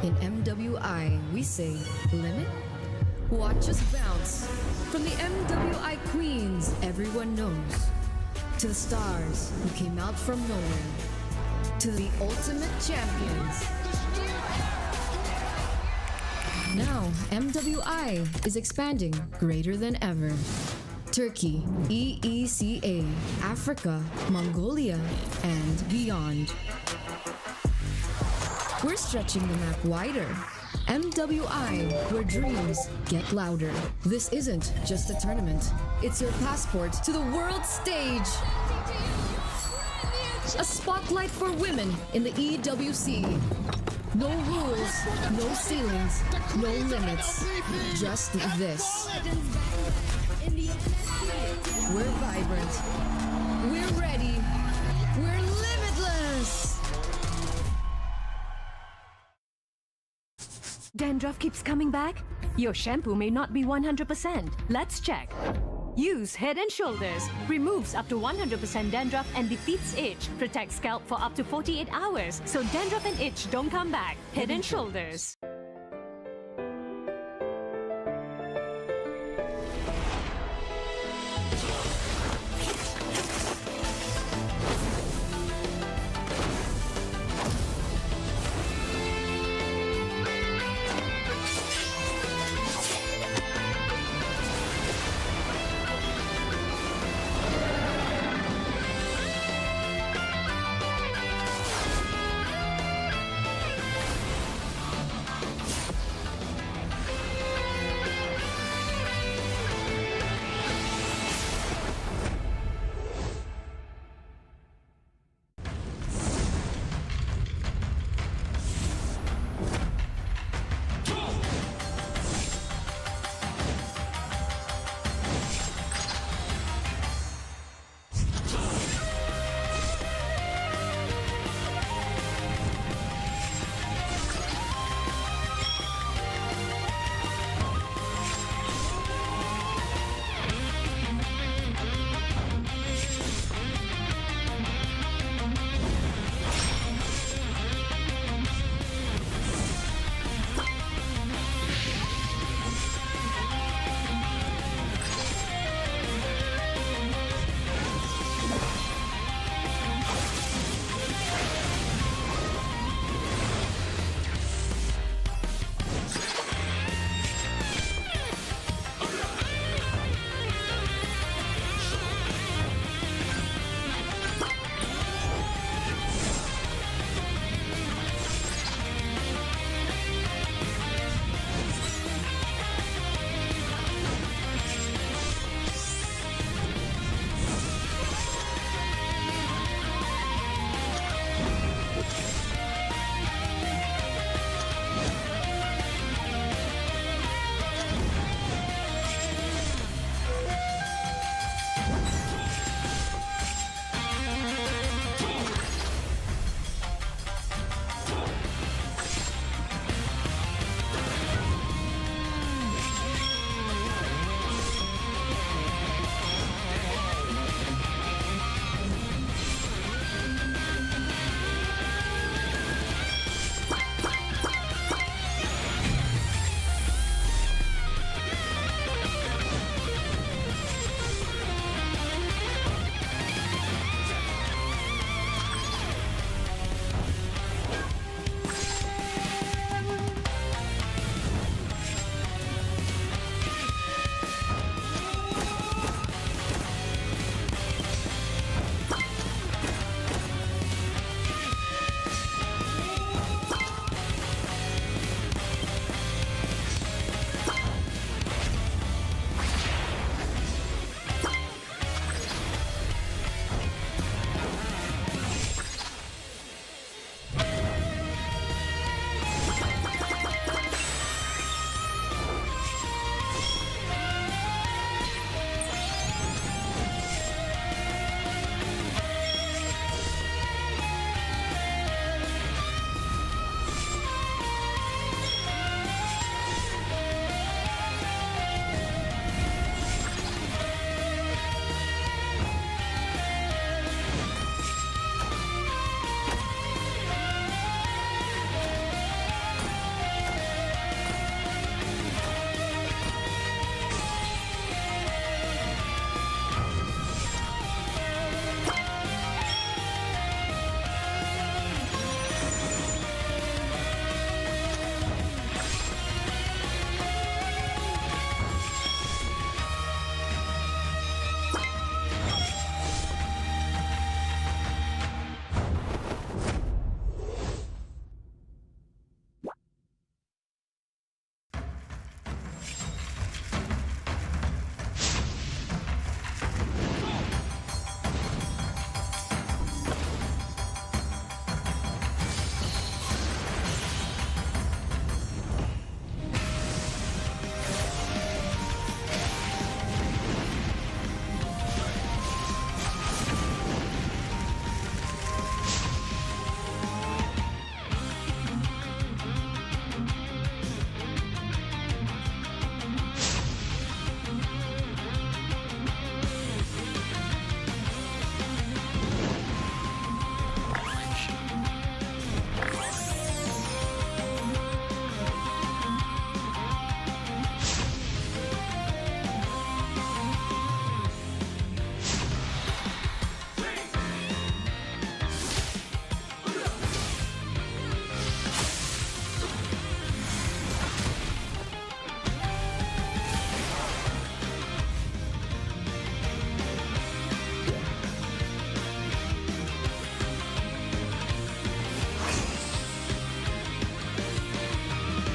In MWI, we say limit? Watch us bounce. From the MWI queens everyone knows, to the stars who came out from nowhere, to the ultimate champions. Now, MWI is expanding greater than ever. Turkey, EECA, Africa, Mongolia, and beyond. We're stretching the map wider. MWI, where dreams get louder. This isn't just a tournament. It's your passport to the world stage. A spotlight for women in the EWC. No rules, no ceilings, no limits. Just this. We're vibrant. We're ready. We're limitless. Dandruff keeps coming back? Your shampoo may not be 100%. Let's check. Use Head & Shoulders. Removes up to 100% dandruff and defeats itch. Protects scalp for up to 48 hours, so dandruff and itch don't come back. Head & Shoulders.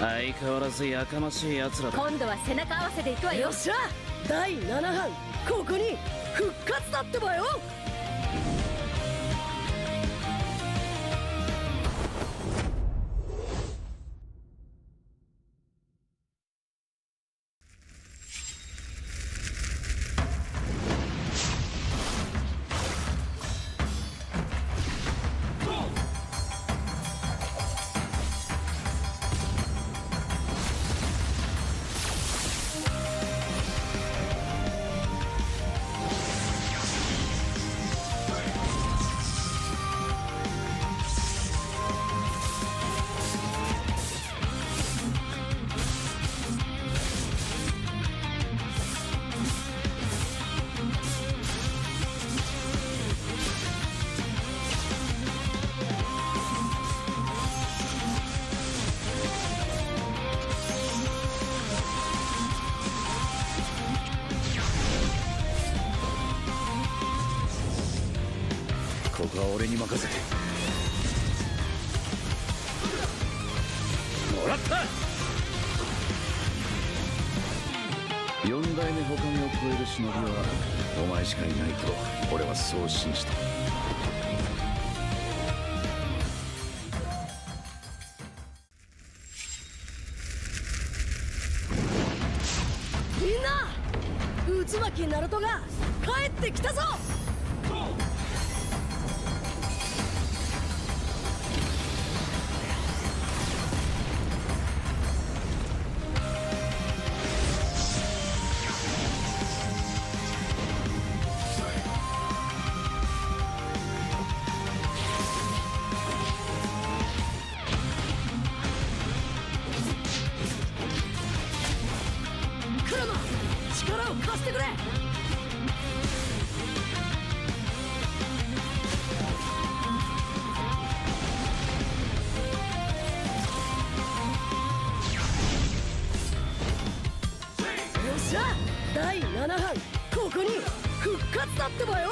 相変わらずやかましい奴らだ。今度は背中合わせで行くわよ。よっしゃ、第7班ここに復活だってばよ。ここは俺に任せてもらった。4代目他目を超える忍びはお前しかいないと俺はそう信じた。みんな、渦巻ナルトが帰ってきたぞ。力を貸してくれ。よっしゃ、第7班ここに復活だってばよ。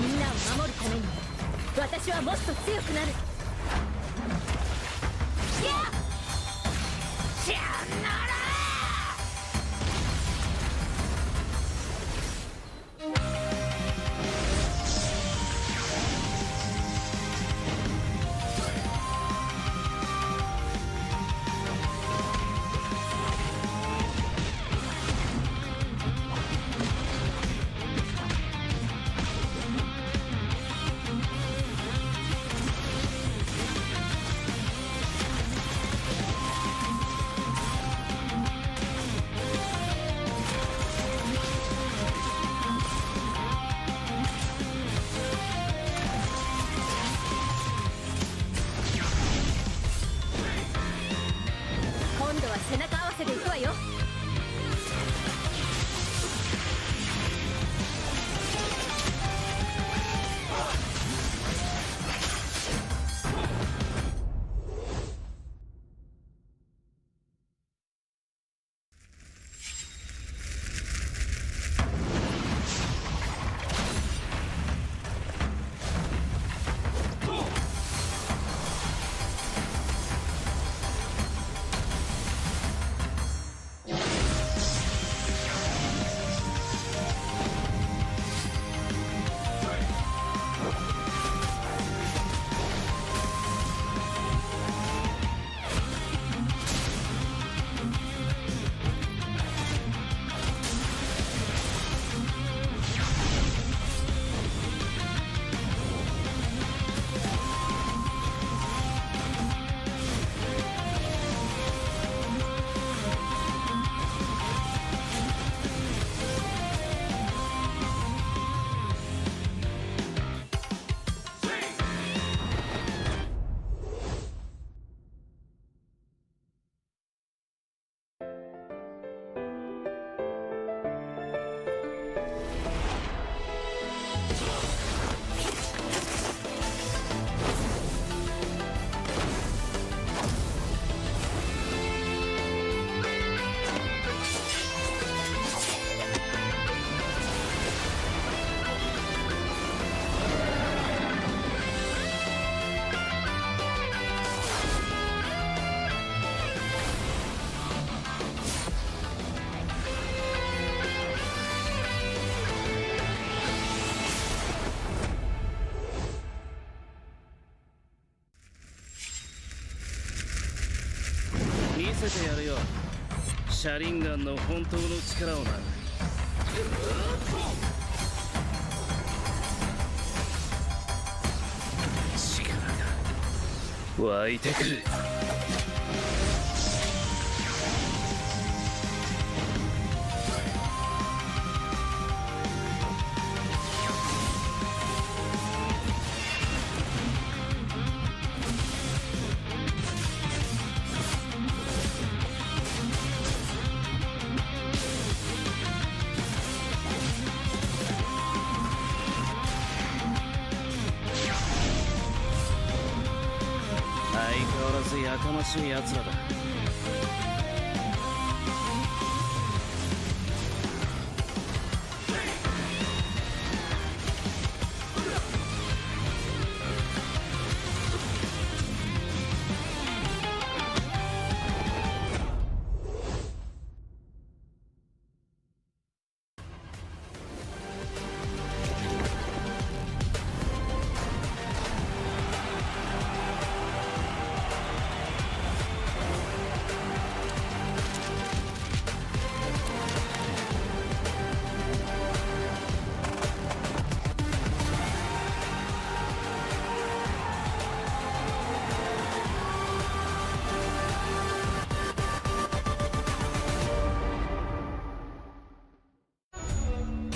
みんなを守るために私はもっと強くなる。せてやるよ。シャリンガンの本当の力をな。力が湧いてくる。相変わらずやかましい奴らだ。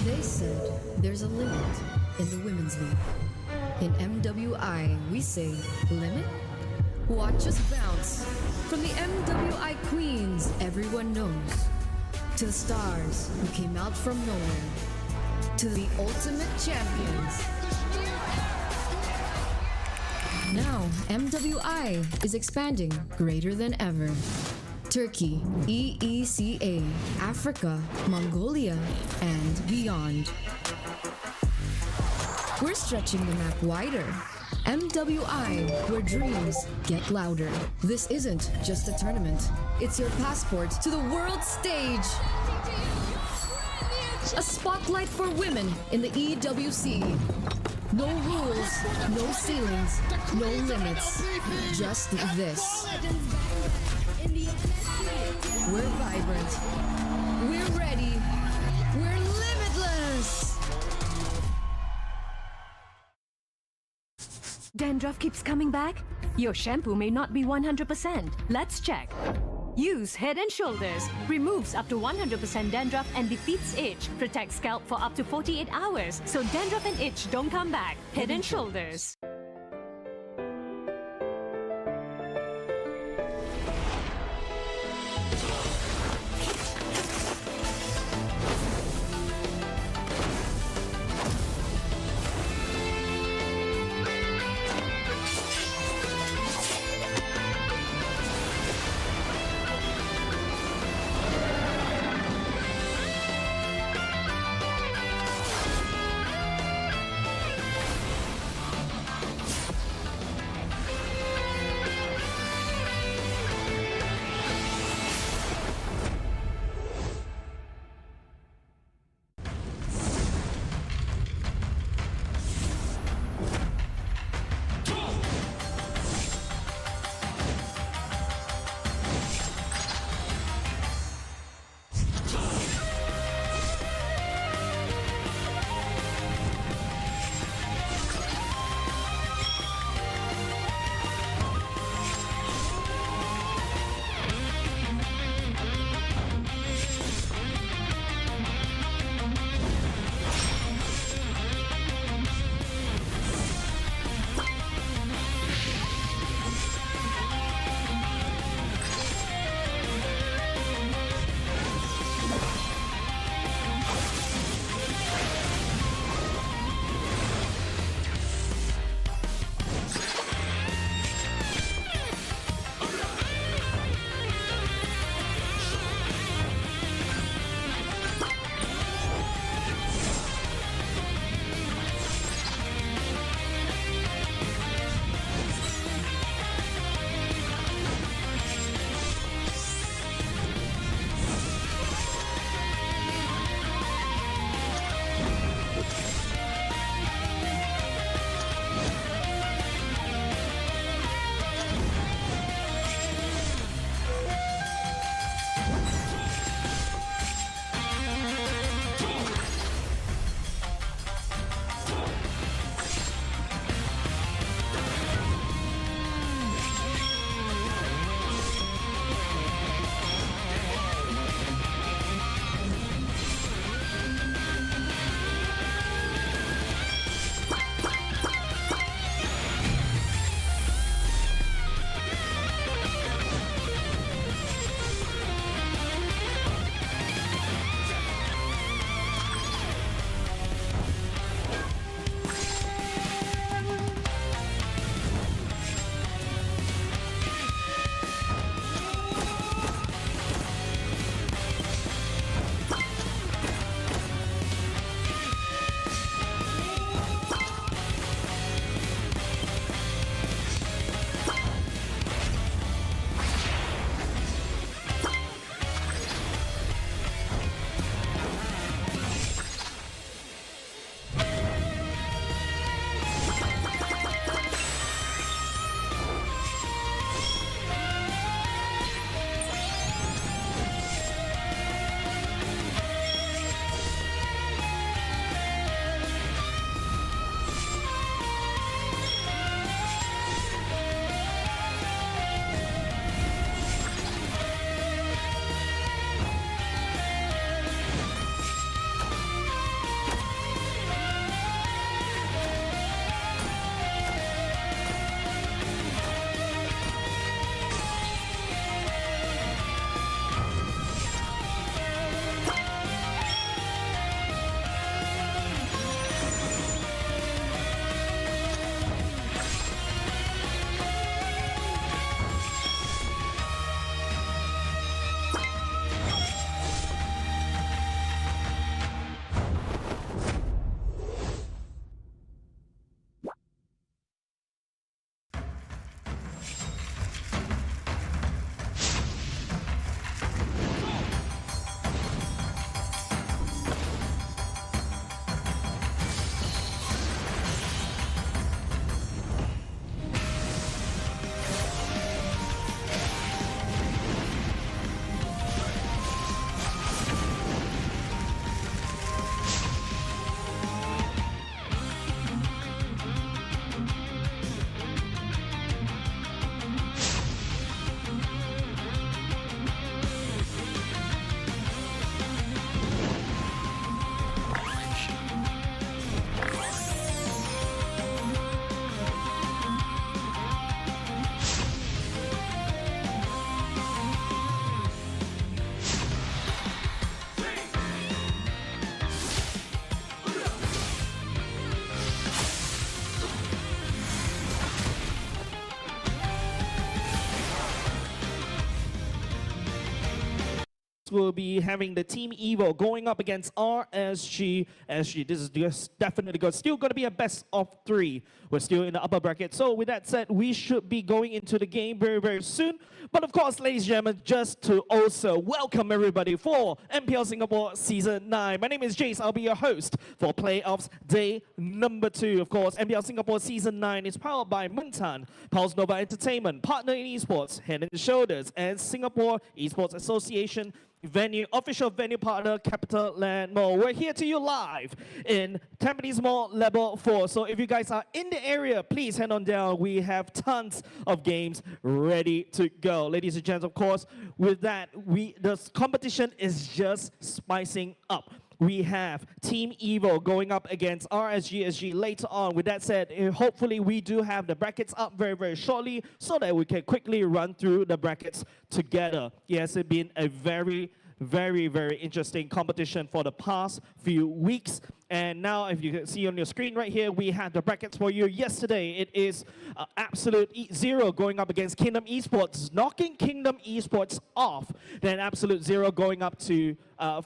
They said there's a limit in the women's league. In MWI, we say limit? Watch us bounce from the MWI queens everyone knows, to the stars who came out from nowhere, to the ultimate champions. Now, MWI is expanding greater than ever. Turkey, EECA, Africa, Mongolia, and beyond. We're stretching the map wider. MWI, where dreams get louder. This isn't just a tournament. It's your passport to the world stage. A spotlight for women in the EWC. No rules, no ceilings, no limits. Just this. We're vibrant. We're ready. We're limitless. Dandruff keeps coming back? Your shampoo may not be 100%. Let's check. Use Head and Shoulders. Removes up to 100% dandruff and defeats itch. Protects scalp for up to 48 hours. So dandruff and itch don't come back. Head and Shoulders. we'll be having the Team Evo going up against RSG SG. This is just definitely good. Still going to be a best of 3. We're still in the upper bracket. So with that said, we should be going into the game very, very soon. But of course, ladies and gentlemen, just to also welcome everybody for MPL Singapore Season 9. My name is Jace. I'll be your host for Playoffs Day number 2. Of course, MPL Singapore Season 9 is powered by Muntan, Pulse Nova Entertainment, Partner in Esports, Head and Shoulders, and Singapore Esports Association, official venue partner, Capital Land Mall. We're here to you live in Tampines Mall Level 4. So if you guys are in the area, please head on down. We have tons of games ready to go. Ladies and gents, of course, with that, the competition is just spicing up. We have Team Evo going up against RSG SG later on. With that said, hopefully we do have the brackets up very, very shortly so that we can quickly run through the brackets together. Yes, it's been a very, very interesting competition for the past few weeks. And now, if you can see on your screen right here, we had the brackets for you yesterday. It is Absolute Zero going up against Kingdom Esports, knocking Kingdom Esports off. Then Absolute Zero going up to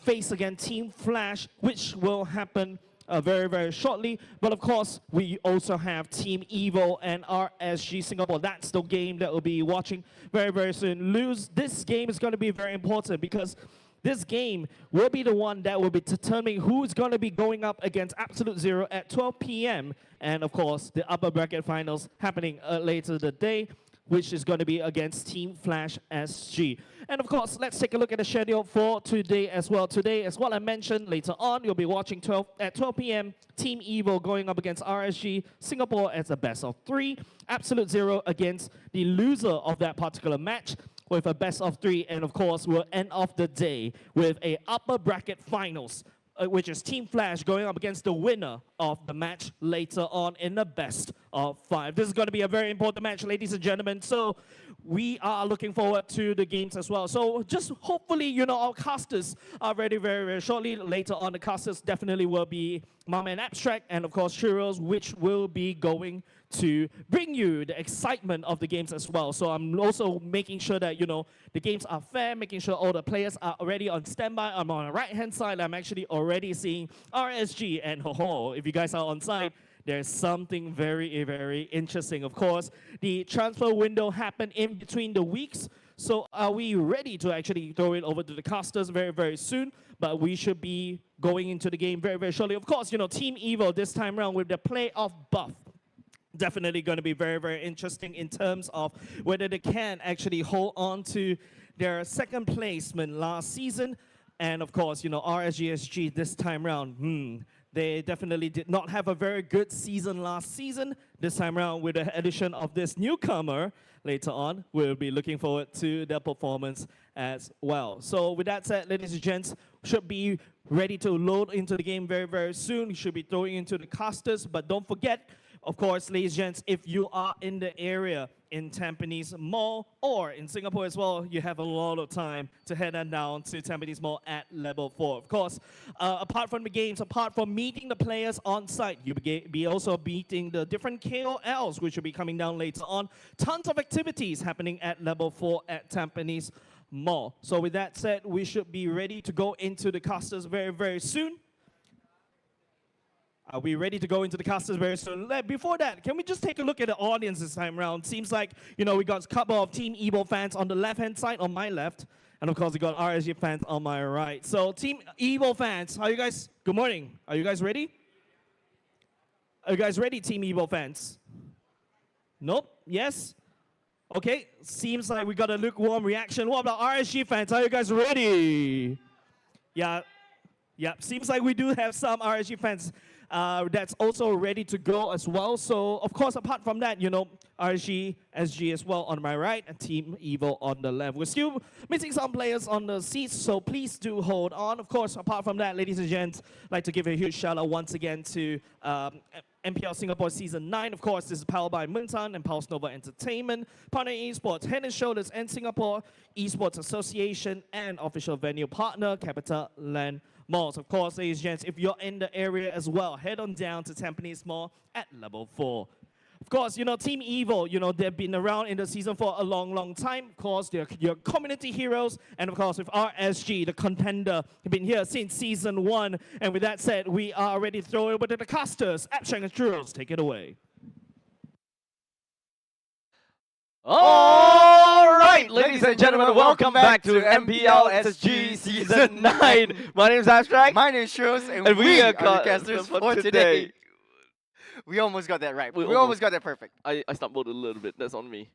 face again Team Flash, which will happen very, very shortly. But of course, we also have Team Evo and RSG Singapore. That's the game that we'll be watching very, very soon. This game is going to be very important because this game will be the one that will be determining who's going to be going up against Absolute Zero at 12 p.m. And of course, the upper bracket finals happening later the day, which is going to be against Team Flash SG. And of course, let's take a look at the schedule for today as well. Today, as what I mentioned, later on, you'll be watching at 12 p.m. Team Evo going up against RSG Singapore as a best of 3. Absolute Zero against the loser of that particular match with a best of 3. And of course, we'll end off the day with a upper bracket finals, which is Team Flash going up against the winner of the match later on in the best of 5. This is going to be a very important match, ladies and gentlemen. So we are looking forward to the games as well. So just hopefully, our casters are ready very, very shortly. Later on, the casters definitely will be Mama and Abstract and, of course, Churros, which will be going to bring you the excitement of the games as well. So I'm also making sure that, the games are fair, making sure all the players are already on standby. I'm on the right-hand side. I'm actually already seeing RSG. And if you guys are on site, there's something very, very interesting. Of course, the transfer window happened in between the weeks. So are we ready to actually throw it over to the casters very, very soon? But we should be going into the game very, very shortly. Of course, Team Evo this time around with the playoff buff. Definitely going to be very, very interesting in terms of whether they can actually hold on to their second placement last season. And of course, RSG SG this time around, they definitely did not have a very good season last season. This time around, with the addition of this newcomer later on, we'll be looking forward to their performance as well. So with that said, ladies and gents, should be ready to load into the game very, very soon. You should be throwing into the casters, but don't forget, of course, ladies and gents, if you are in the area in Tampines Mall or in Singapore as well, you have a lot of time to head on down to Tampines Mall at level 4. Of course, apart from the games, apart from meeting the players on site, you'll be also meeting the different KOLs, which will be coming down later on. Tons of activities happening at level 4 at Tampines Mall. So with that said, we should be ready to go into the casters very, very soon. Are we ready to go into the casters very soon? Before that, can we just take a look at the audience this time around? Seems like, we got a couple of Team Evo fans on the left-hand side, on my left. And of course, we got RSG fans on my right. So Team Evo fans, how are you guys? Good morning. Are you guys ready? Are you guys ready, Team Evo fans? Nope? Yes? Okay, seems like we got a lukewarm reaction. What about RSG fans? Are you guys ready? Yeah, seems like we do have some RSG fans that's also ready to go as well. So, of course, apart from that, RSG SG as well on my right and Team Evo on the left. We're still missing some players on the seats, so please do hold on. Of course, apart from that, ladies and gents, I'd like to give a huge shout out once again to MPL Singapore Season 9. Of course, this is powered by Muntan and Pulse Nova Entertainment, Partner in Esports, Head and Shoulders, and Singapore Esports Association, and official venue partner, Capital Land Malls. Of course, ladies and gents, if you're in the area as well, head on down to Tampines Mall at level 4. Of course, Team Evil, they've been around in the season for a long, long time. Of course, they're your community heroes. And of course, with RSG, the contender, have been here since season 1. And with that said, we are already throwing over to the casters. Abshang and Churros, take it away. All right, ladies and gentlemen, welcome back to MPL SG Season 9. My name is Abstract. My name is Shros, and we are the casters for today. We almost got that right. We almost got that perfect. I stumbled a little bit. That's on me.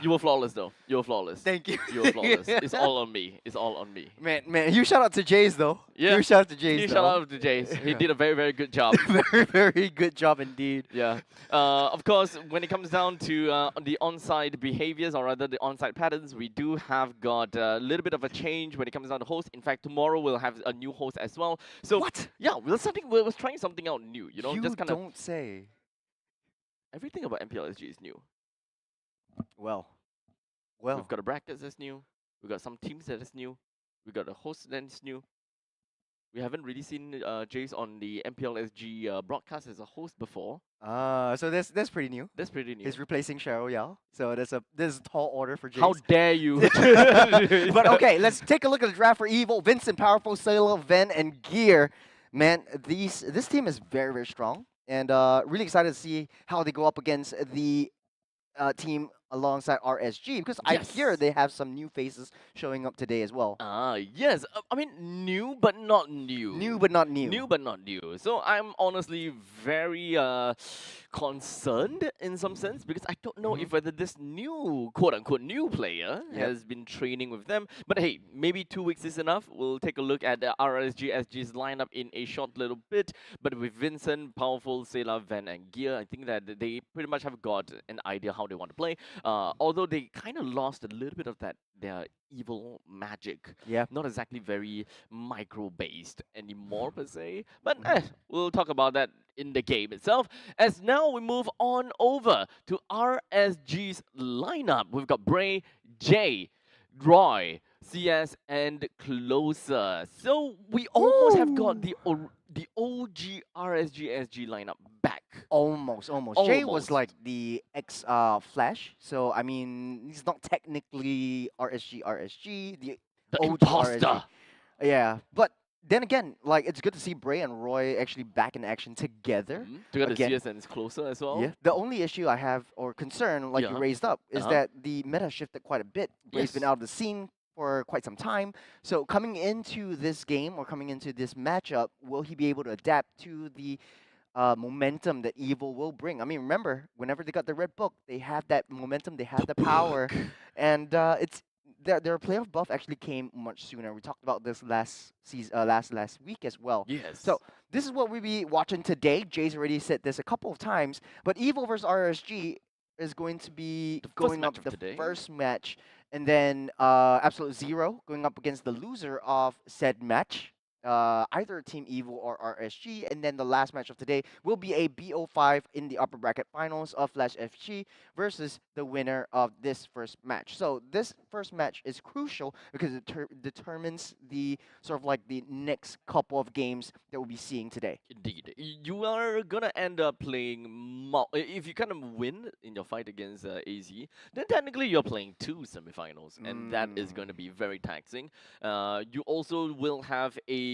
You were flawless, though. You were flawless. Thank you. You were flawless. It's all on me. It's all on me. Man, you shout out to Jace, though. Yeah. You shout out to Jace, You though. shout out to Jace. He did a very, very good job. Very, very good job indeed. Yeah. Of course, when it comes down to the on-site behaviors, or rather the on-site patterns, we do have got a little bit of a change when it comes down to host. In fact, tomorrow we'll have a new host as well. So What? Yeah, we're trying something out new. You just kind of don't say. everything about MPL SG is new. Well. We've got a brackets that's new. We've got some teams that is new. We've got a host that's new. We haven't really seen Jace on the MPL SG broadcast as a host before. So that's pretty new. That's pretty new. He's replacing Cheryl Yao. So this is a tall order for Jace. How dare you? But okay, let's take a look at the draft for Evil. Vincent, Powerful, Sailor, Ven, and Gear. Man, this team is very, very strong. And really excited to see how they go up against the team alongside RSG, because I hear they have some new faces showing up today as well. Yes. I mean, new but not new. New but not new. New but not new. So I'm honestly very concerned in some sense, because I don't know if whether this new, quote-unquote, new player has been training with them. But hey, maybe 2 weeks is enough. We'll take a look at the RSG SG's lineup in a short little bit. But with Vincent, Powerful, Sela, Van, and Gear, I think that they pretty much have got an idea how they want to play. Although they kind of lost a little bit of their evil magic. Yeah. Not exactly very micro-based anymore per se. But we'll talk about that in the game itself. As now we move on over to RSG's lineup. We've got Bray, Jay, Roy, CS, and Closer. So we almost have got the OG RSG SG lineup back. Almost. Jay was like the Flash, so I mean he's not technically RSG, the OG imposter. RSG. Yeah, but then again, like it's good to see Bray and Roy actually back in action together. Together, again. CS and Closer as well. Yeah. The only issue I have or concern, like you raised up, is that the meta shifted quite a bit. Bray's been out of the scene for quite some time. So coming into this game or coming into this matchup, will he be able to adapt to the momentum that Evil will bring? I mean, remember, whenever they got the red book, they have that momentum, they have the power, and it's their playoff buff actually came much sooner. We talked about this last week as well. Yes. So this is what we'll be watching today. Jay's already said this a couple of times, but Evil versus RSG is going to be going up the first match, and then Absolute Zero going up against the loser of said match. Either Team Evil or RSG, and then the last match of today will be a BO5 in the upper bracket finals of Flash FG versus the winner of this first match. So this first match is crucial because it determines the sort of like the next couple of games that we'll be seeing today. Indeed. You are going to end up playing, if you kind of win in your fight against AZ, then technically you're playing 2 semifinals, and that is going to be very taxing. You also will have a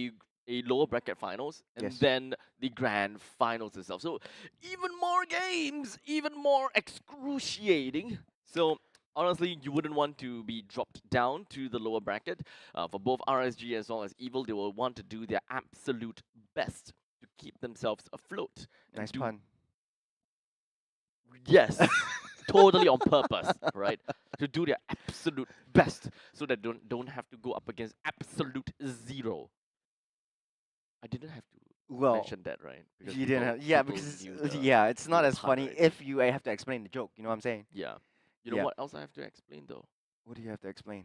lower bracket finals, and then the grand finals itself. So even more games, even more excruciating. So honestly, you wouldn't want to be dropped down to the lower bracket. For both RSG as well as Evil, they will want to do their absolute best to keep themselves afloat. Nice pun. Yes. Totally on purpose, right? To do their absolute best so that don't have to go up against absolute zero. I didn't have to mention that, right? Because you didn't have, because it's not as funny if you have to explain the joke. You know what I'm saying? Yeah. You know what else I have to explain though? What do you have to explain?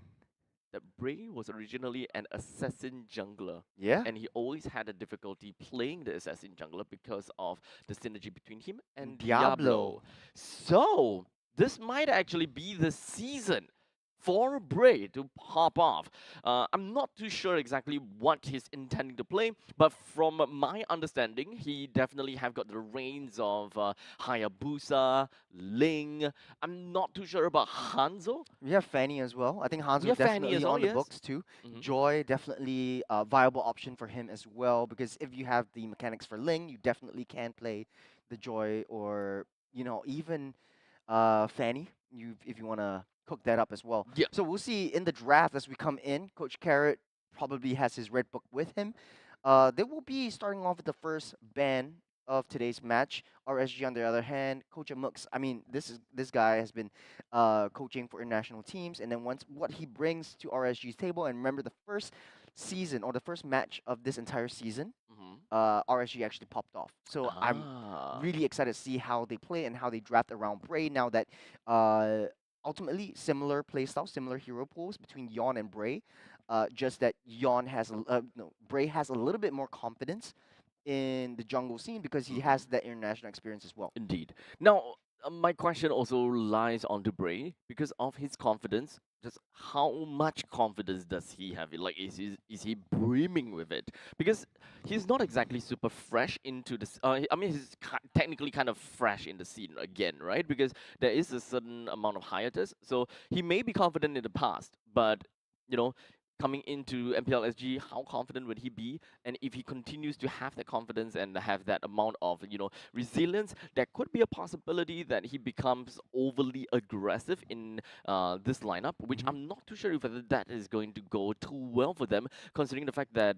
That Bray was originally an assassin jungler. Yeah. And he always had a difficulty playing the assassin jungler because of the synergy between him and Diablo. So this might actually be the season for Bray to pop off. I'm not too sure exactly what he's intending to play, but from my understanding, he definitely have got the reins of Hayabusa, Ling. I'm not too sure about Hanzo. We have Fanny as well. I think We Hanzo have Fanny definitely as well, on the yes. books too. Mhm. Joy definitely a viable option for him as well, because if you have the mechanics for Ling, you definitely can play the Joy, or even Fanny. If you want to cook that up as well. Yeah. So we'll see in the draft as we come in. Coach Carrot probably has his red book with him. They will be starting off with the first ban of today's match. RSG, on the other hand, Coach Amux. I mean, this guy has been coaching for international teams, and then once what he brings to RSG's table, and remember the first season or the first match of this entire season, RSG actually popped off. So I'm really excited to see how they play and how they draft around Bray now that ultimately similar playstyle, similar hero pools between Yon and Bray. Just that Yon has no, Bray has a little bit more confidence in the jungle scene because he has that international experience as well. Indeed. Now, my question also lies onto Bray because of his confidence. Just how much confidence does he have? Like, is he brimming with it? Because he's not exactly super fresh into this. I mean, he's technically kind of fresh in the scene again, right? Because there is a certain amount of hiatus, so he may be confident in the past, but you know, coming into MPL SG, how confident would he be? And if he continues to have that confidence and have that amount of resilience, there could be a possibility that he becomes overly aggressive in this lineup, which I'm not too sure if whether that is going to go too well for them, considering the fact that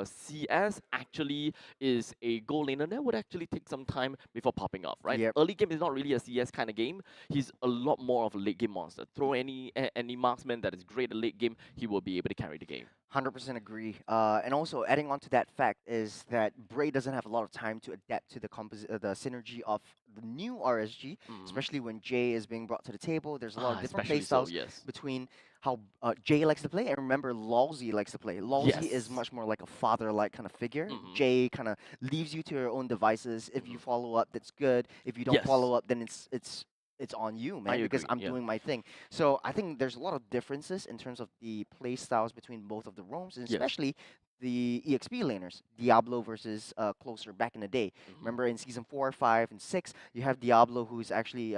CS actually is a goal laner that would actually take some time before popping off, right? Yep. Early game is not really a CS kind of game. He's a lot more of a late game monster. Throw any marksman that is great at late game, he will be able to carry the game. 100% agree. And also adding on to that fact is that Bray doesn't have a lot of time to adapt to the the synergy of the new RSG, especially when Jay is being brought to the table. There's a lot of different play styles between how Jay likes to play, and remember Lalzi likes to play. Lalzi is much more like a father-like kind of figure. Jay kind of leaves you to your own devices. If you follow up, that's good. If you don't follow up, then it's on you, man, because I'm doing my thing. So I think there's a lot of differences in terms of the play styles between both of the roams, and especially the EXP laners, Diablo versus Closer back in the day. Remember in season 4, 5, and 6, you have Diablo who's actually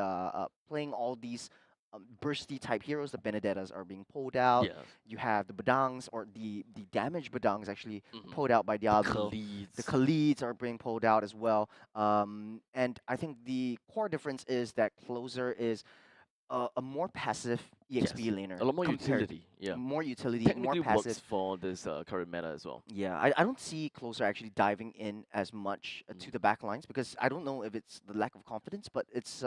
playing all these bursty type heroes. The Benedettas are being pulled out. You have the Badangs, or the damage Badangs actually pulled out by Diablo. The Khalids are being pulled out as well. And I think the core difference is that Closer is a more passive EXP laner. A lot more utility. More utility, Technically more passive. works for this current meta as well. Yeah, I don't see Closer actually diving in as much to the back lines, because I don't know if it's the lack of confidence, but it's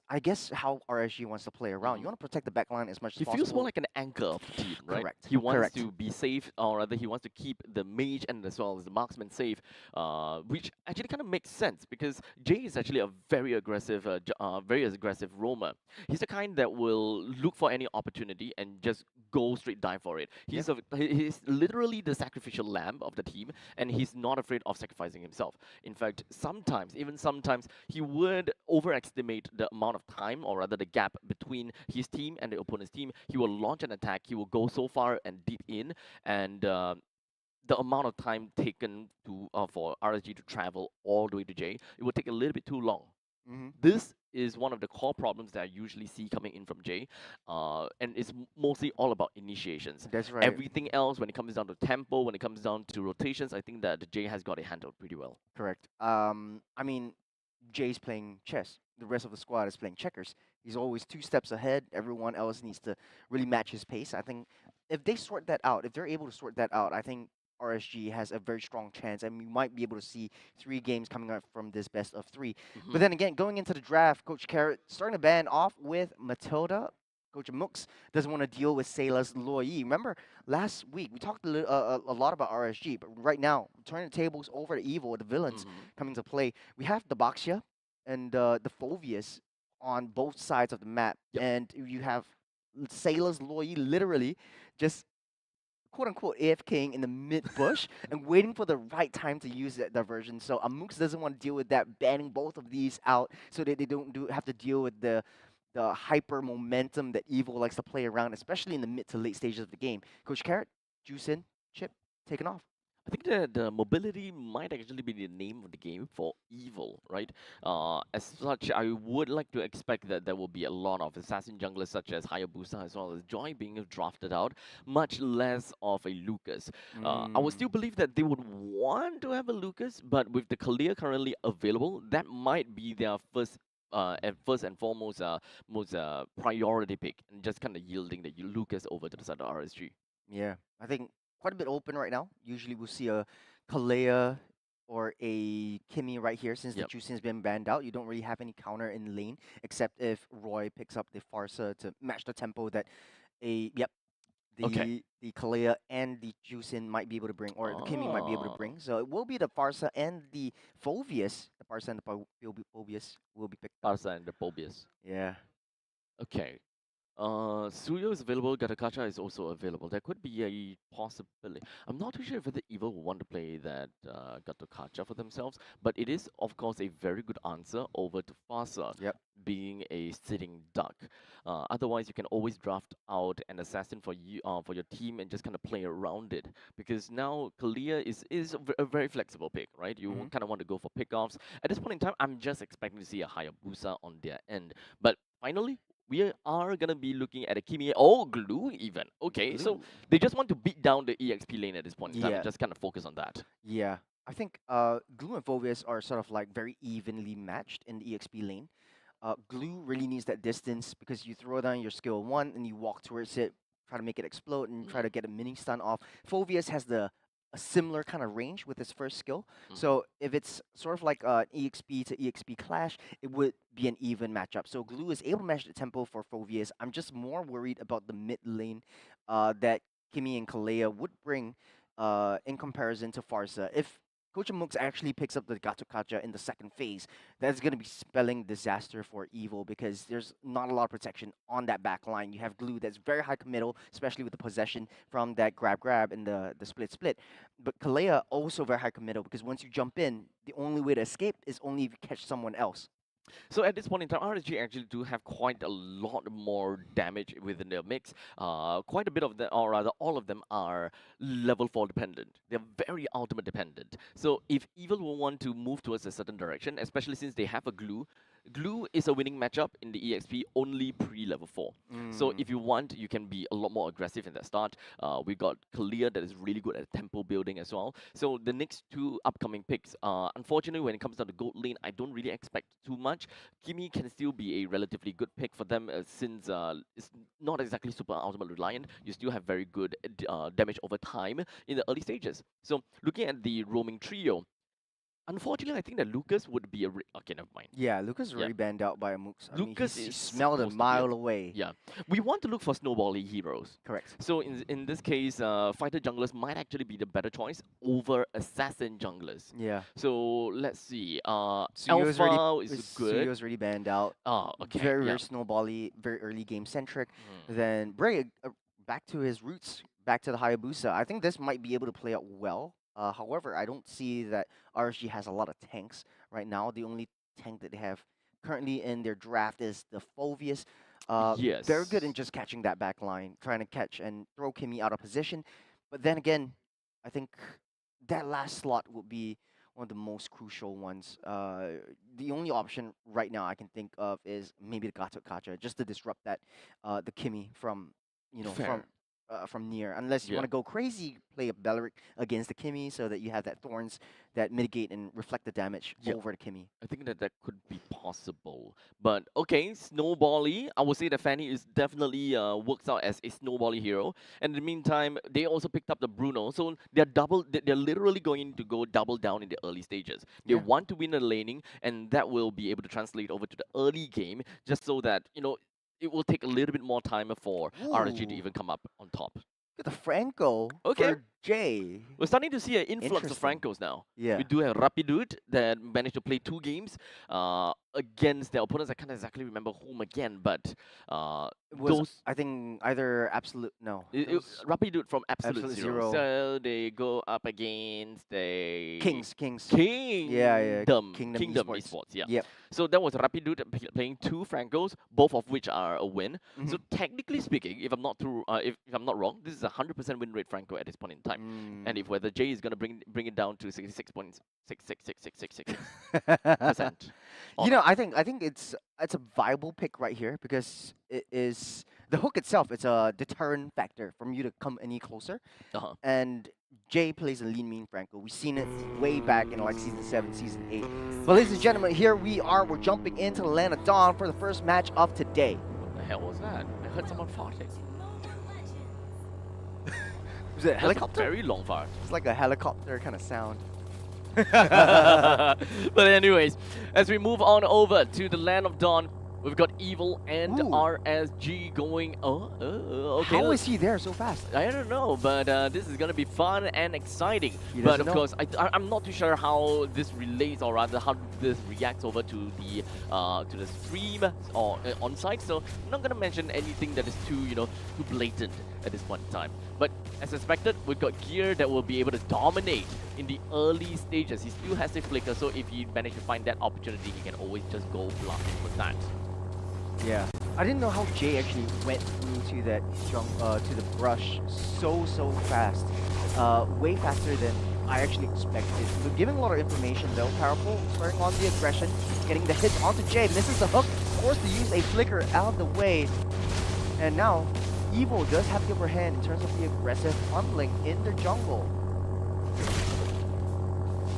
I guess how RSG wants to play around. You want to protect the back line as much as possible. He feels more like an anchor of the team, right? Correct. He wants to be safe, or rather he wants to keep the mage and as well as the marksman safe, which actually kind of makes sense because Jay is actually a very aggressive roamer. He's the kind that will look for any opportunity and just go straight dive for it. He's literally the sacrificial lamb of the team, and he's not afraid of sacrificing himself. In fact, sometimes he would overestimate the amount of time, or rather the gap between his team and the opponent's team. He will launch an attack, he will go so far and deep in, and the amount of time taken to for RSG to travel all the way to J, it will take a little bit too long. This is one of the core problems that I usually see coming in from Jay, and it's mostly all about initiations. That's right. Everything else, when it comes down to tempo, when it comes down to rotations, I think that Jay has got it handled pretty well. Correct. I mean, Jay's playing chess. The rest of the squad is playing checkers. He's always 2 steps ahead. Everyone else needs to really match his pace. I think if they sort that out, if they're able to sort that out, I think RSG has a very strong chance, and we might be able to see 3 games coming up from this best of 3. But then again, going into the draft, Coach Carrot starting to ban off with Matilda. Coach Mooks doesn't want to deal with Sayla's Luoyi. Remember, last week we talked a lot about RSG, but right now, turning the tables over to Evil, the villains coming to play. We have the Baxia and the Phovius on both sides of the map, and you have Sayla's Luoyi literally just quote-unquote AFKing in the mid-bush and waiting for the right time to use that diversion. So Amux doesn't want to deal with that, banning both of these out so that they don't have to deal with the the hyper momentum that Evil likes to play around, especially in the mid to late stages of the game. Coach Carrot, juice in, chip, taken off. I think that the mobility might actually be the name of the game for Evil, right? As such, I would like to expect that there will be a lot of assassin junglers such as Hayabusa as well as Joy being drafted out, much less of a Lucas. I would still believe that they would want to have a Lucas, but with the Kalia currently available, that might be their first and foremost most priority pick, and just kind of yielding the Lucas over to the side of RSG. Yeah, I think quite a bit open right now. Usually we'll see a Kalea or a Kimmy right here since the Yep. Juicing's been banned out. You don't really have any counter in lane except if Roy picks up the Farsa to match the tempo that Okay. the Kalea and the Juicin might be able to bring, or the Kimmy might be able to Ah. bring. So it will be the Farsa and the Phobius. The Farsa and the Phobius will be picked up. Barca and the Pobius. Yeah. Okay. Suyo is available, Gatakacha is also available. There could be a possibility. I'm not too sure whether Evil will want to play that Gatakacha for themselves, but it is, of course, a very good answer over to Fasa, Yep. being a sitting duck. Otherwise, you can always draft out an assassin for you, for your team, and just kind of play around it. Because now Kalia is a very flexible pick, right? You Mhm. kind of want to go for pickoffs. At this point in time, I'm just expecting to see a Hayabusa on their end. But finally, we are gonna be looking at a Kimi. Oh, Glue even. Okay, so Glue. they just want to beat down the EXP lane at this point in time Yeah. and just kind of focus on that. Yeah, I think Glue and Phobius are sort of like very evenly matched in the EXP lane. Glue really needs that distance because you throw down your skill 1 and you walk towards it, try to make it explode and try to get a mini stun off. Phobius has a similar kind of range with his first skill. So if it's sort of like an EXP to EXP clash, it would be an even matchup. So Glue is able to match the tempo for Phobius. I'm just more worried about the mid lane that Kimi and Kalea would bring in comparison to Farsa. If Coach Mooks actually picks up the Gatsukacha in the second phase, that's going to be spelling disaster for Evil because there's not a lot of protection on that back line. You have Glue that's very high committal, especially with the possession from that grab and the split. But Kalea also very high committal because once you jump in, the only way to escape is only if you catch someone else. So at this point in time, RSG actually do have quite a lot more damage within their mix. Quite a bit of them, or rather all of them, are level 4 dependent. They're very ultimate dependent. So if Evil will want to move towards a certain direction, especially since they have a Glue, Glue is a winning matchup in the EXP only pre-level 4. So if you want, you can be a lot more aggressive in that start. We got Kalia that is really good at tempo building as well. So the next two upcoming picks, unfortunately, when it comes down to gold lane, I don't really expect too much. Kimi can still be a relatively good pick for them since it's not exactly super ultimate reliant. You still have very good damage over time in the early stages. So looking at the roaming trio, unfortunately, I think that Lucas would be okay, never mind. Yeah, Lucas is Yeah. already banned out by Mooks. I mean, Lucas he is smelled a supposed to be mile away. Yeah, we want to look for snowbally heroes. Correct. So in this case, fighter junglers might actually be the better choice over assassin junglers. Yeah. So let's see. Suyo's Alpha is good. Suyo's already banned out. Oh, okay. Very, yeah. very snowbally, very early game centric. Then Bray, back to his roots, back to the Hayabusa. I think this might be able to play out well. However, I don't see that RSG has a lot of tanks right now. The only tank that they have currently in their draft is the Phobius. Yes. Very good in just catching that back line, trying to catch and throw Kimi out of position. But then again, I think that last slot would be one of the most crucial ones. The only option right now I can think of is maybe the Gato Kacha, just to disrupt that the Kimi from Fair. from near. Unless you Yeah. want to go crazy, play a Beleric against the Kimi so that you have that thorns that mitigate and reflect the damage Yep. over the Kimi. I think that could be possible. But okay, Snowbally, I would say that Fanny is definitely works out as a Snowbally hero. And in the meantime, they also picked up the Bruno. So they're literally going to go double down in the early stages. They Yeah. want to win the laning, and that will be able to translate over to the early game, just so that, it will take a little bit more time for RSG to Ooh. even come up on top. Look at the Franco Okay. for Jay. We're starting to see an influx of Interesting. Francos now. Yeah. We do have Rapidut that managed to play 2 games against their opponents. I can't exactly remember whom again, but It was, those I think, either absolute. No. It was Rapidut from Absolute Absolute Zero. Zero. So they go up against the Kings. Kingdom. Yeah. Kingdom Esports. Esports. Yeah. Yep. So that was Rapidut playing 2 Francos, both of which are a win. So technically speaking, if I'm not if I'm not wrong, this is a 100% win rate Franco at this point in time. And if whether Jay is gonna bring it down to 66.66666%. You know, I think it's a viable pick right here because it is the hook itself. It's a deterrent factor from you to come any closer. And Jay plays a lean mean Franco. We've seen it way back in like season 7, season 8. But ladies and gentlemen, here we are. We're jumping into the land of Dawn for the first match of today. What the hell was that? I heard someone farting. Was it a helicopter? Very long fart. It's like a helicopter kind of sound. But anyways, as we move on over to the land of Dawn, we've got Evil and RSG going. Okay. How is he there so fast? I don't know, but this is gonna be fun and exciting. He But doesn't of know. course, I'm not too sure how this relates, or rather how this reacts over to the stream or on site. So I'm not gonna mention anything that is too too blatant at this point in time. But as expected, we've got Gear that will be able to dominate in the early stages. He still has a flicker, so if he managed to find that opportunity, he can always just go blasting with that. Yeah, I didn't know how Jay actually went into that to the brush so fast, way faster than I actually expected. But giving a lot of information though, powerful, starting on the aggression, getting the hits onto Jay. Misses the hook, forced to use a flicker out of the way, and now Evil does have the upper hand in terms of the aggressive bundling in the jungle.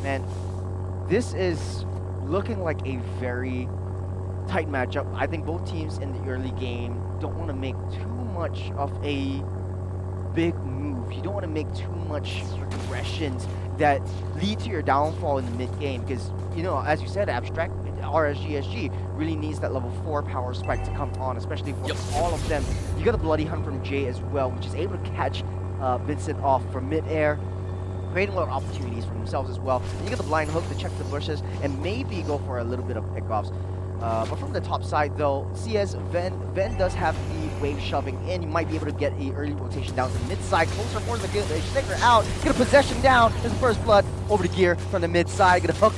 Man, this is looking like a very tight matchup. I think both teams in the early game don't want to make too much of a big move. You don't want to make too much aggressions that lead to your downfall in the mid game because, you know, as you said, Abstract RSG SG really needs that level 4 power spike to come on, especially for all of them. You got the Bloody Hunt from Jay as well, which is able to catch Vincent off from mid-air, creating a lot of opportunities for themselves as well. And you get the blind hook to check the bushes and maybe go for a little bit of pickoffs. But from the top side though, CS Ven does have the wave shoving in. You might be able to get a early rotation down to the mid side, closer for the sticker out, get a possession down. There's the first blood over to Gear from the mid side, get a hook.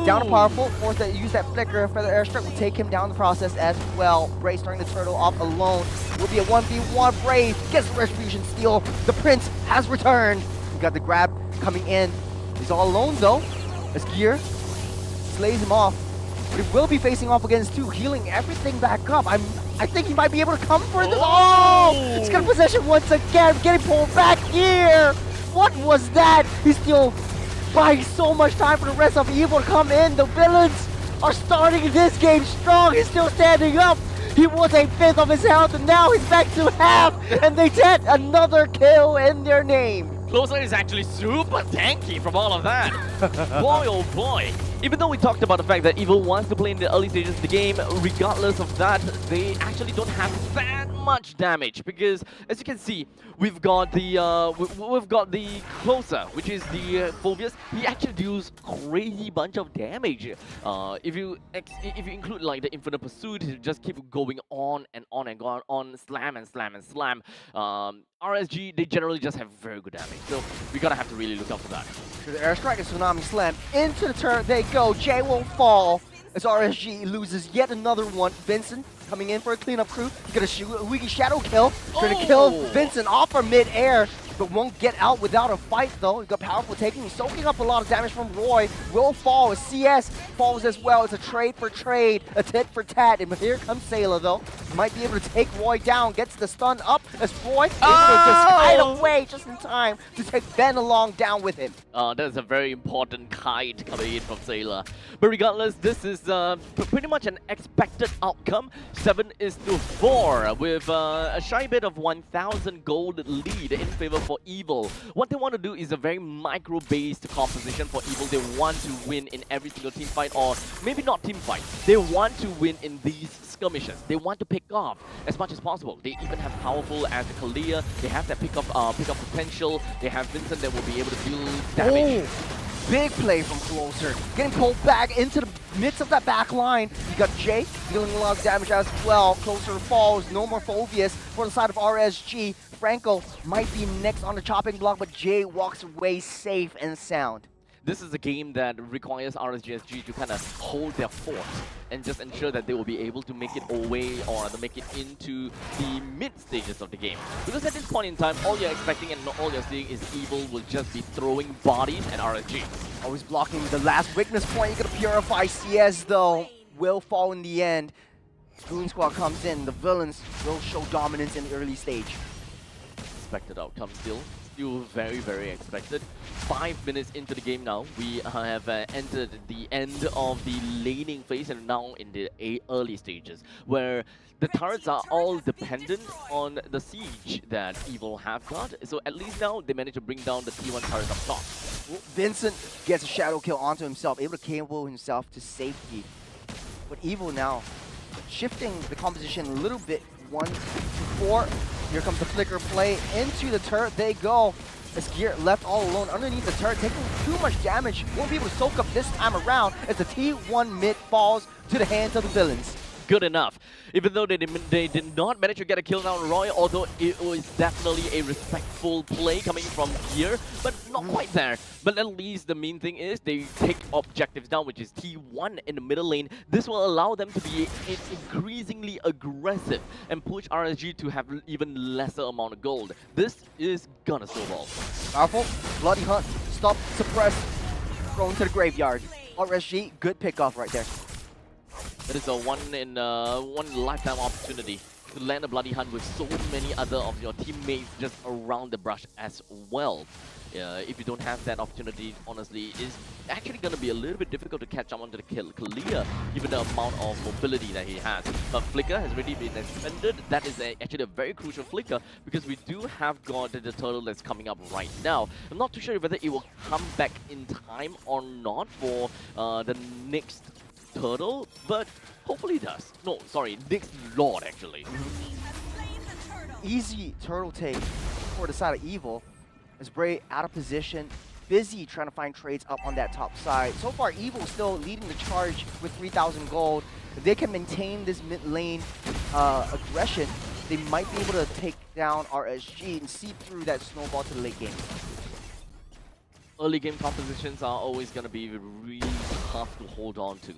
Down to Powerful, forced to use that flicker. Feather airstrike will take him down the process as well. Brave starting to turtle off alone. Will be a 1v1. Brave gets the retribution steal. The Prince has returned. We got the grab coming in. He's all alone though, as Gear slays him off. But he will be facing off against 2, healing everything back up. I think he might be able to come for this. Oh! It's got possession once again, getting pulled back here. What was that? He's still buying so much time for the rest of Evil to come in. The villains are starting this game strong. He's still standing up. He was a 5th of his health, and now he's back to half. And they get another kill in their name. Plaza is actually super tanky from all of that. Boy, oh boy. Even though we talked about the fact that Evil wants to play in the early stages of the game, regardless of that, they actually don't have that much damage because, as you can see, we've got the Closer, which is the Phobius. He actually deals crazy bunch of damage. If you include like the Infinite Pursuit, he just keep going on and on and on, slam and slam and slam. RSG, they generally just have very good damage, so we gotta have to really look out for that. The airstrike and Tsunami Slam into the turret they go. Jay will fall as RSG loses yet another one. Vincent coming in for a cleanup crew. He's gonna shoot a Wiki Shadow kill. Trying to kill Vincent off from mid-air, but won't get out without a fight though. He's got Powerful taking, he's soaking up a lot of damage from Roy. Will fall as CS falls as well. It's a trade for trade, a tit for tat. And here comes Sailor though. Might be able to take Roy down, gets the stun up as Roy able to just kite away just in time to take Ben along down with him. That's a very important kite coming in from Sailor. But regardless, this is pretty much an expected outcome. 7-4 with a shy bit of 1,000 gold lead in favor for Evil. What they want to do is a very micro-based composition for Evil. They want to win in every single team fight, or maybe not team fight. They want to win in these skirmishes. They want to pick off as much as possible. They even have powerful as the Kalia. They have that pick up potential. They have Vincent that will be able to deal damage. Oh, big play from Closer. Getting pulled back into the midst of that back line. You got Jay dealing a lot of damage as well. Closer falls. No more Phobius for the side of RSG. Franco might be next on the chopping block, but Jay walks away safe and sound. This is a game that requires RSG SG to kind of hold their fort and just ensure that they will be able to make it away or make it into the mid stages of the game. Because at this point in time, all you're expecting and all you're seeing is Evil will just be throwing bodies at RSG. Always blocking the last weakness point. You gotta purify CS though. Will fall in the end. Goon Squad comes in. The villains will show dominance in the early stage. Expected outcome still very, very expected. 5 minutes into the game now, we have entered the end of the laning phase and now in the early stages, where the turrets are all dependent on the siege that Evil have got. So at least now they managed to bring down the T1 turrets up top. Well, Vincent gets a shadow kill onto himself, able to cable himself to safety. But Evil now shifting the composition a little bit. 1 to 4. Here comes the flicker play into the turret. They go. As Gear left all alone underneath the turret, taking too much damage. Won't be able to soak up this time around as the T1 mid falls to the hands of the villains. Good enough. Even though they did not manage to get a kill on Roy, although it was definitely a respectful play coming from Gear, but not quite there. But at least the main thing is they take objectives down, which is T1 in the middle lane. This will allow them to be increasingly aggressive and push RSG to have even lesser amount of gold. This is gonna snowball. Powerful, bloody hunt, stop, suppress, thrown to the graveyard. RSG, good pickoff right there. That is a one lifetime opportunity to land a bloody hunt with so many other of your teammates just around the brush as well. If you don't have that opportunity, honestly, it's actually going to be a little bit difficult to catch up onto the Kalia, given the amount of mobility that he has. But Flicker has already been expended. That is actually a very crucial Flicker, because we do have got the turtle that's coming up right now. I'm not too sure whether it will come back in time or not for the next turtle, but hopefully it does. No, sorry, next Lord actually. Easy turtle take for the side of Evil. As Bray out of position, busy trying to find trades up on that top side. So far, Evil still leading the charge with 3,000 gold. If they can maintain this mid lane aggression, they might be able to take down RSG and seep through that snowball to the late game. Early game compositions are always going to be really tough to hold on to.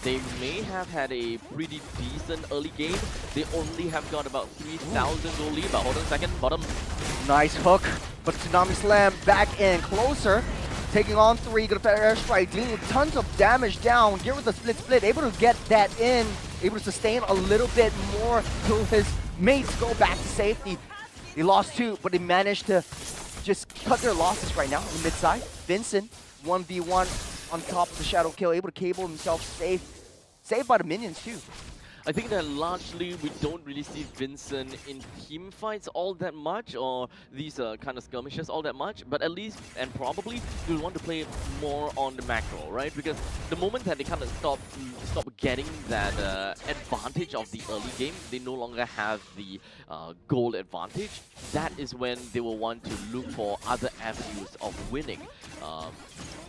They may have had a pretty decent early game. They only have got about 3,000 gold lead, but hold on a second, bottom. Nice hook, but Tsunami Slam back in closer. Taking on 3, gonna fire airstrike, dealing with tons of damage down. Gear with the split, able to get that in, able to sustain a little bit more till his mates go back to safety. They lost 2, but they managed to just cut their losses right now on the mid side. Vincent, 1v1 on top of the shadow kill, able to cable himself safe. Saved by the minions too. I think that largely we don't really see Vincent in team fights all that much, or these kind of skirmishes all that much, but at least and probably we want to play more on the macro, right? Because the moment that they kind of stop getting that advantage of the early game, they no longer have the goal advantage. That is when they will want to look for other avenues of winning.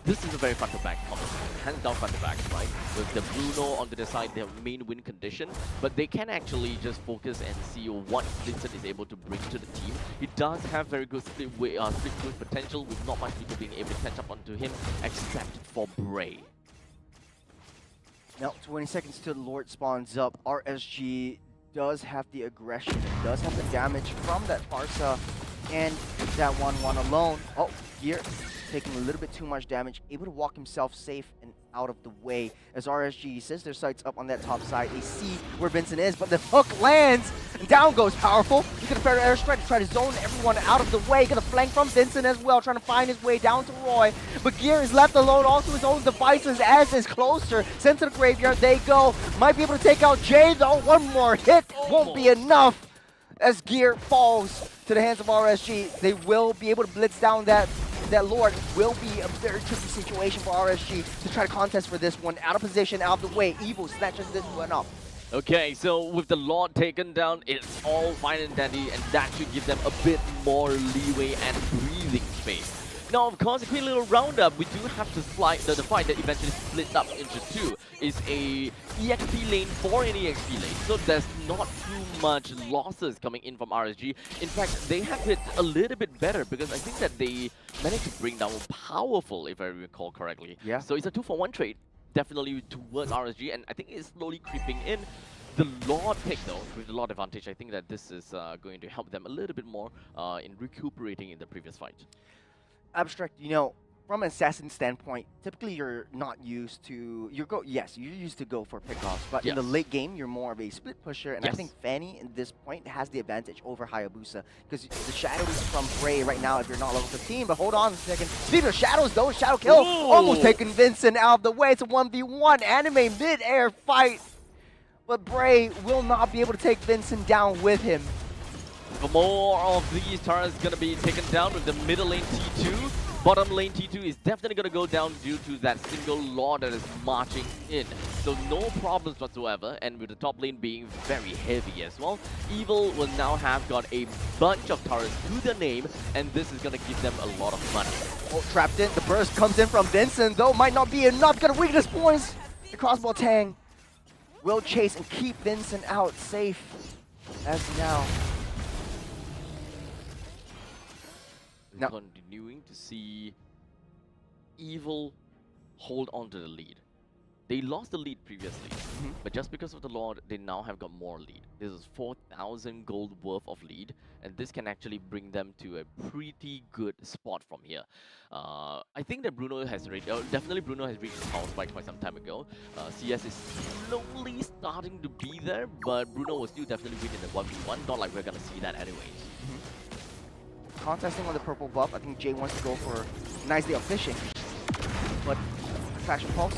This is a very front-to-back competition, hands down front-to-back, right? With the Bruno onto the side, their main win condition, but they can actually just focus and see what Vincent is able to bring to the team. He does have very good split potential, with not much people being able to catch up onto him, except for Bray. Now, 20 seconds till the Lord spawns up. RSG does have the aggression, it does have the damage from that Farsa and that 1-1 alone. Oh, Gear taking a little bit too much damage, able to walk himself safe and out of the way as RSG sets their sights up on that top side. They see where Vincent is, but the hook lands and down goes Powerful. He's gonna fire airstrike to try to zone everyone out of the way. Gonna flank from Vincent as well, trying to find his way down to Roy. But Gear is left alone, also his own devices as is closer. Sent to the graveyard, they go. Might be able to take out Jay though. One more hit won't be enough. As gear falls to the hands of RSG, they will be able to blitz down that Lord. Will be a very tricky situation for RSG to try to contest for this one. Out of position, out of the way. Evil snatches this one up. Okay, so with the Lord taken down, it's all fine and dandy, and that should give them a bit more leeway and breathing space. Now, of course, a quick little roundup, we do have to slide the fight that eventually splits up into two is a EXP lane for an EXP lane, so there's not too much losses coming in from RSG. In fact, they have hit a little bit better because I think that they managed to bring down Powerful, if I recall correctly. Yeah. So it's a 2-for-1 trade, definitely towards RSG, and I think it's slowly creeping in. The Lord pick, though, with the Lord advantage, I think that this is going to help them a little bit more in recuperating in the previous fight. Abstract, you know, from an assassin standpoint, typically you're not used to you're used to go for pickoffs, but in the late game you're more of a split pusher, and I think Fanny at this point has the advantage over Hayabusa because the shadows from Bray right now if you're not level 15. But hold on a second. Speaking of shadows, though, shadow kill almost taking Vincent out of the way. It's a 1v1 anime mid-air fight, but Bray will not be able to take Vincent down with him. More of these turrets going to be taken down with the middle lane T2. Bottom lane T2 is definitely going to go down due to that single Lord that is marching in. So no problems whatsoever, and with the top lane being very heavy as well, Evil will now have got a bunch of turrets to their name, and this is going to give them a lot of money. Oh, trapped in. The burst comes in from Vincent, though might not be enough. Gonna weaken his points. The crossbow Tang will chase and keep Vincent out safe as now. Now, continuing to see Evil hold on to the lead. They lost the lead previously, but just because of the Lord, they now have got more lead. This is 4,000 gold worth of lead, and this can actually bring them to a pretty good spot from here. I think that Bruno has definitely Bruno has reached his house by quite some time ago. CS is slowly starting to be there, but Bruno will still definitely win in the 1v1. Not like we're gonna see that anyways. Contesting on the purple buff, I think Jay wants to go for nicely up fishing, but Attraction Pulse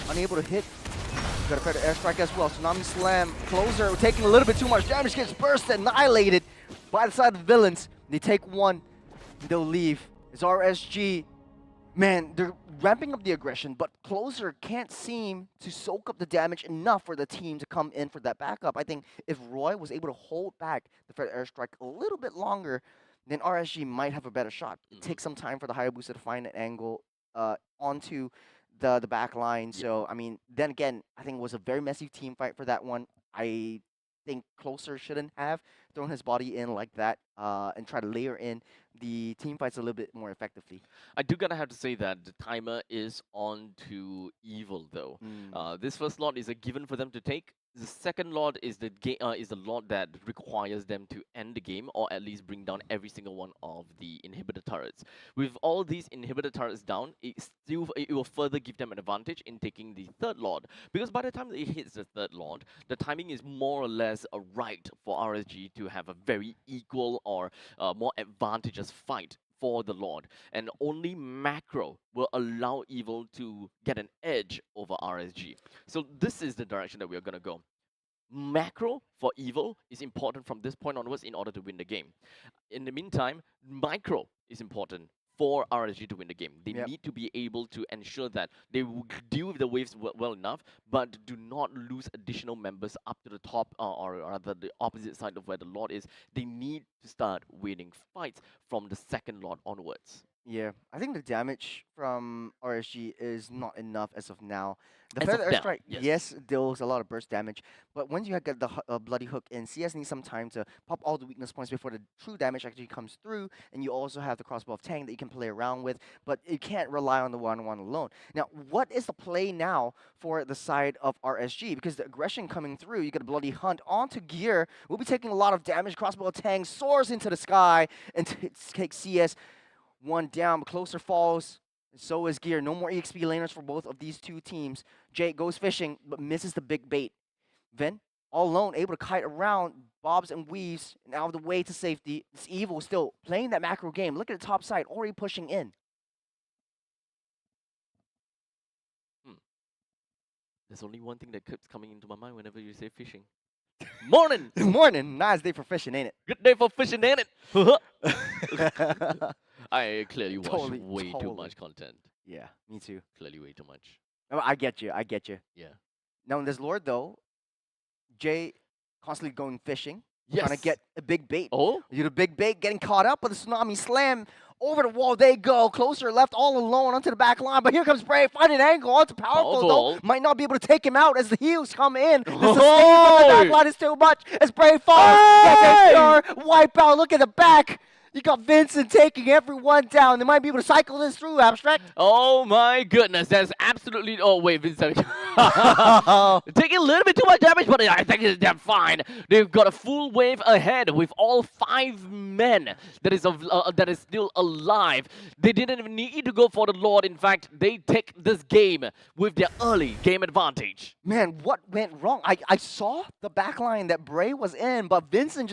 unable to hit. Got a credit airstrike as well. Tsunami Slam, Closer taking a little bit too much damage, gets burst, annihilated by the side of the villains. They take one, and they'll leave. It's RSG. Man, they're ramping up the aggression, but Closer can't seem to soak up the damage enough for the team to come in for that backup. I think if Roy was able to hold back the Fred airstrike a little bit longer, then RSG might have a better shot. It takes some time for the Hayabusa to find an angle onto the back line. So, I mean, then again, I think it was a very messy team fight for that one. I think Closer shouldn't have thrown his body in like that and try to layer in the team fights a little bit more effectively. I do gotta have to say that the timer is on to Evil, though. This first Lord is a given for them to take. The second Lord is the Lord that requires them to end the game, or at least bring down every single one of the inhibitor turrets. With all these inhibitor turrets down, it will further give them an advantage in taking the third Lord. Because by the time it hits the third Lord, the timing is more or less right for RSG to have a very equal or more advantageous fight for the Lord, and only macro will allow Evil to get an edge over RSG. So this is the direction that we are going to go. Macro for Evil is important from this point onwards in order to win the game. In the meantime, micro is important for RSG to win the game. They need to be able to ensure that they deal with the waves well enough, but do not lose additional members up to the top, or rather the opposite side of where the Lord is. They need to start winning fights from the second Lord onwards. Yeah, I think the damage from RSG is not enough as of now. The Feather Airstrike, yes, deals a lot of burst damage, but once you get the Bloody Hook in, CS needs some time to pop all the weakness points before the true damage actually comes through, and you also have the Crossbow of Tang that you can play around with, but you can't rely on the 1-1 alone. Now, what is the play now for the side of RSG? Because the aggression coming through, you get a Bloody Hunt onto gear, we'll be taking a lot of damage. Crossbow of Tang soars into the sky and takes CS one down, but Closer falls. So is Gear. No more EXP laners for both of these two teams. Jake goes fishing, but misses the big bait. Vin, all alone, able to kite around, bobs and weaves, and out of the way to safety. This Evil still playing that macro game. Look at the top side, already pushing in. There's only one thing that keeps coming into my mind whenever you say fishing. Morning. Morning. Nice day for fishing, ain't Good day for fishing, ain't it? it? I clearly watch Totally, way too totally. much content. Yeah, me too. Clearly way too much. Oh, I get you. I get you. Yeah. Now in this Lord though, Jay constantly going fishing, Yes. trying to get a big bait. Oh? You get a big bait, getting caught up with a tsunami slam. Over the wall they go. Closer, left all alone onto the back line. But here comes Bray, finding an angle onto Powerful though. Powerful. Might not be able to take him out as the heels come in. The sustain from the Oh! back line is too much as Bray falls. Gets a pure wipeout. Look at the back. You got Vincent taking everyone down. They might be able to cycle this through, Abstract. Oh my goodness, that's absolutely. Oh wait, Vincent, taking a little bit too much damage, but I think they're fine. They've got a full wave ahead with all 5 men that is still alive. They didn't even need to go for the Lord. In fact, they take this game with their early game advantage. Man, what went wrong? I saw the back line that Bray was in, but Vincent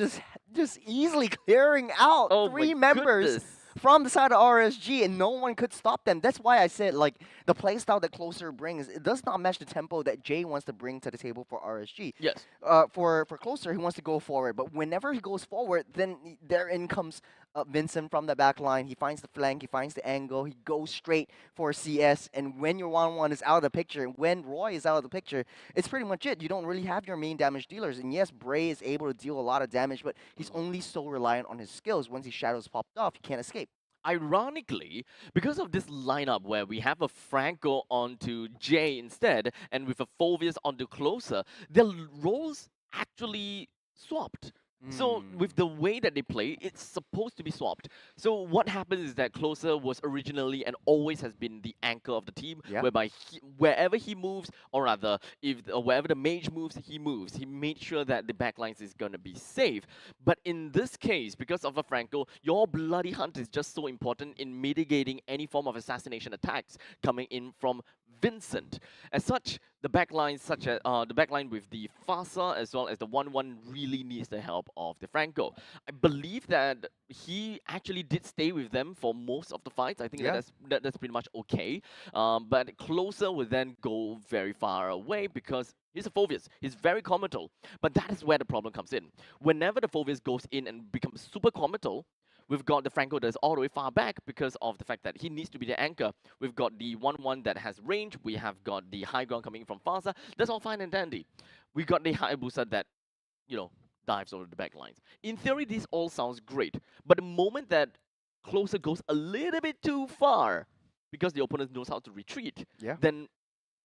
just easily clearing out Oh 3 my members goodness. from the side of RSG, and no one could stop them. That's why I said, like, the playstyle that Closer brings, it does not match the tempo that Jay wants to bring to the table for RSG. Yes. For Closer, he wants to go forward, but whenever he goes forward, then therein comes Vincent from the back line. He finds the flank, he finds the angle, he goes straight for CS, and when your 1-1 is out of the picture, when Roy is out of the picture, it's pretty much it. You don't really have your main damage dealers, and yes, Bray is able to deal a lot of damage, but he's only so reliant on his skills. Once his shadows popped off, he can't escape. Ironically, because of this lineup where we have a Franco onto Jay instead, and with a Phoveus onto Closer, their roles actually swapped. So with the way that they play, it's supposed to be swapped. So what happens is that Closer was originally and always has been the anchor of the team, Yeah. whereby wherever he moves, or rather, wherever the mage moves, he moves. He made sure that the backlines is gonna be safe. But in this case, because of a Franco, your bloody hunt is just so important in mitigating any form of assassination attacks coming in from Vincent. As such, the backline, the backline with the Plaza as well as the 1-1 really needs the help of the Franco. I believe that he actually did stay with them for most of the fights. I think Yeah. that's pretty much okay. But Closer will then go very far away because he's a Phoveus. He's very committal. But that is where the problem comes in. Whenever the Phoveus goes in and becomes super committal, we've got the Franco that's all the way far back because of the fact that he needs to be the anchor. We've got the 1-1 that has range. We have got the high ground coming from Plaza. That's all fine and dandy. We got the Hayabusa that, dives over the back lines. In theory, this all sounds great. But the moment that Closer goes a little bit too far, because the opponent knows how to retreat, Yeah. then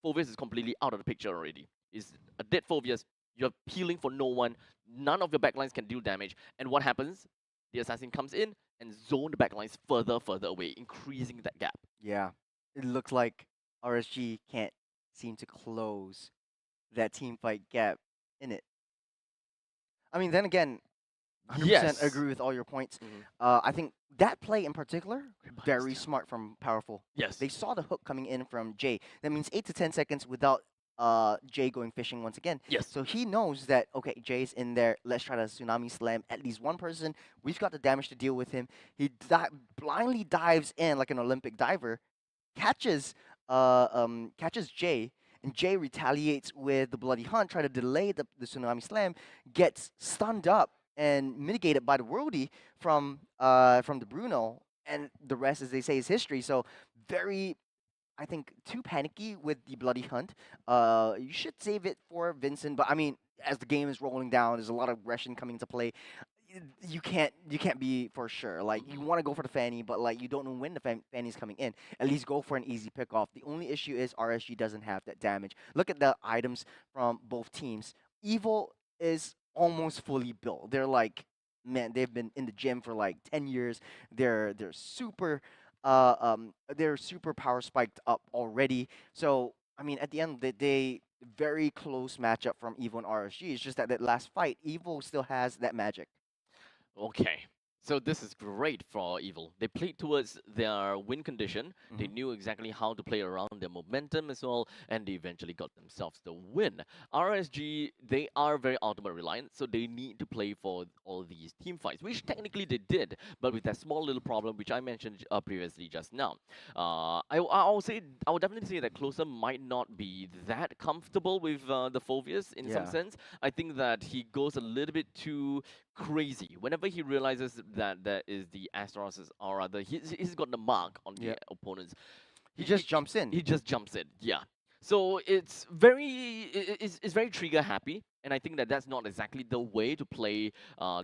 Phoveus is completely out of the picture already. It's a dead Phoveus. You're healing for no one. None of your backlines can deal damage. And what happens? The assassin comes in and zone the backlines further away, increasing that gap. Yeah, it looks like RSG can't seem to close that team fight gap in it. I mean, then again, 100% Yes. agree with all your points. Mhm. I think that play in particular, very smart from Powerful. Yes. They saw the hook coming in from Jay. That means 8 to 10 seconds without Jay going fishing once again. Yes. So he knows that, okay, Jay's in there. Let's try to tsunami slam at least one person. We've got the damage to deal with him. He blindly dives in like an Olympic diver, catches Jay, and Jay retaliates with the Bloody Hunt, try to delay the tsunami slam, gets stunned up and mitigated by the worldie from the Bruno, and the rest, as they say, is history. So very, I think, too panicky with the Bloody Hunt. You should save it for Vincent, but I mean, as the game is rolling down, there's a lot of aggression coming to play. You can't be for sure. Like, you want to go for the Fanny, but like you don't know when the Fanny's coming in. At least go for an easy pick off. The only issue is RSG doesn't have that damage. Look at the items from both teams. Evil is almost fully built. They're like, man, they've been in the gym for like 10 years. They're super power spiked up already. So I mean, at the end of the day, very close matchup from Evo and RSG. It's just that last fight, Evo still has that magic. Okay. So this is great for Evil. They played towards their win condition. They knew exactly how to play around their momentum as well, and they eventually got themselves the win. RSG, they are very ultimate reliant, so they need to play for all these team fights, which technically they did, but with that small little problem which I mentioned previously just now. I would definitely say that Closer might not be that comfortable with the Phobias in some Yeah. sense. I think that he goes a little bit too crazy whenever he realizes that there is the Astros, or rather he's got the mark on the Yeah. opponents. He just jumps in. He just jumps in, yeah. So it's very trigger happy, and I think that that's not exactly the way to play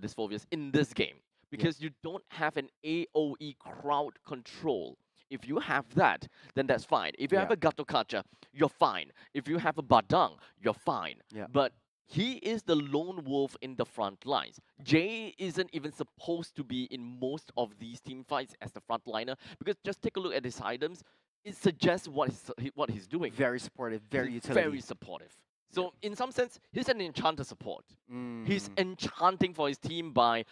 this Phobias in this game, because you don't have an AOE crowd control. If you have that, then that's fine. If you have Yeah. a Gatokacha, you're fine. If you have a Badang, you're fine. Yeah. But he is the lone wolf in the front lines. Jay isn't even supposed to be in most of these team fights as the frontliner, because just take a look at his items. It suggests what he's doing. Very supportive, very He's utility. very supportive. So in some sense, he's an enchanter support. He's Mm. enchanting for his team by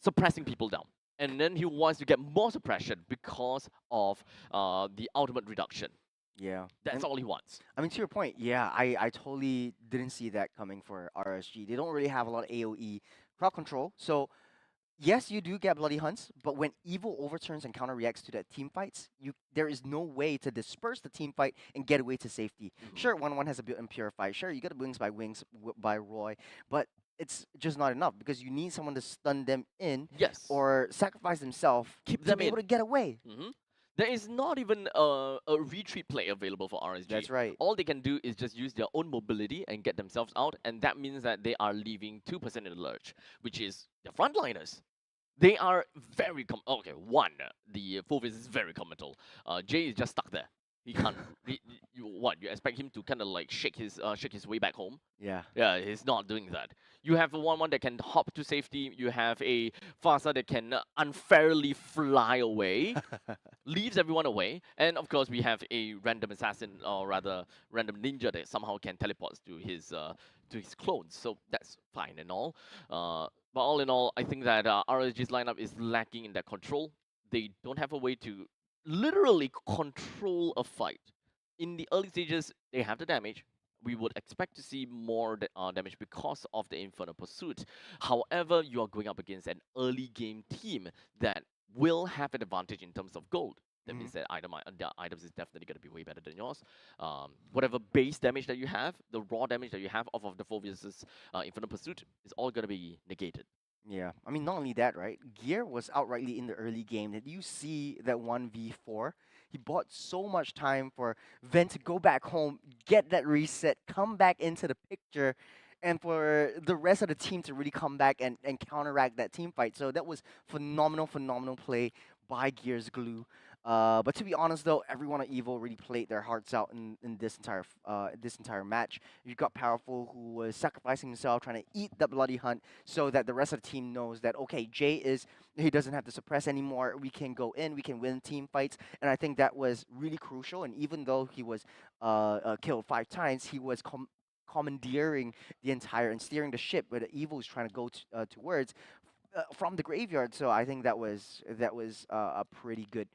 suppressing people down. And then he wants to get more suppression because of the ultimate reduction. Yeah. That's all he wants. I mean, to your point, yeah, I totally didn't see that coming for RSG. They don't really have a lot of AOE crowd control. So, yes, you do get bloody hunts, but when evil overturns and counter reacts to the team fights, there is no way to disperse the team fight and get away to safety. Sure, 1-1 has a built-in purify. Sure, you got wings by by Roy, but it's just not enough because you need someone to stun them in Yes. or sacrifice themselves Keep to them be able in. to get away. There is not even a retreat play available for RSG. That's right. All they can do is just use their own mobility and get themselves out, and that means that they are leaving 2% in the lurch, which is their frontliners. They are very okay. One, the Fulvis is very committal. Jay is just stuck there. He can't. You expect him to kind of like shake his way back home? Yeah. Yeah, he's not doing that. You have a 1-1 that can hop to safety. You have a Plaza that can unfairly fly away, leaves everyone away. And of course, we have a random assassin, or rather, random ninja that somehow can teleport to his clones. So that's fine and all. But all in all, I think that RSG's lineup is lacking in that control. They don't have a way to literally control a fight. In the early stages, they have the damage. We would expect to see more damage because of the Infernal Pursuit. However, you are going up against an early game team that will have an advantage in terms of gold. That means that their items is definitely going to be way better than yours. Whatever base damage that you have, the raw damage that you have off of the Phobius' Infernal Pursuit is all going to be negated. Yeah, I mean, not only that, right? Gear was outrightly in the early game. Did you see that 1v4? He bought so much time for Ven to go back home, get that reset, come back into the picture, and for the rest of the team to really come back and counteract that team fight. So that was phenomenal play by Gear's Glue. But to be honest, though, everyone at Evo really played their hearts out in this entire match. You got Powerful, who was sacrificing himself, trying to eat the bloody hunt, so that the rest of the team knows that okay, he doesn't have to suppress anymore. We can go in, we can win team fights, and I think that was really crucial. And even though he was killed 5 times, he was commandeering the entire and steering the ship where the Evo is trying to go towards from the graveyard. So I think that was a pretty good,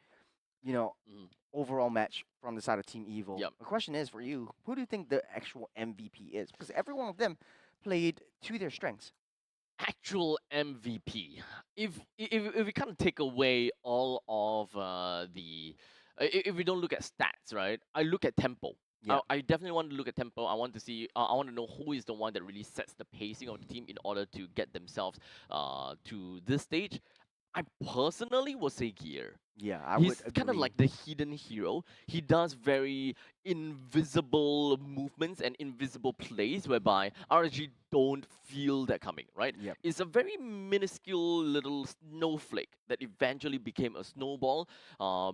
overall match from the side of Team Evil. Yep. The question is for you, who do you think the actual MVP is? Because every one of them played to their strengths. Actual MVP. If we kind of take away all of if we don't look at stats, right? I look at tempo. Yeah. I definitely want to look at tempo. I want to see. I want to know who is the one that really sets the pacing of the team in order to get themselves to this stage. I personally would say Gear. Yeah, I He's would kind of agree. like the hidden hero. He does very invisible movements and invisible plays whereby RSG don't feel that coming, right? Yep. It's a very minuscule little snowflake that eventually became a snowball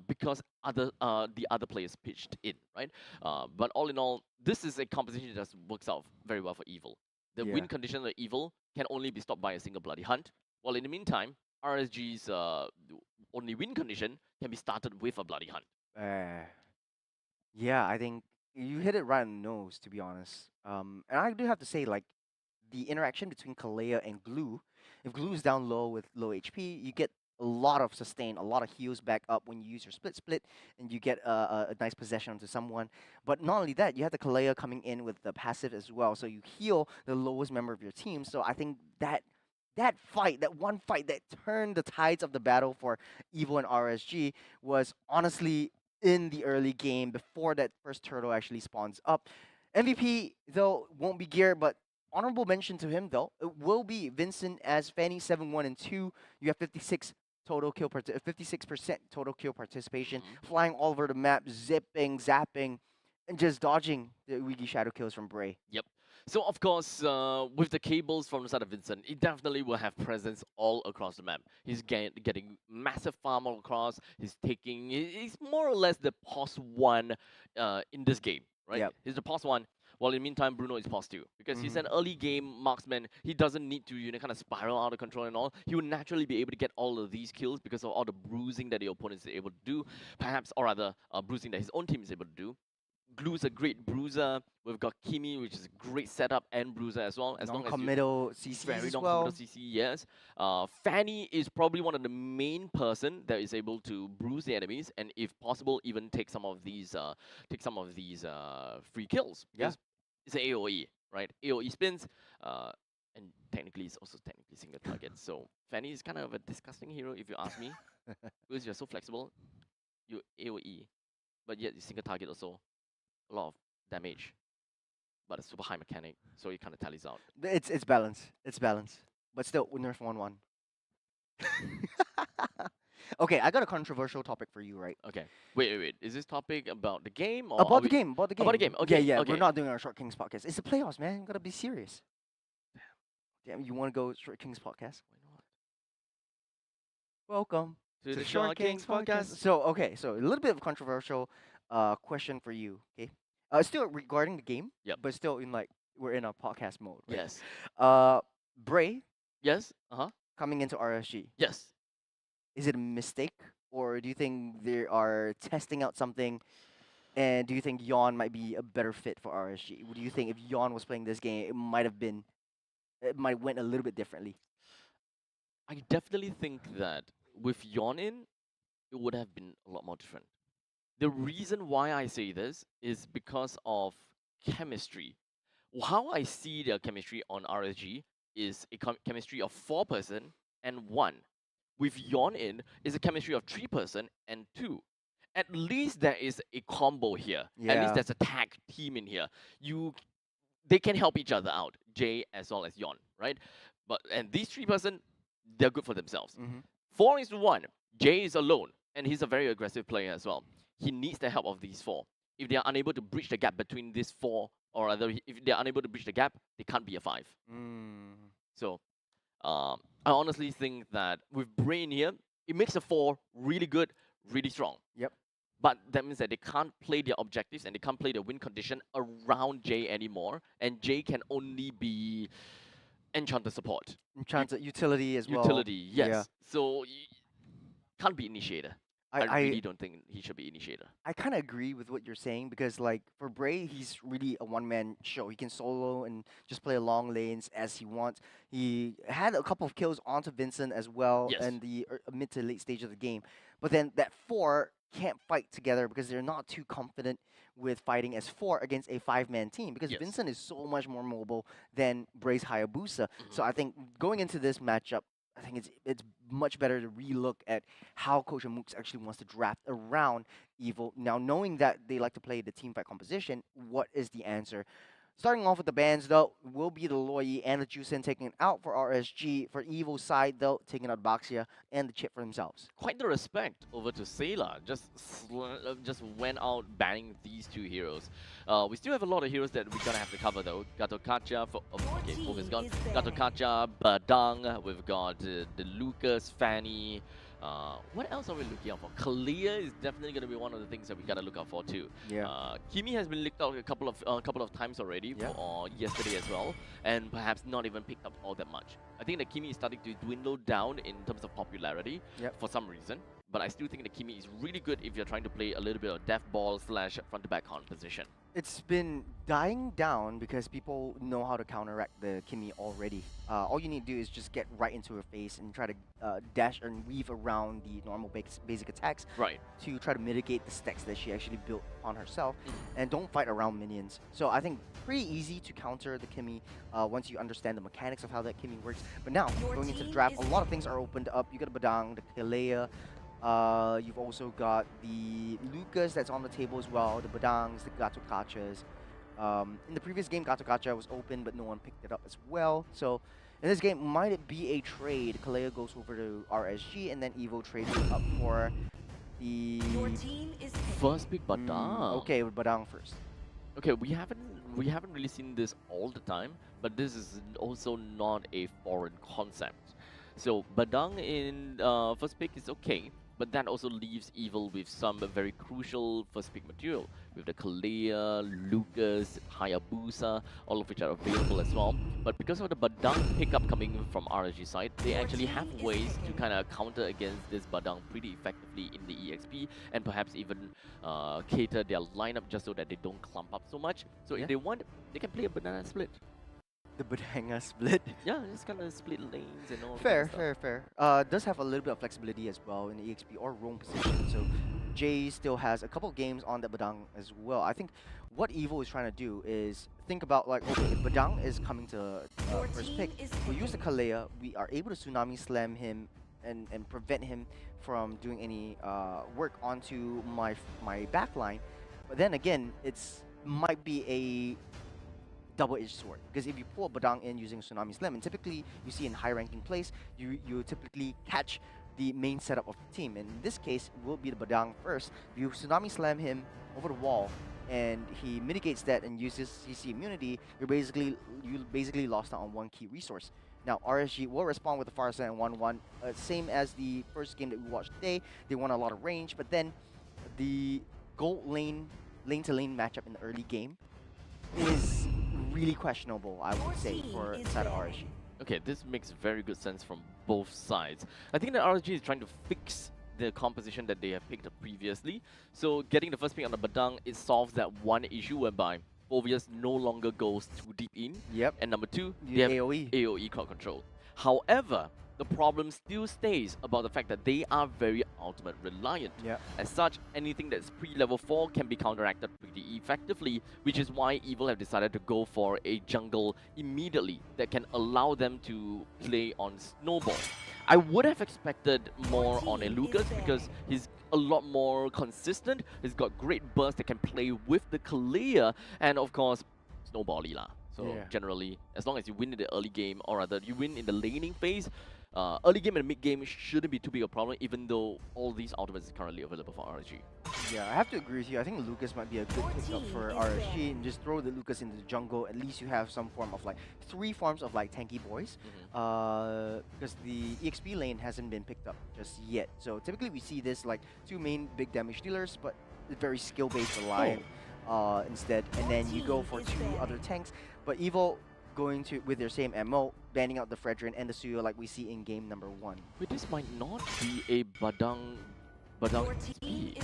because the other players pitched in, right? But all in all, this is a composition that just works out very well for Evil. The Yeah. win condition of Evil can only be stopped by a single bloody hunt. While in the meantime, RSG's only win condition can be started with a bloody hunt. Yeah, I think you hit it right on the nose, to be honest. And I do have to say, like, the interaction between Kalea and Glue. If Glue is down low with low HP, you get a lot of sustain, a lot of heals back up when you use your split, and you get a nice possession onto someone. But not only that, you have the Kalea coming in with the passive as well, so you heal the lowest member of your team. So I think that fight, that one fight that turned the tides of the battle for Evo and RSG was honestly in the early game before that first turtle actually spawns up. MVP though won't be Gear, but honorable mention to him though it will be Vincent as Fanny 7-1 and 2. You have 56% total kill participation, flying all over the map, zipping, zapping, and just dodging the Wiggy shadow kills from Bray. Yep. So of course, with the cables from the side of Vincent, he definitely will have presence all across the map. He's getting massive farm all across. He's more or less the pos one in this game, right? Yep. He's the pos one. While in the meantime, Bruno is pos two because he's an early game marksman. He doesn't need to kind of spiral out of control and all. He will naturally be able to get all of these kills because of all the bruising that the opponent is able to do, perhaps or rather bruising that his own team is able to do. Glue's a great bruiser. We've got Kimi, which is a great setup and bruiser as well. As long as non-committal CC very as non-committal well. CC, yes. Fanny is probably one of the main person that is able to bruise the enemies, and if possible, even take some of these free kills. Yeah. It's an AOE, right? AOE spins, and technically it's also technically single target. So Fanny is kind of a disgusting hero if you ask me, because you're so flexible. You AOE, but yet you single target also. A lot of damage, but a super high mechanic, so it kind of tallies out. It's balance. It's balance. But still, nerf 1-1. Okay, I got a controversial topic for you, right? Okay. Wait. Is this topic about the game or About the game. About the game. About the game. Okay. Yeah. Okay. We're not doing our Short Kings podcast. It's the playoffs, man. You gotta be serious. Damn, you want to go Short Kings podcast? Why not? Welcome To the Short Kings podcast. So a little bit of controversial question for you. Okay. Still regarding the game. Yep. But still we're in a podcast mode. Right? Yes. Bray Yes. coming into RSG. Yes. Is it a mistake, or do you think they are testing out something? And do you think Yon might be a better fit for RSG? Do you think if Yon was playing this game, it might went a little bit differently? I definitely think that with Yon in, it would have been a lot more different. The reason why I say this is because of chemistry. How I see their chemistry on RSG is a chemistry of 4-person and 1. With Yon in, is a chemistry of 3-person and 2. At least there is a combo here. At least there's a tag team in here. They can help each other out, Jay as well as Yon, right? And these 3-person, they're good for themselves. 4-1, Jay is alone, and he's a very aggressive player as well. He needs the help of these 4. If they are unable to bridge the gap between these 4, or rather, if they are unable to bridge the gap, they can't be a 5. So, I honestly think that with Brain here, it makes the 4 really good, really strong. Yep. But that means that they can't play their objectives and they can't play the win condition around Jay anymore. And Jay can only be Enchanter support. Enchanter utility as well. Utility, yes. Yeah. So, can't be initiator. I really don't think he should be initiator. I kind of agree with what you're saying because, for Bray, he's really a one-man show. He can solo and just play long lanes as he wants. He had a couple of kills onto Vincent as well in the mid to late stage of the game. But then that 4 can't fight together because they're not too confident with fighting as 4 against a 5-man team because Vincent is so much more mobile than Bray's Hayabusa. So I think going into this matchup, I think it's much better to relook at how Coach Mooks actually wants to draft around Evil. Now, knowing that they like to play the team fight composition, what is the answer? Starting off with the bans, though, will be the Loi and the Juicen taking it out for RSG. For Evil's side, though, taking out Baxia and the Chip for themselves. Quite the respect over to Sailor. Just went out banning these 2 heroes. We still have a lot of heroes that we're gonna have to cover, though. Gato Kacha, okay, Focus gone. Gato Kacha, Badang, we've got the Lucas, Fanny. What else are we looking out for? Kalia is definitely going to be one of the things that we got to look out for too. Yeah. Kimi has been leaked out a couple of times already for yesterday as well, and perhaps not even picked up all that much. I think that Kimi is starting to dwindle down in terms of popularity for some reason, but I still think the Kimi is really good if you're trying to play a little bit of death ball / front to back con position. It's been dying down because people know how to counteract the Kimi already. All you need to do is just get right into her face and try to dash and weave around the normal basic attacks Right. to try to mitigate the stacks that she actually built on herself, and don't fight around minions. So I think pretty easy to counter the Kimi once you understand the mechanics of how that Kimi works. But now, going into the draft, a lot of things are opened up. You got the Badang, the Kalea, you've also got the Lucas that's on the table as well, the Badangs, the Gato-Gachas. In the previous game, Gato-Gacha was open, but no one picked it up as well. So in this game, might it be a trade? Kalea goes over to RSG, and then Evo trades up for the First pick Badang. okay, with Badang first. Okay, we haven't really seen this all the time, but this is also not a foreign concept. So Badang in first pick is okay, but that also leaves Evil with some very crucial first pick material, with the Kalea, Lucas, Hayabusa, all of which are available as well. But because of the Badang pickup coming from RSG side, they actually have ways to kind of counter against this Badang pretty effectively in the EXP, and perhaps even cater their lineup just so that they don't clump up so much. So if they want, they can play a banana split. The Badanga split. Yeah, just kind of split lanes and all. Fair. Does have a little bit of flexibility as well in the EXP or roam position. So Jay still has a couple of games on the Badang as well. I think what Evo is trying to do is think about, like, okay, if Badang is coming to first pick, we use the Kalea, we are able to Tsunami Slam him and prevent him from doing any work onto my backline. But then again, it's might be a double-edged sword, because if you pull Badang in using Tsunami Slam, and typically you see in high-ranking plays, you typically catch the main setup of the team. In this case, it will be the Badang first. You Tsunami Slam him over the wall, and he mitigates that and uses CC immunity. You basically lost out on one key resource. Now RSG will respond with the Farsa and 1-1, same as the first game that we watched today. They won a lot of range, but then the gold lane-to-lane matchup in the early game is really questionable, I would say, for side of RSG. Okay, this makes very good sense from both sides. I think that RSG is trying to fix the composition that they have picked up previously. So getting the first pick on the Badang, it solves that one issue whereby Phoveus no longer goes too deep in. Yep. And number two, The they have AoE. AoE crowd control. However, the problem still stays about the fact that they are very ultimate reliant. Yeah. As such, anything that's pre-level 4 can be counteracted pretty effectively, which is why Evil have decided to go for a jungle immediately that can allow them to play on Snowball. I would have expected more on a Lucas because he's a lot more consistent. He's got great burst that can play with the Kalea, and of course, Snowball-y lah. So generally, as long as you win in the early game, or rather you win in the laning phase, early game and mid game shouldn't be too big a problem, even though all these ultimates are currently available for RSG. Yeah, I have to agree with you. I think Lucas might be a good pickup for RSG, and just throw the Lucas into the jungle. At least you have some form of, like, 3 forms of, like, tanky boys. Because the EXP lane hasn't been picked up just yet. So typically we see this, like, 2 main big damage dealers, but very skill-based reliant instead. And then you go for 2 other tanks. But Evo going to with their same MO, banning out the Fredrin and the Suyo like we see in game number 1. But this might not be a Badang SP.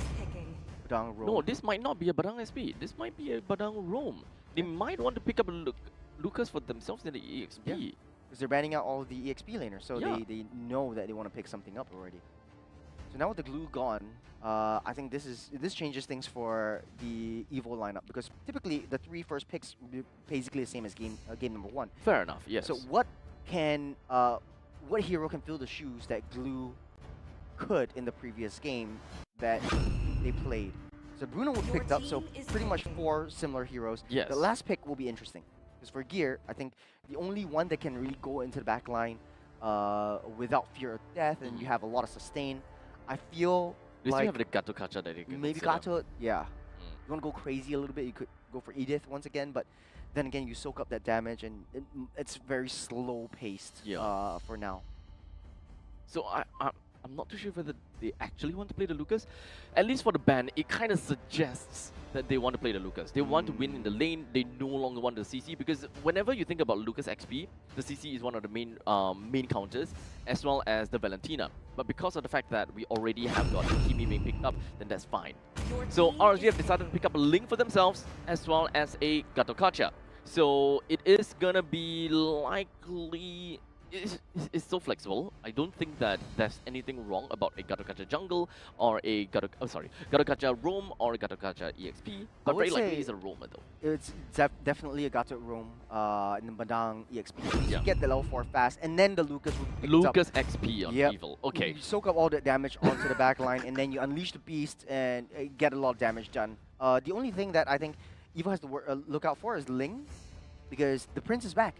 Badang roam. No, this might not be a Badang SP. This might be a Badang roam. They might want to pick up Lucas for themselves in the EXP. Because they're banning out all of the EXP laners, so they know that they want to pick something up already. So now with the glue gone, I think this changes things for the Evo lineup, because typically the 3 first picks basically the same as game number 1. Fair enough. Yes. So what hero can fill the shoes that Glue could in the previous game that they played? So Bruno was picked up, so pretty much 4 similar heroes. Yes. The last pick will be interesting, because for gear, I think the only one that can really go into the back line without fear of death, and you have a lot of sustain. I feel they like still have the Gato-Gacha that they can maybe consider. Gato, yeah. You want to go crazy a little bit, you could go for Edith once again, but then again, you soak up that damage, and it's very slow paced for now. So I'm not too sure whether they actually want to play the Lucas. At least for the ban, it kind of suggests that they want to play the Lucas. They want to win in the lane. They no longer want the CC, because whenever you think about Lucas XP, the CC is one of the main counters, as well as the Valentina. But because of the fact that we already have got Kimi being picked up, then that's fine. So RSG have decided to pick up a Link for themselves, as well as a Gatokacha. So it is gonna be likely. It's so flexible. I don't think that there's anything wrong about a Gatokacha jungle or a Gatokacha roam or a Gatokacha EXP, but very likely it's a roamer though. It's definitely a Gato roam in the Badang EXP. You get the level 4 fast, and then the Lucas would pick Lucas up. XP on Evil. Okay. You soak up all that damage onto the back line, and then you unleash the beast and get a lot of damage done. The only thing that I think Evil has to look out for is Ling, because the Prince is back.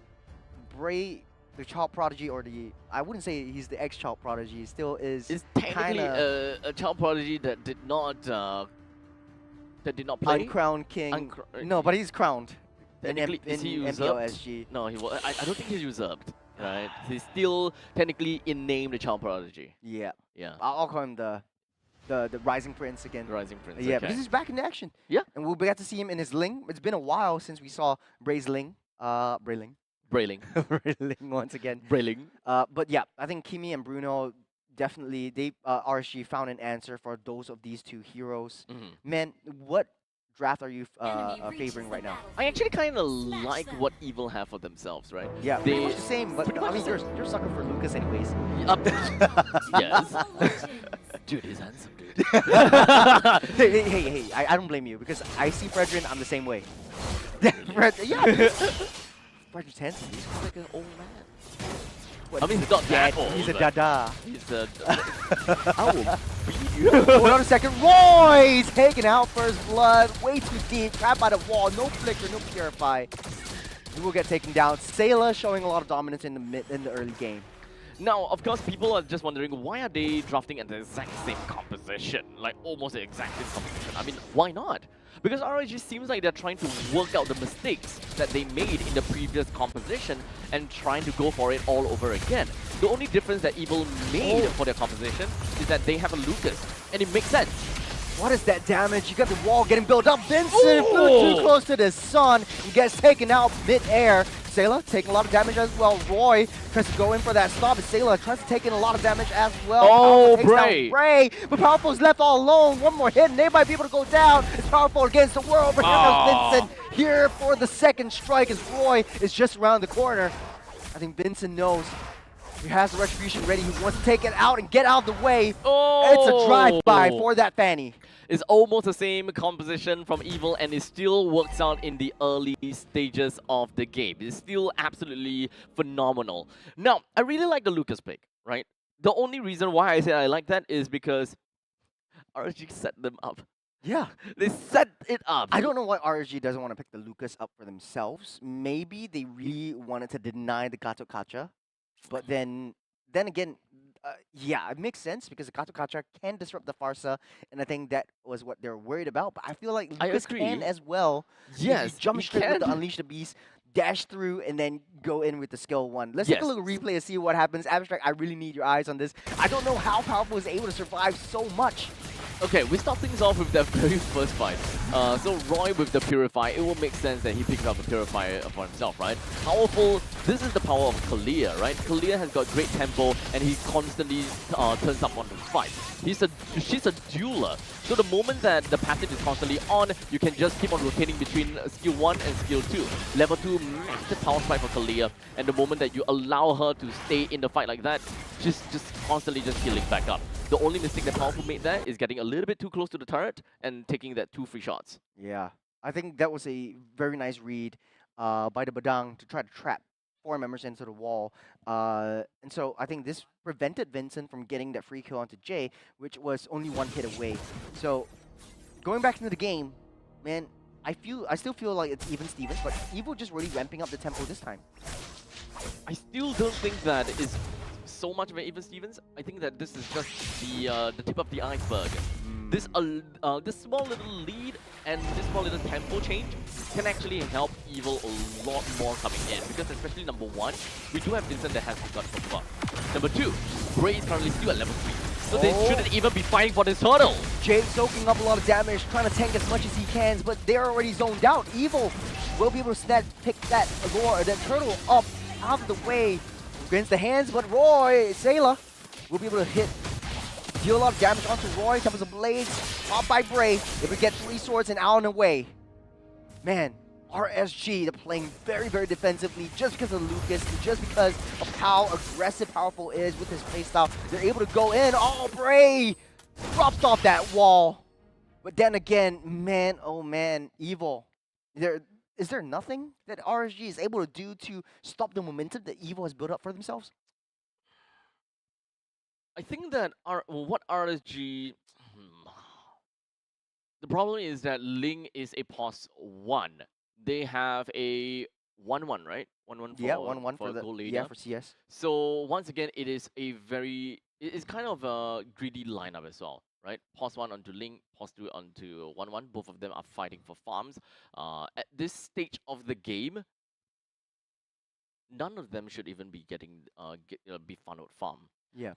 Bray, the child prodigy, or I wouldn't say he's the ex-child prodigy, he still is. It's technically a child prodigy that did not play. Uncrowned king. No, but he's crowned. Technically, in is he MPL usurped? SG. No, he was. I don't think he's usurped. Right? He's still technically in name the child prodigy. Yeah. Yeah. I'll call him the Rising Prince again. The Rising Prince. Yeah, okay. because he's back in action. Yeah. And we'll get to see him in his Ling. It's been a while since we saw Bray's Ling. Brayling. Brayling. Brayling once again. Brayling. But yeah, I think Kimi and Bruno definitely, RSG found an answer for those of these two heroes. Man, what draft are you favoring right now? I actually kind of like what Evil have for themselves, right? Yeah, they the same, but I mean, you're a sucker for Lucas anyways. Yes. Dude, he's handsome, dude. hey, I don't blame you, because I see Fredrin, I'm the same way. Yeah. Fredrin's handsome. He's like an old man. What, I mean, he's not that old. He's a dada. He's a... I will beat you. Hold on a second. Roy's taking out first blood. Way too deep. Trapped by the wall. No flicker, no purify. He will get taken down. Sayla showing a lot of dominance in the early game. Now, of course, people are just wondering, why are they drafting at the exact same composition? Like, almost the exact same composition. I mean, why not? Because RSG seems like they're trying to work out the mistakes that they made in the previous composition and trying to go for it all over again. The only difference that Evil made for their composition is that they have a Lucas, and it makes sense. What is that damage? You got the wall getting built up. Vincent flew too close to the sun. He gets taken out mid-air. Sayla taking a lot of damage as well. Roy tries to go in for that stop, but Sayla tries to take in a lot of damage as well. Oh, Bray! But Powerful's left all alone. One more hit and they might be able to go down. It's Powerful against the world, but here comes Vincent here for the second strike as Roy is just around the corner. I think Vincent knows he has the Retribution ready. He wants to take it out and get out of the way. It's a drive-by for that Fanny. It's almost the same composition from Evil, and it still works out in the early stages of the game. It's still absolutely phenomenal. Now, I really like the Lucas pick, right? The only reason why I say I like that is because RSG set them up. Yeah. They set it up. I don't know why RSG doesn't want to pick the Lucas up for themselves. Maybe they really wanted to deny the Gatokacha. But then again, yeah, it makes sense because the Gatokacha can disrupt the Farsa, and I think that was what they're worried about. But I feel like Lucas can as well. Yes, jump straight with the Unleash the Beast, dash through, and then go in with the skill 1. Let's take a little replay and see what happens. Abstract, I really need your eyes on this. I don't know how Powerful is able to survive so much. Okay, we start things off with the very first fight. So Roy with the Purify, it will make sense that he picks up a Purify for himself, right? Powerful, this is the power of Kalia, right? Kalia has got great tempo and he constantly turns up on the fight. She's a dueler. So the moment that the passive is constantly on, you can just keep on rotating between skill 1 and skill 2. Level 2, massive power spike for Kalia. And the moment that you allow her to stay in the fight like that, she's just constantly just healing back up. The only mistake that Powerful made there is getting a little bit too close to the turret and taking that 2 free shots. Yeah, I think that was a very nice read by the Badang to try to trap 4 members into the wall. And so I think this prevented Vincent from getting that free kill onto Jay, which was only 1 hit away. So going back into the game, man, I still feel like it's even Stevens, but Evil just really ramping up the tempo this time. I still don't think that is so much of an even Stevens. I think that this is just the tip of the iceberg. This small little lead and this small little tempo change can actually help Evil a lot more coming in, because especially number 1, we do have Vincent that has got from buff. Number 2, Bray is currently still at level 3. So they shouldn't even be fighting for this turtle. Jay soaking up a lot of damage, trying to tank as much as he can, but they're already zoned out. Evil will be able to pick that turtle up out of the way against the hands, but Roy, Sayla, will be able to deal a lot of damage onto Roy. Comes the blades, popped by Bray. If we get 3 swords and out and away. Man, RSG, they're playing very, very defensively just because of Lucas, and just because of how aggressive Powerful is with his playstyle. They're able to go in. Oh, Bray drops off that wall. But then again, man, oh man, Evil. Is there nothing that RSG is able to do to stop the momentum that Evil has built up for themselves? I think that what RSG... The problem is that Ling is a +1. They have a 1-1, right? 1-1 for, 1-1 for the gold lane. yeah, for CS. So once again, it's kind of a greedy lineup as well, right? +1 onto Ling, +2 onto 1-1. Both of them are fighting for farms. At this stage of the game, none of them should even be getting be funneled farm. Yeah.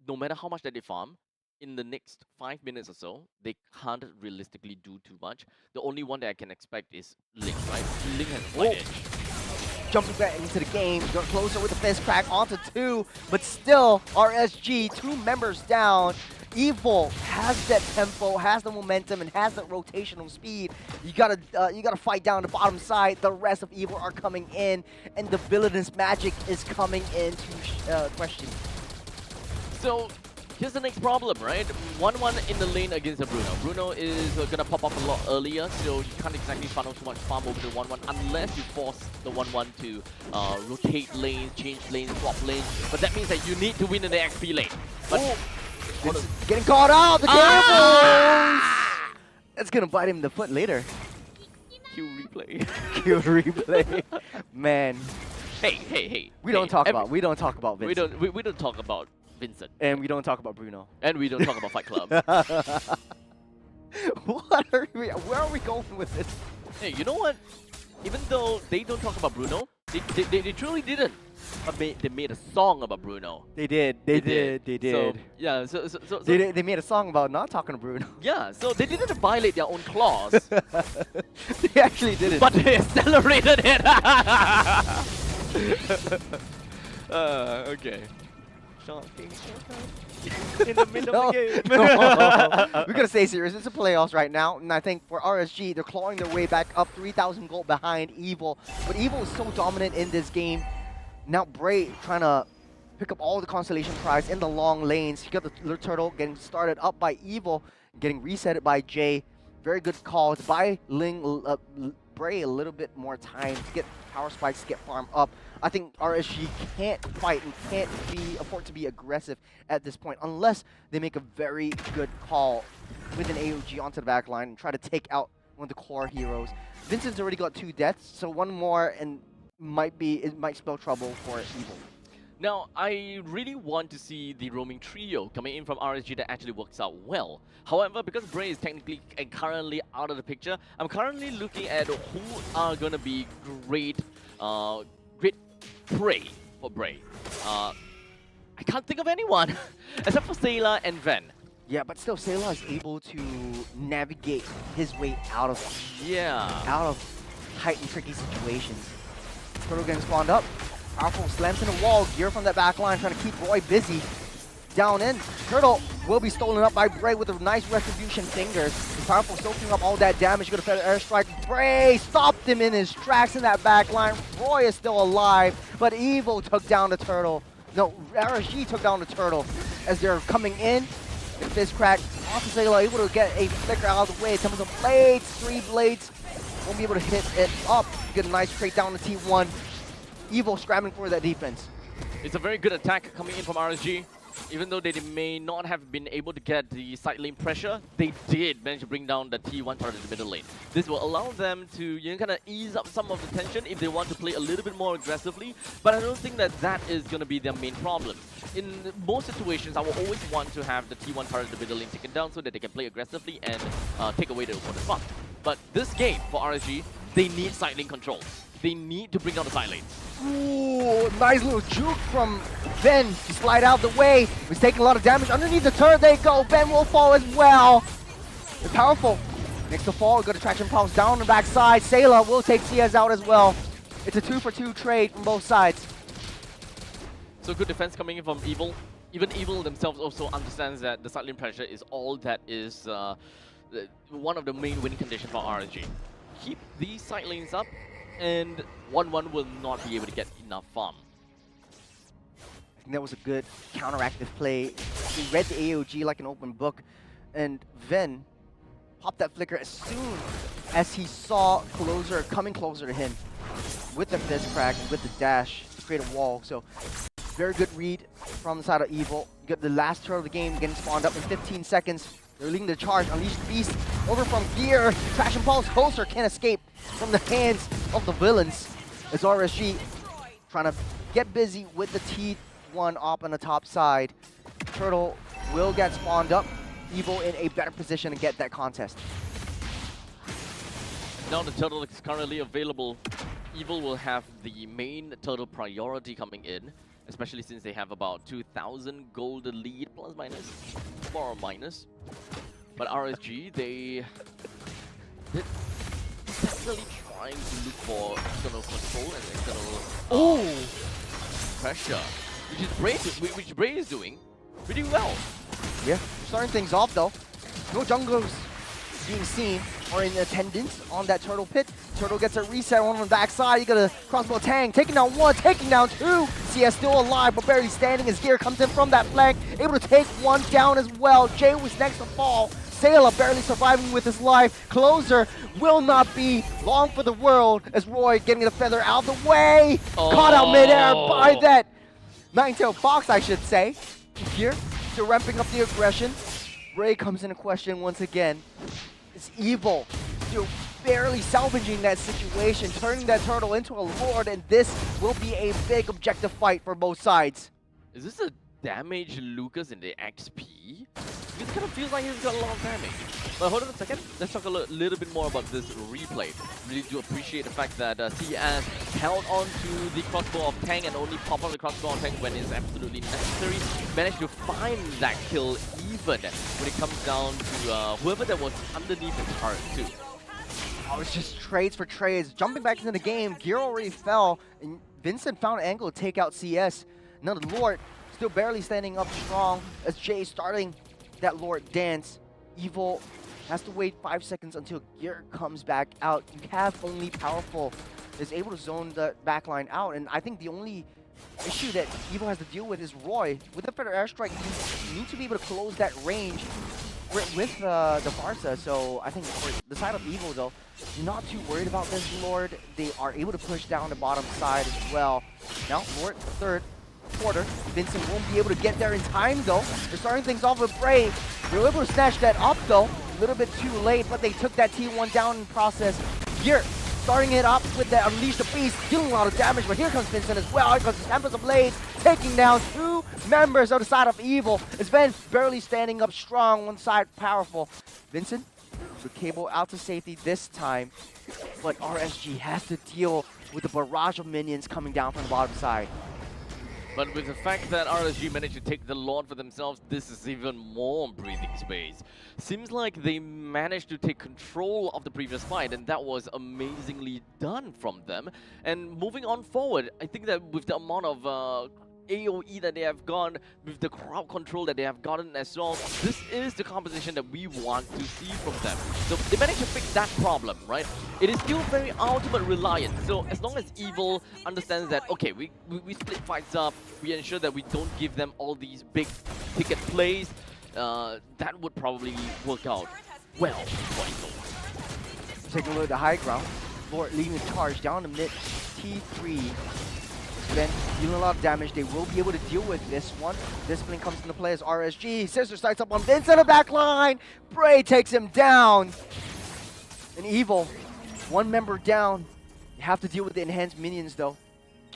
No matter how much that they farm, in the next 5 minutes or so, they can't realistically do too much. The only one that I can expect is Ling, right? Ling has flight edge. Jumping back into the game, got closer with the fist crack onto 2, but still RSG, 2 members down. Evil has that tempo, has the momentum, and has that rotational speed. You gotta fight down the bottom side. The rest of Evil are coming in, and the villainous magic is coming into question. So here's the next problem, right? 1-1 in the lane against a Bruno. Bruno is gonna pop up a lot earlier, so you can't exactly funnel too much farm over the 1-1 unless you force the 1-1 to rotate lanes, change lanes, swap lanes. But that means that you need to win in the XP lane. But getting caught out! The Gambles! That's gonna bite him in the foot later. Q replay. Q replay. Man. Hey. We don't talk about Vincent. We don't talk about Vincent. And we don't talk about Bruno. And we don't talk about Fight Club. Where are we going with this? Hey, you know what? Even though they don't talk about Bruno, they truly didn't. But they made a song about Bruno. They did. So, yeah, so they made a song about not talking to Bruno. Yeah, so they didn't violate their own clause. They actually didn't. But they accelerated it. Okay. In the middle of the game. We're gonna stay serious. It's the playoffs right now, and I think for RSG, they're clawing their way back up 3,000 gold behind Evil. But Evil is so dominant in this game. Now Bray trying to pick up all the constellation prize in the long lanes. He got the little turtle getting started up by Evil, getting resetted by Jay. Very good calls by Bray. A little bit more time to get power spikes, to get farm up. I think RSG can't fight and can't afford to be aggressive at this point unless they make a very good call with an AOG onto the back line and try to take out one of the core heroes. Vincent's already got 2 deaths, so one more and it might spell trouble for Evil. Now, I really want to see the roaming trio coming in from RSG that actually works out well. However, because Bray is technically and currently out of the picture, I'm currently looking at who are going to be great prey for Bray. I can't think of anyone except for Sayla and Ven. Yeah, but still, Sayla is able to navigate his way out of tight and tricky situations. Turtle getting spawned up. Powerful slams in the wall. Gear from that back line trying to keep Roy busy. Down in. Turtle will be stolen up by Bray with a nice retribution fingers. Powerful soaking up all that damage. Gonna fed airstrike. Bray stopped him in his tracks in that back line. Roy is still alive, but Evil took down the turtle. No, RSG took down the turtle as they're coming in. Fist crack. Sayla able to get a flicker out of the way. Some of the blades, 3 blades. Won't be able to hit it up. Get a nice straight down to T1. Evil scrambling for that defense. It's a very good attack coming in from RSG. Even though they may not have been able to get the side lane pressure, they did manage to bring down the T1 turret in the middle lane. This will allow them to kind of ease up some of the tension if they want to play a little bit more aggressively, but I don't think that is going to be their main problem. In most situations, I will always want to have the T1 turret in the middle lane taken down so that they can play aggressively and take away the opponent's farm. But this game, for RSG, they need side lane control. They need to bring down the side lanes. Ooh, nice little juke from Ben to slide out the way. He's taking a lot of damage underneath the turret. They go. Ben will fall as well. They're powerful. Next to fall, good attraction pulse down the backside. Sayla will take CS out as well. It's a 2-for-2 trade from both sides. So good defense coming in from Evil. Even Evil themselves also understands that the side lane pressure is all that is one of the main winning conditions for RSG. Keep these side lanes up, and 1-1 will not be able to get enough farm. I think that was a good counteractive play. He read the AOG like an open book, and Ven popped that flicker as soon as he saw Closer coming closer to him with the fist crack and with the dash to create a wall. So very good read from the side of Evil. You got the last turret of the game getting spawned up in 15 seconds. They're leading the charge. Unleash the Beast over from Gear. Trash and Pulse closer can't escape from the hands of the villains. As RSG trying to get busy with the T1 op on the top side. Turtle will get spawned up. Evil in a better position to get that contest. Now the turtle is currently available. Evil will have the main turtle priority coming in, especially since they have about 2,000 gold lead, plus minus, more or minus. But RSG, they're definitely trying to look for external control and external pressure, which Bray is doing pretty well. Yeah, starting things off though. No junglers being seen or in attendance on that turtle pit. Turtle gets a reset on the backside. You got a crossbow tang, taking down one, taking down two. CS still alive, but barely standing as Gear comes in from that flank, able to take one down as well. Jay was next to fall. Sayla barely surviving with his life. Closer will not be long for the world as Roy getting the feather out of the way. Caught out midair by that nine-tailed fox, I should say. Gear still ramping up the aggression. Ray comes into question once again. It's Evil still barely salvaging that situation, turning that turtle into a lord, and this will be a big objective fight for both sides. Is this a damage Lucas in the XP? It kind of feels like he's got a lot of damage. But hold on a second, let's talk a little bit more about this replay. Really do appreciate the fact that CS held on to the crossbow of Tang and only pop on the crossbow of Tang when it's absolutely necessary. Managed to find that kill even when it comes down to whoever that was underneath the turret too. Oh, it's just trades for trades. Jumping back into the game, Gear already fell, and Vincent found an angle to take out CS. Now the Lord still barely standing up strong as Jay starting that Lord dance. Evil has to wait 5 seconds until Gear comes back out. You have only Powerful is able to zone the backline out, and I think the only issue that Evil has to deal with is Roy. With the Feather Airstrike, you need to be able to close that range with the Barca. So I think for the side of Evil though, not too worried about this Lord. They are able to push down the bottom side as well. Now Lord third quarter. Vincent won't be able to get there in time though. They're starting things off with Bray. They're able to snatch that up though. A little bit too late, but they took that T1 down in process. Gear starting it up with the Unleash the Beast, dealing a lot of damage, but here comes Vincent as well. Here comes the Tempest of Blades, taking down two members of the side of Evil. It's Ven barely standing up strong, one side Powerful. Vincent, the cable out to safety this time, but RSG has to deal with the barrage of minions coming down from the bottom side. But with the fact that RSG managed to take the Lord for themselves, this is even more breathing space. Seems like they managed to take control of the previous fight, and that was amazingly done from them. And moving on forward, I think that with the amount of AoE that they have gone, with the crowd control that they have gotten as well, this is the composition that we want to see from them. So they managed to fix that problem, right? It is still very ultimate reliant. So as long as Evil understands that, okay, we split fights up, we ensure that we don't give them all these big ticket plays, that would probably work out well for Evil. Taking a look at the high ground. Lord leading the charge down to mid T3. Then dealing a lot of damage. They will be able to deal with this one. Discipline comes into play as RSG. Scissor starts up on Vincent, the back line. Bray takes him down. And Evil, one member down. You have to deal with the enhanced minions though.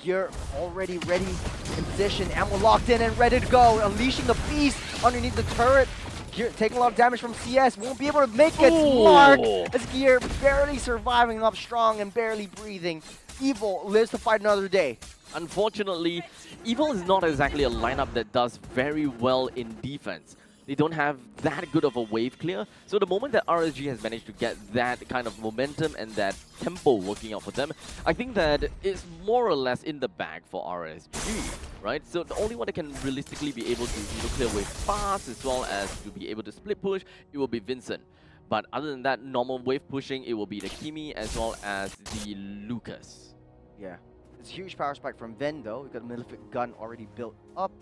Gear already ready in position. Ammo locked in and ready to go. Unleashing the Beast underneath the turret. Gear taking a lot of damage from CS. Won't be able to make its mark as Gear barely surviving up strong and barely breathing Evil lives to fight another day. Unfortunately, Evil is not exactly a lineup that does very well in defense. They don't have that good of a wave clear. So the moment that RSG has managed to get that kind of momentum and that tempo working out for them, I think that it's more or less in the bag for RSG, right? So the only one that can realistically be able to clear wave fast as well as to be able to split push, it will be Vincent. But other than that, normal wave pushing, it will be the Kimi as well as the Lucas. Yeah. It's a huge power spike from Ven though. We've got a Malefic gun already built up.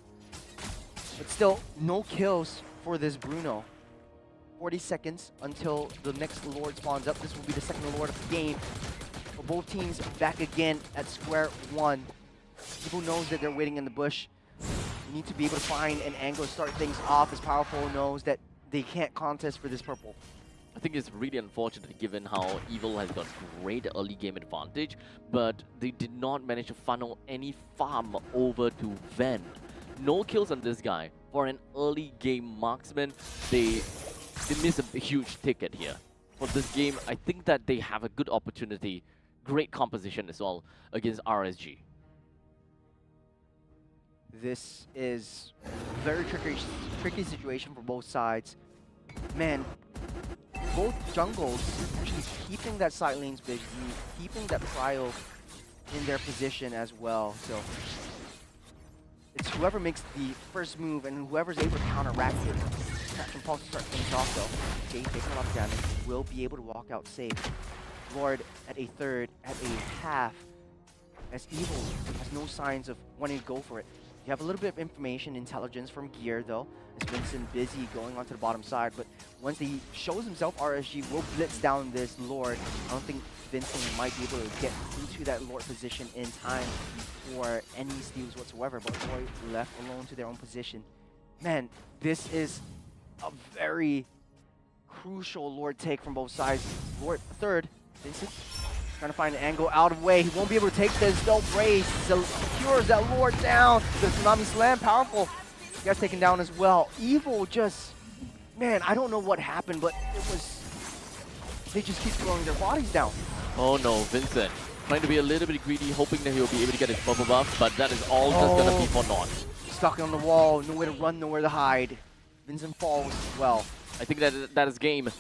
But still, no kills for this Bruno. 40 seconds until the next Lord spawns up. This will be the second Lord of the game. For both teams back again at square one. People knows that they're waiting in the bush. You need to be able to find an angle to start things off, as Powerful knows that they can't contest for this purple. I think it's really unfortunate given how Evil has got great early game advantage, but they did not manage to funnel any farm over to Ven. No kills on this guy. For an early game marksman, they miss a huge ticket here. For this game, I think that they have a good opportunity, great composition as well against RSG. This is a very tricky situation for both sides. Man, both jungles actually keeping that side lanes busy, keeping that prio in their position as well. So it's whoever makes the first move and whoever's able to counteract it. Catch and Pulse to start things off though. Jay taking a lot of damage, will be able to walk out safe. Lord at a third, at a half, as Evil has no signs of wanting to go for it. You have a little bit of information, intelligence from Gear though, as Vincent busy going onto the bottom side, but once he shows himself, RSG will blitz down this Lord. I don't think Vincent might be able to get into that Lord position in time for any steals whatsoever, but Lord left alone to their own position. Man, this is a very crucial Lord take from both sides. Lord third, Vincent trying to find an angle out of way. He won't be able to take this. No brace. Secures that Lord down. The Tsunami Slam, powerful. You guys taken down as well. Evil just, man, I don't know what happened, but it was, they just keep throwing their bodies down. Oh no, Vincent trying to be a little bit greedy, hoping that he'll be able to get his bubble buff, but that is all just gonna be for naught. Stuck on the wall, nowhere to run, nowhere to hide. Vincent falls as well. I think that is game.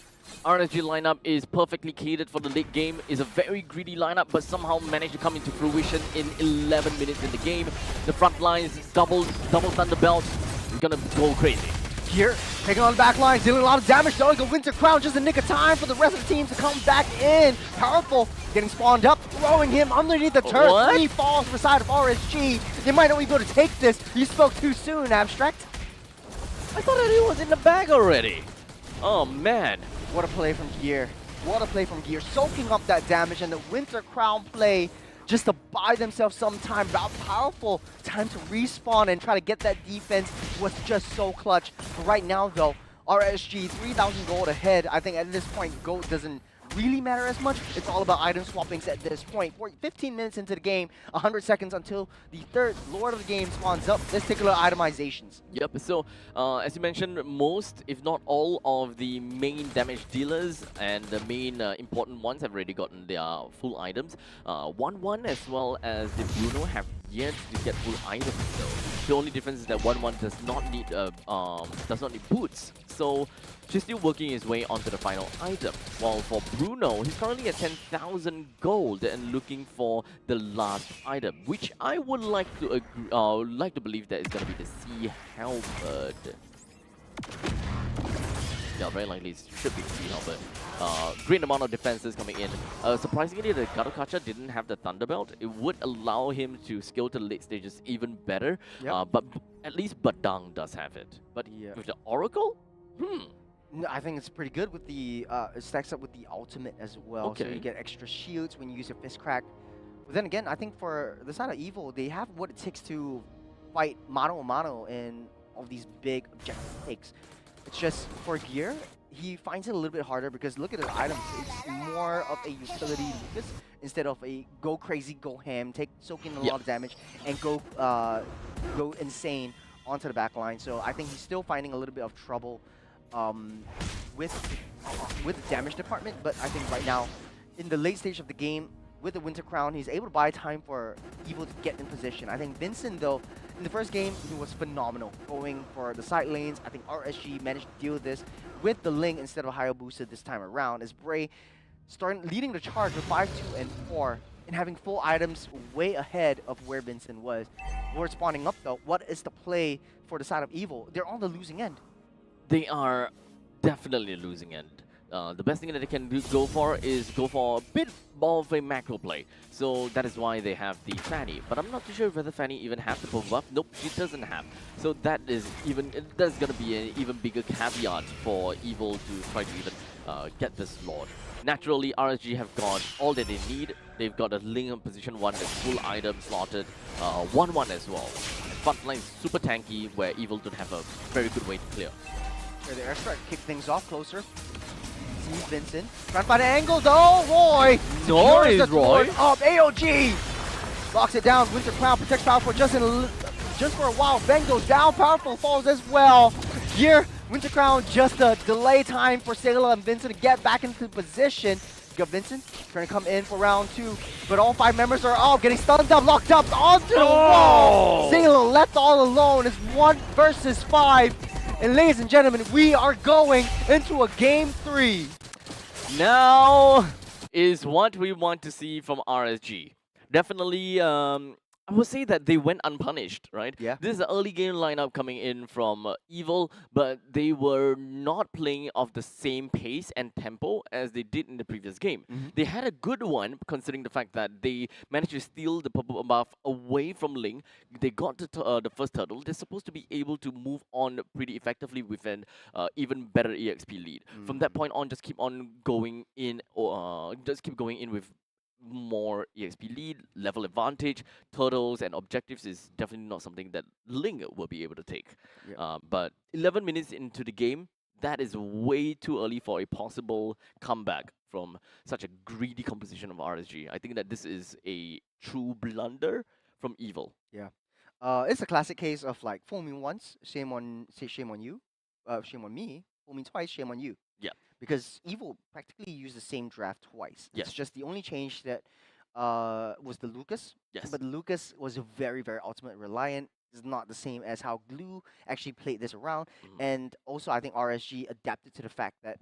RSG lineup is perfectly catered for the late game. Is a very greedy lineup, but somehow managed to come into fruition in 11 minutes in the game. The front lines, double thunder belt, is gonna go crazy. Here, taking on the back line, dealing a lot of damage though. Go Winter Crown, just a nick of time for the rest of the team to come back in. Powerful, getting spawned up, throwing him underneath the turret. What? He falls to the side of RSG. They might not be able to take this. You spoke too soon, Abstract. I thought that he was in the bag already. Oh man. What a play from Gear. What a play from Gear. Soaking up that damage and the Winter Crown play just to buy themselves some time. Powerful time to respawn and try to get that defense was just so clutch. But right now though, RSG 3,000 gold ahead. I think at this point gold doesn't really matter as much. It's all about item swappings at this point. 15 minutes into the game, 100 seconds until the third Lord of the game spawns up. Particular itemizations. Yep, so as you mentioned, most, if not all, of the main damage dealers and the main important ones have already gotten their full items. 1-1 as well as the Bruno have yet to get full items though. The only difference is that 1-1 does not need boots. So she's still working his way onto the final item. While for Bruno, he's currently at 10,000 gold and looking for the last item, which I would like to believe that is going to be the Sea Halberd. Yeah, very likely it should be the Sea Halberd. Great amount of defenses coming in. Surprisingly, the Garukacha didn't have the Thunderbelt. It would allow him to scale to the late stages even better. Yep. But at least Badang does have it. But with the Oracle? No, I think it's pretty good with the, it stacks up with the ultimate as well. Okay. So you get extra shields when you use your fist crack. But then again, I think for the side of Evil, they have what it takes to fight mano-a-mano in all these big objective takes. It's just for Gear, he finds it a little bit harder because look at his items. It's more of a utility Lucas instead of a go crazy, go ham, soak in a lot of damage, and go insane onto the back line. So I think he's still finding a little bit of trouble with the damage department, but I think right now, in the late stage of the game, with the Winter Crown, he's able to buy time for Evil to get in position. I think Vincent, though, in the first game, he was phenomenal, going for the side lanes. I think RSG managed to deal with this with the Ling instead of Hayabusa this time around, as Bray starting leading the charge with 5, 2, and 4, and having full items way ahead of where Vincent was. Lord spawning up, though. What is the play for the side of Evil? They're on the losing end. They are definitely losing end. The best thing that they can go for is go for a bit more of a macro play. So that is why they have the Fanny. But I'm not too sure whether Fanny even has the purple buff. Nope, she doesn't have. So that's going to be an even bigger caveat for Evil to try to even get this Lord. Naturally, RSG have got all that they need. They've got a Ling in position 1 that's full item slotted, 1-1 as well. Front line is super tanky, where Evil don't have a very good way to clear. Here the airstrike kick things off closer. Sees Vincent. Trying to find an angle though. Roy! Nice, Roy! Up, AOG! Locks it down. Winter Crown protects Powerful just for a while. Bang goes down. Powerful falls as well. Here, Winter Crown just a delay time for Sailor and Vincent to get back into position. You got Vincent trying to come in for round 2, but all 5 members are all getting stunned up, locked up onto the wall. Sailor left all alone. It's 1 versus 5. And ladies and gentlemen, we are going into a game 3. Now is what we want to see from RSG. Definitely, I would say that they went unpunished, right? Yeah. This is an early game lineup coming in from Evil, but they were not playing off the same pace and tempo as they did in the previous game. They had a good one, considering the fact that they managed to steal the purple buff away from Ling. They got the first turtle. They're supposed to be able to move on pretty effectively with an even better EXP lead. From that point on, just keep on going in, just keep going in with more EXP lead, level advantage, turtles, and objectives is definitely not something that Ling will be able to take. But 11 minutes into the game, that is way too early for a possible comeback from such a greedy composition of RSG. I think that this is a true blunder from Evil. Yeah. It's a classic case of like, fool me once, shame on you. Shame on me. Fool me twice, shame on you. Yeah. Because Evil practically used the same draft twice. Yes. It's just the only change that was the Lucas. Yes. But Lucas was very, very ultimate reliant. It's not the same as how Glue actually played this around. And also, I think RSG adapted to the fact that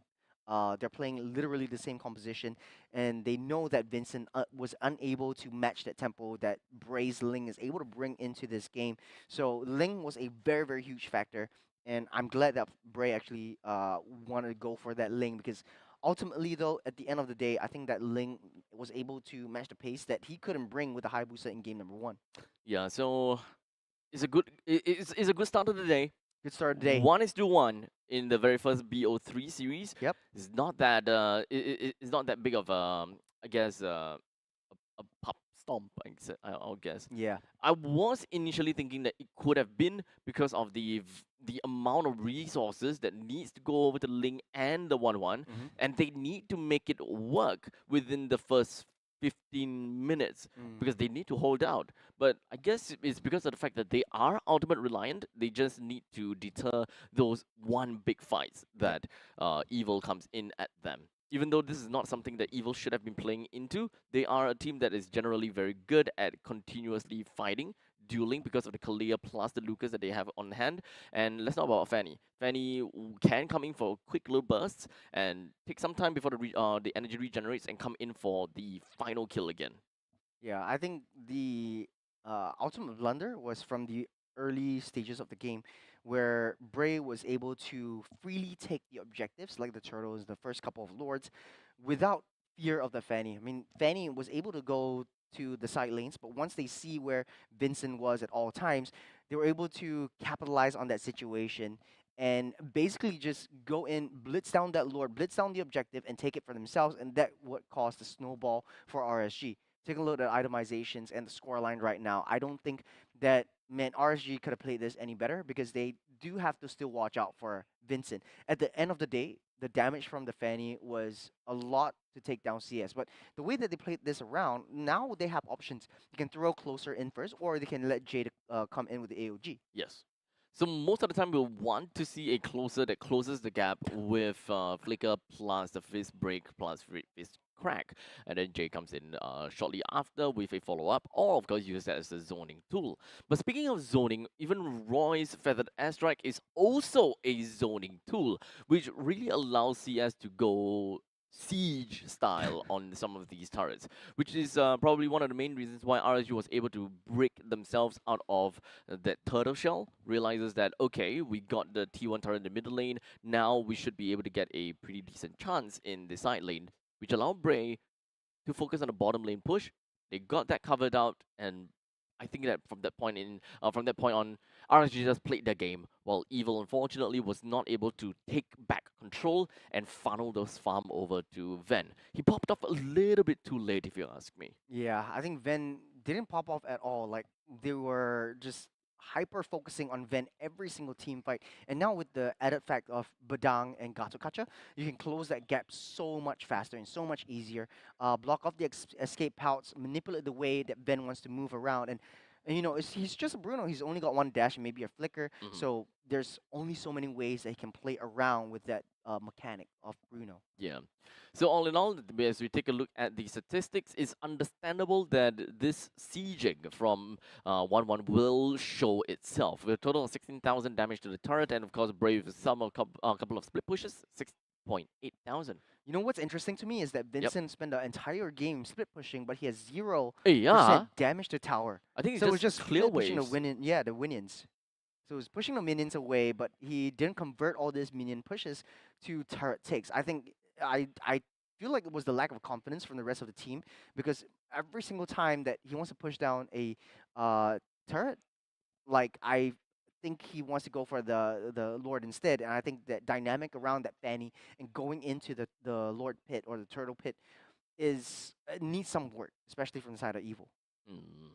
they're playing literally the same composition, and they know that Vincent was unable to match that tempo that Bray's Ling is able to bring into this game. So Ling was a very, very huge factor. And I'm glad that Bray actually wanted to go for that Ling, because ultimately, though, at the end of the day, I think that Ling was able to match the pace that he couldn't bring with the Hayabusa in game number 1. Yeah, so it's a good start of the day. Good start of the day. 1-1 in the very first BO3 series. Yep. It's not that it's not that big of I guess a pop stomp, I'll guess. Yeah. I was initially thinking that it could have been because of the amount of resources that needs to go over the Ling and the 1-1, and they need to make it work within the first 15 minutes because they need to hold out. But I guess it's because of the fact that they are ultimate reliant. They just need to deter those one big fights that Evil comes in at them. Even though this is not something that Evil should have been playing into, they are a team that is generally very good at continuously fighting, dueling, because of the Kalia plus the Lucas that they have on hand. And let's talk about Fanny. Fanny can come in for quick little bursts and take some time before the energy regenerates and come in for the final kill again. Yeah, I think the ultimate blunder was from the early stages of the game, where Bray was able to freely take the objectives, like the turtles, the first couple of lords, without fear of the Fanny. I mean, Fanny was able to go to the side lanes, but once they see where Vincent was at all times, they were able to capitalize on that situation and basically just go in, blitz down that lord, blitz down the objective, and take it for themselves, and that what caused the snowball for RSG. Take a look at itemizations and the scoreline right now. I don't think that, man, RSG could have played this any better, because they do have to still watch out for Vincent. At the end of the day, the damage from the Fanny was a lot to take down CS. But the way that they played this around, now they have options. You can throw closer in first, or they can let Jade come in with the AOG. Yes. So most of the time we'll want to see a closer that closes the gap with Flicker plus the fist break plus fist crack, and then Jay comes in shortly after with a follow-up, or of course use that as a zoning tool. But speaking of zoning, even Roy's Feathered Airstrike is also a zoning tool, which really allows CS to go siege style on some of these turrets, which is probably one of the main reasons why RSG was able to break themselves out of that turtle shell, realizes that, okay, we got the T1 turret in the middle lane, now we should be able to get a pretty decent chance in the side lane, which allowed Bray to focus on the bottom lane push. They got that covered out, and I think that from that point on, RSG just played their game, while Evil unfortunately was not able to take back control and funnel those farm over to Ven. He popped off a little bit too late, if you ask me. Yeah, I think Ven didn't pop off at all. Like they were just hyper focusing on Ven every single team fight. And now with the added fact of Badang and Gatokacha, you can close that gap so much faster and so much easier. Block off the escape pouts, manipulate the way that Ven wants to move around. And you know, he's just a Bruno. He's only got one dash and maybe a flicker. So there's only so many ways that he can play around with that mechanic of Bruno. Yeah. So all in all, as we take a look at the statistics, it's understandable that this sieging from 1-1 will show itself. With a total of 16,000 damage to the turret, and of course Brave with a couple of split pushes, 6.8 thousand. You know what's interesting to me is that Vincent spent the entire game split pushing, but he has 0% Yeah. damage to tower. I think So it it's was just clear pushing the waves. the minions. So it was pushing the minions away, but he didn't convert all these minion pushes to turret takes. I think I feel like it was the lack of confidence from the rest of the team, because every single time that he wants to push down a turret, like I think he wants to go for the Lord instead, and I think that dynamic around that Fanny and going into the Lord pit or the turtle pit is needs some work, especially from the side of Evil. Mm.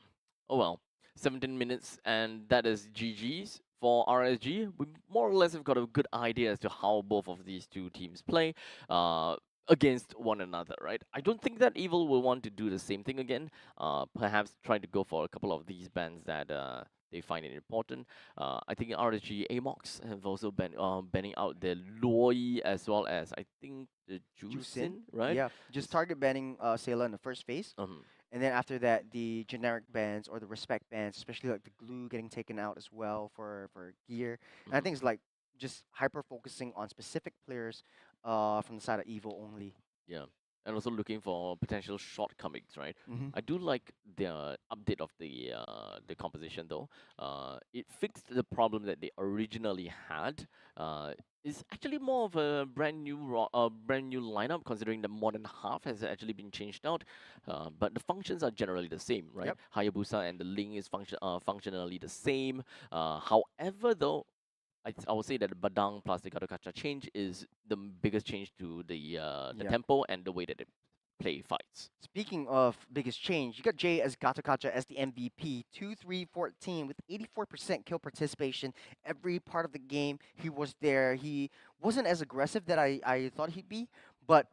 Oh well, 17 minutes, and that is GG's for RSG. We more or less have got a good idea as to how both of these two teams play against one another, right? I don't think that Evil will want to do the same thing again. Perhaps trying to go for a couple of these bans that they find it important. I think RSG Amox have also been banning out the Loi as well as I think the Juicin, right? Yeah, just target banning Sayla in the first phase. And then after that, the generic bans or the respect bans, especially like the glue getting taken out as well for gear. And I think it's like just hyper focusing on specific players from the side of Evil only. Yeah, and also looking for potential shortcomings, right? I do like the update of the composition though. It fixed the problem that they originally had. It's actually more of a brand new lineup, considering that more than half has actually been changed out. But the functions are generally the same, right? Yep. Hayabusa and the Ling is functionally the same. However, though, I would say that the Badang plus the Gadokacha change is the biggest change to the tempo and the way that they play fights. Speaking of biggest change, you got Jay as Gatokacha as the MVP, 2-3-14 with 84% kill participation every part of the game. He was there. He wasn't as aggressive that I thought he'd be, but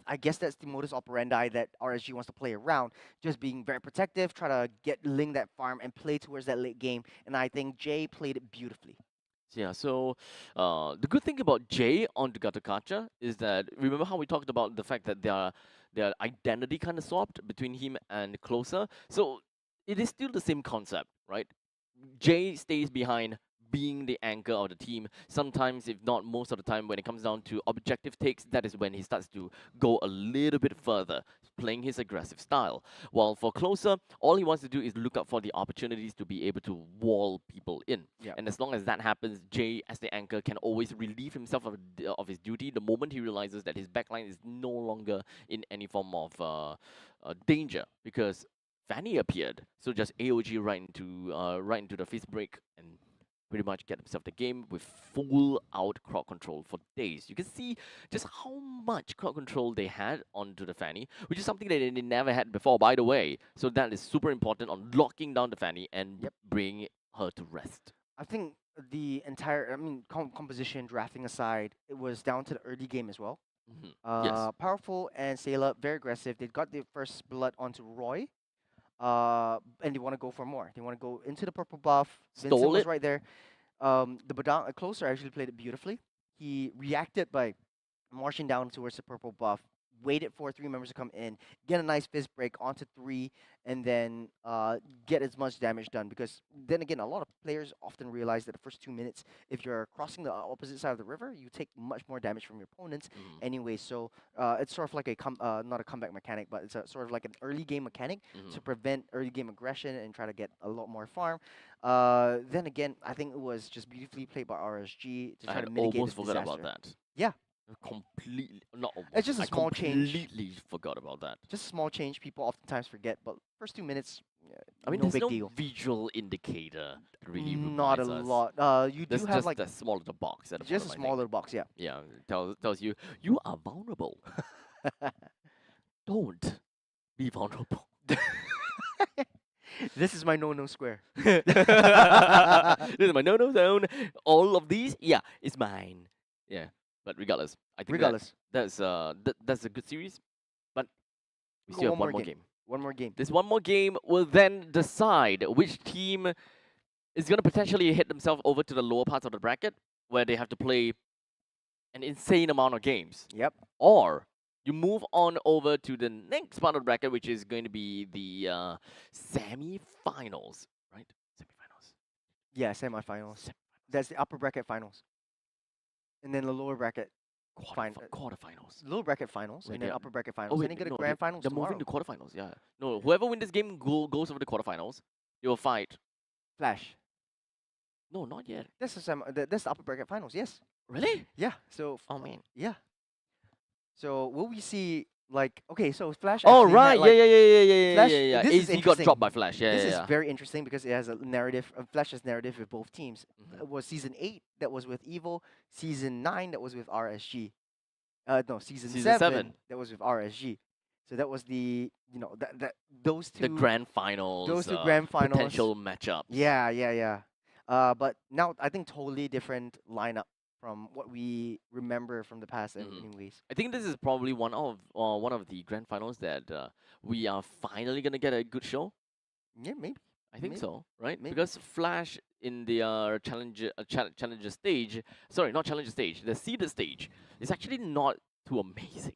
I guess that's the modus operandi that RSG wants to play around, just being very protective, try to get Ling that farm and play towards that late game, and I think Jay played it beautifully. Yeah, so the good thing about Jay on the Gattacacha is that, remember how we talked about the fact that their identity kind of swapped between him and Closer? So it is still the same concept, right? Jay stays behind, being the anchor of the team. Sometimes, if not most of the time, when it comes down to objective takes, that is when he starts to go a little bit further, playing his aggressive style. While for Closer, all he wants to do is look out for the opportunities to be able to wall people in. Yep. And as long as that happens, Jay, as the anchor, can always relieve himself of his duty the moment he realizes that his backline is no longer in any form of danger, because Fanny appeared. So just AOG right into the fist break and pretty much get himself the game with full out crowd control for days. You can see just how much crowd control they had onto the Fanny, which is something that they never had before, by the way. So that is super important on locking down the Fanny and bringing her to rest. I think the entire, composition, drafting aside, it was down to the early game as well. Yes. Powerful and Sayla, very aggressive. They got the first blood onto Roy. And they want to go for more. They want to go into the purple buff. Vincent Stole was it. right there. The Badang closer actually played it beautifully. He reacted by marching down towards the purple buff, waited for three members to come in, get a nice fist break onto three, and then get as much damage done. Because then again, a lot of players often realize that the first 2 minutes, if you're crossing the opposite side of the river, you take much more damage from your opponents anyway. So it's sort of like not a comeback mechanic, but it's sort of like an early game mechanic to prevent early game aggression and try to get a lot more farm. Then again, I think it was just beautifully played by RSG to try to mitigate almost this forgot disaster. about that. Yeah. Completely, not almost. It's just a I small change. completely forgot about that. Just a small change people oftentimes forget, but first 2 minutes, I mean, no there's big no deal. visual indicator that really Not a reminds us. lot. You do There's have just like that small little box at the just a bottom, I small think. little box, yeah. Yeah, tells you you are vulnerable. Don't be vulnerable. This is my no square. This is my no zone. All of these, yeah, it's mine. Yeah, but regardless, I think Regardless, that's that's a good series. But we Go still have one one more more game. game. one more game. This one more game will then decide which team is going to potentially hit themselves over to the lower parts of the bracket, where they have to play an insane amount of games. Yep. Or you move on over to the next part of the bracket, which is going to be the semi-finals, right? Semi-finals. Yeah, semifinals. That's the upper bracket finals. And then the lower bracket Quarterfinals. lower bracket finals, Wait, and then they are- upper bracket finals. And then you get a grand finals They're tomorrow. moving to quarterfinals, yeah. No, whoever wins this game goes over the quarterfinals. They will fight. Flash. No, not yet. That's that's the upper bracket finals. Yes. Really? Yeah. So Oh man. yeah. So will we see like so Flash? Oh actually right, had, like, yeah. Flash- this is AZ got interesting. dropped by Flash. Yeah, This yeah. is very interesting because it has a narrative, Flash's narrative with both teams. Mhm. It was season 8 that was with Evil, season 9 that was with RSG. No, season Season 7, seven. that was with RSG. So that was the that those two The grand finals. those two grand finals. Potential matchups. Yeah. But now I think totally different lineup from what we remember from the past. Anyways, I think this is probably one of the grand finals that we are finally gonna get a good show. yeah, maybe. I think Maybe. so, right? Maybe. Because Flash in the challenger stage, sorry, not challenger stage, the seeded stage is actually not too amazing.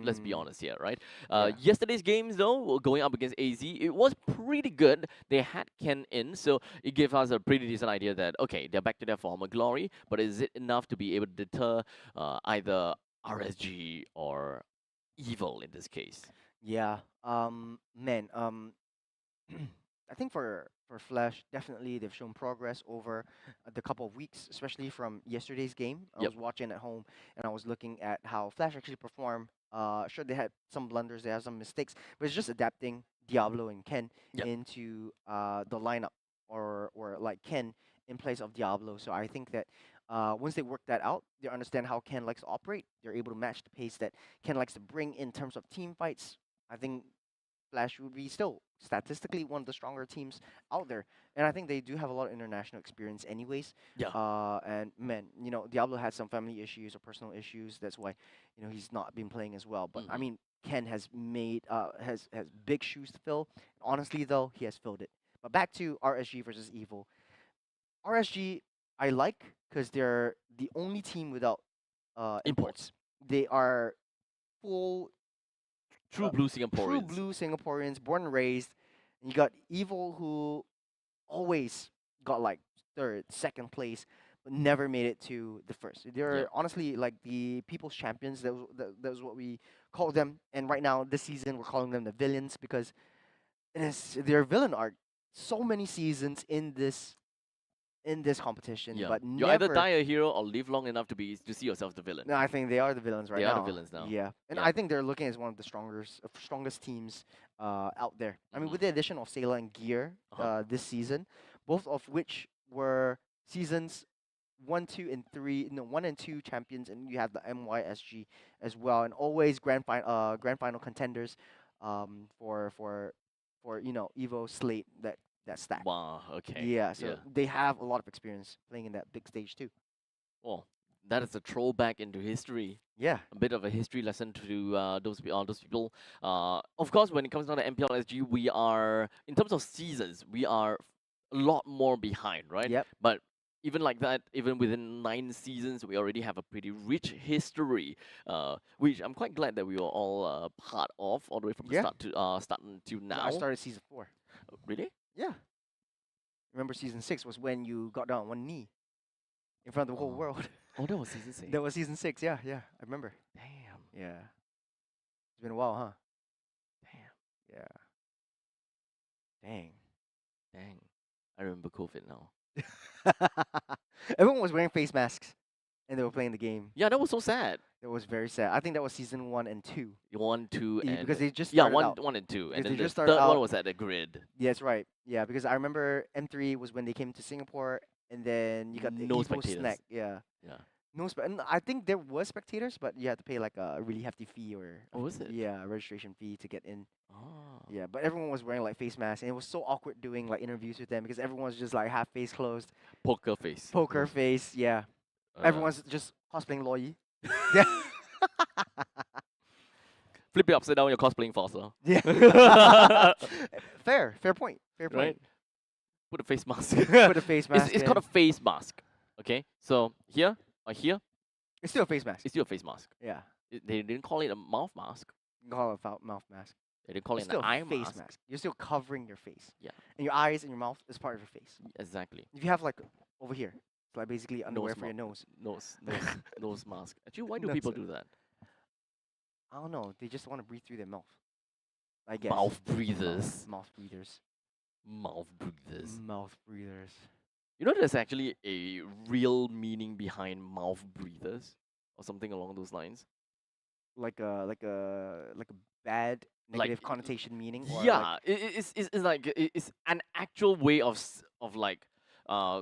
Let's be honest here, right? Yeah. Yesterday's games though, were going up against AZ, it was pretty good. They had Ken in, so it gave us a pretty decent idea that okay, they're back to their former glory. But is it enough to be able to deter either RSG or Evil in this case? Yeah. Man. I think for Flash, definitely they've shown progress over the couple of weeks, especially from yesterday's game. I Yep. was watching at home and I was looking at how Flash actually performed. Sure, they had some blunders, they had some mistakes, but it's just adapting Diablo and Ken Yep. into the lineup or like Ken in place of Diablo. So I think that once they work that out, they understand how Ken likes to operate. They're able to match the pace that Ken likes to bring in terms of team fights. I think Flash would be still statistically one of the stronger teams out there, and I think they do have a lot of international experience, anyways. Yeah. And man, Diablo had some family issues or personal issues. That's why, he's not been playing as well. But I Mhm. mean, Ken has made has big shoes to fill. Honestly, though, he has filled it. But back to RSG versus Evil. RSG, I like because they're the only team without imports. They are full True blue true Singaporeans. blue Singaporeans, born and raised. And you got Evil, who always got like third, second place, but never made it to the first. They're Yeah. honestly like the people's champions. That was what we call them. And right now, this season, we're calling them the villains because it is their villain arc. So many seasons in this competition, Yeah. but You never. either die a hero or live long enough to see yourself the villain. No, I think they are the villains right They now. are the villains now. Yeah, and Yeah. I think they're looking as one of the strongest teams out there. I mean, with the addition of Sayla and Gear this season, both of which were seasons 1, 2, and 3. No, 1 and 2 champions, and you have the MYSG as well, and always grand final contenders for Evo slate that stack. Wow. Okay. Yeah, so they have a lot of experience playing in that big stage too. Well, that is a throwback into history. Yeah. A bit of a history lesson to those people. Of course, when it comes down to MPL SG, we are in terms of seasons, we are a lot more behind, right? Yep. But even like that, even within 9 seasons, we already have a pretty rich history, which I'm quite glad that we were all part of all the way from the Yeah. start to start until 'Cause now. I started season 4. Really? Yeah. Remember season 6 was when you got down on one knee in front of the whole Oh. world. Oh, that was season 6. That was season 6. Yeah, yeah. I remember. Damn. Yeah. It's been a while, huh? Damn. Yeah. Dang. Dang. I remember COVID now. Everyone was wearing face masks and they were playing the game. Yeah, that was so sad. It was very sad. I think that was season 1 and 2. 1, 2, Yeah, and because they just yeah, started one, out. 1 and 2, and Because then they the just started third one out- was at the grid. Yeah, that's right. Yeah, because I remember M3 was when they came to Singapore, and then you got the No Evo spectators. snack. Yeah, Yeah. no and I think there was spectators, but you had to pay like a really hefty fee or Oh, was it? yeah, a registration fee to get in. Oh. Yeah, but everyone was wearing like face masks, and it was so awkward doing like interviews with them because everyone was just like half face closed, Poker face. poker face. Yeah, Uh, everyone's just cosplaying Loyi. Yeah, flip it upside down. You're cosplaying Fossa. yeah. Fair point. Fair point. Right? Put a face mask. Put a face mask. It's called a face mask. Okay, so here or here, It's still a face mask. it's still a face mask. Yeah, They didn't call it a mouth mask. you can call it a mouth mask. They didn't call It's it an still eye a face mask. mask. You're still covering your face. Yeah. And your eyes and your mouth is part of your face. Exactly. If you have like over here, it's like basically underwear Nose for your ma- nose. Nose mask. Actually, why do That's people it. do that? I don't know. They just want to breathe through their mouth. I guess. Mouth breathers. Mouth breathers. Mouth breathers. Mouth breathers. You know, there's actually a real meaning behind mouth breathers, or something along those lines. Like a bad Like, negative connotation meaning. Or Yeah, it's like it's an actual way of like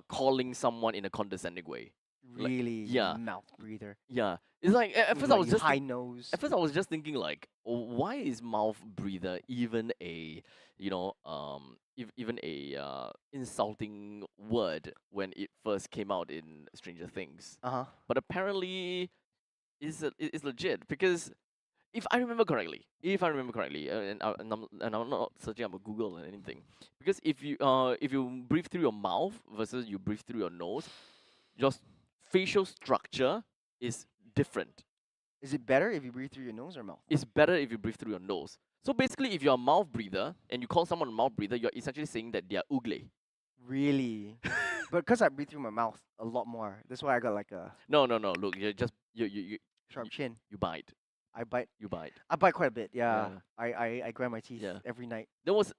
calling someone in a condescending way. Like really yeah. mouth breather. Yeah, it's like at With, first I like, was just high nose. At first, I was just thinking like, oh, why is mouth breather even a, even a insulting word when it first came out in Stranger Things? Uh huh. But apparently, it's legit because if I remember correctly, and I'm not searching up on Google or anything, because if you breathe through your mouth versus you breathe through your nose, your facial structure is different. Is it better if you breathe through your nose or mouth? It's better if you breathe through your nose. So basically, if you're a mouth breather and you call someone a mouth breather, you're essentially saying that they're ugly. Really? But because I breathe through my mouth a lot more, that's why I got like a No. Look, you sharp chin. bite. I bite. You bite. I bite quite a bit. Yeah. Yeah. I grind my teeth Yeah. every night. There was.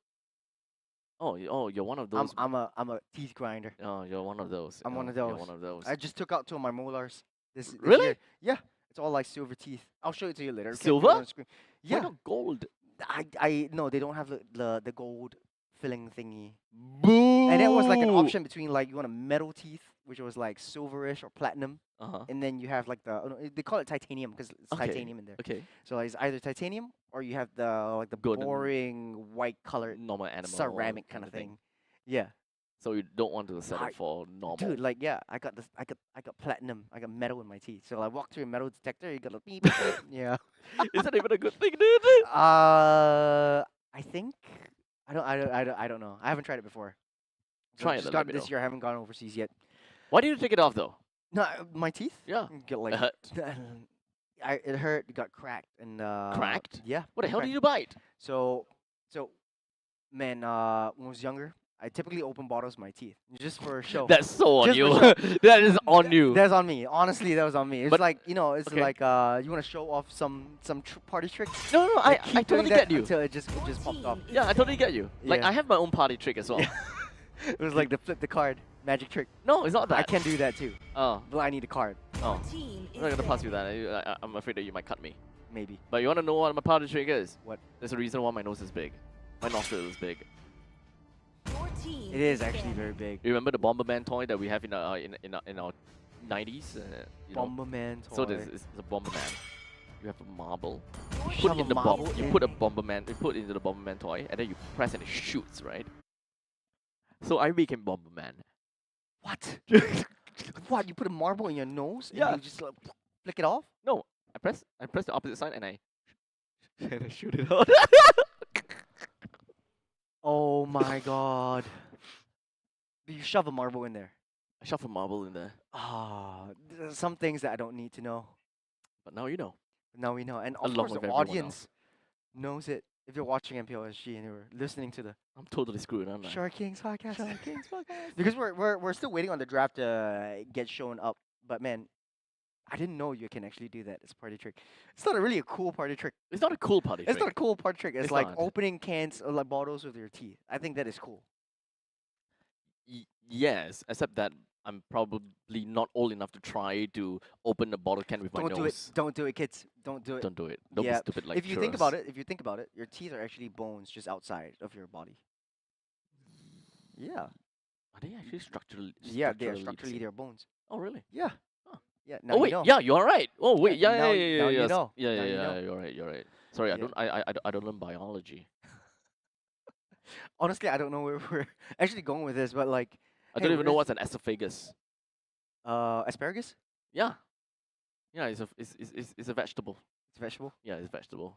You're one of those. I'm a teeth grinder. Oh, you're one of those. I'm one of You're those. one of those. I just took out 2 of my molars. This Really? year. Yeah. It's all like silver teeth. I'll show it to you later. Can't put it Silver? on the screen. Why Yeah. not gold? I no, they don't have the gold filling thingy. Boo! And that was like an option between like you want a metal teeth, which was like silverish or platinum, Uh-huh. and then you have like the oh, no, they call it titanium because it's Okay. titanium in there. Okay. So it's either titanium or you have the Golden- boring white colored Normal animal. ceramic kind of thing. Yeah, So you don't want to settle I- for normal. dude, like yeah, I got this. I got platinum. I got metal in my teeth. So I walk through a metal detector. You got a beep. Beep. Yeah. Is that even a good thing, dude? I think I don't know. I haven't tried it before. Try it Just and got let me this know. year. I haven't gone overseas yet. Why did you take it off though? No, my teeth. Yeah. Get like It hurt. it hurt. It got cracked and Cracked? Yeah. What the hell cracked. did you bite? So, man, when I was younger, I typically open bottles with my teeth just for show. That's so on Just you. for That is on you. That's on me. Honestly, that was on me. It's But- like it's okay. like you want to show off some party tricks. No, I Keep doing totally that get you. until it just popped off. Yeah, I totally get you. Like Yeah. I have my own party trick as well. Yeah. It was like the flip the card magic trick. No, it's not that. I can do that too, Oh, but I need a card oh. I'm not gonna pass you that. I'm afraid that you might cut me. maybe. But you wanna know what my party trick is? What? There's a reason why my nose is big. My nostril is big. It is actually very big. You remember the Bomberman toy that we have in our 90s? You know? Bomberman toy. So this is a Bomberman. You have a marble. You Shove put a in the marble bomb. You in. put a Bomberman. You put into the Bomberman toy, and then you press and it shoots, right? So I became Bomberman. What? What? You put a marble in your nose Yeah. and you just like, flick it off? No, I press the opposite side and I and I shoot it out. Oh my god. But you shove a marble in there. I shuffle marble in there, There's some things that I don't need to know. but now you know. Now we know, and of Along course with the everyone audience knows it. If you're watching MPL SG and you're listening to the I'm totally screwed, aren't I? Shark Kings podcast, Shark Kings podcast. because we're still waiting on the draft to get shown up. But man, I didn't know you can actually do that. It's a party trick. It's not really a cool party trick. It's not a cool party It's trick. not a cool party trick. It's, It's like not. opening cans or like bottles with your teeth. I think that is cool. Yes, except that I'm probably not old enough to try to open a bottle can with my Don't do it. nose. Don't do it, kids. Don't do it. Don't do it. Don't Yeah, be stupid like if you think about it, your teeth are actually bones just outside of your body. Yeah. Are they actually structurally? Yeah, they are the structurally same? they're bones. Oh, really? Yeah. Huh. Yeah. Now Oh you wait, know. yeah, you are right. Oh wait, Yeah, yeah, now yeah, you- yeah, now yeah, you yes. know. Yeah, Now yeah, you yeah. know. You're right. You're right. Sorry, Yeah. I don't learn biology. Honestly, I don't know where we're actually going with this, but like, I hey, don't even know where's- what's an esophagus. asparagus. Yeah, yeah, it's a vegetable. It's a vegetable. Yeah, it's a vegetable.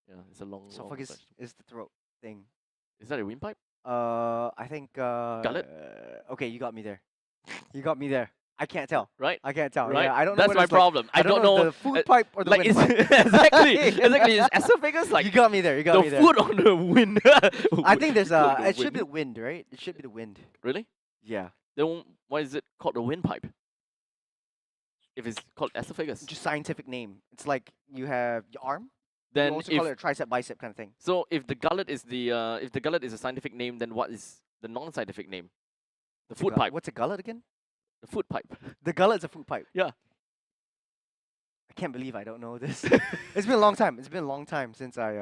Yeah, it's a long. Esophagus vegetable. is the throat thing. Is that a windpipe? I think. Gullet? Okay, you got me there. You got me there. I can't tell. Right. I can't tell. Right. Yeah, I don't know. That's what my it's like. problem. I don't know the food uh, pipe or the like wind it's pipe. exactly Is esophagus like you got me there. You got the me there. foot on the wind? I think there's Called the it should be the wind. wind, right? It should be the wind. Really? Yeah. Then why is it called the windpipe? If it's called esophagus, Just scientific name. It's like you have your arm. You then also if call it a tricep bicep kind of thing. so, if the gullet is a scientific name, then what is the non-scientific name? The food pipe. What's a gullet again? The food pipe. The gullet's a food pipe. Yeah. I can't believe I don't know this. It's been a long time. It's been a long time since I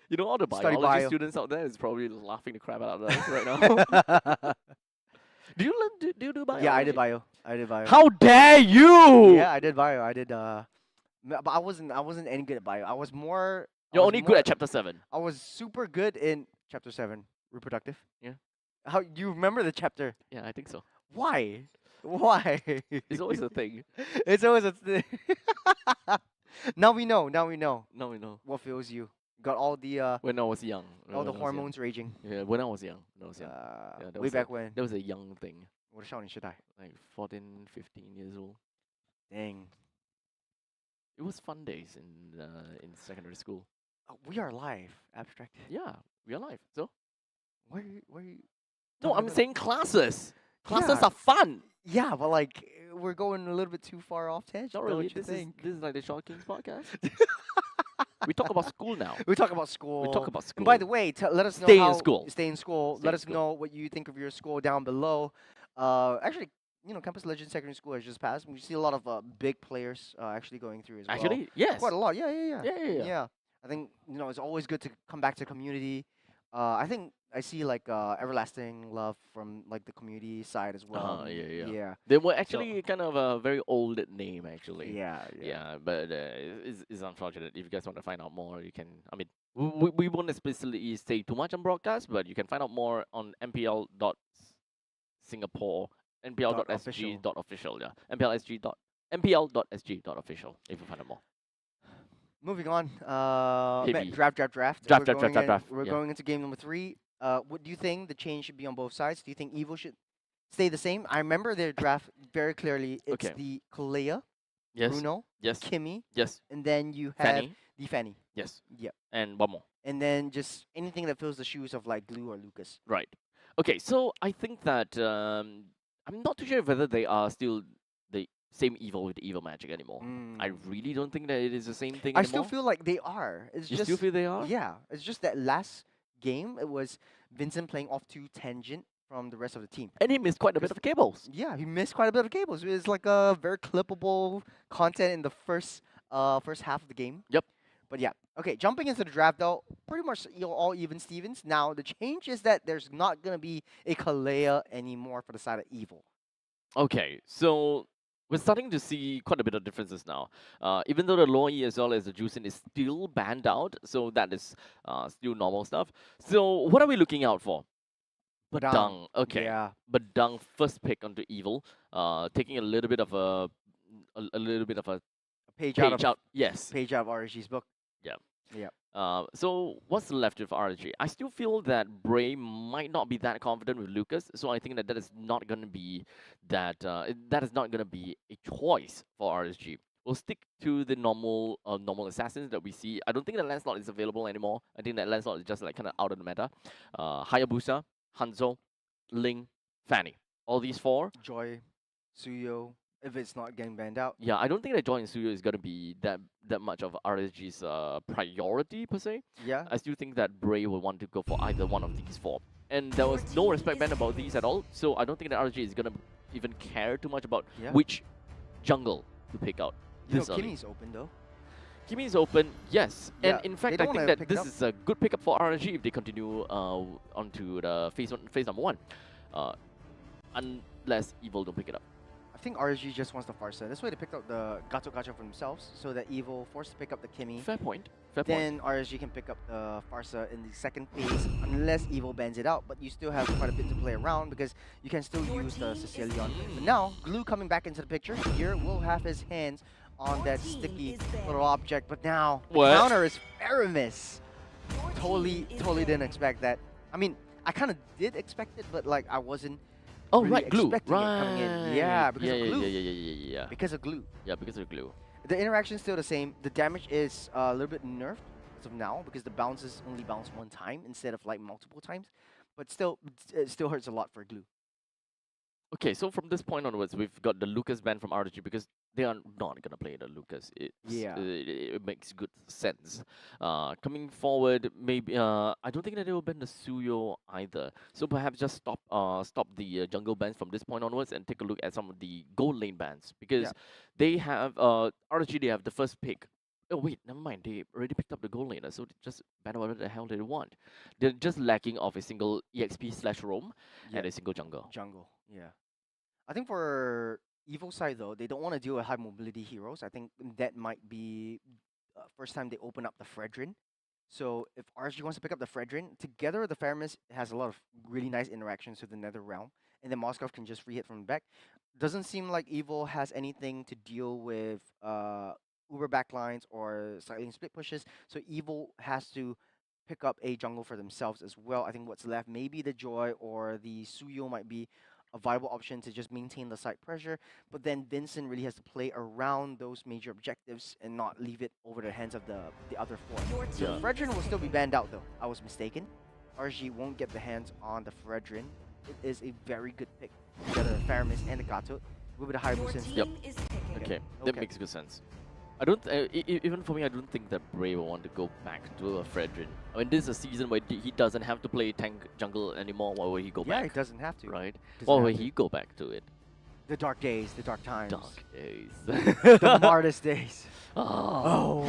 You know, all the Study biology bio. students out there is probably laughing the crap out of us right now. Do you learn? Do you do biology? Yeah, I did bio. I did bio. How dare you! Yeah, I did bio. I did but I wasn't any good at bio. I was more I You're was only good more- at chapter 7. I was super good in chapter 7, reproductive. Yeah. How you remember the chapter? Yeah, I think so. Why? Why? It's always a thing. It's always a thing. Now we know. Now we know Now we know. what fills you. Got all the When I was young. all the when I was young. hormones raging. Yeah, when I was young. When I was young. that Way was back a- when. That was a young thing. 我的少女时代. Like 14, 15 years old. Dang. It was fun days in secondary school. We are live, abstract. Yeah, real life. So Why are you no, talking I'm about- saying classes. Classes Yeah. are fun. Yeah, but like we're going a little bit too far off tangent. Not don't really. you This think? is like the Shark Kings podcast. We talk about school now. We talk about school. We talk about school. And by the way, let us know Stay in how school. Stay in school. Stay Let in us school. know what you think of your school down below. Actually, Campus Legends Secondary School has just passed. We see a lot of big players actually going through as well. Actually, yes. Quite a lot. Yeah. Yeah. I think it's always good to come back to community. I think I see like everlasting love from like the community side as well. Yeah. They were actually kind of a very old name, actually. Yeah. Yeah, but it's unfortunate. If you guys want to find out more, you can. I mean, we won't explicitly say too much on broadcast, but you can find out more on mpl.singapore, npl.sg.official. Yeah, mpl.sg.official. If you find out more. Moving on. Heavy. Draft. Draft. We're Yeah. going into game number 3. What do you think the change should be on both sides? Do you think Evo should stay the same? I remember their draft very clearly. It's Okay. the Kalea, Yes. Bruno, Yes. Kimmy, Yes. and then you have Fanny. the Fanny. Yes. Yep. And one more. And then just anything that fills the shoes of like Glue or Lucas. Right. Okay, so I think that I'm not too sure whether they are still the same evil with the evil magic anymore. I really don't think that it is the same thing I anymore. still feel like they are. It's You just still feel they are? yeah. It's just that last game it was Vincent playing off too tangent from the rest of the team. And he missed quite a bit of cables. Yeah, he missed quite a bit of cables. It's like a very clippable content in the first half of the game. Yep. But yeah, okay. Jumping into the draft though, pretty much all even Stevens. Now the change is that there's not gonna be a Kalea anymore for the side of Evil. Okay, so we're starting to see quite a bit of differences now. Even though the Loi as well as the Juicin is still banned out, so that is still normal stuff. So what are we looking out for? Badang. Okay. Yeah. Badang first pick onto Evil, taking a little bit of a Page page out of out. Yes. page out of RSG's book. Yeah. Yeah. So what's left of RSG? I still feel that Bray might not be that confident with Lucas, so I think that that is not going to be that is not going to be a choice for RSG. We'll stick to the normal assassins that we see. I don't think that Lancelot is available anymore. I think that Lancelot is just like kind of out of the meta. Hayabusa, Hanzo, Ling, Fanny. All these four. Joy, Suyo, if it's not getting banned out. Yeah, I don't think that Joy and Suyo is gonna be that much of RSG's priority per se. Yeah. I still think that Bray will want to go for either one of these four. And there was no respect band about these at all, so I don't think that RSG is gonna even care too much about Yeah. which jungle to pick out. You know, This early. Kimmy's open though. Kimi is open, yes. Yeah, And in they fact, I don't think wanna that pick it this up. is a good pickup for RSG if they continue onto the phase number 1. Unless Evil don't pick it up. I think RSG just wants the Farsa. That's why they picked up the Gato Gacha for themselves, so that Evil forced to pick up the Kimmy. Fair point. Fair point. Then RSG can pick up the Farsa in the second phase, unless Evil bans it out. But you still have quite a bit to play around because you can still use the Sicilian. But now, Glue coming back into the picture here will have his hands on that sticky little object. But now, the What? counter is Aramis. Totally didn't expect that. I mean, I kind of did expect it, but like I wasn't. Oh, really right, glue. expecting it coming in. Yeah, because of glue. Yeah. Because of glue. Yeah, because of glue. The interaction's still the same. The damage is a little bit nerfed as of now because the bounces only bounce one time instead of like multiple times. But still, it still hurts a lot for glue. Okay, so from this point onwards, we've got the Lucas ban from RSG because they are not gonna play the Lucas. Yeah. It makes good sense. Coming forward, maybe I don't think that they will ban the Suyo either. So perhaps just stop the jungle bans from this point onwards and take a look at some of the gold lane bans because Yeah. they have RSG. They have the first pick. Oh wait, never mind. They already picked up the gold laner, so they just ban whatever the hell they want. They're just lacking of a single EXP/roam and a single jungle. Jungle. Yeah. I think for Evil side though, they don't want to deal with high mobility heroes. I think that might be first time they open up the Fredrin. So if RSG wants to pick up the Fredrin, together the Faramis has a lot of really nice interactions with the Nether Realm, and then Moskov can just free hit from the back. Doesn't seem like Evil has anything to deal with Uber backlines or slightly split pushes, so Evil has to pick up a jungle for themselves as well. I think what's left, maybe the Joy or the Suyo might be a viable option to just maintain the side pressure, but then Vincent really has to play around those major objectives and not leave it over the hands of the other four. Yeah. Fredrin will still be banned out though. I was mistaken. RG won't get the hands on the Fredrin. It is a very good pick. Together, Faramis and the Gato with the Hayabusa. Yep. Okay, that Okay. makes good sense. I don't. Even for me, I don't think that Bray will want to go back to a Fredrin. I mean, this is a season where he doesn't have to play tank jungle anymore. Why would he go Yeah, back? he doesn't have to. Right? Doesn't Why have would to. he go back to it? The dark days, the dark times. Dark days. The hardest days. Oh.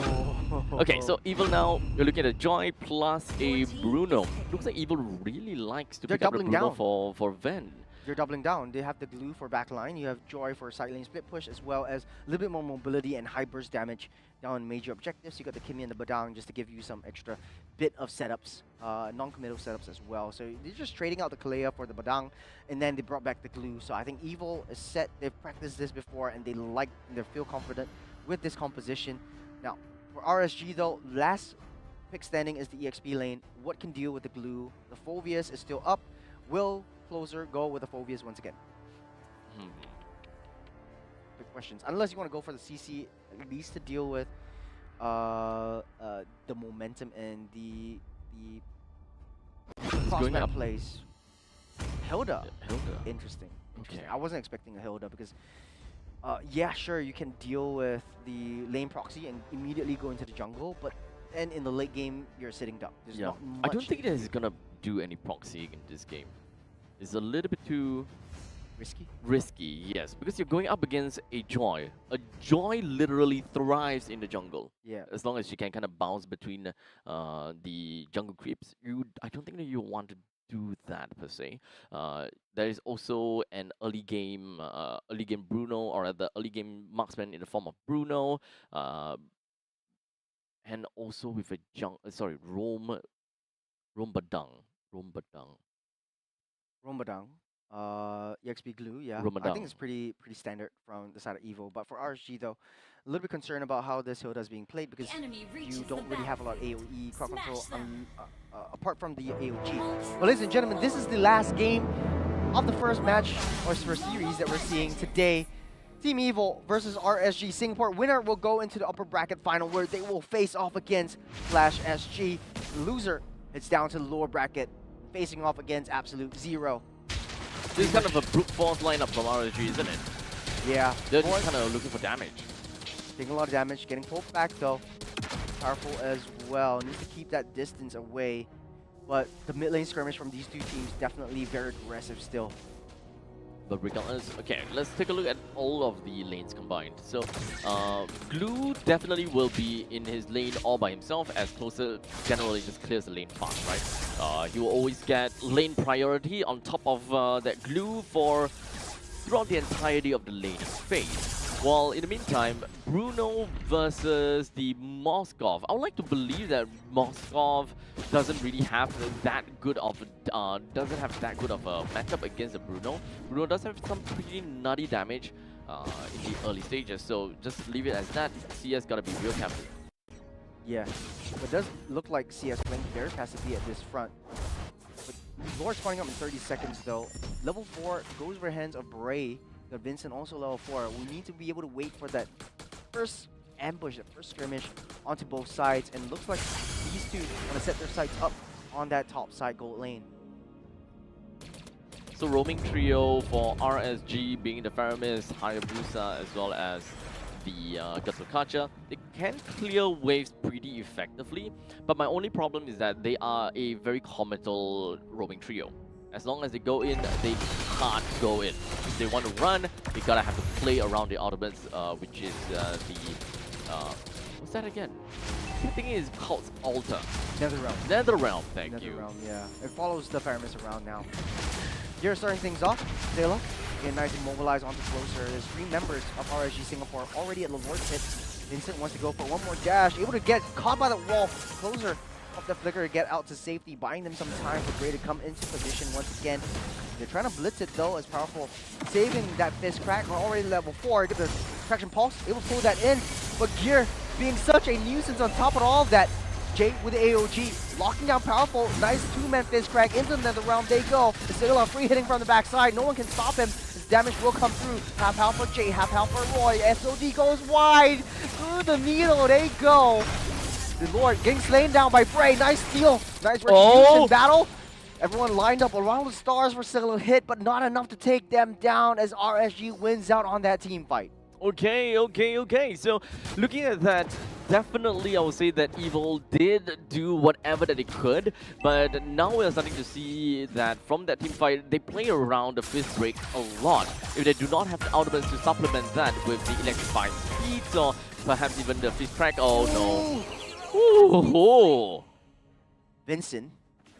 Oh. Okay, so Evil now, you're looking at a Joy plus a Bruno. Looks like Evil really likes to They're pick up a doubling Bruno down. for Ven. They're doubling down. They have the glue for backline. You have Joy for side lane split push, as well as a little bit more mobility and high burst damage down major objectives. You got the Kimmy and the Badang just to give you some extra bit of setups, non-committal setups as well. So they're just trading out the Kalea for the Badang, and then they brought back the glue. So I think Evil is set. They've practiced this before, and they feel confident with this composition. Now, for RSG though, last pick standing is the EXP lane. What can deal with the glue? The Phobius is still up. Will Closer go with the Phobias once again? Hmm. Big questions. Unless you want to go for the CC, at least to deal with the momentum and the going cross-map up. plays. Hilda. Hilda. Interesting. Interesting. Okay. I wasn't expecting a Hilda because, yeah, sure, you can deal with the lane proxy and immediately go into the jungle, but then in the late game, you're sitting down. There's Yeah. not I don't much think that he's gonna do any proxying in this game. It's a little bit too risky. risky, yes, because you're going up against a Joy. A Joy literally thrives in the jungle. Yeah. As long as she can kind of bounce between the jungle creeps, I don't think that you want to do that per se. There is also an early game Bruno, or the early game marksman in the form of Bruno, and also with a Rome Badang. Rombadang. EXP glue, yeah. I Ramadan. think it's pretty standard from the side of Evo. But for RSG though, a little bit concerned about how this Hilda is being played because you don't really have a lot of AoE crowd control apart from the AOG. Well, ladies and gentlemen, this is the last game of the first match or first series that we're seeing today. Team Evil versus RSG Singapore. Winner will go into the upper bracket final where they will face off against Flash SG. Loser heads down to the lower bracket, facing off against Absolute Zero. This is kind of a brute force lineup from RSG, isn't it? Yeah. They're just kind of looking for damage. Taking a lot of damage, getting pulled back though. Powerful as well. Needs to keep that distance away. But the mid lane skirmish from these two teams definitely very aggressive still. But regardless, okay, let's take a look at all of the lanes combined. So, Glue definitely will be in his lane all by himself, as Closer generally just clears the lane fast, right? He will always get lane priority on top of that Glue for throughout the entirety of the lane phase. While in the meantime, Bruno versus the Moskov. I would like to believe that Moskov doesn't really have that good of a matchup against the Bruno. Bruno does have some pretty nutty damage in the early stages, so just leave it as that. CS gotta be real careful. Yeah, but it does look like CS playing very passively at this front. But Lord's spawning up in 30 seconds though. Level 4 goes over hands of Bray. Got Vincent also level 4. We need to be able to wait for that first ambush, that first skirmish onto both sides. And it looks like these two want to set their sights up on that top side gold lane. So roaming trio for RSG being the Faramis, Hayabusa, as well as the Gatokacha. They can clear waves pretty effectively, but my only problem is that they are a very committal roaming trio. As long as they go in, they can't go in. If they want to run, they gotta have to play around the ultimates, which is what's that again? I think it is Cult's Altar. Netherrealm. Netherrealm, thank you. Netherrealm, yeah. It follows the Faramis around now. Here starting things off, Zayla. Again, nice and mobilized onto Closer. There's 3 members of RSG Singapore already at the Lord's hit. Vincent wants to go for one more dash, able to get caught by the wall. Closer off the flicker to get out to safety, buying them some time for Gray to come into position once again. They're trying to blitz it though, as Powerful saving that fist crack. We're already level 4. Get the traction pulse, able to pull that in. But Gear being such a nuisance on top of all of that. Jay with the AOG, locking down Powerful. Nice 2-man fist crack into the realm. They go. Still free hitting from the backside. No one can stop him. His damage will come through. Half health for Jay, half health for Roy. SOD goes wide. Through the needle, they go. The Lord getting slain down by Bray. Nice steal. Nice retribution battle. Everyone lined up around the stars for single hit, but not enough to take them down as RSG wins out on that team fight. Okay. So looking at that, definitely I would say that Evil did do whatever that they could, but now we're starting to see that from that team fight, they play around the fist break a lot. If they do not have the ultimates to supplement that with the electrifying speeds or perhaps even the fist crack, oh no. Ooh. Vincent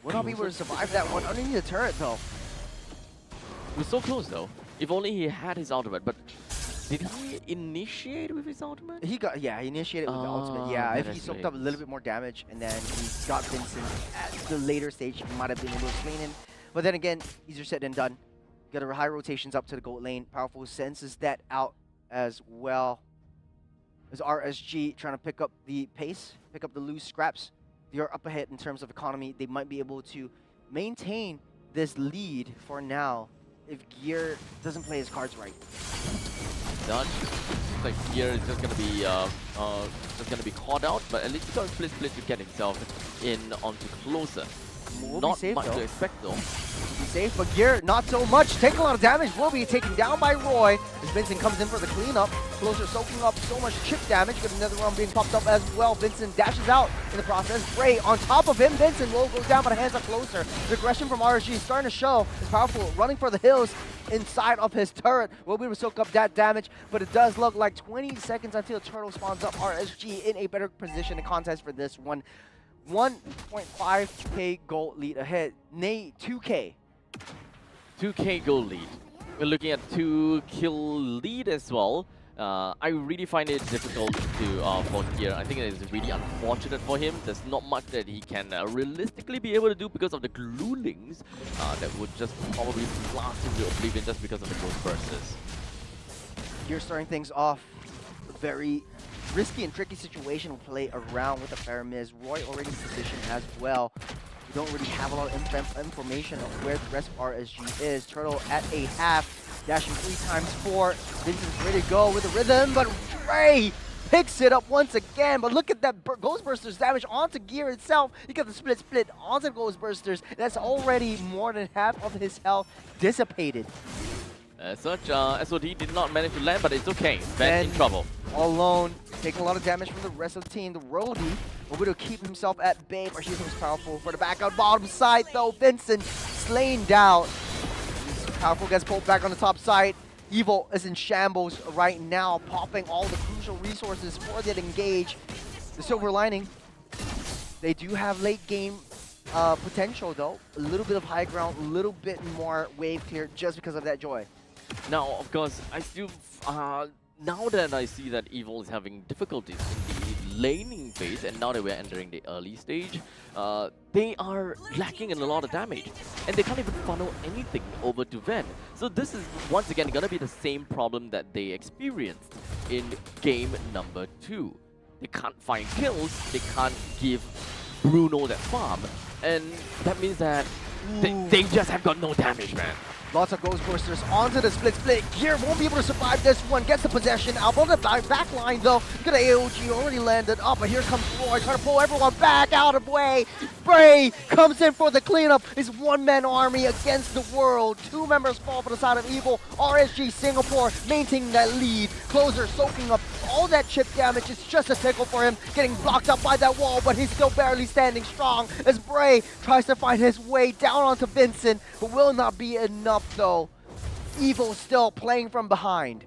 will not be able to survive that one underneath the turret though. It was so close though. If only he had his ultimate, but did he initiate with his ultimate? He initiated with the ultimate. Yeah, if he soaked up a little bit more damage and then he got Vincent at the later stage, he might have been able to explain him. But then again, easier said than done. Got a high rotations up to the gold lane. Powerful senses that out as well. As RSG trying to pick up the pace, pick up the loose scraps. They are up ahead in terms of economy. They might be able to maintain this lead for now if Gear doesn't play his cards right. Done. Looks like Gear is just gonna be caught out, but at least he got a split to get himself in onto Closer. We'll Not safe, much though. to expect though. Be safe, but Gear not so much. Taking a lot of damage. Will be taken down by Roy as Vincent comes in for the cleanup. Closer soaking up so much chip damage. Got another round being popped up as well. Vincent dashes out in the process. Bray on top of him. Vincent will go down, but the hands up Closer. The aggression from RSG is starting to show. It's Powerful running for the hills inside of his turret. Will be able to soak up that damage, but it does look like 20 seconds until Turtle spawns up. RSG in a better position to contest for this one. 1.5k gold lead ahead. Nay, 2k. 2k gold lead. We're looking at 2 kill lead as well. I really find it difficult to for here. I think it is really unfortunate for him. There's not much that he can realistically be able to do because of the glue links that would just probably blast him to oblivion just because of the ghost bursters. You're starting things off very risky and tricky situation to play around with the Paramiz. Roy already positioned as well. We don't really have a lot of information of where the rest of RSG is. Turtle at a half, dashing 3x4. Vincent's ready to go with the rhythm, but Ray picks it up once again. But look at that Ghostbusters damage onto Gear itself. You got the split onto Ghostbusters. That's already more than half of his health dissipated. As such, SOD did not manage to land, but it's okay. Ben in trouble. All alone, taking a lot of damage from the rest of the team. The Roadie able to keep himself at bay, but he's most powerful for the back out bottom side though. Vincent slain down. Powerful gets pulled back on the top side. Evil is in shambles right now, popping all the crucial resources for that engage. The silver lining, they do have late game potential though. A little bit of high ground, a little bit more wave clear just because of that joy. Now, of course, I still, now that I see that Evil is having difficulties in the laning phase, and now that we're entering the early stage, they are lacking in a lot of damage, and they can't even funnel anything over to Ven. So this is, once again, gonna be the same problem that they experienced in game number 2. They can't find kills, they can't give Bruno that farm, and that means that they just have got no damage, man. Lots of Ghostbusters onto the split. Gear won't be able to survive this one. Gets the possession out on the back line though. Got an AOG already landed up, but here comes Roy trying to pull everyone back out of the way. Bray comes in for the cleanup. His one-man army against the world. 2 members fall for the side of Evil. RSG Singapore maintaining that lead. Closer soaking up all that chip damage. It's just a tickle for him, getting blocked up by that wall, but he's still barely standing strong as Bray tries to find his way down onto Vincent, but will not be enough though. Evil still playing from behind.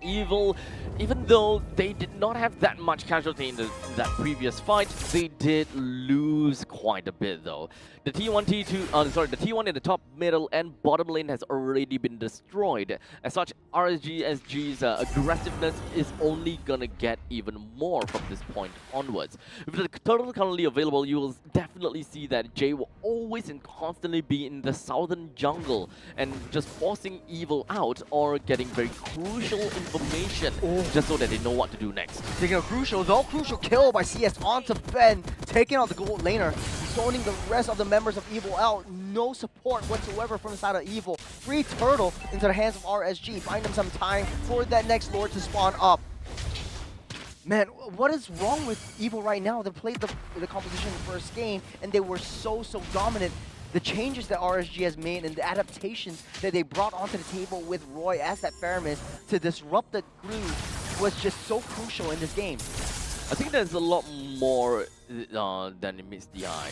Evil, even though they did not have that much casualty in that previous fight, they did lose quite a bit though. The T1, the T1 in the top, middle, and bottom lane has already been destroyed. As such, RSG SG's aggressiveness is only gonna get even more from this point onwards. With the turtle currently available, you will definitely see that Jay will always and constantly be in the southern jungle and just forcing Evil out or getting very crucial information just so that they know what to do next. Taking a crucial kill by CS onto Ben, taking out the gold laner, zoning the rest of the members of Evil out. No support whatsoever from the side of Evil. Free turtle into the hands of RSG. Find them some time for that next lord to spawn up. Man, what is wrong with Evil right now? They played the composition in the first game and they were so dominant. The changes that RSG has made and the adaptations that they brought onto the table with Roy as that Paramis to disrupt the groove was just so crucial in this game. I think there's a lot more than it meets the eye.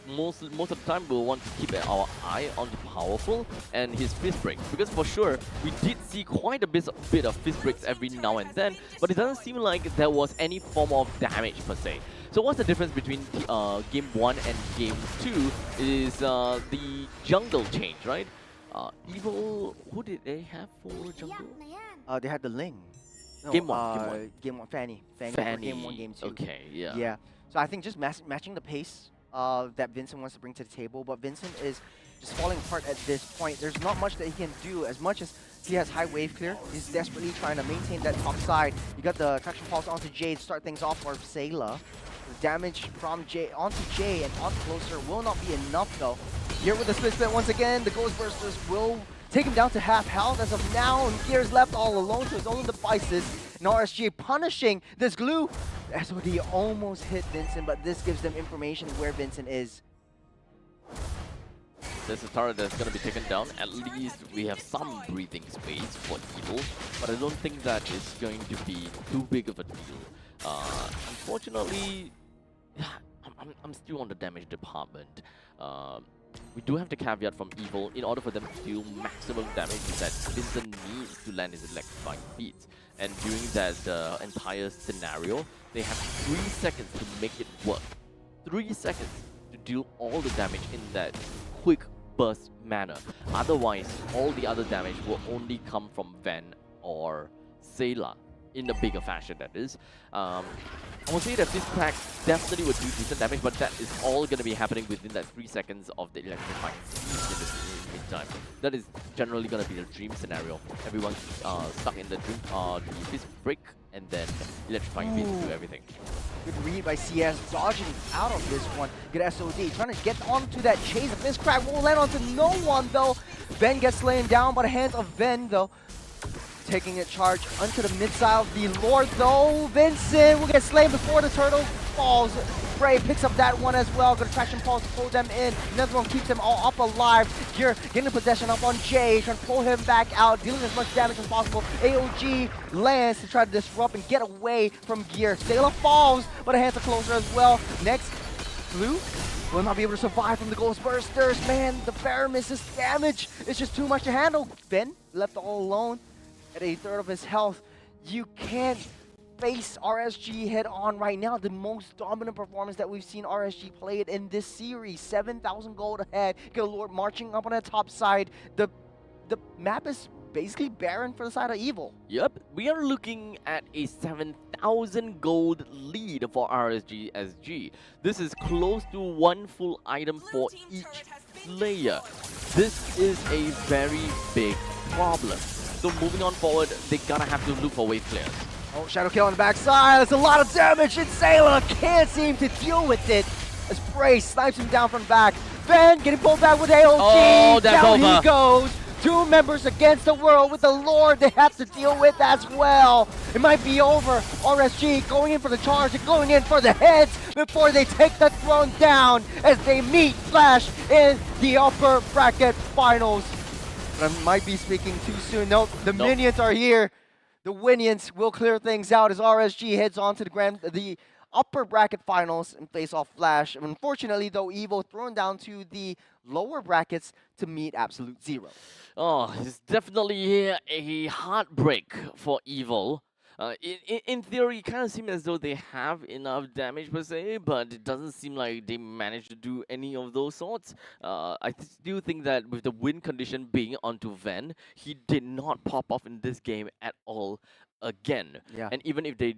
Most of the time we'll want to keep our eye on the powerful and his fist break, because for sure we did see quite a bit of fist breaks every now and then, but it doesn't seem like there was any form of damage per se. So what's the difference between game 1 and game 2 is the jungle change, right? Evil, who did they have for jungle? They had the Ling. No, game 1. Game 1, Fanny. Game 1, game 2. Okay, yeah. Yeah. So I think just matching the pace that Vincent wants to bring to the table, but Vincent is just falling apart at this point. There's not much that he can do. As much as he has high wave clear, he's desperately trying to maintain that top side. You got the traction pulse onto Jay to start things off for Sayla. The damage from Jay onto Jay and onto Closer will not be enough though. Here with the split once again, the Ghostbusters will take him down to half health as of now, and Gear's left all alone to his own devices. And RSG punishing this glue. SOD almost hit Vincent, but this gives them information where Vincent is. There's a turret that's going to be taken down. At least we have some breathing space for Evil, but I don't think that is going to be too big of a deal. Unfortunately, I'm still on the damage department. We do have the caveat from Evil. In order for them to deal maximum damage, is that Vincent needs to land his electrifying beats. And during that entire scenario, they have 3 seconds to make it work. 3 seconds to deal all the damage in that quick burst manner. Otherwise, all the other damage will only come from Ven or Sayla. in a bigger fashion, that is. I would say that this pack definitely would do decent damage, but that is all going to be happening within that 3 seconds of the electrifying in the meantime. That is generally going to be the dream scenario. Everyone's stuck in the dream, the fist break, and then electrifying beat to do everything. Good read by CS, dodging out of this one. Good SOD, trying to get onto that chase. This crack won't land onto no one though. Ben gets slain down by the hands of Ben though. Taking a charge onto the mid-side of the Lord though. Vincent will get slain before the turtle falls. Bray picks up that one as well. Good traction pulse to pull them in. Another one keeps them all up alive. Gear getting possession up on Jay, trying to pull him back out, dealing as much damage as possible. AOG lands to try to disrupt and get away from Gear. Sailor falls, but the hands are closer as well. Next, Blue will not be able to survive from the Ghostbusters. Man, the Faramis' damage is just too much to handle. Ben left all alone at a third of his health. You can't face RSG head on right now. The most dominant performance that we've seen RSG play it in this series. 7,000 gold ahead. Get a Lord marching up on the top side. The map is basically barren for the side of Evil. Yep, we are looking at a 7,000 gold lead for RSG SG. This is close to 1 full item for each player. This is a very big problem. So moving on forward, they gotta have to look for wave players. Oh, Shadow Kill on the backside. That's a lot of damage. And Sailor can't seem to deal with it as Bray snipes him down from back. Ben getting pulled back with AOG. Oh, that's down over. He goes. 2 members against the world with the Lord they have to deal with as well. It might be over. RSG going in for the charge and going in for the heads before they take the throne down as they meet Flash in the upper bracket finals. I might be speaking too soon. Nope, the minions are here. The Winions will clear things out as RSG heads on to the upper bracket finals and face off Flash. Unfortunately, though, Evo thrown down to the lower brackets to meet Absolute Zero. Oh, it's definitely a heartbreak for Evil. In theory, it kind of seems as though they have enough damage per se, but it doesn't seem like they managed to do any of those sorts. I still think that with the win condition being onto Ven, he did not pop off in this game at all again. Yeah. And even if they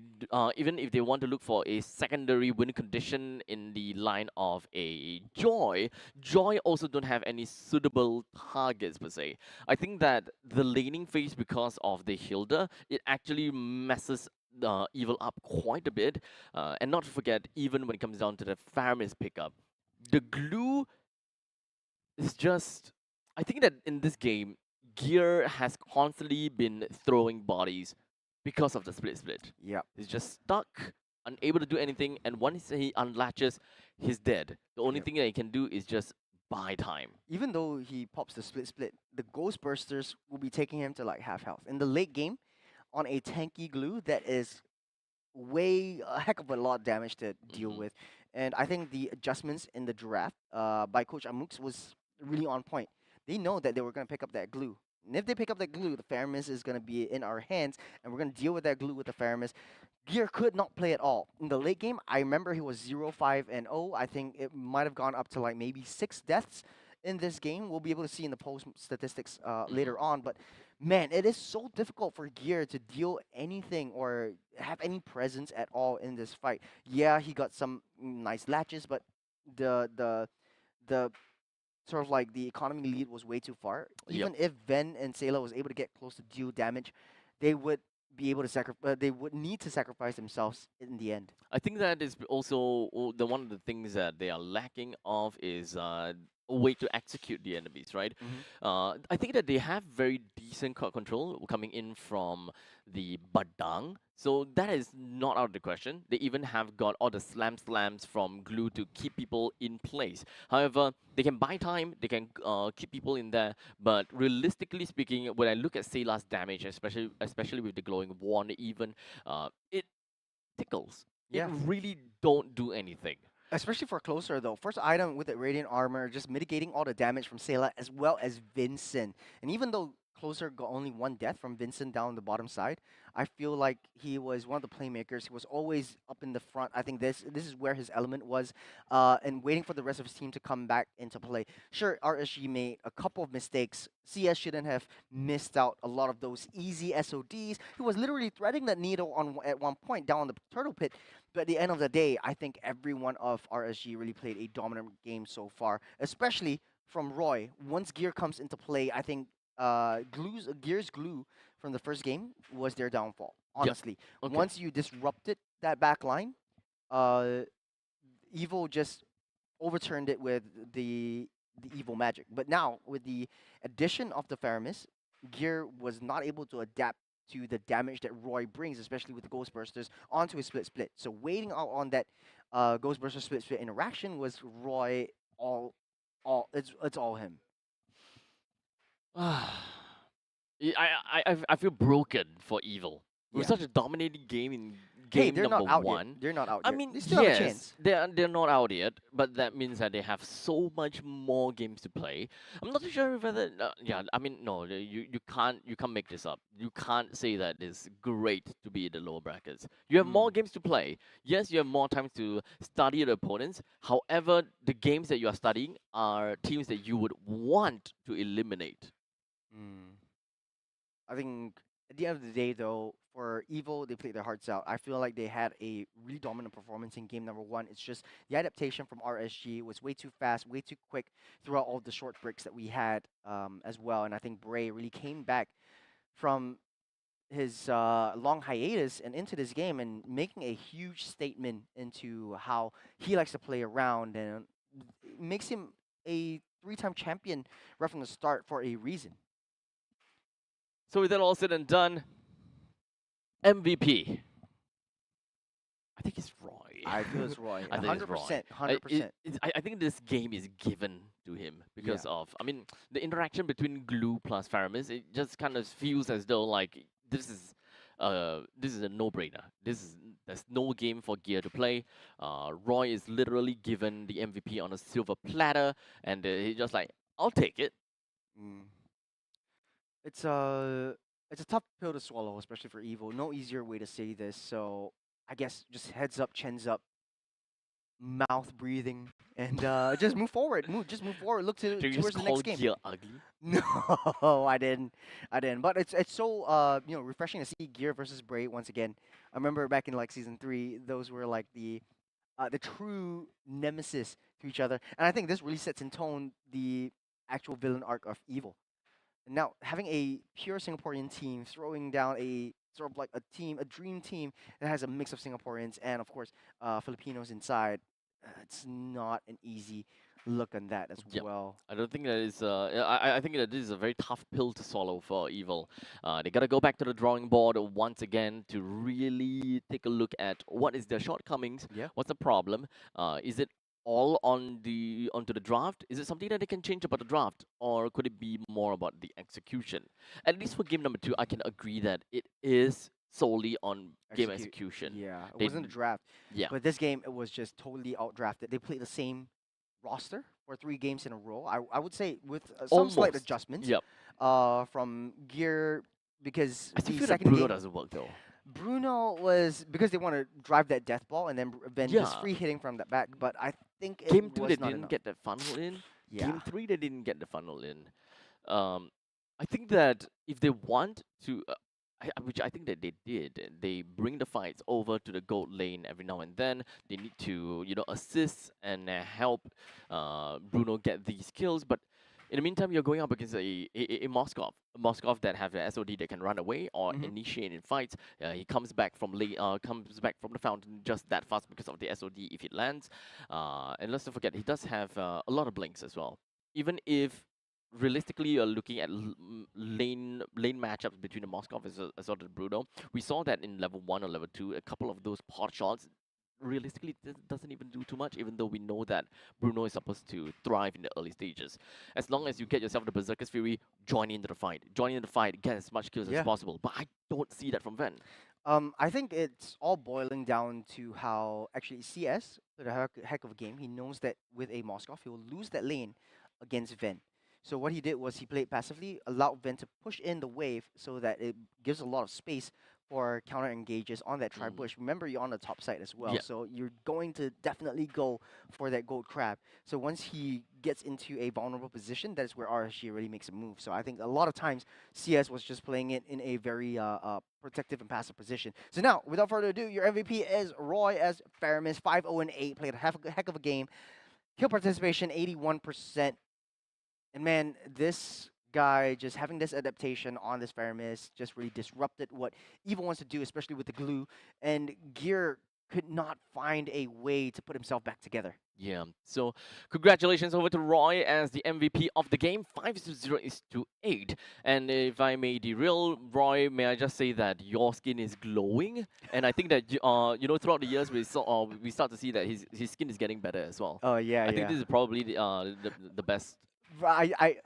want to look for a secondary win condition in the line of a Joy also don't have any suitable targets per se. I think that the laning phase, because of the Hilda, it actually messes Evil up quite a bit. And not to forget, even when it comes down to the Faramis pickup, the glue is just... I think that in this game, Gear has constantly been throwing bodies because of the split. Yeah. He's just stuck, unable to do anything, and once he unlatches, he's dead. The only thing that he can do is just buy time. Even though he pops the split, the Ghostbusters will be taking him to like half health. In the late game, on a tanky glue that is a heck of a lot of damage to deal with. And I think the adjustments in the draft by Coach Amux was really on point. They know that they were going to pick up that glue. And if they pick up that glue, the Faramis is going to be in our hands, and we're going to deal with that glue with the Faramis. Gear could not play at all. In the late game, I remember he was 0-5-0. I think it might have gone up to like maybe 6 deaths in this game. We'll be able to see in the post statistics later on. But man, it is so difficult for Gear to deal anything or have any presence at all in this fight. Yeah, he got some nice latches, but the sort of like the economy lead was way too far. Even if Ven and Sailor was able to get close to deal damage, they would be able to they would need to sacrifice themselves in the end. I think that is also one of the things that they are lacking of is a way to execute the enemies, right? I think that they have very decent crowd control coming in from the Badang, so that is not out of the question. They even have got all the slams from glue to keep people in place. However, they can buy time, they can keep people in there, but realistically speaking, when I look at Sayla's damage, especially with the glowing wand, even it tickles. Yeah. It really don't do anything. Especially for closer though. First item with the radiant armor, just mitigating all the damage from Sayla as well as Vincent. And even though Closer got only one death from Vincent down the bottom side. I feel like he was one of the playmakers. He was always up in the front. I think this is where his element was, and waiting for the rest of his team to come back into play. Sure, RSG made a couple of mistakes. CS shouldn't have missed out a lot of those easy SODs. He was literally threading that needle at one point down the turtle pit. But at the end of the day, I think everyone of RSG really played a dominant game so far, especially from Roy. Once Gear comes into play, I think Gear's glue from the first game was their downfall. Honestly, Okay. once you disrupted that back line, uh, Evil just overturned it with the evil magic. But now with the addition of the Faramis, Gear was not able to adapt to the damage that Roy brings, especially with the Ghostbusters, onto his split. So waiting out on that Ghostbuster split interaction was Roy all it's all him. I feel broken for Evil. It was Yeah. such a dominating game in Hey, game they're number not out one. yet. They're not out I yet. mean, They still have a yes, chance. they're not out yet, but that means that they have so much more games to play. I'm not too sure whether yeah, I mean no, you can't make this up. You can't say that it's great to be in the lower brackets. You have more games to play. Yes, you have more time to study the opponents. However, the games that you are studying are teams that you would want to eliminate. I think at the end of the day, though, for Evil, they played their hearts out. I feel like they had a really dominant performance in game number one. It's just the adaptation from RSG was way too fast, way too quick throughout all the short breaks that we had as well. And I think Bray really came back from his long hiatus and into this game and making a huge statement into how he likes to play around, and it makes him a three-time champion right from the start for a reason. So with that all said and done, MVP. I think it's Roy. I feel it's Roy. I think it's Roy. 100%. I- 100%. I think this game is given to him because of, I mean, the interaction between Glue plus Faramis. It just kind of feels as though like this is a no-brainer. There's no game for Gear to play. Roy is literally given the MVP on a silver platter, and he's just like, I'll take it. Mm. It's a tough pill to swallow, especially for Evil. No easier way to say this. So I guess just heads up, chins up, mouth breathing, and just move forward. Just move forward. Look Do you towards just the call next game. Gear ugly? No, I didn't. But it's so refreshing to see Gear versus Bray once again. I remember back in like season 3, those were like the true nemesis to each other, and I think this really sets in tone the actual villain arc of Evil. And now having a pure Singaporean team throwing down a sort of like a dream team that has a mix of Singaporeans and of course Filipinos inside, it's not an easy look on that as Yep. well. I don't think that is. I think that this is a very tough pill to swallow for Evil. They gotta go back to the drawing board once again to really take a look at what is their shortcomings. Yeah. What's the problem? Is it all onto the draft? Is it something that they can change about the draft, or could it be more about the execution? At least for game number 2, I can agree that it is solely on game execution. Yeah, it They- wasn't a draft. Yeah. But this game, it was just totally outdrafted. They played the same roster for 3 games in a row. I would say with some slight Almost. adjustments. Yep. From Gear, because I still the feel that second Bruno game, doesn't work though. Bruno was because they want to drive that death ball and then just Yeah. free hitting from the back. But I think it Game 2 was they not didn't enough. get that funnel in. Yeah. Game 3 they didn't get the funnel in. I think that if they want to, which I think that they did, they bring the fights over to the gold lane every now and then. They need to assist and help Bruno get these kills. But in the meantime, you're going up against a Moskov that have an SOD that can run away or initiate in fights. He comes back from the fountain just that fast because of the SOD if it lands. And let's not forget, he does have a lot of blinks as well. Even if realistically you're looking at lane matchups between the Moskov as well as the Bruno, we saw that in level 1 or level 2, a couple of those pot shots realistically doesn't even do too much, even though we know that Bruno is supposed to thrive in the early stages. As long as you get yourself the Berserker's Fury, join into the fight, get as much kills as possible. But I don't see that from Ven. I think it's all boiling down to how actually CS played a heck of a game. He knows that with a Moskov, he will lose that lane against Ven. So what he did was he played passively, allowed Ven to push in the wave so that it gives a lot of space for counter engages on that tri bush. Remember, you're on the top side as well, Yeah. so you're going to definitely go for that gold crab. So once he gets into a vulnerable position, that's where RSG really makes a move. So I think a lot of times CS was just playing it in a very protective and passive position. So now, without further ado, your MVP is Roy as Faramis, 5-0-8, played a heck of a game. Kill participation, 81%. And man, this guy just having this adaptation on this Faramis just really disrupted what Evil wants to do, especially with the glue. And Gear could not find a way to put himself back together. Yeah, so congratulations over to Roy as the MVP of the game. 5-0 to 8. And if I may derail Roy, may I just say that your skin is glowing? And I think that you know, throughout the years we start to see that his skin is getting better as well. Oh yeah, I think this is probably the best. I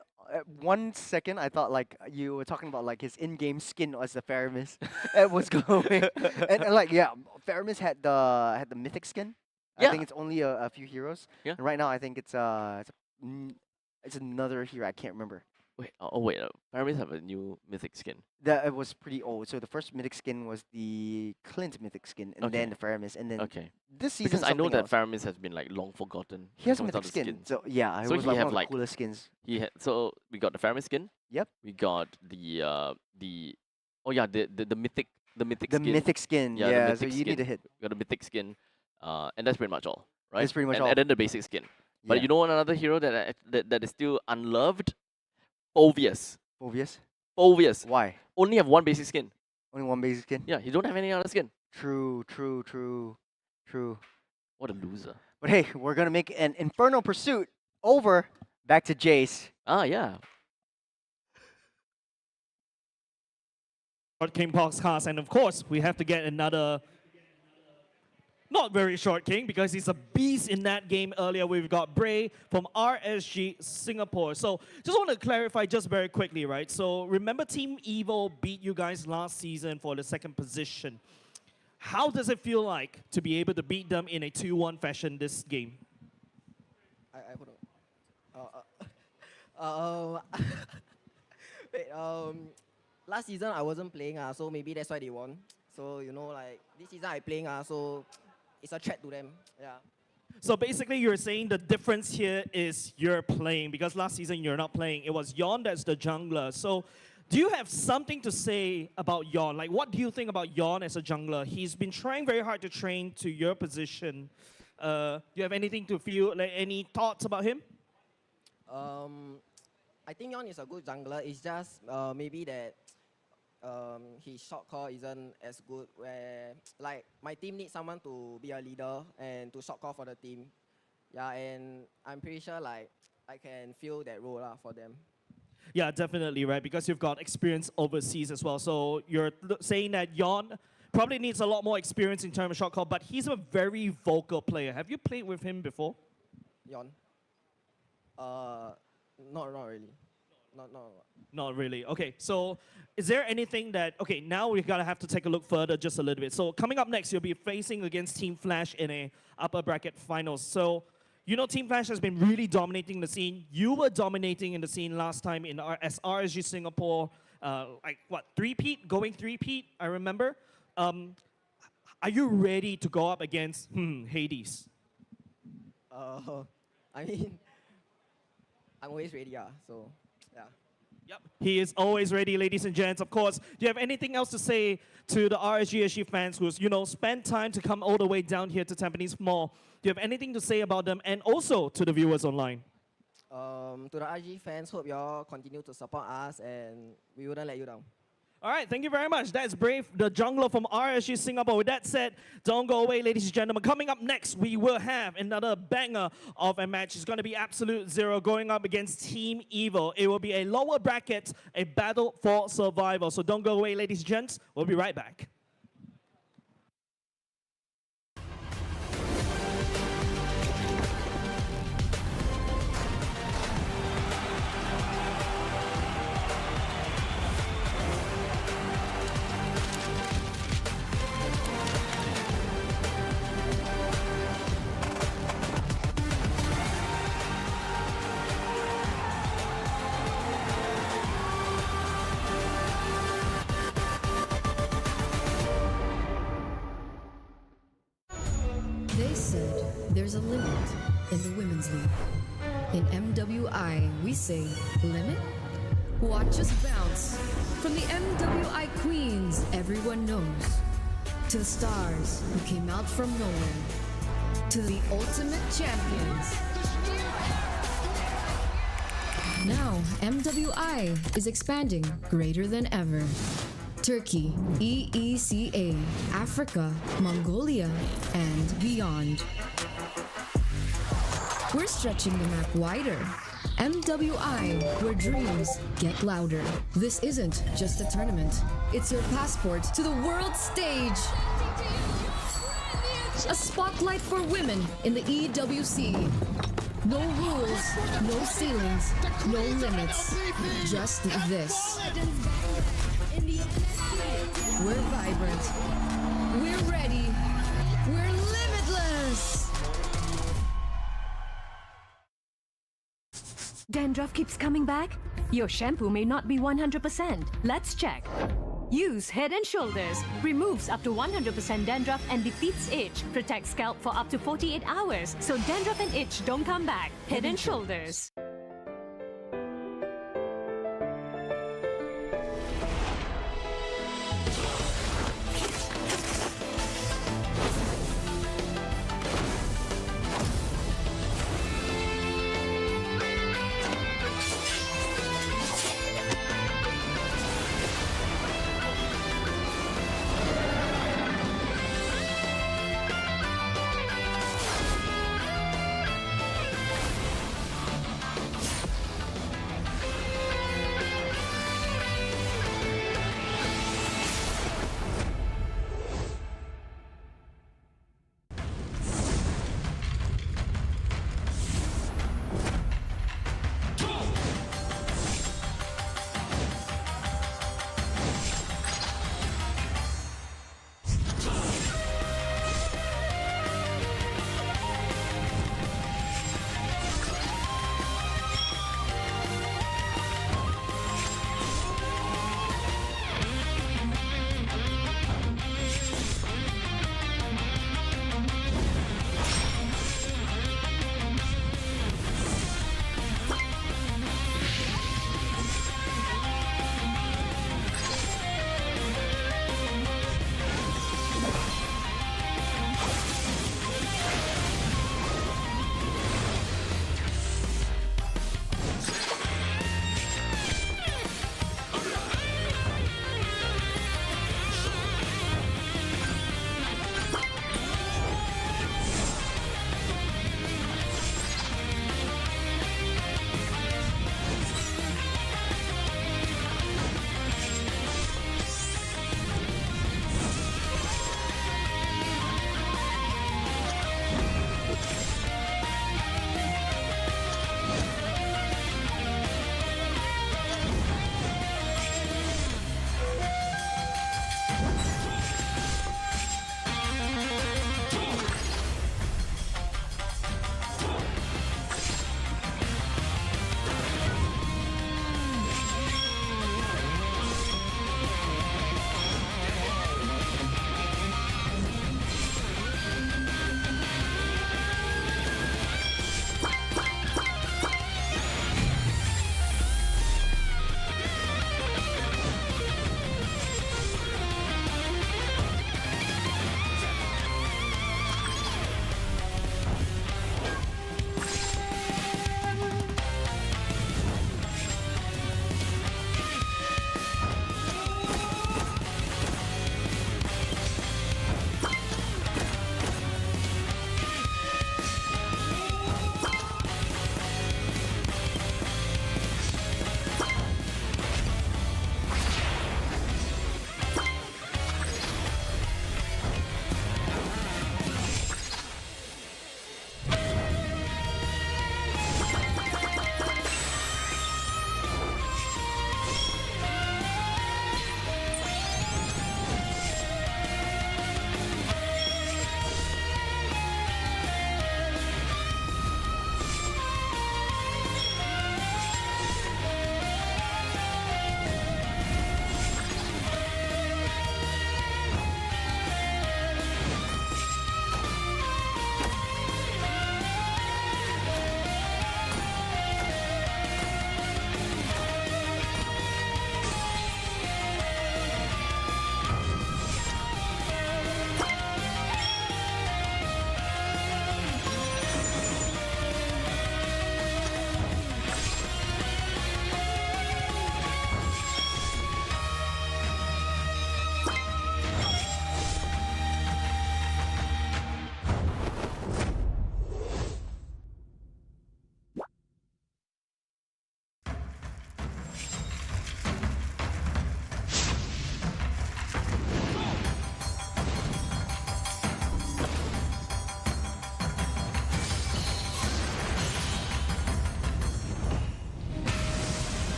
1 second I thought like you were talking about like his in-game skin as the Faramis. It was glowing, and like yeah, Faramis had the mythic skin. Yeah. I think it's only a few heroes. Yeah. And right now I think it's another hero I can't remember. Wait, wait, Paramis have a new mythic skin. That it was pretty old. So the first mythic skin was the Clint mythic skin, and then the Faramis, and then Okay. this season Because I know something that else. Faramis has been like long forgotten. He has a when it mythic comes down to skin. skins. So yeah, it So was he like have one of like- the coolest skins. So we got the Faramis skin. Yep. We got the oh yeah, the mythic The skin. mythic skin. Yeah, the Yeah, so mythic you need to skin. hit. We got the mythic skin. And that's pretty much all, right? That's pretty much and, all. And then the basic skin. But Yeah. you know another hero that is still unloved? Obvious. Obvious. Why? Only have one basic skin. Only one basic skin. Yeah, he don't have any other skin. True. What a loser. But hey, we're gonna make an Infernal Pursuit over. Back to Jace. Ah, yeah. Short King podcast, and of course, we have to get another not very short King because he's a beast in that game earlier. We've got Bray from RSG Singapore. So just want to clarify just very quickly, right? So remember Team Evil beat you guys last season for the second position. How does it feel like to be able to beat them in a 2-1 fashion this game? Wait, last season I wasn't playing, so maybe that's why they won. So, you know, like, this season I playing, so it's a threat to them. Yeah. So basically, you're saying the difference here is you're playing, because last season you're not playing. It was Yon that's the jungler. So do you have something to say about Yon? Like, what do you think about Yon as a jungler? He's been trying very hard to train to your position. Do you have anything to feel, like any thoughts about him? I think Yon is a good jungler. It's just maybe that his shot call isn't as good, where like my team needs someone to be a leader and to shot call for the team. Yeah, and I'm pretty sure like I can fill that role for them. Yeah, definitely, right? Because you've got experience overseas as well. So you're saying that Yon probably needs a lot more experience in terms of shot call, but he's a very vocal player. Have you played with him before? Yon? Not really. Not. Not really. Okay, so is there anything that... Okay, now we're going to have to take a look further just a little bit. So coming up next, you'll be facing against Team Flash in a upper bracket finals. So, you know, Team Flash has been really dominating the scene. You were dominating in the scene last time as RSG Singapore. Like, what, going three-peat, I remember. Are you ready to go up against Hades? I mean, I'm always ready, so yeah. Yep, he is always ready, ladies and gents. Of course, do you have anything else to say to the RSG SG fans who's, you know, spent time to come all the way down here to Tampines Mall? Do you have anything to say about them, and also to the viewers online? To the RG fans, hope y'all continue to support us and we wouldn't let you down. All right, thank you very much. That's Brave, the jungler from RSG Singapore. With that said, don't go away, ladies and gentlemen. Coming up next, we will have another banger of a match. It's going to be Absolute Zero going up against Team Evil. It will be a lower bracket, a battle for survival. So don't go away, ladies and gents. We'll be right back. They said there's a limit in the women's league. In MWI, we say limit? Watch us bounce from the MWI queens everyone knows, to the stars who came out from nowhere, to the ultimate champions. Now, MWI is expanding greater than ever. Turkey, EECA, Africa, Mongolia, and beyond. We're stretching the map wider. MWI, where dreams get louder. This isn't just a tournament. It's your passport to the world stage. A spotlight for women in the EWC. No rules, no ceilings, no limits. Just this. We're vibrant. We're ready. We're limitless. Dandruff keeps coming back? Your shampoo may not be 100%. Let's check. Use Head and Shoulders. Removes up to 100% dandruff and defeats itch. Protects scalp for up to 48 hours, so dandruff and itch don't come back. Head and Shoulders.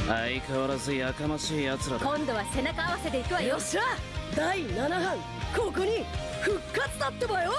相変わらずやかましい奴らだ。今度は背中合わせで行くわよ。よっしゃ第7班ここに復活だってばよ。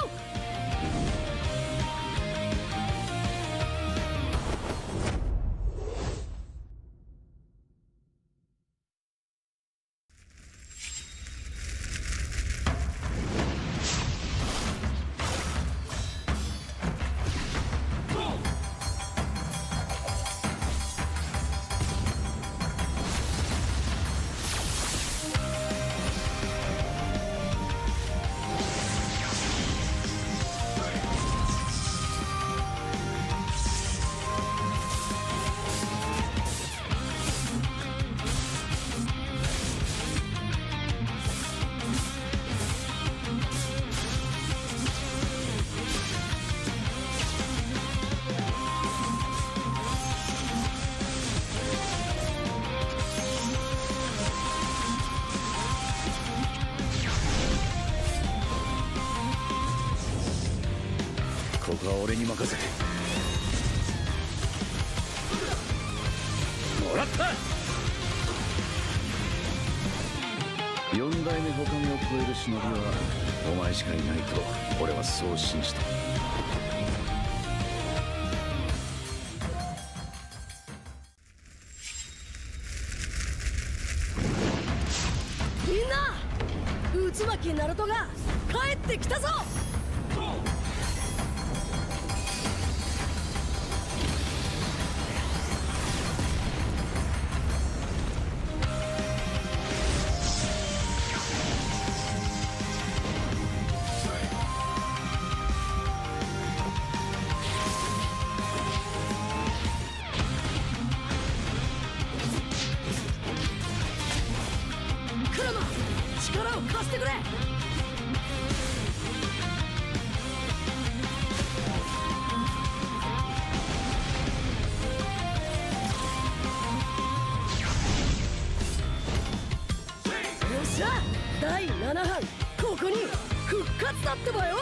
ここは俺に任せて。もらった。4代目他目を超える忍びはお前しかいないと俺はそう信じた。みんな渦巻きナルトが帰ってきたぞ。クラマ力を貸してくれ。よっしゃ第7班ここに復活だってばよ。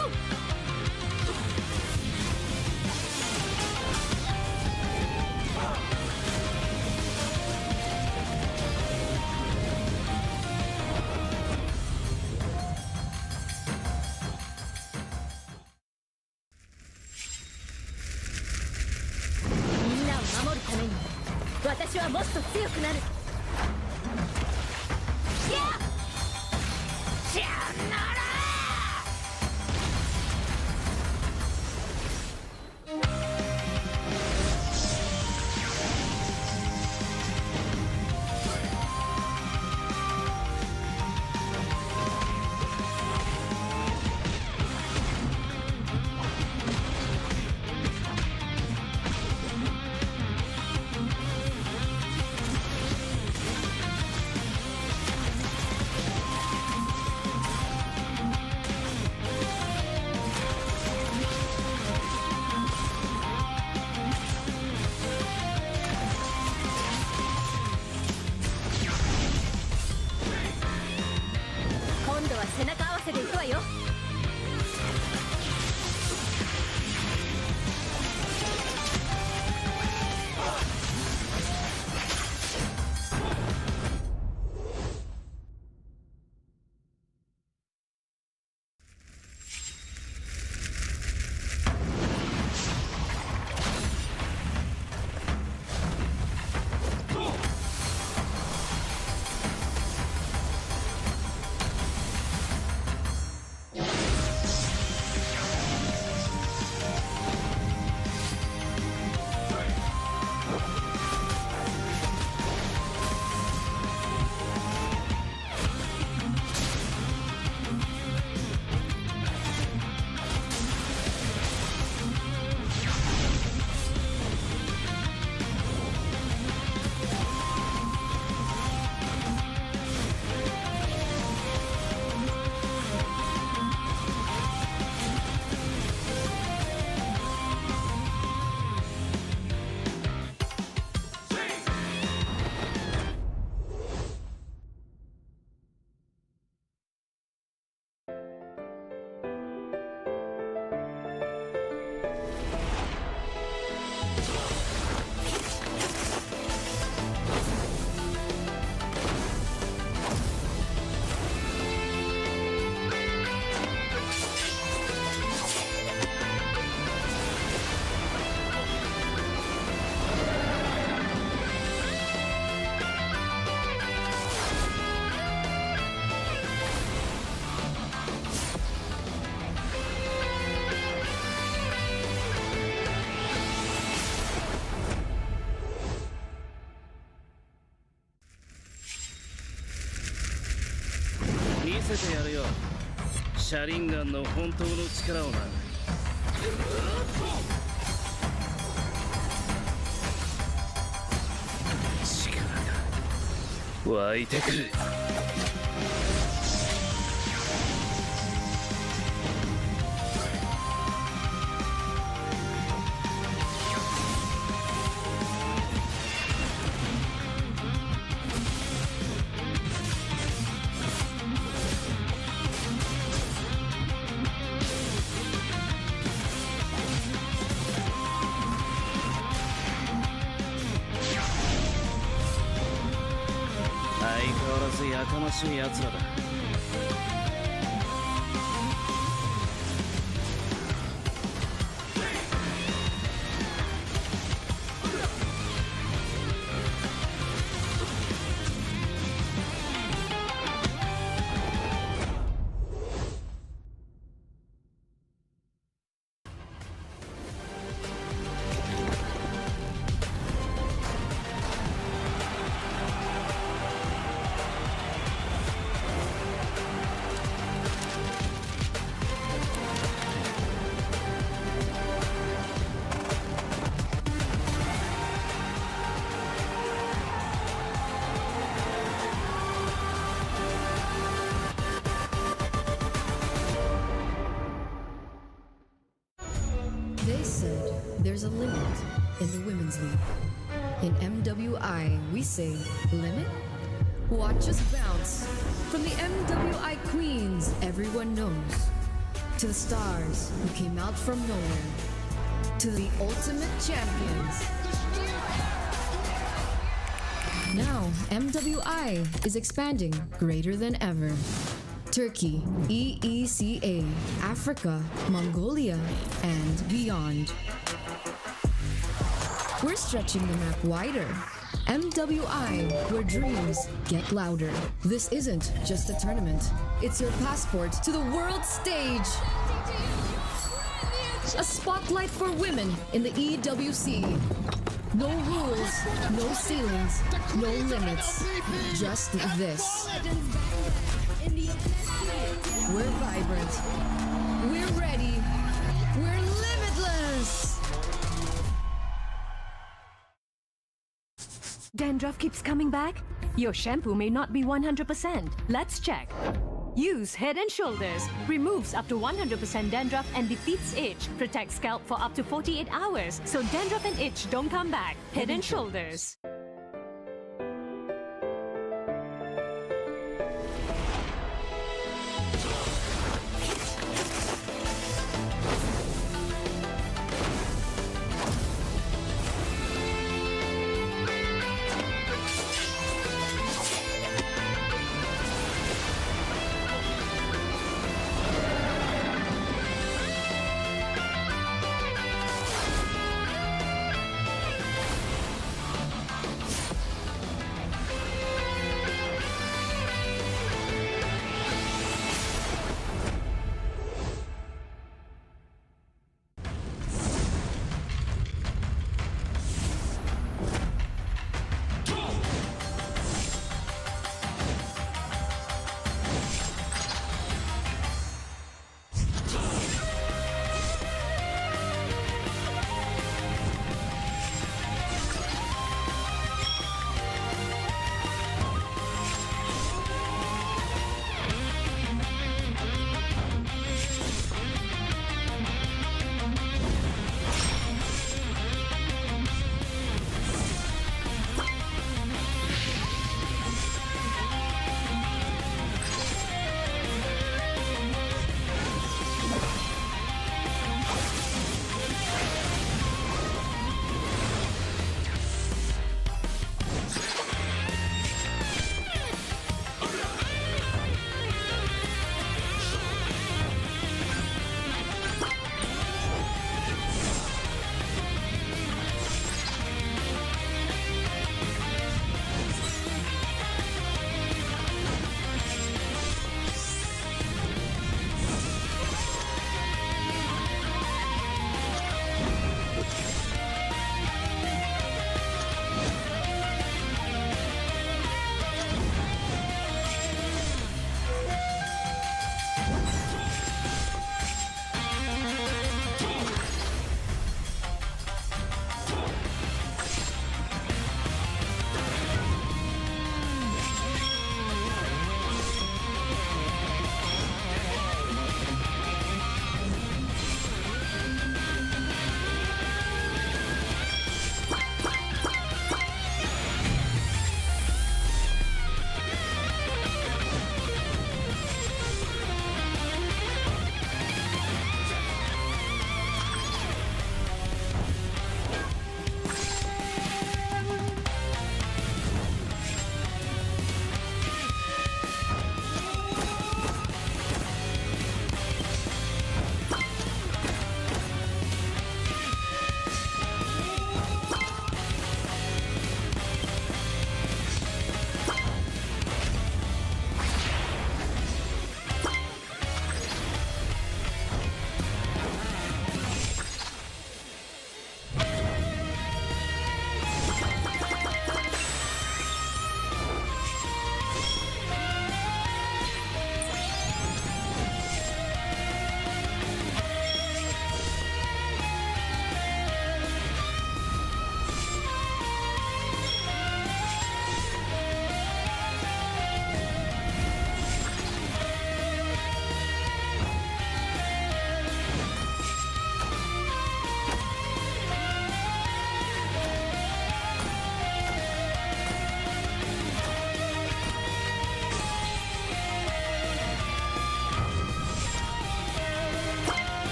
みんなを守るために私はもっと強くなる。せてやるよシャリンガンの本当の力をな力が湧いてくる相変わらずやかましい奴らだThey said there's a limit in the women's league. In MWI, we say limit? Watch us bounce from the MWI queens everyone knows, to the stars who came out from nowhere, to the ultimate champions. Now, MWI is expanding greater than ever. Turkey, EECA, Africa, Mongolia, and beyond. We're stretching the map wider. MWI, where dreams get louder. This isn't just a tournament. It's your passport to the world stage. A spotlight for women in the EWC. No rules, no ceilings, no limits. Just this. We're vibrant. We're ready. We're limitless. Dandruff keeps coming back? Your shampoo may not be 100%. Let's check. Use Head and Shoulders. Removes up to 100% dandruff and defeats itch. Protects scalp for up to 48 hours. So dandruff and itch don't come back. Head and Shoulders.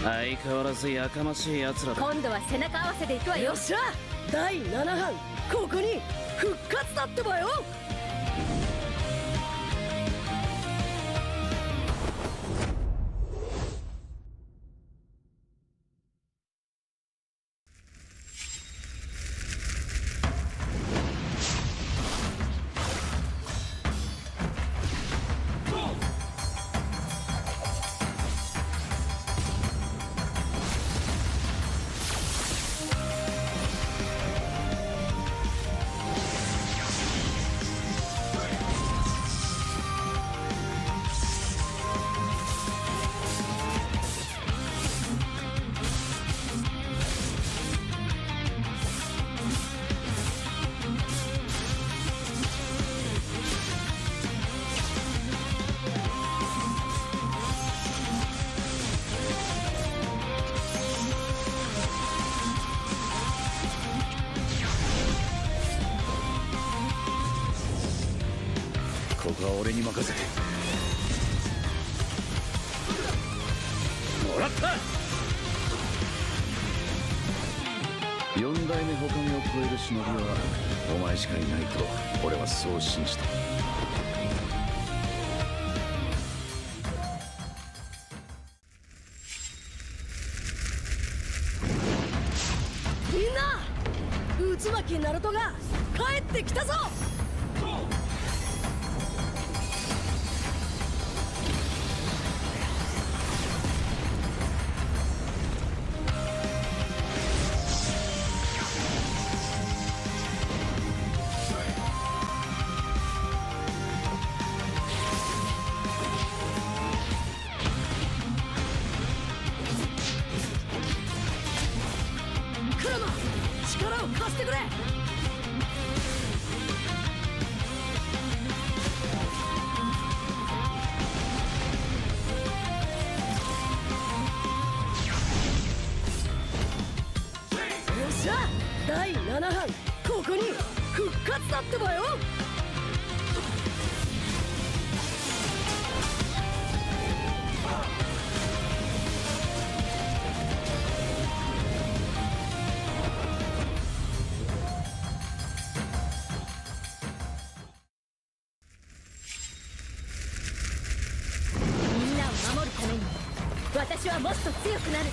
相変わらずやかましい奴らだ。今度は背中合わせで行くわよ。よっしゃ第7班ここに復活だってばよ。ここは俺に任せてもらった。4代目ほかげを超える忍びはお前しかいないと俺はそう信じた。みんな渦巻きナルトが帰ってきたぞ。クラマ力を貸してくれ。よっしゃ第7班ここに復活だってばよ。みんなを守るために私はもっと強くなる。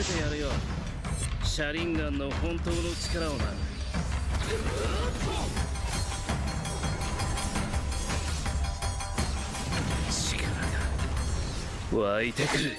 せてやるよ。シャリンガンの本当の力をな。力が湧いてくる。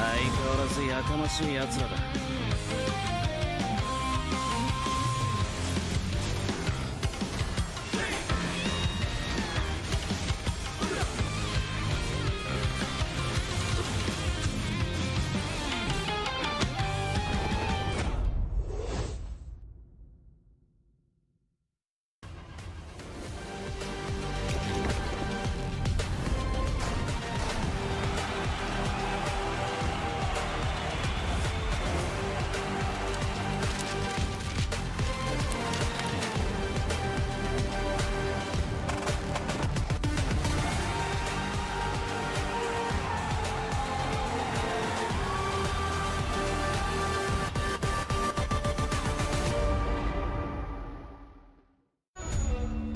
相変わらずやかましい奴らだ。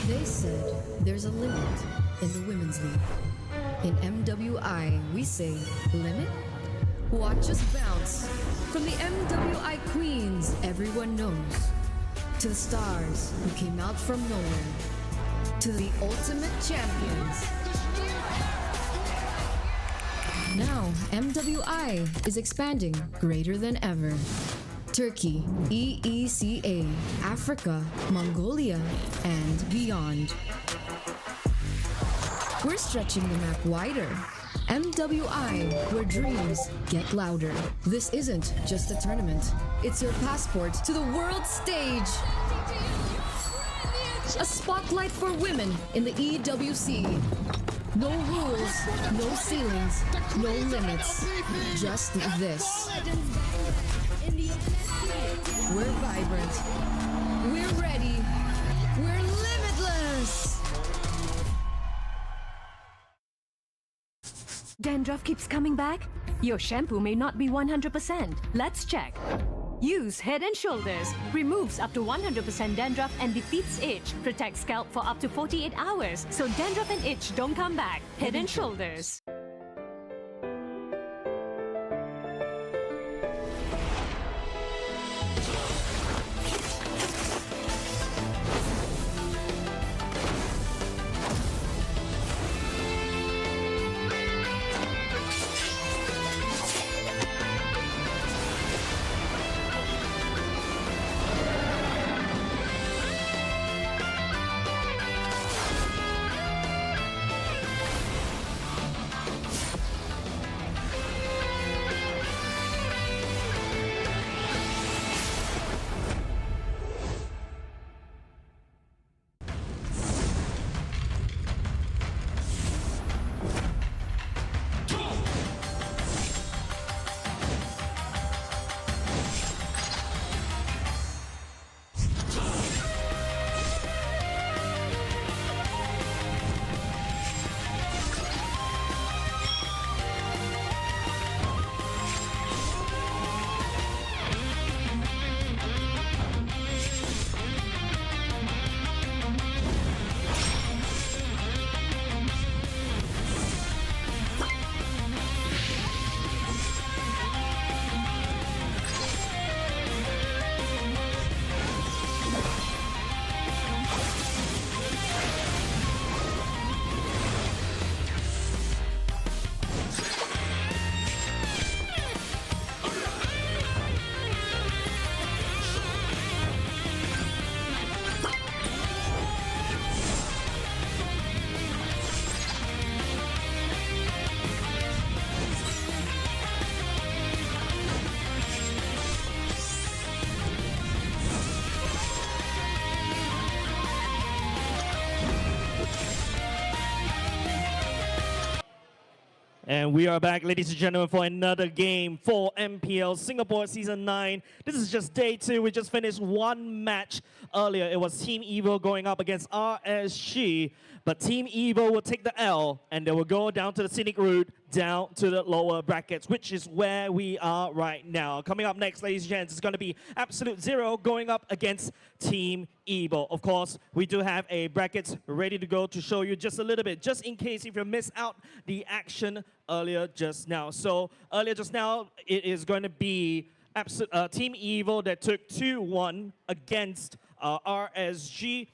They said there's a limit in the women's league. In MWI, we say limit? Watch us bounce from the MWI queens everyone knows, to the stars who came out from nowhere, to the ultimate champions. Now, MWI is expanding greater than ever. Turkey, EECA, Africa, Mongolia, and beyond. We're stretching the map wider. MWI, where dreams get louder. This isn't just a tournament. It's your passport to the world stage. A spotlight for women in the EWC. No rules, no ceilings, no limits. Just this. We're vibrant. We're ready. We're limitless. Dandruff keeps coming back? Your shampoo may not be 100%. Let's check. Use Head and Shoulders. Removes up to 100% dandruff and defeats itch. Protects scalp for up to 48 hours. So dandruff and itch don't come back. Head and Shoulders. And we are back, ladies and gentlemen, for another game for MPL Singapore Season 9. This is just day 2. We just finished one match earlier. It was Team Evo going up against RSG. But Team Evo will take the L, and they will go down to the scenic route, down to the lower brackets, which is where we are right now. Coming up next, ladies and gents, is going to be Absolute Zero going up against Team Evo. Of course, we do have a brackets ready to go to show you just a little bit, just in case if you missed out the action earlier just now. So earlier just now, it is going to be Team Evo that took 2-1 against RSG.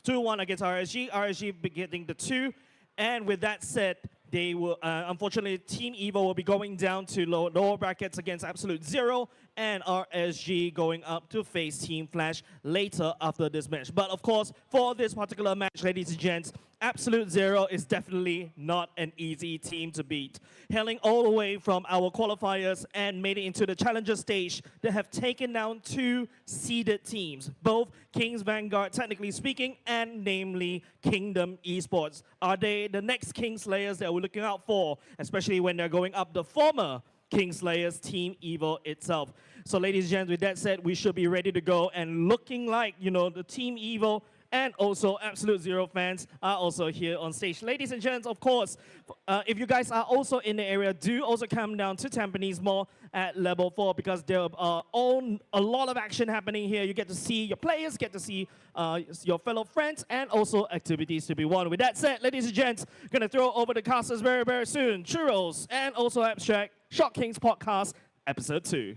2-1 against RSG. RSG getting the 2. And with that said, they will, unfortunately, Team Evo will be going down to lower brackets against Absolute Zero, and RSG going up to face Team Flash later after this match. But of course, for this particular match, ladies and gents, Absolute Zero is definitely not an easy team to beat. Hailing all the way from our qualifiers and made it into the challenger stage, they have taken down 2 seeded teams, both Kings Vanguard, technically speaking, and namely Kingdom Esports. Are they the next Kingslayers that we're looking out for, especially when they're going up the former Kingslayers Team Evo itself? So ladies and gents, with that said, we should be ready to go, and looking like, you know, the Team Evo and also Absolute Zero fans are also here on stage. Ladies and gents, of course, if you guys are also in the area, do also come down to Tampines Mall at level 4, because there are a lot of action happening here. You get to see your players, get to see your fellow friends, and also activities to be won. With that said, ladies and gents, gonna throw over the casters very, very soon. Churros and also Abstract, Shock Kings Podcast, Episode 2.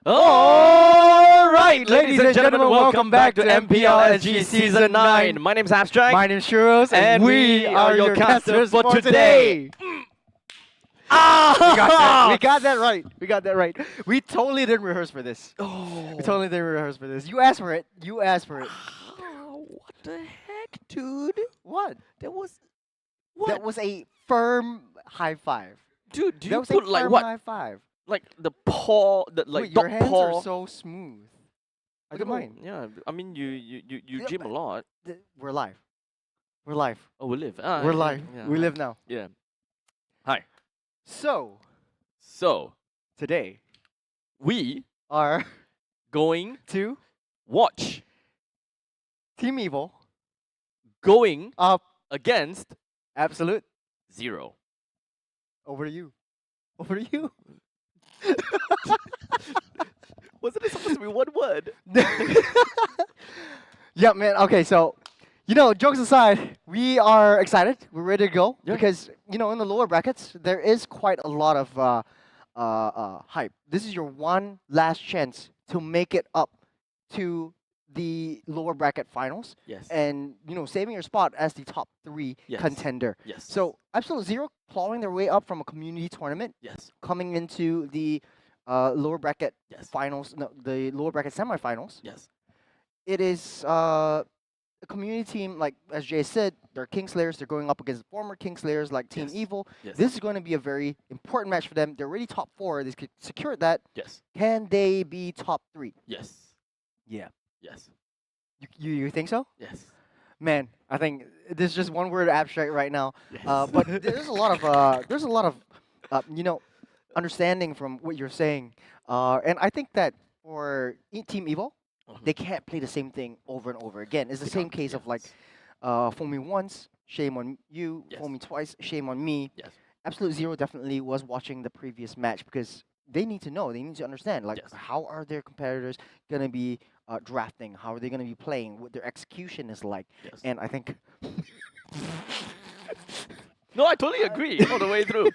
All right, ladies and gentlemen, welcome back to MPL SG Season 9. My name's Abstract. My name's Shuros, and we are your casters for today. Ah! We got that right. We got that right. We totally didn't rehearse for this. We totally didn't rehearse for this. You asked for it. You asked for it. What the heck, dude? What? That was... That was a firm high five. Dude, do That you was put a like firm what? high five. Like the paw, like Wait, your dog hands paw. are so smooth. I Look at don't know. mine. Yeah, I mean you Yeah, gym a but- lot. We're live. We're live. Oh, we live. We're live. Yeah. We live now. Yeah. Hi. So, So today we are going to watch Team Evil going up against Absolute. Zero. Over to you. Over to you. Wasn't it supposed to be one word? Yeah, man. Okay, so, you know, jokes aside, we are excited. We're ready to go. Yeah. Because, you know, in the lower brackets, there is quite a lot of hype. This is your one last chance to make it up to the lower bracket finals. Yes. And, you know, saving your spot as the top 3 Yes. contender. Yes. So, Absolute Zero clawing their way up from a community tournament, yes. coming into the lower bracket Yes. finals, no, the lower bracket semifinals. Yes. It is a community team, like as Jay said, they're Kingslayers. They're going up against former Kingslayers like Team Yes. Evil. Yes. This is going to be a very important match for them. They're already top 4. They secured that. Yes. Can they be top 3? Yes. Yeah. Yes. You think so? Yes. Man, I think this is just one word Abstract right now. Yes. But there's a lot of you know, understanding from what you're saying. And I think that for Team Evil, they can't play the same thing over and over again. It's the same case of like, fool me once, shame on you. Yes. Fool me twice, shame on me. Yes. Absolute Zero definitely was watching the previous match because they need to know, they need to understand, like, Yes. how are their competitors going to be drafting? How are they going to be playing? What their execution is like? Yes. And I think... No, I totally agree all the way through.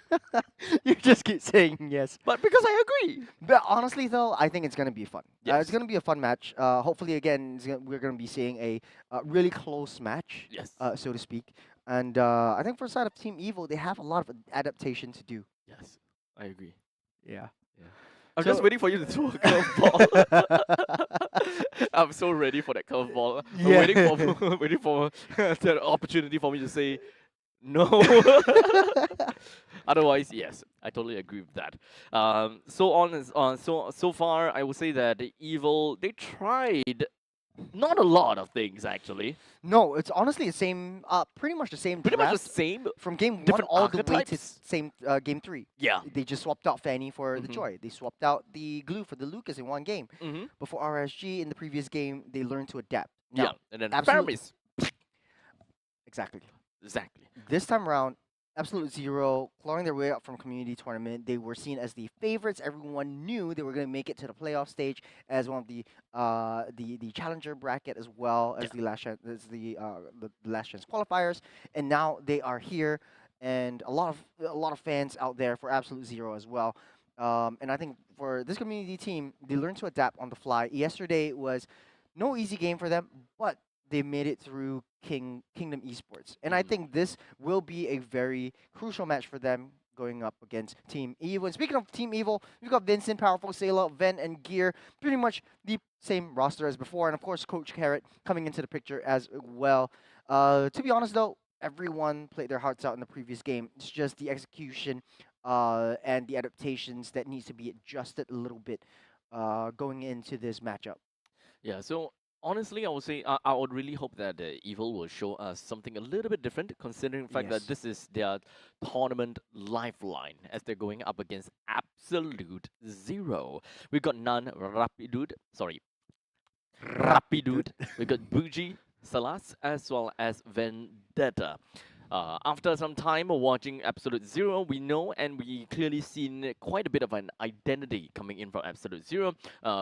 You just keep saying yes. But because I agree. But honestly, though, I think it's going to be fun. Yes. It's going to be a fun match. Hopefully, again, we're going to be seeing a really close match, Yes. so to speak. And I think for the side of Team Evil, they have a lot of adaptation to do. Yes. I agree. Yeah. I'm So- just waiting for you to throw a curveball. I'm so ready for that curveball. I'm Yeah. waiting for that opportunity for me to say no. Otherwise, yes, I totally agree with that. So far, I would say that the Evil, they tried Not a lot of things actually. No, it's honestly the same, pretty much the same Pretty much the draft same. from game 1 different all the way to archetypes. same game 3. Yeah. They just swapped out Fanny for the Mhm. Joy. They swapped out the Glue for the Lucas in one game. Mm-hmm. Before RSG in the previous game, they learned to adapt. Yeah. Now, And then absolute- Paramis. exactly. Exactly. This time around, Absolute Zero, clawing their way up from community tournament, they were seen as the favorites. Everyone knew they were going to make it to the playoff stage as one of the challenger bracket as well as Yeah. the last chance, as the last chance qualifiers. And now they are here, and a lot of fans out there for Absolute Zero as well. And I think for this community team, they learned to adapt on the fly. Yesterday was no easy game for them, but they made it through Kingdom Esports. And I think this will be a very crucial match for them going up against Team Evil. And speaking of Team Evil, we've got Vincent, Powerful, Sayla, Ven, and Gear. Pretty much the same roster as before. And of course, Coach Carrot coming into the picture as well. To be honest though, everyone played their hearts out in the previous game. It's just the execution and the adaptations that needs to be adjusted a little bit going into this matchup. Yeah, so honestly, I would say I would really hope that Evil will show us something a little bit different, considering the fact Yes. that this is their tournament lifeline as they're going up against Absolute Zero. We got Rapidude. We got Bougie, Salas, as well as Vendetta. After some time watching Absolute Zero, we know and we clearly seen quite a bit of an identity coming in from Absolute Zero.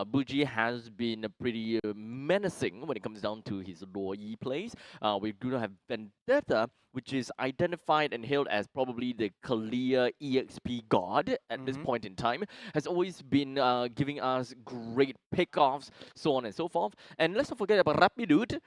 Bougie has been pretty menacing when it comes down to his Loi plays. We do have Vendetta, which is identified and hailed as probably the clear EXP god at this point in time, has always been giving us great pickoffs, so on and so forth. And let's not forget about Rapidude.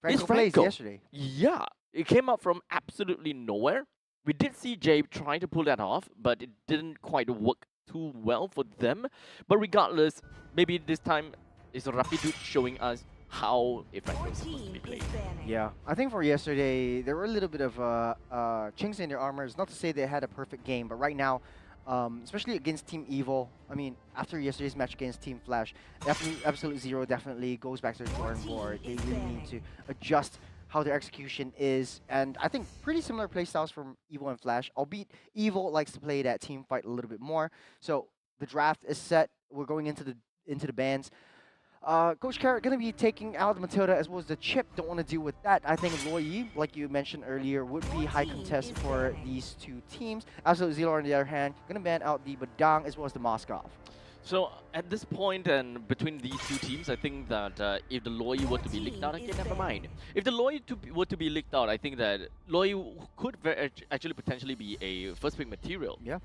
Franco plays Franco. yesterday. Yeah, it came up from absolutely nowhere. We did see Jabe trying to pull that off, but it didn't quite work too well for them. But regardless, maybe this time is Rapidude showing us how a Franco is supposed to be played. Yeah, I think for yesterday, there were a little bit of chinks in their armors. Not to say they had a perfect game, but right now, especially against Team Evil, I mean, after yesterday's match against Team Flash, Absolute Zero definitely goes back to the drawing board. They really need to adjust how their execution is, and I think pretty similar playstyles from Evil and Flash, albeit Evil likes to play that team fight a little bit more. So the draft is set. We're going into the bans. Coach Carrot going to be taking out Matilda as well as the Chip. Don't want to deal with that. I think Loi, like you mentioned earlier, would be high contest for these two teams. Absolute Zero, on the other hand, going to ban out the Badang as well as the Moskov. So at this point and between these two teams, I think that if the Loi were to be leaked out, again, never mind. If the Loi were to be leaked out, I think that Loi could actually potentially be a first pick material. Yeah.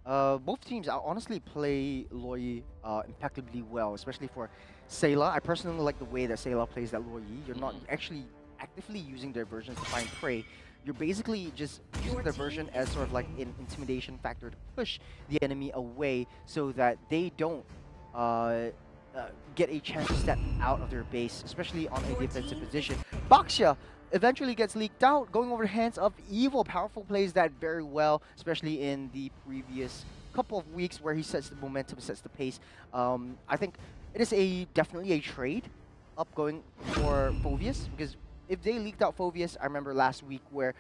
Both teams honestly play Loi impeccably well, especially for Sayla. I personally like the way that Sayla plays that Loi. You're not actually actively using their versions to find prey. You're basically just using their version as sort of like an intimidation factor to push the enemy away so that they don't get a chance to step out of their base, especially on a defensive position. Baxia eventually gets leaked out, going over the hands of Evil. Powerful plays that very well, especially in the previous couple of weeks where he sets the momentum, sets the pace. I think it is definitely a trade up going for Phovius, because if they leaked out Phovius, I remember last week where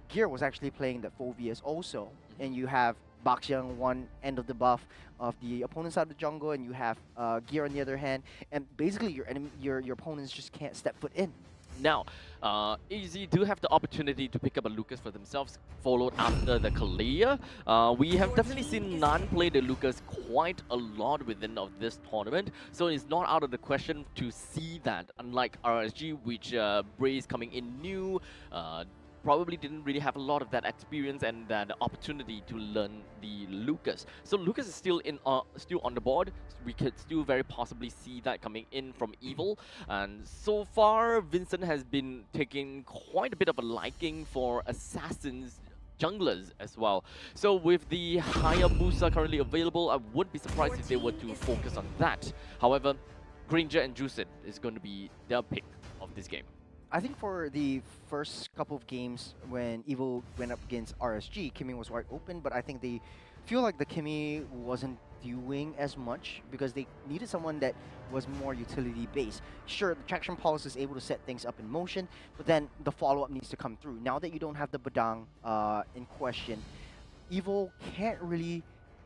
Gear was actually playing that Phovius also, and you have Baxia on one end of the buff of the opponent's side of the jungle, and you have Gear on the other hand, and basically your opponents just can't step foot in. Now, AZ do have the opportunity to pick up a Lucas for themselves, followed after the Kalia. We have definitely seen Nan play the Lucas quite a lot within of this tournament, so it's not out of the question to see that, unlike RSG, which Braze coming in new, probably didn't really have a lot of that experience and that opportunity to learn the Lucas. So Lucas is still on the board. We could still very possibly see that coming in from Evil. And so far, Vincent has been taking quite a bit of a liking for assassins, junglers as well. So with the Hayabusa currently available, I wouldn't be surprised if they were to focus on that. However, Granger and Juiced is going to be their pick of this game. I think for the first couple of games when Evil went up against RSG, Kimmy was wide open, but I think they feel like the Kimmy wasn't doing as much because they needed someone that was more utility based. Sure, the traction pulse is able to set things up in motion, but then the follow-up needs to come through. Now that you don't have the Badang in question, Evil can't really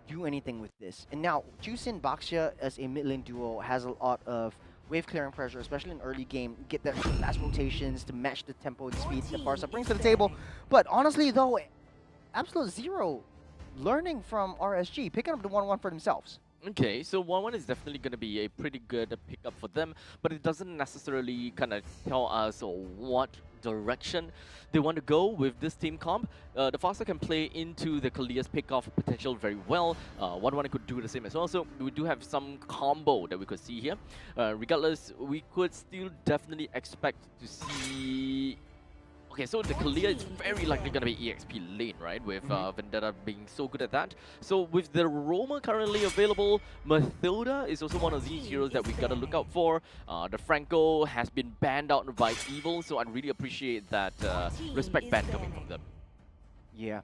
do anything with this. And now, Jusin Baxia as a mid lane duo has a lot of wave clearing pressure, especially in early game. Get that fast rotations to match the tempo and speed that Barca brings to the table. But honestly though, Absolute Zero learning from RSG, picking up the 1-1 for themselves. Okay, so 1-1 is definitely going to be a pretty good pickup for them, but it doesn't necessarily kind of tell us what direction they want to go with this team comp. The Faster can play into the Kalia's pickoff potential very well. 1-1 could do the same as well, so we do have some combo that we could see here. Regardless, we could still definitely expect to see... Okay, so the Kalia is very likely going to be EXP lane, right? With Vendetta being so good at that. So with the Roma currently available, Mathilda is also one of these heroes that we got to look out for. The Franco has been banned out by Evil, so I'd really appreciate that respect ban coming from them. Yeah.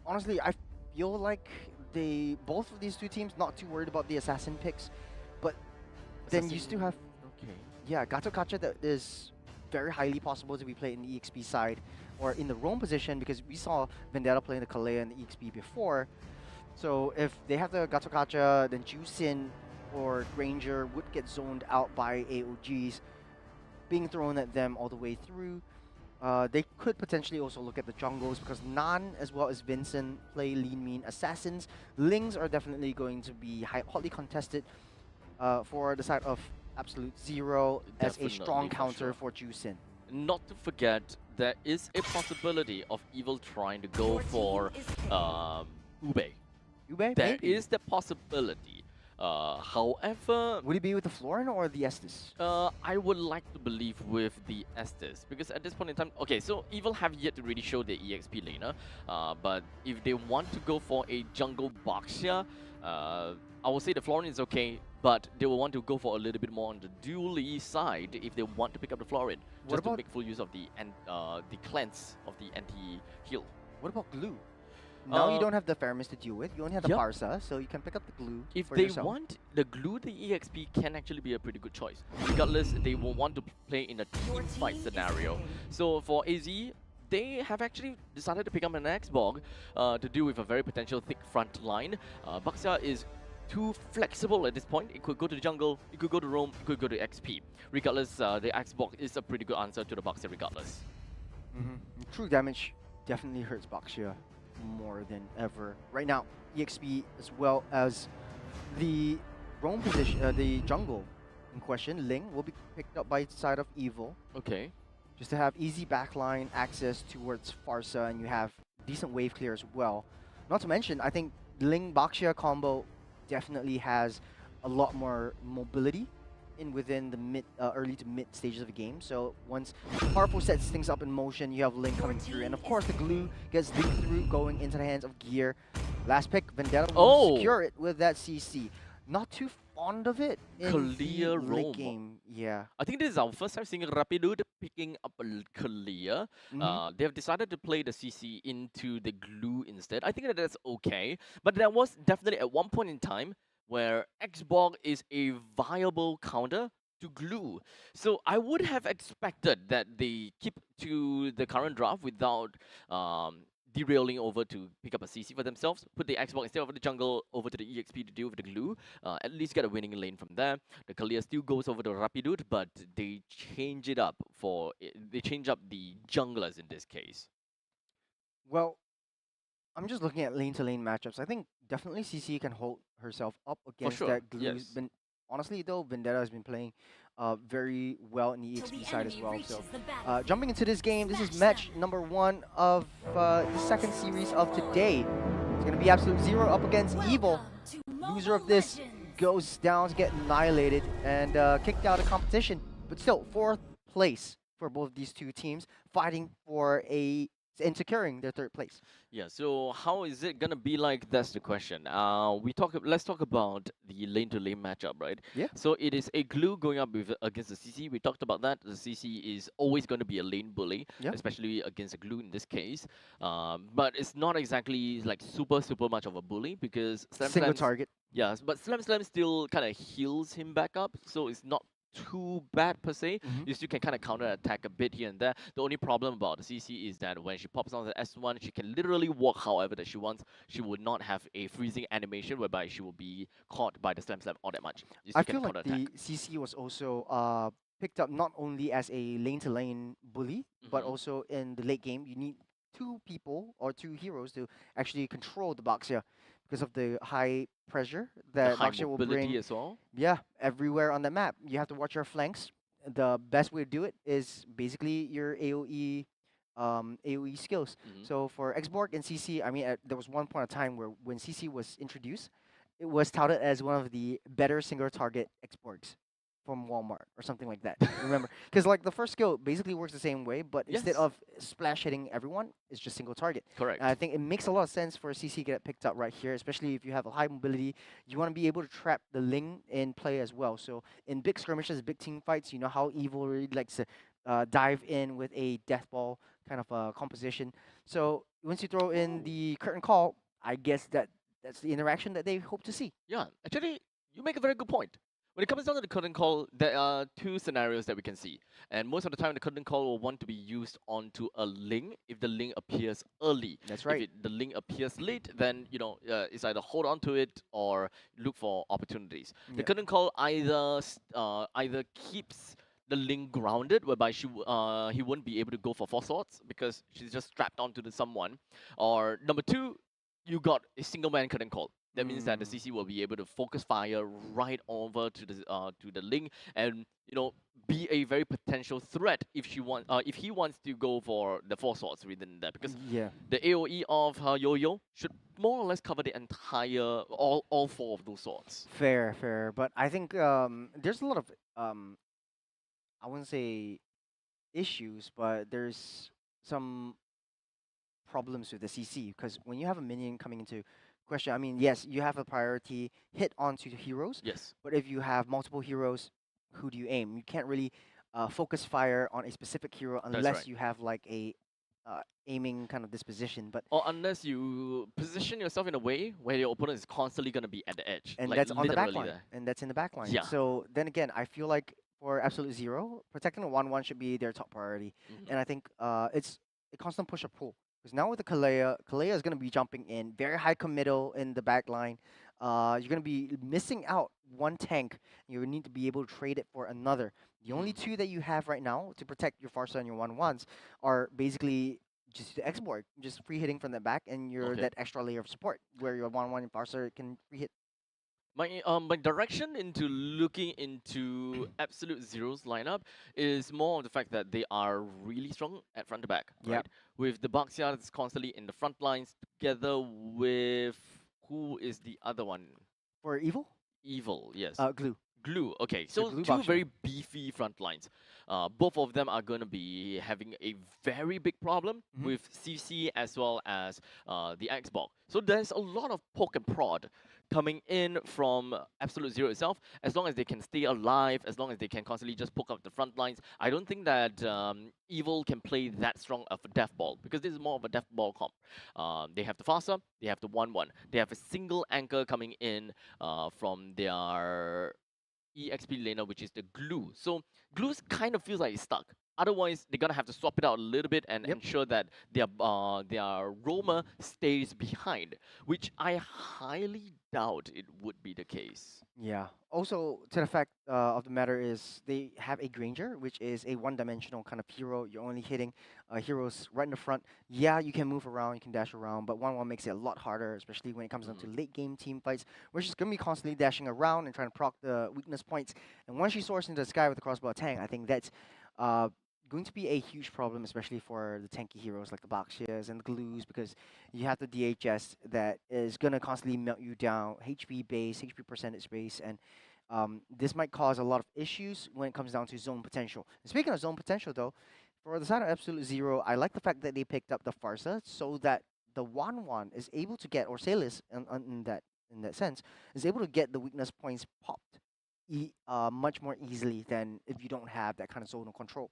Honestly, I feel like both of these two teams not too worried about the Assassin picks, but then you still have... Okay. Yeah, Gato Kacha that is very highly possible to be played in the EXP side or in the roam position because we saw Vendetta playing the Kalea and the EXP before. So if they have the Gato Kacha, then Jusin or Granger would get zoned out by AOGs being thrown at them all the way through. They could potentially also look at the jungles because Nan as well as Vincent play lean mean assassins. Lings are definitely going to be hotly contested for the side of Absolute Zero as a strong counter for Jusin. Not to forget, there is a possibility of Evil trying to go for Ube. Ube? There Maybe. is the possibility. However... Would it be with the Florin or the Estes? I would like to believe with the Estes, because at this point in time... Okay, so Evil have yet to really show their EXP laner, but if they want to go for a jungle Baxia, I will say the Florin is okay, but they will want to go for a little bit more on the dually side if they want to pick up the Florin, just to make full use of the cleanse of the anti-heal. What about glue? Now you don't have the Feramis to deal with, you only have the Barca, so you can pick up the glue If for they yourself. want the glue, the EXP can actually be a pretty good choice. Regardless, they will want to play in a team fight scenario. So for AZ, they have actually decided to pick up an X-Bog to deal with a very potential thick front line. Baxia is too flexible at this point. It could go to the jungle, it could go to roam, it could go to XP. Regardless, the X-Bog is a pretty good answer to the Baxia regardless. True damage definitely hurts Baxia more than ever. Right now, EXP as well as the roam position, the jungle in question, Ling, will be picked up by the side of Evil. Okay. Just to have easy backline access towards Farsa, and you have decent wave clear as well. Not to mention, I think Ling Baxia combo definitely has a lot more mobility within the early to mid stages of the game. So once Harpo sets things up in motion, you have Ling coming through, and of course the glue gets leaked through, going into the hands of Gear. Last pick, Vendetta will secure it with that CC. Not too fond of it in the late game. Yeah. I think this is our first time seeing Rapidude picking up a Kalia. They have decided to play the CC into the glue instead. I think that that's okay. But there was definitely at one point in time where X-Bog is a viable counter to glue. So I would have expected that they keep to the current draft without derailing over to pick up a CC for themselves, put the X-Bog instead of the jungle over to the EXP to deal with the glue, at least get a winning lane from there. The Kalia still goes over to Rapidude, but they change it up they change up the junglers in this case. Well, I'm just looking at lane-to-lane matchups. I think definitely CC can hold herself up against that glue. Yes. Honestly, though, Vendetta has been playing very well in the EXP side as well. So, jumping into this game, this is match number 1 of the second series of today. It's going to be Absolute Zero up against Evil. Loser of this goes down to get annihilated and kicked out of competition. But still, 4th place for both these two teams, fighting for a in securing their third place. Yeah, so how is it gonna be like? That's the question. Let's talk about the lane to lane matchup, right? Yeah. So it is a glue going up with against the CC. We talked about that. The CC is always going to be a lane bully, Yeah. especially against a glue in this case. But it's not exactly like super much of a bully because Single target. yeah, but Slam still kind of heals him back up, so it's not too bad per se. Mhm. You still can kind of counter attack a bit here and there. The only problem about the CC is that when she pops on the S1, she can literally walk however that she wants. She would not have a freezing animation whereby she will be caught by the Slam all that much. You I still can feel like counter attack. the CC was also picked up not only as a lane to lane bully, but Mhm. also in the late game. You need two people or two heroes to actually control the Boxia because of the high pressure The that high Boxia will mobility bring. as well. Yeah, everywhere on the map. You have to watch your flanks. The best way to do it is basically your AOE skills. Mhm. So for Xborg and CC, I mean, there was one point of time where when CC was introduced, it was touted as one of the better single target Xborgs from Walmart or something like that. Remember? Because like the first skill basically works the same way, but instead Yes. of splash hitting everyone, it's just single target. Correct. And I think it makes a lot of sense for CC to get picked up right here, especially if you have a high mobility. You want to be able to trap the Ling in play as well. So in big skirmishes, big team fights, you know how Evil really likes to dive in with a death ball kind of composition. So once you throw in the curtain call, I guess that's the interaction that they hope to see. Yeah, actually, you make a very good point. When it comes down to the curtain call, there are two scenarios that we can see. And most of the time, the curtain call will want to be used onto a link if the link appears early. That's right. If the link appears late, then, it's either hold on to it or look for opportunities. The Yeah. curtain call either keeps the link grounded, whereby he won't be able to go for four swords because she's just strapped onto someone. Or number two, you got a single man curtain call. That means that the CC will be able to focus fire right over to the link and be a very potential threat if he wants to go for the four swords within that, because Yeah. the AOE of her Yo-Yo should more or less cover the entire all four of those swords. Fair. But I think there's a lot of I wouldn't say issues, but there's some problems with the CC because when you have a minion coming into question, I mean, yes, you have a priority hit onto the heroes, Yes. but if you have multiple heroes, who do you aim? You can't really focus fire on a specific hero unless right. you have like a aiming kind of disposition. But Or unless you position yourself in a way where your opponent is constantly going to be at the edge. and like that's on the back literally line, there. and that's in the back line. Yeah. So then again, I feel like for Absolute Zero, protecting the 1-1 should be their top priority. Mhm. And I think it's a constant push or pull. Because now with the Kalea is going to be jumping in, very high committal in the back line. You're going to be missing out one tank. You need to be able to trade it for another. The only two that you have right now to protect your Farsa and your 1-1s are basically just the Xborg, just free hitting from the back, and you're Okay. that extra layer of support where your 1-1 and Farsa can free hit. My direction into looking into Absolute Zero's lineup is more of the fact that they are really strong at front to back, right? Yep. With the Baxia that's constantly in the front lines together with who is the other one? For Evil, Evil, yes. Glue. Glue. Okay, So so Glue two Baxia. very beefy front lines. Both of them are going to be having a very big problem Mhm. with CC as well as the Xbox. So there's a lot of poke and prod coming in from Absolute Zero itself. As long as they can stay alive, as long as they can constantly just poke up the front lines, I don't think that Evil can play that strong of a death ball, because this is more of a death ball comp. They have the Fasa, they have the 1-1. They have a single anchor coming in from their EXP laner, which is the glue. So glue kind of feels like it's stuck. Otherwise, they're gonna have to swap it out a little bit and Yep. ensure that their roamer stays behind, which I highly doubt it would be the case. Yeah. Also, to the fact of the matter is they have a Granger, which is a one-dimensional kind of hero. You're only hitting heroes right in the front. Yeah, you can move around, you can dash around, but 1-1 makes it a lot harder, especially when it comes down to late game team fights, where she's gonna be constantly dashing around and trying to proc the weakness points. And once she soars into the sky with the crossbow tank, I think that's going to be a huge problem, especially for the tanky heroes like the Bakshias and the Glues, because you have the DHS that is going to constantly melt you down, HP base, HP percentage base, and this might cause a lot of issues when it comes down to zone potential. And speaking of zone potential, though, For the side of Absolute Zero, I like the fact that they picked up the Farsa so that the 1-1 is able to get, or Salis in that sense, is able to get the weakness points popped much more easily than if you don't have that kind of zonal control.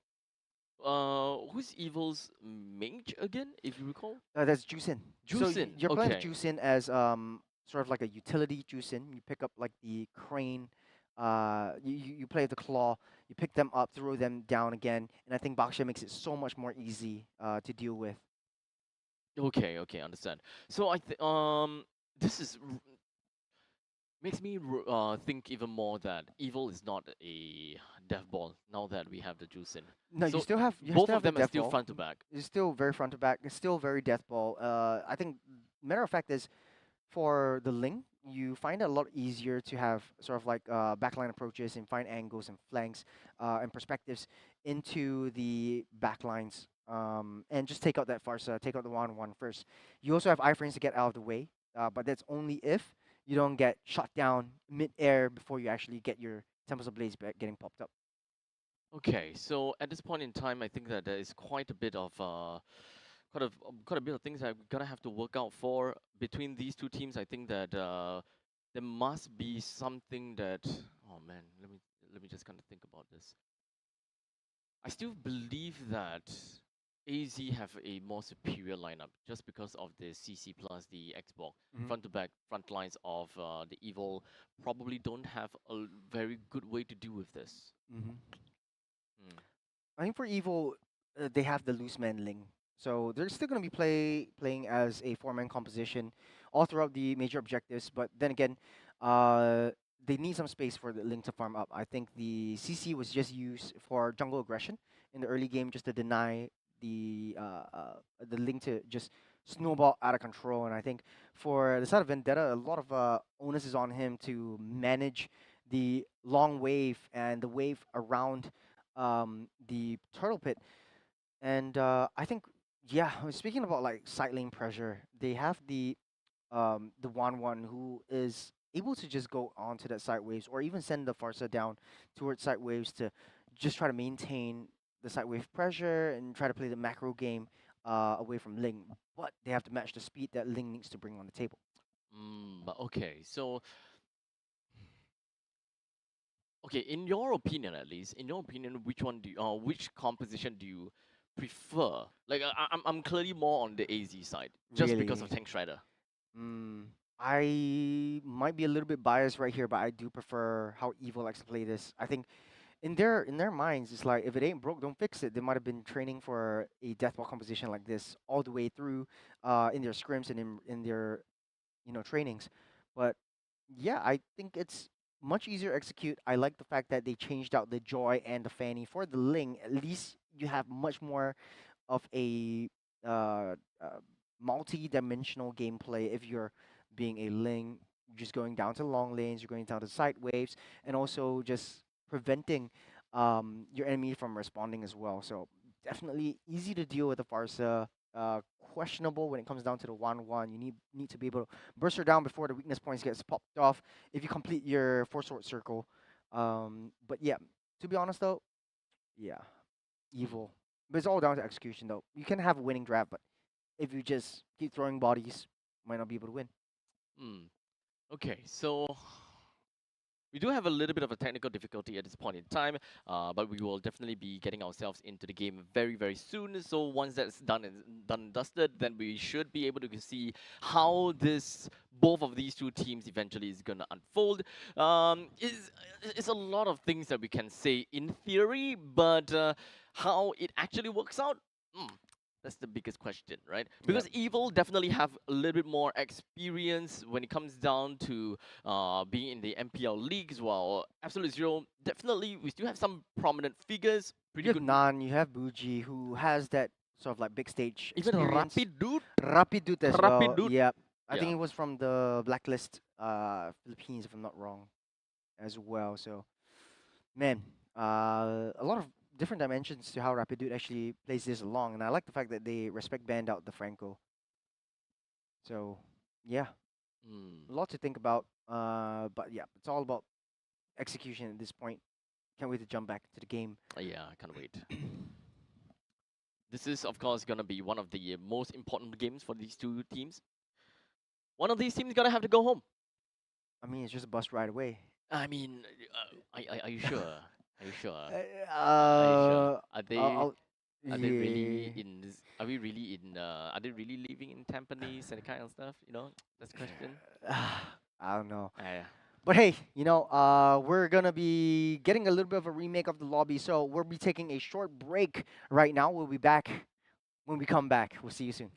Who's Evil's mage again, if you recall? That's Juicin. So Juicin, you're playing okay. Juicin as sort of like a utility Juicin. You pick up like the crane, you play the claw, you pick them up, throw them down again, and I think Baksha makes it so much more easy to deal with. Okay, okay, understand. So this is makes me think even more that Evil is not a death ball now that we have the Juicin. No, So you still have both still of have the them are death still ball. front to back. It's still very front to back. It's still very death ball. I think matter of fact is for the Ling, you find it a lot easier to have sort of like backline approaches and find angles and flanks and perspectives into the backlines and just take out that Farsa, take out the 1-1 first. You also have iframes to get out of the way, but that's only if you don't get shot down mid-air before you actually get your Temples of Blaze back getting popped up. Okay, so at this point in time, I think that there is quite a bit of quite a bit of things that we're gonna have to work out for between these two teams. I think that there must be something that. Oh man, let me just kind of think about this. I still believe that AZ have a more superior lineup just because of the CC plus the Xbox front to back front lines of the Evil probably don't have a very good way to deal with this. I think for Evil, they have the loose man Ling. So they're still going to be playing as a four-man composition all throughout the major objectives. But then again, they need some space for the Ling to farm up. I think the CC was just used for jungle aggression in the early game just to deny the Ling to just snowball out of control. And I think for the side of Vendetta, a lot of onus is on him to manage the long wave and the wave around the turtle pit. And I think, yeah, speaking about like side lane pressure, they have the 1-1 who is able to just go onto that side waves or even send the Farsa down towards side waves to just try to maintain the side wave pressure and try to play the macro game away from Ling. But they have to match the speed that Ling needs to bring on the table. Okay, so okay, in your opinion, at least, in your opinion, which composition do you prefer? Like, I'm clearly more on the AZ side, just because of Really? Tank Shredder. I might be a little bit biased right here, but I do prefer how Evil likes to play this. I think in their minds, it's like if it ain't broke, don't fix it. They might have been training for a deathball composition like this all the way through, in their scrims and in their trainings. But yeah, I think it's much easier to execute. I like the fact that they changed out the Joy and the Fanny for the Ling. At least you have much more of a uh, uh, multi-dimensional gameplay if you're being a Ling, just going down to long lanes, you're going down to side waves, and also just preventing your enemy from responding as well. So definitely easy to deal with the Farsa. Questionable when it comes down to the 1-1. You need to be able to burst her down before the weakness points gets popped off if you complete your four sword circle. But yeah, to be honest though, yeah, Evil. But it's all down to execution though. You can have a winning draft, but if you just keep throwing bodies, might not be able to win. Okay, so we do have a little bit of a technical difficulty at this point in time, but we will definitely be getting ourselves into the game very, very soon. So once that's done and dusted, then we should be able to see how both of these two teams eventually is gonna unfold. It's a lot of things that we can say in theory, but how it actually works out. That's the biggest question, right? Because Evil definitely have a little bit more experience when it comes down to being in the MPL leagues, while Absolute Zero, definitely we still have some prominent figures. Pretty You have good. Nan, you have Buji, who has that sort of like big stage Even experience. Rapid Dude. Rapid Dude as Rapid well. Dude. Yeah, I Yeah. think it was from the Blacklist Philippines, if I'm not wrong, as well. So, man, a lot of different dimensions to how Rapid Dude actually plays this along, and I like the fact that they respect band out the Franco. So, yeah, a lot to think about. But yeah, it's all about execution at this point. Can't wait to jump back to the game. Yeah, I can't wait. This is, of course, going to be one of the most important games for these two teams. One of these teams going to have to go home. I mean, it's just a bus ride away. I mean, are you sure? Are you sure? Are you sure? Are they? Are they really in? Are we really in? Are they really living in Tampines and kind of stuff? You know, that's the question. I don't know. Yeah. But hey, we're gonna be getting a little bit of a remake of the lobby, so we'll be taking a short break right now. We'll be back when we come back. We'll see you soon.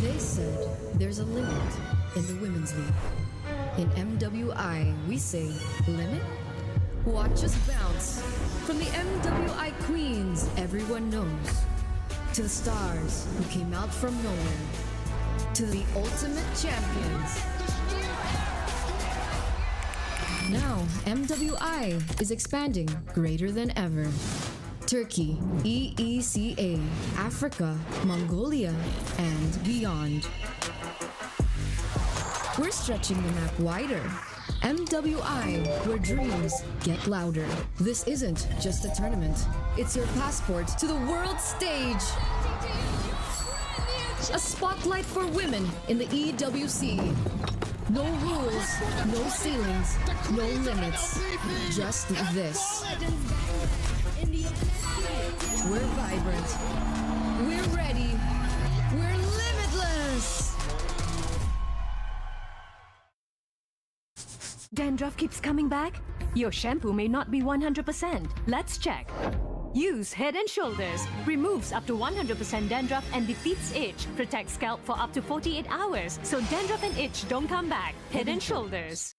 They said there's a limit in the Women's League. In MWI, we say limit? Watch us bounce. From the MWI Queens everyone knows, to the stars who came out from nowhere, to the ultimate champions. Now, MWI is expanding greater than ever. Turkey, EECA, Africa, Mongolia, and beyond. We're stretching the map wider. MWI, where dreams get louder. This isn't just a tournament. It's your passport to the world stage. A spotlight for women in the EWC. No rules, no ceilings, no limits. Just this. We're vibrant. We're ready. We're limitless. Dandruff keeps coming back? Your shampoo may not be 100%. Let's check. Use Head and Shoulders. Removes up to 100% dandruff and defeats itch. Protects scalp for up to 48 hours. So dandruff and itch don't come back. Head and Shoulders.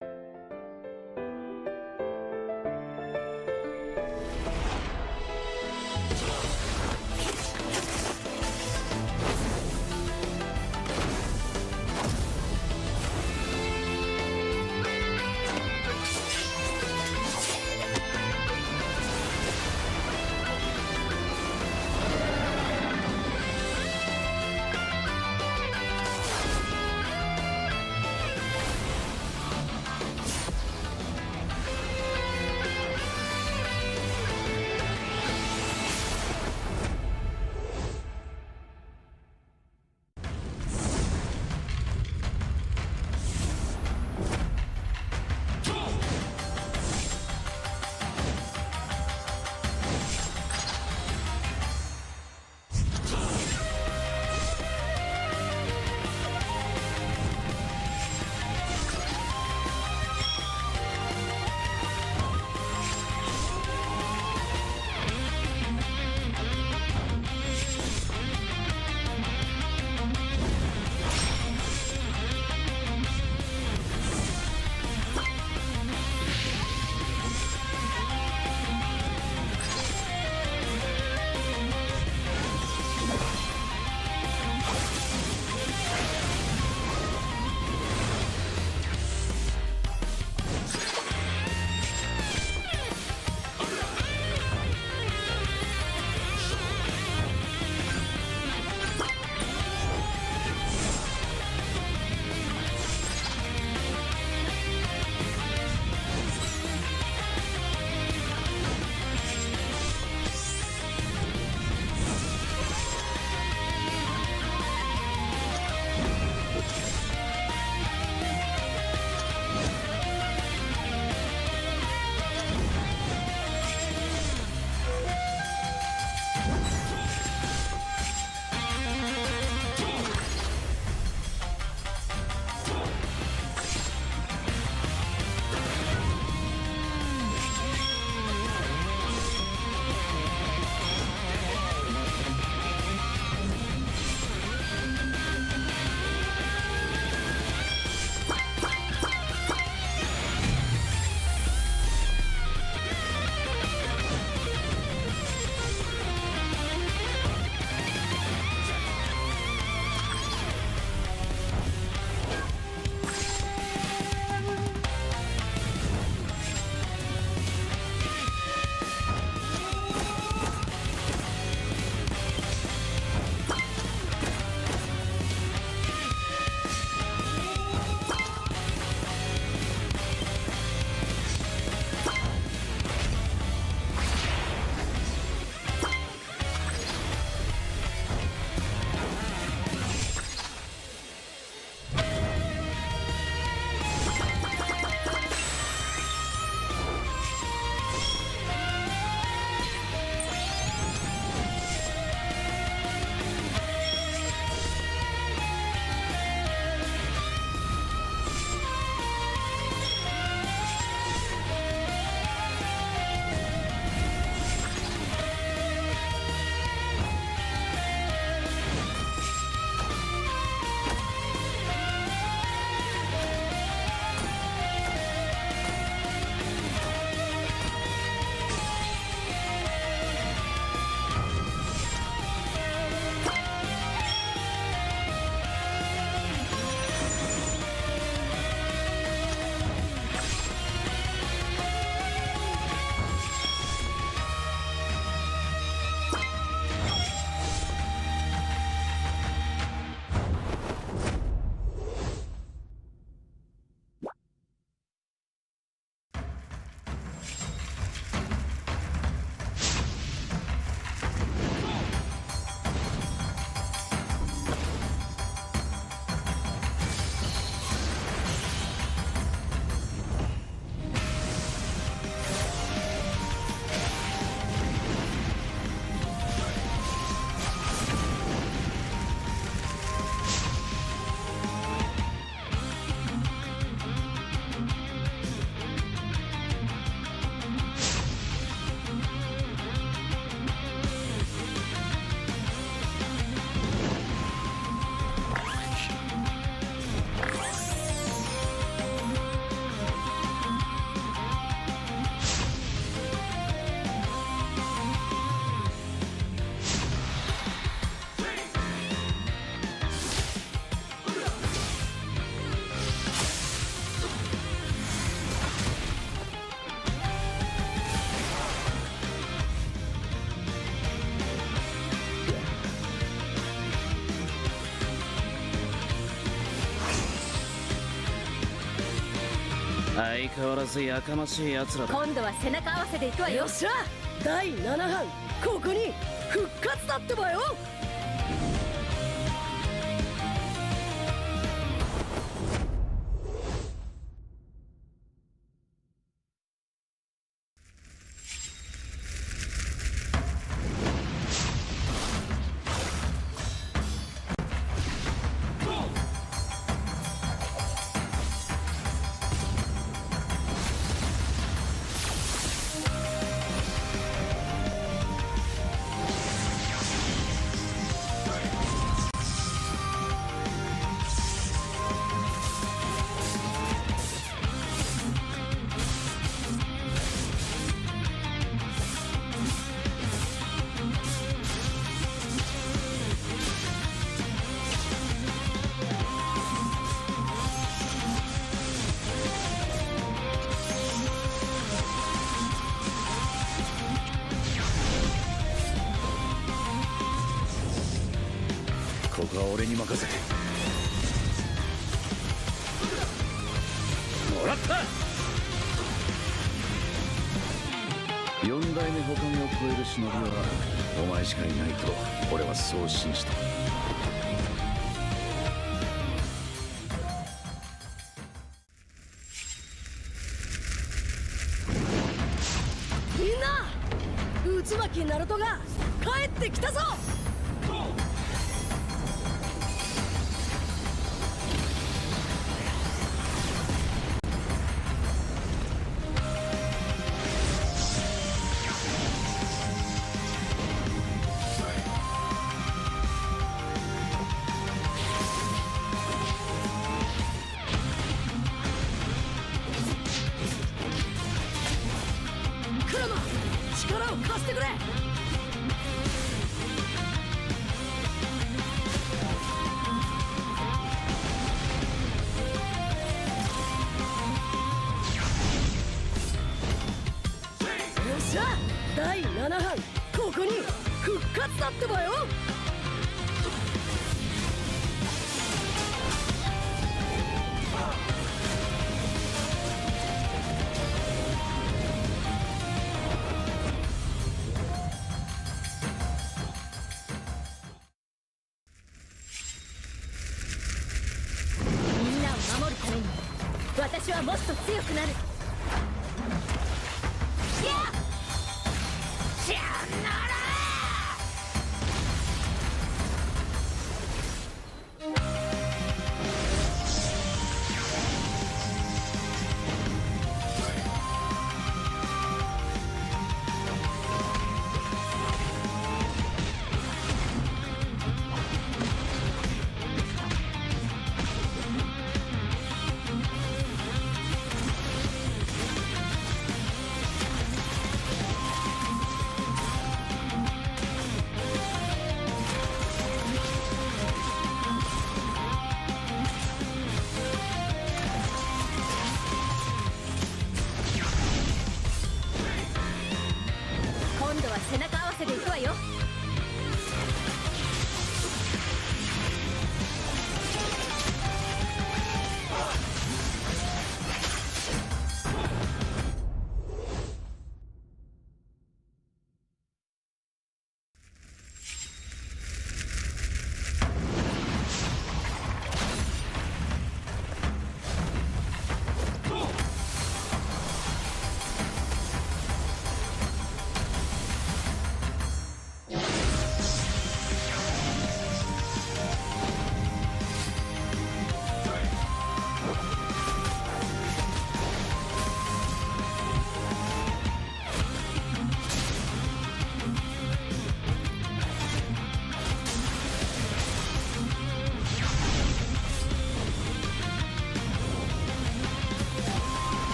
相変わらずやかましい奴らだ。今度は背中合わせで行くわよ。よっしゃ第7班ここに復活だってばよ。ここは俺に任せてもらった。4代目ほかげを超える忍びはお前しかいないと俺はそう信じた。みんな渦巻きナルトが帰ってきたぞ。クラマ力を貸してくれ。よっしゃ第7班ここに復活だってばよ。みんなを守るために私はもっと強くなる。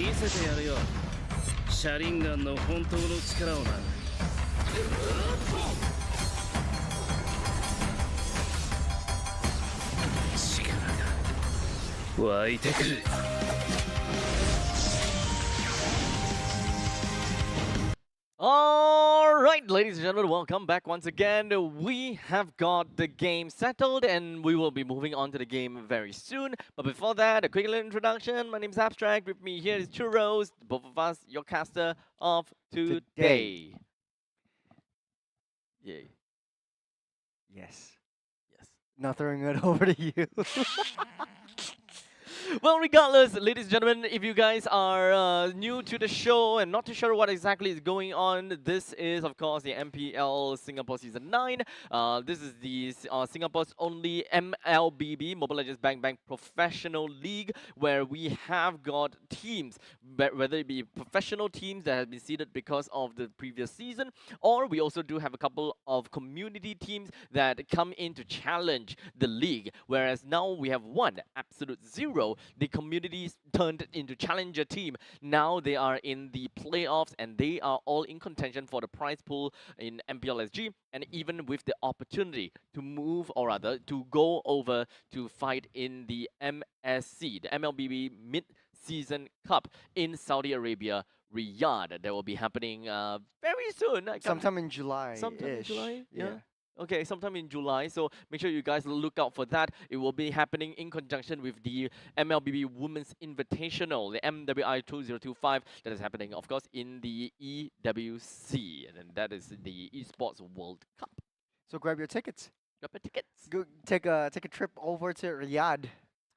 見せてやるよ車輪ガンの本当の力をな力が湧いてくる Alright, ladies and gentlemen, welcome back once again. We have got the game settled and we will be moving on to the game very soon. But before that, a quick little introduction. My name is Abstract. With me here is Churros, both of us, your caster of today. Yay. Yes. Yes. Now throwing it over to you. Well, regardless, ladies and gentlemen, if you guys are new to the show and not too sure what exactly is going on, this is, of course, the MPL Singapore Season 9. This is the Singapore's only MLBB, Mobile Legends Bang Bang Professional League, where we have got teams, whether it be professional teams that have been seeded because of the previous season, or we also do have a couple of community teams that come in to challenge the league, whereas now we have one, Absolute Zero. The communities turned into challenger team. Now they are in the playoffs and they are all in contention for the prize pool in MPL SG, and even with the opportunity to move, or rather to go over to fight in the MSC, the MLBB Mid-Season Cup in Saudi Arabia, Riyadh. That will be happening very soon. Sometime in July. Sometime in July? Yeah. Okay, sometime in July, so make sure you guys look out for that. It will be happening in conjunction with the MLBB Women's Invitational, the MWI 2025, that is happening, of course, in the EWC, and that is the Esports World Cup. So grab your tickets. Grab your tickets. Go take a trip over to Riyadh.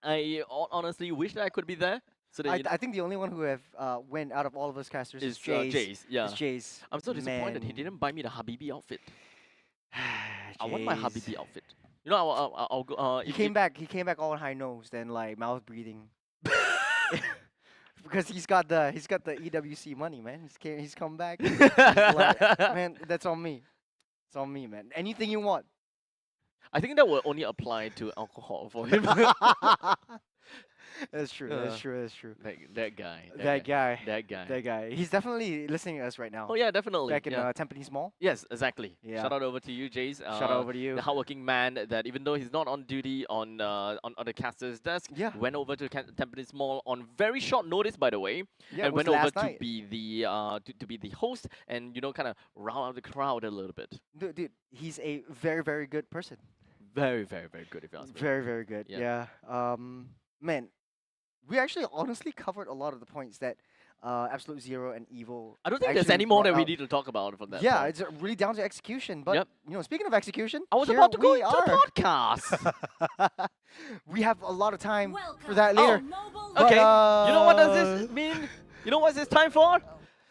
I honestly wish that I could be there. So that I think the only one who have went out of all of us casters is Jace. Jace, yeah. Is Jace. I'm so disappointed he didn't buy me the Habibi outfit. I want my Habibi outfit. You know, I'll go. He came back all high nosed and like mouth breathing. Because he's got the EWC money, man. He's come back. He's like, man, that's on me. It's on me, man. Anything you want. I think that will only apply to alcohol for him. That's true. That's true. That's true. That guy. That guy. That guy. That guy. He's definitely listening to us right now. Oh yeah, definitely. Back in Tampines Mall. Yes, exactly. Yeah. Shout out over to you, Jace. Shout out over to you. The hardworking man that even though he's not on duty on the caster's desk, went over to Tampines Mall on very short notice, by the way, and went over to be the to be the host and kind of round out the crowd a little bit. Dude, he's a very, very good person. Very, very, very good, if you ask me. Very, very good. Yeah. Man, we actually honestly covered a lot of the points that Absolute Zero and Evil. I don't think there's any more that we need to talk about from that. Yeah, point. it's really down to execution. But speaking of execution, I was about to go into the podcast. We have a lot of time for that later. Okay, you know what does this mean? You know what it's time for?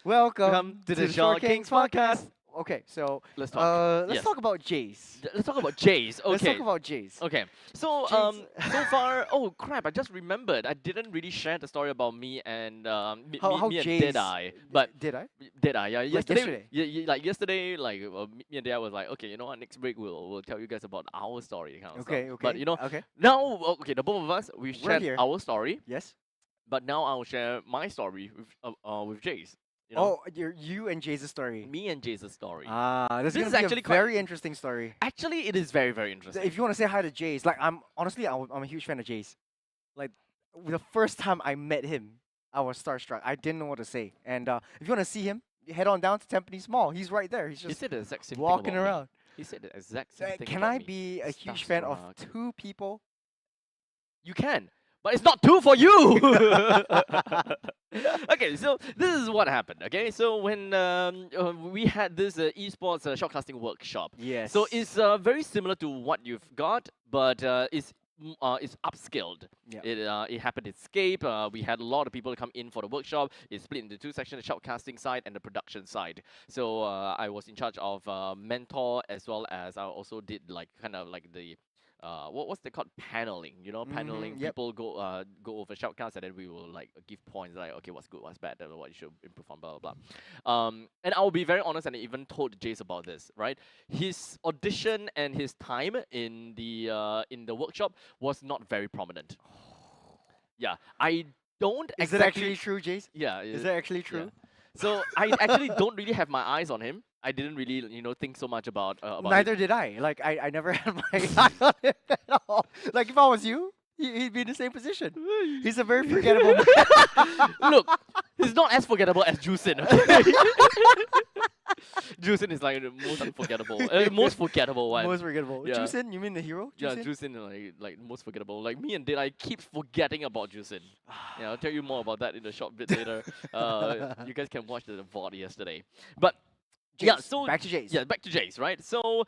Welcome to the Short Kings podcast. Okay, so let's talk. Let's talk about Jace. Let's talk about Jace. Okay. Let's talk about Jace. Okay. So so far, oh crap! I just remembered I didn't really share the story about me and me and Deadeye. But did I? Deadeye, yeah. Yesterday. Like yesterday, like me and Deadeye was like, okay, you know what? Next break we'll tell you guys about our story, kind of stuff. Okay. But now, okay, the both of us we shared our story. Yes. But now I'll share my story with Jace. You Oh, know? you and Jace's story. Me and Jace's story. This is actually a very interesting story. Actually, it is very, very interesting. If you want to say hi to Jace, like I'm a huge fan of Jace. Like the first time I met him, I was starstruck. I didn't know what to say. And if you want to see him, head on down to Tampines Mall. He's right there. He's just said the exact same walking thing about around. He said the exact same thing. Can I be a huge fan of two people? You can. But it's not two for you. Okay, so this is what happened. Okay, so when we had this esports shortcasting workshop. Yes. So it's very similar to what you've got, but it's upscaled. Yeah. It happened in Scape. We had a lot of people come in for the workshop. It's split into two sections: the shoutcasting side and the production side. So I was in charge of mentor, as well as I also did like kind of like the what's they called, paneling, paneling. People go over shoutcasts, and then we will like give points like, okay, what's good, what's bad, what you should improve on, blah blah blah. And I'll be very honest, and I even told Jace about this, right? His audition and his time in the workshop was not very prominent. Yeah, I don't Is exactly. it actually true, Jace? Yeah. Is it actually true? Yeah. So I actually don't really have my eyes on him. I didn't really, think so much about Neither it. did I. Like I never had my eye on him at all. Like if I was you, he'd be in the same position. He's a very forgettable man. Look, he's not as forgettable as Jusin. Okay? Jusin is like the most unforgettable, most forgettable one. Most forgettable. Yeah. Jusin, you mean the hero? Yeah, Jusin? Jusin like most forgettable. Like me and Did I keep forgetting about Jusin. Yeah, I'll tell you more about that in a short bit later. You guys can watch the VOD yesterday. But yeah, Jace, so back to Jace. Yeah, back to Jace, right? So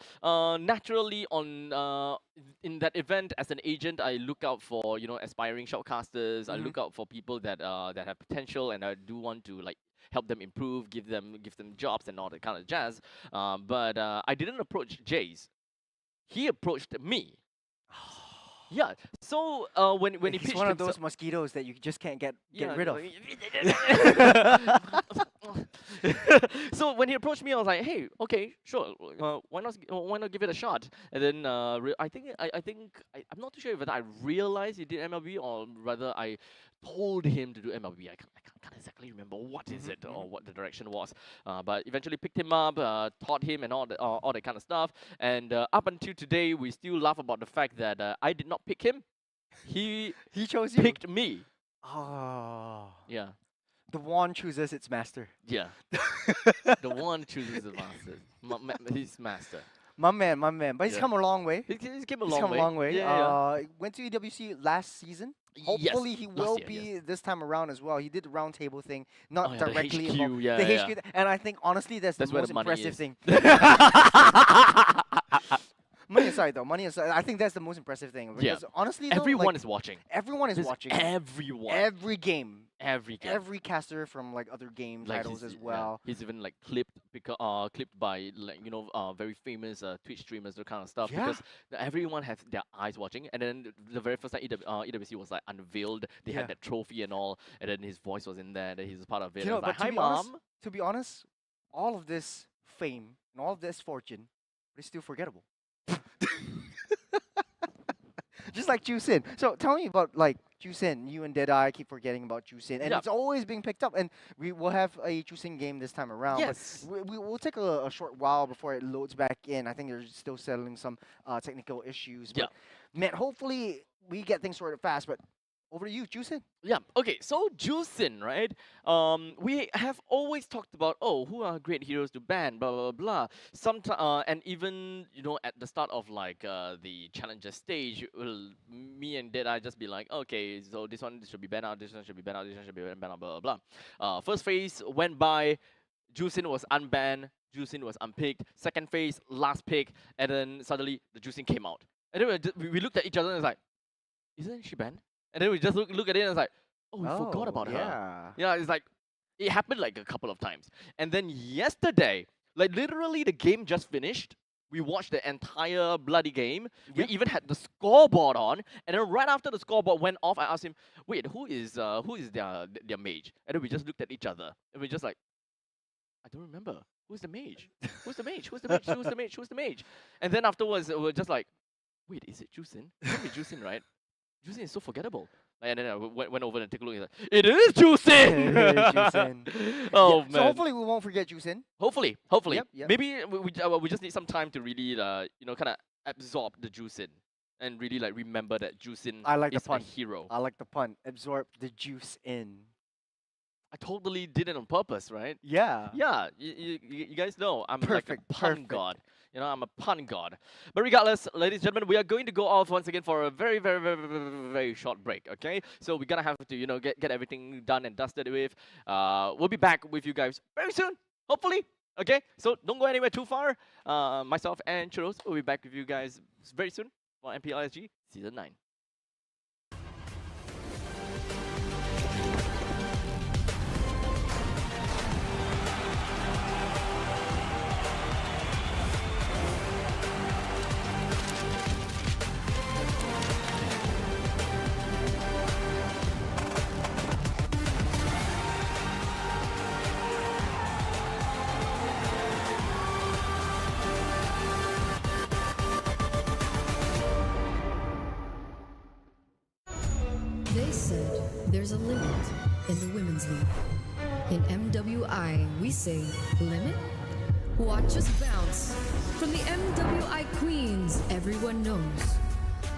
naturally on in that event as an agent, I look out for aspiring shoutcasters. I look out for people that that have potential, and I do want to like help them improve, give them jobs and all that kind of jazz. But I didn't approach Jace. He approached me. Yeah. So when he He's pitched one of himself- those mosquitoes that you just can't get yeah, rid of. So when he approached me, I was like, "Hey, okay, sure. Why not give it a shot?" And then I think I'm not too sure whether I realized he did MLB or rather I told him to do MLB. I can't exactly remember what is it or what the direction was. But eventually picked him up, taught him and all that kind of stuff. And up until today, we still laugh about the fact that I did not pick him. He chose you. picked me. Oh. Yeah. The wand chooses its master. Yeah. The one chooses the master. His master. My man. But he's Yeah. come a long way. He's came a He's long come way. a long way. Yeah, Went to EWC last season. Yes, Hopefully he last will year, be yes. this time around as well. He did the round table thing, not Oh, yeah, the directly HQ, involved. yeah, the yeah, HQ, and I think honestly that's the where most the money impressive is. thing. Money aside, though, I think that's the most impressive thing. Yeah. Because honestly, though, Everyone like, is watching. everyone is There's watching. Everyone. Every game. Every game. Every caster from like other game Like titles he's- as well. Yeah, he's even like clipped clipped by like very famous Twitch streamers, that kind of stuff. Yeah. Because everyone has their eyes watching. And then the very first time EWC was like unveiled, they Yeah. had that trophy and all, and then his voice was in there, and then he's a part of it. You and know, I was but like, to "Hi, be honest, mom." to be honest, all of this fame and all of this fortune is still forgettable. Just like Jusin. So tell me about like Jusin. You and Deadeye keep forgetting about Jusin, and Yeah. it's always being picked up. And we will have a Jusin game this time around. Yes. But we will take a short while before it loads back in. I think they're still settling some technical issues. But man, hopefully we get things sorted fast. But over to you, Jusin. Yeah. Okay. So Jusin, right? We have always talked about who are great heroes to ban, blah blah blah. Sometimes, and even at the start of like the challenger stage, me and Deadeye just be like, okay, so this one should be banned out, this one should be banned out, this one should be banned out, blah blah blah. First phase went by, Jusin was unbanned, Jusin was unpicked. Second phase, last pick, and then suddenly the Jusin came out, and then we looked at each other and it's like, isn't she banned? And then we just look at it and it's like, oh, we forgot about her. Yeah, it's like, it happened like a couple of times. And then yesterday, like literally the game just finished. We watched the entire bloody game. We even had the scoreboard on. And then right after the scoreboard went off, I asked him, wait, who is their mage? And then we just looked at each other. And we just like, I don't remember. Who's the mage? Who's the mage? Who's the mage? Who's the mage? Who's the mage? And then afterwards, we were just like, wait, is it Jusin? It can't be Jusin, right? Jusin is so forgettable. And then I went over and took a look. And like, it is Jusin! Jusin. Oh Yeah, man. so hopefully we won't forget Jusin. Hopefully. Yep. Maybe we just need some time to really kind of absorb the Jusin and really like remember that Jusin I like the is a pun. hero. I like the pun. Absorb the juice in. I totally did it on purpose, right? Yeah. Yeah, you guys know I'm like Perfect, a pun perfect. god. I'm a pun god. But regardless, ladies and gentlemen, we are going to go off once again for a very, very, very, very, very short break, okay? So we're going to have to, get everything done and dusted with. We'll be back with you guys very soon, hopefully. Okay, so don't go anywhere too far. Myself and Churros will be back with you guys very soon for MPL SG Season 9. in the Women's League. In MWI, we say limit? Watch us bounce. From the MWI Queens everyone knows,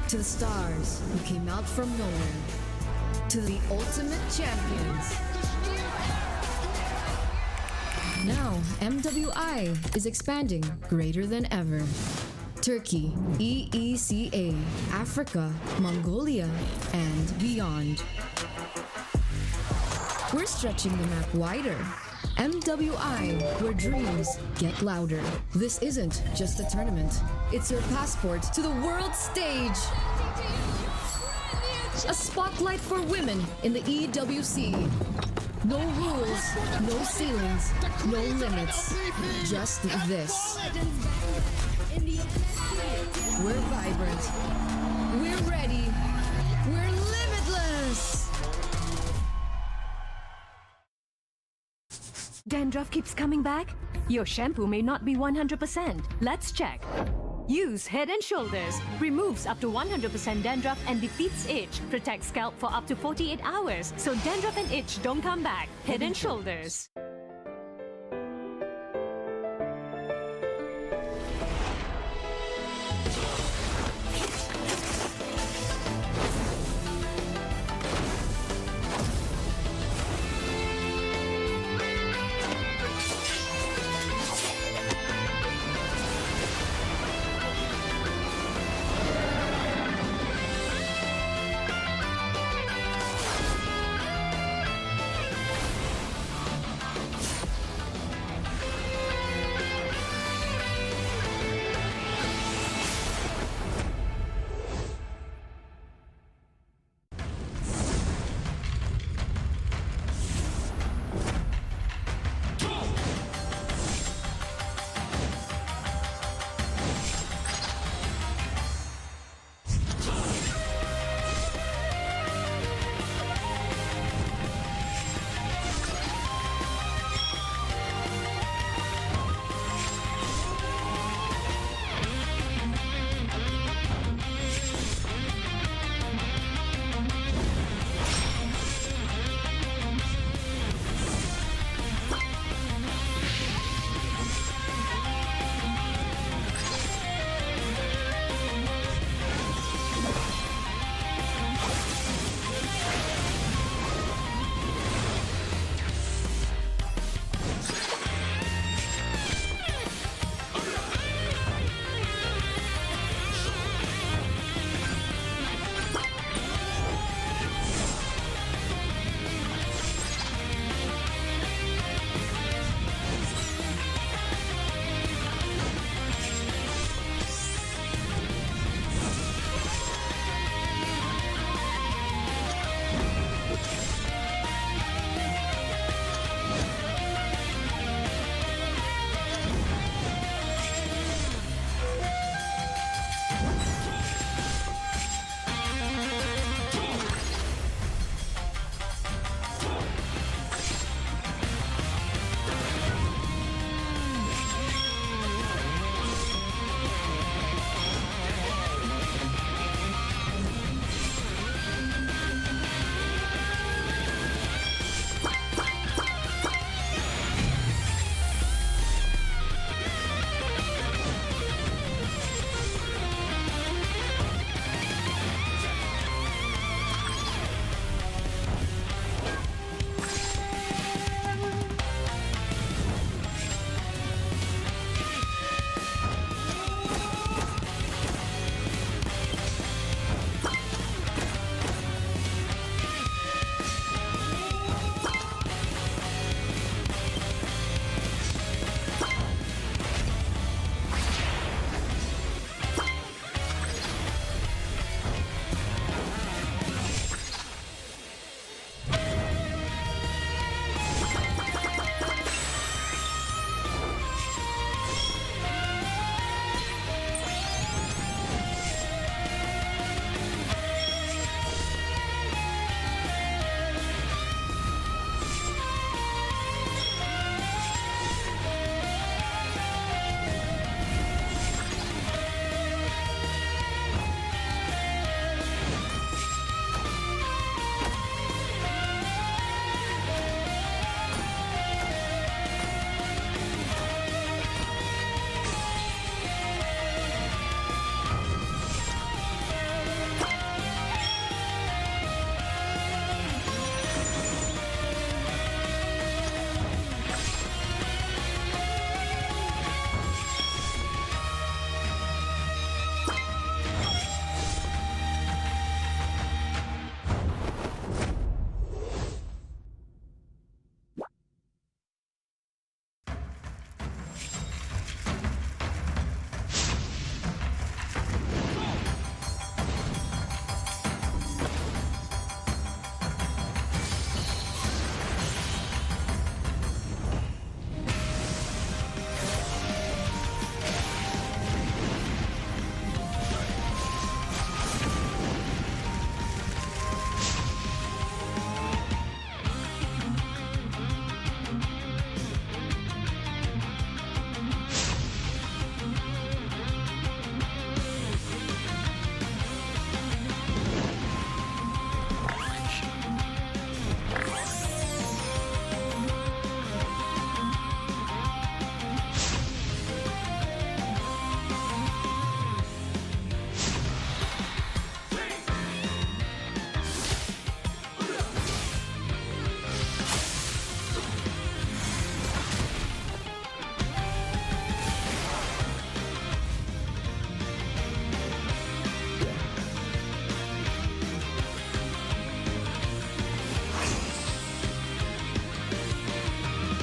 to the stars who came out from nowhere, to the ultimate champions. Now, MWI is expanding greater than ever. Turkey, EECA, Africa, Mongolia, and beyond. We're stretching the map wider. MWI, where dreams get louder. This isn't just a tournament. It's your passport to the world stage. A spotlight for women in the EWC. No rules, no ceilings, no limits. Just this. We're vibrant. We're ready. We're limitless. Dandruff keeps coming back? Your shampoo may not be 100%. Let's check. Use Head and Shoulders. Removes up to 100% dandruff and defeats itch. Protects scalp for up to 48 hours, so dandruff and itch don't come back. Head and Shoulders.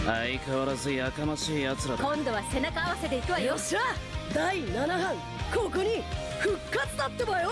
相変わらずやかましい奴らだ。今度は背中合わせで行くわよ。よっしゃ第7班ここに復活だってばよ。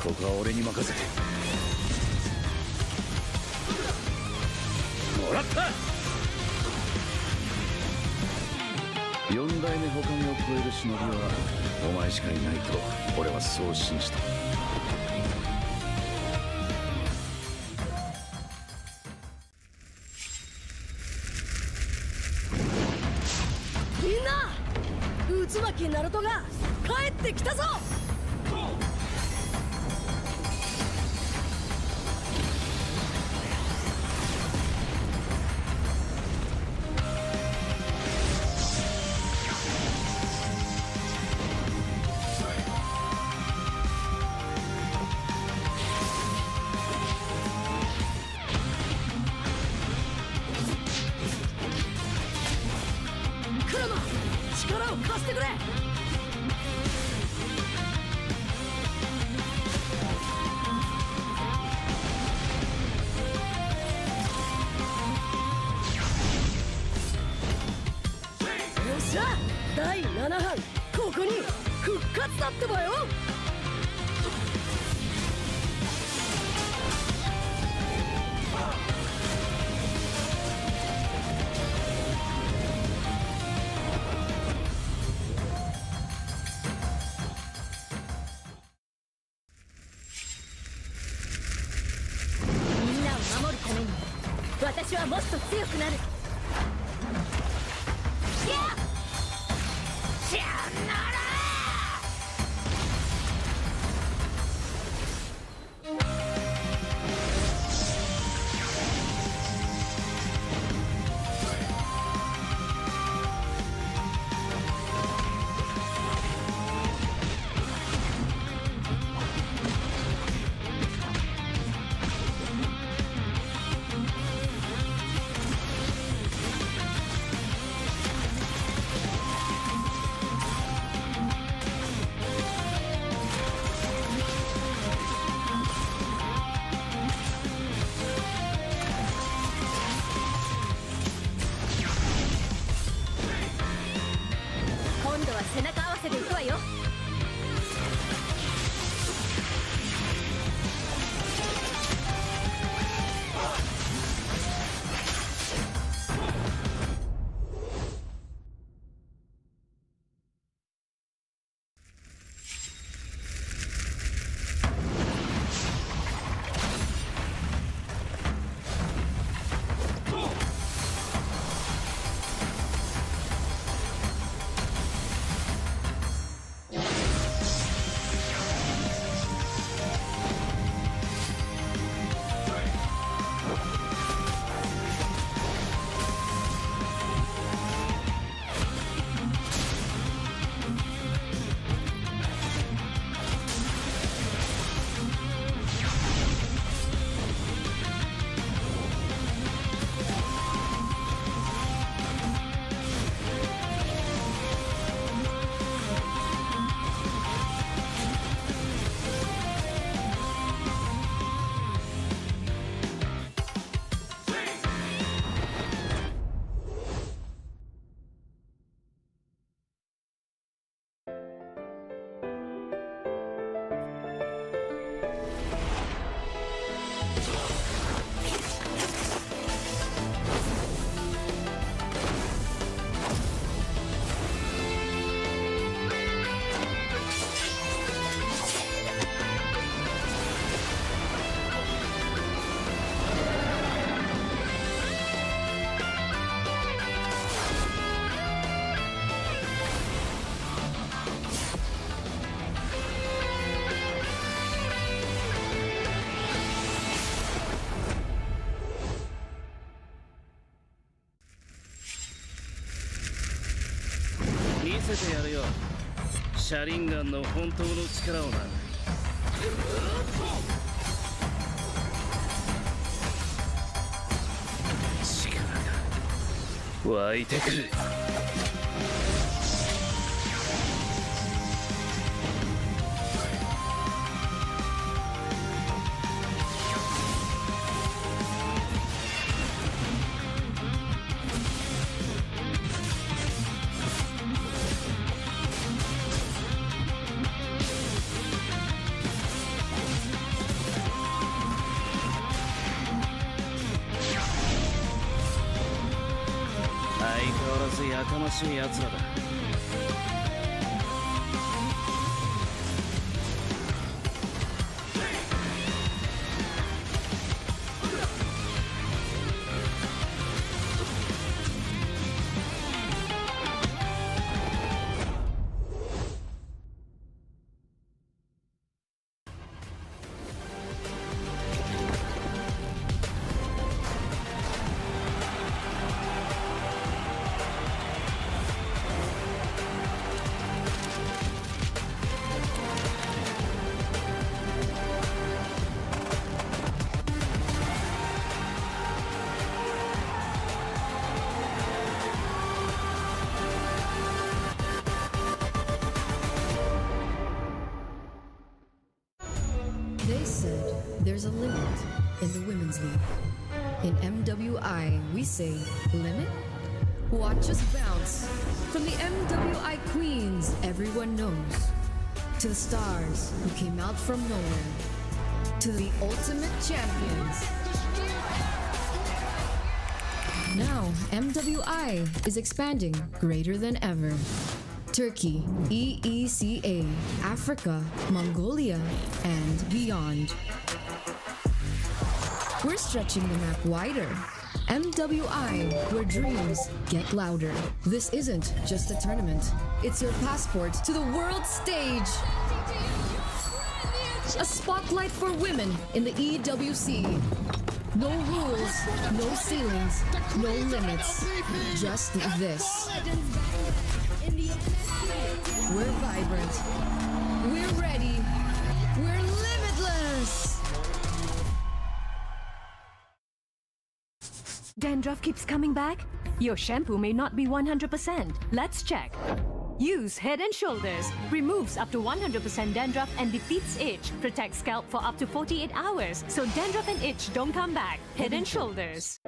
ここは俺に任せてもらった。4代目他にを超える忍びはお前しかいないと俺はそう信じた。みんな渦巻きナルトが帰ってきたぞ。クラマ力を貸してくれ。よっしゃ第7班ここに復活だってばよ。みんなを守るために私はもっと強くなる。せてやるよ。シャリンガンの本当の力をな。力が湧いてくる。相変わらずやかましい奴らだ。They said there's a limit in the women's league. In MWI, we say limit? Watch us bounce. From the MWI queens everyone knows, to the stars who came out from nowhere, to the ultimate champions. Now, MWI is expanding greater than ever. Turkey, EECA, Africa, Mongolia, and beyond. We're stretching the map wider. MWI, where dreams get louder. This isn't just a tournament. It's your passport to the world stage. A spotlight for women in the EWC. No rules, no ceilings, no limits. Just this. We're vibrant. We're ready. We're limitless. Dandruff keeps coming back? Your shampoo may not be 100%. Let's check. Use Head and Shoulders. Removes up to 100% dandruff and defeats itch. Protects scalp for up to 48 hours. So dandruff and itch don't come back. Head and Shoulders.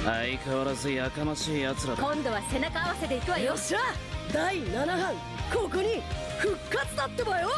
相変わらずやかましい奴らだ。今度は背中合わせで行くわよ。よっしゃ第7班ここに復活だってばよ。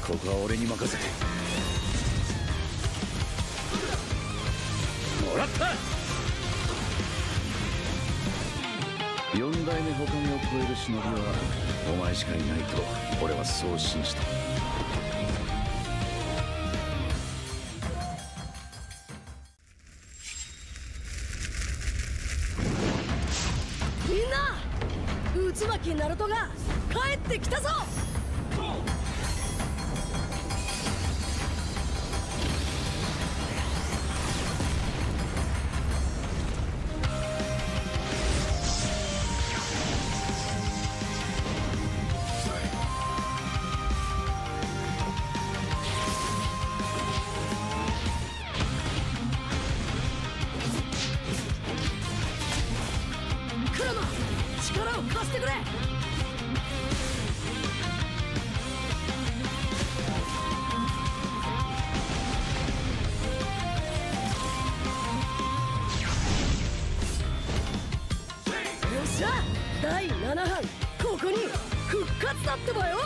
ここは俺に任せてもらった。4代目ほかげを超える忍びはお前しかいないと俺はそう信じた。みんな渦巻きナルトが帰ってきたぞ。クラマ力を貸してくれ。よっしゃ第7班ここに復活だってばよ。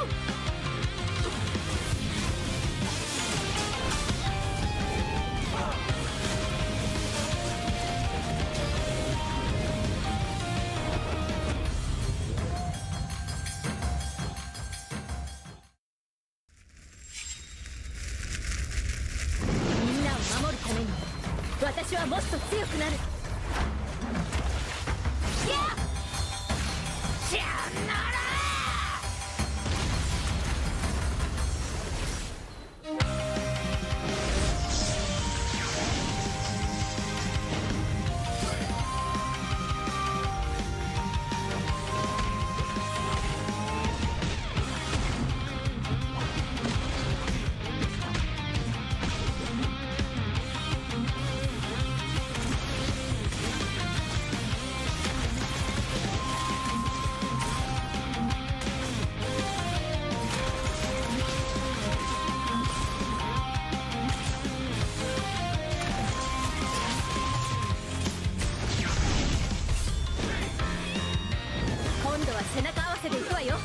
みんなを守るために私はもっと強くなる。今度は背中合わせで行くわよ。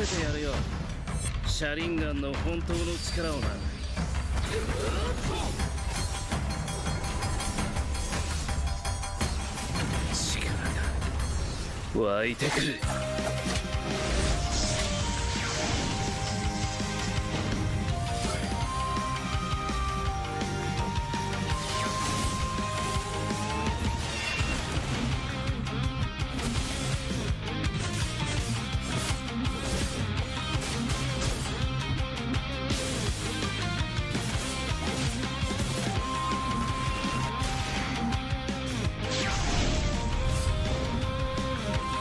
せてやるよ車輪ガンの本当の力をな力が湧いてくる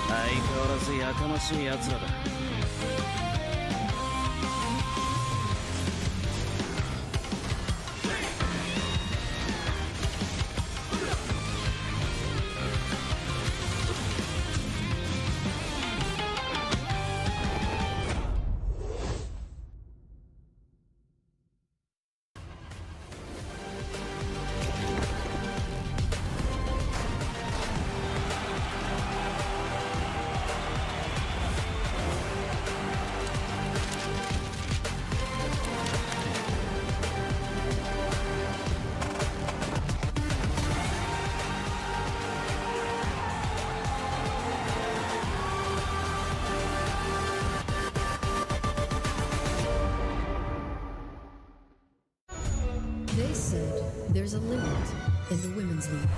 相変わらずやかましい奴らだThey said there's a limit in the women's league.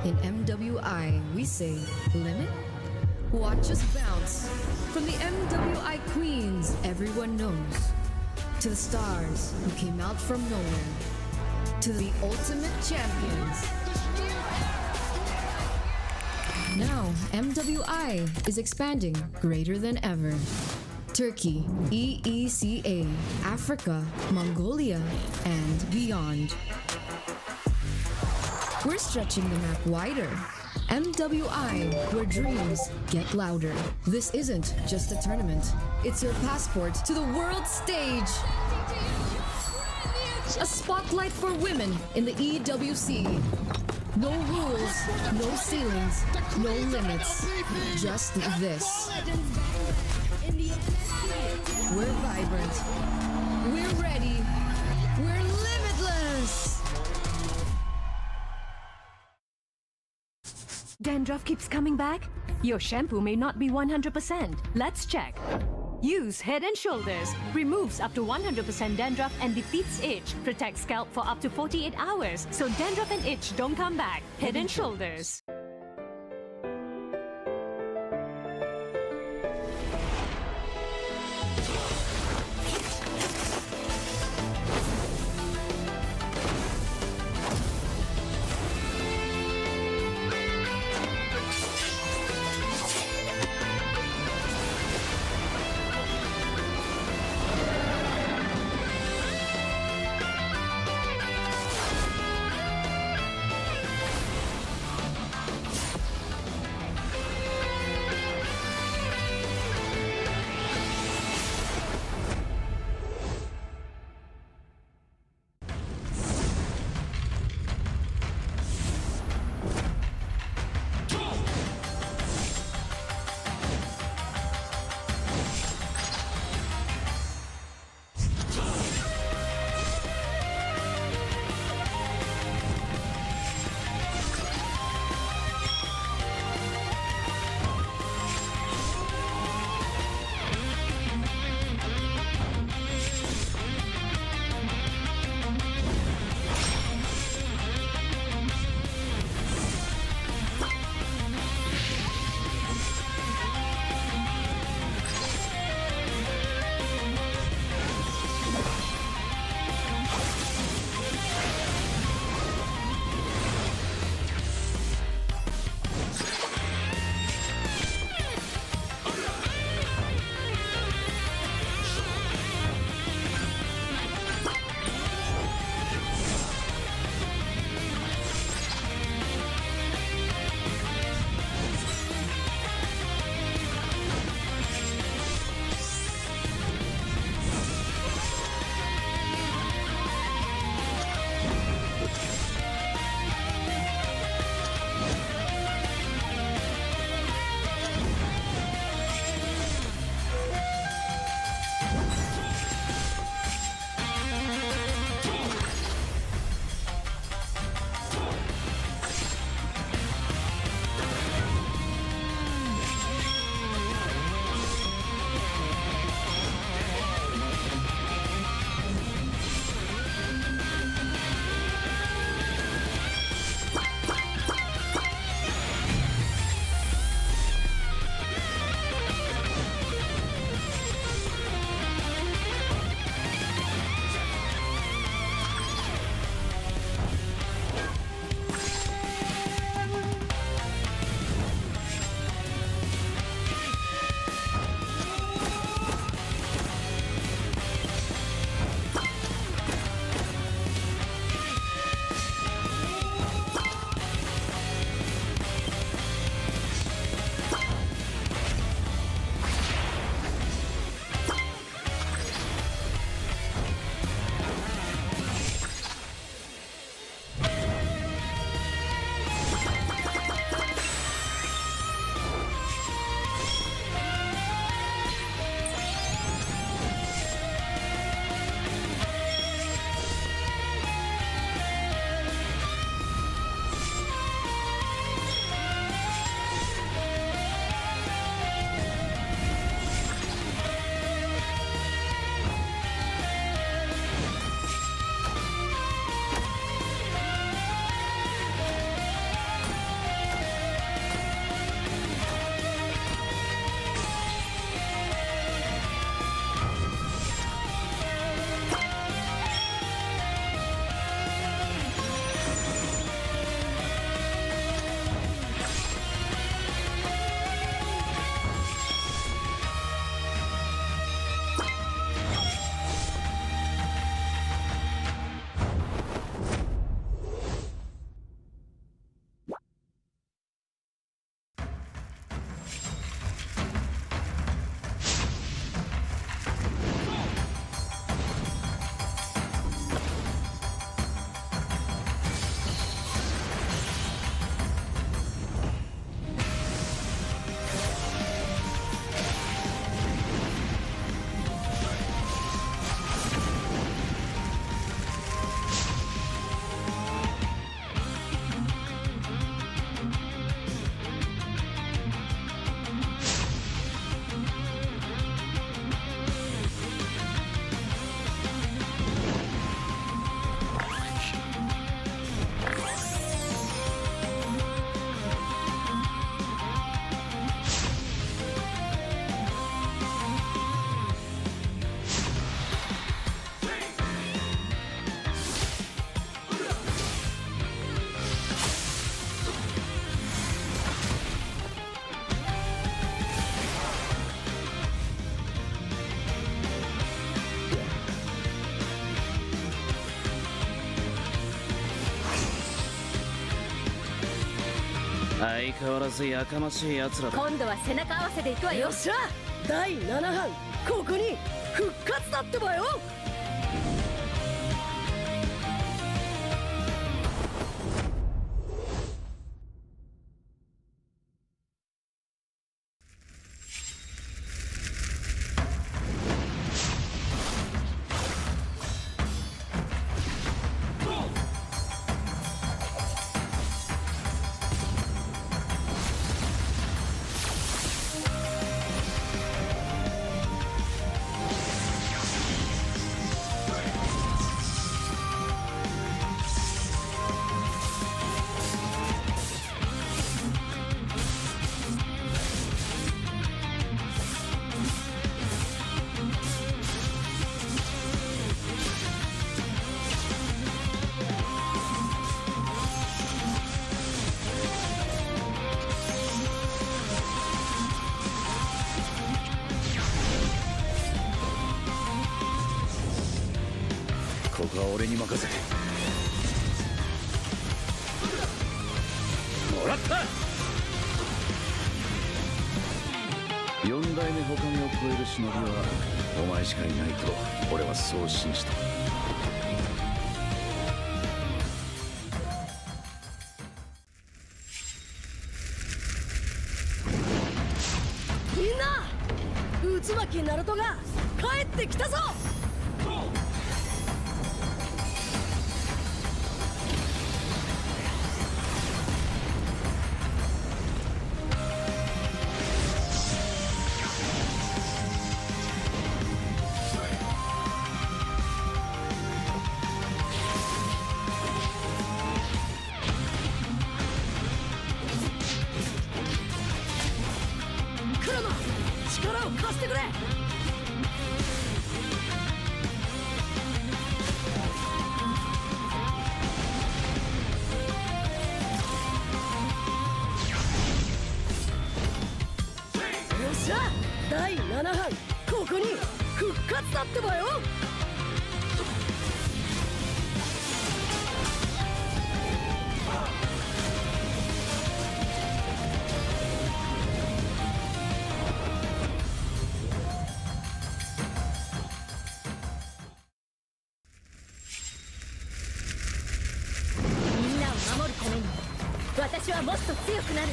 In MWI, we say limit? Watch us bounce from the MWI queens everyone knows, to the stars who came out from nowhere, to the ultimate champions. Now, MWI is expanding greater than ever. Turkey, EECA, Africa, Mongolia, and beyond. We're stretching the map wider. MWI, where dreams get louder. This isn't just a tournament. It's your passport to the world stage. A spotlight for women in the EWC. No rules, no ceilings, no limits. Just this. We're vibrant. We're ready. We're limitless. Dandruff keeps coming back? Your shampoo may not be 100%. Let's check. Use Head and Shoulders. Removes up to 100% dandruff and defeats itch. Protects scalp for up to 48 hours. So dandruff and itch don't come back. Head and Shoulders. 相変わらずやかましい奴らだ。今度は背中合わせで行くわよ。よっしゃ第7班ここに復活だってばよ。ここは俺に任せて。もらった。4代目他目を超える忍びはお前しかいないと俺はそう信じた。みんな渦巻きナルトが帰ってきたぞ。クロノ力を貸してくれ。よっしゃ第7班ここに復活だってばよ。みんなを守るために私はもっと強くなる。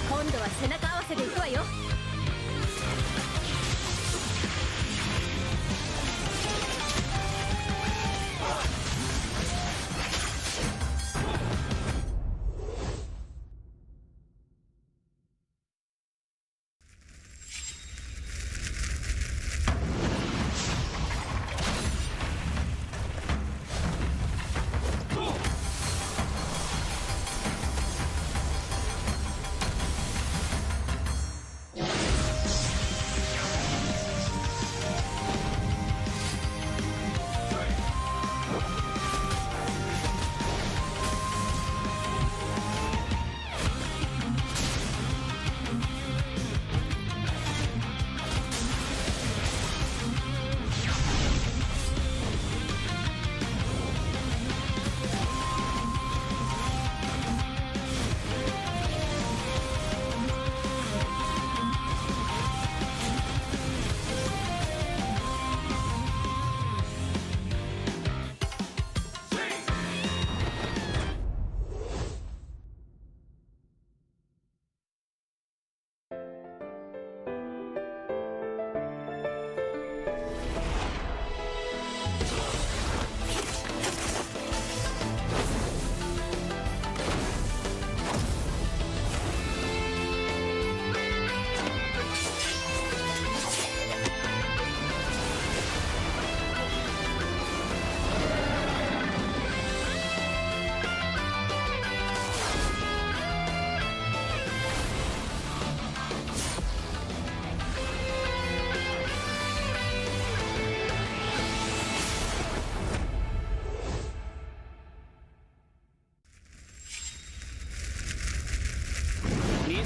今度は背中合わせで行くわよ。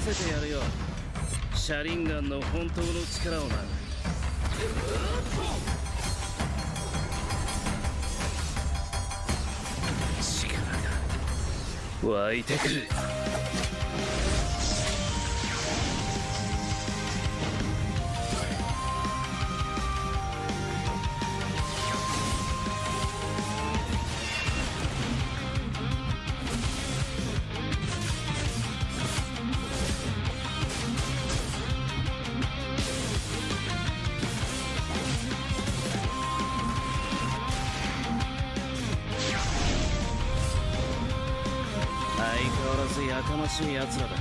せてやるよ。シャリンガンの本当の力をな。力が湧いてくる。相変わらずやかましい奴らだ。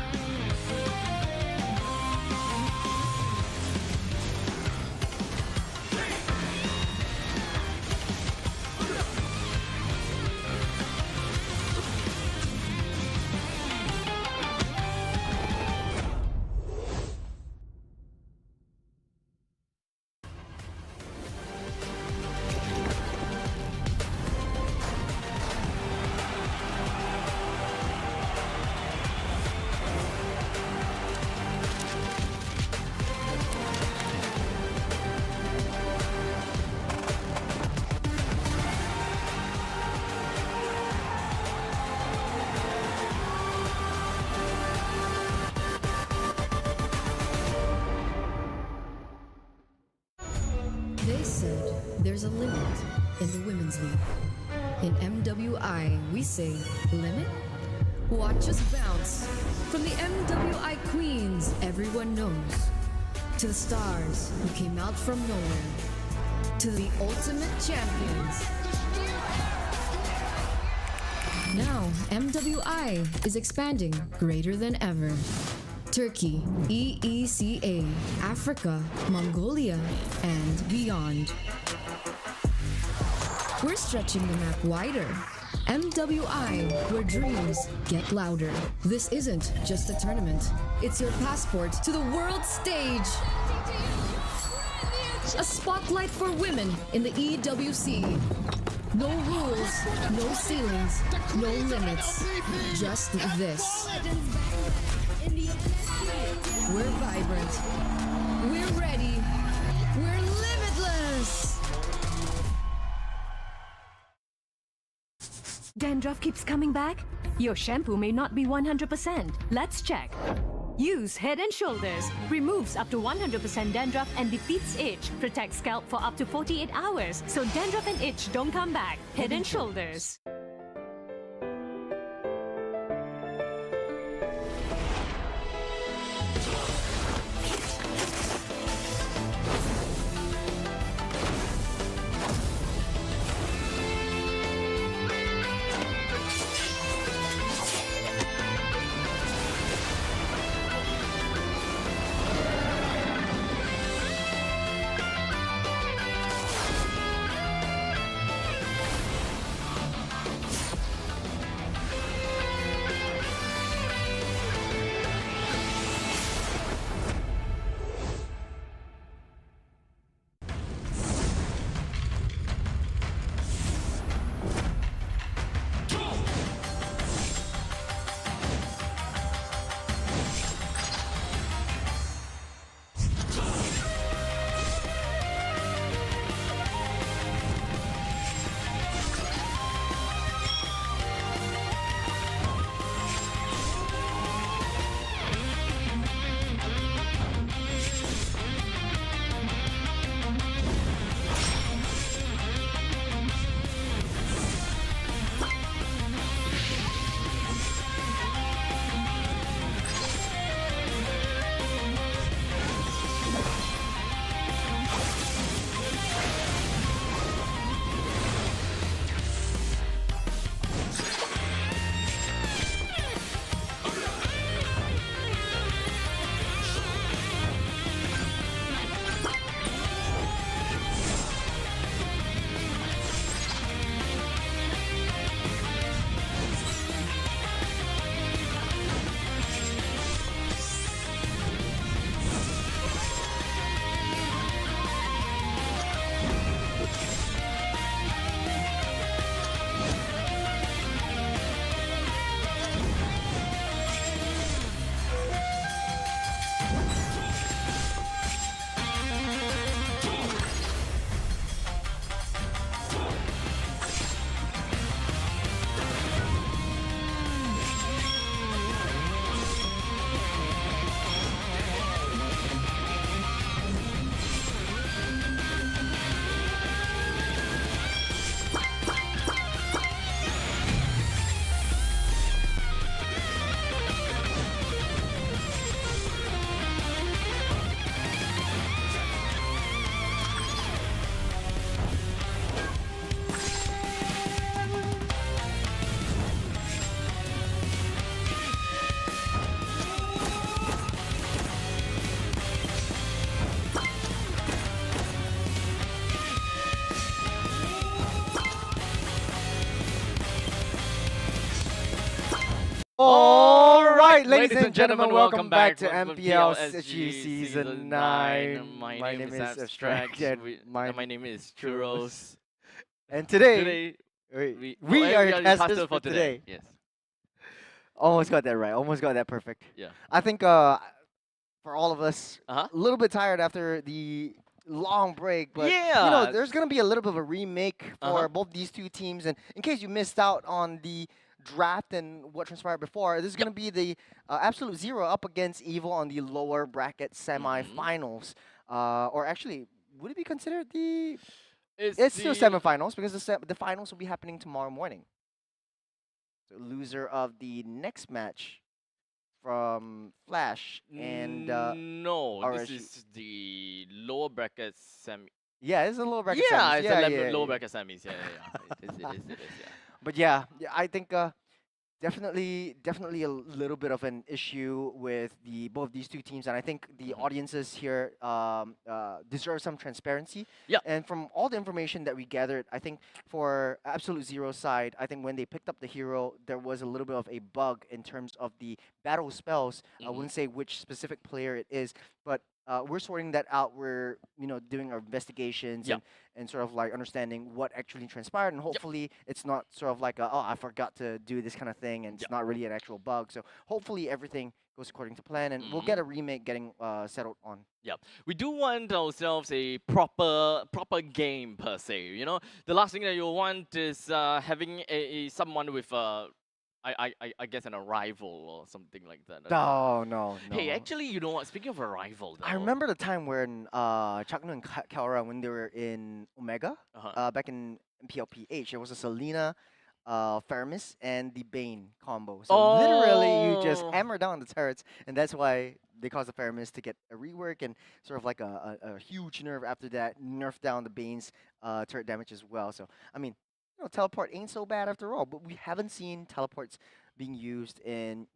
They said there's a limit in the women's league. In MWI, we say limit? Watch us bounce from the MWI queens everyone knows, to the stars who came out from nowhere, to the ultimate champions. Now, MWI is expanding greater than ever. Turkey, EECA, Africa, Mongolia, and beyond. We're stretching the map wider. MWI, where dreams get louder. This isn't just a tournament. It's your passport to the world stage. A spotlight for women in the EWC. No rules, no ceilings, no limits. Just this. We're vibrant. We're ready. We're limitless. Dandruff keeps coming back? Your shampoo may not be 100%. Let's check. Use Head and Shoulders. Removes up to 100% dandruff and defeats itch. Protects scalp for up to 48 hours. So dandruff and itch don't come back. Head and Shoulders. right, ladies and gentlemen, welcome back to MPL SG Season 9. My name is Abstract. My name is Churros. And today, Today, we are your casters casters for today. Yes. Almost got that right. Almost got that perfect. Yeah. I think for all of us, Uh-huh. a little bit tired after the long break, but Yeah. there's gonna be a little bit of a remake for Uh-huh. both these two teams. And in case you missed out on the draft and what transpired before, this is gonna be the Absolute Zero up against Evil on the lower bracket semifinals. Or actually, would it be considered the? It's still semifinals because the finals will be happening tomorrow morning. So loser of the next match from Flash and no, RSG. this is the lower bracket semi. Yeah, it's a lower bracket. Yeah, semis. it's a lower bracket semis. Yeah. It is. Yeah. But yeah, I think definitely a little bit of an issue with both these two teams, and I think the audiences here deserve some transparency. Yeah. And from all the information that we gathered, I think for Absolute Zero's side, I think when they picked up the hero, there was a little bit of a bug in terms of the battle spells. I wouldn't say which specific player it is, but we're sorting that out. We're doing our investigations and sort of like understanding what actually transpired, and hopefully it's not sort of like I forgot to do this kind of thing, and it's not really an actual bug. So hopefully everything goes according to plan, and we'll get a remake getting settled on. Yeah, we do want ourselves a proper game per se. The last thing that you want is having someone with I guess an arrival or something like that. No. Hey, actually, you know what? Speaking of arrival, though, I remember the time when Chaknu and Kaora, when they were in Omega, back in MPL PH, there was a Selena, Faramis, and the Bane combo. So literally, you just hammer down the turrets, and that's why they caused the Faramis to get a rework and sort of like a huge nerf after that, nerf down the Bane's turret damage as well. So, I mean, teleport ain't so bad after all, but we haven't seen teleports being used in,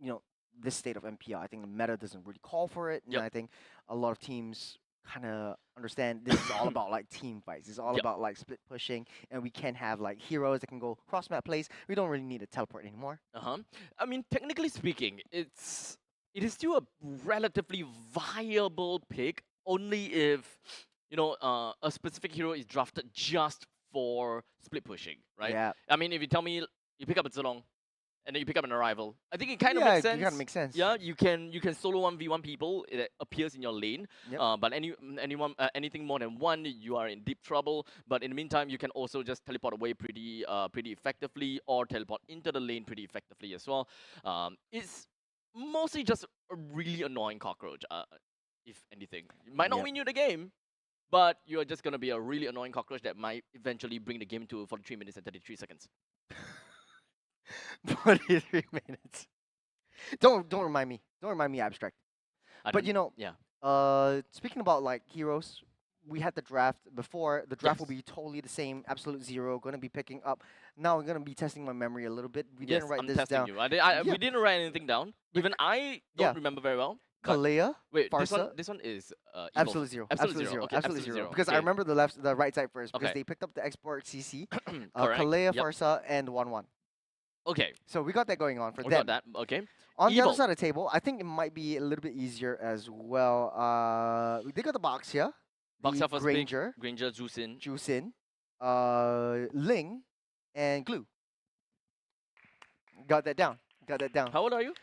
this state of MPL. I think the meta doesn't really call for it, and I think a lot of teams kind of understand this is all about like team fights. It's all about like split pushing, and we can have like heroes that can go cross map plays. We don't really need a teleport anymore. I mean, technically speaking, it is still a relatively viable pick only if a specific hero is drafted just for split pushing, right? Yeah. I mean, if you tell me you pick up a Zilong and then you pick up an arrival, I think it kind of makes sense. Yeah, it kind of makes sense. Yeah, you can solo 1v1 people. It appears in your lane. But anything more than one, you are in deep trouble. But in the meantime, you can also just teleport away pretty effectively, or teleport into the lane pretty effectively as well. It's mostly just a really annoying cockroach. If anything, it might not win you the game, but you're just gonna be a really annoying cockroach that might eventually bring the game to 43 minutes and 33 seconds. 43 minutes. Don't remind me. Don't remind me, Abstract. But speaking about like heroes, we had the draft before. The draft will be totally the same. Absolute Zero gonna be picking up. Now we're gonna be testing my memory a little bit. We didn't write this down. We didn't write anything down. Even I don't remember very well. Kalea. Wait, Farsa. this one is Absolute Zero. Absolute Zero. Okay, Absolute Zero. Because I remember the right side first because they picked up the export CC, Kalea, Farsa, and 1-1. Okay. So we got that going on for them. We got that. Okay. On the other side of the table, I think it might be a little bit easier as well. They got the box here. Box the first Granger, Jusin, Ling, and Glue. Got that down. How old are you?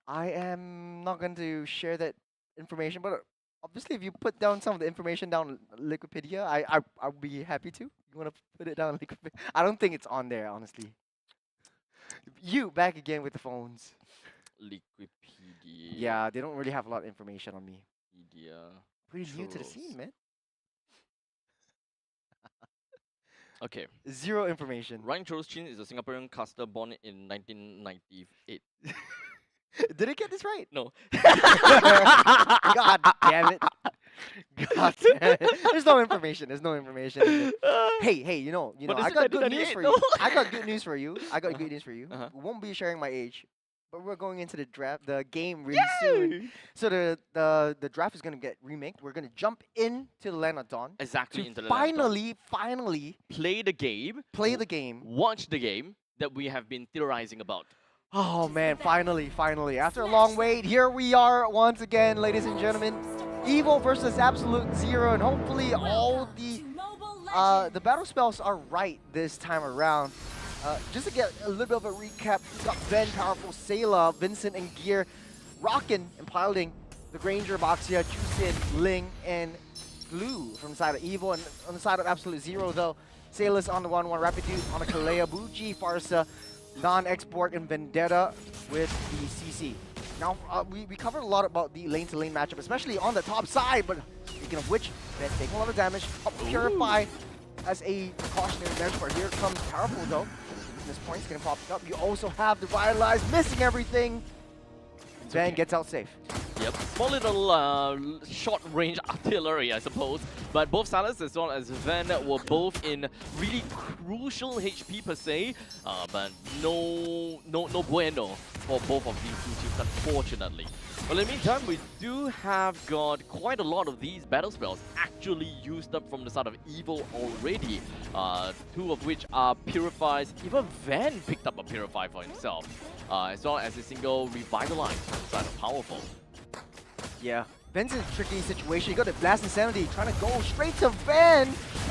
I am not going to share that information, but obviously if you put down some of the information down Liquipedia, I'll be happy to. You want to put it down Liquipedia? I don't think it's on there, honestly. You back again with the phones. Liquipedia. Yeah, they don't really have a lot of information on me. Pretty new to the Churros. scene, man. Okay. Zero information. Ryan Churros Chin is a Singaporean caster born in 1998. Did I get this right? No. God damn it. God damn it. There's no information. Hey, I got good news for you. I got good news for you. We won't be sharing my age, but we're going into the draft, the game really soon. So the draft is gonna get remaked. We're gonna jump into the Land of Dawn. Exactly. To finally play the game. Play the game. Watch the game that we have been theorizing about. Oh man, finally. After a long wait, here we are once again, ladies and gentlemen. Evil versus Absolute Zero, and hopefully all the battle spells are right this time around. Just to get a little bit of a recap, we got Ben, Powerful, Sayla, Vincent, and Gear rocking and piloting the Granger, Boxia, Chusin, Ling, and Glue from the side of Evil. And on the side of Absolute Zero, though, Sayla's on the 1-1, Rapid Dude on the Kalea, Buji, Farsa, Non-Export, and Vendetta with the CC. Now, we covered a lot about the lane-to-lane matchup, especially on the top side, but speaking of which, Ben taking a lot of damage. Purify as a cautionary measure, but here comes Powerful, though. This point's getting popped up. You also have the Vitalize, missing everything. Ben gets out safe. Yep, small little short-range artillery, I suppose. But both Silas as well as Van were both in really crucial HP per se, but no bueno for both of these two teams, unfortunately. But in the meantime, we do have got quite a lot of these battle spells actually used up from the side of Evil already. Two of which are Purifies. Even Van picked up a Purify for himself, as well as a single Revitalize from the side of Powerful. Yeah, Ben's in a tricky situation. He got a Blast Insanity, trying to go straight to Van.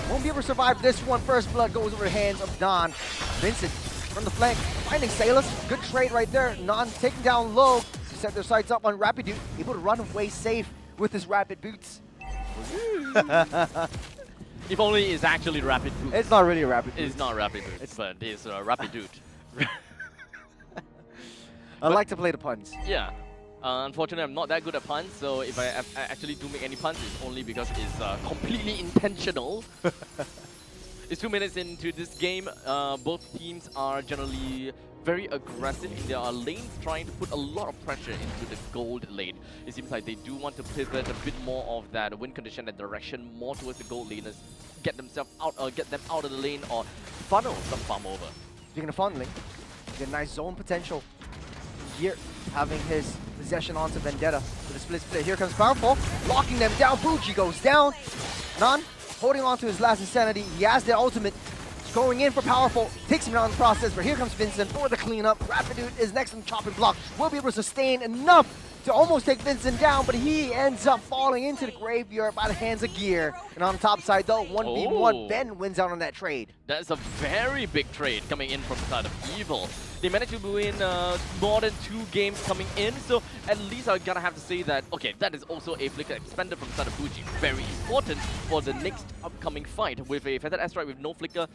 Won't be able to survive this one. First blood goes over the hands of Don. Vincent from the flank, finding Salas. Good trade right there. Non taking down low. Set their sights up on Rapid Dude, able to run away safe with his Rapid Boots. If only it's actually Rapid Boots. It's not really a Rapid Boot. It's not Rapid Boots, but it's Rapid Dude. I like to play the puns. Yeah. Unfortunately, I'm not that good at puns, so if I actually do make any puns, it's only because it's completely intentional. It's 2 minutes into this game. Both teams are generally very aggressive in their lanes, trying to put a lot of pressure into the gold lane. It seems like they do want to pivot a bit more of that win condition and direction more towards the gold laners, get themselves out or get them out of the lane or funnel some farm over. Speaking of funneling, get a nice zone potential. Here, having his possession onto Vendetta with a split. Here comes Powerful, locking them down. Fuji goes down. Nan holding on to his last insanity. He has the ultimate. Going in for Powerful, takes him down in the process, but here comes Vincent for the cleanup. Rapid Dude is next on chopping block. Will be able to sustain enough to almost take Vincent down, but he ends up falling into the graveyard by the hands of Gear. And on the top side though, 1v1, Ben wins out on that trade. That's a very big trade coming in from the side of Evil. They managed to win more than 2 games coming in, so at least I gotta have to say that, okay, that is also a Flicker expanded from the side of Fuji. Very important for the next upcoming fight. With a Feathered Asteroid with no Flicker,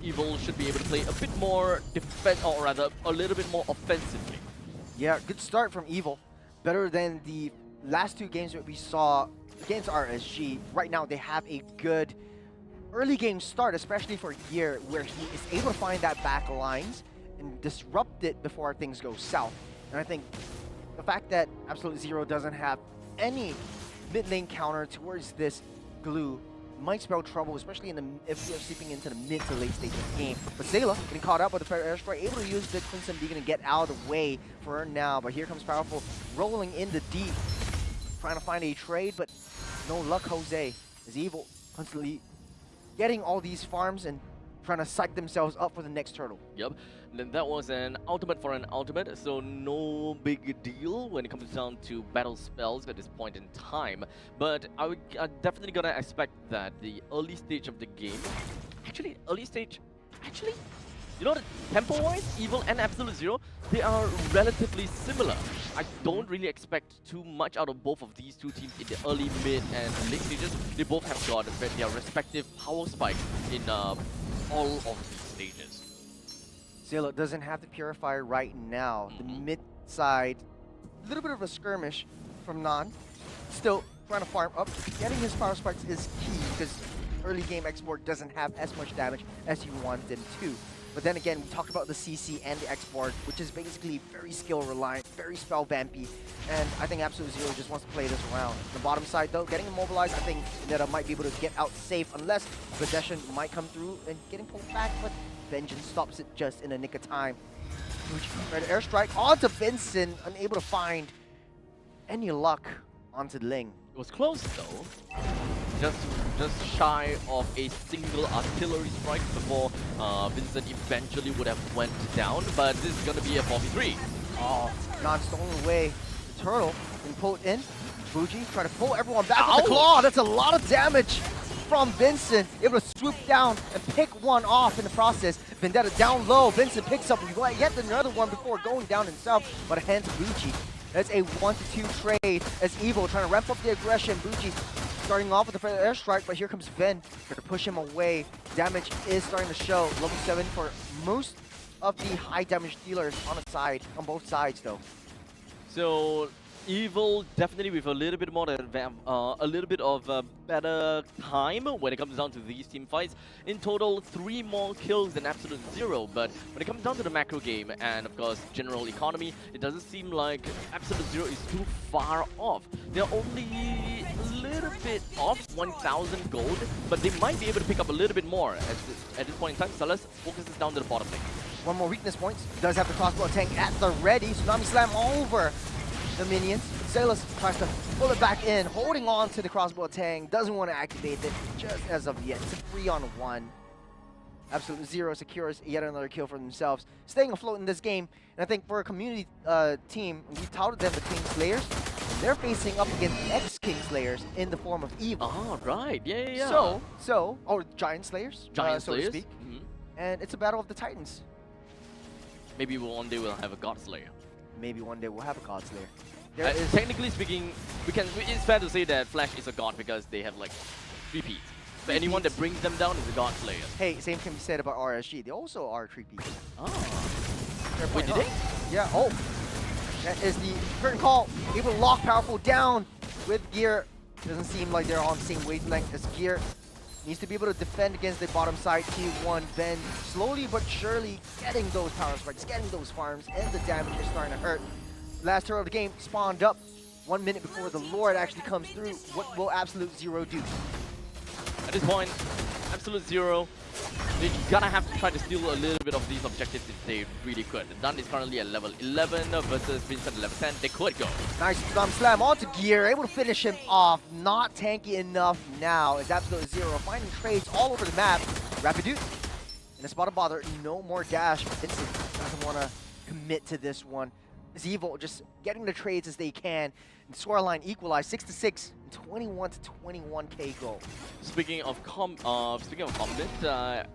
Evil should be able to play a bit more defense, or rather, a little bit more offensively. Yeah, good start from Evil. Better than the last 2 games that we saw against RSG. Right now, they have a good early game start, especially for Gear, where he is able to find that back lines and disrupt it before things go south. And I think the fact that Absolute Zero doesn't have any mid lane counter towards this Glue might spell trouble, especially if they're seeping into the mid to late stage of the game. But Sayla getting caught up with the Predator Airstrike, able to use the Crimson Beacon and get out of the way for her now. But here comes Powerful, rolling in the deep, trying to find a trade, but no luck. Jose is Evil, constantly getting all these farms and trying to psych themselves up for the next turtle. Yep. Then that was an ultimate for an ultimate, so no big deal when it comes down to battle spells at this point in time. But I definitely gonna expect that the early stage of the game, actually, you know, the tempo-wise, Evil and Absolute Zero, they are relatively similar. I don't really expect too much out of both of these two teams in the early, mid, and late stages. They both have got their respective power spikes in all of these stages. Zilla doesn't have the Purifier right now. The mid side, a little bit of a skirmish from Nan. Still trying to farm up. Getting his power spikes is key because early game export doesn't have as much damage as you want them to. But then again, we talked about the CC and the export, which is basically very skill reliant, very spell vampy, and I think Absolute Zero just wants to play this around. The bottom side though, getting immobilized, I think Netta might be able to get out safe unless possession might come through and getting pulled back, but Vengeance stops it just in a nick of time. Huge airstrike onto Vincent, unable to find any luck onto Ling. It was close though. just shy of a single artillery strike before Vincent eventually would have went down. But this is gonna be a 4v3. Oh, non-stolen away. The turtle being pulled in. Fuji trying to pull everyone back with the claw. That's a lot of damage from Vincent. Able to swoop down and pick one off in the process. Vendetta down low. Vincent picks up yet another one before going down himself. But a hand to Bucci. That's a 1-2 trade as Evo trying to ramp up the aggression. Bucci starting off with the airstrike, but here comes Ven to push him away. Damage is starting to show. Level 7 for most of the high damage dealers on the side, on both sides though. So Evil definitely with a little bit more better time when it comes down to these team fights. In total, 3 more kills than Absolute Zero. But when it comes down to the macro game and of course general economy, it doesn't seem like Absolute Zero is too far off. They're only a little bit off 1,000 gold, but they might be able to pick up a little bit more at this point in time. Salas focuses down to the bottom lane. One more weakness points. Does have the crossbow tank at the ready. Tsunami Slam over the minions. Salas tries to pull it back in, holding on to the crossbow tank. Doesn't want to activate it just as of yet. It's a 3-on-1. Absolute Zero secures yet another kill for themselves. Staying afloat in this game. And I think for a community team, we touted them the King Slayers. They're facing up against ex-King Slayers in the form of Evil. Oh, right. Yeah. Or Giant Slayers, Giant so Slayers. to speak. And it's a battle of the Titans. Maybe one day we'll have a God Slayer. Maybe one day we'll have a God Slayer. Technically speaking, it's fair to say that Flash is a god because they have like 3 Ps. But anyone that brings them down is a God Slayer. Hey, same can be said about RSG. They also are 3 Ps. Oh. Wait, did they? Yeah, oh. That is the curtain call. Able to lock Powerful down with Gear. Doesn't seem like they're on the same wavelength as Gear. Needs to be able to defend against the bottom side T1. Then slowly but surely getting those power spikes, getting those farms, and the damage is starting to hurt. Last turtle of the game spawned up 1 minute before the Lord actually comes through. What will Absolute Zero do? At this point, Absolute Zero, they're gonna have to try to steal a little bit of these objectives if they really could. Dun is currently at level 11 versus Vincent at level 10. They could go. Nice thumb slam onto Gear, able to finish him off. Not tanky enough now as Absolute Zero finding trades all over the map. Rapid Dude in a spot of bother, no more dash. Vincent doesn't want to commit to this one. Evil just getting the trades as they can. And scoreline equalized 6-6, 21-21k goal. Speaking of combat,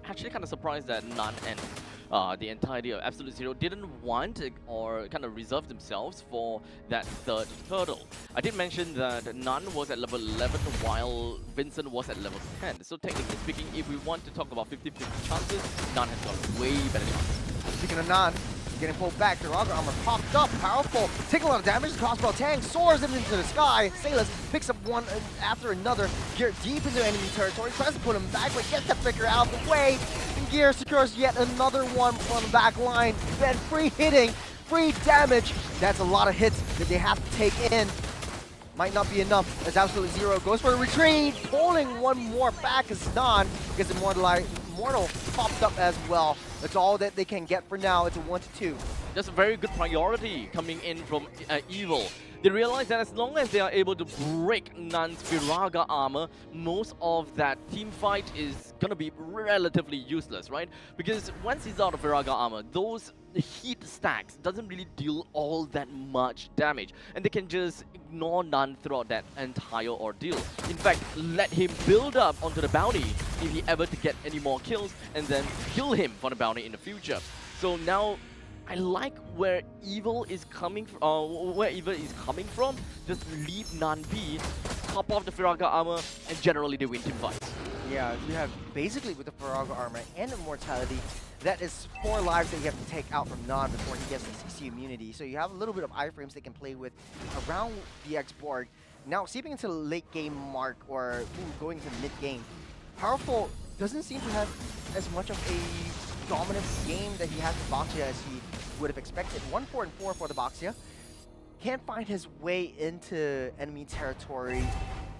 actually kind of surprised that Nan and the entirety of Absolute Zero didn't want or kind of reserve themselves for that 3rd turtle. I did mention that Nan was at level 11 while Vincent was at level 10. So technically speaking, if we want to talk about 50-50 chances, Nan has got way better chances. Speaking of Nan, getting pulled back, Firaga armor popped up, powerful, taking a lot of damage, the crossbow tank soars him into the sky. Salas picks up one after another, Gear deep into enemy territory, tries to put him back, but gets the flicker out of the way, and Gear secures yet another one from the back line. Then free hitting, free damage, that's a lot of hits that they have to take in. Might not be enough as Absolute Zero goes for a retreat, pulling one more back as Nan gets Immortal popped up as well. That's all that they can get for now. It's a 1-2. That's a very good priority coming in from Evil. They realize that as long as they are able to break Nan's Firaga armor, most of that team fight is gonna be relatively useless, right? Because once he's out of Firaga armor, those heat stacks doesn't really deal all that much damage, and they can just ignore Nan throughout that entire ordeal. In fact, let him build up onto the bounty if he ever to get any more kills, and then kill him for the bounty in the future. So now, I like where Evil is coming from. Just leave Nan be, top off the Firaga armor, and generally they win team fights. Yeah, you have basically with the Firaga armor and Immortality, that is 4 lives that you have to take out from Nan before he gets the CC immunity. So you have a little bit of iframes they can play with around the X-Borg. Now, seeping into the late game mark or going to mid game, Powerful doesn't seem to have as much of a dominant game that he has with Boxia as he would have expected. 1-4-4 for the Boxia. Can't find his way into enemy territory.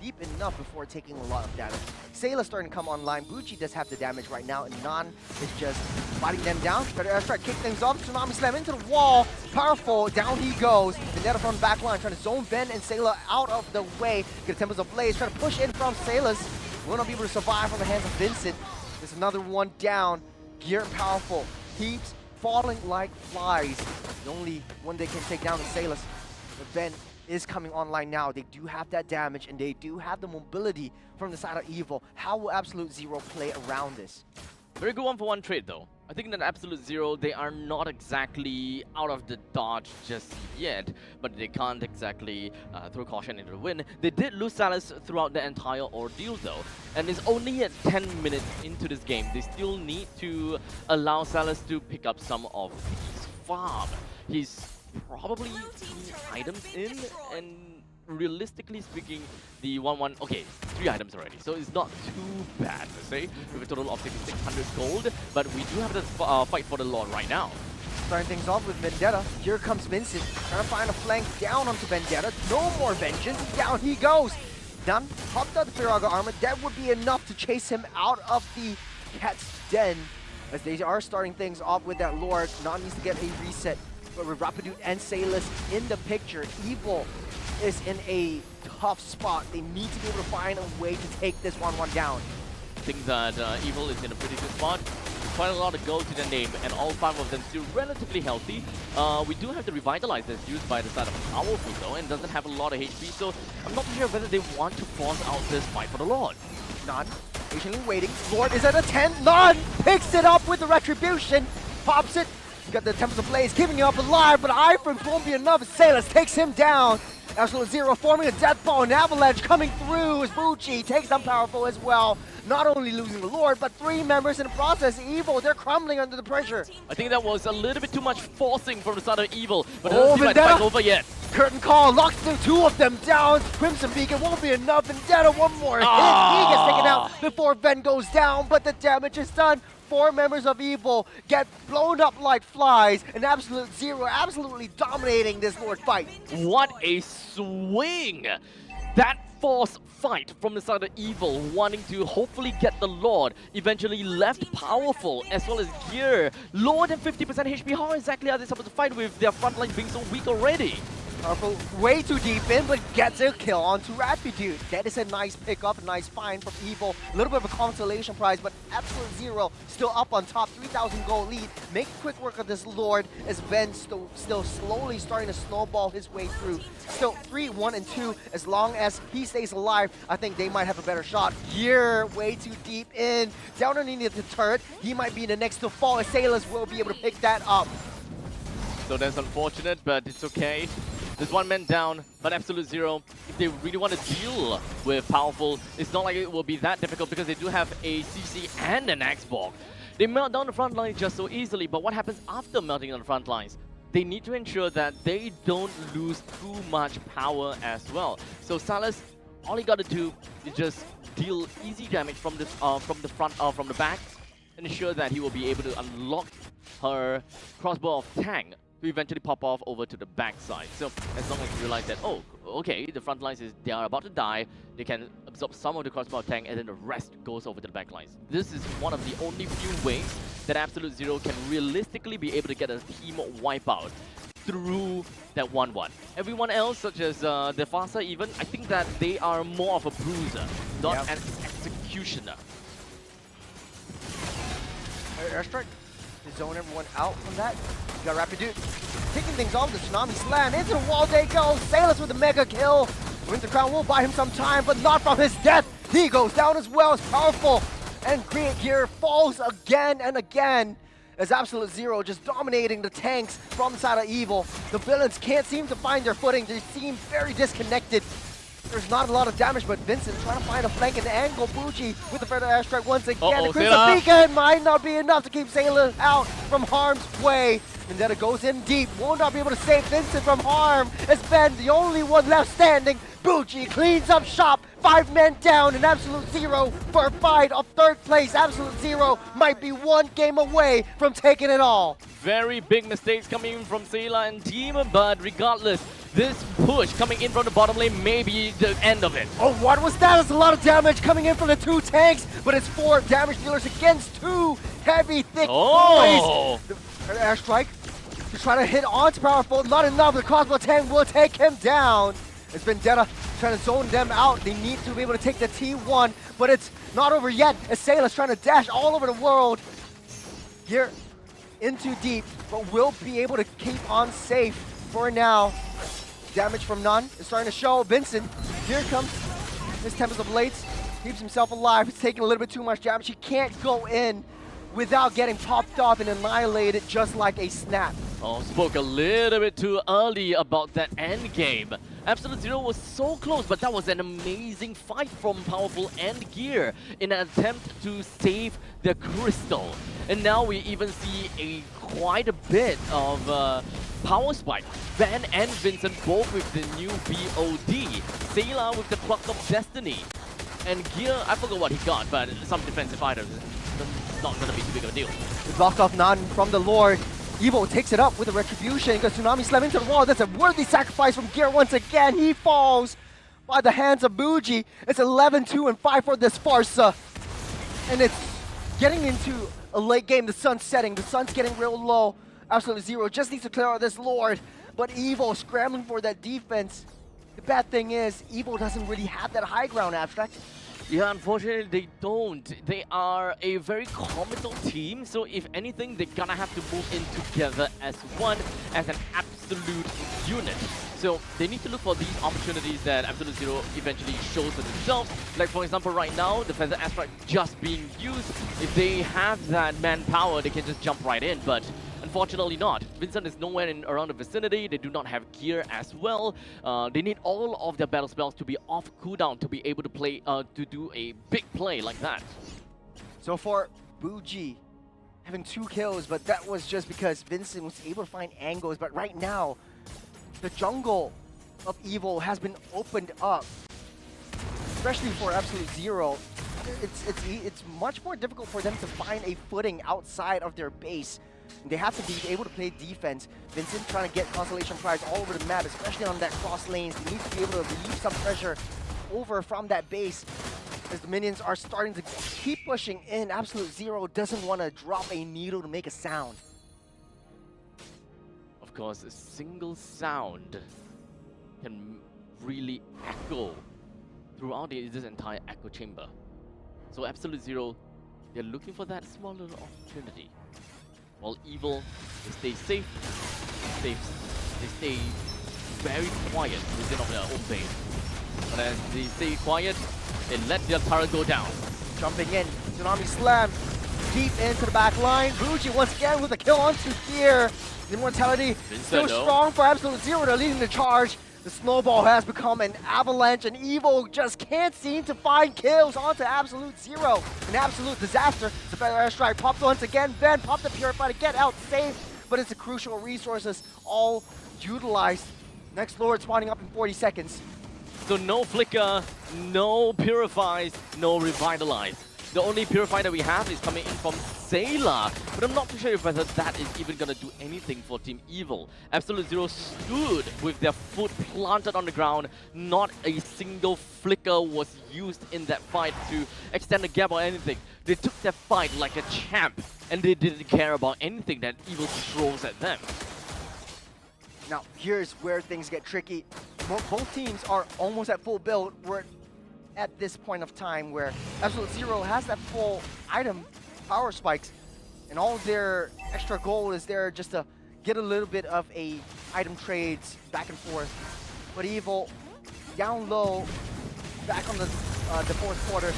deep enough before taking a lot of damage. Sayla's starting to come online. Bucci does have the damage right now, and Nan is just fighting them down. Better airstrike, kick things off. Tsunami slam into the wall. Powerful, down he goes. Vendetta from the back line, trying to zone Ven and Sayla out of the way. Get a Tempest of Blaze, trying to push in from Sayla's. Will not be able to survive from the hands of Vincent. There's another one down. Gear powerful. Keeps falling like flies. The only one they can take down is Sayla's. But Ven is coming online now. They do have that damage, and they do have the mobility from the side of Evil. How will Absolute Zero play around this? Very good one for one trade though. I think that Absolute Zero, they are not exactly out of the dodge just yet, but they can't exactly throw caution into the wind. They did lose Salas throughout the entire ordeal though, and it's only at 10 minutes into this game. They still need to allow Salas to pick up some of his farm. He's probably 2 items in, and realistically speaking, the 1-1, okay, 3 items already, so it's not too bad, let's say, with a total of 600 gold, but we do have to fight for the Lord right now. Starting things off with Vendetta. Here comes Vincent, trying to find a flank down onto Vendetta. No more vengeance, down he goes. Done, popped out the Firaga armor. That would be enough to chase him out of the cat's den, as they are starting things off with that Lord. Nan needs to get a reset, but with Rapidude and Salas in the picture, Evil is in a tough spot. They need to be able to find a way to take this 1-1 down. I think that Evil is in a pretty good spot. Quite a lot of gold to their name, and all 5 of them still relatively healthy. We do have the Revitalize that's used by the side of Powerful though, and doesn't have a lot of HP, so I'm not sure whether they want to force out this fight for the Lord. Nan patiently waiting. Lord is at a 10. Nan picks it up with the Retribution, pops it. Got the Tempest of Blaze keeping you up alive, but iframes won't be enough. Salas takes him down. Absolute Zero forming a death ball, and avalanche coming through as Bucci takes down Powerful as well. Not only losing the Lord, but 3 members in the process. Evil, they're crumbling under the pressure. I think that was a little bit too much forcing from the side of Evil, but it Oh, doesn't seem like the fight's over yet. Curtain call, locks the 2 of them down. Crimson Beacon won't be enough. Vendetta, one more hit. He gets taken out before Ven goes down, but the damage is done. 4 members of Evil get blown up like flies, and Absolute Zero absolutely dominating this Lord fight. What a swing! That force fight from the side of Evil, wanting to hopefully get the Lord, eventually left Powerful as well as Gear. Lower than 50% HP, how exactly are they supposed to fight with their front line being so weak already? Powerful way too deep in, but gets a kill onto Rapidude. That is a nice pickup, a nice find from Evil. A little bit of a consolation prize, but Absolute Zero still up on top, 3,000 gold lead. Make quick work of this Lord as Ven still slowly starting to snowball his way through. Still 3, 1, and 2. As long as he stays alive, I think they might have a better shot. Gear way too deep in. Down underneath the turret, he might be the next to fall, as Sailors will be able to pick that up. So that's unfortunate, but it's okay. There's 1 man down, but Absolute Zero, if they really want to deal with Powerful, it's not like it will be that difficult because they do have a CC and an Xbox. They melt down the front line just so easily, but what happens after melting down the front lines? They need to ensure that they don't lose too much power as well. So Salas, all he got to do is just deal easy damage from the from the back, and ensure that he will be able to unlock her crossbow of Tang to eventually pop off over to the backside. So as long as you realize that, oh, okay, the front lines they are about to die, they can absorb some of the crossbow tank, and then the rest goes over to the back lines. This is one of the only few ways that Absolute Zero can realistically be able to get a team wipeout through that 1-1. Everyone else, such as Defasa even, I think that they are more of a bruiser, not an executioner. Airstrike to zone everyone out from that. You got Rapidude kicking things off. The Tsunami Slam into the wall. They go. Salas with the mega kill. Winter Crown will buy him some time, but not from his death. He goes down as well as Powerful. And Create Gear falls again and again, as Absolute Zero just dominating the tanks from the side of Evil. The villains can't seem to find their footing. They seem very disconnected. There's not a lot of damage, but Vincent trying to find a flank and angle. Bucci with the further airstrike once again. The Crimson Beacon might not be enough to keep Sailor out from harm's way. And then it goes in deep. Will not be able to save Vincent from harm. As Ben, the only one left standing. Bucci cleans up shop. 5 men down, and Absolute Zero for a fight of 3rd place. Absolute Zero might be 1 game away from taking it all. Very big mistakes coming from Sayla and team, but regardless, this push coming in from the bottom lane may be the end of it. Oh, what was that? It's a lot of damage coming in from the 2 tanks, but it's 4 damage dealers against 2 heavy, thick boys. The airstrike to try to hit onto Powerful, not enough. The crossbow tank will take him down. It's Vendetta trying to zone them out. They need to be able to take the T1, but it's not over yet. As Sayla's trying to dash all over the world. Here into deep, but will be able to keep on safe for now. Damage from none is starting to show. Vincent, here comes his Tempest of Blades. Keeps himself alive. He's taking a little bit too much damage. He can't go in without getting popped off and annihilated just like a snap. Oh, spoke a little bit too early about that end game. Absolute Zero was so close, but that was an amazing fight from Powerful and Gear in an attempt to save the crystal. And now we even see quite a bit of power spike. Van and Vincent both with the new BOD. Sayla with the Clock of Destiny. And Gear, I forgot what he got, but some defensive items. Not gonna be too big of a deal. The block off none from the Lord. Evo takes it up with a retribution because Tsunami slammed into the wall. That's a worthy sacrifice from Gear once again. He falls by the hands of Bougie. It's 11-2 and 5 for this Farsa. And it's getting into a late game. The sun's setting. The sun's getting real low. Absolute Zero just needs to clear out this Lord. But Evo scrambling for that defense. The bad thing is, Evo doesn't really have that high ground, Abstract. Yeah, unfortunately they don't. They are a very comical team, so if anything, they're gonna have to move in together as one, as an absolute unit. So they need to look for these opportunities that Absolute Zero eventually shows for themselves. Like for example, right now, the Feather Aspect just being used. If they have that manpower, they can just jump right in, but unfortunately not. Vincent is nowhere in around the vicinity. They do not have gear as well. They need all of their battle spells to be off cooldown to be able to play, to do a big play like that. So for Bougie, having 2 kills, but that was just because Vincent was able to find angles. But right now, the jungle of Evil has been opened up, especially for Absolute Zero. It's much more difficult for them to find a footing outside of their base. They have to be able to play defense. Vincent trying to get Constellation Prize all over the map, especially on that cross lanes. They need to be able to relieve some pressure over from that base as the minions are starting to keep pushing in. Absolute Zero doesn't want to drop a needle to make a sound. Of course, a single sound can really echo throughout this entire echo chamber. So Absolute Zero, they're looking for that small little opportunity. While Evil, they stay safe, they stay very quiet within of their own base. But as they stay quiet, they let their turret go down. Jumping in, Tsunami Slam deep into the back line. Bougie once again with a kill onto Gear. The Immortality still strong for Absolute Zero. They're leading the charge. The snowball has become an avalanche, and Evo just can't seem to find kills onto Absolute Zero. An absolute disaster. The Feather Airstrike popped once again. Ben popped the Purify to get out safe, but it's the crucial resources all utilized. Next Lord spawning up in 40 seconds. So no Flicker, no Purifies, no Revitalize. The only Purify that we have is coming in from Sayla, but I'm not too sure if whether that is even going to do anything for Team Evil. Absolute Zero stood with their foot planted on the ground. Not a single flicker was used in that fight to extend the gap or anything. They took that fight like a champ, and they didn't care about anything that Evil throws at them. Now, here's where things get tricky. Both teams are almost at full build. We're at this point of time where Absolute Zero has that full item power spikes, and all their extra gold is there just to get a little bit of a item trades back and forth. But Evil down low, back on the fourth quarter,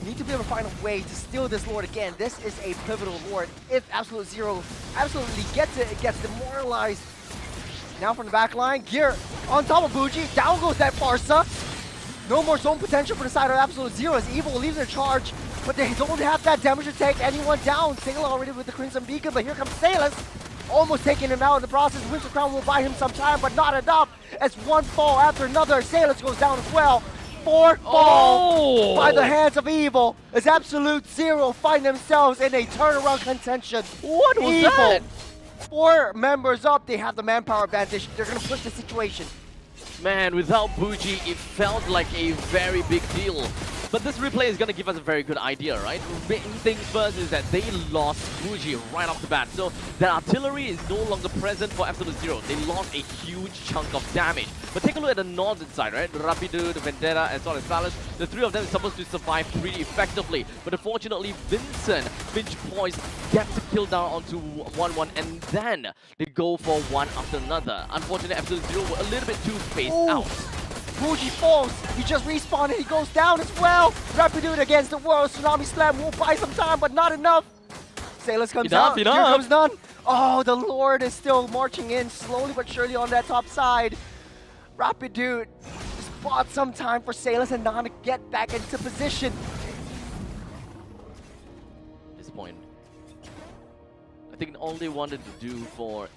need to be able to find a way to steal this Lord again. This is a pivotal Lord. If Absolute Zero absolutely gets it, it gets demoralized. Now from the back line, Gear on top of Bougie, down goes that Farsa. No more zone potential for the side of Absolute Zero as Evil leaves their charge, but they don't have that damage to take anyone down. Sayla already with the Crimson Beacon, but here comes Saylas, almost taking him out in the process. Winter Crown will buy him some time, but not enough, as one fall after another. Saylas goes down as well. 4 fall by the hands of Evil, as Absolute Zero find themselves in a turnaround contention. What was that? 4 members up, they have the manpower advantage. They're gonna push the situation. Man, without Bougie, it felt like a very big deal. But this replay is going to give us a very good idea, right? Main thing first is that they lost Bougie right off the bat. So their artillery is no longer present for Absolute Zero. They lost a huge chunk of damage. But take a look at the northern side, right? Rapido, the Vendetta, as well as Salas. The three of them are supposed to survive pretty effectively. But unfortunately, Vincent, Finch Poise, gets the kill down onto 1-1. And then they go for one after another. Unfortunately, Absolute Zero were a little bit too spaced out. Bougie falls. He just respawned and he goes down as well. Rapidude against the world. Tsunami Slam will buy some time, but not enough. Sailors comes out. Here comes none. Oh, the Lord is still marching in slowly but surely on that top side. Rapidude just bought some time for Sailors and Nana to get back into position. At this point, I think all they wanted to do for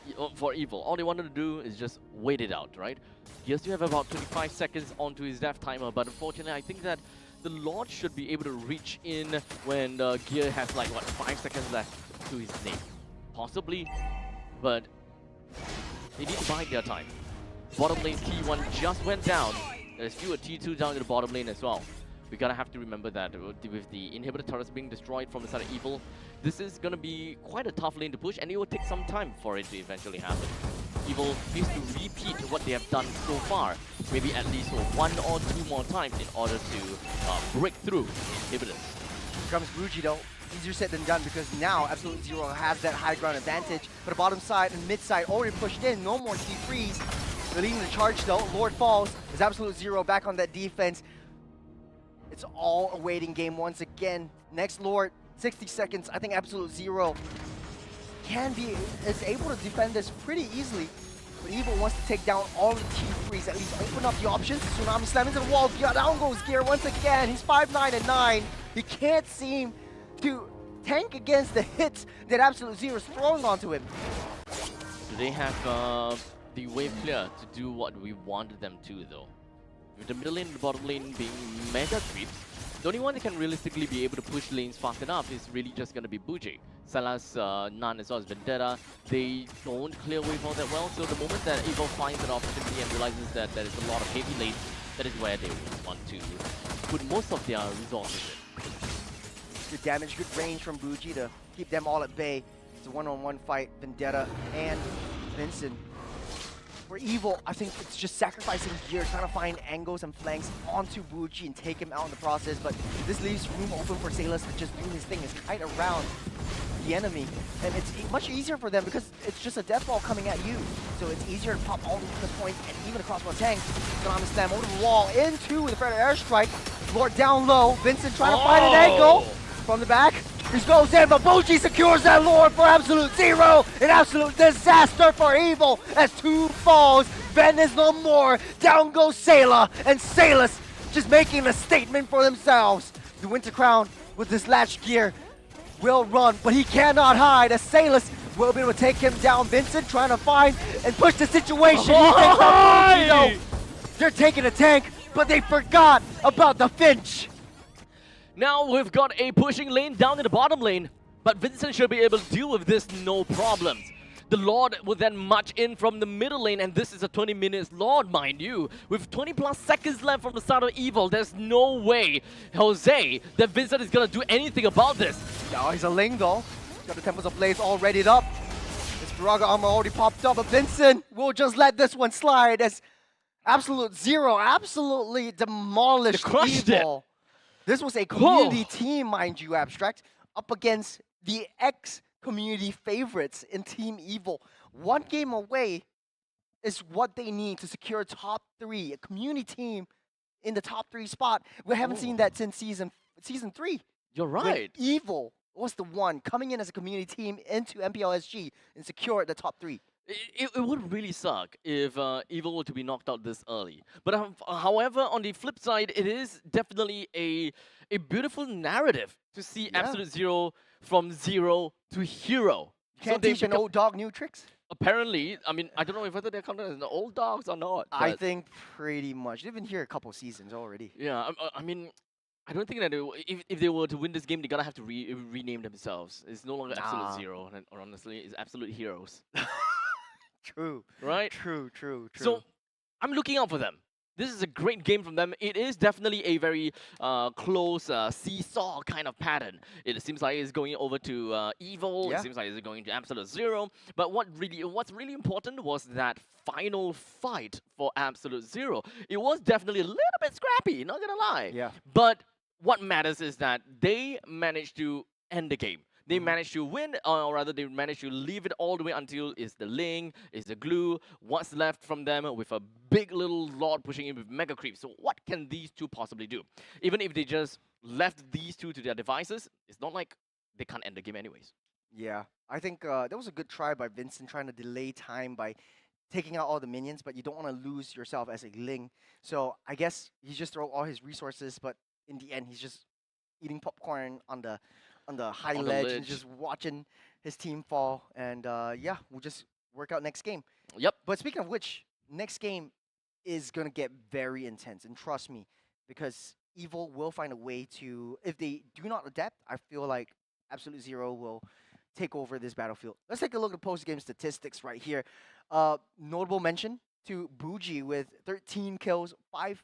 Evil, all they wanted to do is just wait it out, right? He has to have about 25 seconds onto his death timer, but unfortunately, I think that the Lord should be able to reach in when the gear has like, what, 5 seconds left to his name. Possibly, but they need to bide their time. Bottom lane T1 just went down. There's still a T2 down to the bottom lane as well. We gotta have to remember that with the inhibitor turrets being destroyed from the side of Evil, this is gonna be quite a tough lane to push, and it will take some time for it to eventually happen. Evil needs to repeat what they have done so far, maybe at least 1 or 2 more times in order to break through inhibitors. Here comes Ruji though. Easier said than done because now Absolute Zero has that high ground advantage. But the bottom side and mid side already pushed in. No more T3s. They're leading the charge though. Lord falls. Is Absolute Zero back on that defense. It's all a waiting game once again. Next Lord, 60 seconds. I think Absolute Zero is able to defend this pretty easily. But Evil wants to take down all the T3s, at least open up the options. Tsunami Slam into the wall. Down goes Gear once again. He's 5-9 and 9. He can't seem to tank against the hits that Absolute Zero is throwing onto him. Do they have the wave clear to do what we wanted them to, though? With the middle lane and the bottom lane being mega creeps, the only one that can realistically be able to push lanes fast enough is really just going to be Bougie. Salas, Nan as well as Vendetta, they don't clear wave all that well, so the moment that Evil finds an opportunity and realizes that there is a lot of heavy lanes, that is where they want to put most of their resources in. Good damage, good range from Bougie to keep them all at bay. It's a one-on-one fight, Vendetta and Vincent. For Evil, I think it's just sacrificing gear, trying to find angles and flanks onto Bougie and take him out in the process, but this leaves room open for Salas to just do his thing, is kite around the enemy. And it's much easier for them because it's just a death ball coming at you. So it's easier to pop all the points and even across one tank. Tsunami Slam over the wall into the Predator Airstrike. Lord down low, Vincent trying to find an angle from the back. He goes in, but Bougie secures that Lord for Absolute Zero. An absolute disaster for Evil as 2 falls. Ven is no more. Down goes Sayla, and Salas just making a statement for themselves. The Winter Crown with this latch gear will run, but he cannot hide as Salas will be able to take him down. Vincent trying to find and push the situation. He takes out Bougie though. They're taking a tank, but they forgot about the Finch. Now we've got a pushing lane down in the bottom lane, but Vincent should be able to deal with this no problems. The Lord will then march in from the middle lane, and this is a 20 minutes Lord, mind you. With 20 plus seconds left from the start of Evil, there's no way, Jose, that Vincent is gonna do anything about this. Now he's a Ling though. Got the Temples of Blaze all readied up. His Firaga armor already popped up, but Vincent will just let this one slide as Absolute Zero absolutely demolished Evil. This was a community team, mind you, Abstract, up against the ex-community favorites in Team Evil. 1 game away is what they need to secure top 3, a community team in the top 3 spot. We haven't seen that since season 3. You're right. Evil was the one coming in as a community team into MPL SG and secure the top 3. It would really suck if Evil were to be knocked out this early. But however, on the flip side, it is definitely a beautiful narrative to see Absolute Zero from 0 to hero. Can't teach an old dog new tricks? Apparently, I mean, I don't know whether they're counted as the old dogs or not. I think pretty much. They've been here a couple seasons already. Yeah, I mean, I don't think that if they were to win this game, they're gonna have to rename themselves. It's no longer Absolute Zero, or honestly, it's Absolute Heroes. True. Right? True. So I'm looking out for them. This is a great game from them. It is definitely a very close seesaw kind of pattern. It seems like it's going over to Evil. Yeah. It seems like it's going to Absolute Zero. But what's really important was that final fight for Absolute Zero. It was definitely a little bit scrappy, not gonna lie. Yeah. But what matters is that they managed to end the game. They managed to win, or rather, they managed to leave it all the way until it's the link, it's the glue, what's left from them with a big little lord pushing in with Mega Creep. So what can these two possibly do? Even if they just left these two to their devices, it's not like they can't end the game anyways. Yeah. I think that was a good try by Vincent trying to delay time by taking out all the minions, but you don't want to lose yourself as a Ling. So I guess he just throw all his resources, but in the end, he's just eating popcorn on the high ledge and just watching his team fall. And yeah, we'll just work out next game. Yep. But speaking of which, next game is going to get very intense. And trust me, because Evil will find a way to, if they do not adapt, I feel like Absolute Zero will take over this battlefield. Let's take a look at the post-game statistics right here. Notable mention to Bougie with 13 kills, 5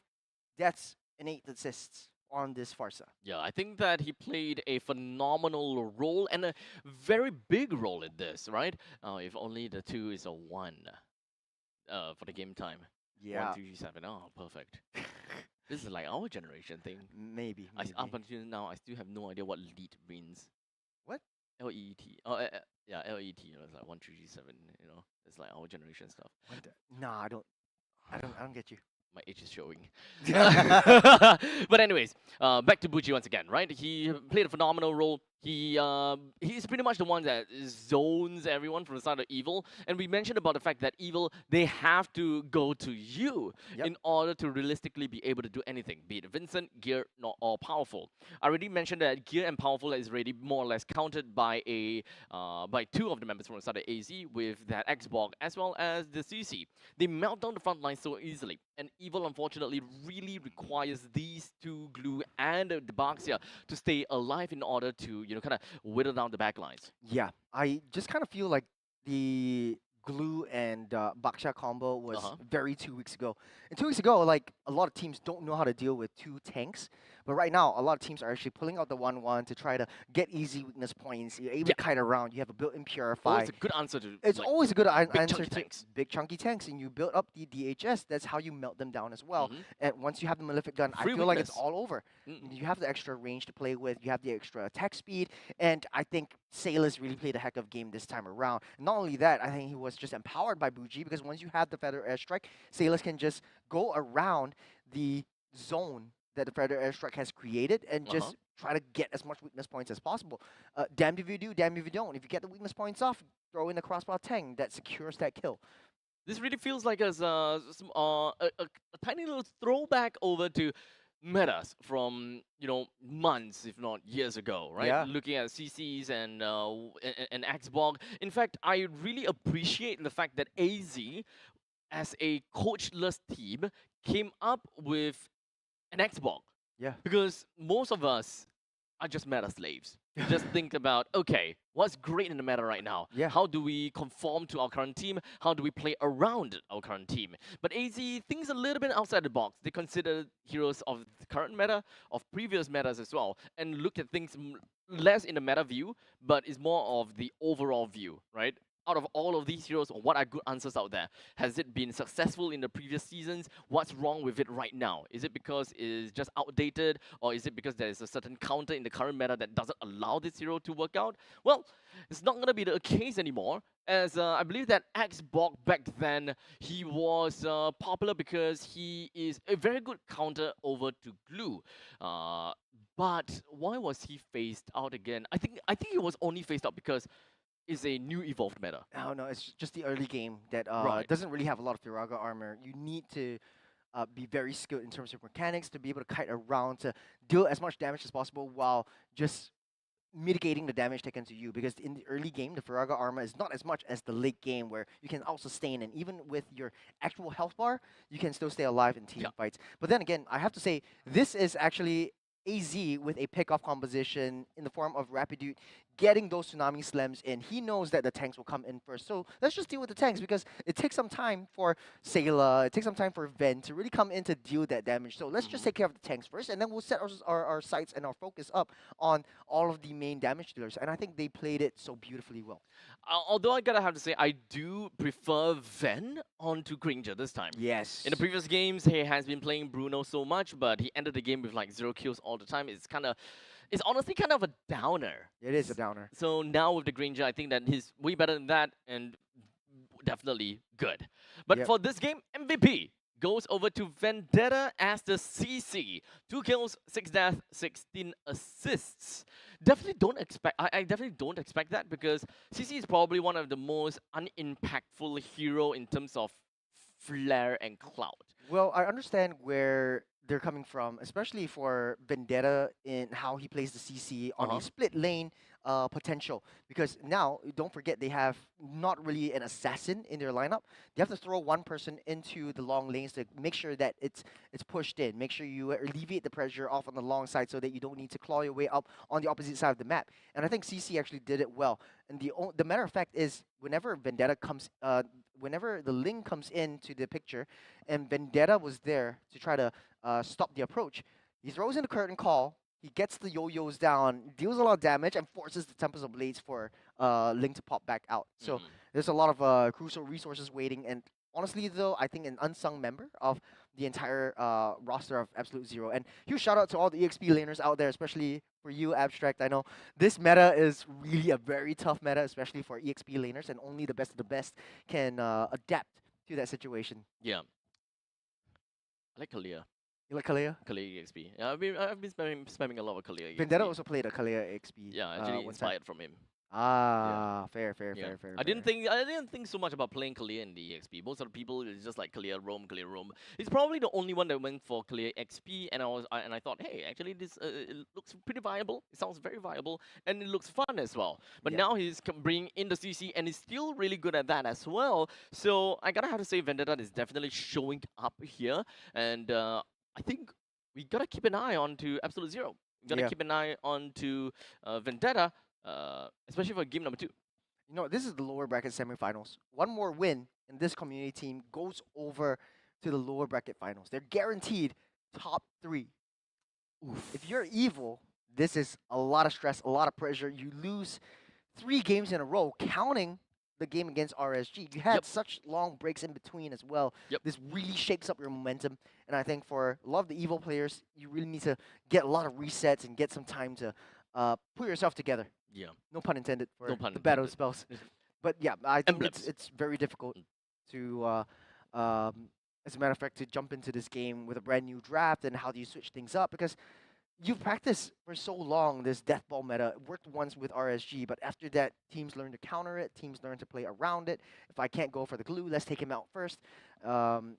deaths, and 8 assists on this Farsa. Yeah, I think that he played a phenomenal role and a very big role in this, right? If only the 2 is a 1 for the game time. Yeah. 1, 2, 7. Oh, perfect. This is like our generation thing. Maybe. Up until now, I still have no idea what lead means. What? L-E-E-T. Oh, yeah, L-E-T. It's like 1, 2, 7. You know, it's like our generation stuff. Nah, I don't get you. My age is showing. But anyways, back to Bucci once again, right? He played a phenomenal role. He's pretty much the one that zones everyone from the side of Evil. And we mentioned about the fact that Evil, they have to go to you in order to realistically be able to do anything, be it Vincent, Gear, or Powerful. I already mentioned that Gear and Powerful is already more or less counted by by 2 of the members from the side of AZ with that Xbox as well as the CC. They melt down the front line so easily. And Evil, unfortunately, really requires these 2 glue and the Baxia to stay alive in order to, kind of whittle down the back lines. Yeah, I just kind of feel like the glue and Baksha combo was very 2 weeks ago. And 2 weeks ago, like, a lot of teams don't know how to deal with 2 tanks. But right now, a lot of teams are actually pulling out the 1-1 to try to get easy weakness points. You're able to kite around. You have a built-in Purify. It's a good answer to It's like, always a good answer chunky to tanks. big chunky tanks. And you build up the DHS. That's how you melt them down as well. And once you have the Malefic gun, Free I feel like it's weakness. all over. You have the extra range to play with. You have the extra attack speed. And I think Sailors really played a heck of a game this time around. Not only that, I think he was just empowered by Buji, because once you have the Feather Airstrike, Sailors can just go around the zone that the Feather Airstrike has created and just try to get as much weakness points as possible. Damned if you do, damned if you don't. If you get the weakness points off, throw in the crossbar Tang that secures that kill. This really feels like a tiny little throwback over to metas from months, if not years ago, right? Yeah. Looking at CCs and Xbox. In fact, I really appreciate the fact that AZ, as a coachless team, came up with an Xbox. Yeah. Because most of us are just meta slaves. We just think about, okay, what's great in the meta right now? Yeah. How do we conform to our current team? How do we play around our current team? But AZ thinks a little bit outside the box. They consider heroes of the current meta, of previous metas as well, and look at things less in the meta view, but it's more of the overall view, right? Out of all of these heroes, what are good answers out there? Has it been successful in the previous seasons? What's wrong with it right now? Is it because it's just outdated, or is it because there is a certain counter in the current meta that doesn't allow this hero to work out? Well, it's not going to be the case anymore, as I believe that Xbox back then, he was popular because he is a very good counter over to glue. But why was he phased out again? I think he was only phased out because is a new evolved meta. No, it's just the early game that doesn't really have a lot of Firaga armor. You need to be very skilled in terms of mechanics to be able to kite around to deal as much damage as possible while just mitigating the damage taken to you. Because in the early game, the Firaga armor is not as much as the late game, where you can out-sustain, and even with your actual health bar, you can still stay alive in team fights. But then again, I have to say, this is actually AZ with a pickoff composition in the form of Rapidude getting those Tsunami Slams in. He knows that the tanks will come in first. So let's just deal with the tanks because it takes some time for Sayla, it takes some time for Ven to really come in to deal that damage. So let's just take care of the tanks first, and then we'll set our sights and our focus up on all of the main damage dealers. And I think they played it so beautifully well. Although I gotta have to say, I do prefer Ven onto Granger this time. Yes. In the previous games, he has been playing Bruno so much, but he ended the game with like 0 kills all the time. It's honestly kind of a downer. It is a downer. So now with the Granger, I think that he's way better than that and definitely good. But for this game, MVP goes over to Vendetta as the CC. 2 kills, 6 deaths, 16 assists. Definitely don't expect. I definitely don't expect that because CC is probably one of the most unimpactful hero in terms of flair and clout. Well, I understand where they're coming from, especially for Vendetta in how he plays the CC on a split lane potential. Because now, don't forget, they have not really an assassin in their lineup. They have to throw one person into the long lanes to make sure that it's pushed in. Make sure you alleviate the pressure off on the long side so that you don't need to claw your way up on the opposite side of the map. And I think CC actually did it well. And the matter of fact is, whenever Vendetta comes, whenever the Ling comes into the picture, and Vendetta was there to try to stop the approach, he throws in the curtain call, he gets the yo-yos down, deals a lot of damage, and forces the Tempest of Blades for Ling to pop back out. So there's a lot of crucial resources waiting, and honestly though, I think an unsung member of the entire roster of Absolute Zero. And huge shout out to all the EXP laners out there, especially for you, Abstract. I know this meta is really a very tough meta, especially for EXP laners, and only the best of the best can adapt to that situation. Yeah. I like Kalia. You like Kalia? Kalia EXP. Yeah, I've been spamming a lot of Kalia EXP. Vendetta also played a Kalia EXP. Yeah, actually inspired from him. Ah, fair. I didn't think so much about playing Kalia in the EXP. Most of the people it's just like Kalia roam. He's probably the only one that went for Kalia XP, and I thought, hey, actually this it looks pretty viable. It sounds very viable, and it looks fun as well. But now he's bringing in the CC, and he's still really good at that as well. So I gotta have to say, Vendetta is definitely showing up here, and I think we gotta keep an eye on to Absolute Zero. We gotta keep an eye on to Vendetta. Especially for game number 2. You know, this is the lower bracket semifinals. One more win, and this community team goes over to the lower bracket finals. They're guaranteed top 3. Oof. If you're evil, this is a lot of stress, a lot of pressure. You lose 3 games in a row, counting the game against RSG. You had such long breaks in between as well. This really shakes up your momentum. And I think for a lot of the evil players, you really need to get a lot of resets and get some time to put yourself together. Yeah. No pun intended for No pun the battle intended. spells. But yeah, I think Emblems. it's very difficult to, as a matter of fact, to jump into this game with a brand new draft and how do you switch things up, because you've practiced for so long this death ball meta. It worked once with RSG, but after that, teams learn to counter it. Teams learn to play around it. If I can't go for the glue, let's take him out first. And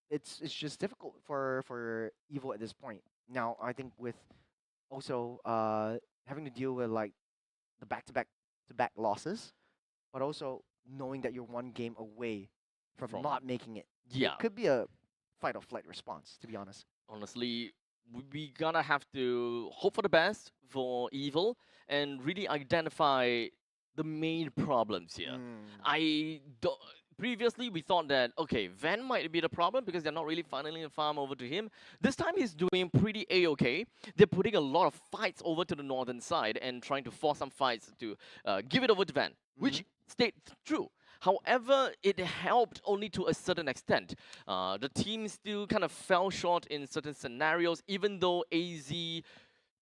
it's just difficult for Evil at this point. Now, I think with also having to deal with like the back-to-back losses, but also knowing that you're one game away from not making it. Yeah. It could be a fight or flight response, to be honest. Honestly, we gonna have to hope for the best for Evil and really identify the main problems here. Previously, we thought that, okay, Van might be the problem because they're not really funneling the farm over to him. This time, he's doing pretty A-okay. They're putting a lot of fights over to the northern side and trying to force some fights to give it over to Van, which stayed true. However, it helped only to a certain extent. The team still kind of fell short in certain scenarios, even though AZ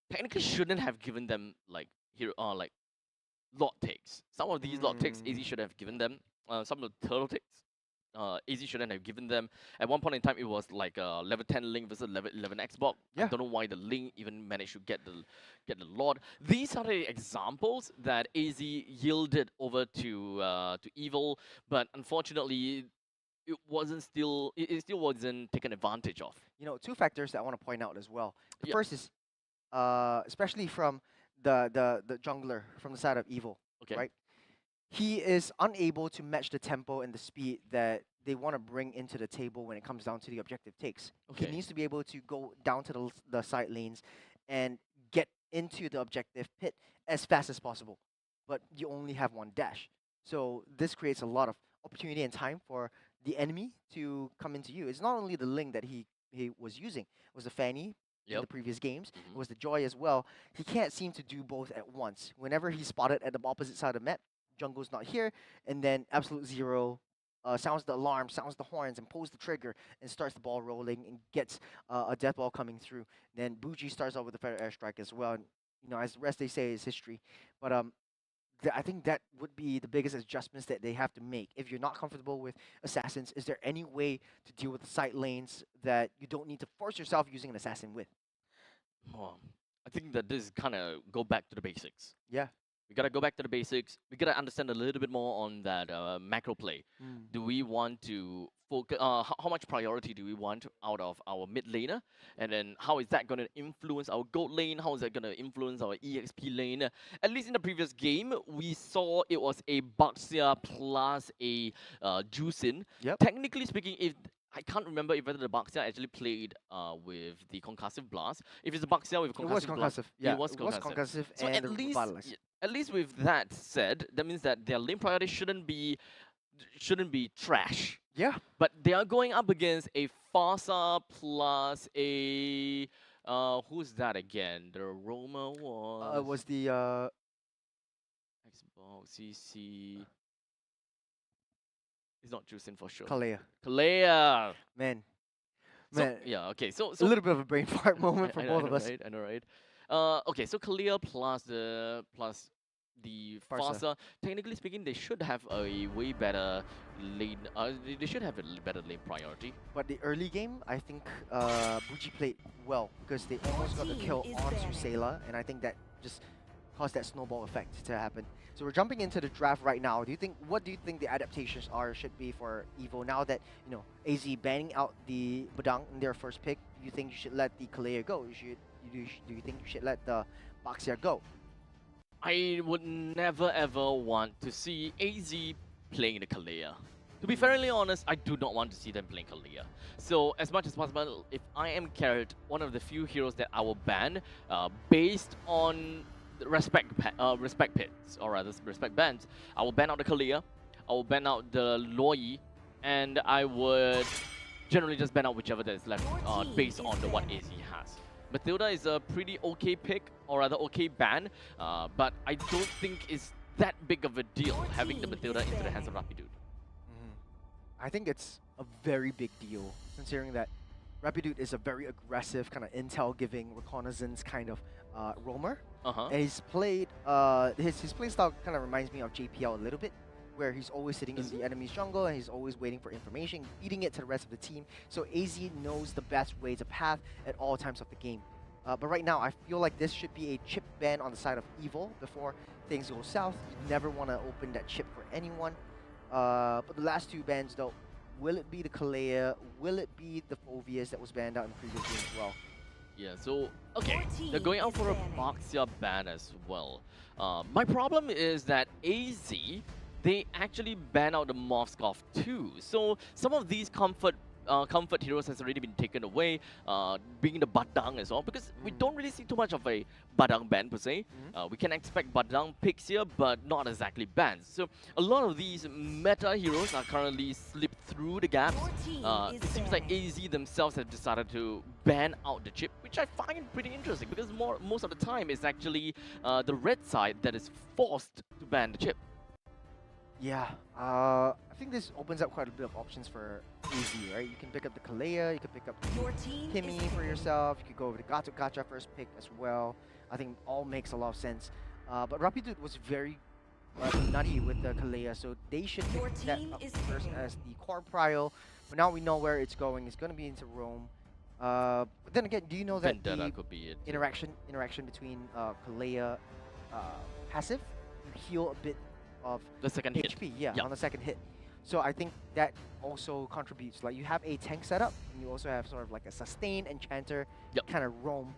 technically shouldn't have given them like lot takes. Some of these lot takes AZ should have given them. Some of the turtle takes AZ shouldn't have given them. At one point in time, it was like level 10 Link versus level 11 Xbox. I don't know why the Link even managed to get the Lord. These are the examples that AZ yielded over to Evil, but unfortunately, it still wasn't taken advantage of. You know, 2 factors that I want to point out as well. The first is, especially from the jungler from the side of Evil, right? He is unable to match the tempo and the speed that they want to bring into the table when it comes down to the objective takes. Okay. He needs to be able to go down to the side lanes and get into the objective pit as fast as possible. But you only have one dash. So this creates a lot of opportunity and time for the enemy to come into you. It's not only the Ling that he was using. It was the Fanny in the previous games. It was the Joy as well. He can't seem to do both at once. Whenever he's spotted at the opposite side of the map, Jungle's not here, and then Absolute Zero sounds the alarm, sounds the horns, and pulls the trigger, and starts the ball rolling, and gets a death ball coming through. Then Buji starts off with a Feather Airstrike as well. And, you know, as the rest they say is history. But I think that would be the biggest adjustments that they have to make. If you're not comfortable with assassins, is there any way to deal with the side lanes that you don't need to force yourself using an assassin with? Well, I think that this kind of go back to the basics. Yeah. We gotta go back to the basics. We gotta understand a little bit more on that macro play. Do we want to focus? How much priority do we want out of our mid laner? And then how is that gonna influence our gold lane? How is that gonna influence our EXP lane? At least in the previous game, we saw it was a Baxia plus a Juicin. Yep. Technically speaking, if I can't remember if whether the Baxia actually played with the Concussive Blast. If it's a Baxia with It was Concussive Blast, concussive. Yeah, it was concussive. concussive So and at least, revitalize. at least with that said, that means that their lane priority shouldn't be trash. Yeah. But they are going up against a Plaza plus a who's that again? The Roma was. It was the Xbox CC. It's not Juicin for sure. Kalea. Kalea. Man. So, Man. yeah. Okay. So A little bit of a brain fart moment for I both know, of us. right? I know, right? Okay. So Kalea plus the Farsa. Farsa. Technically speaking, they should have a way better lane. They should have a better lane priority. But the early game, I think Buji played well because they almost got the kill onto Sayla, and I think that just caused that snowball effect to happen. So we're jumping into the draft right now. What do you think the adaptations should be for Evo now that, you know, AZ banning out the Badang in their first pick? Do you think you should let the Kalea go? Do you think you should let the Baxia go? I would never ever want to see AZ playing the Kalea. To be fairly honest, I do not want to see them playing Kalea. So as much as possible, if I am carried, one of the few heroes that I will ban based on the respect pits, or rather respect bans, I will ban out the Kalea, I will ban out the Loi, and I would generally just ban out whichever that is left based on what AZ has. Matilda is a pretty okay pick, or rather okay ban, but I don't think it's that big of a deal having the Matilda into the hands of Rapidude. I think it's a very big deal, considering that Rapidude is a very aggressive, kind of intel-giving, reconnaissance kind of roamer. And he's played, his play style kind of reminds me of JPL a little bit, where he's always sitting in the enemy's jungle and he's always waiting for information, feeding it to the rest of the team. So AZ knows the best way to path at all times of the game. But right now, I feel like this should be a chip ban on the side of Evil before things go south. You never want to open that chip for anyone. But the last two bans, though, will it be the Kalea? Will it be the Phoveus that was banned out in the previous game as well? Yeah, so, okay, they're going out for a Baxia ban as well. My problem is that AZ, they actually ban out the Mothscarf too. So some of these comfort heroes has already been taken away, being the Badang as well, because we don't really see too much of a Badang ban per se. We can expect Badang picks here, but not exactly bans. So a lot of these meta heroes are currently slipped through the gaps. It seems like AZ themselves have decided to ban out the chip, which I find pretty interesting, because most of the time it's actually the red side that is forced to ban the chip. Yeah, I think this opens up quite a bit of options for AZ, right? You can pick up the Kalea, you can pick up the Kimmy for yourself, you could go with the Gacha first pick as well. I think all makes a lot of sense. But Rapidude was very nutty with the Kalea, so they should pick that up first as the core prio. But now we know where it's going. It's going to be into Rome. But then again, do you know that Vendetta the could be it. interaction between Kalea passive, you heal a bit of The second HP, hit. yeah, on the second hit. So I think that also contributes. Like, you have a tank setup, and you also have sort of like a sustain enchanter kind of roam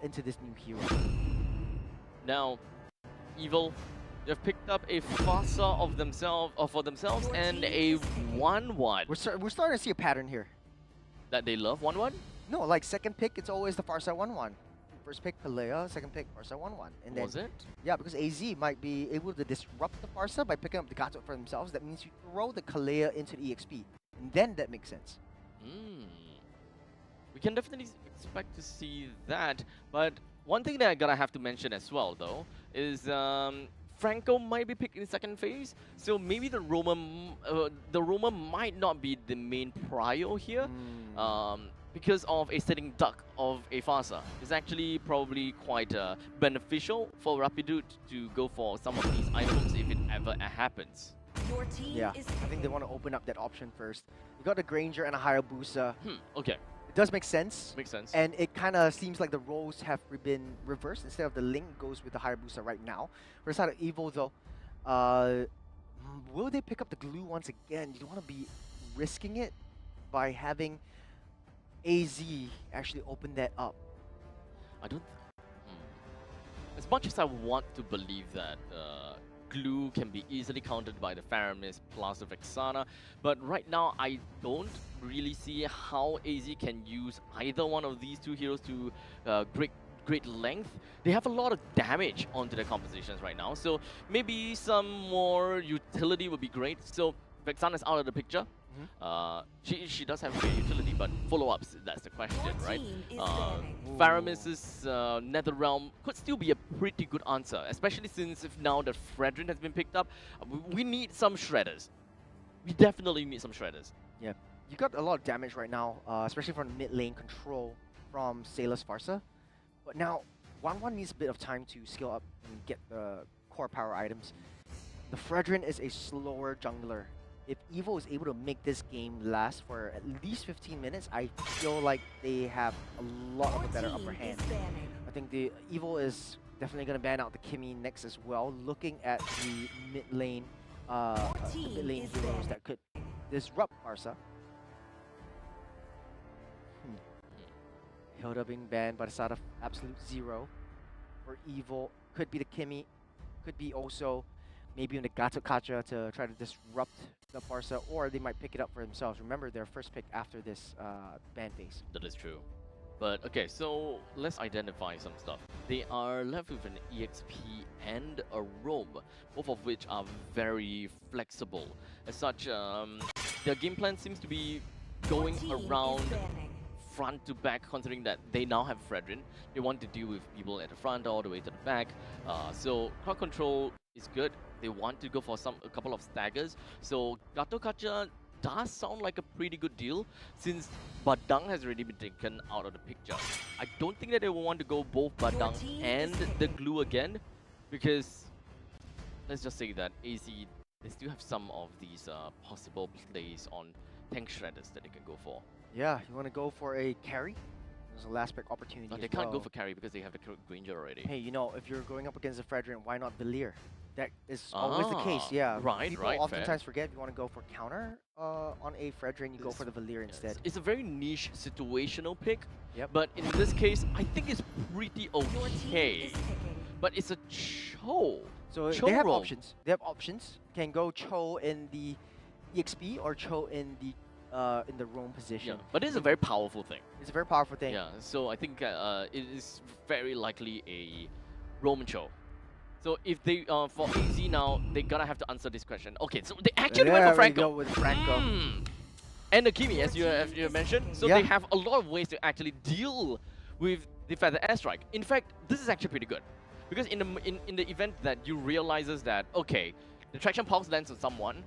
into this new hero. Now, Evil, They've picked up a Farsa of themselves, for themselves, and a 1-1 We're starting to see a pattern here. that they love. 1-1. No, like second pick, it's always the Farsa 1-1. First pick Pelea, second pick Farsa 1-1. And then, Was it? yeah, because AZ might be able to disrupt the Farsa by picking up the Gato for themselves. That means you throw the Kalea into the EXP. And then that makes sense. We can definitely expect to see that. But one thing that I gotta have to mention as well, though, is Franco might be picked in second phase. So maybe the Roma might not be the main prio here. Because of a sitting duck of a Farsa. It's actually probably quite beneficial for Rapidu to go for some of these items if it ever happens. Your team Yeah, is I think they want to open up that option first. You got the Granger and a Hayabusa. Okay. It does make sense. Makes sense. And it kind of seems like the roles have been reversed. Instead of the Link goes with the Hayabusa right now. For the side of Evo though, will they pick up the glue once again? You don't want to be risking it by having AZ actually open that up. I don't... As much as I want to believe that glue can be easily countered by the Faramis Plaza Vexana, but right now I don't really see how AZ can use either one of these two heroes to great length. They have a lot of damage onto their compositions right now, so maybe some more utility would be great. So Vexana's out of the picture. She does have great utility, but follow-ups, that's the question, right? Faramis's Netherrealm could still be a pretty good answer, especially since if now that Fredrin has been picked up, we need some shredders. We definitely need some shredders. Yeah, you got a lot of damage right now, especially from the mid lane control from Sailor's Farsa. But now, 1-1 needs a bit of time to scale up and get the core power items. The Fredrin is a slower jungler. If Evo is able to make this game last for at least 15 minutes, I feel like they have a lot of a better upper hand. I think the Evo is definitely going to ban out the Kimmy next as well, looking at the mid lane heroes that could disrupt Farsa. Hilda being banned by the side of Absolute Zero. For Evo, could be the Kimmy, could be also maybe in the Gato Kacha to try to disrupt the Farsa, or they might pick it up for themselves. Remember, their first pick after this ban phase. That is true. But okay, so let's identify some stuff. They are left with an EXP and a roam, both of which are very flexible. As such, their game plan seems to be going around front to back, considering that they now have Fredrin. They want to deal with people at the front all the way to the back. So crowd control is good. They want to go for a couple of staggers. So Gato Kacha does sound like a pretty good deal, since Badang has already been taken out of the picture. I don't think that they will want to go both Badang and the glue again, because let's just say that AZ, they still have some of these possible plays on tank shredders that they can go for. Yeah, you want to go for a carry? There's a last pick opportunity. No, they can't go for carry because they have the Granger already. Hey, you know, if you're going up against a Fredrin, why not Velir? That is always the case, yeah. People oftentimes forget if you want to go for counter on a Fredrin, you go for the Velir instead. It's a very niche situational pick, Yep. but in this case, I think it's pretty okay. But it's a Cho. So Cho they have roam. options. They have options. Can go Cho in the EXP or Cho in the roam position. Yeah, but it's a very powerful thing. It's a very powerful thing. Yeah, so I think it is very likely a Roman Cho. So if they, for AZ now, they gotta have to answer this question. Okay, so they actually went for Franco. Go with Franco. And the Kimi, as you mentioned. So they have a lot of ways to actually deal with the Feather Airstrike. In fact, this is actually pretty good. Because in the event that you realizes that, okay, the traction pulse lands on someone,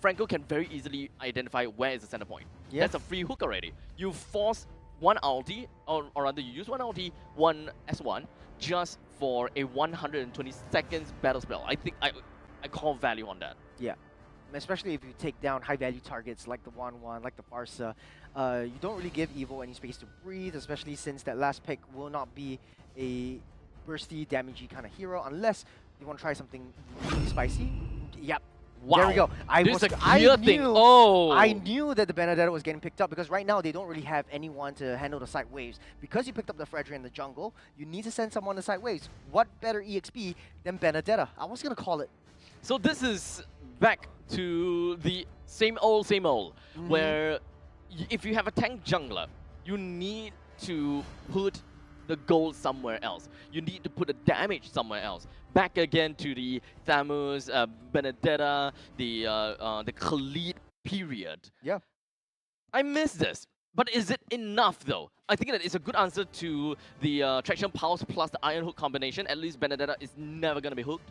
Franco can very easily identify where is the center point. Yep. That's a free hook already. You force one ulti, or rather you use one ulti, one S1, just for a 120 seconds battle spell. I think I call value on that. Yeah. Especially if you take down high-value targets like the 1-1, like the Farsa. You don't really give Evo any space to breathe, especially since that last pick will not be a bursty, damagey kind of hero, unless you want to try something really spicy. Yep. Wow. There we go. I thing. Oh. knew that the Benedetta was getting picked up because right now they don't really have anyone to handle the side waves. Because you picked up the Fredry in the jungle, you need to send someone to side waves. What better EXP than Benedetta? I was gonna call it. So this is back to the same old, where if you have a tank jungler, you need to put the gold somewhere else. You need to put the damage somewhere else. Back again to the Thamus, Benedetta, the Khalid period. Yeah. I miss this. But is it enough though? I think that it's a good answer to the Traction Pulse plus the Iron Hook combination. At least Benedetta is never going to be hooked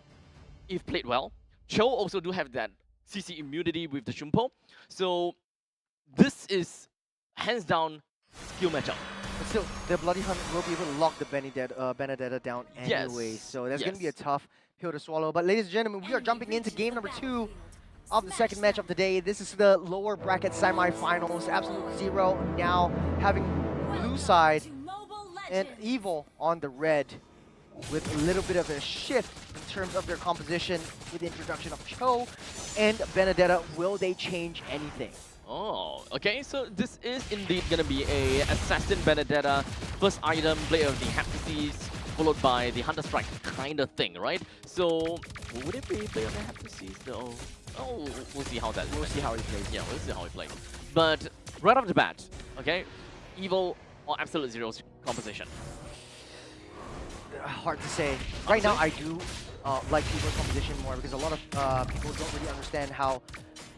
if played well. Cho also do have that CC immunity with the Shumpo. So this is hands down skill matchup. But still, the Bloody Hunt will be able to lock the Benedetta down anyway. Yes. So that's going to be a tough pill to swallow. But ladies and gentlemen, we are jumping into game number 2 of the second match of the day. This is the lower bracket semi-finals. Absolute Zero now having blue side and Evil on the red, with a little bit of a shift in terms of their composition with the introduction of Cho and Benedetta. Will they change anything? Oh, okay, so this is indeed gonna be a Assassin Benedetta first item, Blade of the Heptases, followed by the Hunter Strike kind of thing, right? So, would it be Blade of the Heptases though? Oh, we'll see how that We'll see how he plays. Yeah, we'll see how he plays. But right off the bat, okay, Evil or Absolute Zero's composition? Hard to say. Right now, I do like Evil's composition more because a lot of people don't really understand how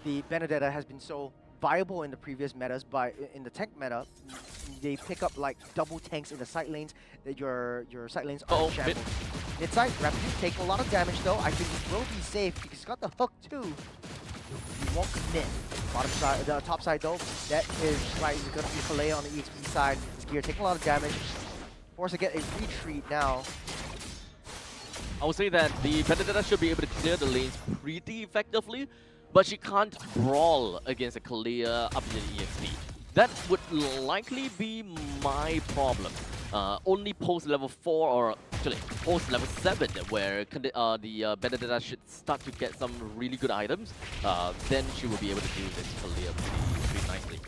the Benedetta has been so viable in the previous metas. But in the tank meta, they pick up like double tanks in the side lanes that your side lanes are shambles. Mid side, Rapid take a lot of damage though. I think he will be safe because he's got the hook too. He won't commit. Bottom side, the top side though, that is right. He's gonna be Kalea on the EXP side. Skier taking a lot of damage. Forced to get a retreat now. I would say that the Benedetta should be able to clear the lanes pretty effectively, but she can't brawl against a Kalea up to the EXP. That would likely be my problem. Only post level 4, or actually post level 7, where the Benedetta should start to get some really good items. Then she will be able to do this Kalea pretty nicely.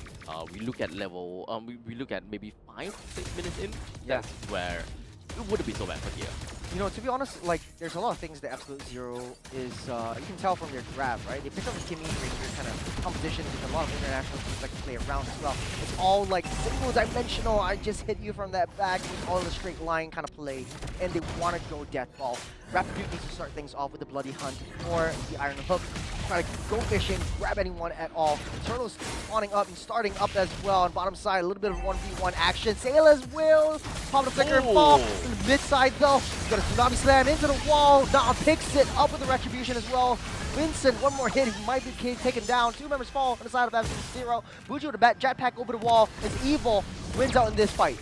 We look at level, we look at maybe 5-6 minutes in. That's where it wouldn't be so bad for here. You know, to be honest, like, there's a lot of things that Absolute Zero is, you can tell from their grab, right? They pick up the Kimmy Ranger kind of competition with a lot of international teams like to play around as well. It's all like single-dimensional, I just hit you from that back with all the straight line kind of play, and they want to go death ball. Rapid Duke needs to start things off with the Bloody Hunt or the Iron Hook. Try to go fishing, grab anyone at all. Turtle's spawning up and starting up as well. On bottom side, a little bit of 1v1 action. Sailor's will pop the flicker and fall. Mid side though, he's got a Tsunami Slam into the wall. Now picks it up with the Retribution as well. Vincent, one more hit, he might be taken down. 2 members fall on the side of Absolute Zero. Buju with a jetpack over the wall as Evil wins out in this fight.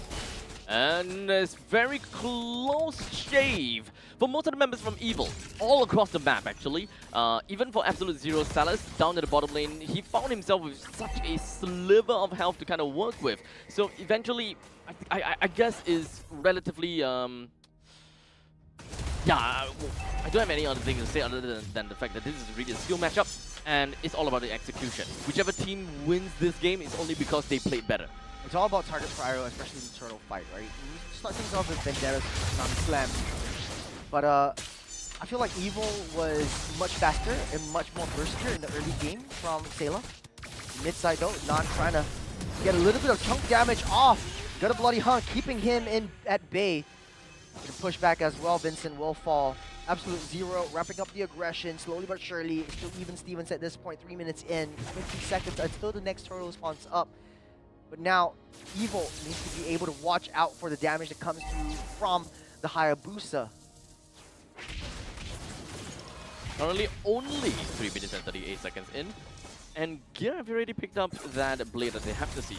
And it's very close shave for most of the members from Evil, all across the map actually. Even for Absolute Zero Salas, down in the bottom lane, he found himself with such a sliver of health to kind of work with. So eventually, I guess is relatively, yeah, I don't have any other thing to say other than the fact that this is really a skill matchup, and it's all about the execution. Whichever team wins this game is only because they played better. It's all about target prior, especially in the turtle fight, right? You start things off with Vendetta's Tsunami Slam. But I feel like Evil was much faster and much more burstier in the early game from Sayla. Mid side though, not trying to get a little bit of chunk damage off. Got a Bloody Hunt, keeping him in at bay. Can push back as well, Vincent will fall. Absolute Zero wrapping up the aggression slowly but surely. Still even Stevens at this point, 3 minutes in, 50 seconds until the next turtle spawns up. But now, Evil needs to be able to watch out for the damage that comes through from the Hayabusa. Currently only 3 minutes and 38 seconds in. And Gear have already picked up that blade that they have to see.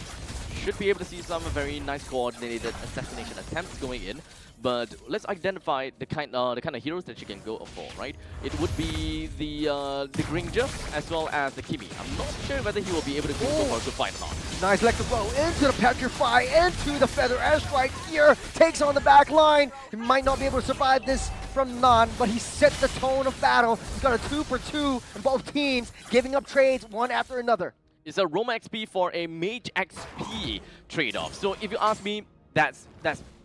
Should be able to see some very nice coordinated assassination attempts going in. But let's identify the kind of heroes that you can go for, right? It would be the Gringer as well as the Kimi. I'm not sure whether he will be able to go for a good fight or not. Nice electric blow into the Petrify, into the Feather Airstrike. Here takes on the back line. He might not be able to survive this from Nan, but he set the tone of battle. He's got a 2 for 2 in both teams, giving up trades one after another. It's a Roma XP for a Mage XP trade-off. So if you ask me, that's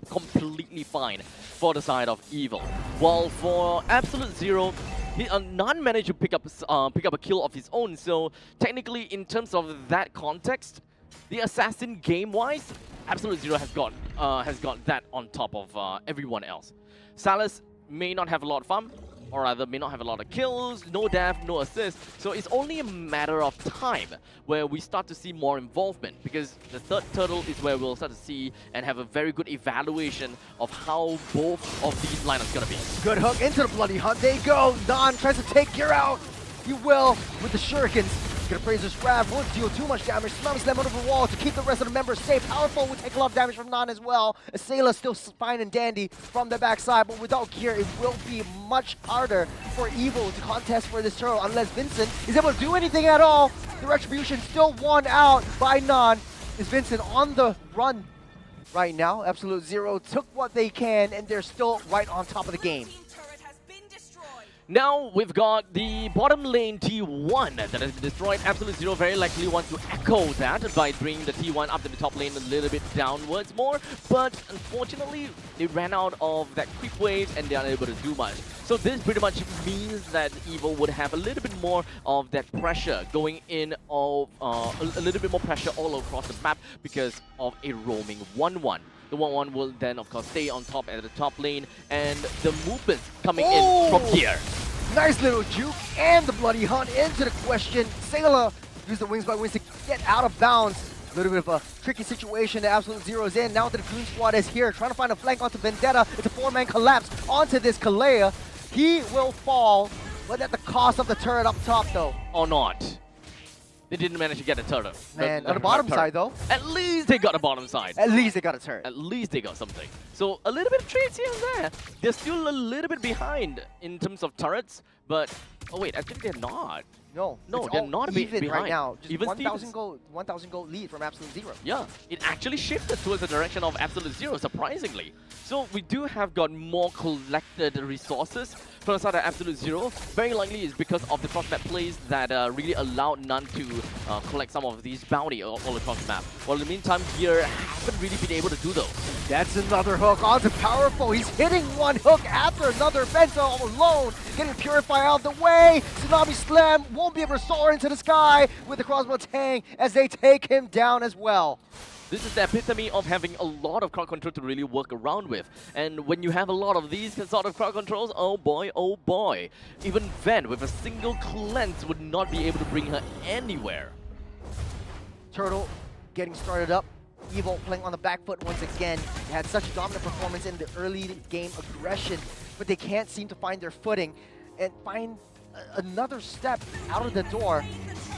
completely fine for the side of Evil. While for Absolute Zero, Nan managed to pick up a kill of his own. So technically, in terms of that context, the assassin game-wise, Absolute Zero has got that on top of everyone else. Salas may not have a lot of farm, or rather may not have a lot of kills, no death, no assist. So it's only a matter of time where we start to see more involvement, because the third turtle is where we'll start to see and have a very good evaluation of how both of these lineups gonna be. Good hook into the bloody hunt. There you go. Nan tries to take Gear out. He will with the shurikens. Gonna praise this Rav, won't deal too much damage. Tsunami Slam under the wall to keep the rest of the members safe. Powerful will take a lot of damage from Nan as well. Asayla still fine and dandy from the backside, but without gear, it will be much harder for Evil to contest for this turtle unless Vincent is able to do anything at all. The Retribution still won out by Nan. Is Vincent on the run right now? Absolute Zero took what they can, and they're still right on top of the game. Now we've got the bottom lane T1 that has been destroyed. Absolute Zero very likely wants to echo that by bringing the T1 up to the top lane a little bit downwards more. But unfortunately, they ran out of that creep wave and they are unable to do much. So this pretty much means that Evil would have a little bit more of that pressure going in, of a little bit more pressure all across the map because of a roaming 1-1. The 1-1 will then, of course, stay on top at the top lane, and the movement coming in from here. Nice little juke, and the bloody hunt into the question. Sailor used the wings by wings to get out of bounds. A little bit of a tricky situation that Absolute Zero is in. Now that the Goon Squad is here, trying to find a flank onto Vendetta. It's a 4-man collapse onto this Kalea. He will fall, but at the cost of the turret up top, though. Or not. They didn't manage to get a turret. Man, on the bottom side, though. At least they got a bottom side. At least they got a turret. At least they got something. So a little bit of trades here and there. They're still a little bit behind in terms of turrets, but oh wait, actually they're not. No, they're not even behind right now. Just even 1,000 gold lead from Absolute Zero. Yeah, it actually shifted towards the direction of Absolute Zero, surprisingly. So we do have got more collected resources from the side of Absolute Zero. Very likely is because of the cross-map plays that really allowed Nan to collect some of these bounty all across the map. While in the meantime, Gear haven't really been able to do those. That's another hook onto Powerful. He's hitting one hook after another. Bento alone, getting Purify out of the way. Tsunami Slam won't be able to soar into the sky with the crossbow tang as they take him down as well. This is the epitome of having a lot of crowd control to really work around with. And when you have a lot of these sort of crowd controls, oh boy. Even Ven with a single cleanse would not be able to bring her anywhere. Turtle getting started up. Evil playing on the back foot once again. They had such a dominant performance in the early game aggression, but they can't seem to find their footing and find another step out of the door.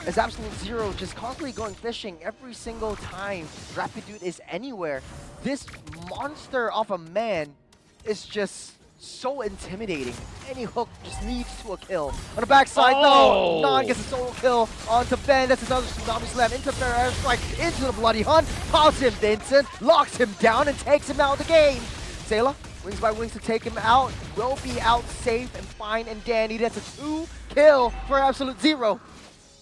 As Absolute Zero just constantly going fishing every single time Rapidude is anywhere. This monster of a man is just so intimidating. Any hook just leads to a kill. On the backside, no! Nan gets a solo kill onto Ben. That's another Tsunami Slam into Fair Air Strike, into the bloody hunt. Pops him, Vincent, locks him down and takes him out of the game. Sailor, wings by wings to take him out. Will be out safe and fine and dandy. That's a 2-kill for Absolute Zero.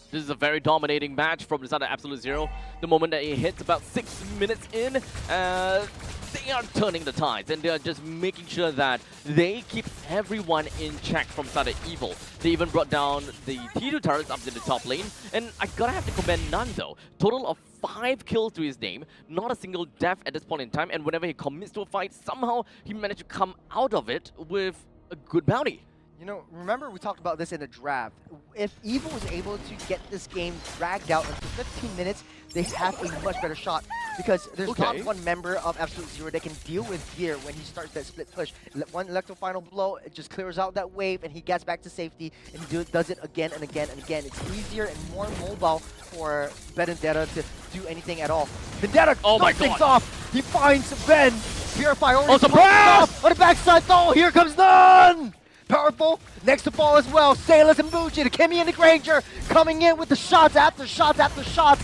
This is a very dominating match from the side of Absolute Zero. The moment that it hits about 6 minutes in, they are turning the tides and they are just making sure that they keep everyone in check from side of Evil. They even brought down the T2 turrets up to the top lane, and I gotta have to commend Nan though. Total of 5 kills to his name, not a single death at this point in time, and whenever he commits to a fight, somehow he managed to come out of it with a good bounty. You know, remember we talked about this in the draft. If Evil was able to get this game dragged out into 15 minutes, they have a much better shot. Because there's not one member of Absolute Zero that can deal with Gear when he starts that split push. One electro final blow, it just clears out that wave and he gets back to safety and he does it again and again and again. It's easier and more mobile for Vendetta to do anything at all. Vendetta things off. He finds Ben. Purify only off on the backside though. Here comes Nan. Powerful, next to fall as well. Sailors and Muji, the Kimmy and the Granger coming in with the shots after shots after shots.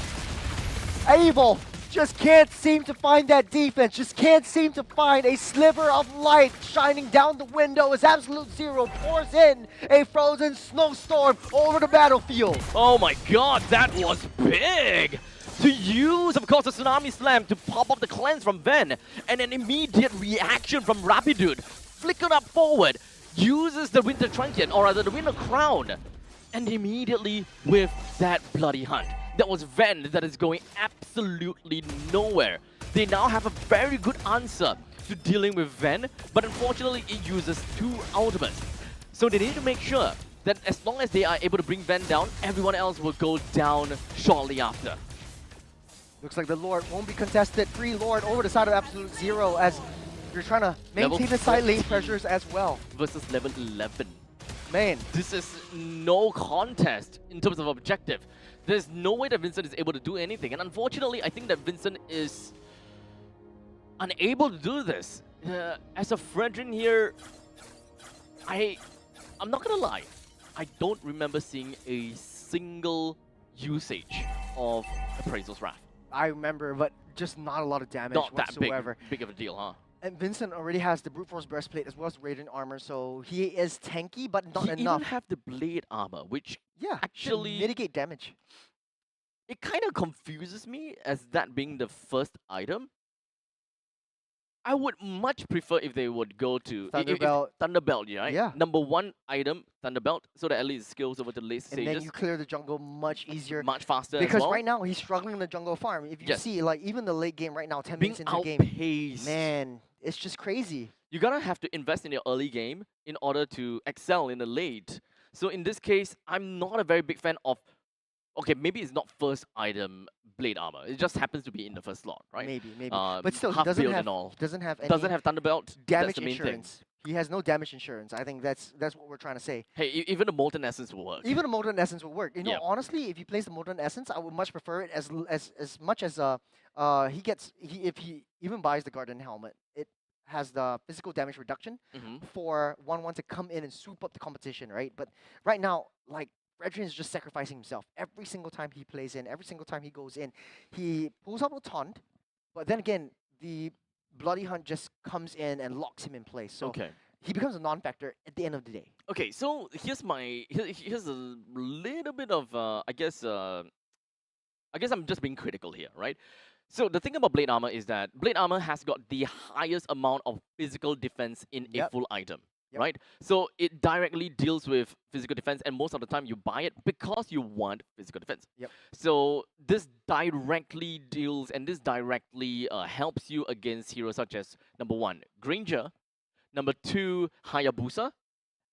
Evil Just can't seem to find that defense. Just can't seem to find a sliver of light shining down the window as Absolute Zero pours in a frozen snowstorm over the battlefield. Oh my god, that was big! To use, of course, the Tsunami Slam to pop up the cleanse from Ven, and an immediate reaction from Rapidude. Flickered up forward, uses the Winter Truncheon, or rather the Winter Crown, and immediately with that Bloody Hunt. That was Ven that is going absolutely nowhere. They now have a very good answer to dealing with Ven, but unfortunately it uses 2 ultimates. So they need to make sure that as long as they are able to bring Ven down, everyone else will go down shortly after. Looks like the Lord won't be contested. Free Lord over the side of Absolute Zero as you're trying to maintain the side lane pressures as well. Versus level 11. Man, This is no contest in terms of objective. There's no way that Vincent is able to do anything. And unfortunately, I think that Vincent is unable to do this. As a Fredrin here, I'm not gonna lie. I don't remember seeing a single usage of Appraisal's Wrath. I remember, but just not a lot of damage Not that whatsoever. big of a deal, huh? And Vincent already has the Brute Force Breastplate as well as Radiant Armor, so he is tanky, but not He enough. even have the Blade Armor, which Yeah, actually should mitigate damage. it kind of confuses me as that being the first item. I would much prefer if they would go to Thunderbelt. Thunderbelt, right? Yeah. Number 1 item, Thunderbelt, so that at least skills over the late And stages then you clear the jungle much easier. much faster Because as well. right now, he's struggling in the jungle farm. If you Yes. see, like, even the late game right now, 10 being minutes into the game, outpaced. man, it's just crazy. You're gonna have to invest in your early game in order to excel in the late. So in this case, I'm not a very big fan of. Okay, maybe it's not first item Blade Armor. It just happens to be in the first slot, right? Maybe. But still, he half doesn't build have, and all. he doesn't have any Doesn't have Thunderbelt. That's damage the main insurance. He has no damage insurance. I think that's what we're trying to say. thing. Hey, even the Molten Essence will work. Even a Molten Essence will work. You know, Yep. honestly, if he plays the Molten Essence, I would much prefer it as much as if he even buys the Garden Helmet, it has the physical damage reduction Mhm. for 1-1 to come in and swoop up the competition, right? But right now, like, Fredrin is just sacrificing himself. Every single time he plays in, every single time he goes in, he pulls out a taunt, but then again, the Bloody Hunt just comes in and locks him in place. So Okay. he becomes a non-factor at the end of the day. Okay, so here's here's a little bit of I guess I'm just being critical here, right? So the thing about Blade Armor is that Blade Armor has got the highest amount of physical defense in a Yep. full item, Yep. right? So it directly deals with physical defense, and most of the time you buy it because you want physical defense. Yep. So this directly deals, and this directly helps you against heroes such as number 1, Granger, number 2, Hayabusa,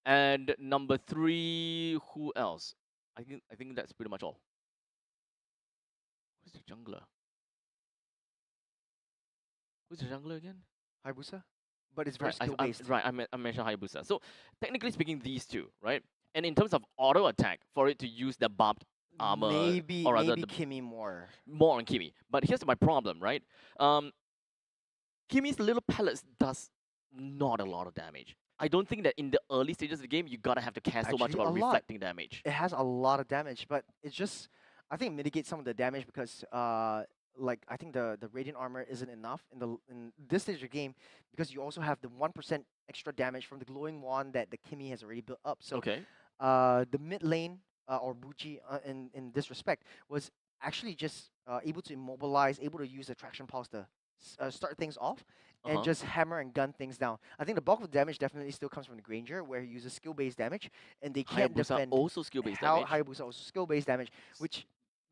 and number 3, who else? I think that's pretty much all. Who's the jungler? Who's the jungler again? Hayabusa? But it's very Right, skill-based. I mentioned Hayabusa. So technically speaking, these two, right? And in terms of auto attack, for it to use the barbed armor, Maybe or rather maybe the Kimmy more. more on Kimi. But here's my problem, right? Kimi's little pellets does not a lot of damage. I don't think that in the early stages of the game, you gotta have to care so much Actually, about a lot. reflecting damage. It has a lot of damage, but it's just I think it mitigates some of the damage because like I think the radiant armor isn't enough in this stage of the game because you also have the 1% extra damage from the glowing wand that the Kimmy has already built up. So Okay. the mid lane or Buchi in this respect was actually just able to immobilize, able to use attraction pulse to start things off and Uh-huh. just hammer and gun things down. I think the bulk of the damage definitely still comes from the Granger, where he uses skill-based damage, and they can't Hayabusa defend. also skill-based How damage. Hayabusa also skill-based damage, which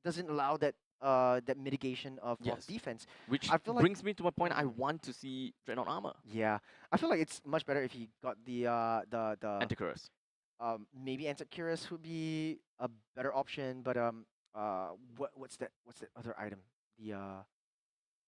doesn't allow that that mitigation of Yes. defense. Which I feel like- brings me to my point. I want to see Dreadnought armor. Yeah, I feel like it's much better if he got the Antichorus. maybe Antichorus would be a better option, but what's that other item? The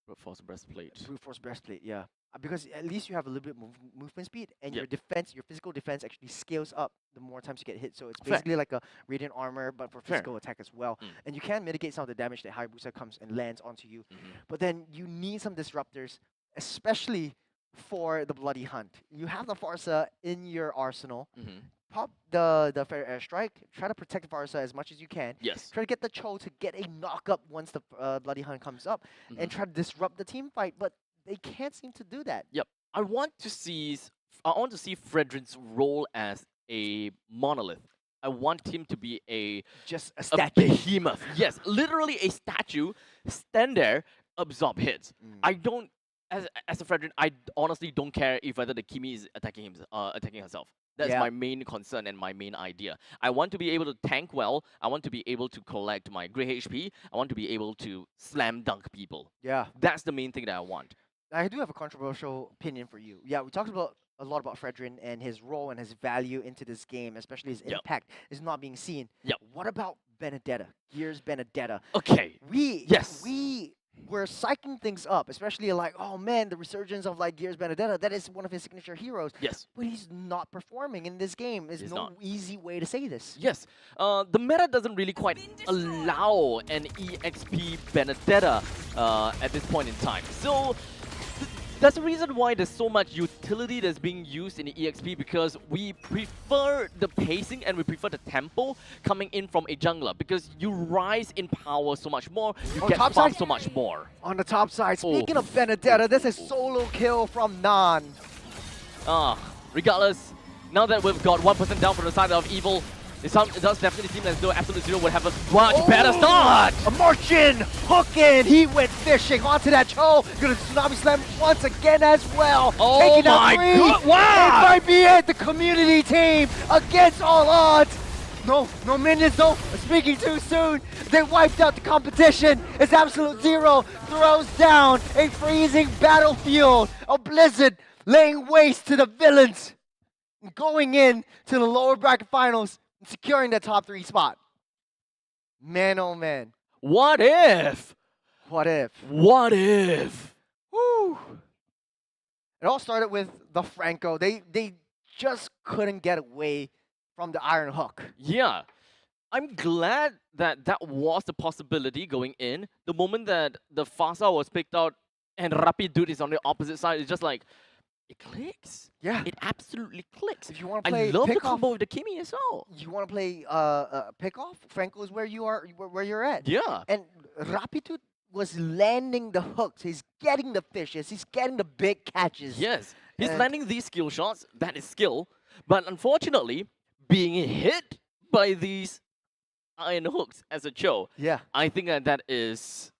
Brute Force Breastplate. Brute Force Breastplate, yeah. Because at least you have a little bit movement speed, and your Yep. defense, your physical defense actually scales up the more times you get hit. So it's Fair. basically like a radiant armor, but for Fair. physical attack as well. Mm. And you can mitigate some of the damage that Hayabusa comes and lands onto you. Mhm. But then you need some disruptors, especially for the Bloody Hunt. You have the Farsa in your arsenal. Mhm. Pop the fair airstrike. Try to protect the Farsa as much as you can. Yes. Try to get the Cho to get a knock-up once the Bloody Hunt comes up, and Mhm. try to disrupt the team fight. But they can't seem to do that. Yep. I want to see Fredrin's role as a monolith. I want him to be Just a a statue. behemoth. Yes, literally a statue. Stand there, absorb hits. I don't, as a Fredrin, honestly don't care if whether the Kimi is attacking herself. That's Yeah. my main concern and my main idea. I want to be able to tank well. I want to be able to collect my grey HP. I want to be able to slam dunk people. Yeah. That's the main thing that I want. I do have a controversial opinion for you. Yeah, we talked about a lot about Fredrin and his role and his value into this game, especially his Yep. impact is not being seen. Yep. What about Benedetta? Gears Benedetta. Okay. We Yes. we were psyching things up, especially like, oh man, the resurgence of like Gears Benedetta. That is one of his signature heroes. Yes. But he's not performing in this game. There's He's no not. easy way to say this. Yes, the meta doesn't really quite allow an EXP Benedetta at this point in time. So that's the reason why there's so much utility that's being used in the EXP, because we prefer the pacing and we prefer the tempo coming in from a jungler, because you rise in power so much more, you On get top farmed side? so much more. On the top side, Oh. speaking of Benedetta, this is solo kill from Nan. Regardless, now that we've got 1% down from the side of Evil, it does definitely seem as though Absolute Zero would have a much better start! A Marchin hooking. He went fishing onto that Cho. Gonna tsunami slam once again as well. Oh Taking out my three. god, wow! It might be it. The community team against all odds. No minions though. Speaking too soon. They wiped out the competition. It's Absolute Zero throws down a freezing battlefield. A blizzard laying waste to the villains. Going in to the lower bracket finals. Securing the top 3 spot. Man, oh man. What if? What if? What if? Woo! It all started with the Franco. They just couldn't get away from the Iron Hook. Yeah. I'm glad that that was the possibility going in. The moment that the Fasa was picked out and Rapid Dude is on the opposite side, it's just like, it clicks. Yeah. It absolutely clicks. If you want to I play love the pick-off, combo with the Kimi as well. you want to play pick off, Franco is where you are, where you're at. Yeah. And Rapitud was landing the hooks. He's getting the fishes. He's getting the big catches. Yes. He's And- landing these skill shots. That is skill. But unfortunately, being hit by these iron hooks as a Cho, Yeah. I think that is,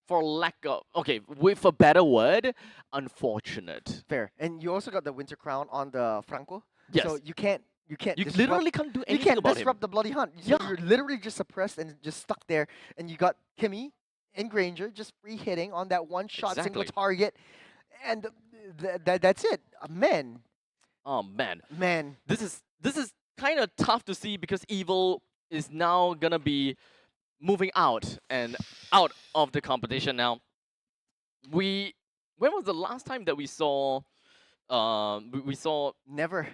for lack of, okay, with a better word, unfortunate. Fair. And you also got the Winter Crown on the Franco. Yes. So you can't You disrupt, literally can't do you anything can't about disrupt him. the Bloody Hunt. So Yeah. you're literally just suppressed and just stuck there. And you got Kimmy and Granger just free hitting on that one shot single Exactly. target. And that's it. Man. Oh man, Man. this is kind of tough to see, because Evil is now gonna be moving out of the competition now. When was the last time that we saw we saw Never.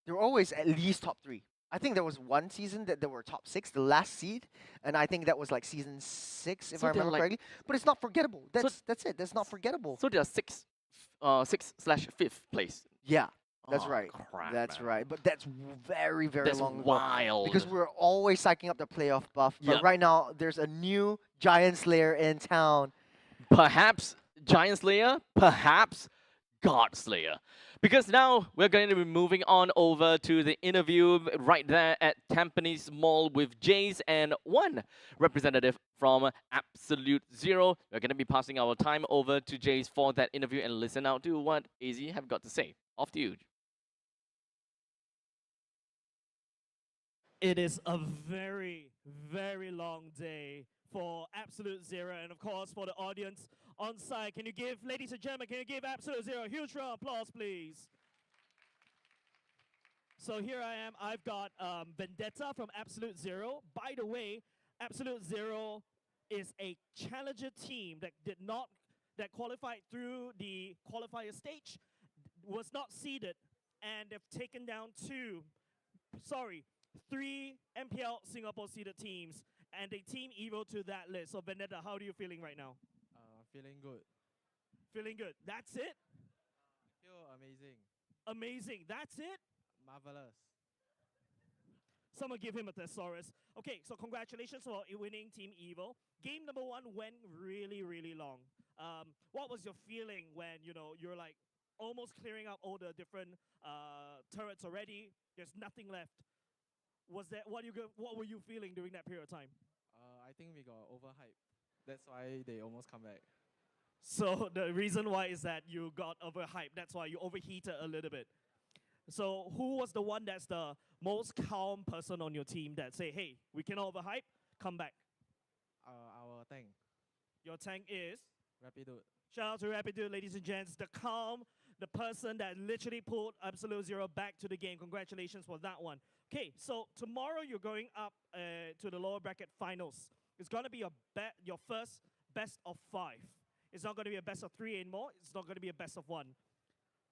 They were always at least top 3. I think there was one season that they were top 6, the last seed, and I think that was like season 6, if So I they're remember like- correctly. But it's not forgettable. That's it. That's not forgettable. so they are 6/5th place. Yeah, that's Oh, right. crap, That's man. right. But that's very, very That's long ago. wild. Because we're always psyching up the playoff buff. But Yep. right now, there's a new Giant Slayer in town. Perhaps Giant Slayer, perhaps God Slayer. Because now we're going to be moving on over to the interview right there at Tampines Mall with Jace and one representative from Absolute Zero. We're going to be passing our time over to Jace for that interview and listen out to what AZ have got to say. Off to you. It is a very, very long day for Absolute Zero, and of course for the audience on site. Can you give, ladies and gentlemen, can you give Absolute Zero a huge round of applause, please? So here I am. I've got Vendetta from Absolute Zero. By the way, Absolute Zero is a challenger team that qualified through the qualifier stage, was not seeded, and they've taken down three MPL Singapore seeded teams, and they team Evo to that list. So Vendetta, how are you feeling right now? Feeling good. Feeling good. That's it? Feel amazing. Amazing. That's it? Marvelous. Someone give him a thesaurus. Okay, so congratulations for winning Team Evil. Game number 1 went really, really long. What was your feeling when, you're like almost clearing out all the different turrets already? There's nothing left. What were you feeling during that period of time? I think we got overhyped. That's why they almost come back. So the reason why is that you got overhyped. That's why you overheated a little bit. So who was the one that's the most calm person on your team that say, hey, we cannot overhype, come back? Our tank, Your tank is? Rapidude. Shout out to Rapidude, ladies and gents. The calm, the person that literally pulled Absolute Zero back to the game. Congratulations for that one. Okay, so tomorrow you're going up to the lower bracket finals. It's going to be your first best of 5. It's not going to be a best of 3 anymore. It's not going to be a best of 1.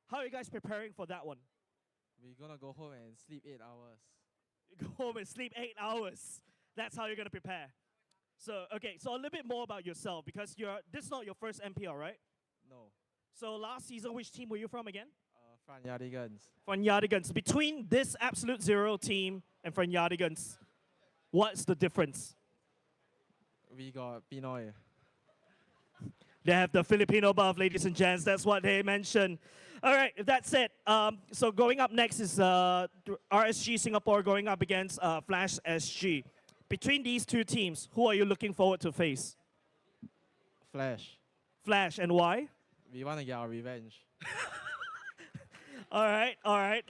How are you guys preparing for that one? We're gonna go home and sleep 8 hours. You go home and sleep 8 hours. That's how you're going to prepare. So, okay, so a little bit more about yourself, because this is not your first MPL, right? No. So last season, which team were you from again? Front Yardigans. Front Yardigans. Between this Absolute Zero team and Front Yardigans, what's the difference? We got Pinoy. They have the Filipino buff, ladies and gents. That's what they mentioned. All right, if that's it. So going up next is RSG Singapore going up against Flash SG. Between these two teams, who are you looking forward to face? Flash. Flash, and why? We want to get our revenge. All right.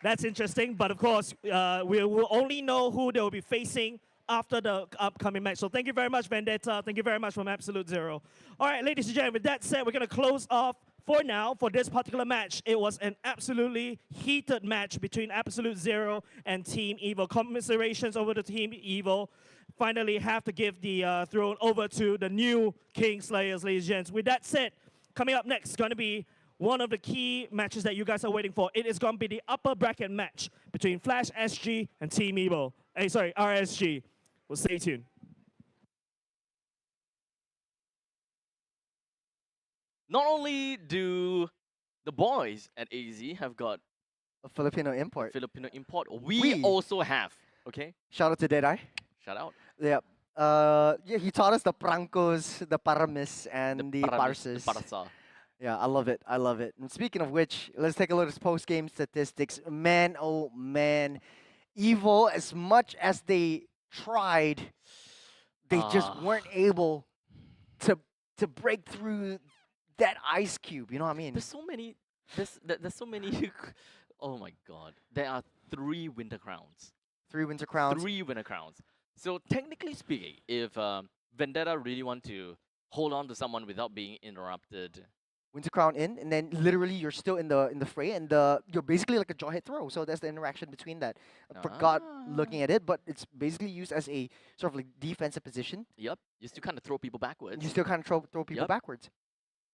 That's interesting. But of course, we will only know who they will be facing after the upcoming match. So thank you very much, Vendetta. Thank you very much from Absolute Zero. All right, ladies and gentlemen, with that said, we're going to close off for now for this particular match. It was an absolutely heated match between Absolute Zero and Team Evil. Commiserations over to Team Evil. Finally have to give the throne over to the new King Slayers, ladies and gents. With that said, coming up next is going to be one of the key matches that you guys are waiting for. It is going to be the upper bracket match between Flash SG and Team Evil. RSG. Well, stay tuned. Not only do the boys at AZ have got A Filipino import. Filipino import, we also have. Okay, Shout out to Deadeye. shout out. Yeah. Yeah, he taught us the prankos, the paramis, and the parses. The parsa. Yeah, I love it. I love it. And speaking of which, let's take a look at post-game statistics. Man, oh man. Evil, as much as they tried, they just weren't able to break through that ice cube. You know what I mean? There's so many. There's so many. Oh my God! There are 3 winter crowns. 3 winter crowns. 3 winter crowns. So technically speaking, if Vendetta really want to hold on to someone without being interrupted, Winter crown in, and then literally you're still in the fray, and you're basically like a jaw hit throw. So that's the interaction between that. I forgot looking at it, but it's basically used as a sort of like defensive position. yep, you still kind of throw people backwards. You still kind of throw people Yep. backwards.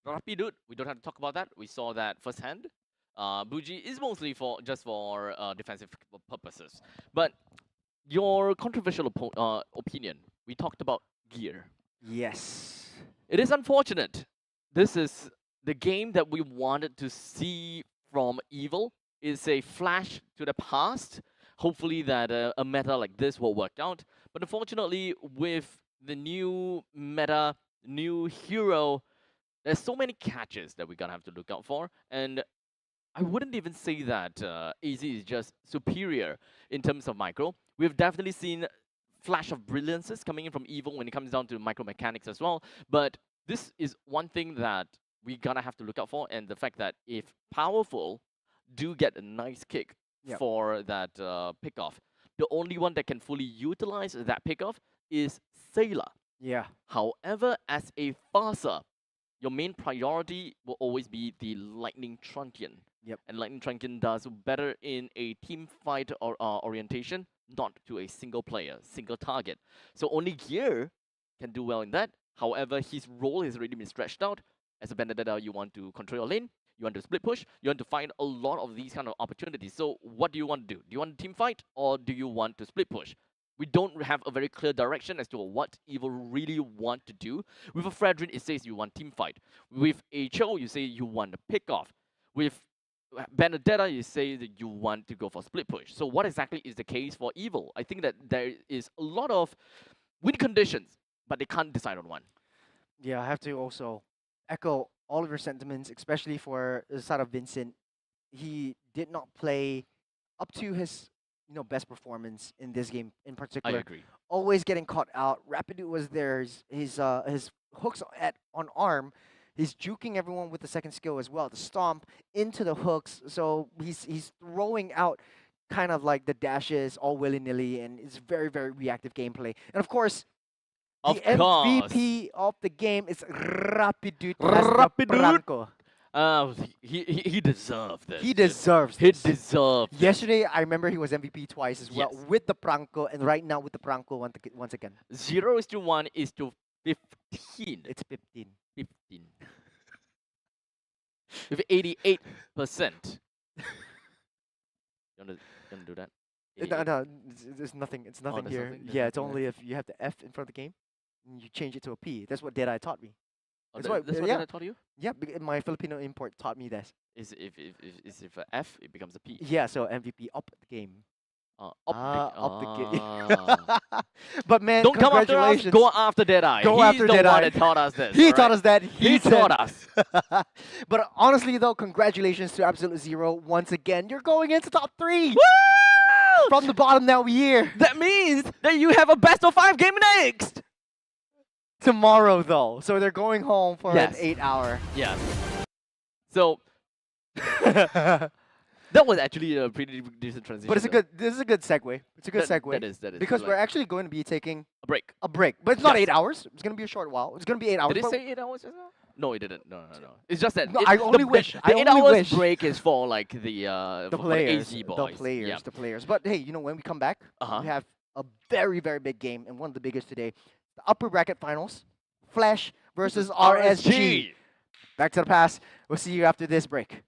Rapidude, we don't have to talk about that. We saw that firsthand. Buji is mostly just for defensive purposes. But your controversial opinion, we talked about gear. Yes. It is unfortunate. This is the game that we wanted to see from Evil. Is a flash to the past. Hopefully that a meta like this will work out. But unfortunately, with the new meta, new hero, there's so many catches that we're gonna have to look out for. And I wouldn't even say that AZ is just superior in terms of micro. We've definitely seen flash of brilliances coming in from Evil when it comes down to micro mechanics as well. But this is one thing that we're gonna have to look out for, and the fact that if Powerful do get a nice kick for that pickoff, the only one that can fully utilize that pickoff is Sailor. Yeah. However, as a Farsa, your main priority will always be the Lightning Truncheon. Yep. And Lightning Truncheon does better in a team fight or orientation, not to a single player, single target. So only Gear can do well in that. However, his role has already been stretched out. As a Vendetta, you want to control your lane, you want to split push, you want to find a lot of these kind of opportunities. So what do you want to do? Do you want to team fight or do you want to split push? We don't have a very clear direction as to what Evil really want to do. With a Fredrin, it says you want team fight. With a Cho, you say you want a pick off. With Benedetta, you say that you want to go for split push. So what exactly is the case for Evil? I think that there is a lot of win conditions, but they can't decide on one. Yeah, I have to also echo all of your sentiments, especially for the side of Vincent. He did not play up to his best performance in this game in I particular. agree. Always getting caught out. Rapidu was there. His hooks on arm. He's juking everyone with the second skill as well. The stomp into the hooks. So he's throwing out kind of like the dashes all willy-nilly, and it's very, very reactive gameplay. And of course, the MVP of the game is Rapidu. He deserved this. He deserves He this. deserved this. Yesterday, I remember he was MVP twice as well Yes. with the Pranko, and right now with the Pranko once again. 0:1:15. It's 15. 15. With 88%. You want to do that? No, there's nothing. It's nothing there's here. nothing? There's Yeah, it's nothing only if you have the F in front of the game, and you change it to a P. That's what Deadeye taught me. Oh, That's that's what yeah. I taught you? Yeah, my Filipino import taught me this. Is if a F, it becomes a P. Yeah, so MVP up the game. Up Up the game. Ah. But man, Don't come after us. congratulations. Go after Deadeye. Go He's after the Deadeye. one that taught us this. He taught us that. He said- taught us. But honestly, though, congratulations to Absolute Zero once again. You're going into top 3. Woo! From the bottom now, we here. That means that you have a best of 5 game next. Tomorrow, though. So they're going home for Yes. an 8-hour. Yeah. So that was actually a pretty decent transition. But this is a good segue. It's a good segue. That is. Because like we're actually going to be taking a break. a break. But it's not Yes. 8 hours. It's going to be a short while. It's going to be 8 hours. Did it but- say 8 hours just now? No, it didn't. No. It's just that No, it- I only the, wish. The I 8 only hours wish. break is for like the the for players. the AZ boys. The players. Yeah. The players. But hey, when we come back, Uh-huh. we have a very, very big game, and one of the biggest today. The upper bracket finals. Flash versus RSG. Back to the pass. We'll see you after this break.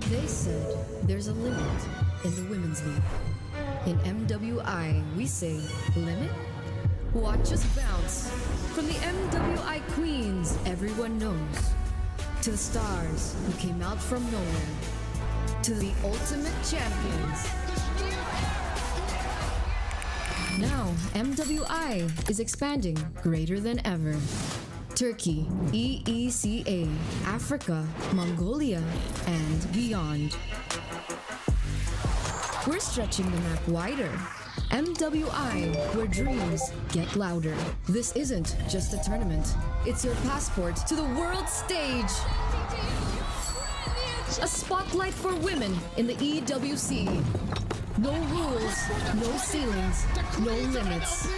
They said there's a limit in the women's league. In MWI, we say limit? Watch us bounce from the MWI queens everyone knows, to the stars who came out from nowhere, to the ultimate champions. Now, MWI is expanding greater than ever. Turkey, EECA, Africa, Mongolia, and beyond. We're stretching the map wider. MWI, where dreams get louder. This isn't just a tournament. It's your passport to the world stage. A spotlight for women in the EWC. No rules, no ceilings, no limits.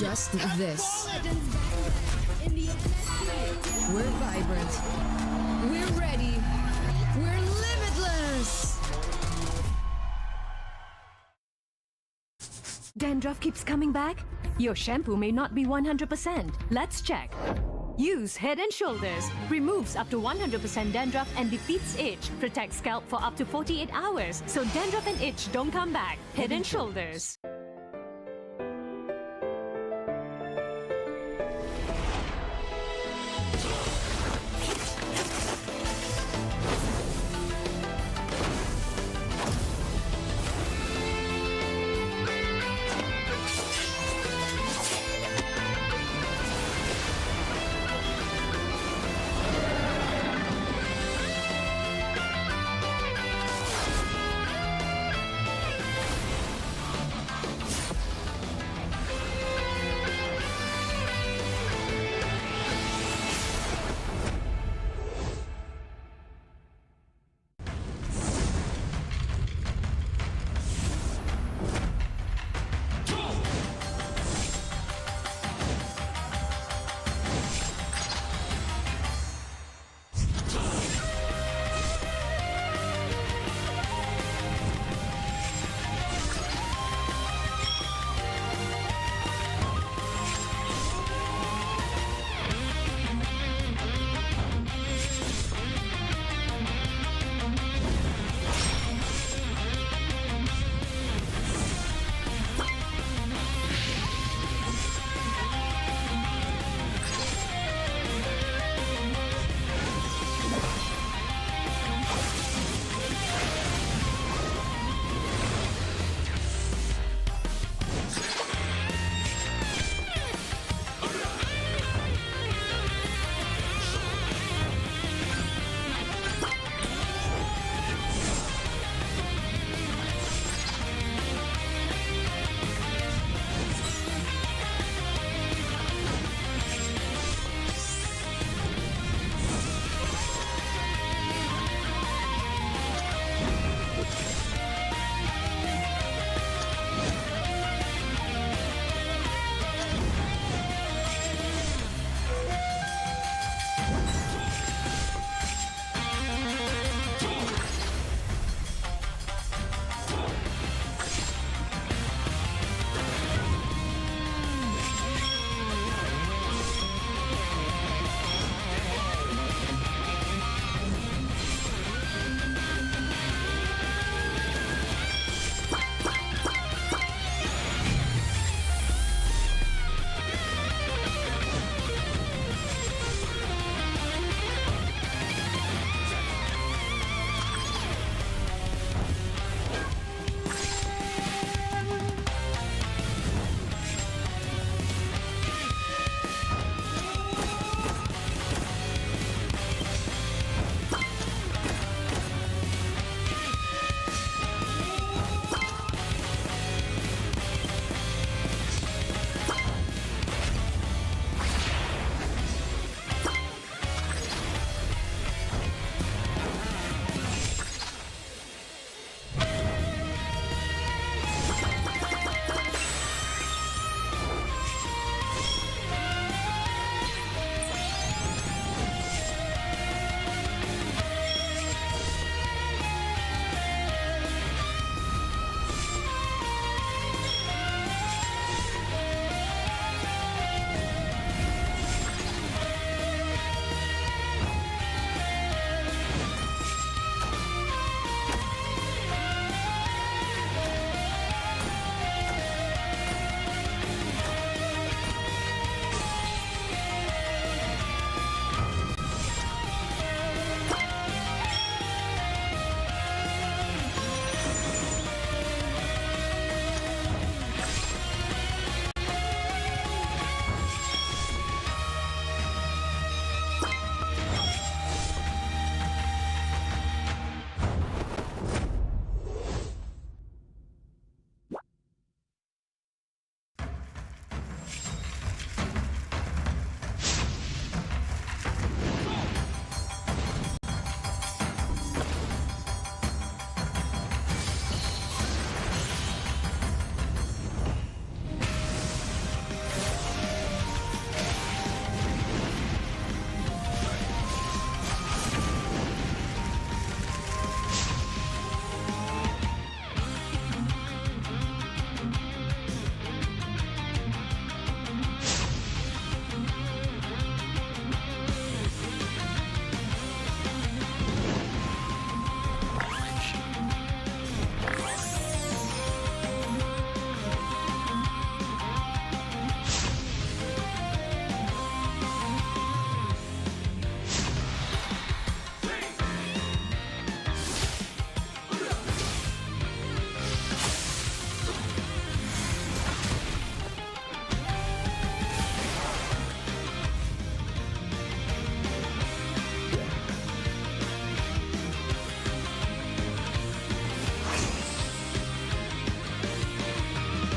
Just this. We're vibrant. We're ready. We're limitless. Dandruff keeps coming back? Your shampoo may not be 100%. Let's check. Use Head and Shoulders. Removes up to 100% dandruff and defeats itch. Protects scalp for up to 48 hours. So dandruff and itch don't come back. Head and Shoulders.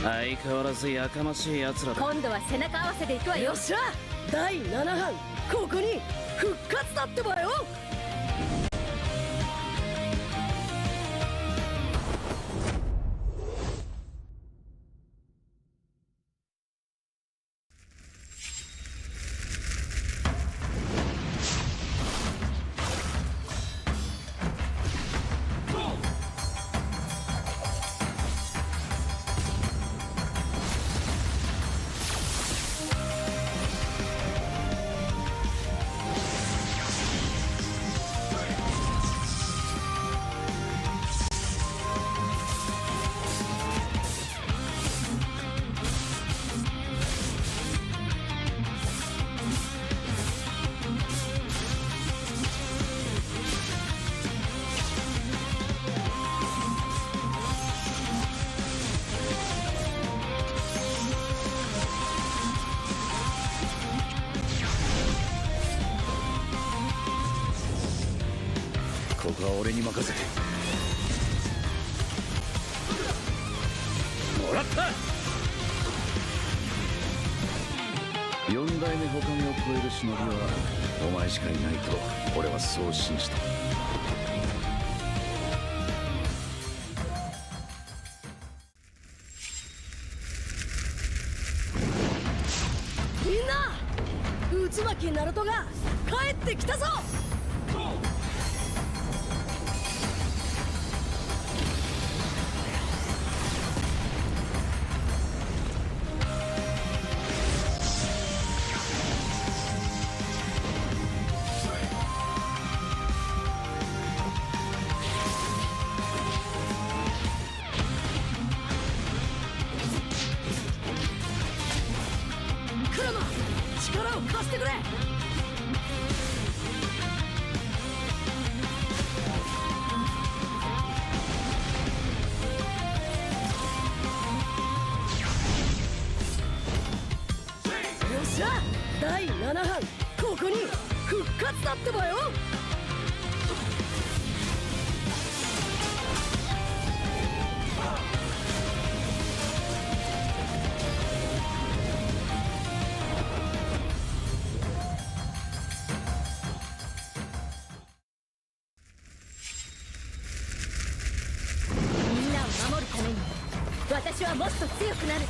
相変わらずやかましい奴らだ。今度は背中合わせで行くわよ。よっしゃ第7班ここに復活だってばよ。ここは俺に任せて。もらった。4代目ほかげを超える忍びはお前しかいないと俺はそう信じた。みんな渦巻きナルトが帰ってきたぞ。クラマ力を貸してくれ。よっしゃ第7班ここに復活だってばよ。みんなを守るために私はもっと強くなる。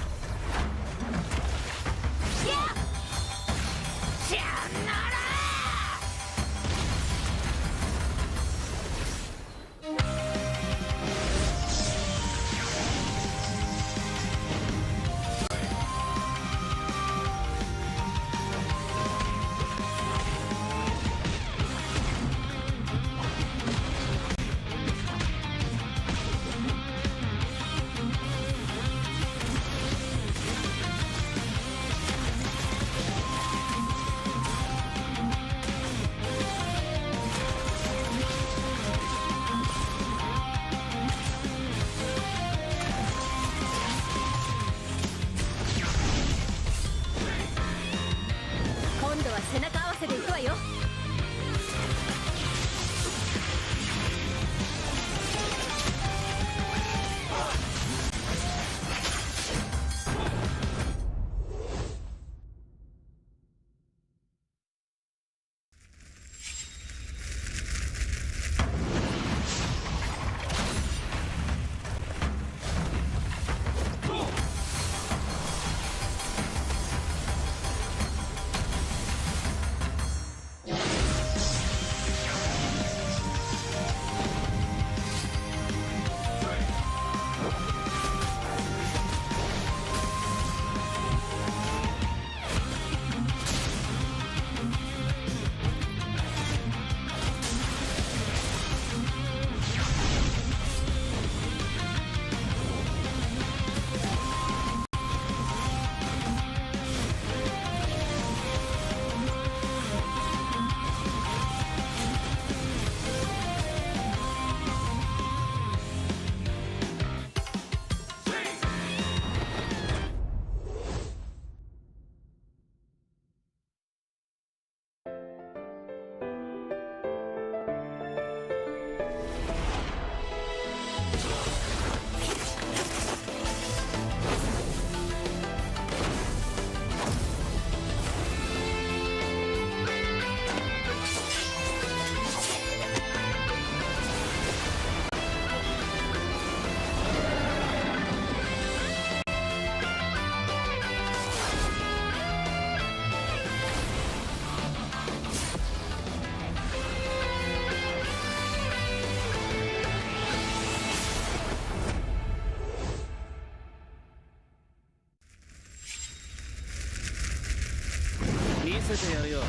せてやるよ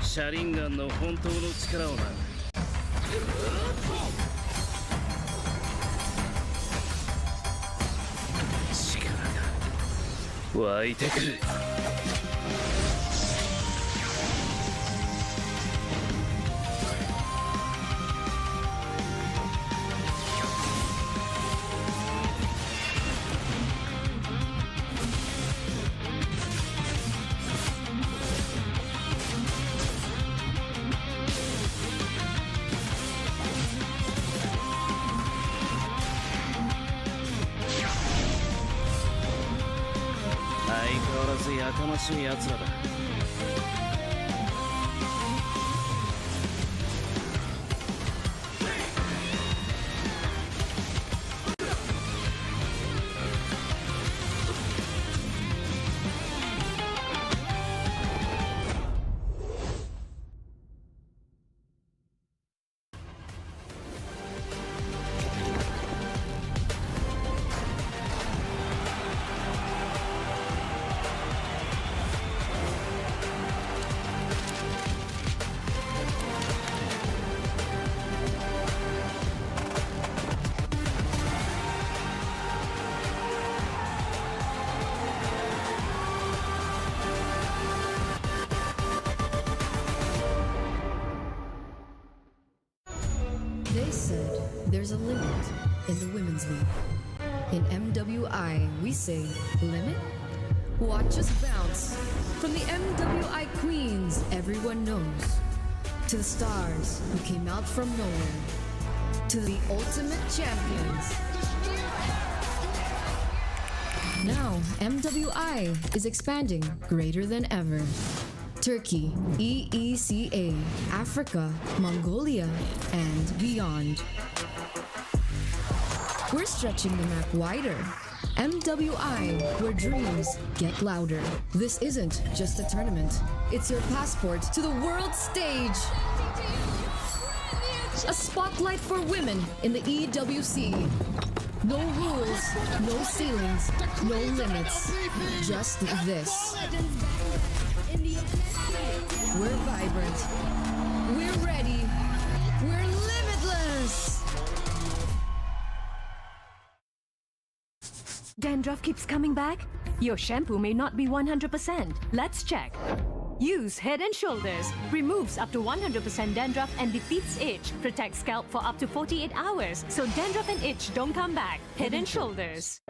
車輪ガンの本当の力をな力が湧いてくる相変わらずやかましい奴らだ They said there's a limit in the women's league. In MWI, we say limit? Watch us bounce from the MWI queens everyone knows, to the stars who came out from nowhere, to the ultimate champions. Now, MWI is expanding greater than ever. Turkey, EECA, Africa, Mongolia, and beyond. We're stretching the map wider. MWI, where dreams get louder. This isn't just a tournament. It's your passport to the world stage. A spotlight for women in the EWC. No rules, no ceilings, no limits. Just this. We're vibrant. We're ready. We're limitless. Dandruff keeps coming back? Your shampoo may not be 100%. Let's check. Use Head and Shoulders. Removes up to 100% dandruff and defeats itch. Protects scalp for up to 48 hours. So dandruff and itch don't come back. Head and Shoulders.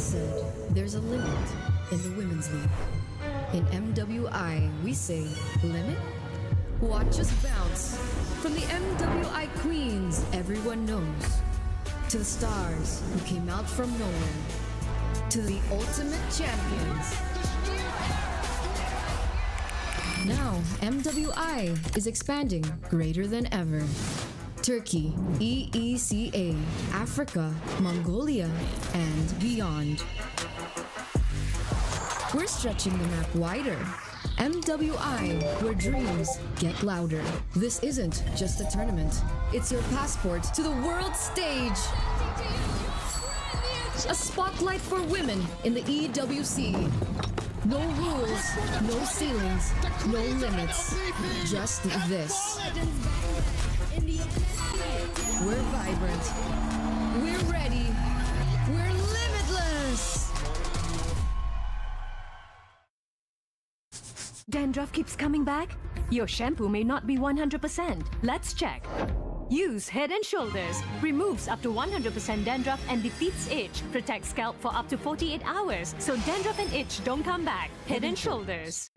said there's a limit in the women's league. In MWI, we say limit? Watch us bounce from the MWI queens everyone knows, to the stars who came out from nowhere, to the ultimate champions. Now, MWI is expanding greater than ever. Turkey, EECA, Africa, Mongolia, and beyond. We're stretching the map wider. MWI, where dreams get louder. This isn't just a tournament. It's your passport to the world stage. A spotlight for women in the EWC. No rules, no ceilings, no limits. Just this. We're vibrant. We're ready. We're limitless. Dandruff keeps coming back? Your shampoo may not be 100%. Let's check. Use Head and Shoulders. Removes up to 100% dandruff and defeats itch. Protects scalp for up to 48 hours, so dandruff and itch don't come back. Head and Shoulders.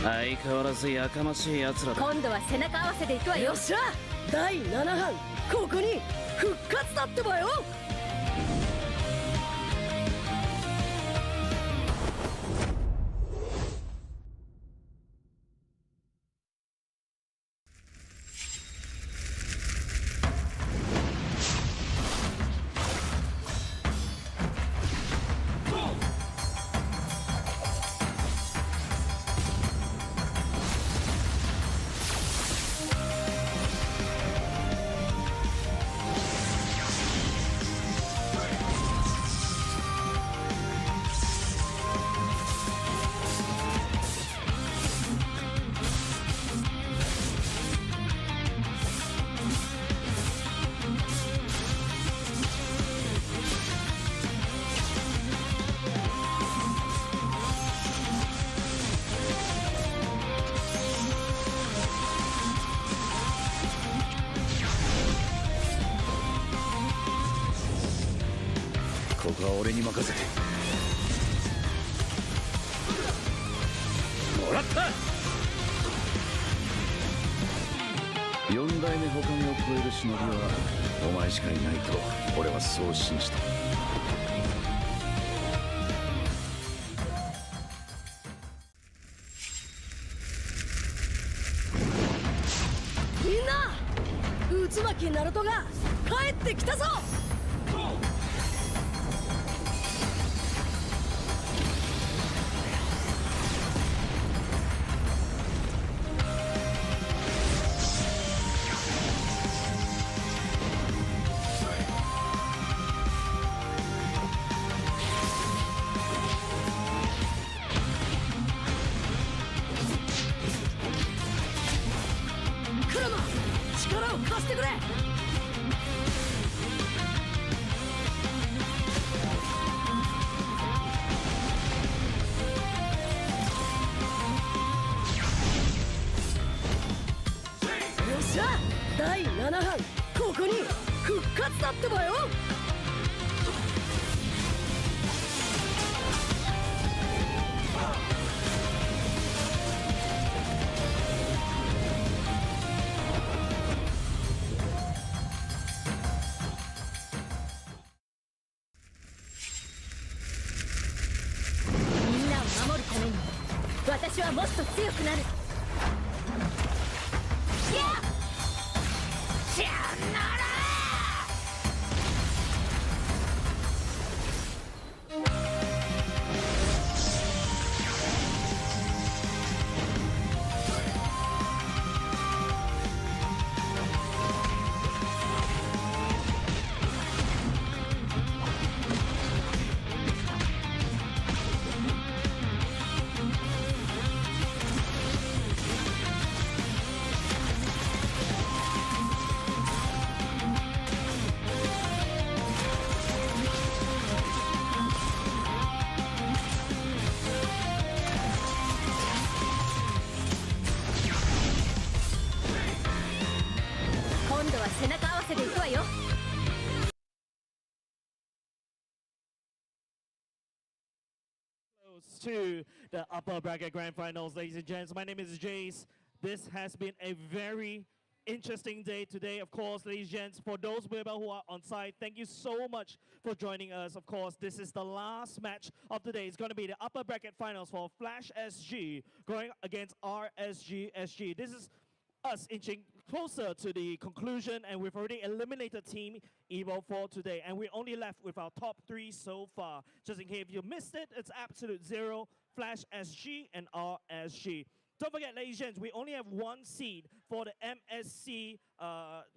相変わらずやかましい奴らだ。今度は背中合わせでいくわよ。よっしゃ第7班ここに復活だってばよ。ここは俺に任せて。もらった。4代目他目を超える忍びはお前しかいないと俺はそう信じた。みんな渦巻きナルトが帰ってきたぞ。クラマ力を貸してくれ。よっしゃ第7班ここに復活だってばよ。みんなを守るために私はもっと強くなる。今度は背中合わせでいくわよ。To the upper bracket grand finals, ladies and gents. My name is Jace. This has been a very interesting day today, of course, ladies and gents. For those people who are on site, thank you so much for joining us. Of course, this is the last match of the day. It's going to be the upper bracket finals for Flash SG going against RSG SG. This is us inching closer to the conclusion, and we've already eliminated Team Evo for today, and we're only left with our top 3 so far. Just in case you missed it, it's Absolute Zero, Flash SG, and RSG. Don't forget, ladies and gents, we only have 1 seed for the MSC,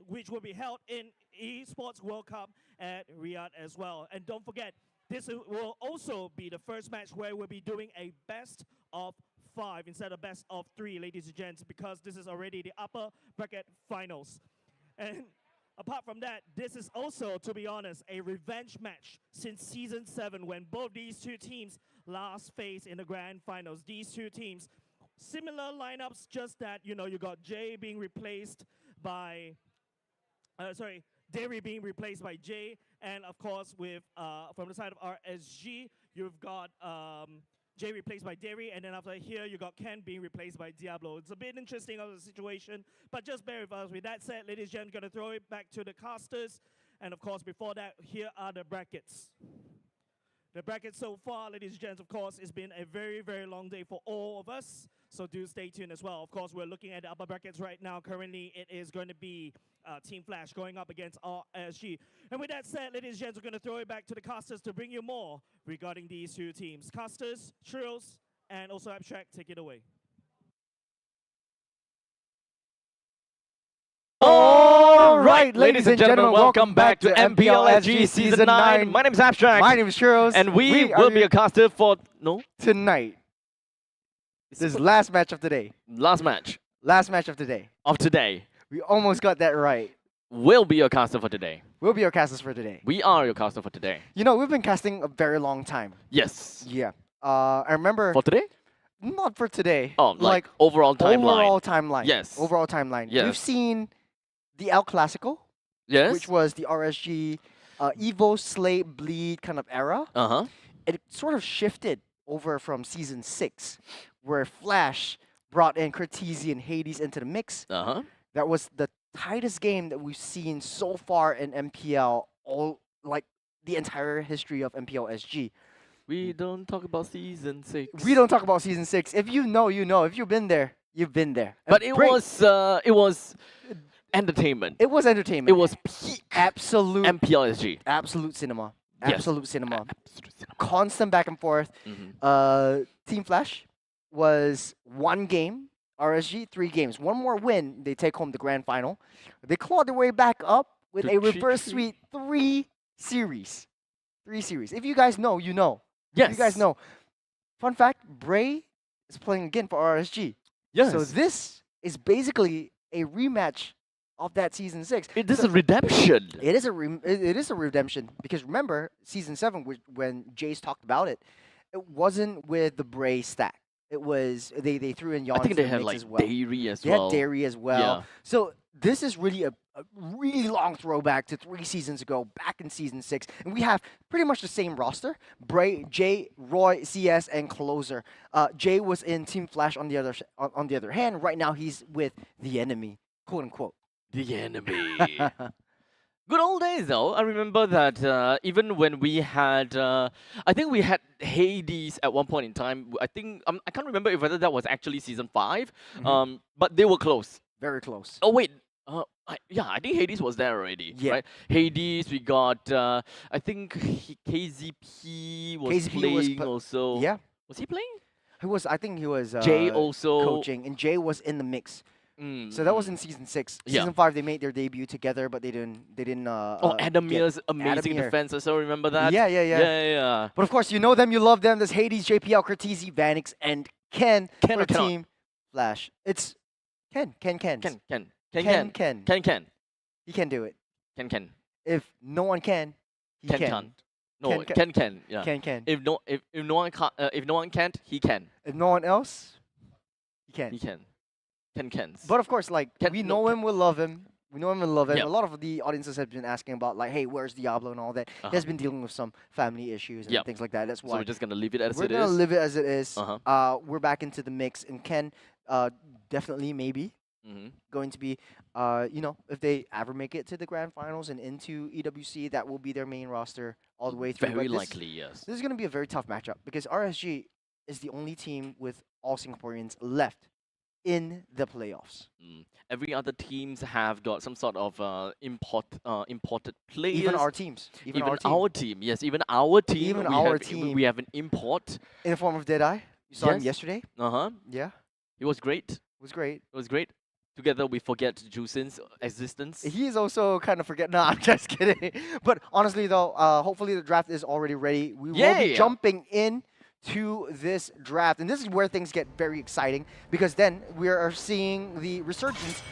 which will be held in Esports World Cup at Riyadh as well. And don't forget, this will also be the first match where we'll be doing a best of 5 instead of best of 3, ladies and gents, because this is already the upper bracket finals. And apart from that, this is also, to be honest, a revenge match since Season 7 when both these 2 teams last faced in the grand finals. These 2 teams, similar lineups, just that, you know, you got Jay being replaced by, Derry being replaced by Jay, and of course with, from the side of RSG, you've got Jay replaced by Derry, and then after here you got Ken being replaced by Diablo. It's a bit interesting of the situation, but just bear with us. With that said, ladies and gentlemen, going to throw it back to the casters. And of course, before that, here are the brackets. The bracket so far, ladies and gents, of course, it's been a very, very long day for all of us. So do stay tuned as well. Of course, we're looking at the upper brackets right now. Currently, it is going to be Team Flash going up against RSG. And with that said, ladies and gents, we're going to throw it back to the casters to bring you more regarding these two teams. Casters, Trills, and also Abstract, take it away. All right, ladies and gentlemen, welcome back to MPL SG Season 9. My name is Abstract. My name is Churros. And we will be a caster for... No? Tonight. This is last match of the day. Last match. Last match of the day. Of today. We almost got that right. Will be your caster for today. We'll be your casters for today. We are your caster for today. You know, we've been casting a very long time. Yes. Yeah. I remember... For today? Not for today. Oh, like overall timeline. Overall timeline. Yes. Overall timeline. Yes. We've seen the El Clasico. Yes. Which was the RSG Evo, Slay, Bleed kind of era. Uh-huh. It sort of shifted over from Season 6, where Flash brought in Cortese and Hades into the mix. Uh-huh. That was the tightest game that we've seen so far in MPL, all like the entire history of MPL SG. We don't talk about Season 6. We don't talk about Season 6. If you know, you know. If you've been there, you've been there. But it was entertainment. It was entertainment. It was peak absolute MPL SG. Absolute cinema. Yes. Absolute cinema. Absolute cinema. Constant back and forth. Team Flash was 1 game. RSG 3 games. 1 more win, they take home the grand final. They clawed their way back up with a reverse sweep 3 series. 3 series. If you guys know, you know. Yes. You guys know. Fun fact: Bray is playing again for RSG. Yes. So this is basically a rematch of that Season 6. It is a redemption. It is a redemption because remember Season 7 when Jace talked about it, it wasn't with the Bray stack. It was they threw in Yon. I think they had mix like as well. Dairy as They well. had Dairy as well. Yeah. So this is really a really long throwback to 3 seasons ago, back in Season 6. And we have pretty much the same roster. Bray, Jay, Roy, CS, and Closer. Jay was in Team Flash on the other hand. Right now he's with the enemy, quote unquote. The enemy. Good old days though. I remember that even when we had, I think we had Hades at one point in time. I think I can't remember whether that was actually Season 5. But they were close. Very close. Oh wait. Yeah, I think Hades was there already. Yeah. Right? Hades. We got. I think KZP was playing also. Yeah. Was he playing? He was. I think he was. Jay also coaching, and Jay was in the mix. So that was in Season 6. Yeah. Season 5, they made their debut together, but they didn't. Adamir's amazing defense. I still remember that. Yeah. But of course, you know them, you love them. There's Hades, JPL, Cortese, Vanix, and Ken for Team Flash. It's Ken. Ken. He can do it. Ken. If no one can, he Ken can. can't. No, Ken can. Yeah. Can. If no one can't, if no one can't, he can. If no one else, he can. He can. Ken cans. But of course, like we know him, we love him. We know him and love him. A lot of the audiences have been asking about like, hey, where's Diablo and all that. He has been dealing with some family issues and things like that. That's why. So we're just gonna leave it as it is. We're gonna leave it as it is. We're back into the mix, and Ken, definitely maybe going to be, you know, if they ever make it to the grand finals and into EWC, that will be their main roster all the way through. Very likely, yes. This is gonna be a very tough matchup because RSG is the only team with all Singaporeans left in the playoffs. Every other teams have got some sort of imported players. Even our teams. Even our team. Yes, even our team. Even our team. We have an import. In the form of Deadeye. You saw him yesterday. Yeah. It was great. It was great. It was great. Together we forget Jusin's existence. He's also kind of forget. No, I'm just kidding. But honestly though, hopefully the draft is already ready. We will be jumping in to this draft, and this is where things get very exciting because then we are seeing the resurgence,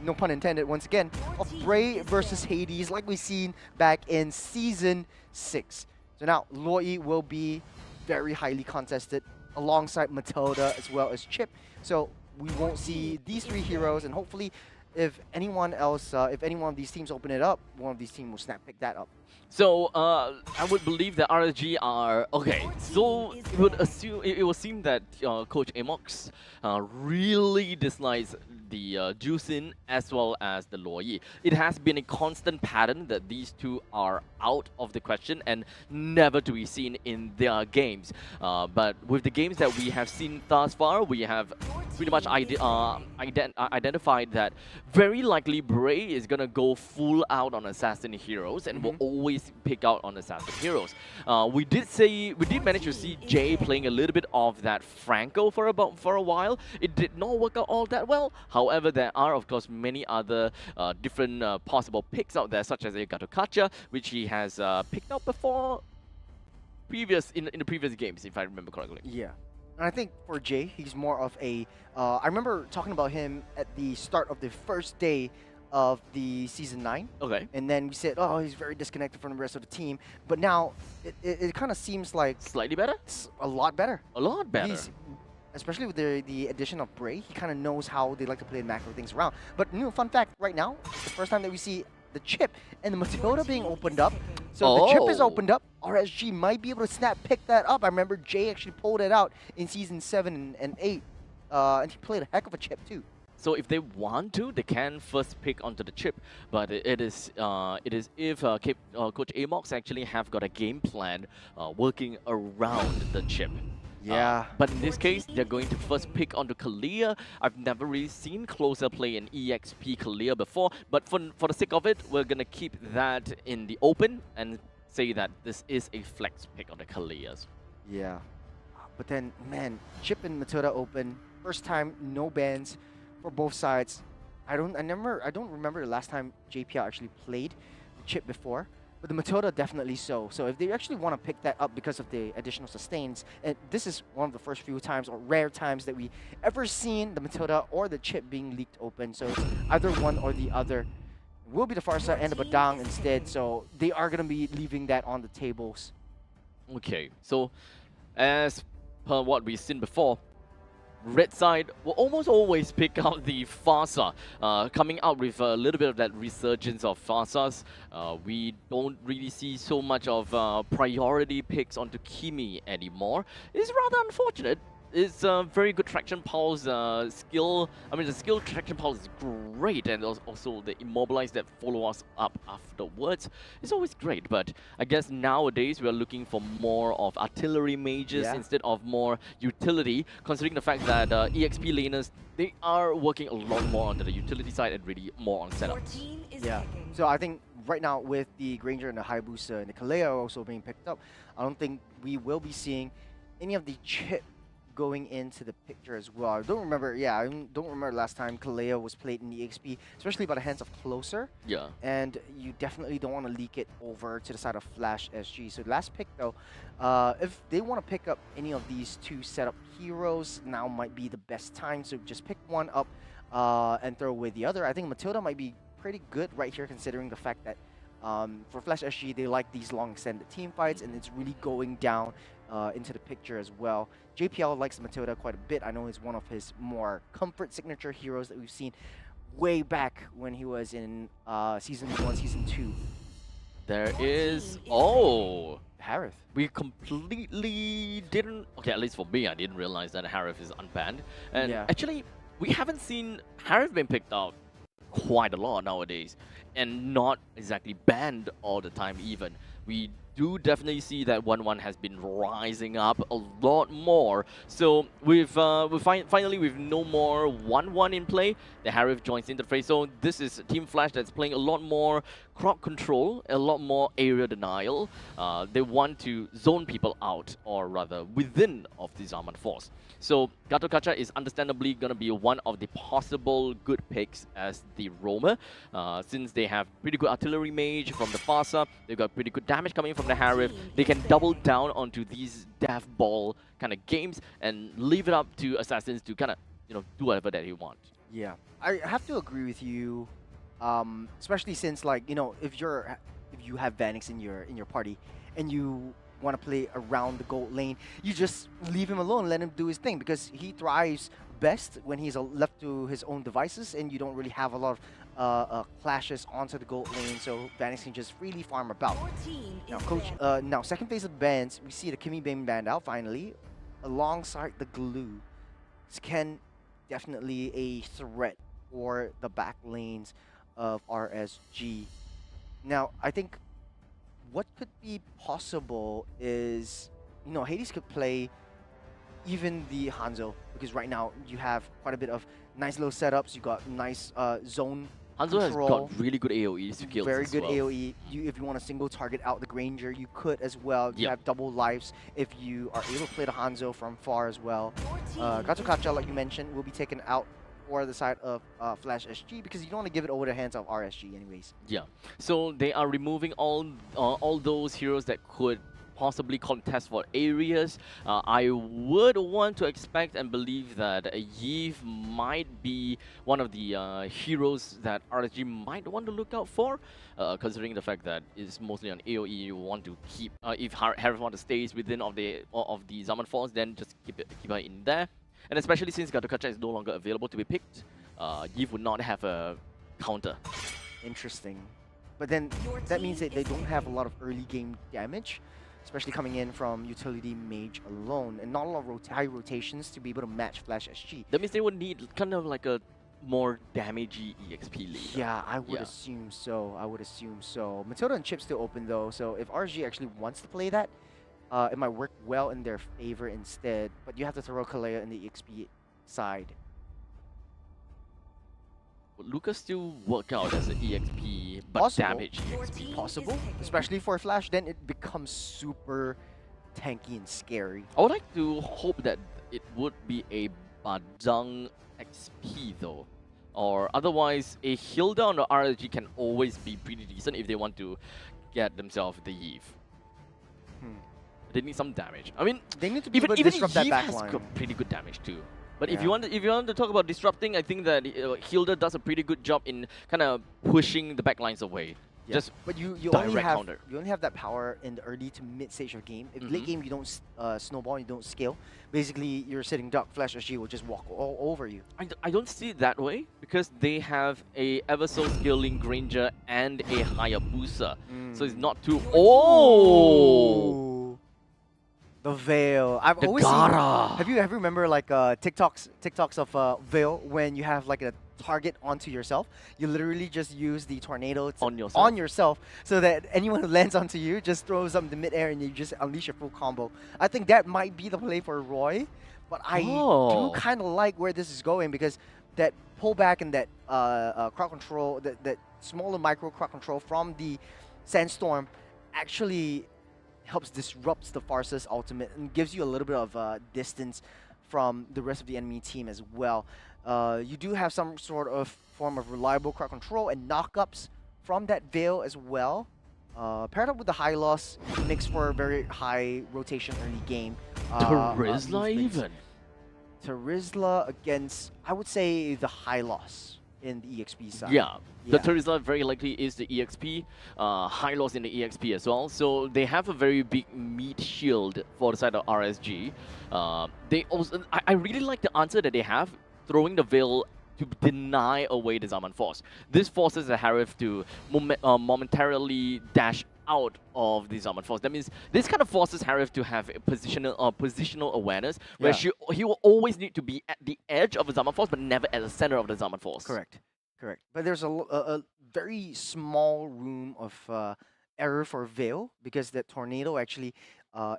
no pun intended once again, of Bray versus Hades like we've seen back in Season 6. So now Loi will be very highly contested alongside Matilda as well as Chip. So we won't see these 3 heroes, and hopefully if anyone else, if any one of these teams open it up, one of these teams will snap pick that up. So I would believe that RSG are okay. So it would seem that Coach Amox really dislikes the Juicin as well as the Luoyi. It has been a constant pattern that these two are out of the question and never to be seen in their games. But with the games that we have seen thus far, we have pretty much identified that very likely Bray is gonna go full out on Assassin Heroes and will always pick out on Assassin Heroes. We did manage to see Jay playing a little bit of that Franco for a while. It did not work out all that well. However, there are of course many other different possible picks out there, such as a Gatokacha, which he has picked up before in the previous games, if I remember correctly. Yeah. And I think for Jay, he's more of a. I remember talking about him at the start of the first day of the Season 9. Okay. And then we said, oh, he's very disconnected from the rest of the team. But now, it kind of seems like... Slightly better? It's a lot better. A lot better. Especially with the addition of Bray, he kind of knows how they like to play and macro things around. But fun fact, right now, it's the first time that we see the chip and the Matilda being opened up. So if the chip is opened up, RSG might be able to snap pick that up. I remember Jay actually pulled it out in Season 7 and 8. And he played a heck of a chip too. So if they want to, they can first pick onto the chip, but it is if Coach Amox actually have got a game plan working around the chip. Yeah. But in this case, they're going to first pick onto Kalia. I've never really seen Closer play an EXP Kalia before, but for the sake of it, we're gonna keep that in the open and say that this is a flex pick on the Kalias. Yeah. But then, man, chip and Matilda open, first time, no bans for both sides. I don't remember the last time JPL actually played the chip before, but the Matilda definitely so. So if they actually want to pick that up because of the additional sustains, and this is one of the first few times or rare times that we ever seen the Matilda or the chip being leaked open. So it's either one or the other. It will be the Farsa and the Badang instead. So they are gonna be leaving that on the tables. Okay, so as per what we've seen before, red side will almost always pick out the Farsa, coming out with a little bit of that resurgence of Farsas. We don't really see so much of priority picks onto Kimi anymore. It's rather unfortunate. It's a very good traction pulse skill. I mean, the skill traction pulse is great, and also the immobilize that follow us up afterwards is always great. But I guess nowadays we are looking for more of artillery mages instead of more utility, considering the fact that EXP laners, they are working a lot more on the utility side and really more on setups. Yeah. So I think right now with the Granger and the Hayabusa and the Kalea also being picked up, I don't think we will be seeing any of the chip going into the picture as well. I don't remember last time Kalea was played in the EXP, especially by the hands of Closer. Yeah. And you definitely don't want to leak it over to the side of Flash SG. So the last pick though, if they want to pick up any of these two setup heroes, now might be the best time. So just pick one up and throw away the other. I think Matilda might be pretty good right here, considering the fact that for Flash SG, they like these long extended team fights, and it's really going down into the picture as well. JPL likes Matilda quite a bit. I know it's one of his more comfort signature heroes that we've seen way back when he was in Season 1, Season 2. There is... Oh! Harith. We completely didn't... Okay, at least for me, I didn't realize that Harith is unbanned. And actually, we haven't seen Harith being picked out quite a lot nowadays, and not exactly banned all the time even. We do definitely see that 1-1 has been rising up a lot more. So finally with no more 1-1 in play, the Harith joins into the fray. So this is Team Flash that's playing a lot more crowd control, a lot more area denial. They want to zone people out, or rather within of the Zaman force. So Gatokacha is understandably going to be one of the possible good picks as the roamer, since they have pretty good artillery mage from the Farsa. They've got pretty good damage coming from the Harith. They can double down onto these death ball kind of games and leave it up to assassins to kind of do whatever that he wants. Yeah, I have to agree with you, especially since if you have Vanix in your party and you want to play around the gold lane, you just leave him alone, let him do his thing, because he thrives best when he's left to his own devices and you don't really have a lot of clashes onto the gold lane, so Vanix can just freely farm about. Now, second phase of the bans, we see the Kimmy Bane banned out finally, alongside the glue. This can definitely a threat for the back lanes of RSG. Now, I think what could be possible is, you know, Hades could play even the Hanzo, because right now you have quite a bit of nice little setups. You got nice zone Hanzo has control, got really good AoE skills. very as good well. AoE. If you want to single target out the Granger, you could as well. You have double lives if you are able to play the Hanzo from far as well. Gato Kacha, like you mentioned, will be taken out for the side of Flash SG because you don't want to give it over the hands of RSG anyways. Yeah. So they are removing all those heroes that could possibly contest for areas. I would want to expect and believe that Yves might be one of the heroes that RSG might want to look out for, considering the fact that it's mostly on AoE. You want to keep, if Harith want to stay within of the Zaman Force, then just keep her in there. And especially since Gato Kacha is no longer available to be picked, Yves would not have a counter. Interesting. But then that means that they don't have a lot of early game damage, especially coming in from utility mage alone, and not a lot of high rotations to be able to match Flash SG. That means they would need kind of like a more damagey EXP leader. Yeah, I would assume so. I would assume so. Matilda and Chip's still open though, so if RSG actually wants to play that, it might work well in their favor instead. But you have to throw Kalea in the EXP side. Would Lucas still work out as an EXP, but Possible. damage EXP? Possible, especially for Flash, then it becomes super tanky and scary. I would like to hope that it would be a Badang XP though. Or otherwise, a Hilda on the RSG can always be pretty decent if they want to get themselves the Yves. They need some damage. I mean, they need to be even able to disrupt that Yves back has line. got pretty good damage too. But if you want to talk about disrupting, I think that Hilda does a pretty good job in kind of pushing the backlines away. Yeah. Just but you direct only have counter. you only have that power in the early to mid stage of game. If late game you don't snowball, you don't scale. Basically, you're sitting duck. Flash SG will just walk all over you. I don't see it that way because they have a ever so scaling Granger and a Hayabusa, so it's not too. Oh. The Veil. I've The always Gara. Seen, have you remember like TikToks of Veil when you have like a target onto yourself? You literally just use the tornado on yourself so that anyone who lands onto you just throws up in the midair and you just unleash a full combo. I think that might be the play for Roy, but I do kind of like where this is going because that pullback and that crowd control, that smaller micro crowd control from the Sandstorm actually helps disrupt the Farsa's ultimate and gives you a little bit of distance from the rest of the enemy team as well. You do have some sort of form of reliable crowd control and knockups from that Veil as well. Paired up with the high loss, makes for a very high rotation early game. Terizla even? Terizla against, I would say, the high loss in the EXP side. Yeah. The Terizla very likely is the EXP, high loss in the EXP as well. So they have a very big meat shield for the side of RSG. They also, I really like the answer that they have, throwing the Veil to deny away the Zaman Force. This forces the Harith to momentarily dash out of the Zaman Force. That means this kind of forces Harith to have a positional awareness, where he will always need to be at the edge of the Zaman Force, but never at the center of the Zaman Force. Correct. Correct. But there's a very small room of error for Veil because that tornado actually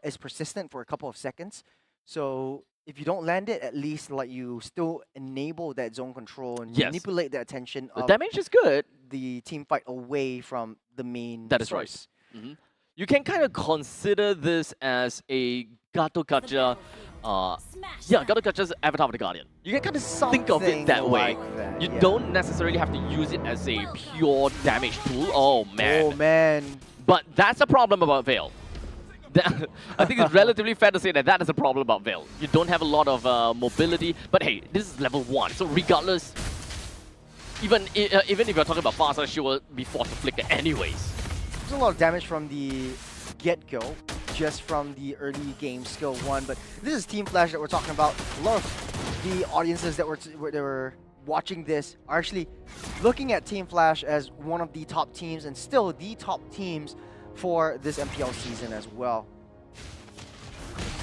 is persistent for a couple of seconds. So if you don't land it, at least like you still enable that zone control and manipulate the attention of the damage is good. The team fight away from the main That is source. right. You can kind of consider this as a Gato Kacha. Gato Kacha's Avatar of the Guardian. You can kind of think of it that way. That, you don't necessarily have to use it as a pure damage tool. Oh man. Oh man. But that's a problem about Veil. I think it's relatively fair to say that is a problem about Veil. You don't have a lot of mobility, but hey, this is level 1, so regardless, even if you're talking about Farsa, she will be forced to flicker anyways. There's a lot of damage from the get-go, just from the early game skill 1, but this is Team Flash that we're talking about. A lot of the audiences that were watching this are actually looking at Team Flash as one of the top teams and still the top teams for this MPL season as well.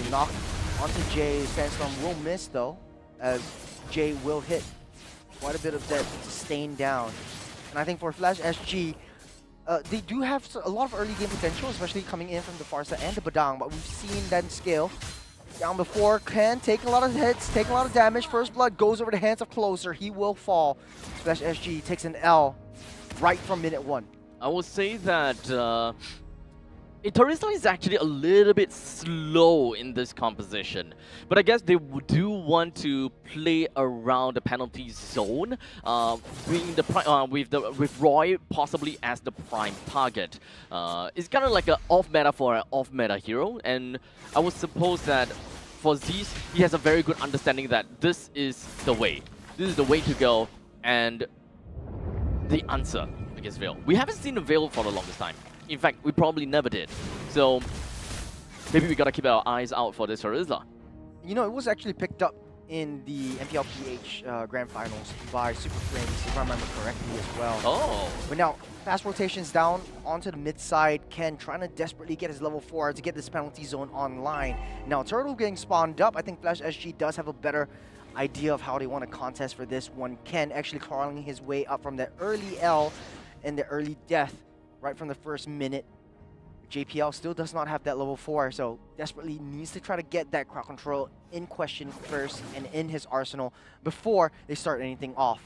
The knock onto Jay. Sandstorm will miss though, as Jay will hit quite a bit of that sustain down. And I think for Flash SG, they do have a lot of early game potential, especially coming in from the Farsa and the Badang, but we've seen that scale. Down before, can take a lot of hits, take a lot of damage. First blood goes over the hands of Closer. He will fall. Flash SG takes an L right from minute 1. I would say that Turista is actually a little bit slow in this composition, but I guess they do want to play around the penalty zone, being the with Roy possibly as the prime target. It's kind of like an off-meta for an off-meta hero, and I would suppose that for Zeus, he has a very good understanding that this is the way. This is the way to go, and the answer against Veil. We haven't seen the Veil for the longest time. In fact, we probably never did. So maybe we gotta keep our eyes out for this Charizla. You know, it was actually picked up in the MPL PH Grand Finals by Super Frames, if I remember correctly as well. Oh. But now, fast rotations down onto the mid side. Ken trying to desperately get his level 4 to get this penalty zone online. Now, Turtle getting spawned up. I think Flash SG does have a better idea of how they want to contest for this one. Ken actually crawling his way up from the early L and the early death right from the first minute. JPL still does not have that level 4, so desperately needs to try to get that crowd control in question first and in his arsenal before they start anything off.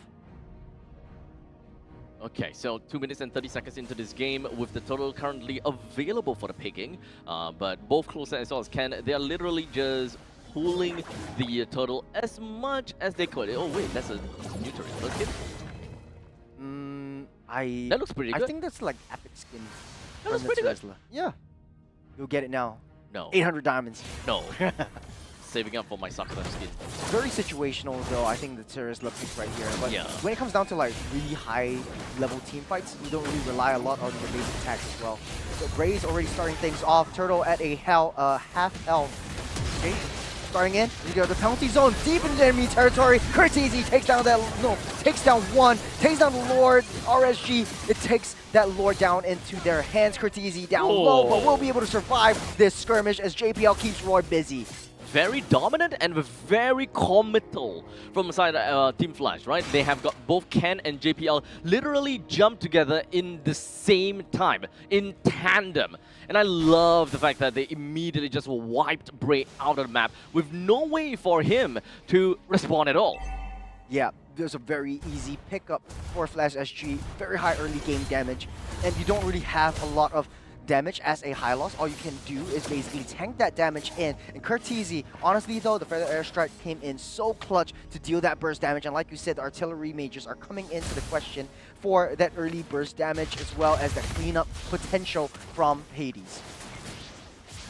Okay, so 2 minutes and 30 seconds into this game with the total currently available for the picking, but both Closer as well as Ken, they are literally just pulling the total as much as they could. Oh wait, that's a new turret. Let's get it. That looks pretty good. I think that's like epic skin. That looks pretty good. Yeah. You'll get it now. No. 800 diamonds. No. Saving up for my Sakura skin. Very situational though, I think the Terizla pick right here. But yeah, when it comes down to like really high level team fights, you don't really rely a lot on your basic attacks as well. So Bray's already starting things off. Turtle at a half health. Okay. Starting in, you go the penalty zone deep into enemy territory. Curtizi takes down takes down one, takes down the Lord. RSG, it takes that Lord down into their hands. Curtizi down low, but will be able to survive this skirmish as JPL keeps Roy busy. Very dominant and very committal from the side of Team Flash, right? They have got both Ken and JPL literally jump together in the same time, in tandem. And I love the fact that they immediately just wiped Bray out of the map with no way for him to respond at all. Yeah, there's a very easy pickup for Flash SG, very high early game damage, and you don't really have a lot of damage as a high loss. All you can do is basically tank that damage in. And Curtizi, honestly though, the Feather Airstrike came in so clutch to deal that burst damage. And like you said, the artillery mages are coming into the question for that early burst damage as well as the cleanup potential from Hades.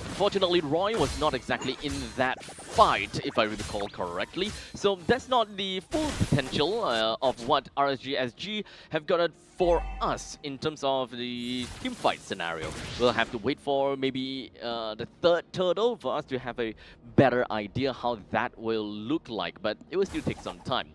Unfortunately, Roy was not exactly in that fight, if I recall correctly. So that's not the full potential of what RSG SG have got for us in terms of the team fight scenario. We'll have to wait for maybe the third turtle for us to have a better idea how that will look like, but it will still take some time.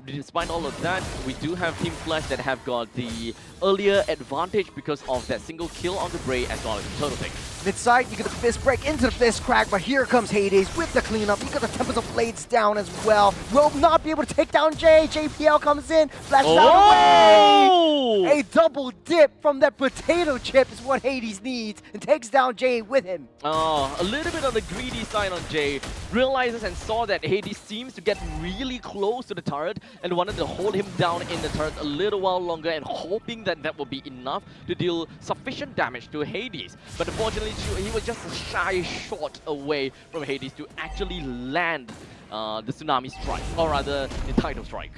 Despite all of that, we do have Team Flash that have got the earlier advantage because of that single kill on the Bray as well as the turtle pick. Mid-side, you get the fist break into the fist crack, but here comes Hades with the cleanup. You got the Tempest of Blades down as well. Will not be able to take down Jay. JPL comes in, flashes out of the way. A double dip from that potato chip is what Hades needs and takes down Jay with him. Oh, a little bit on the greedy side on Jay. Realizes and saw that Hades seems to get really close to the turret and wanted to hold him down in the turret a little while longer and hoping that that will be enough to deal sufficient damage to Hades. But unfortunately, he was just a shy shot away from Hades to actually land the Tsunami Strike, or rather the Title Strike.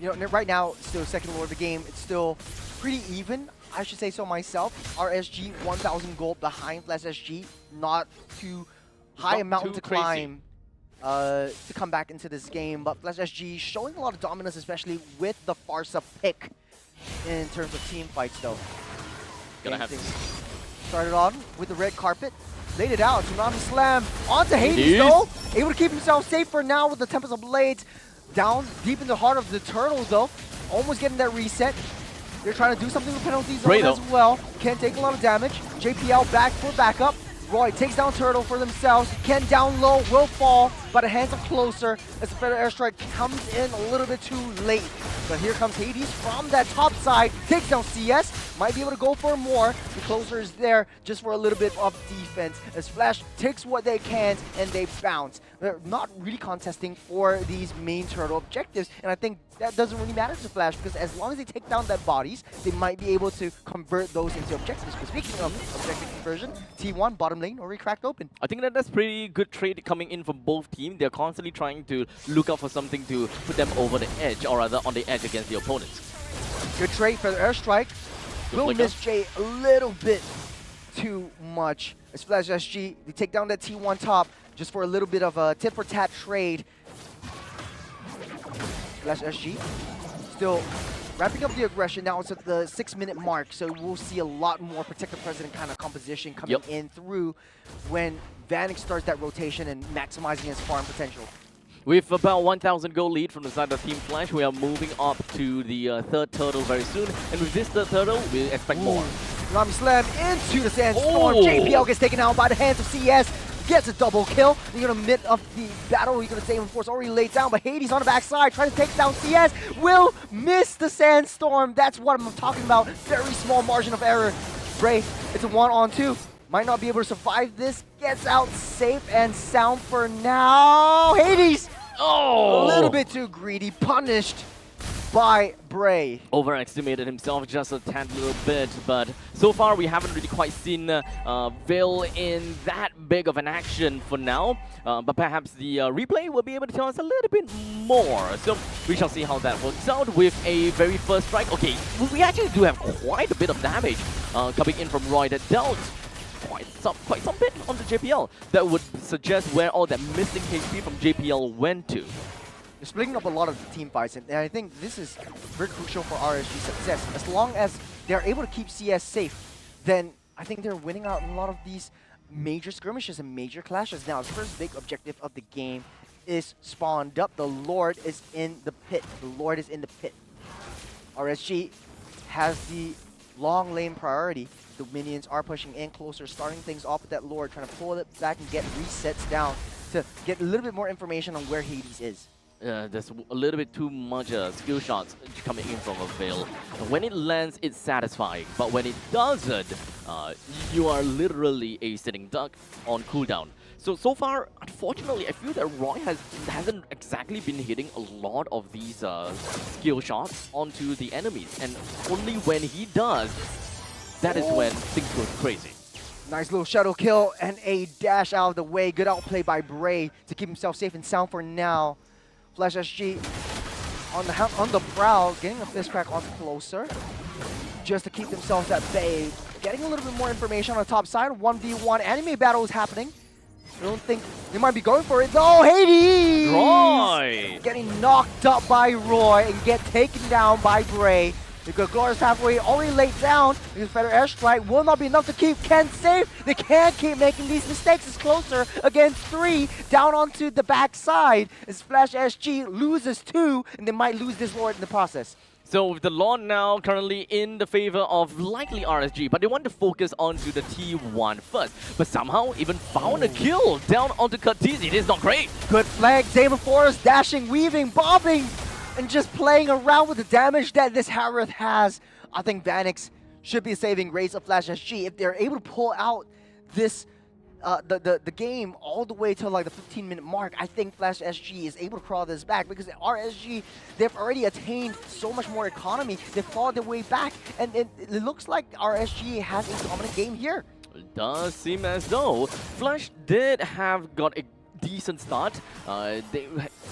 You know, right now, still second lord of the game, it's still pretty even. I should say so myself. RSG 1,000 gold behind Flash SG, not too high a mountain to climb to come back into this game, but Flash SG showing a lot of dominance, especially with the Farsa pick in terms of team fights though. Gonna have started on with the red carpet. laid it out. Tsunami Slam onto Hades though. Able to keep himself safe for now with the Tempest of Blades. Down deep in the heart of the turtle though. Almost getting that reset. They're trying to do something with penalty zone as well. Can't take a lot of damage. JPL back for backup. Roy takes down Turtle for themselves. Ken down low, will fall by the hands of Closer as the Federal Airstrike comes in a little bit too late. But here comes Hades from that top side, takes down CS, might be able to go for more. The Closer is there just for a little bit of defense as Flash takes what they can and they bounce. They're not really contesting for these main Turtle objectives, and I think that doesn't really matter to Flash because as long as they take down their bodies, they might be able to convert those into objectives. But speaking of objective conversion, T1 bottom lane already cracked open. I think that's pretty good trade coming in from both teams. They're constantly trying to look out for something to put them over the edge, or rather on the edge against the opponents. Good trade for the airstrike. Will miss Jay a little bit too much. As Flash SG, they take down that T1 top just for a little bit of a tit-for-tat trade. Flash SG still wrapping up the aggression. Now it's at the 6-minute mark, so we'll see a lot more Protector President kind of composition coming in through when Vanek starts that rotation and maximizing his farm potential. With about 1,000 gold lead from the side of Team Flash, we are moving up to the third turtle very soon. And with this third turtle, we expect more. Tsunami Slam into the Sandstorm. JPL gets taken out by the hands of CS. Gets a double kill. You're gonna mid of the battle. You're gonna say Force already laid down, but Hades on the backside trying to take down CS. Will miss the Sandstorm. That's what I'm talking about. Very small margin of error. Bray, it's a 1-on-2. Might not be able to survive this. Gets out safe and sound for now. Hades! A little bit too greedy. Punished by Bray. Overestimated himself just a tad little bit, but so far we haven't really quite seen Veil in that big of an action for now. But perhaps the replay will be able to tell us a little bit more. So we shall see how that works out with a very first strike. Okay, we actually do have quite a bit of damage coming in from Roy that dealt quite some bit on the JPL. That would suggest where all that missing HP from JPL went to. They're splitting up a lot of the team fights, and I think this is very crucial for RSG's success. As long as they're able to keep CS safe, then I think they're winning out in a lot of these major skirmishes and major clashes. Now, the first big objective of the game is spawned up. The Lord is in the pit. The Lord is in the pit. RSG has the long lane priority. The minions are pushing in closer, starting things off with that Lord, trying to pull it back and get resets down to get a little bit more information on where Hades is. There's a little bit too much skill shots coming in from a Veil. When it lands, it's satisfying, but when it doesn't, you are literally a sitting duck on cooldown. So far, unfortunately, I feel that Roy hasn't exactly been hitting a lot of these skill shots onto the enemies, and only when he does, that is when things go crazy. Nice little shadow kill and a dash out of the way. Good outplay by Bray to keep himself safe and sound for now. Flash SG on the prowl, getting a fist crack on Closer just to keep themselves at bay. Getting a little bit more information on the top side. 1v1 anime battle is happening. I don't think they might be going for it though. Hades! Roy! Getting knocked up by Roy and get taken down by Bray. Because Glorious halfway already laid down. Because Federal Airstrike will not be enough to keep Ken safe. They can't keep making these mistakes. It's Closer against 3 down onto the backside. As Flash SG loses 2, and they might lose this Lord in the process. So with the Lord now currently in the favor of likely RSG, but they want to focus onto the T1 first. But somehow even found a kill down onto Curtiz. It is not great. Good flag. Damon Forrest dashing, weaving, bobbing, and just playing around with the damage that this Harith has. I think Vanek should be saving grace of Flash SG. If they're able to pull out this the game all the way to like the 15-minute mark, I think Flash SG is able to crawl this back because RSG, they've already attained so much more economy. They've fought their way back, and it looks like RSG has a dominant game here. It does seem as though Flash did have got a decent start.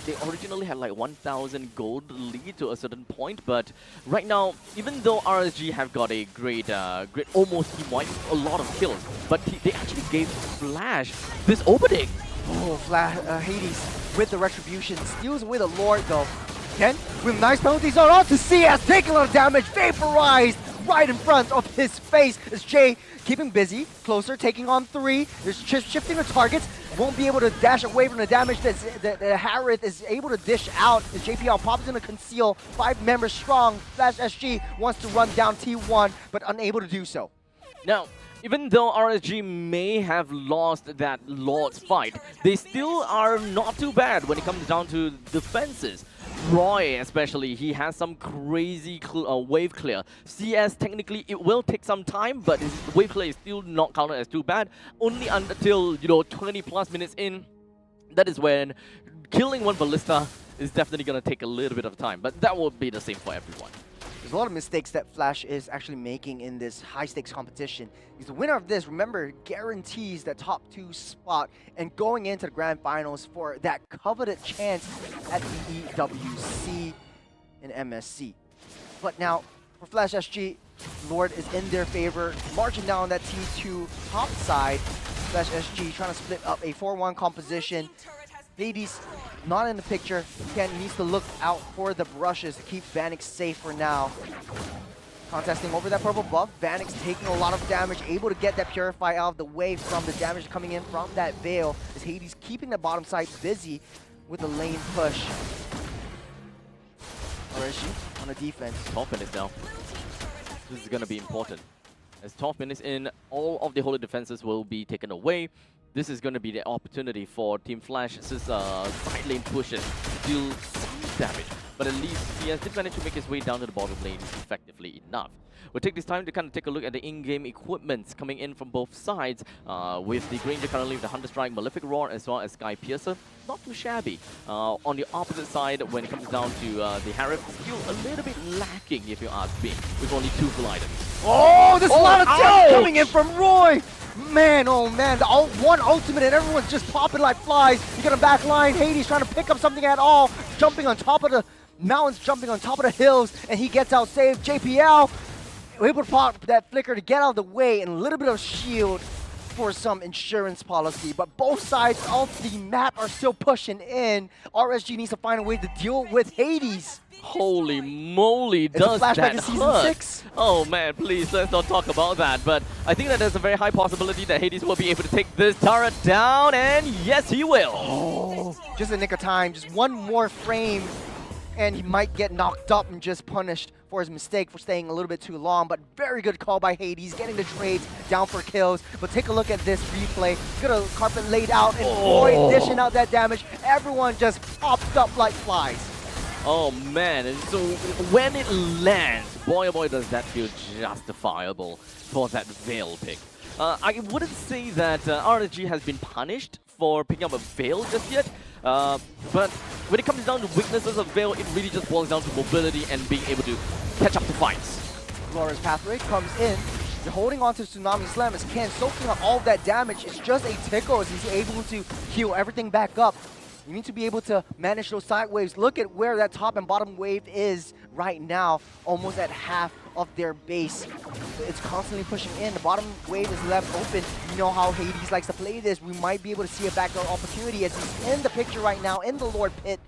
They originally had like 1,000 gold lead to a certain point, but right now, even though RSG have got a great almost team-wide, a lot of kills, but they actually gave Flash this opening. Oh, Hades with the retribution steals away the Lord though. Ken with nice penalty zone on to CS, taking a lot of damage, vaporized right in front of his face. As Jay keeping busy, closer, taking on 3. There's shifting the targets. Won't be able to dash away from the damage that Harith is able to dish out. As JPL pops in to conceal. 5 members strong. Flash SG wants to run down T1, but unable to do so. Now, even though RSG may have lost that Lord's fight, they still are not too bad when it comes down to defenses. Roy especially, he has some crazy wave clear. CS technically it will take some time, but his wave clear is still not counted as too bad. Only until 20 plus minutes in, that is when killing one ballista is definitely gonna take a little bit of time. But that will be the same for everyone. There's a lot of mistakes that Flash is actually making in this high-stakes competition. He's the winner of this, remember, guarantees that top 2 spot and going into the grand finals for that coveted chance at the EWC and MSC. But now, for Flash SG, Lord is in their favor, marching down that T2 top side. Flash SG trying to split up a 4-1 composition. Hades not in the picture. Ken needs to look out for the brushes to keep Vanix safe for now. Contesting over that purple buff. Vanix taking a lot of damage, able to get that Purify out of the way from the damage coming in from that Veil. As Hades keeping the bottom side busy with the lane push. RSG on the defense. 12 minutes now. This is going to be important. As 12 minutes in, all of the holy defenses will be taken away. This is going to be the opportunity for Team Flash's side lane pushes to deal some damage. But at least CS did manage to make his way down to the bottom lane effectively enough. We'll take this time to kind of take a look at the in-game equipments coming in from both sides. With the Granger currently with the Hunter Strike, Malefic Roar, as well as Sky Piercer. Not too shabby. On the opposite side, when it comes down to the Harith, still a little bit lacking, if you ask me, with only 2 full items. Oh, there's a lot of damage coming in from Roy! Man, oh man, the one ultimate and everyone's just popping like flies. You got a back line, Hades trying to pick up something at all, jumping on top of the mountains, jumping on top of the hills, and he gets out saved. JPL able to pop that flicker to get out of the way, and a little bit of shield for some insurance policy. But both sides of the map are still pushing in. RSG needs to find a way to deal with Hades. Holy moly, does that hurt? 6? Oh man, please, let's not talk about that. But I think that there's a very high possibility that Hades will be able to take this turret down, and yes, he will. Oh, just a nick of time, just one more frame, and he might get knocked up and just punished for his mistake for staying a little bit too long. But very good call by Hades, getting the trades down for kills. But take a look at this replay. Got a carpet laid out, and Roy dishing out that damage. Everyone just popped up like flies. Oh man, and so when it lands, boy oh boy does that feel justifiable for that Veil pick. I wouldn't say that RSG has been punished for picking up a Veil just yet, but when it comes down to weaknesses of Veil, it really just boils down to mobility and being able to catch up to fights. Laura's pathway comes in. They're holding on to Tsunami Slam as Ken soaking up all that damage. It's just a tickle as he's able to heal everything back up. You need to be able to manage those side waves. Look at where that top and bottom wave is right now, almost at half of their base. It's constantly pushing in. The bottom wave is left open. You know how Hades likes to play this. We might be able to see a backdoor opportunity as he's in the picture right now in the Lord Pit.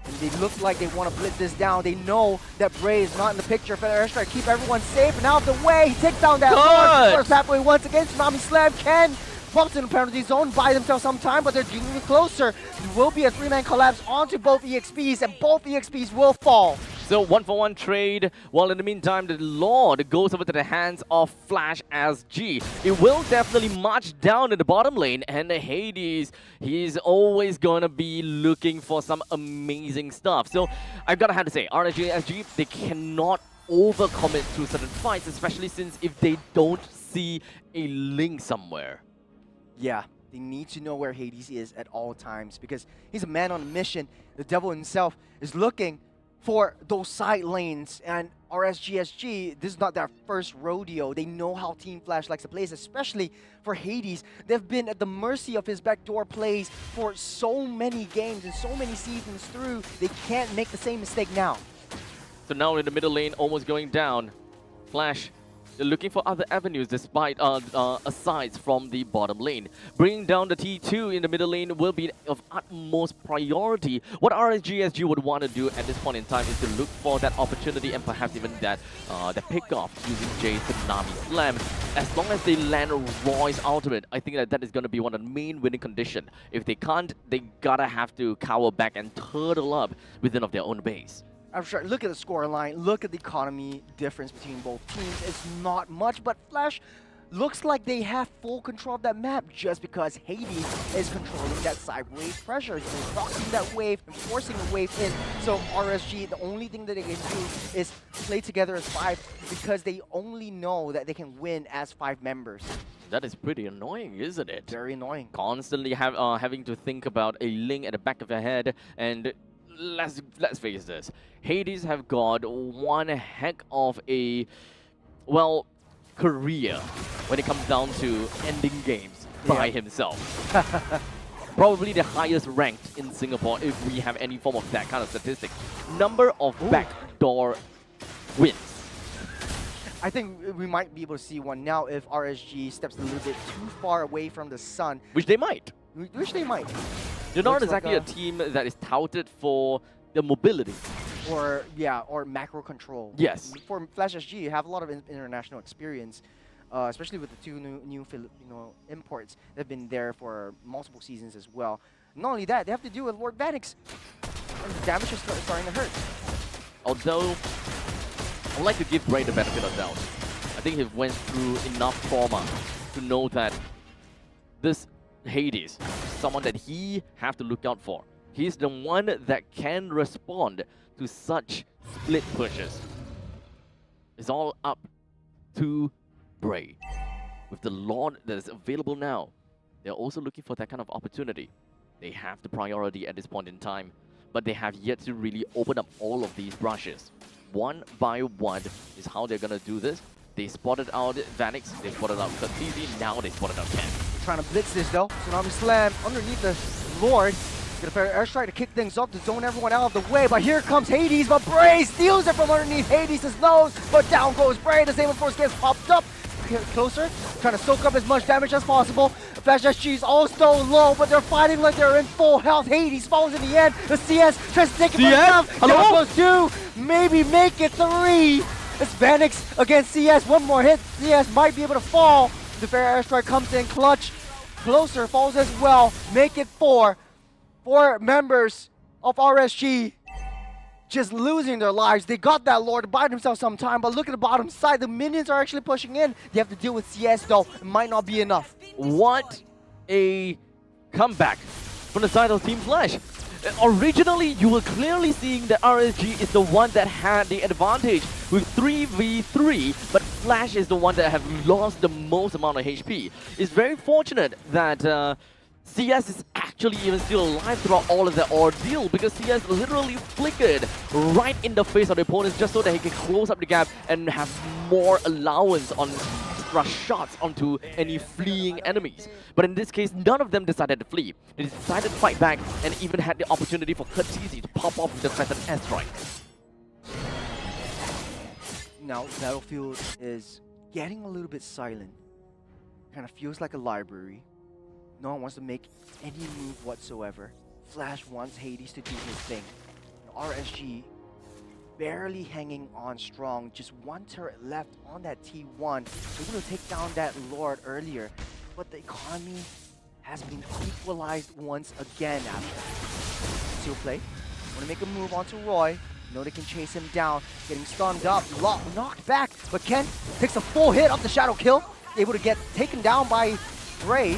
And they look like they want to blitz this down. They know that Bray is not in the picture for the airstrike. Keep everyone safe and out of the way. He takes down that Lord. First pathway once again. Tsunami Slam. Ken pops in the penalty zone, buy themselves some time, but they're getting closer. It will be a 3-man collapse onto both EXPs, and both EXPs will fall. So 1-for-1 trade, while in the meantime the Lord goes over to the hands of Flash SG. It will definitely march down in the bottom lane, and the Hades, he's always gonna be looking for some amazing stuff. So I've gotta have to say, RSG SG, they cannot overcommit through certain fights, especially since if they don't see a link somewhere. Yeah, they need to know where Hades is at all times because he's a man on a mission. The devil himself is looking for those side lanes, and RSG SG, this is not their first rodeo. They know how Team Flash likes to play, especially for Hades. They've been at the mercy of his backdoor plays for so many games and so many seasons through. They can't make the same mistake now. So now in the middle lane, almost going down. Flash They're looking for other avenues despite asides from the bottom lane. Bringing down the T2 in the middle lane will be of utmost priority. What RSG SG would want to do at this point in time is to look for that opportunity and perhaps even that the pick-off using Jay's Tsunami Slam. As long as they land Roy's ultimate, I think that is going to be one of the main winning conditions. If they can't, they gotta have to cower back and turtle up within of their own base. I'm sure. Look at the score line. Look at the economy difference between both teams. It's not much, but Flash looks like they have full control of that map just because Hades is controlling that side wave pressure. He's blocking that wave and forcing the wave in. So RSG, the only thing that they can do is play together as 5 because they only know that they can win as 5 members. That is pretty annoying, isn't it? Very annoying. Constantly having to think about a Link at the back of your head, and let's face this, Hades have got one heck of a, well, career when it comes down to ending games by himself. Probably the highest ranked in Singapore if we have any form of that kind of statistic. Number of backdoor wins. I think we might be able to see one now if RSG steps a little bit too far away from the sun. Which they might. Which they might. They're not exactly a team that is touted for their mobility. Or macro control. Yes. For Flash SG, you have a lot of international experience, especially with the 2 new Filipino imports that have been there for multiple seasons as well. Not only that, they have to deal with Lord Vanix. And the damage is starting to hurt. Although, I'd like to give Bray the benefit of doubt. I think he went through enough trauma to know that this Hades is someone that he have to look out for. He's the one that can respond to such split pushes. It's all up to Bray. With the Lord that is available now, they're also looking for that kind of opportunity. They have the priority at this point in time, but they have yet to really open up all of these brushes. One by one is how they're gonna do this. They spotted out Vanix, they spotted out Katisi, now they spotted out Ken. Trying to blitz this though. Tsunami Slam underneath the Lord. Get a fair airstrike to kick things up to zone everyone out of the way. But here comes Hades, but Bray steals it from underneath Hades' nose. But down goes Bray. The Saber Force gets popped up. Closer, trying to soak up as much damage as possible. Flash SG is also low, but they're fighting like they're in full health. Hades falls in the end. The CS tries to take it for himself. Down goes 2, maybe make it 3. It's Vanix against CS. One more hit. CS might be able to fall. The fair airstrike comes in clutch. Closer falls as well. Make it 4. 4 members of RSG just losing their lives. They got that Lord to buy themselves some time, but look at the bottom side. The minions are actually pushing in. They have to deal with CS though. It might not be enough. What a comeback from the side of Team Flash. Originally, you were clearly seeing that RSG is the one that had the advantage with 3v3, but Flash is the one that have lost the most amount of HP. It's very fortunate that CS is actually even still alive throughout all of the ordeal, because CS literally flickered right in the face of the opponents just so that he can close up the gap and have more allowance on extra shots onto any fleeing enemies. But in this case, none of them decided to flee. They decided to fight back and even had the opportunity for Katisi to pop off the Crescent airstrike. Now, Battlefield is getting a little bit silent. Kind of feels like a library. No one wants to make any move whatsoever. Flash wants Hades to do his thing. RSG barely hanging on strong. Just 1 turret left on that T1. They're going to take down that Lord earlier. But the economy has been equalized once again after. Seal play. Want to make a move onto Roy. Know they can chase him down. Getting stunned up. Knocked back. But Ken takes a full hit off the Shadow Kill. Able to get taken down by Bray.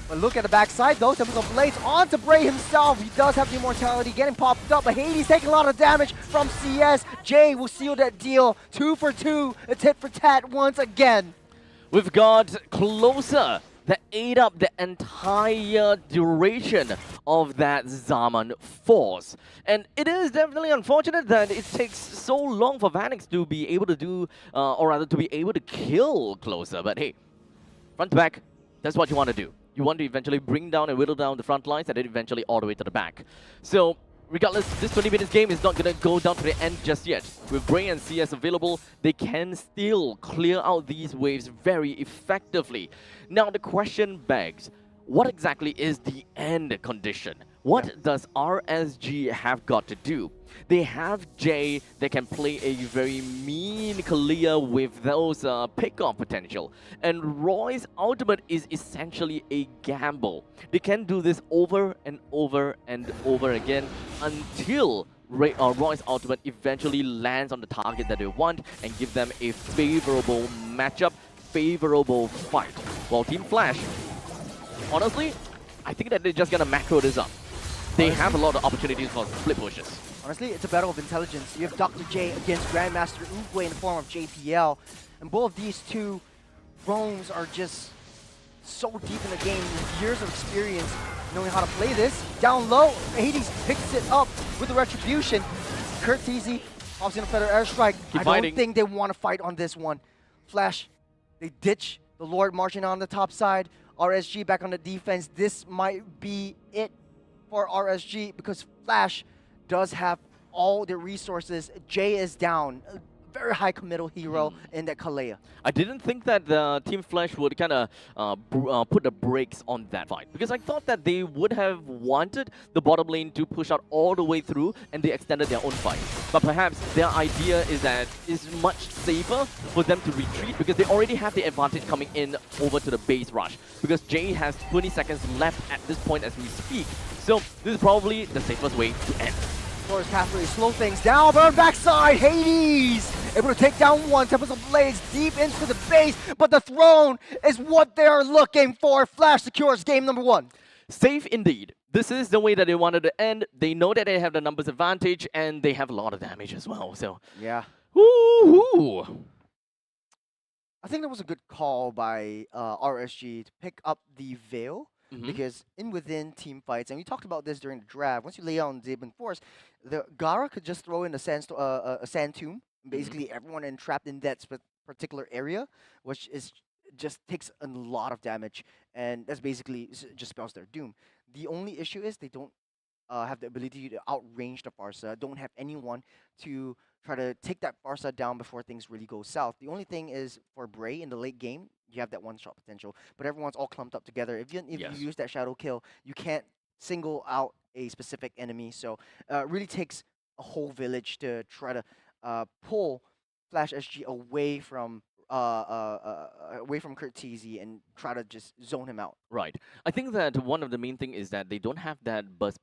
But look at the backside, those Temples of Blades onto Bray himself. He does have the immortality getting popped up, but Hades taking a lot of damage from CS. Jay will seal that deal. 2 for 2. It's hit for tat once again. We've got Closer that ate up the entire duration of that Zaman force. And it is definitely unfortunate that it takes so long for Vanix to be able to do, or rather to be able to kill Closer. But hey, front to back, that's what you want to do. You want to eventually bring down and whittle down the front lines and then eventually all the way to the back. So regardless, this 20 minutes game is not going to go down to the end just yet. With Bray and CS available, they can still clear out these waves very effectively. Now the question begs, what exactly is the end condition? What does RSG have got to do? They have Jay that can play a very mean Kalia with those pick-off potential. And Roy's ultimate is essentially a gamble. They can do this over and over and over again until Roy's ultimate eventually lands on the target that they want and give them a favorable matchup, favorable fight. While Team Flash, honestly, I think that they're just gonna macro this up. They have a lot of opportunities for split pushes. Honestly, it's a battle of intelligence. You have Dr. J against Grandmaster Uguay in the form of JPL. And both of these two roams are just so deep in the game with years of experience knowing how to play this. Down low, Hades picks it up with the retribution. Kurt Teasy pops in a feather airstrike. I don't think they want to fight on this one. Flash, they ditch the Lord marching on the top side. RSG back on the defense. This might be it for RSG because Flash does have all the resources. Jay is down. A very high committal hero in that Kalea. I didn't think that the Team Flash would kind of put the brakes on that fight because I thought that they would have wanted the bottom lane to push out all the way through and they extended their own fight. But perhaps their idea is that it's much safer for them to retreat because they already have the advantage coming in over to the base rush because Jay has 20 seconds left at this point as we speak. So this is probably the safest way to end. Forest Pathway slow things down, but on backside, Hades able to take down one. Tempest of Blades deep into the base, but the throne is what they are looking for. Flash secures game number 1. Safe indeed. This is the way that they wanted to end. They know that they have the numbers advantage, and they have a lot of damage as well. So yeah. Woohoo! I think that was a good call by RSG to pick up the Veil. Because within team fights, and we talked about this during the draft, once you lay out on Zabin Force, the Gara could just throw in a sand tomb, basically everyone entrapped in that particular area, which is just takes a lot of damage, and that's basically just spells their doom. The only issue is they don't have the ability to outrange the Farsa, don't have anyone to try to take that Farsa down before things really go south. The only thing is for Bray in the late game, you have that one-shot potential, but everyone's all clumped up together. If you use that shadow kill, you can't single out a specific enemy. So it really takes a whole village to try to pull Flash SG away from Kurt Teasy and try to just zone him out. Right. I think that one of the main thing is that they don't have that burst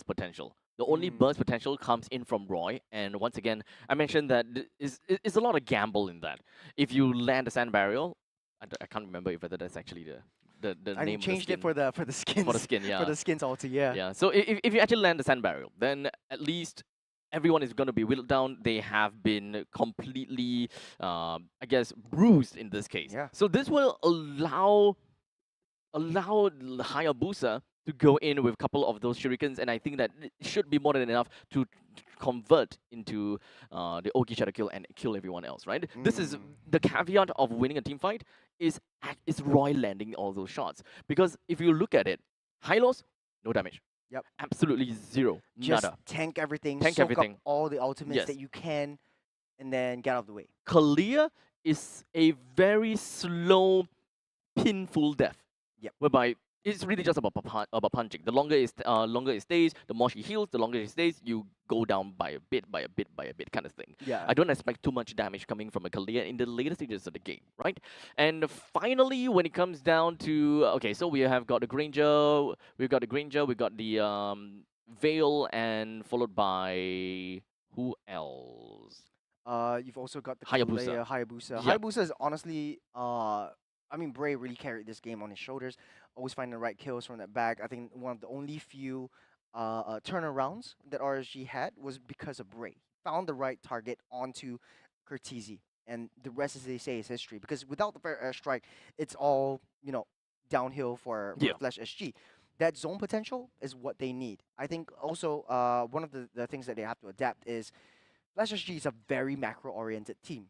potential. The only burst potential comes in from Roy, and once again, I mentioned that is a lot of gamble in that. If you land a sand barrel, I can't remember whether that's actually the I name. Changed it for the skins. For the skin, yeah. For the skins also, yeah. Yeah. So if you actually land the sand barrel, then at least everyone is going to be whittled down. They have been completely, I guess, bruised in this case. Yeah. So this will allow Hayabusa to go in with a couple of those shurikens, and I think that it should be more than enough to convert into the Ogi Shadow Kill and kill everyone else, right? This is the caveat of winning a team fight is Roy landing all those shots. Because if you look at it, Hylos, no damage. Yep. Absolutely zero. Just nada. tank everything, Tank soak everything. up all the ultimates that you can, and then get out of the way. Kalia is a very slow, painful death. Yep. Whereby it's really just about punching. The longer it stays, the more she heals. The longer it stays, you go down by a bit, kind of thing. Yeah. I don't expect too much damage coming from a Kalia in the later stages of the game, right? And finally, when it comes down to okay, so we have got the Granger, we got the Veil, and followed by who else? You've also got the Hayabusa. Hayabusa. Yep. Hayabusa is honestly, I mean, Bray really carried this game on his shoulders. Always finding the right kills from that back. I think one of the only few turnarounds that RSG had was because of Bray. Found the right target onto Kurtizi, and the rest, as they say, is history. Because without the fair airstrike, it's all downhill for Flash SG. That zone potential is what they need. I think also one of the things that they have to adapt is Flash SG is a very macro-oriented team,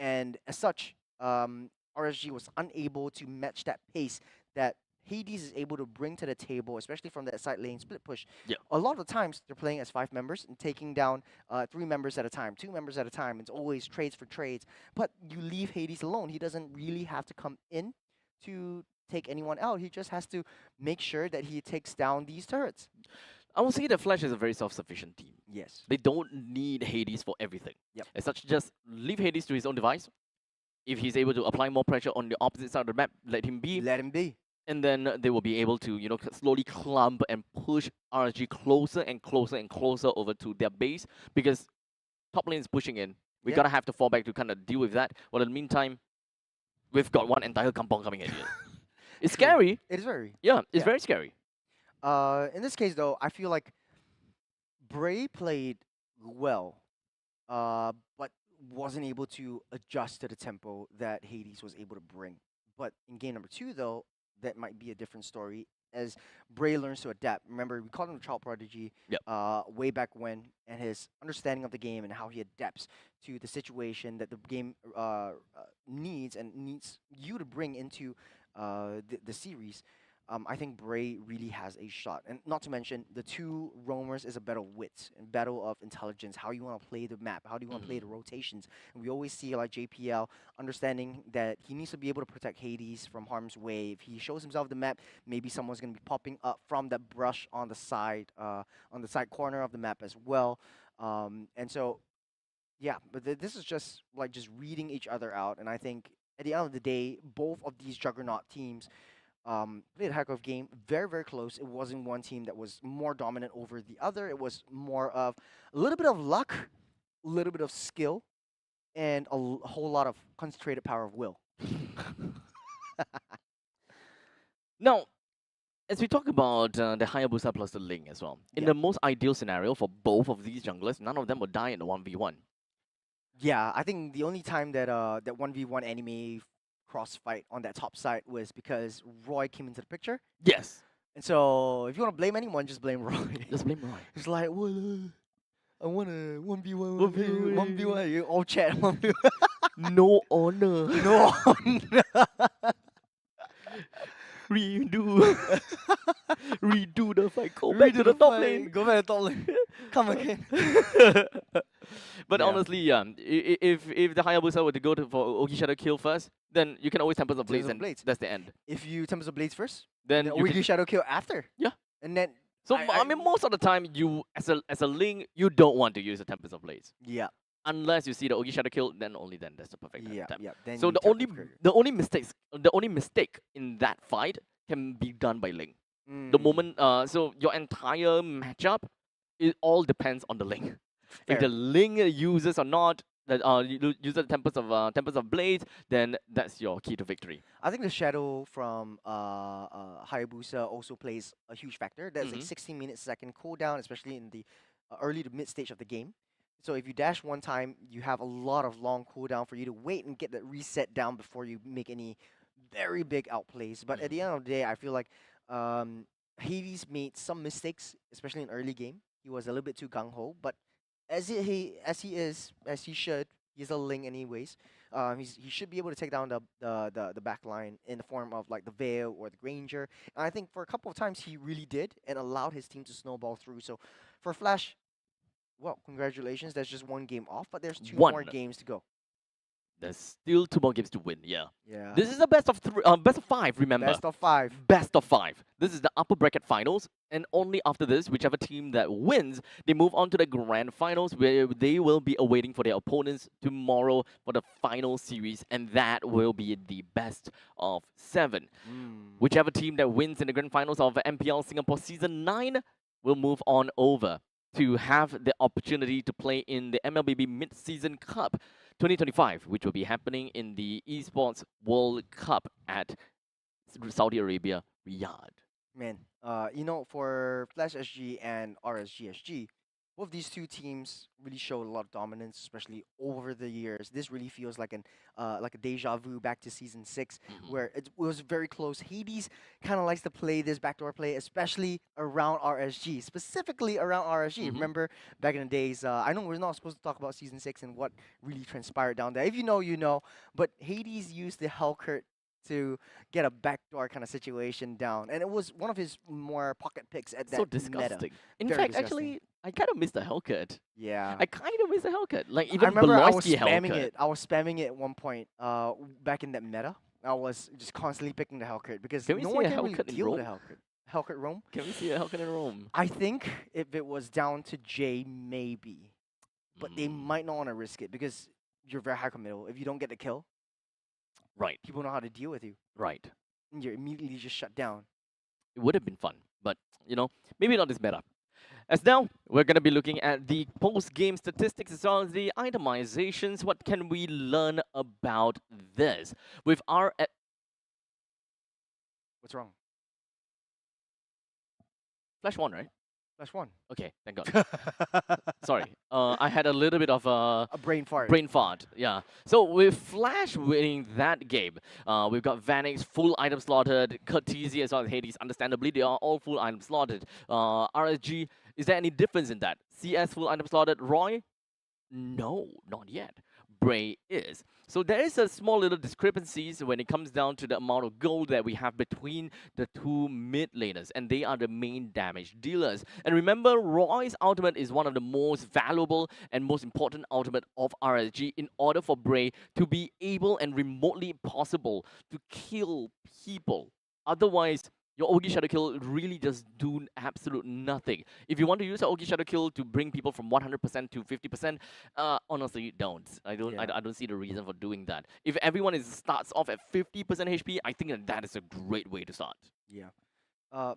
and as such, RSG was unable to match that pace that Hades is able to bring to the table, especially from that side lane split push. Yeah. A lot of the times they're playing as 5 members and taking down 3 members at a time, 2 members at a time. It's always trades for trades. But you leave Hades alone. He doesn't really have to come in to take anyone out. He just has to make sure that he takes down these turrets. I would say that Flash is a very self-sufficient team. Yes. They don't need Hades for everything. Yep. As such, just leave Hades to his own device. If he's able to apply more pressure on the opposite side of the map, let him be. Let him be. And then they will be able to, slowly clump and push RSG closer and closer and closer over to their base, because top lane is pushing in. We Yep. gotta have to fall back to kind of deal with that. Well, in the meantime, we've got one entire kampong coming in here. It's scary. It is very. Yeah, it's Yeah. very scary. In this case, though, I feel like Bray played well, but wasn't able to adjust to the tempo that Hades was able to bring. But in game number 2, though, that might be a different story as Bray learns to adapt. Remember, we called him a child prodigy way back when, and his understanding of the game and how he adapts to the situation that the game needs and needs you to bring into the series. I think Bray really has a shot. And not to mention, the 2 roamers is a battle of wits and battle of intelligence, how you want to play the map, how do you want to play the rotations. And we always see like JPL understanding that he needs to be able to protect Hades from harm's way. If he shows himself the map, maybe someone's going to be popping up from that brush on the side corner of the map as well. And so, yeah, but this is just like just reading each other out. And I think at the end of the day, both of these juggernaut teams played a heck of a game, very, very close. It wasn't one team that was more dominant over the other. It was more of a little bit of luck, a little bit of skill, and a whole lot of concentrated power of will. Now, as we talk about the Hayabusa plus the Ling as well, in the most ideal scenario for both of these junglers, none of them would die in the 1v1. Yeah, I think the only time that that 1v1 anime crossfight on that top side was because Roy came into the picture. Yes. And so if you want to blame anyone, just blame Roy. Just blame Roy. It's like, well, I want a 1v1, 1v1, you all chat 1v1. No honor. No honor. Redo. Redo the fight. Go back to the top lane. Go back to the top lane. Come again. But Yeah. honestly, yeah, if the Hayabusa were to go for Ogi Shadow kill first, then you can always Tempest of Blades, Tempest of and Blades. that's the end. If you Tempest of Blades first, Then then you we can, Shadow kill after. Yeah. And then so I mean, most of the time, you as a Ling, you don't want to use a Tempest of Blades yeah, unless you see the Ogi Shadow kill. Then only then that's the perfect yeah, time. yeah. Then So you the tap only trigger. the only mistake in that fight can be done by Ling. The moment so your entire matchup, it all depends on the Ling. If the Fair. Ling uses or not, that uses Tempest of Blades, then that's your key to victory. I think the shadow from Hayabusa also plays a huge factor. That's like 16 minutes second cooldown, especially in the early to mid stage of the game. So if you dash one time, you have a lot of long cooldown for you to wait and get that reset down before you make any very big outplays. But at the end of the day, I feel like Hades made some mistakes, especially in early game. He was a little bit too gung ho, but as he should, he's a Ling anyways. He should be able to take down the back line in the form of like the Veil or the Granger. And I think for a couple of times he really did and allowed his team to snowball through. So for Flash, well, congratulations. That's just one game off, but there's two more games to go. There's still 2 more games to win. Yeah. Yeah. This is a best of 5. Remember. Best of 5. Best of 5. This is the upper bracket finals, and only after this, whichever team that wins, they move on to the grand finals, where they will be awaiting for their opponents tomorrow for the final series, and that will be the best of 7. Whichever team that wins in the grand finals of MPL Singapore Season 9 will move on over to have the opportunity to play in the MLBB Mid-Season Cup 2025, which will be happening in the Esports World Cup at Saudi Arabia, Riyadh. Man, for Flash SG and RSG SG, both these two teams really showed a lot of dominance, especially over the years. This really feels like a deja vu back to Season 6, where it was very close. Hades kind of likes to play this backdoor play, especially around RSG, specifically around RSG. Remember, back in the days, I know we're not supposed to talk about Season 6 and what really transpired down there. If you know, you know. But Hades used the Hellcurt to get a backdoor kind of situation down. And it was one of his more pocket picks at that So meta. disgusting. In Very fact, disgusting. actually, I kind of missed the Hellcat. Yeah. I kind of missed the Hellcat. Like I even remember I was Beloyski spamming Hellcat. it. I was spamming it at one point back in that meta. I was just constantly picking the Hellcat because Can we no see one a can really Hellcat in deal with the Rome? Hellcat roam. Can we see a Hellcat in Rome? I think if it was down to J, maybe. But they Mm, might not want to risk it because you're very high committal. If you don't get the kill, right, people know how to deal with you. right. And you're immediately just shut down. It would have been fun, but maybe not this meta. As now, we're going to be looking at the post-game statistics as well as the itemizations. What can we learn about this? With our... What's wrong? Flash 1, right? Flash one. Okay, thank God. Sorry, I had a little bit of a brain fart. Brain fart, yeah. So with Flash winning that game, we've got Vanix full item slotted, Curteasy as well as Hades. Understandably, they are all full item slotted. RSG, is there any difference in that? CS full item slotted, Roy? No, not yet. Bray is. So there is a small little discrepancies when it comes down to the amount of gold that we have between the two mid laners, and they are the main damage dealers. And remember, Roy's ultimate is one of the most valuable and most important ultimate of RSG in order for Bray to be able and remotely possible to kill people. Otherwise, your Ogi Shadow Kill really just do absolute nothing. If you want to use an Ogi Shadow Kill to bring people from 100% to 50%, honestly, don't. I don't see the reason for doing that. If everyone starts off at 50% HP, I think that is a great way to start. Yeah.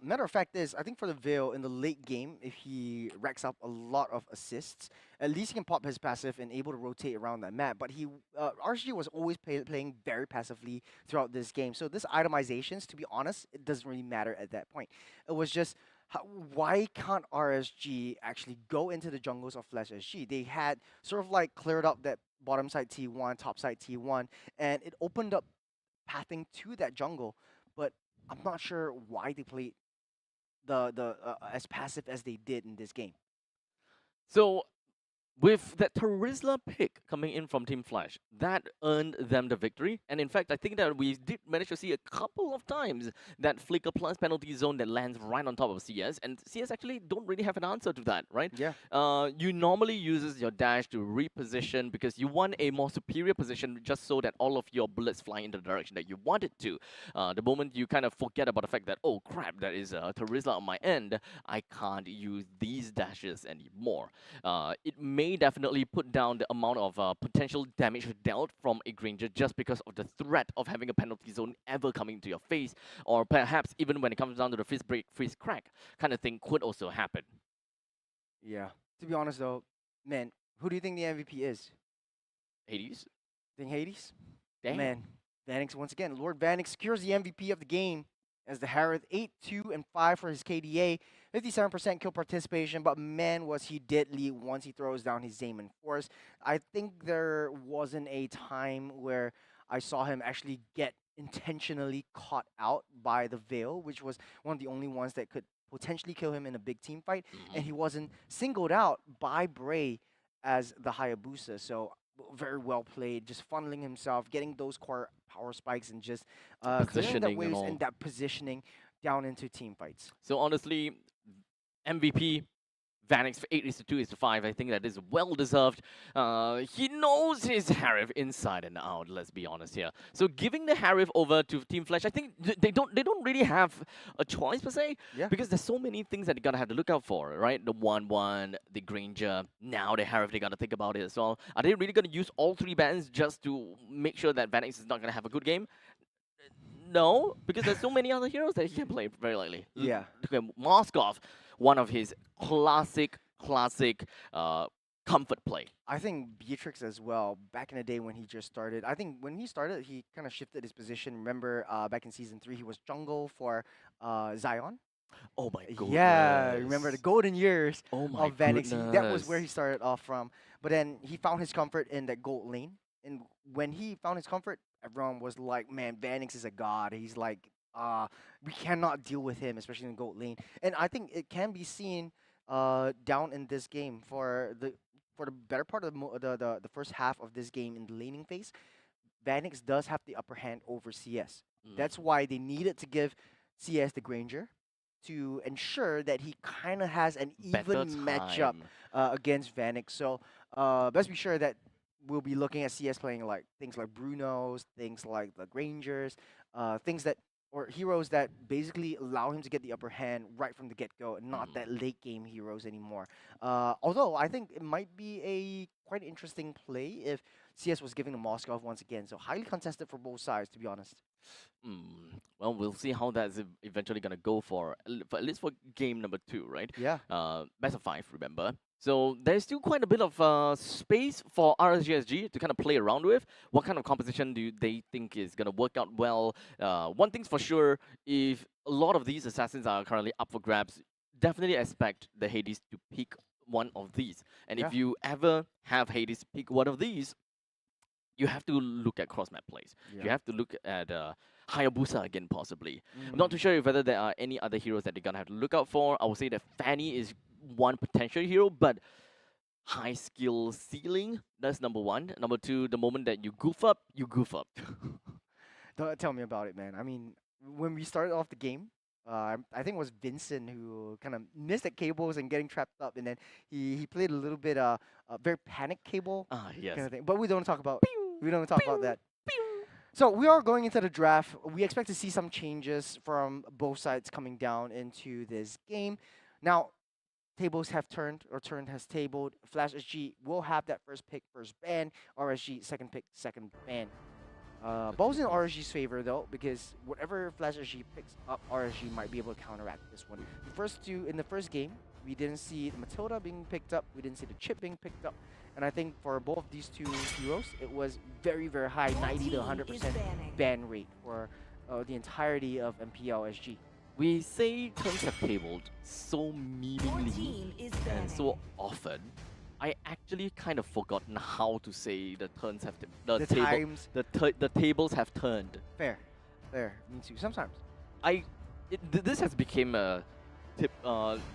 Matter of fact is, I think for the Veil in the late game, if he racks up a lot of assists, at least he can pop his passive and able to rotate around that map. But RSG was always playing very passively throughout this game. So this itemizations, to be honest, it doesn't really matter at that point. It was just, why can't RSG actually go into the jungles of Flash SG? They had sort of like cleared up that bottom side T1, top side T1, and it opened up pathing to that jungle. But I'm not sure why they played the as passive as they did in this game. So with that Terizla pick coming in from Team Flash, that earned them the victory. And in fact, I think that we did manage to see a couple of times that Flicker plus penalty zone that lands right on top of CS. And CS actually don't really have an answer to that, right? Yeah. You normally uses your dash to reposition because you want a more superior position just so that all of your bullets fly in the direction that you want it to. The moment you kind of forget about the fact that, oh crap, that is Terizla on my end, I can't use these dashes anymore. It may definitely put down the amount of potential damage dealt from a Granger just because of the threat of having a penalty zone ever coming to your face, or perhaps even when it comes down to the freeze break, freeze crack kind of thing could also happen. Yeah. To be honest though, man, who do you think the MVP is? Hades? Think Hades? Damn. Man, Vanix once again. Lord Vanix secures the MVP of the game as the Harith 8, 2, and 5 for his KDA. 57% kill participation, but man, was he deadly once he throws down his Zame and Force. I think there wasn't a time where I saw him actually get intentionally caught out by the Veil, which was one of the only ones that could potentially kill him in a big team fight. And he wasn't singled out by Bray as the Hayabusa. So very well played, just funneling himself, getting those core power spikes, and just clearing that waves and that positioning down into team fights. So honestly, MVP Vanix for 8:2:5. I think that is well deserved. He knows his Harif inside and out. Let's be honest here. So giving the Harif over to Team Flash, I think they don't really have a choice per se. Yeah. Because there's so many things that they gotta have to look out for, right? The 1-1, the Granger, now the Harif. They gotta think about it as well. Are they really gonna use all three bans just to make sure that Vanix is not gonna have a good game? No, because there's so many other heroes that he can play very lightly. Yeah. Okay, Moskov, one of his classic comfort play. I think Beatrix as well, back in the day when he just started. I think when he started, he kind of shifted his position. Remember, back in Season 3, he was jungle for Zion. Oh my goodness. Yeah, remember the golden years Oh my of Vanix. goodness. That was where he started off from. But then he found his comfort in that gold lane. And when he found his comfort, everyone was like, man, Vanix is a god. He's like, we cannot deal with him, especially in gold lane. And I think it can be seen down in this game for the better part of the first half of this game in the laning phase. Vanix does have the upper hand over CS. Mm. That's why they needed to give CS the Granger to ensure that he kind of has an Better even matchup time. against Vanix. So let's be sure that we'll be looking at CS playing like things like Brunos, things like the Grangers, things that or heroes that basically allow him to get the upper hand right from the get-go, and not that late game heroes anymore. Although I think it might be a quite interesting play if CS was giving the Moskov once again. So highly contested for both sides, to be honest. Well, we'll see how that's eventually gonna go for at least for game number 2, right? Yeah. Best of 5, remember. So there's still quite a bit of space for RSG SG to kind of play around with. What kind of composition do they think is gonna work out well? One thing's for sure, if a lot of these assassins are currently up for grabs, definitely expect the Hades to pick one of these. And if you ever have Hades pick one of these, you have to look at cross-map plays. You have to look at Hayabusa again, possibly. I'm not too sure if whether there are any other heroes that they're going to have to look out for. I would say that Fanny is one potential hero, but high skill ceiling, that's number one. Number two, the moment that you goof up, you goof up. Don't tell me about it, man. I mean, when we started off the game, I think it was Vincent who kind of missed at cables and getting trapped up, and then he played a little bit very panic cable Yes. kind of thing. But we don't talk about that. So we are going into the draft. We expect to see some changes from both sides coming down into this game. Now, tables have turned, or turned has tabled. Flash SG will have that first pick, first ban. RSG second pick, second ban. Ball's in RSG's favor though, because whatever Flash SG picks up, RSG might be able to counteract this one. The first two in the first game, we didn't see the Matilda being picked up. We didn't see the chip being picked up. And I think for both of these two heroes, it was very, very high, 90 to 100% ban rate for the entirety of MPL SG. We say turns have tabled so meaningly and so often. I actually kind of forgotten how to say the turns have the tables have turned. Fair, me too. Sometimes. This has become a tip.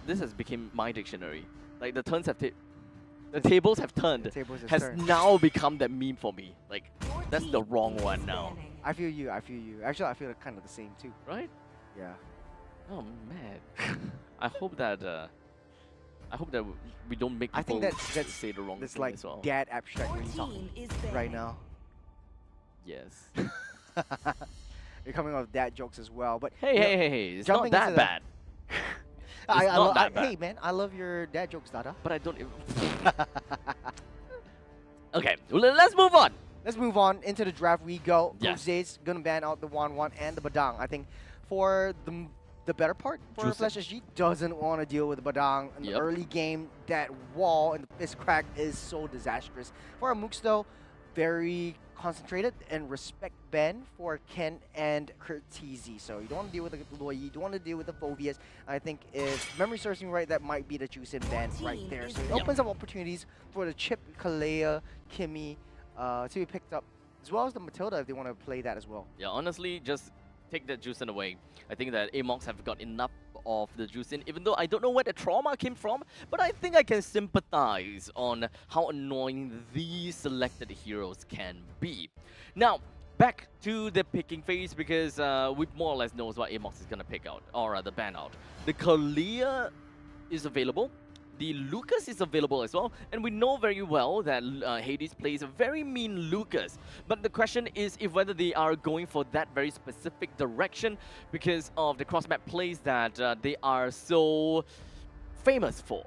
This has become my dictionary. Like the turns have the tables have turned has now become that meme for me. Like that's the wrong one now. I feel you. Actually, I feel kind of the same too. Right? Yeah. Oh man. I hope that we don't make people that's say the wrong that's thing like as well. dad abstract really talking right now. Yes. You're coming up with dad jokes as well, but hey, it's not that bad. Hey man, I love your dad jokes, Dada. But I don't. Okay, let's move on. Let's move on into the draft. We go. Yes. Jose's gonna ban out the Wan and the Badang. I think for the better part for Juicing. Flash SG doesn't want to deal with the Badang in the early game. That wall and the fist crack is so disastrous. For Mooks though, very concentrated and respect Ben for Ken and Curtizi. So you don't want to deal with the Loyi, you don't want to deal with the Phobias. I think if memory serves me right, that might be the Juice in Ben right there. So it opens up opportunities for the Chip, Kalea, Kimmy to be picked up, as well as the Matilda if they want to play that as well. Yeah, honestly, just take that Juicing away. I think that Amox have got enough of the Juicing, even though I don't know where the trauma came from, but I think I can sympathize on how annoying these selected heroes can be. Now, back to the picking phase, because we more or less knows what Amox is going to pick out, or rather ban out. The Kalea is available. The Lucas is available as well, and we know very well that Hades plays a very mean Lucas. But the question is if whether they are going for that very specific direction because of the cross-map plays that they are so famous for.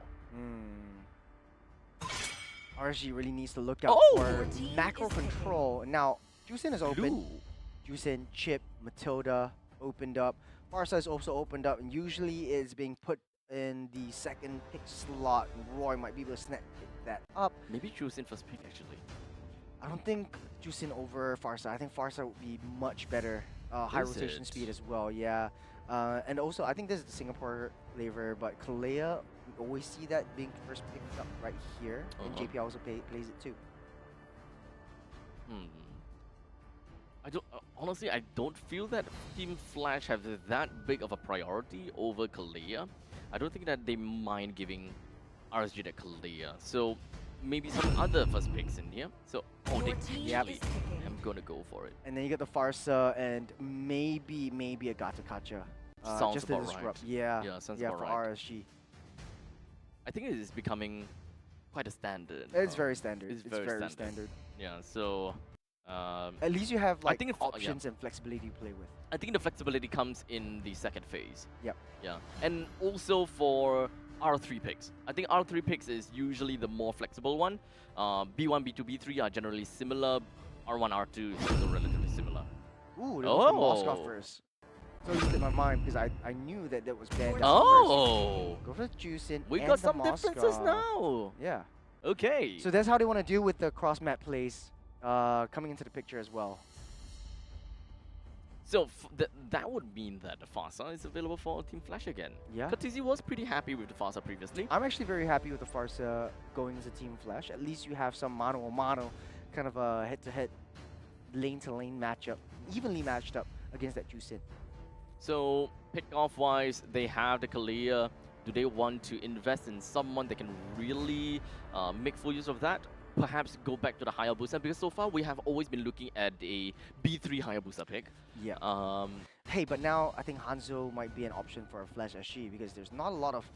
RSG really needs to look out for macro control. Now, Juicin is open. Juicin, Chip, Matilda opened up. Farsa is also opened up, and usually is being put in the second pick slot, and Roy might be able to snap that up. Maybe Juicin first pick, actually. I don't think Juicin over Farsa. I think Farsa would be much better. High rotation speed as well, yeah. And also, I think this is the Singapore flavor, but Kalea, we always see that being first picked up right here, and JP also plays it too. I don't honestly. I don't feel that Team Flash have that big of a priority over Kalea. I don't think that they mind giving RSG that Kalea. So maybe some other first picks in here. So, oh, they Yep. actually am gonna go for it. And then you get the Farsa and maybe a Gatakacha. Sounds just to about disrupt. right. Yeah. Yeah, sounds yeah, about for right. RSG. I think it is becoming quite a standard. It's very standard. It's very very standard. Yeah, so At least you have like think if- options and flexibility to play with. I think the flexibility comes in the second phase. Yep. Yeah, and also for R3 picks. I think R3 picks is usually the more flexible one. B1, B2, B3 are generally similar. R1, R2 is also relatively similar. Ooh, they go for Moscow Oh. first. So you slipped my mind because I knew that was banned out Oh, first. Go for the Juicin we and got the some differences Moscow. now. Yeah. Okay. So that's how they want to deal with the cross map plays coming into the picture as well. So that would mean that the Farsa is available for Team Flash again. Yeah. Katizi was pretty happy with the Farsa previously. I'm actually very happy with the Farsa going as a Team Flash. At least you have some mano-a-mano kind of a head-to-head, lane-to-lane matchup, evenly matched up against that Juicin. So pick-off wise, they have the Kalia. Do they want to invest in someone that can really make full use of that? Perhaps go back to the Hayabusa, because so far we have always been looking at a B3 Hayabusa pick. Yeah. Hey, but now I think Hanzo might be an option for a Flash SG because there's not a lot of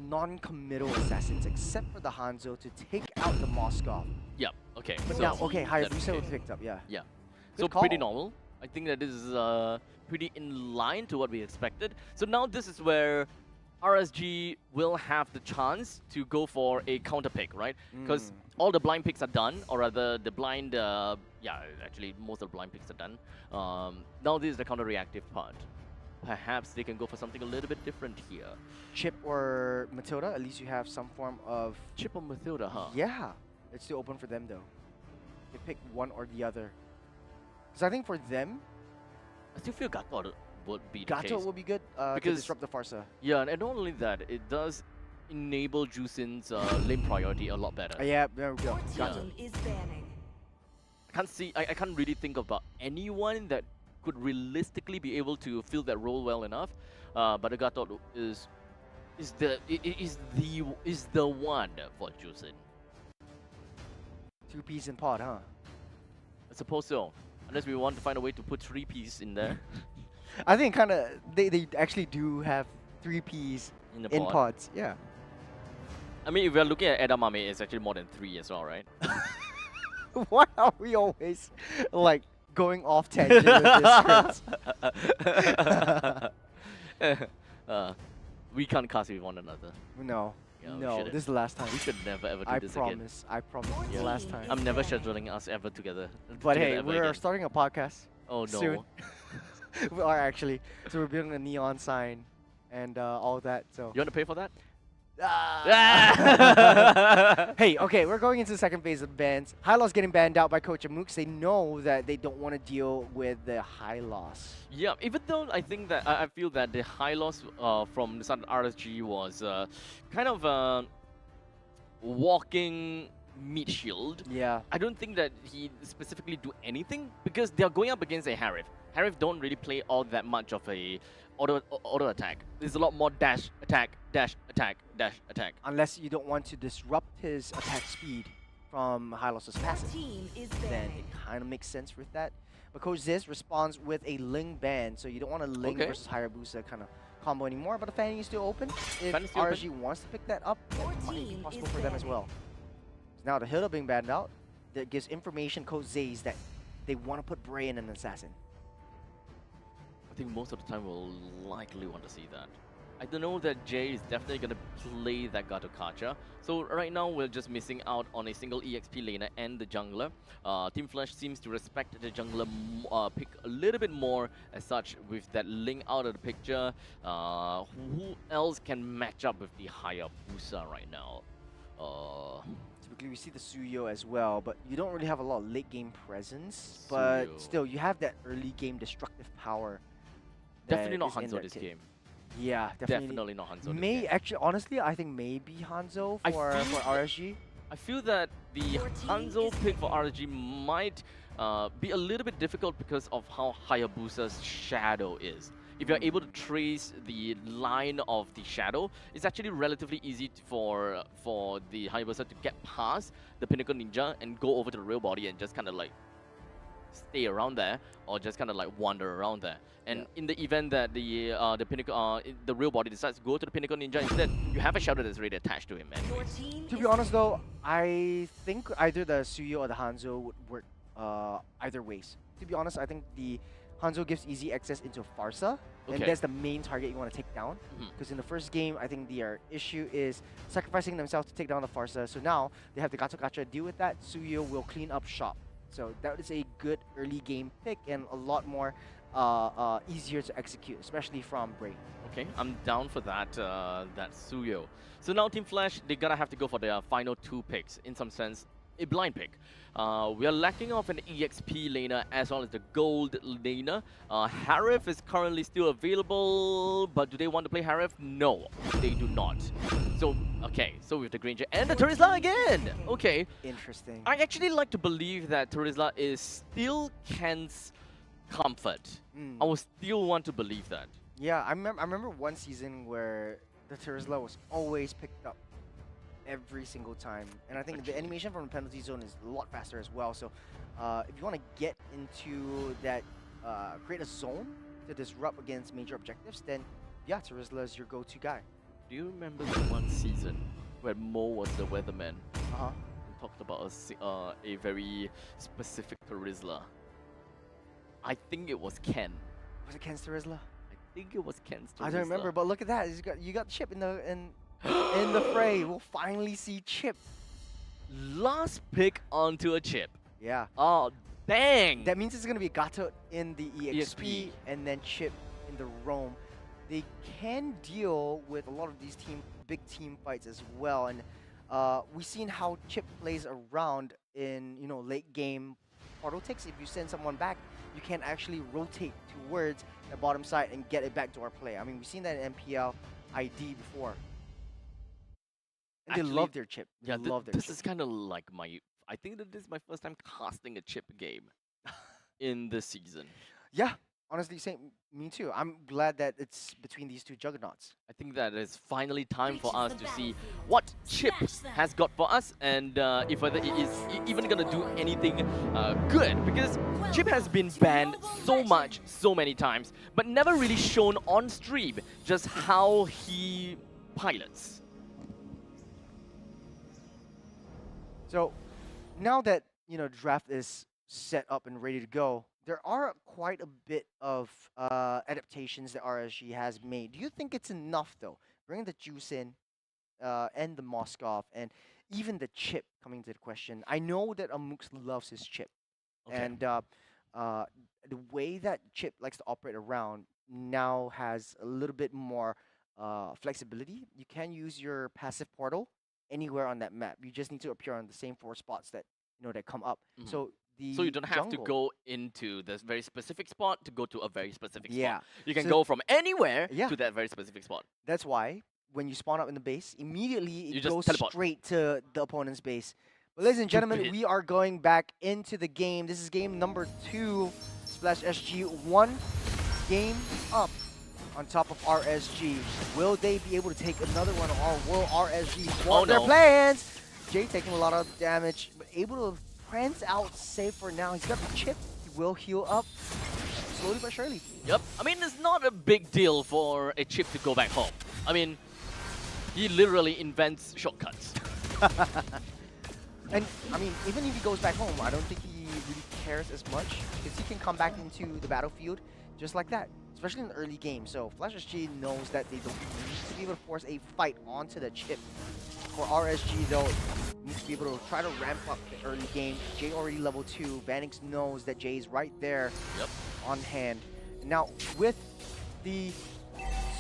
non-committal assassins except for the Hanzo to take out the Moskov. Yep. Okay. But so now, okay, that's Hayabusa okay. was picked up, yeah. Yeah. Good So call. pretty normal. I think that this is pretty in line to what we expected. So now this is where RSG will have the chance to go for a counter pick, right? Because all the blind picks are done, or rather the blind, yeah, actually most of the blind picks are done. Now this is the counter reactive part. Perhaps they can go for something a little bit different here. Chip or Matilda, at least you have some form of... Chip or Matilda, huh? Yeah. It's still open for them though. They pick one or the other. Because I think for them, I still feel Gato would be the Gato case. will be good to Because- disrupt the Farsa. Yeah, and not only that, it does enable Jucin's lane priority a lot better. Yeah, there we go. Gato. is banning. I can't really think about anyone that could realistically be able to fill that role well enough. But the Gato is the one for Juicin. 2 peas in pod, huh? I suppose so. Unless we want to find a way to put 3 Ps in there. I think kind of they actually do have 3 peas in the in pod. pods. Yeah. I mean, if we're looking at Edamame, it's actually more than 3 as well, right? Why are we always like going off tangent with this script? We can't cast with one another. No. Yeah, we no, shouldn't. this is the last time. We should never ever do I this promise. I promise. This is the last time. again. I'm never scheduling us ever together. But together hey, ever we're again. starting a podcast Oh no. soon. We are actually. So we're building a neon sign and all that. So. You want to pay for that? Hey, okay, we're going into the second phase of bans. High Loss getting banned out by Coach Amooks. They know that they don't want to deal with the high loss. Yeah, even though I think that I feel that the high loss from the Sun RSG was kind of a walking meat shield. Yeah. I don't think that he specifically do anything because they're going up against a Harif. Harif don't really play all that much of a auto attack. There's a lot more dash, attack, dash, attack, dash, attack. Unless you don't want to disrupt his attack speed from High Loss's passive. Then it kind of makes sense with that. But Coach Ziz responds with a Ling ban, so you don't want a Ling Okay. versus Hayabusa kind of combo anymore. But the Fanny is still open. If Fanny's still open. RSG wants to pick that up, that might be possible for them as well. Now the Hilda being banned out, that gives information Coach Ziz that they want to put Bray in an assassin. I think most of the time we'll likely want to see that. I don't know that Jay is definitely going to play that Gato Kacha. So right now we're just missing out on a single EXP laner and the jungler. Team Flash seems to respect the jungler pick a little bit more as such with that Ling out of the picture. Who else can match up with the Hayabusa right now? Typically we see the Suyo as well, but you don't really have a lot of late game presence. But Suyo. still, you have that early game destructive power. Definitely that not is in Hanzo that this kit. game. Yeah, Definitely not Hanzo this May game. actually, honestly, I think maybe Hanzo I for feel RSG. I feel that the Hanzo pick for RSG might be a little bit difficult because of how Hayabusa's shadow is. if you're able to trace the line of the shadow, it's actually relatively easy for the Hayabusa to get past the Pinnacle Ninja and go over to the real body and just kind of like stay around there, or just kind of like wander around there. And in the event that the Pinnacle, the real body decides to go to the Pinnacle Ninja instead, you have a shadow that's already attached to him anyways. To be honest though, I think either the Suyo or the Hanzo would work either ways. To be honest, I think the Hanzo gives easy access into Farsa, and that's the main target you want to take down. Because in the first game, I think their issue is sacrificing themselves to take down the Farsa. So now they have the Gato Gacha deal with that. Suyo will clean up shop. So that is a good early game pick and a lot more easier to execute, especially from Bray. Okay, I'm down for that that Suyo. So now Team Flash, they're gonna have to go for their final 2 picks, in some sense, a blind pick. We are lacking of an EXP laner as well as the gold laner. Harif is currently still available, but do they want to play Harif? No, they do not. So, okay, so with the Granger and the Terizla again! Okay. Interesting. I actually like to believe that Terizla is still Ken's comfort. I would still want to believe that. Yeah, I remember one season where the Terizla was always picked up every single time, and I think the animation from the penalty zone is a lot faster as well. So if you want to get into that, create a zone to disrupt against major objectives, then yeah, Terizla is your go-to guy. Do you remember the one season where Mo was the weatherman? And talked about a very specific Terizla. I think it was Ken. Was it Ken's Terizla? I think it was Ken's Terizla. I don't remember, but look at that. You got Chip in the fray. We'll finally see Chip. Last pick onto a Chip. Yeah. Oh, dang! That means it's going to be Gato in the EXP and then Chip in the roam. They can deal with a lot of these big team fights as well. And we've seen how Chip plays around in late game portal ticks. If you send someone back, you can actually rotate towards the bottom side and get it back to our play. I mean, we've seen that in MPL ID before. And Actually, they love their Chip. Yeah, Chip. This is kind of like I think that this is my first time casting a Chip game in this season. Yeah, honestly, same. Me too. I'm glad that it's between these two juggernauts. I think that it's finally time for us to see what Chip has got for us, and if whether it is even gonna do anything good. Because Chip has been banned so much, so many times, but never really shown on stream just how he pilots. So now that draft is set up and ready to go, there are quite a bit of adaptations that RSG has made. Do you think it's enough though? Bringing the Juice in, and the Moskov, and even the Chip coming to the question. I know that Amux loves his Chip, and the way that Chip likes to operate around now has a little bit more flexibility. You can use your passive portal anywhere on that map. You just need to appear on the same 4 spots that that come up. So you don't have to go into this very specific spot to go to a very specific Yeah. spot. You can go from anywhere Yeah. to that very specific spot. That's why when you spawn up in the base, immediately it You just goes teleport. straight to the opponent's base. But ladies and gentlemen, Stupid. we are going back into the game. This is game number 2. Splash SG 1 game up on top of RSG. Will they be able to take another one, or will RSG thwart their plans? Jay taking a lot of damage, but able to prance out safe for now. He's got the Chip. He will heal up slowly but surely. Yep. I mean, it's not a big deal for a Chip to go back home. I mean, he literally invents shortcuts. And I mean, even if he goes back home, I don't think he really cares as much, because he can come back into the battlefield just like that, especially in the early game. So Flash SG knows that they don't need to be able to force a fight onto the Chip. For RSG though, needs to be able to try to ramp up the early game. Jay already level 2. Vanix knows that Jay's right there on hand. Now with the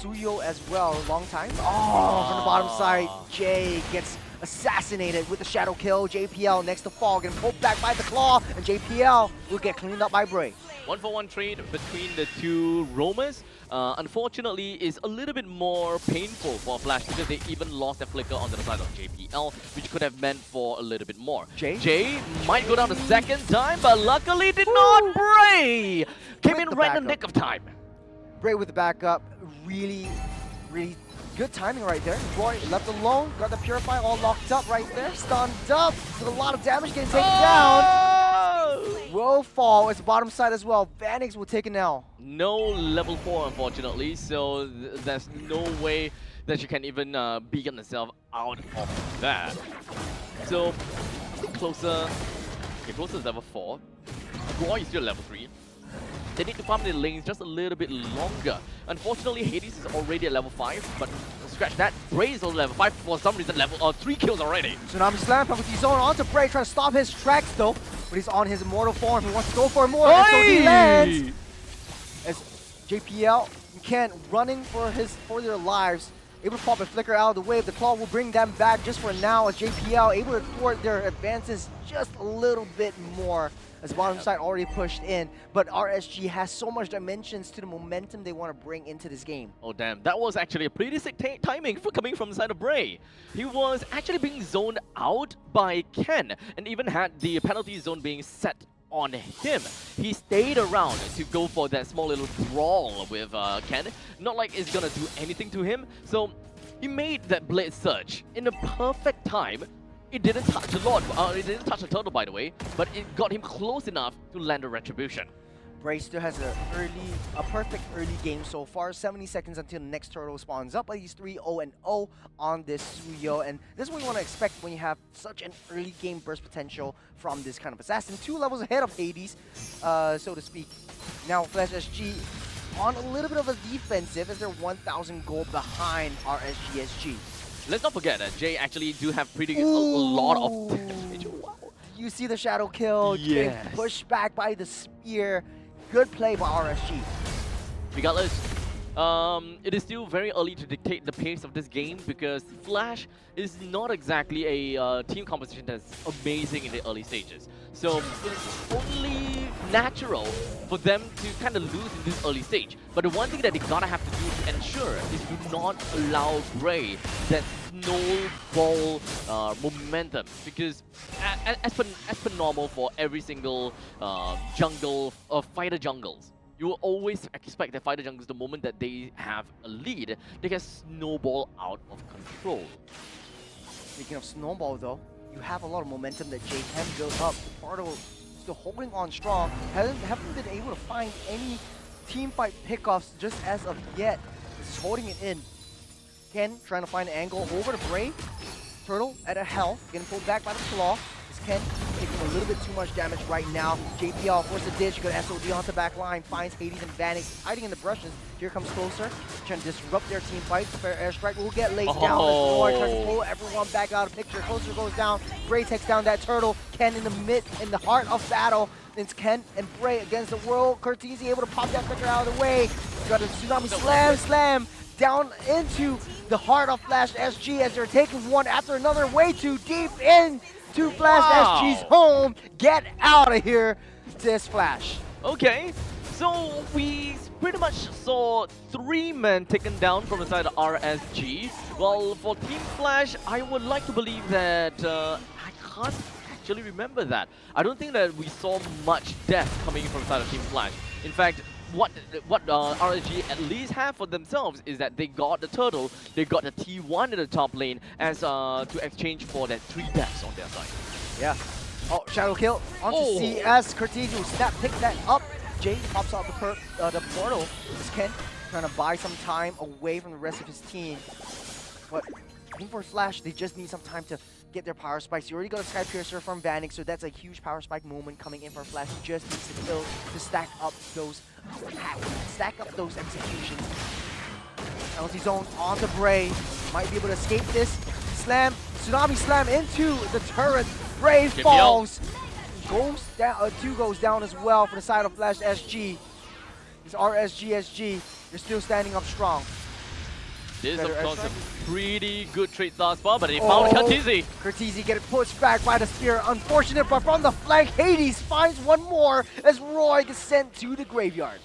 Suyo as well, long time. Oh, from the bottom side, Jay gets assassinated with the shadow kill. JPL next to fall, getting pulled back by the claw, and JPL will get cleaned up by Bray. 1-for-1 trade between the two roamers. Unfortunately, is a little bit more painful for Flash because they even lost their flicker on the side of JPL, which could have meant for a little bit more. Jay might go down the second time, but luckily did not. Bray came in right in the nick of time. Bray with the backup. Really good timing right there. Roy left alone, got the Purify all locked up right there. Stunned up. There's a lot of damage getting taken down. Will fall. It's bottom side as well. Vanix will take it now. No level 4, unfortunately, so there's no way that you can even beacon yourself out of that. So, closer. Okay, closer is level 4. Roy is still level 3. They need to farm the lanes just a little bit longer. Unfortunately, Hades is already at level 5, but scratch that. Bray is on level 5 for some reason, level 3 kills already. Tsunami Slam comes with his own onto Bray, trying to stop his tracks though. But he's on his immortal form. He wants to go for more. SOD lands. As JPL can't running for their lives. Able to pop a flicker out of the way. The claw will bring them back just for now. As JPL able to thwart their advances just a little bit more. As bottom side already pushed in, but RSG has so much dimensions to the momentum they want to bring into this game. Oh damn, that was actually a pretty sick timing for coming from the side of Bray. He was actually being zoned out by Ken, and even had the penalty zone being set on him. He stayed around to go for that small little brawl with Ken. Not like it's gonna do anything to him, so he made that blade surge in the perfect time. It didn't touch the Lord, it didn't touch the turtle by the way, but it got him close enough to land a retribution. Bray still has a perfect early game so far. 70 seconds until the next turtle spawns up, but he's 3-0-0 on this Suyo, and this is what you want to expect when you have such an early game burst potential from this kind of assassin. 2 levels ahead of Hades, so to speak. Now Flash SG on a little bit of a defensive as they're 1,000 gold behind RSG SG. Let's not forget that Jay actually do have a lot of damage. Wow. You see the shadow kill, getting pushed back by the spear. Good play by RSG. Regardless, it is still very early to dictate the pace of this game because Flash is not exactly a team composition that's amazing in the early stages. So it's only natural for them to kind of lose in this early stage. But the one thing that they gotta have to do to ensure is to not allow Bray that snowball momentum, because as per normal for every single fighter jungles, you will always expect that fighter jungles, the moment that they have a lead, they can snowball out of control. Speaking of snowball though, you have a lot of momentum that Jay can build up. Pardo still holding on strong. Haven't been able to find any team fight pickoffs just as of yet. This is holding it in. Ken trying to find an angle over to Bray. Turtle at a health, getting pulled back by the claw. Is Ken taking a little bit too much damage right now. JPL forces a ditch, good SOD onto back line, finds Hades and Vanix hiding in the brushes. Here comes closer, trying to disrupt their team fight. Fair airstrike will get laid down. Roy tries to pull everyone back out of picture. Closer goes down. Bray takes down that turtle. Ken in the heart of battle. It's Ken and Bray against the world. Cortese able to pop that flicker out of the way. Got a tsunami slam down into the heart of Flash SG as they're taking one after another, way too deep into Flash SG's home. Get out of here, says Flash. Okay, so we pretty much saw 3 men taken down from the side of RSG. Well, for Team Flash, I would like to believe that I can't actually remember that. I don't think that we saw much death coming from the side of Team Flash. In fact, what RSG at least have for themselves is that they got the turtle, they got the T1 in the top lane as to exchange for that 3 deaths on their side. Yeah. Oh, shadow kill onto CS. Cortese will pick that up. Jay pops out the portal. This Ken trying to buy some time away from the rest of his team. But I think for Flash, they just need some time to get their power spikes. You already got a Sky Piercer from Vanix, so that's a huge power spike moment coming in for Flash. He just needs to kill to stack up those executions. LC zone onto Bray. Might be able to escape this. Slam, tsunami slam into the turret. Bray falls. Goes down, 2 goes down as well for the side of Flash SG. It's RSG SG. They're still standing up strong. This is of course a pretty good trade thus far, but they found Cortese. Cortese getting pushed back by the spear. Unfortunate, but from the flank, Hades finds one more as Roy gets sent to the graveyard.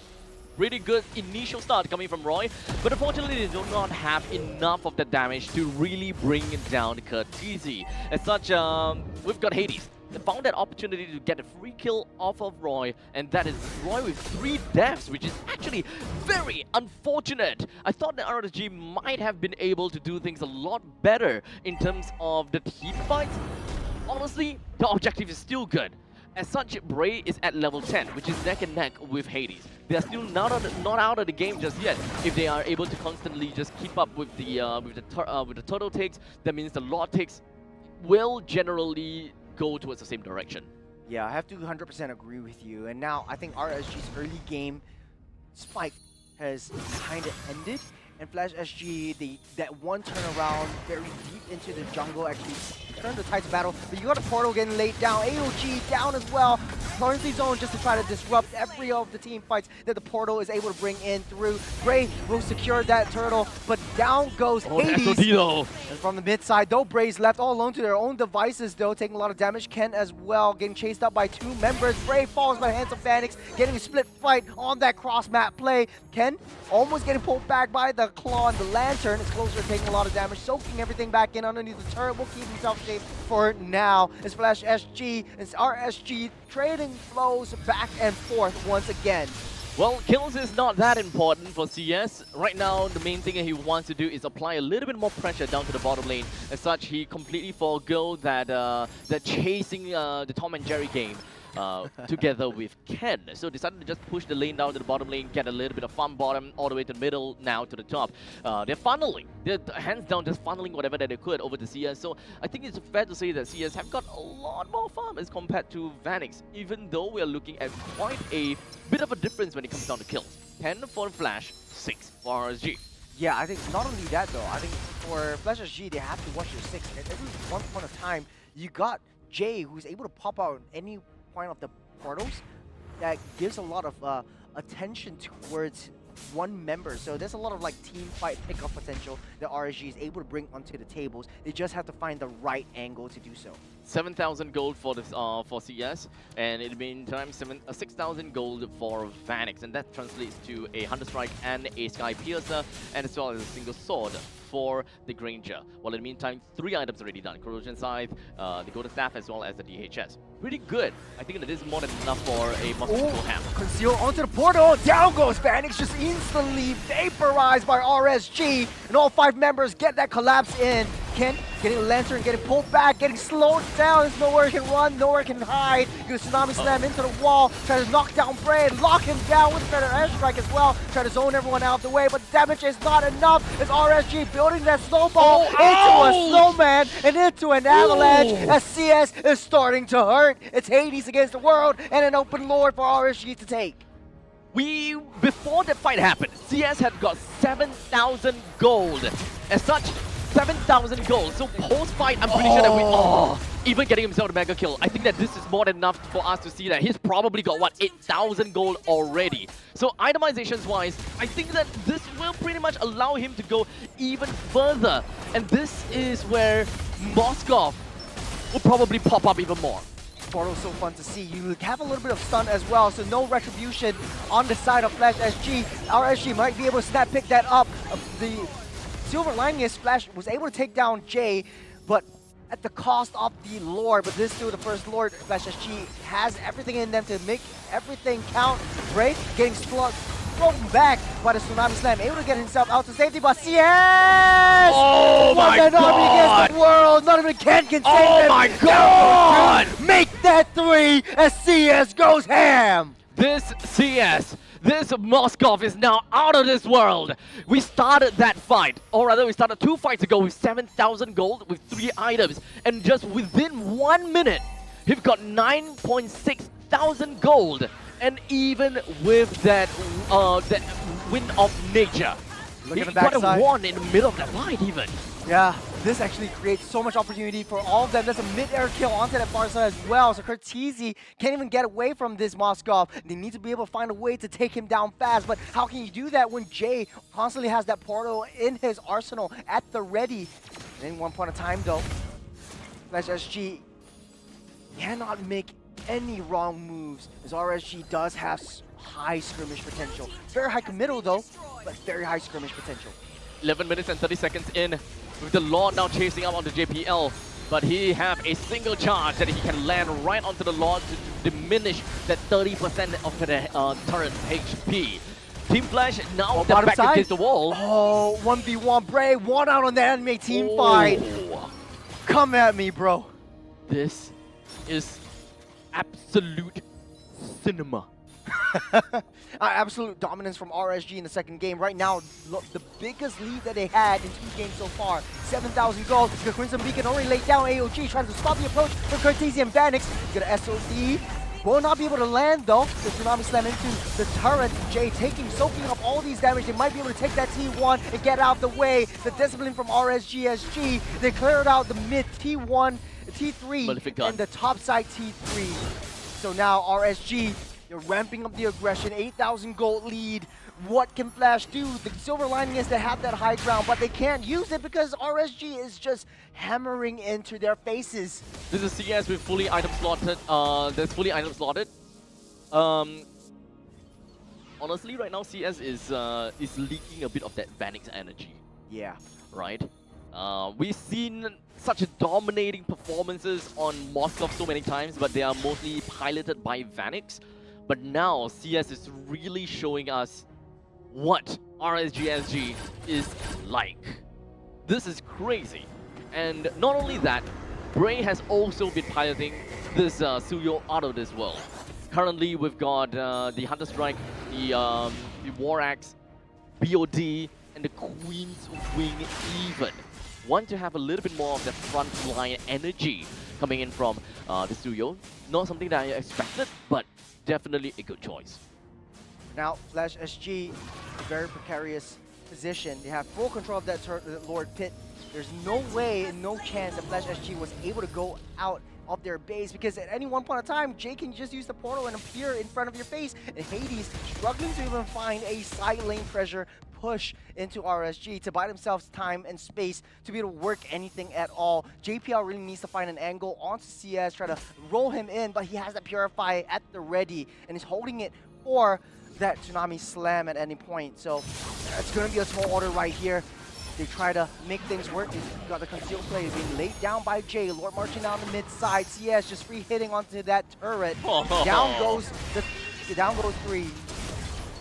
Pretty good initial start coming from Roy, but unfortunately they do not have enough of the damage to really bring down Cortese. As such, we've got Hades. They found that opportunity to get a free kill off of Roy, and that is Roy with 3 deaths, which is actually very unfortunate. I thought that RSG might have been able to do things a lot better in terms of the team fights. Honestly, the objective is still good. As such, Bray is at level 10, which is neck and neck with Hades. They are still not out of the game just yet. If they are able to constantly just keep up with the turtle takes, that means the Lord takes will generally go towards the same direction. Yeah, I have to 100% agree with you. And now I think RSG's early game spike has kind of ended. And Flash SG, that one turnaround very deep into the jungle actually turned the tides of battle. But you got a portal getting laid down. AOG down as well. Currency zone just to try to disrupt every of the team fights that the portal is able to bring in through. Bray will secure that turtle, but down goes Hades. And from the mid side, though, Bray's left all alone to their own devices, though, taking a lot of damage. Ken as well, getting chased up by 2 members. Bray falls by the hands of Vanix, getting a split fight on that cross-map play. Ken almost getting pulled back by the claw and the lantern. It's closer, taking a lot of damage, soaking everything back in underneath the turret. Will keep himself safe for now. It's Flash SG, it's RSG trading flows back and forth once again. Well, kills is not that important for CS. Right now, the main thing he wants to do is apply a little bit more pressure down to the bottom lane. As such, he completely forgo that chasing the Tom and Jerry game. Together with Ken. So decided to just push the lane down to the bottom lane, get a little bit of farm bottom all the way to the middle, now to the top. They're funneling. They're hands down just funneling whatever that they could over to CS. So I think it's fair to say that CS have got a lot more farm as compared to Vanix, even though we are looking at quite a bit of a difference when it comes down to kills. 10 for Flash, 6 for RSG. Yeah, I think not only that though, I think for Flash SG, they have to watch their 6. At every one point of time, you got Jay, who's able to pop out any point of the portals that gives a lot of attention towards one member. So there's a lot of like team fight pickup potential that RSG is able to bring onto the tables. They just have to find the right angle to do so. 7,000 gold for this for CS, and in the meantime 6,000 gold for Vanix, and that translates to a Hunter Strike and a Sky Piercer, and as well as a single sword for the Granger. While in the meantime, 3 items already done: Corrosion Scythe, the Golden Staff, as well as the DHS. Pretty good. I think that this is more than enough for a Mosquito Hammer. Conceal onto the portal. Down goes Vanix, just instantly vaporized by RSG, and all 5 members get that collapse in. Ken getting a lantern, getting pulled back, getting slowed down. There's nowhere he can run, nowhere he can hide. Gonna Tsunami Slam into the wall, try to knock down Bray, lock him down with a airstrike as well. Try to zone everyone out of the way, but damage is not enough. As RSG building that snowball into a snowman and into an avalanche as CS is starting to hurt. It's Hades against the world and an open lord for RSG to take. Before the fight happened, CS had got 7,000 gold. As such, 7,000 gold. So post-fight, I'm pretty sure that even getting himself a mega kill, I think that this is more than enough for us to see that he's probably got, what, 8,000 gold already. So itemizations-wise, I think that this will pretty much allow him to go even further. And this is where Moskov will probably pop up even more. Portal's so fun to see. You have a little bit of stun as well, so no retribution on the side of Flash SG. RSG might be able to snap pick that up. The silver lining is Flash was able to take down Jay, but at the cost of the Lord. But this is still the first Lord. Flash SG has everything in them to make everything count. Bray getting thrown back by the Tsunami Slam, able to get himself out to safety, but CS! Oh my god! Army against the world, not even Ken can save him! Oh my god! Make that 3 as CS goes ham! This CS, this Moskov is now out of this world. We started that fight, or rather we started 2 fights ago with 7,000 gold with 3 items, and just within 1 minute, he's got 9.6 thousand gold. And even with that wind of nature, he got a 1 in the middle of the fight even. Yeah, this actually creates so much opportunity for all of them. There's a mid-air kill onto that far side as well, so Curtizi can't even get away from this Moskov. They need to be able to find a way to take him down fast, but how can you do that when Jay constantly has that portal in his arsenal at the ready? And in one point of time though, Flash SG cannot make any wrong moves, as RSG does have high skirmish potential. Very high committal though, but very high skirmish potential. 11 minutes and 30 seconds in, with the Lord now chasing up on the JPL. but he have a single charge that he can land right onto the Lord to diminish that 30% of the turret HP. Team Flash now they're bottom back side. against the wall. Oh, 1v1 Bray, one out on the enemy team fight. Come at me, bro. This is absolute cinema. Absolute dominance from RSG in the second game. Right now, look, the biggest lead that they had in 2 games so far. 7,000 gold. The Crimson Beacon already laid down AOG, trying to stop the approach from Cortese and Vanix. Get an SOD. Will not be able to land though. The Tsunami Slam into the turret. Jay soaking up all these damage. They might be able to take that T1 and get out of the way. The discipline from RSG SG. They cleared out the mid T1, T3, and the top side T3. So now RSG, they're ramping up the aggression. 8,000 gold lead. What can Flash do? The silver lining is they have that high ground, but they can't use it because RSG is just hammering into their faces. This is CS with fully item slotted. There's fully item slotted. Honestly, right now CS is leaking a bit of that Vanix energy. Yeah. Right. We've seen such dominating performances on Moskov so many times, but they are mostly piloted by Vanix. But now CS is really showing us what RSG SG is like. This is crazy. And not only that, Bray has also been piloting this Suyo out of this world. Currently, we've got the Hunter Strike, the War Axe, BOD, and the Queen's Wing even. Want to have a little bit more of the front line energy coming in from the Suyo. Not something that I expected, but definitely a good choice. Now, Flash SG, a very precarious position. They have full control of that Lord Pit. There's no way and no chance that Flash SG was able to go out of their base because at any one point in time, Jay can just use the portal and appear in front of your face. And Hades struggling to even find a side lane pressure push into RSG to buy themselves time and space to be able to work anything at all. JPL really needs to find an angle onto CS, try to roll him in, but he has that Purify at the ready and is holding it for that Tsunami Slam at any point. So it's going to be a small order right here. They try to make things work. They got the concealed play being laid down by Jay. Lord marching down the mid side. CS just free hitting onto that turret. Down goes 3.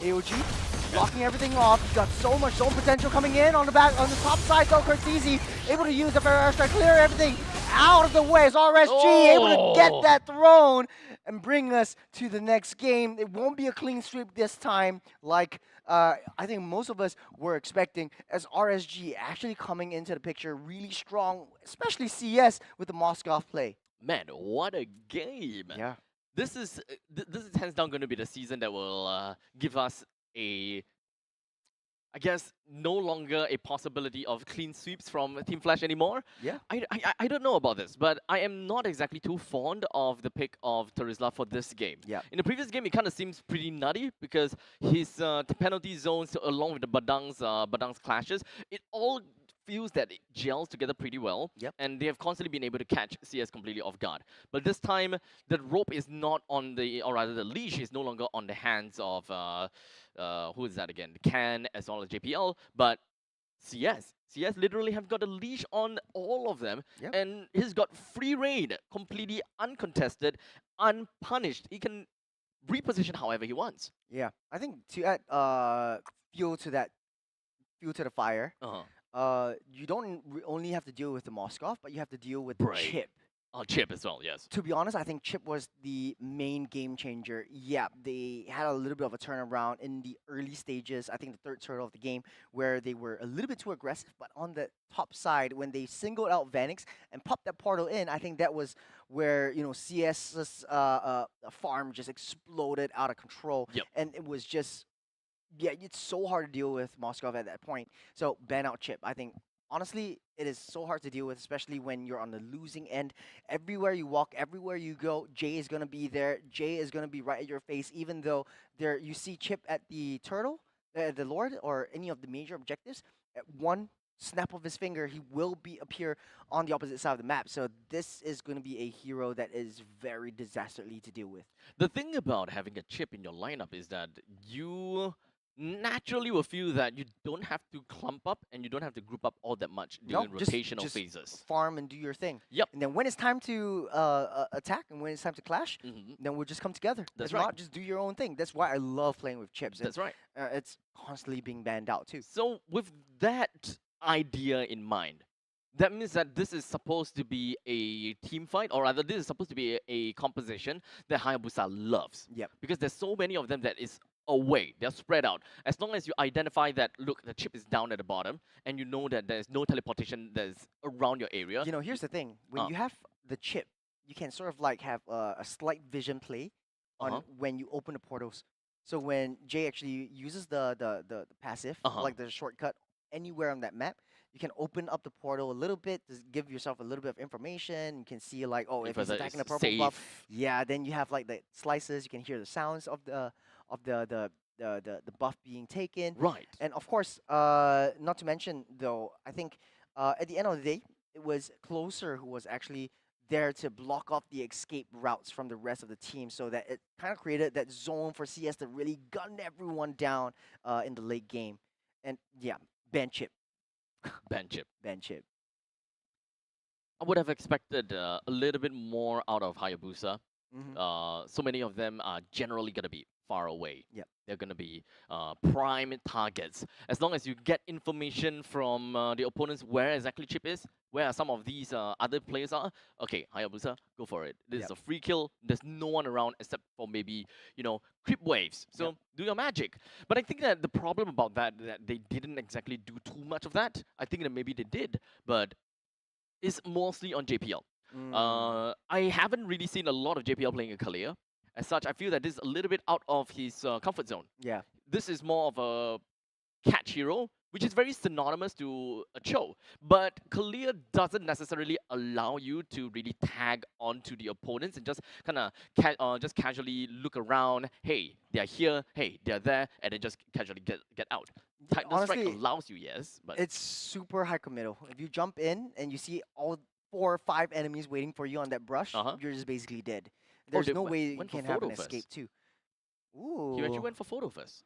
AOG blocking everything off. He's got so much zone potential coming in on the top side though. Cortese able to use the Fair Airstrike, clear everything out of the way. Is RSG able to get that throne and bring us to the next game. It won't be a clean sweep this time like I think most of us were expecting, as RSG actually coming into the picture really strong, especially CS with the Moskov play. Man, what a game! Yeah. This is hands down going to be the season that will give us I guess no longer a possibility of clean sweeps from Team Flash anymore. Yeah. I don't know about this, but I am not exactly too fond of the pick of Terizla for this game. Yeah. In the previous game, it kind of seems pretty nutty because his penalty zones along with the Badang's clashes, it all feels that it gels together pretty well. Yep. And they have constantly been able to catch CS completely off guard. But this time, the rope is not on the, or rather the leash is no longer on the hands of, who is that again? Can as well as JPL, but CS literally have got a leash on all of them. Yep. And he's got free reign, completely uncontested, unpunished. He can reposition however he wants. Yeah. I think to add fuel to the fire, you don't only have to deal with the Moskov, but you have to deal with the Chip. Chip as well, yes. To be honest, I think Chip was the main game changer. Yeah, they had a little bit of a turnaround in the early stages, I think the third turtle of the game, where they were a little bit too aggressive, but on the top side, when they singled out Vanix and popped that portal in, I think that was where, you know, CS's farm just exploded out of control. Yep. And it was just, yeah, it's so hard to deal with Moskov at that point. So ban out Chip. I think honestly, it is so hard to deal with, especially when you're on the losing end. Everywhere you walk, everywhere you go, Jay is gonna be there. Jay is gonna be right at your face, even though you see Chip at the turtle, the Lord, or any of the major objectives. At one snap of his finger, he will appear on the opposite side of the map. So this is going to be a hero that is very disasterly to deal with. The thing about having a Chip in your lineup is that you naturally will feel that you don't have to clump up and you don't have to group up all that much No, during rotational just phases. farm and do your thing. Yep. And then when it's time to attack and when it's time to clash, then we'll just come together. That's If right. not, just do your own thing. That's why I love playing with chips. And That's right. it's constantly being banned out too. So with that idea in mind, that means that this is supposed to be a team fight, or rather, this is supposed to be a composition that Hayabusa loves. Yep. Because there's so many of them that is away, they're spread out. As long as you identify that, look, the chip is down at the bottom, and you know that there's no teleportation that's around your area. You know, here's the thing: when you have the chip, you can sort of like have a slight vision play on when you open the portals. So when Jay actually uses the passive, like the shortcut, anywhere on that map, you can open up the portal a little bit to give yourself a little bit of information. You can see like, oh, if he's attacking the purple buff, yeah, then you have like the slices. You can hear the sounds of the buff being taken. Right. And of course, not to mention though, I think at the end of the day, it was Closer who was actually there to block off the escape routes from the rest of the team, so that it kind of created that zone for CS to really gun everyone down in the late game. And yeah, ban chip. Ban chip. Ban chip. I would have expected a little bit more out of Hayabusa. So many of them are generally going to be far away. Yep. They're going to be prime targets. As long as you get information from the opponents where exactly Chip is, where some of these other players are, okay, Hayabusa, go for it. This is a free kill. There's no one around except for maybe, creep waves. So do your magic. But I think that the problem about that they didn't exactly do too much of that. I think that maybe they did, but it's mostly on JPL. I haven't really seen a lot of JPL playing a Kalia. As such, I feel that this is a little bit out of his comfort zone. Yeah. This is more of a catch hero, which is very synonymous to a Cho. But Kalia doesn't necessarily allow you to really tag onto the opponents and just kind of just casually look around. Hey, they're here. Hey, they're there, and then just casually get out. Titan Strike allows you, yes, but it's super high committal. If you jump in and you see all 4 or 5 enemies waiting for you on that brush, you're just basically dead. There's no way you can have an escape too. Ooh. You actually went for photo first.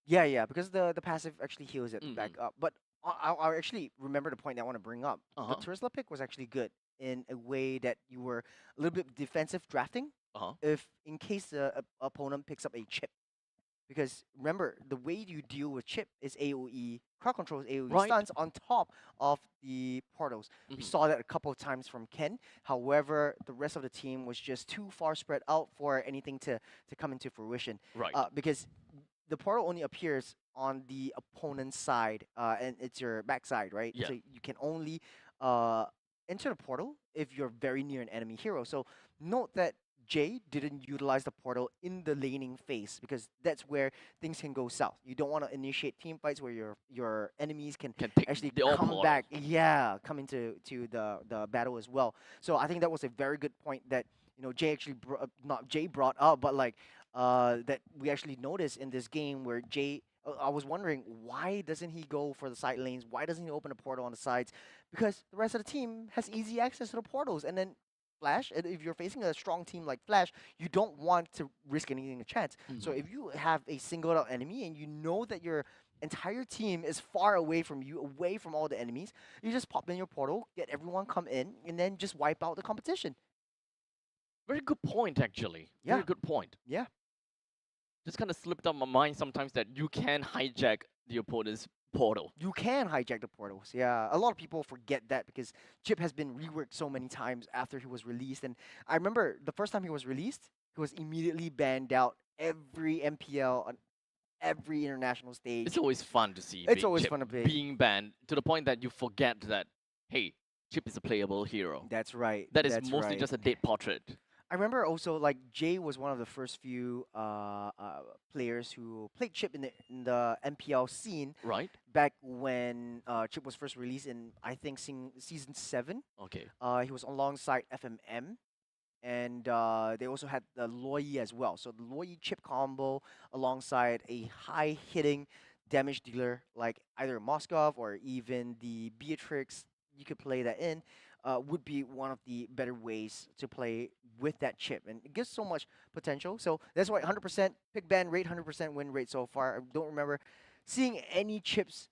Yeah, because the passive actually heals it back up. But I actually remember the point that I want to bring up. The Turisla pick was actually good in a way that you were a little bit defensive drafting. If in case the opponent picks up a chip. Because remember, the way you deal with chip is AoE, crowd controls AoE stuns on top of the portals. We saw that a couple of times from Ken. However, the rest of the team was just too far spread out for anything to come into fruition. Right. Because the portal only appears on the opponent's side, and it's your backside, right? Yeah. So you can only enter the portal if you're very near an enemy hero. So note that Jay didn't utilize the portal in the laning phase because that's where things can go south. You don't want to initiate team fights where your enemies can actually come back. Yeah, come into the battle as well. So I think that was a very good point that Jay actually not Jay brought up, but like that we actually noticed in this game where Jay. I was wondering why doesn't he go for the side lanes? Why doesn't he open a portal on the sides? Because the rest of the team has easy access to the portals, and then Flash, and if you're facing a strong team like Flash, you don't want to risk anything a chance. So if you have a singled out enemy and you know that your entire team is far away from you, away from all the enemies, you just pop in your portal, get everyone come in, and then just wipe out the competition. Very good point, actually. Yeah. Very good point. Yeah. Just kind of slipped out my mind sometimes that you can hijack the opponent's portal. You can hijack the portals, yeah. A lot of people forget that because Chip has been reworked so many times after he was released. And I remember the first time he was released, he was immediately banned out every MPL on every international stage. It's always fun to see Chip fun to play. Being banned to the point that you forget that, hey, Chip is a playable hero. That's right. That is mostly just a dead portrait. I remember also like Jay was one of the first few players who played Chip in the MPL scene. Right. Back when Chip was first released in I think season 7. Okay. He was alongside FMM, and they also had the Loi as well. So the Loi Chip combo alongside a high hitting damage dealer like either Moskov or even the Beatrix. You could play that in. would be one of the better ways to play with that chip, and it gives so much potential. So that's why 100% pick ban rate, 100% win rate so far. I don't remember seeing any chips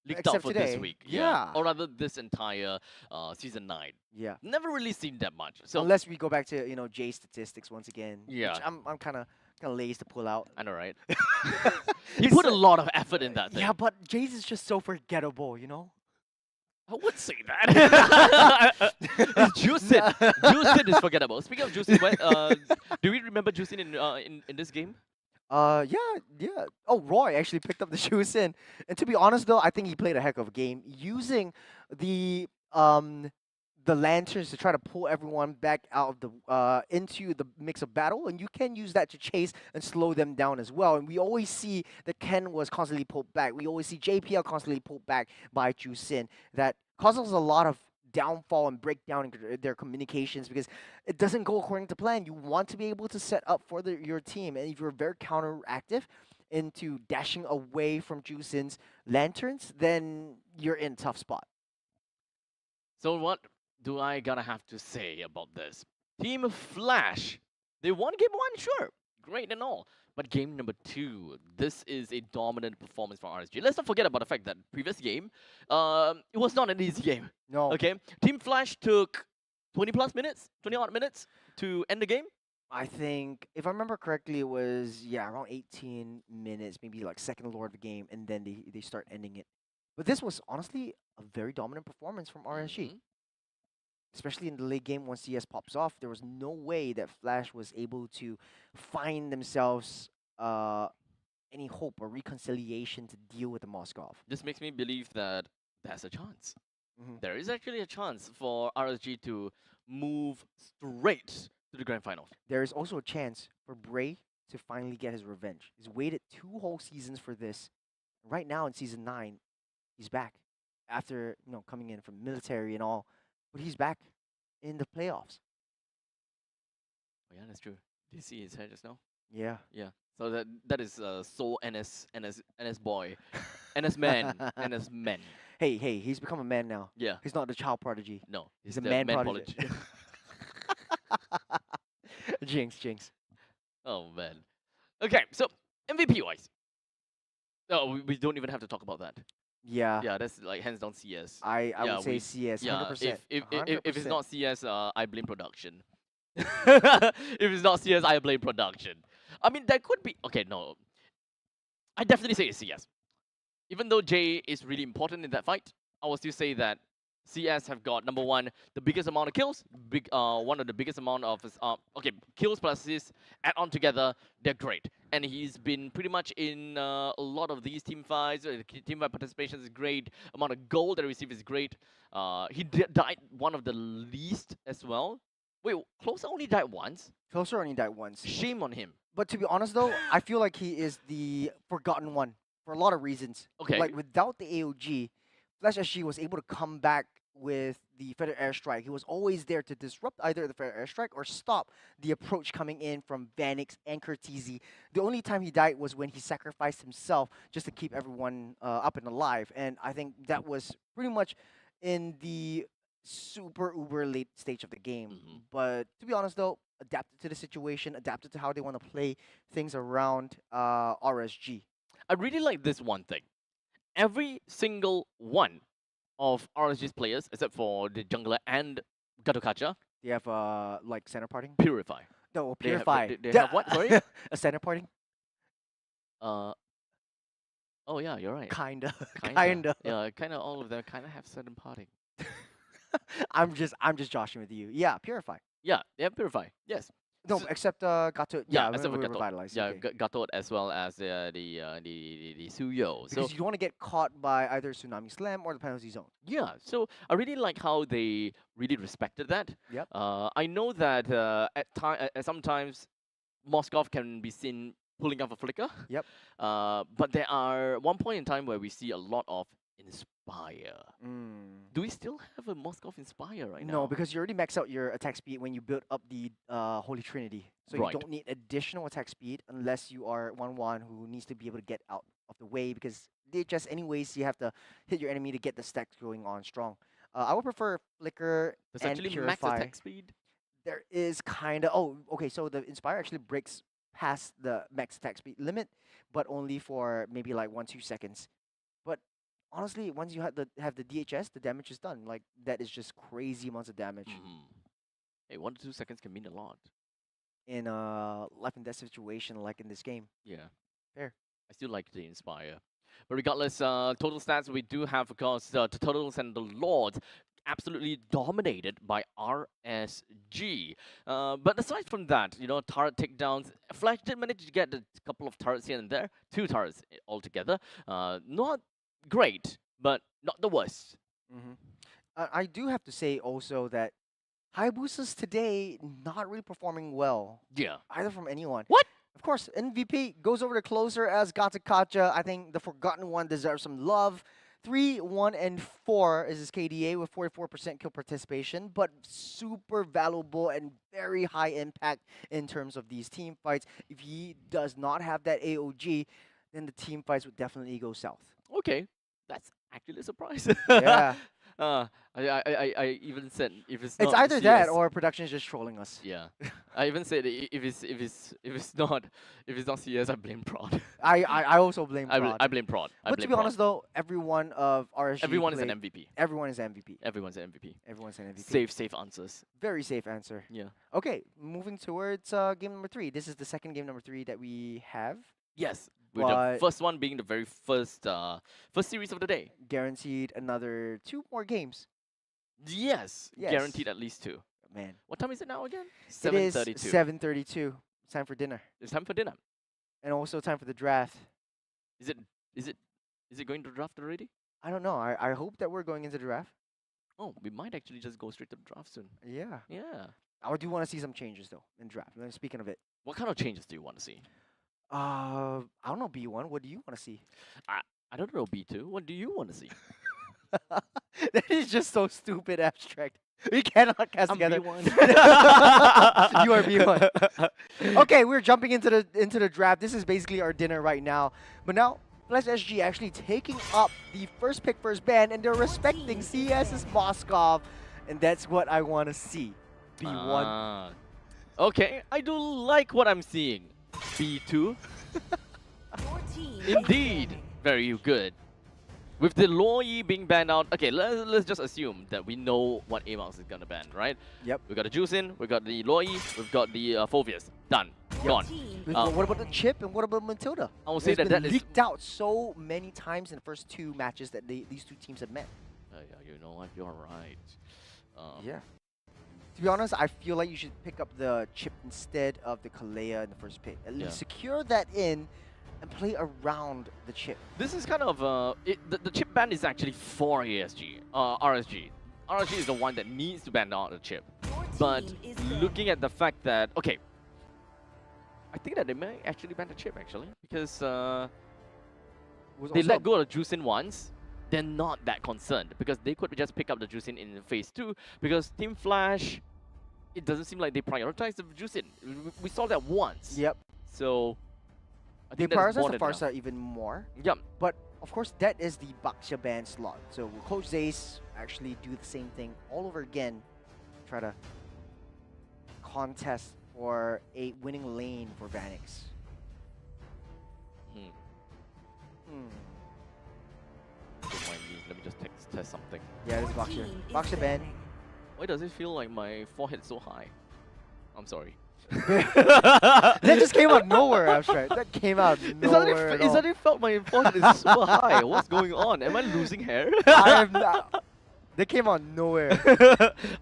Leaked out except for today. this week, Yeah. or rather this entire season 9. Yeah. Never really seen that much. So Unless we go back to Jay's statistics once again, Yeah. which I'm kind of lazy to pull out. I know, right? He put a lot of effort in that thing. Yeah, but Jay's is just so forgettable, you know. I would say that. Juicin. Juicin is forgettable. Speaking of Juicin, do we remember Juicin in this game? Yeah. Oh, Roy actually picked up the shoes in. And to be honest though, I think he played a heck of a game using the lanterns to try to pull everyone back out of the into the mix of battle, and you can use that to chase and slow them down as well. And we always see that Ken was constantly pulled back. We always see JPL constantly pulled back by Chu Sin. That causes a lot of downfall and breakdown in their communications because it doesn't go according to plan. You want to be able to set up for your team, and if you're very counteractive into dashing away from Chu Sin's lanterns, then you're in a tough spot. So what do I gonna have to say about this? Team Flash, they won game 1, sure, great and all. But game number 2, this is a dominant performance for RSG. Let's not forget about the fact that previous game, it was not an easy game. No. Okay, Team Flash took 20 plus minutes, 20 odd minutes to end the game. I think, if I remember correctly, it was, around 18 minutes, maybe like second lore of the game, and then they start ending it. But this was honestly a very dominant performance from RSG. Especially in the late game, once CS pops off, there was no way that Flash was able to find themselves any hope or reconciliation to deal with the Moskov. This makes me believe that there's a chance. There is actually a chance for RSG to move straight to the grand final. There is also a chance for Bray to finally get his revenge. He's waited 2 whole seasons for this. Right now in season 9, he's back after coming in from military and all. But he's back in the playoffs. Oh yeah, that's true. Did you see his hair just now? Yeah. Yeah. So that is Soul NS boy, NS man, NS men. Hey, he's become a man now. Yeah. He's not the child prodigy. No, He's the a man prodigy. Jinx. Oh man. Okay, so MVP wise. Oh, we don't even have to talk about that. Yeah. Yeah, that's like hands down CS. I would say CS, 100%. If it's not CS, I blame production. If it's not CS, I blame production. I mean, that could be... Okay, no. I definitely say it's CS. Even though J is really important in that fight, I will still say that CS have got, number 1, the biggest amount of kills, one of the biggest amount of kills plus assists, add on together, they're great. And he's been pretty much in a lot of these team fights. Team fight participation is great. Amount of gold that he received is great. He died one of the least as well. Wait, Closer only died once? Closer only died once. Shame on him. But to be honest though, I feel like he is the forgotten one for a lot of reasons. Okay. Like without the AOG, Flash SG was able to come back with the Feather Airstrike. He was always there to disrupt either the Feather Airstrike or stop the approach coming in from Vanix and Curtizi. The only time he died was when he sacrificed himself just to keep everyone up and alive. And I think that was pretty much in the super uber late stage of the game. But to be honest though, adapted to the situation, adapted to how they want to play things around RSG. I really like this one thing. Every single one of RSG's players, except for the jungler and Gatokacha, They have like center parting? Purify. No, They have- Purify. they have what? Sorry? A center parting? Oh yeah, you're right. Kinda. Yeah, kinda all of them kinda have certain parting. I'm just joshing with you. Yeah, Purify. Yeah, they have Purify. Yes. No, except Gato. Yeah, except for we Gatot. revitalized. Yeah, Okay. Gatot as well as the Suyo. So Because you don't want to get caught by either Tsunami Slam or the penalty zone. yeah, so I really like how they really respected that. Yep. I know that at sometimes Moskov can be seen pulling off a flicker. Yep. But there are one point in time where we see a lot of Inspire. Do we still have a Moskov Inspire right now? No, because you already max out your attack speed when you build up the Holy Trinity. So Right. you don't need additional attack speed unless you are 1-1 who needs to be able to get out of the way because they just anyways you have to hit your enemy to get the stacks going on strong. I would prefer Flicker There's and actually max Purify. attack speed. There is kind of okay. So the Inspire actually breaks past the max attack speed limit, but only for maybe like 1-2 seconds. But honestly, once you have the DHS, the damage is done. Like that is just crazy amounts of damage Hey, 1 to 2 seconds can mean a lot. in a life and death situation like in this game. Yeah. Fair. I still like the Inspire. But regardless, total stats, we do have, of course, the totals and the Lord absolutely dominated by RSG. But aside from that, turret takedowns, Flash did manage to get a couple of turrets here and there, 2 turrets altogether. Not great, but not the worst. I do have to say also that Hayabusas today not really performing well. Yeah. Either from anyone. What? Of course, MVP goes over to closer as Gatakacha. I think the Forgotten One deserves some love. 3, 1, and 4 is his KDA with 44% kill participation, but super valuable and very high impact in terms of these team fights. If he does not have that AOG, then the team fights would definitely go south. Okay, that's actually a surprise. Yeah. I even said if it's It's not either CS, that or production is just trolling us. yeah. I even said if it's not CS, I blame Prod. I also blame Prod. I blame Prod. But to be honest though, everyone of RSG everyone is an played- MVP. Everyone is MVP. Everyone's an MVP. Everyone's an MVP. Safe answers. Very safe answer. Yeah. Okay, moving towards game number 3. This is the second game number 3 that we have. Yes. With the But- first one being the very first series of the day. Guaranteed another 2 more games. Yes. Yes. Guaranteed at least 2. Man. What time is it now again? It is 7:32. 7:32. It's time for dinner. It's time for dinner. And also time for the draft. Is it going to draft already? I don't know. I hope that we're going into the draft. Oh, we might actually just go straight to the draft soon. Yeah. Yeah. I do want to see some changes though in draft. And speaking of it. What kind of changes do you want to see? I don't know, B1. What do you want to see? I don't know, B2. What do you want to see? That is just so stupid abstract. We cannot cast I'm together. B1. You are B1. Okay, we're jumping into the draft. This is basically our dinner right now. But now, Plaza SG actually taking up the first pick, first ban, and they're respecting CS's Moskov. And that's what I want to see. B1. Ah. Okay, I do like what I'm seeing. B2. Indeed. Very good. With the Loi being banned out, okay, let's just assume that we know what Amos is gonna ban, right? Yep. We got the Juicin, we got the Loi, we've got the Phobius. Done. Gone. But what about the chip and what about Matilda? I will say It's that been that is. leaked out so many times in the first 2 matches that these 2 teams have met. Yeah, you know what? You're right. Yeah. To be honest, I feel like you should pick up the chip instead of the Kalea in the first pick. At least secure that in and play around the chip. This is kind of the chip ban is actually for ASG, RSG. RSG is the one that needs to ban out the chip. But looking at the fact that I think that they may actually ban the chip actually because they let go of the Juicin once. They're not that concerned because they could just pick up the Juicin in phase 2 because Team Flash, it doesn't seem like they prioritize the Juicin. We saw that once. Yep. So I They think that's more prioritize the than enough. Farsa even more. Yep. But of course, that is the Baxia ban slot. So will Coach Zace actually do the same thing all over again? Try to contest for a winning lane for Vanix. Don't mind me. Let me just test something. Yeah, this is Baxia. Baxia ban. Why does it feel like my forehead so high? I'm sorry. That just came out of nowhere, Abstract. That came out of nowhere. It suddenly felt my forehead is super high. What's going on? Am I losing hair? I am not. That came out of nowhere.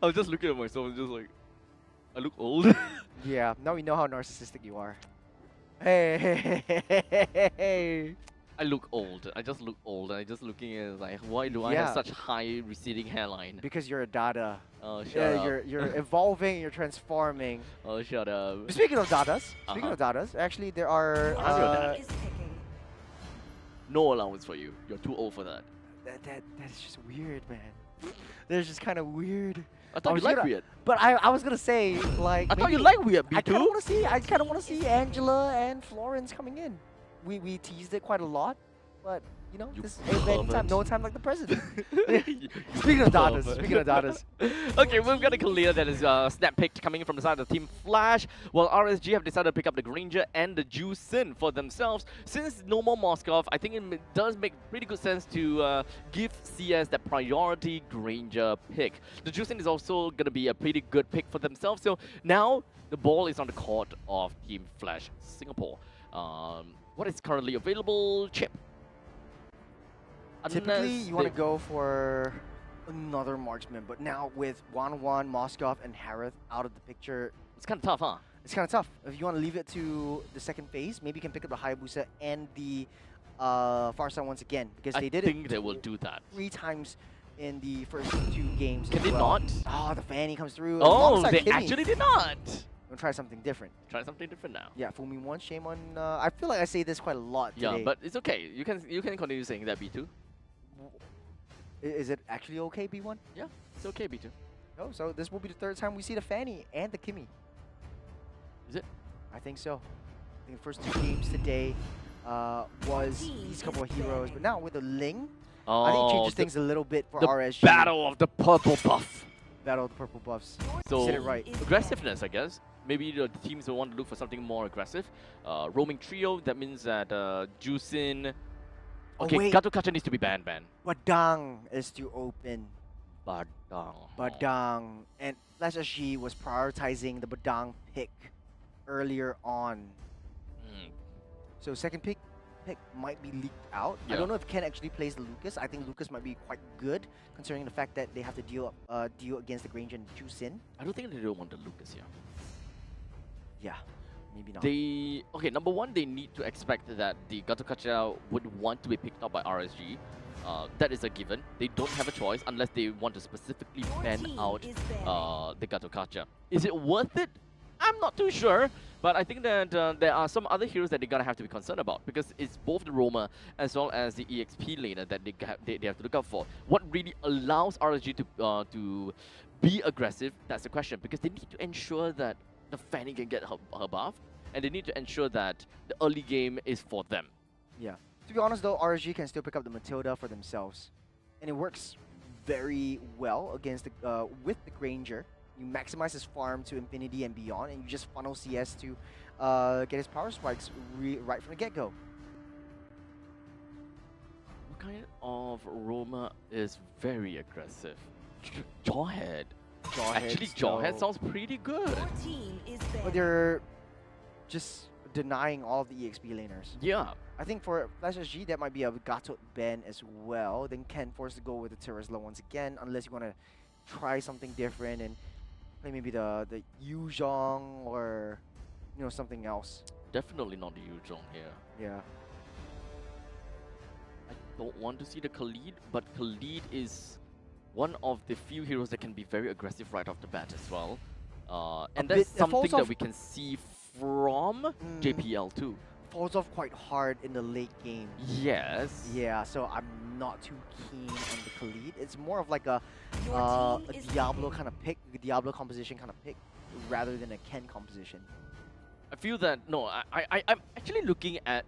I was just looking at myself and just like, I look old. Yeah, now we know how narcissistic you are. Hey. I look old. I just look old. I just looking at like, why do I have such high receding hairline? Because you're a Dada. Oh, shut up. You're evolving, you're transforming. Oh, shut up. Speaking of Dadas, actually there are no allowance for you. You're too old for that. that is just weird, man. That's just kind of weird. I thought you liked weird. But I was gonna say like I thought you liked weird, I B2. kind of want to see Angela and Florence coming in. We teased it quite a lot, but You know, You this anytime, pervert. no time like the present. You Speaking of daughters, pervert. speaking of daughters. Okay, we've got a clear that is snap pick coming in from the side of the Team Flash, while RSG have decided to pick up the Granger and the Juicin for themselves. Since no more Moskov, I think it does make pretty good sense to give CS that priority Granger pick. The Juicin is also going to be a pretty good pick for themselves, so now the ball is on the court of Team Flash Singapore. What is currently available? Chip. Typically, Unless you want they- to go for another marksman, but now with Wan, Moskov, and Harith out of the picture, It's kind of tough, huh? it's kind of tough. If you want to leave it to the second phase, maybe you can pick up the Hayabusa and the Farsight once again, because they did I think it they will do that. 3 times in the first 2 games. Can as they well. not? Oh, the Fanny comes through. Oh, alongside they Kimmy. actually did not. We'll try something different. Try something different now. Yeah, fool me once, shame on. I feel like I say this quite a lot Yeah, today. but it's okay. You can continue saying that B2. Is it actually okay, B1? Yeah, it's okay B2. No, so this will be the 3rd time we see the Fanny and the Kimmy. Is it? I think so. I think the first 2 games today was these couple of heroes, but now with the Ling, I think it changes the- things a little bit for the RSG. battle of the purple buff. Battle of the purple buffs. So Said it right. aggressiveness, I guess. Maybe the teams will want to look for something more aggressive. Roaming trio. That means that Juicin. Oh, Okay, wait. Gato Kacha needs to be banned. Badang is to open. Badang. Badang. And SG was prioritizing the Badang pick earlier on. Mm. So second pick might be leaked out. I Yeah. don't know if Ken actually plays the Lucas. I think Lucas might be quite good, considering the fact that they have to deal against the Granger and Juicin. I don't think they don't want the Lucas here. Yeah, maybe not. Okay, number one, they need to expect that the Gato Kacha would want to be picked up by RSG. That is a given. They don't have a choice unless they want to specifically ban out the Gato Kacha. Is it worth it? I'm not too sure, but I think that there are some other heroes that they're gonna have to be concerned about, because it's both the roamer as well as the EXP laner that they have to look out for. What really allows RSG to be aggressive? That's the question, because they need to ensure that the Fanny can get her buff, and they need to ensure that the early game is for them. Yeah. To be honest though, RSG can still pick up the Matilda for themselves. And it works very well against the with the Granger. You maximize his farm to infinity and beyond, and you just funnel CS to get his power spikes right from the get-go. What kind of roamer is very aggressive? Jawhead. Actually, Jawhead sounds pretty good. But they're just denying all of the EXP laners. Yeah. I think for Flash SG, that might be a Gato ban as well. Then Ken forced to go with the Terazla once again, unless you want to try something different and play maybe the Yuzhong or something else. Definitely not the Yuzhong here. Yeah. I don't want to see the Khalid, but Khalid is one of the few heroes that can be very aggressive right off the bat as well. And that's it falls something that off- we can see from JPL too. Falls off quite hard in the late game. Yes. Yeah, so I'm not too keen on the Khalid. It's more of like a Diablo kind of pick, a Diablo composition kind of pick, rather than a Ken composition. I feel that, no, I'm actually looking at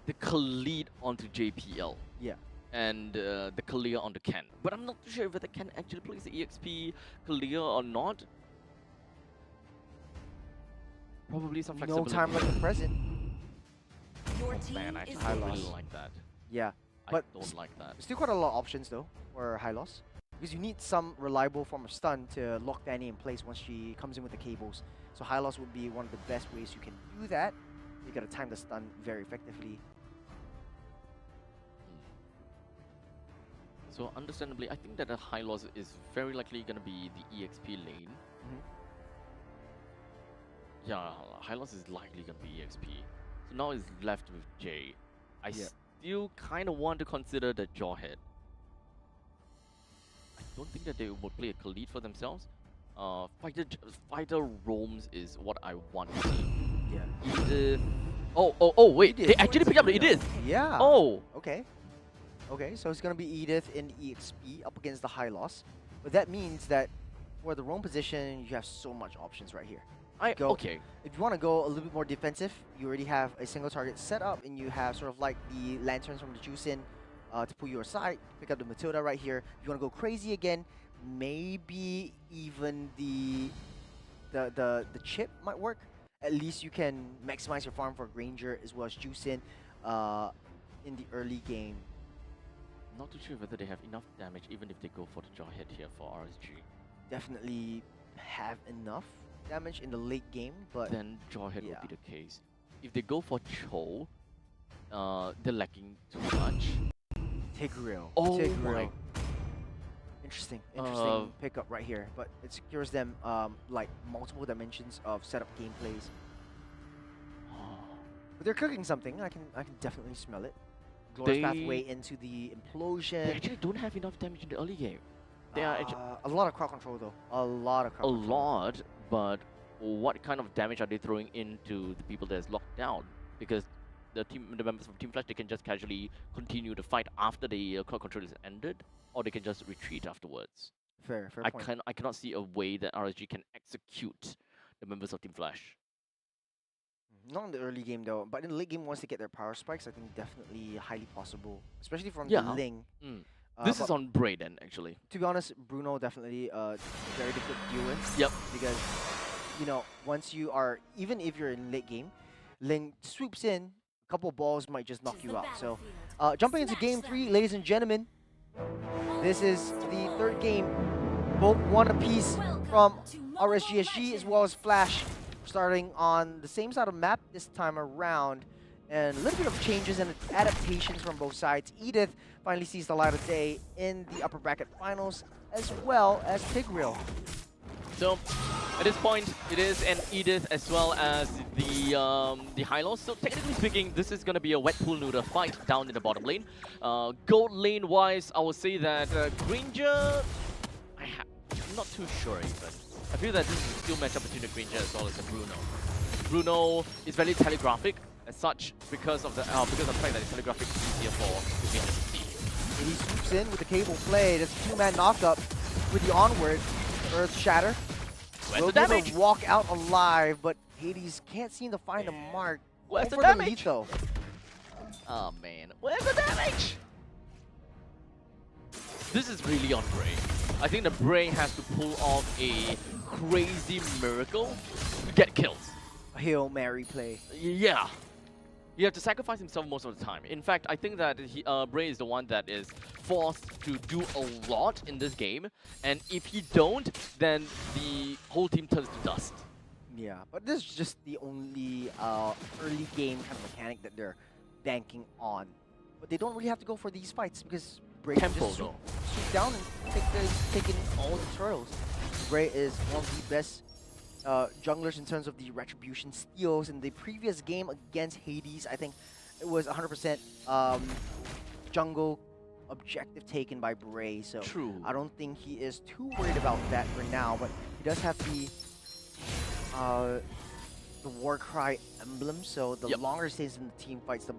the Khalid onto JPL. Yeah. And the Kalia on the Ken. But I'm not too sure whether Ken actually plays the EXP Kalia or not. Probably some No flexibility. time like the present. Oh man, I actually high don't really loss. like that. Yeah, I but don't like that. still quite a lot of options though for high loss, because you need some reliable form of stun to lock Fanny in place once she comes in with the cables. So high loss would be one of the best ways you can do that. You gotta time the stun very effectively. So understandably, I think that the high loss is very likely going to be the EXP lane. Yeah, high loss is likely going to be EXP. So now it's left with J. I still kind of want to consider the Jawhead. I don't think that they would play a Khalid for themselves. Fighter roams is what I want to see. Yeah. Edith. Oh, wait. They actually picked up the Edith. Yeah. Oh. Okay. Okay, so it's gonna be Edith in EXP up against the high loss. But that means that for the roam position, you have so much options right here. Okay. If you want to go a little bit more defensive, you already have a single target set up, and you have sort of like the lanterns from the Juicin to pull you aside. Pick up the Matilda right here. If you want to go crazy again, maybe even the chip might work. At least you can maximize your farm for Granger as well as Juicin in the early game. Not too sure whether they have enough damage, even if they go for the Jawhead here for RSG. Definitely have enough damage in the late game, but then Jawhead will be the case. If they go for Cho, they're lacking too much. Tigreal. Oh Tigreal. my. Interesting pickup right here, but it secures them like multiple dimensions of setup gameplays. But they're cooking something. I can definitely smell it. Glorious pathway into the implosion. They actually don't have enough damage in the early game. They are a lot of crowd control though. A lot of crowd control. lot, but what kind of damage are they throwing into the people that's locked down? Because the members of Team Flash, they can just casually continue the fight after the crowd control is ended, or they can just retreat afterwards. Fair point. I cannot see a way that RSG can execute the members of Team Flash. Not in the early game though, but in the late game, once they get their power spikes, I think definitely highly possible, especially from the Ling. This is on Bray then, actually. To be honest, Bruno definitely very difficult to deal with. Yep. Because, you know, once you are, even if you're in late game, Ling swoops in, a couple balls might just knock you out. So, jumping into game 3, ladies and gentlemen, this is the third game. Both one apiece from RSG SG as well as Flash, starting on the same side of map this time around. And a little bit of changes and adaptations from both sides. Edith finally sees the light of day in the upper bracket finals, as well as Tigreal. So, at this point, it is an Edith as well as the Hylos. So, technically speaking, this is going to be a wet pool noodle fight down in the bottom lane. Gold lane-wise, I would say that Granger, I'm not too sure even. I feel that this is a skill matchup between the Granger as well as the Bruno. Bruno is very telegraphic as such because of the fact that it's telegraphic is easier for the Granger to see. And he swoops in with the cable play. That's a 2-man knockup with the onward. Earth Shatter. Where's the damage? Walk out alive, but Hades can't seem to find a mark. Where's the Over damage? lead, though. Oh man, where's the damage? This is really on Bray. I think the Bray has to pull off a crazy miracle to get kills. A Hail Mary play. Yeah. You have to sacrifice himself most of the time. In fact, I think that Bray is the one that is forced to do a lot in this game. And if he don't, then the whole team turns to dust. Yeah, but this is just the only early game kind of mechanic that they're banking on. But they don't really have to go for these fights because Bray can just swoop down and take in all the turtles. Bray is one of the best junglers in terms of the retribution steals. In the previous game against Hades, I think it was 100% jungle objective taken by Bray. So True. I don't think he is too worried about that for now. But he does have the Warcry emblem. So the longer he stays in the team fights, the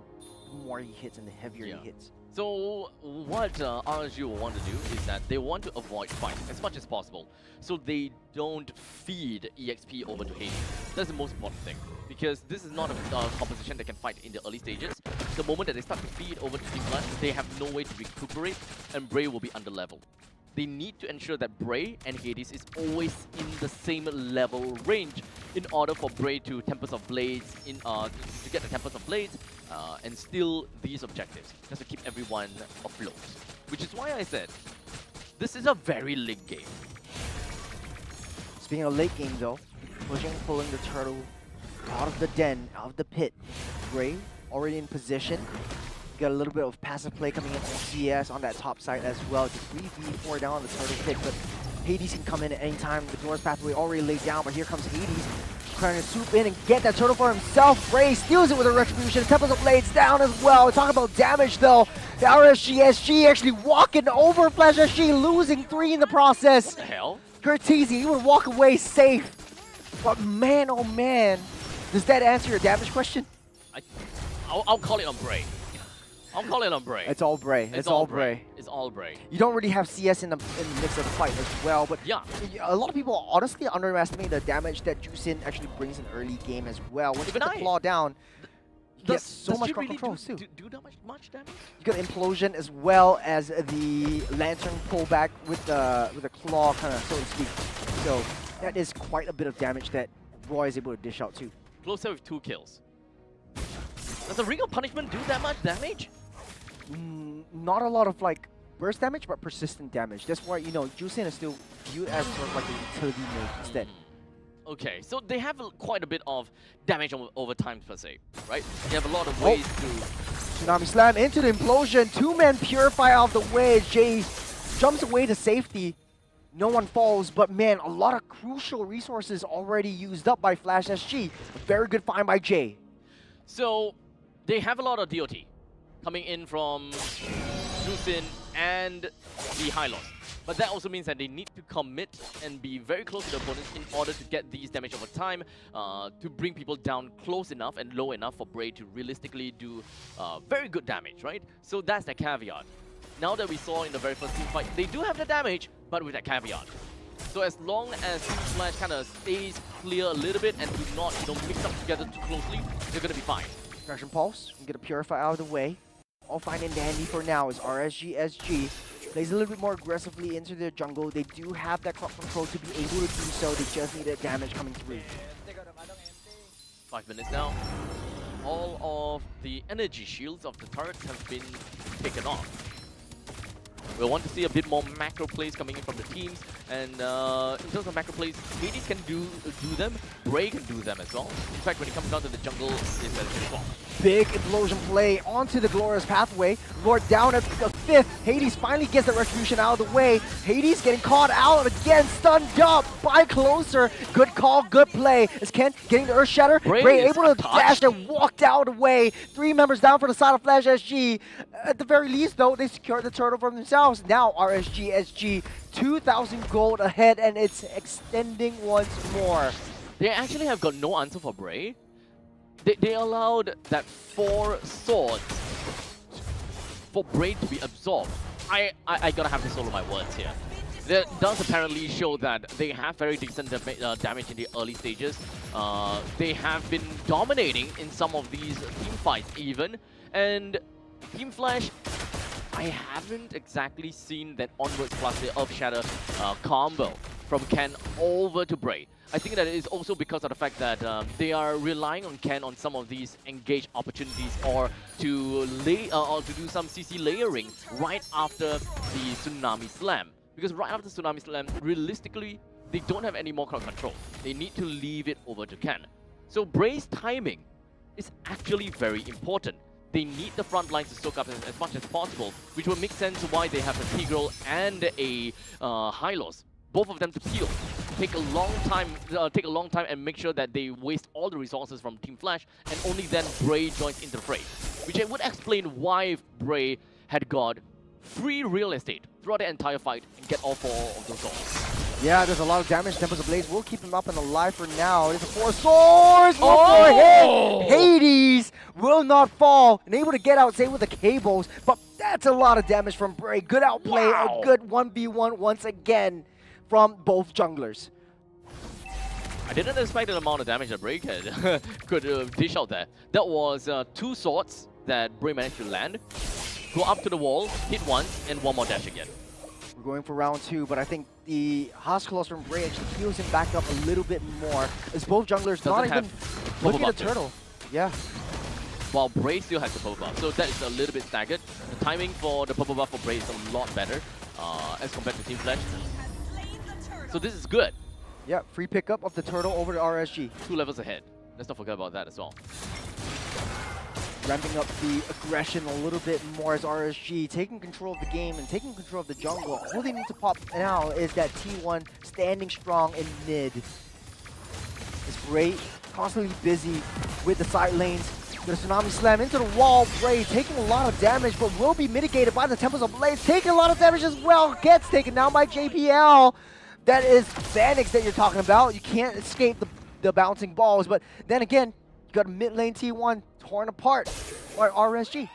more he hits and the heavier he hits. So what RSG will want to do is that they want to avoid fights as much as possible, so they don't feed EXP over to Hades. That's the most important thing, because this is not a composition that can fight in the early stages. The moment that they start to feed over to Team Flash, they have no way to recuperate, and Bray will be under level. They need to ensure that Bray and Hades is always in the same level range in order for Bray to Tempest of Blades, to get the Tempest of Blades and steal these objectives, just to keep everyone afloat. Which is why I said, this is a very late game. Speaking of late game though, pulling the turtle out of the den, out of the pit. Bray already in position. Got a little bit of passive play coming in from CS on that top side as well. Just 3v4 down on the turtle pit, but Hades can come in at any time. The Doors pathway already laid down, but here comes Hades trying to swoop in and get that turtle for himself. Bray steals it with a retribution. Tempest of Blades down as well. Talk about damage though. The RSG SG actually walking over Flash SG, losing 3 in the process. What the hell? Curtese, he would walk away safe. But man, oh man. Does that answer your damage question? I'll call it on Bray. I'm calling on Bray. It's all Bray. It's all Bray. It's all Bray. You don't really have CS in the mix of the fight as well, but Yeah. a lot of people honestly underestimate the damage that Jusin actually brings in early game as well. Once you Even get the I. claw down, you get so does much she crowd really controls too. do that much damage? You got Implosion as well as the Lantern pullback with the claw, kind of, so to speak. So that is quite a bit of damage that Roy is able to dish out too. Closer with 2 kills. Does a Ring of Punishment do that much damage? Not a lot of like burst damage, but persistent damage. That's why, you know, Jusin is still viewed as sort of like a utility mode instead. Okay, so they have quite a bit of damage over time per se, right? They have a lot of ways to... Tsunami Slam into the Implosion. 2-man Purify out of the way. Jay jumps away to safety. No one falls, but man, a lot of crucial resources already used up by Flash SG. A very good find by Jay. So, they have a lot of DOT coming in from Jusin and the Hylos. But that also means that they need to commit and be very close to the opponents in order to get these damage over time, to bring people down close enough and low enough for Bray to realistically do very good damage, right? So that's the caveat. Now that we saw in the very first team fight, they do have the damage, but with that caveat. So as long as Team Flash kind of stays clear a little bit and do not, you know, mix up together too closely, they're going to be fine. Aggression Pulse, get a Purify out of the way. All fine and dandy for now is RSG SG. Plays a little bit more aggressively into their jungle. They do have that crop control to be able to do so. They just need that damage coming through. 5 minutes now. All of the energy shields of the turrets have been taken off. We want to see a bit more macro plays coming in from the teams, and in terms of macro plays, Hades can do them, Bray can do them as well. In fact, when it comes down to the jungle, it's as well. Big Implosion play onto the Glorious Pathway. Lord down at the 5th. Hades finally gets the Retribution out of the way. Hades getting caught out again, stunned up by Closer. Good call, good play. Is Ken getting the Earth Shatter? Bray able to dash and walk out away. 3 members down for the side of Flash SG. At the very least, though, they secured the turtle for themselves. Now RSG SG 2,000 gold ahead, and it's extending once more. They actually have got no answer for Bray. They allowed that 4 swords for Bray to be absorbed. I gotta have to solo my words here. That does apparently show that they have very decent damage in the early stages. They have been dominating in some of these team fights even. And Team Flash, I haven't exactly seen that onwards plus the Earth Shatter combo from Ken over to Bray. I think that it is also because of the fact that they are relying on Ken on some of these engage opportunities, or to do some CC layering right after the Tsunami Slam. Because right after Tsunami Slam, realistically, they don't have any more crowd control. They need to leave it over to Ken. So Bray's timing is actually very important. They need the front lines to soak up as much as possible, which will make sense why they have a Tigreal and a Hylos. Both of them to peel. Take a long time and make sure that they waste all the resources from Team Flash, and only then Bray joins into the fray. Which would explain why Bray had got free real estate throughout the entire fight and get all 4 of those goals. Yeah, there's a lot of damage. Tempest Ablaze will keep him up and alive for now. There's a 4 swords! One more hit! Hades will not fall, and able to get out, save with the cables, but that's a lot of damage from Bray. Good outplay, a good 1v1 once again from both junglers. I didn't expect the amount of damage that Bray could dish out there. That was 2 swords that Bray managed to land. Go up to the wall, hit once, and 1 more dash again. We're going for round 2, but I think the House from Bray actually heals him back up a little bit more, as both junglers not even looking at the turtle. Yeah. While Bray still has the purple buff, so that is a little bit staggered. The timing for the purple buff for Bray is a lot better as compared to Team Flash. So this is good. Yeah, free pickup of the turtle over to RSG. 2 levels ahead. Let's not forget about that as well. Ramping up the aggression a little bit more as RSG, taking control of the game and taking control of the jungle. All they need to pop now is that T1 standing strong in mid. It's Bray constantly busy with the side lanes. The Tsunami Slam into the wall. Bray taking a lot of damage, but will be mitigated by the Tempest Ablaze. Taking a lot of damage as well. Gets taken down by JPL. That is Xanax that you're talking about. You can't escape the bouncing balls, but then again, you got a mid lane T1 torn apart by RSG.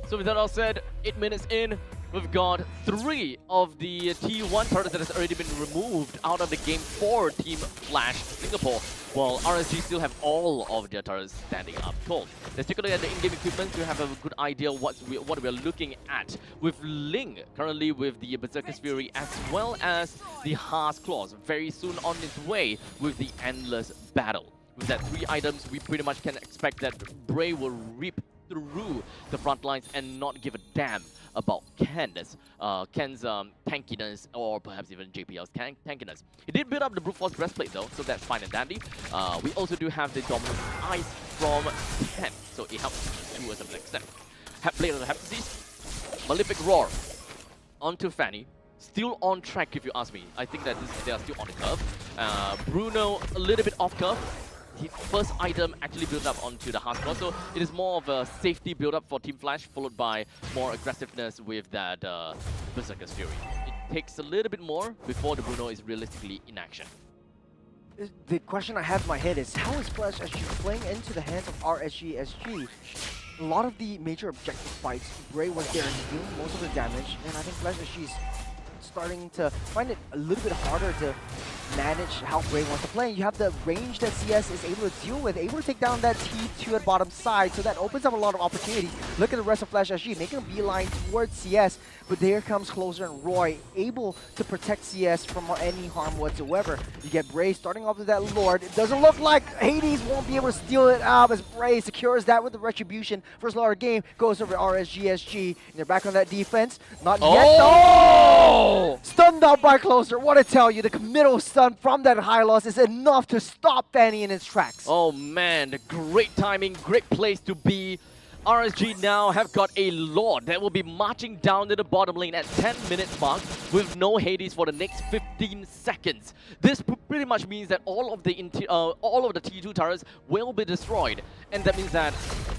So with that all said, 8 minutes in, we've got 3 of the T1 turrets that has already been removed out of the game for Team Flash Singapore, while RSG still have all of their turrets standing up cold. Let's take a look at the in-game equipment to have a good idea what we're looking at. With Ling currently with the Berserker's Fury as well as the Haas Claws, very soon on its way with the Endless Battle. With that 3 items, we pretty much can expect that Bray will reap through the front lines and not give a damn about Ken's tankiness, or perhaps even JPL's tankiness. He did build up the Brute Force breastplate though, so that's fine and dandy. We also do have the Dominant Ice from Ken, so it helps to a certain extent. Blade of the Hephaestus, Malefic Roar onto Fanny. Still on track if you ask me. I think that they are still on the curve. Bruno a little bit off curve. His first item actually built up onto the Haas Claw, so it is more of a safety build-up for Team Flash, followed by more aggressiveness with that Berserker's Fury. It takes a little bit more before the Bruno is realistically in action. The question I have in my head is, how is Flash SG playing into the hands of RSG SG? A lot of the major objective fights, Bray was there and doing most of the damage, and I think Flash SG is starting to find it a little bit harder to manage how Bray wants to play. You have the range that CS is able to deal with, able to take down that T2 at bottom side, so that opens up a lot of opportunities. Look at the rest of Flash SG, making a beeline towards CS, but there comes Closer and Roy, able to protect CS from any harm whatsoever. You get Bray starting off with that Lord. It doesn't look like Hades won't be able to steal it out as Bray secures that with the Retribution. First Lord game goes over RSG SG, and they're back on that defense. Not yet, though! Stunned out by Closer. What I tell you, the committal stun from that high loss is enough to stop Fanny in its tracks. Oh man, the great timing, great place to be. RSG now have got a Lord that will be marching down to the bottom lane at 10 minutes mark with no Hades for the next 15 seconds. This pretty much means that all of the T2 turrets will be destroyed, and that means that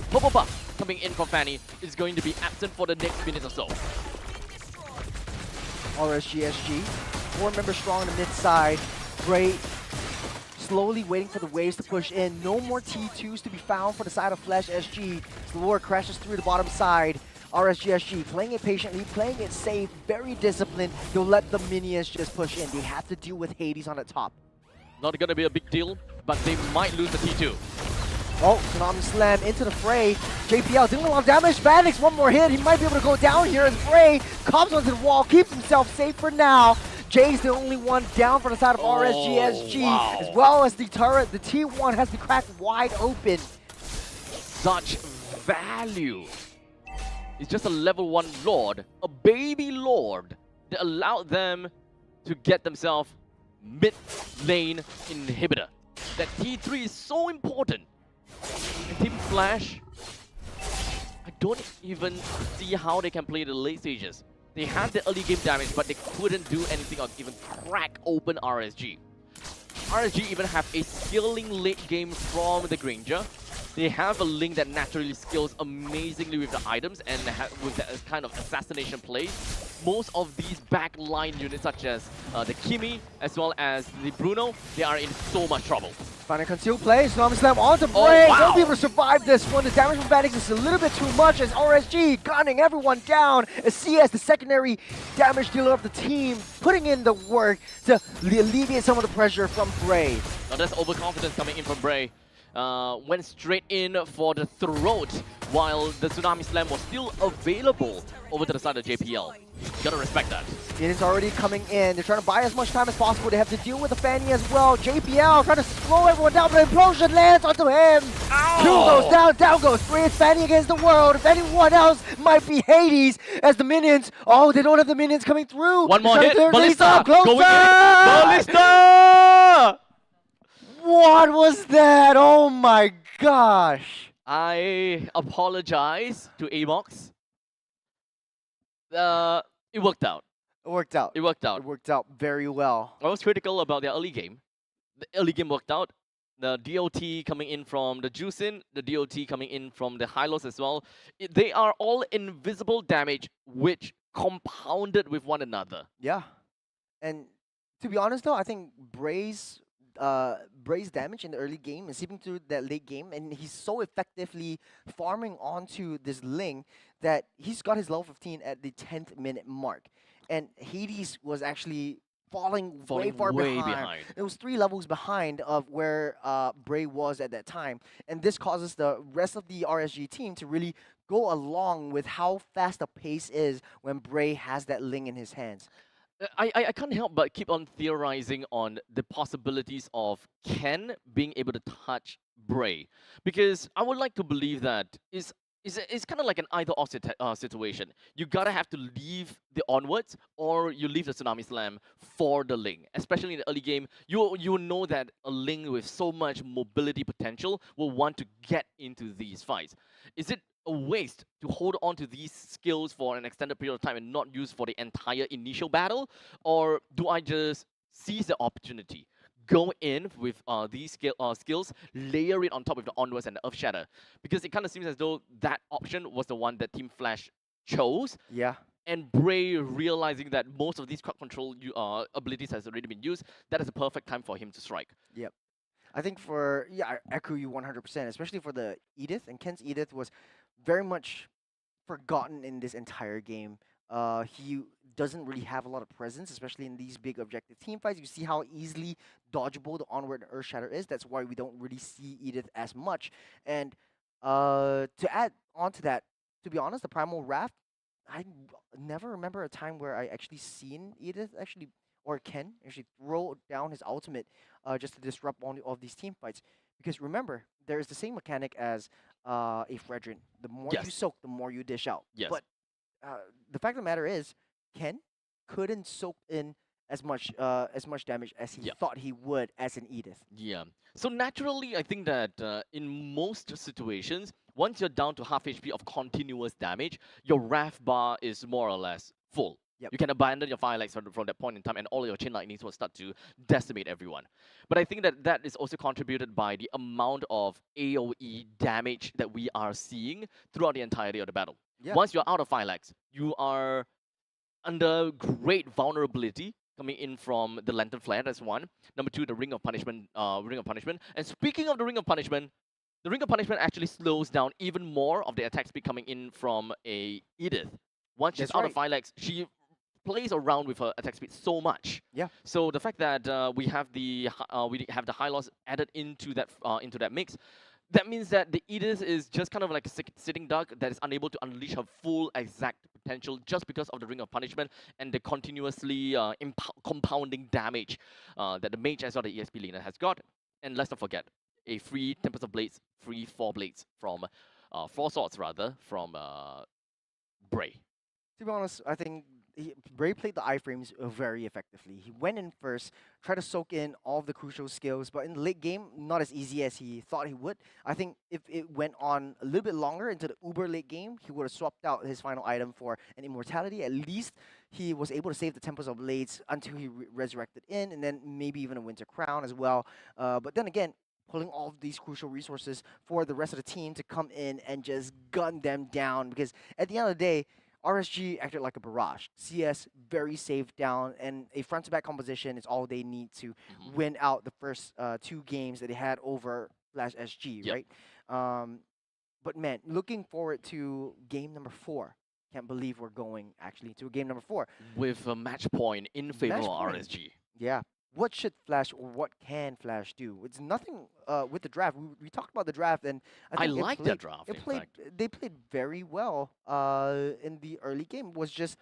Purple Buff coming in from Fanny is going to be absent for the next minute or so. RSG SG, 4 members strong on the mid side. Bray slowly waiting for the waves to push in. No more T2s to be found for the side of Flash SG. Lord crashes through the bottom side. RSG SG playing it patiently, playing it safe, very disciplined. They'll let the minions just push in. They have to deal with Hades on the top. Not gonna be a big deal, but they might lose the T2. Oh, Tsunami Slam into the fray. JPL doing a lot of damage. Vanix, one more hit. He might be able to go down here as Bray comes onto the wall, keeps himself safe for now. Jay's the only one down for the side of RSG SG, as well as the turret. The T1 has been cracked wide open. Such value. It's just a level 1 Lord, a baby Lord, that allowed them to get themselves mid-lane inhibitor. That T3 is so important. And Team Flash, I don't even see how they can play the late stages. They had the early game damage, but they couldn't do anything or even crack open RSG. RSG even have a skilling late game from the Granger. They have a Ling that naturally skills amazingly with the items and with that kind of assassination play. Most of these backline units, such as the Kimi as well as the Bruno, they are in so much trouble. Finding concealed play, Tsunami Slam onto Bray. Won't be able to survive this one. The damage from Vanix is a little bit too much as RSG gunning everyone down. As CS, the secondary damage dealer of the team, putting in the work to alleviate some of the pressure from Bray. Now that's overconfidence coming in from Bray. Went straight in for the throat while the Tsunami Slam was still available over to the side of JPL. Gotta respect that. It is already coming in. They're trying to buy as much time as possible. They have to deal with the Fanny as well. JPL trying to slow everyone down, but implosion lands onto him. Two goes down, down goes three. It's Fanny against the world. If anyone else might be Hades as the minions. Oh, they don't have the minions coming through. One more hit. Ballista! Closer! Ballista! What was that? Oh my gosh. I apologize to Amox. It worked out. It worked out. It worked out. It worked out very well. I was critical about their early game. The early game worked out. The DOT coming in from the Juicin, the DOT coming in from the Hylos as well. They are all invisible damage, which compounded with one another. Yeah. And to be honest though, I think Bray's damage in the early game and seeping through that late game, and he's so effectively farming onto this Ling that he's got his level 15 at the 10th minute mark, and Hades was actually falling way far behind. It was 3 levels behind of where Bray was at that time, and this causes the rest of the RSG team to really go along with how fast the pace is when Bray has that Ling in his hands. I can't help but keep on theorizing on the possibilities of Ken being able to touch Bray, because I would like to believe that it's kind of like an either-or situation. You gotta have to leave the onwards, or you leave the Tsunami Slam for the Ling. Especially in the early game, you know that a Ling with so much mobility potential will want to get into these fights. Is it a waste to hold on to these skills for an extended period of time and not use for the entire initial battle? Or do I just seize the opportunity, go in with these skills, layer it on top of the Onwards and the Earth Shatter? Because it kind of seems as though that option was the one that Team Flash chose. Yeah. And Bray realizing that most of these crowd control abilities has already been used, that is a perfect time for him to strike. Yep. I think I echo you 100%, especially for the Edith. And Ken's Edith was very much forgotten in this entire game. He doesn't really have a lot of presence, especially in these big objective team fights. You see how easily dodgeable the Onward and Earth Shatter is. That's why we don't really see Edith as much. And to add on to that, to be honest, the Primal Raft, never remember a time where I actually seen Edith or Ken actually throw down his ultimate just to disrupt all of these team fights. Because remember, there is the same mechanic as a Fredrin. The more you soak, the more you dish out. Yes. But the fact of the matter is, Ken couldn't soak in as much damage as he thought he would as an Edith. Yeah. So naturally, I think that in most situations, once you're down to half HP of continuous damage, your Wrath bar is more or less full. Yep. You can abandon your Firelights from that point in time, and all your Chain Lightnings will start to decimate everyone. But I think that is also contributed by the amount of AoE damage that we are seeing throughout the entirety of the battle. Yeah. Once you're out of Firelights, you are under great vulnerability coming in from the Lantern Flare. That's one. Number 2, the Ring of Punishment. And speaking of the Ring of Punishment actually slows down even more of the attack speed coming in from a Edith. Once she's out of Firelights, she plays around with her attack speed so much. Yeah. So the fact that we have the high loss added into that mix, that means that the Edith is just kind of like a sitting duck that is unable to unleash her full exact potential just because of the Ring of Punishment and the continuously compounding damage that the Mage as well the ESP laner has got. And let's not forget, a free Tempest of Blades, free 4 blades from 4 swords rather from Bray. To be honest, I think Bray played the iframes very effectively. He went in first, tried to soak in all of the crucial skills, but in the late game, not as easy as he thought he would. I think if it went on a little bit longer into the uber late game, he would have swapped out his final item for an Immortality. At least he was able to save the Tempest of Blades until he resurrected in, and then maybe even a Winter Crown as well. But then again, pulling all of these crucial resources for the rest of the team to come in and just gun them down, because at the end of the day, RSG acted like a barrage. CS very safe down, and a front-to-back composition is all they need to win out the first 2 games that they had over Flash SG, right? But man, looking forward to game number 4. Can't believe we're going actually to game number 4 with a match point in favor of RSG. Yeah. What should Flash or what can Flash do? It's nothing with the draft. We talked about the draft, and I think like the draft. They played very well in the early game. It was just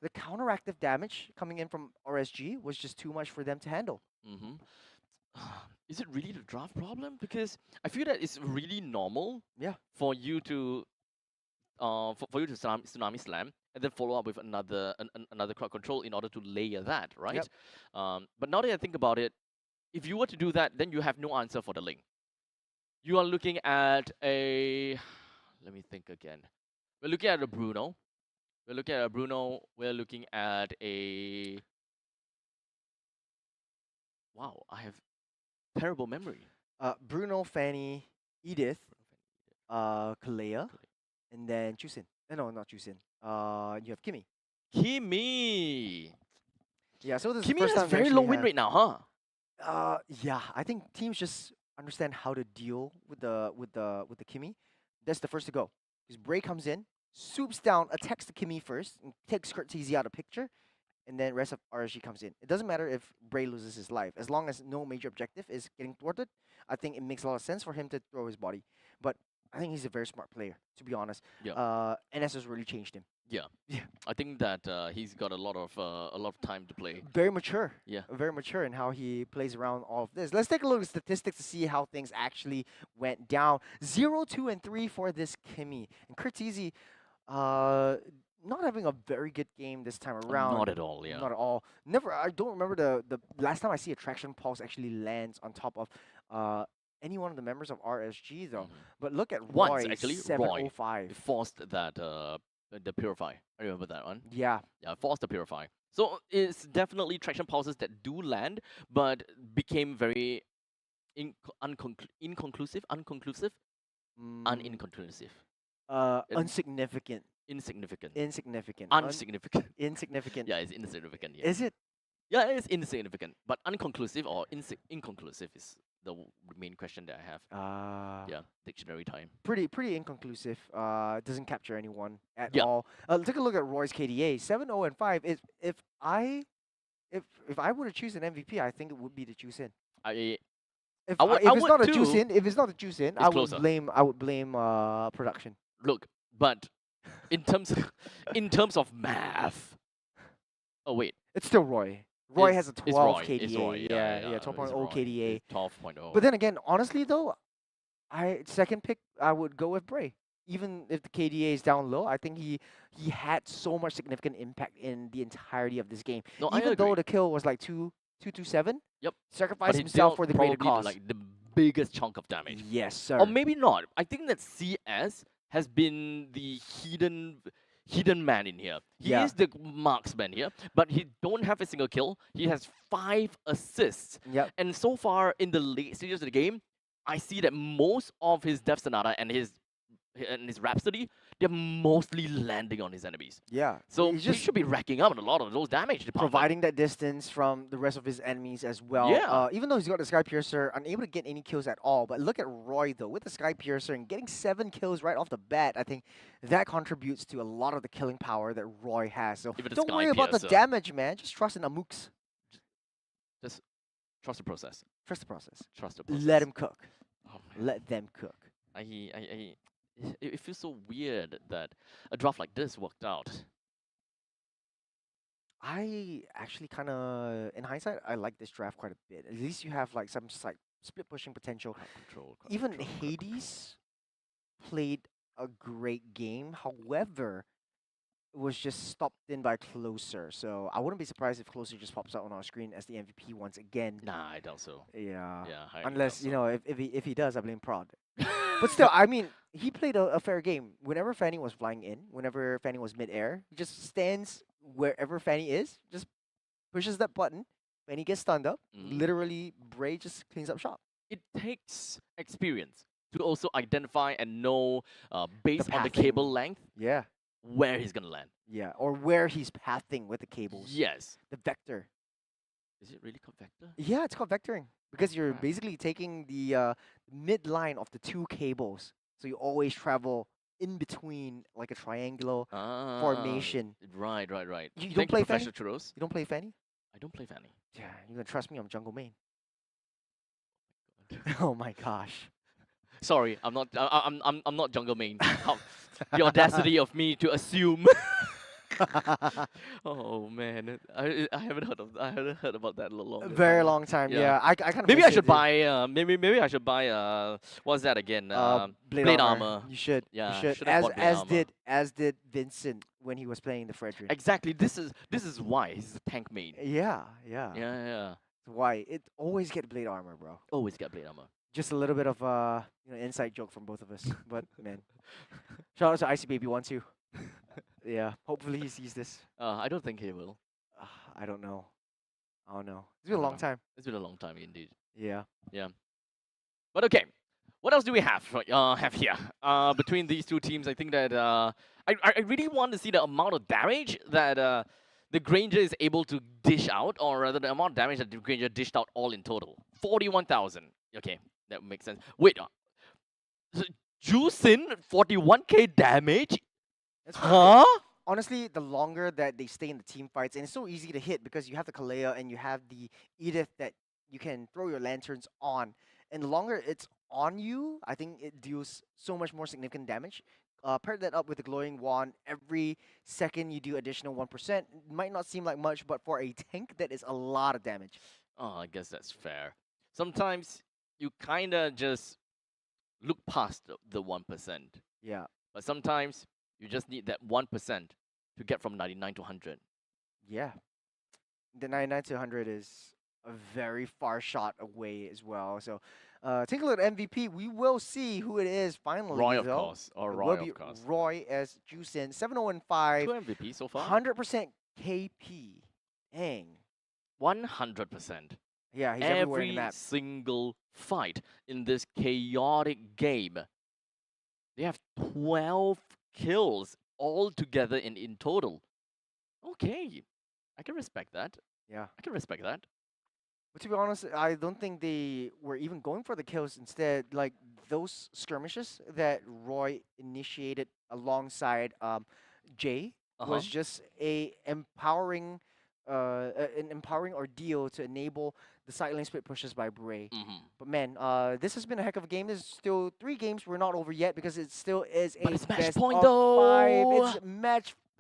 the counteractive damage coming in from RSG was just too much for them to handle. Is it really the draft problem? Because I feel that it's really normal. For you to Tsunami Slam and then follow up with another crowd control in order to layer that, right? But now that I think about it, if you were to do that, then you have no answer for the Ling. You are looking at a... Let me think again. We're looking at a Bruno. We're looking at a... Wow, I have terrible memory. Bruno, Fanny, Edith, Kalea, and then Chusin. No, not Chusin. You have Kimmy. Kimmy! Yeah, so this Kimmy is the first has time very low win rate now, huh? Yeah, I think teams just understand how to deal with the Kimmy. That's the first to go. Because Bray comes in, swoops down, attacks the Kimmy first, and takes Kurtz out of picture, and then rest of RSG comes in. It doesn't matter if Bray loses his life. As long as no major objective is getting thwarted, I think it makes a lot of sense for him to throw his body. But I think he's a very smart player, to be honest. Yeah. NS has really changed him. Yeah. Yeah. I think that he's got a lot of time to play. Very mature. Yeah. Very mature in how he plays around all of this. Let's take a look at statistics to see how things actually went down. 0, 2, and 3 for this Kimmy. And Kurtz not having a very good game this time around. Not at all, yeah. Not at all. Never. I don't remember the last time I see a traction pulse actually lands on top of any one of the members of RSG though. But look at Roy. Once actually, 705. Roy forced that the Purify. I remember that one. Yeah. Yeah, forced the Purify. So it's definitely traction pulses that do land, but became very inconclusive. Insignificant. Insignificant. Insignificant. Insignificant. Insignificant. Yeah, it's insignificant. Yeah. Is it? Yeah, it's insignificant, but unconclusive or inconclusive is the main question that I have. Yeah, dictionary time. Pretty inconclusive. Doesn't capture anyone at Yeah. all. Take a look at Roy's KDA. 7-0 and 5. If I were to choose an MVP, I think it would be the Juice In. I If would- if I it's would not a too. Juice In, if it's not a Juice In, I would closer. blame production. Look, but in terms of math. Oh wait, It's still Roy. Roy has a It's 12 Roy, KDA. it's Roy, yeah, it's 12.0 Roy, KDA. it's 12.0. But then again, honestly though, second pick I would go with Bray. Even if the KDA is down low, I think he had so much significant impact in the entirety of this game. No, I Even though agree. the kill was like 227, Yep. sacrificed But he himself dealt for the greater probably, cause. like the biggest chunk of damage. Yes, sir. Or maybe not. I think that CS has been the hidden man in here. He Yeah. is the marksman here, but he don't have a single kill. He has 5 assists. Yep. And so far in the late stages of the game, I see that most of his Death Sonata and his Rhapsody, they're mostly landing on his enemies. Yeah. So he's he should be racking up a lot of those damage department. providing that distance from the rest of his enemies as well. Yeah. Even though he's got the Sky Piercer, unable to get any kills at all. But look at Roy though, with the Sky Piercer and getting 7 kills right off the bat. I think that contributes to a lot of the killing power that Roy has. So Even the don't Sky worry about the Piercer. damage, man. Just trust in Amooks. Just trust the process. Trust the process. Trust the process. Let him cook. Oh, man. Let them cook. It feels so weird that a draft like this worked out. I actually kind of, in hindsight, I like this draft quite a bit. At least you have like some like split pushing potential. Crowd control, crowd Even control, crowd Hades played a great game. However, it was just stopped in by Closer. So I wouldn't be surprised if Closer just pops out on our screen as the MVP once again. Nah, I doubt so. Yeah. Yeah, highly Unless, doubt you so. know, if he does, I blame Prod. But still, I mean, he played a fair game. Whenever Fanny was flying in, whenever Fanny was mid-air, he just stands wherever Fanny is, just pushes that button. Fanny gets stunned up. Literally, Bray just cleans up shop. It takes experience to also identify and know, based on the pathing. cable length, Yeah. where he's gonna land. Yeah. Or where he's pathing with the cables. Yes. The vector. Is it really called vector? Yeah, it's called vectoring. Because you're Right. basically taking the midline of the 2 cables. So you always travel in between like a triangular formation. Right. You don't Thank play you, Fanny? Professor Churros. You don't play Fanny? I don't play Fanny. Yeah, you're gonna trust me, I'm jungle main. Oh my gosh. Sorry, I'm not. I'm not jungle main. The audacity of me to assume. Oh man, I haven't heard about that in a long. Very long time, yeah. I kind of Maybe I should buy. Maybe I should buy. What's that again? Blade armor. You should. Yeah, You should. should have bought blade As did Vincent when he was playing the Frederick. Exactly. This is why he's a tank main. Yeah. Yeah. Why it always get blade armor, bro. Always get blade armor. Just a little bit of inside joke from both of us, but man, shout out to Icy Baby 1-2. Yeah, hopefully he sees this. I don't think he will. I don't know. I don't know. It's been a long time. It's been a long time indeed. Yeah. But okay, what else do we have here? Between these two teams, I think that I really want to see the amount of damage that the Granger is able to dish out, or rather the amount of damage that the Granger dished out all in total. 41,000. Okay, that makes sense. Wait, Juicin 41k damage It's Huh? honestly, the longer that they stay in the team fights, and it's so easy to hit because you have the Kalea and you have the Edith that you can throw your lanterns on. And the longer it's on you, I think it deals so much more significant damage. Pair that up with the glowing wand. Every second you do additional 1%. It might not seem like much, but for a tank, that is a lot of damage. Oh, I guess that's fair. Sometimes you kinda just look past the 1%. Yeah, But sometimes you just need that 1% to get from 99 to 100. yeah. The 99 to 100 is a very far shot away as well. So, take a look at MVP. We will see who it is finally. Roy, of though. course. Or It Roy, will be of course. Roy as Juicin, 7-0-5, 2 MVP so far. 100% KP. Dang. 100%. Yeah, he's everywhere in the Every map. single fight in this chaotic game. They have 12 kills all together in total. Okay. I can respect that. Yeah. I can respect that. But to be honest, I don't think they were even going for the kills. Instead, like those skirmishes that Roy initiated alongside Jay was just an empowering ordeal to enable the side lane split pushes by Bray. But man, this has been a heck of a game. There's still 3 games. We're not over yet because it still is But a it's match best point of though. 5. It's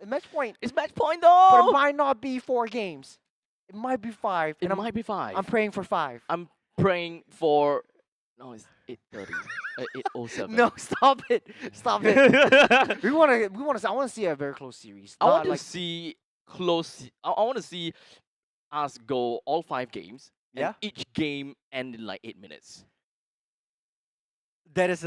match point. It's match point But though. it might not be 4 games. It might be 5. It and might be 5. I'm praying for 5. I'm praying for. No, it's 8:30. 8:07. No, stop it. Stop it. we want to I want to see a very close series. I Not want to like see close. I want to see us go all 5 games. Yeah? And each game end in like 8 minutes. that is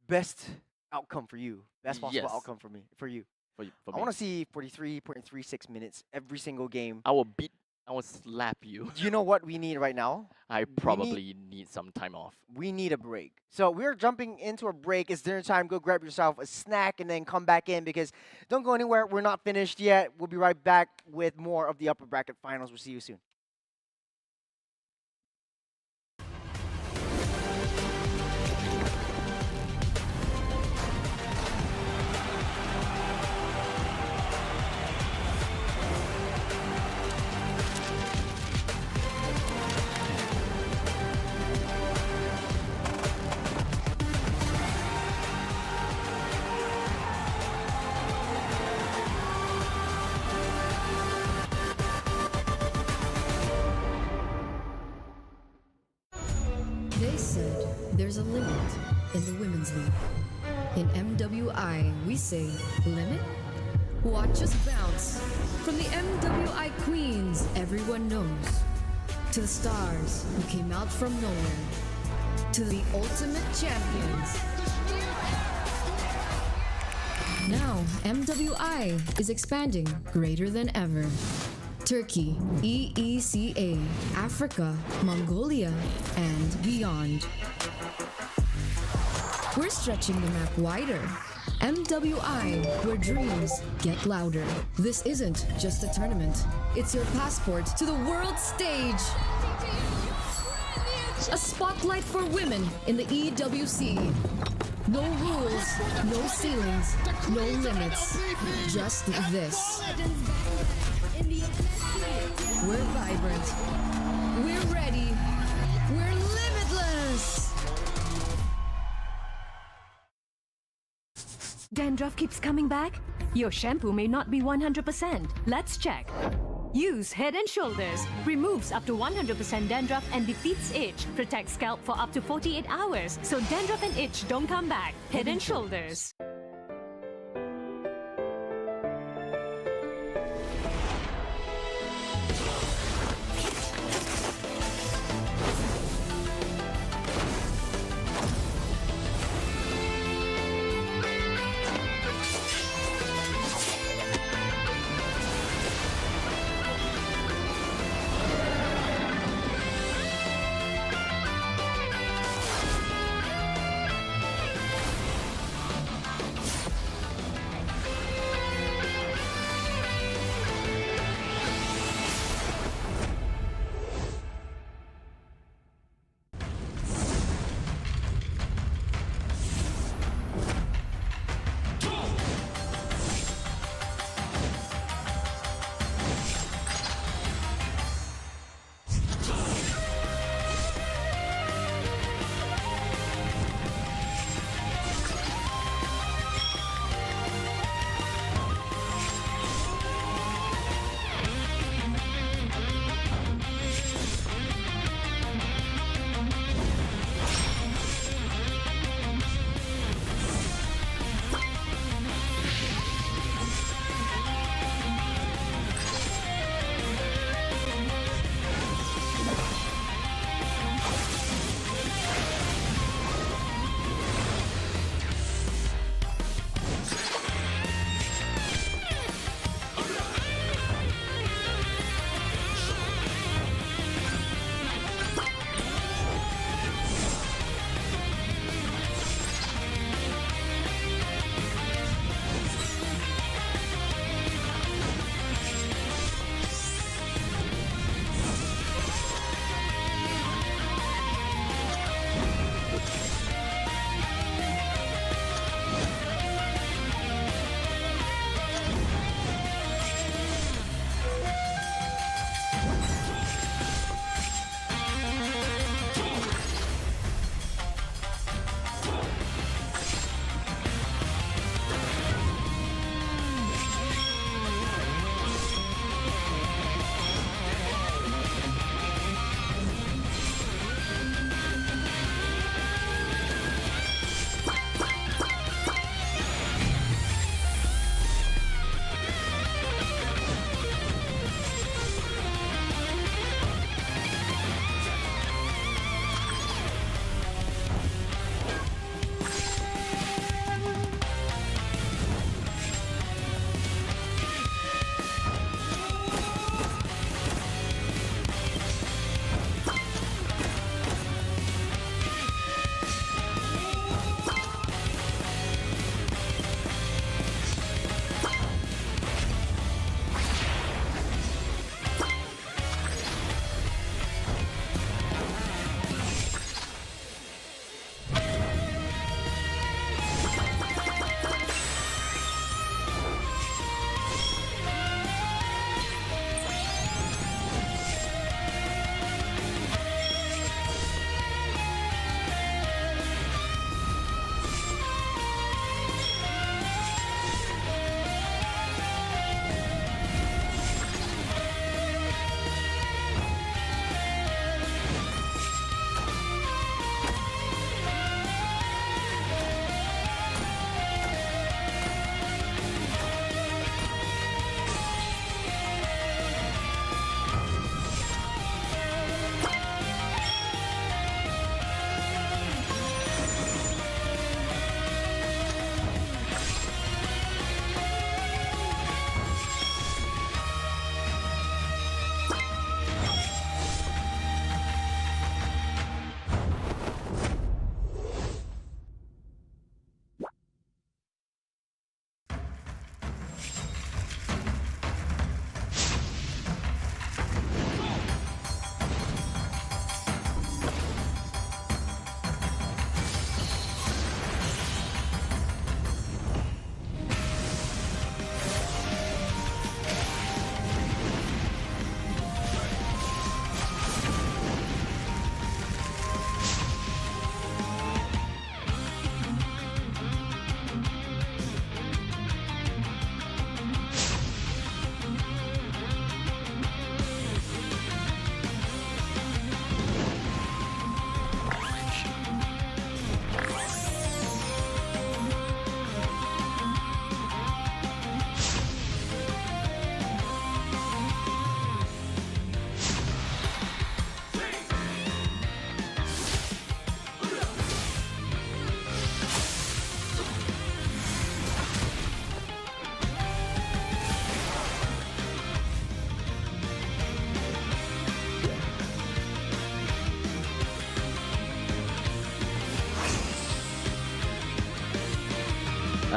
best outcome for you. Best possible Yes. outcome for me. For you. For I me. want to see 43.36 minutes every single game. I will beat. I will slap you. Do you know what we need right now? I probably need some time off. We need a break. So we're jumping into a break. It's dinner time. Go grab yourself a snack and then come back in because don't go anywhere. We're not finished yet. We'll be right back with more of the upper bracket finals. We'll see you soon. They said there's a limit in the women's league. In MWI, we say limit? Watch us bounce from the MWI queens everyone knows, to the stars who came out from nowhere, to the ultimate champions. Now, MWI is expanding greater than ever. Turkey, EECA, Africa, Mongolia, and beyond. We're stretching the map wider. MWI, where dreams get louder. This isn't just a tournament. It's your passport to the world stage. A spotlight for women in the EWC. No rules, no ceilings, no limits. Just this. We're vibrant. We're ready. We're limitless. Dandruff keeps coming back? Your shampoo may not be 100%. Let's check. Use Head and Shoulders. Removes up to 100% dandruff and defeats itch. Protects scalp for up to 48 hours. So dandruff and itch don't come back. Head and Shoulders.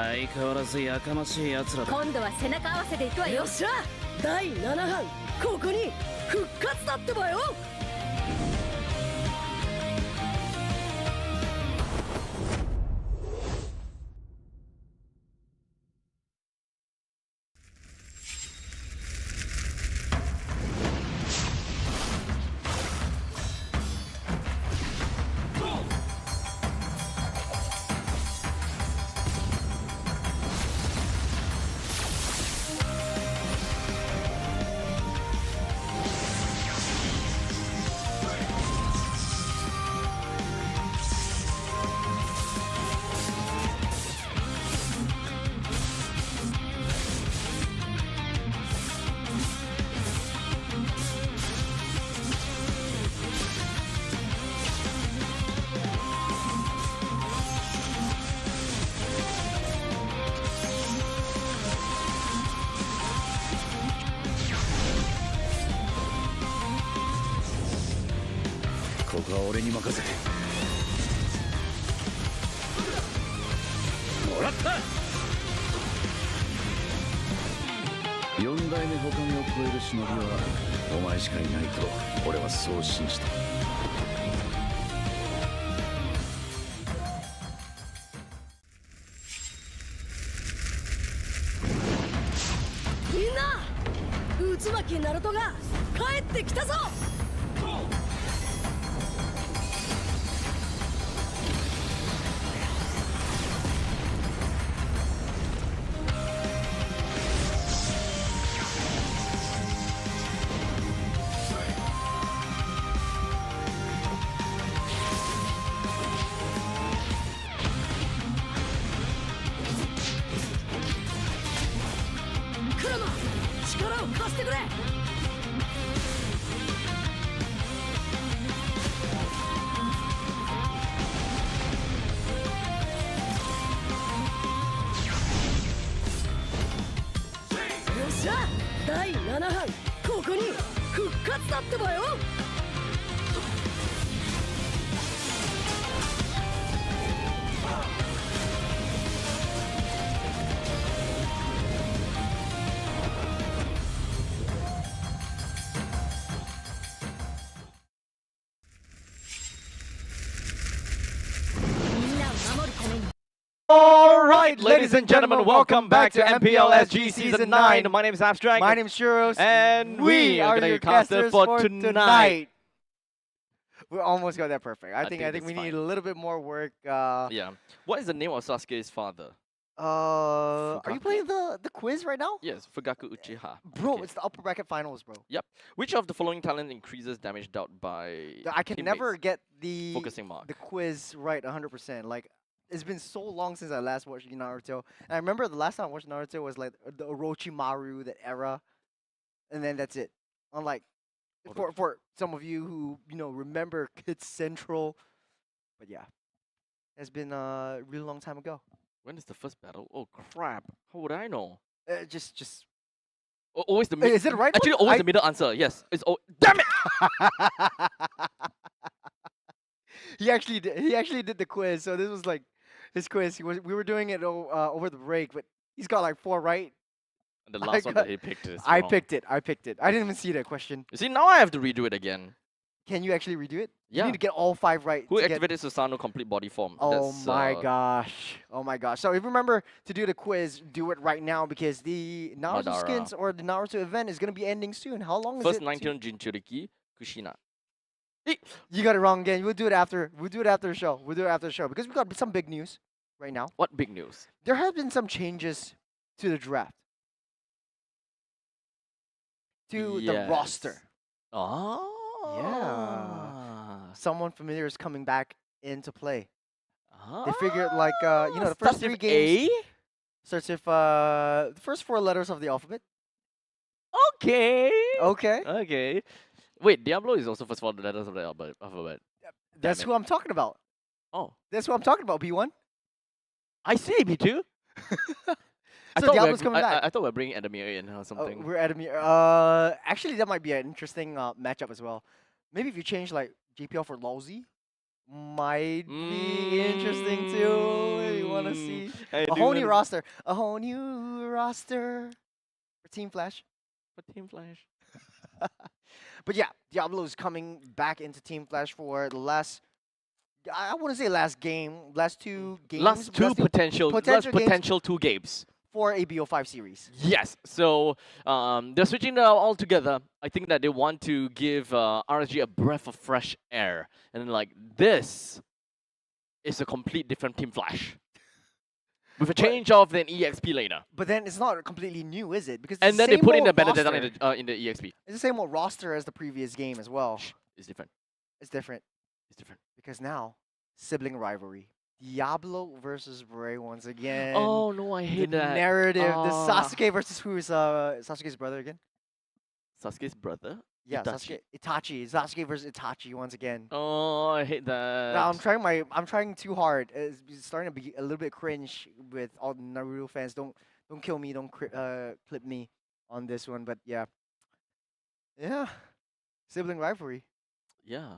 相変わらずやかましい奴らだ。今度は背中合わせで行くわよ。よっしゃ第7班ここに復活だってばよ。ここは俺に任せて。もらった。4代目他目を超える忍びはお前しかいないと俺はそう信じた。みんな渦巻きナルトが帰ってきたぞ。クラマ力を貸してくれ。よっしゃ第7班ここに復活だってばよ。All right, ladies and gentlemen, welcome back to MPL SG Season 9. My name is Abstract. My name is Shuros. And we are your your caster for tonight. We almost got that perfect. I think that's we fine. need a little bit more work. Yeah. What is the name of Sasuke's father? Are you playing the quiz right now? Yes, Fugaku Uchiha. Bro, Okay. it's the upper bracket finals, bro. Yep. Which of the following talent increases damage dealt by I can never teammates? get the Focusing mark. the quiz right 100%. Like, it's been so long since I last watched Naruto. And I remember the last time I watched Naruto was like the Orochimaru, that era. And then that's it. Unlike for some of you who, remember Kids Central. But yeah. It's been a really long time ago. When is the first battle? Oh crap! How would I know? Just Always the Is it right? Actually, always the middle answer. Yes, it's damn it! He actually did the quiz. So this was like his quiz. We were doing it over the break, but he's got like 4 right. And the last one that he picked is I wrong. picked it. I didn't even see that question. You see, now I have to redo it again. Can you actually redo it? Yeah. You need to get all 5 right. Who to get... activated Susanoo complete body form? Oh That's, my gosh. Oh my gosh. So if you remember to do the quiz, do it right now because the Naruto Madara. skins or the Naruto event is going to be ending soon. How long is First it? 19 Jinchuriki, Kushina. You got it wrong again. We'll do it after. We'll do it after the show. We'll do it after the show because we got some big news right now. What big news? There have been some changes to the draft. To the roster. Oh. Yeah. Someone familiar is coming back into play. Ah. They figured like the first 3 games starts with the first 4 letters of the alphabet. Okay. Okay. Okay. Wait, Diablo is also first 4 letters of the alphabet. That's who I'm talking about. Oh. That's who I'm talking about, B1. I see, B2. So Diablo's coming back. I thought we were bringing Adamir in or something. We're Adamir. Actually, that might be an interesting matchup as well. Maybe if you change like JPL for Lawsy, might be interesting too. If you want to see I a do whole new wanna- roster, a whole new roster for Team Flash. For Team Flash. But yeah, Diablo is coming back into Team Flash for the last. I want to say last game, last two games, Last two potential games potential 2 games. for a BO5 series. Yes, so they're switching it out altogether. I think that they want to give RSG a breath of fresh air. And like, this is a complete different Team Flash. With a change of an EXP laner. But then it's not completely new, is it? Because And it's then the they put in same the old Benedetta roster. in the EXP. It's the same old roster as the previous game as well. It's different. It's different It's different. because now sibling rivalry. Diablo versus Bray once again. Oh no, I the hate that. narrative. The Ah. Sasuke versus who is Sasuke's brother again? Sasuke's brother? Yeah, Itachi. Itachi. Sasuke versus Itachi once again. Oh, I hate that. Now I'm trying too hard. It's starting to be a little bit cringe with all the Naruto fans. Don't kill me. Don't clip me on this one. But yeah, sibling rivalry. Yeah.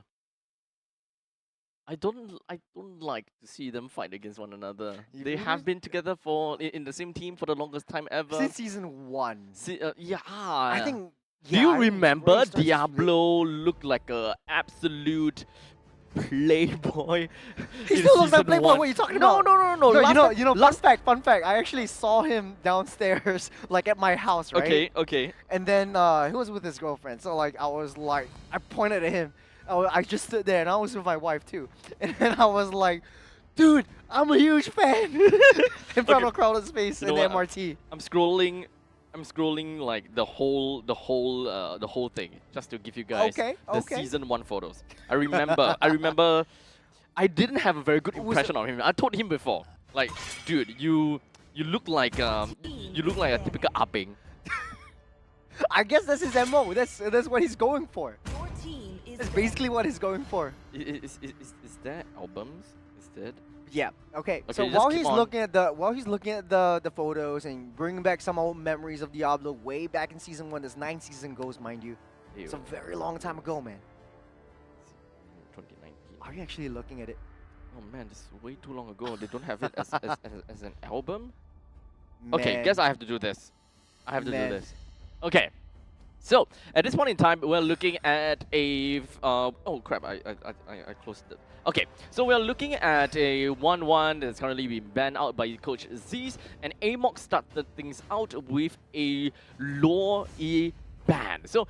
I don't like to see them fight against one another. You They really? have been together for in the same team for the longest time ever. Since season 1. Yeah. I think. Do yeah, you I think remember Bray starts to Diablo looked like a absolute playboy? He in still looks like season Playboy. one? What are you talking No, about? no, no, no. No, Last you know. Fun fact. I actually saw him downstairs, like at my house, right? Okay, okay. And then he was with his girlfriend. So like I pointed at him. I just stood there, and I was with my wife too. And then I was like, "Dude, I'm a huge fan." In front of crowded space You in know the what? MRT. I'm scrolling like the whole thing just to give you guys Okay, the okay. season 1 photos. I remember I didn't have a very good impression of him. I told him before, like, dude, you look like a typical Abing. I guess that's his MO. That's what he's going for. Your team is That's basically what he's going for. Is there albums instead? Yeah. Okay. Okay, So just while keep he's on. looking at the photos and bringing back some old memories of Diablo way back in season 1, this 9th season goes, mind you. It's a very long time ago, man. 2019. Are you actually looking at it? Oh man, this is way too long ago. They don't have it as an album. Okay, Man. guess I have to do this. I have to Man. do this. Okay. So at this point in time, we're looking at a oh crap! I closed it. Okay, so we're looking at a 1-1 that's currently been banned out by Coach Z's, and Amok started things out with a Law E ban. So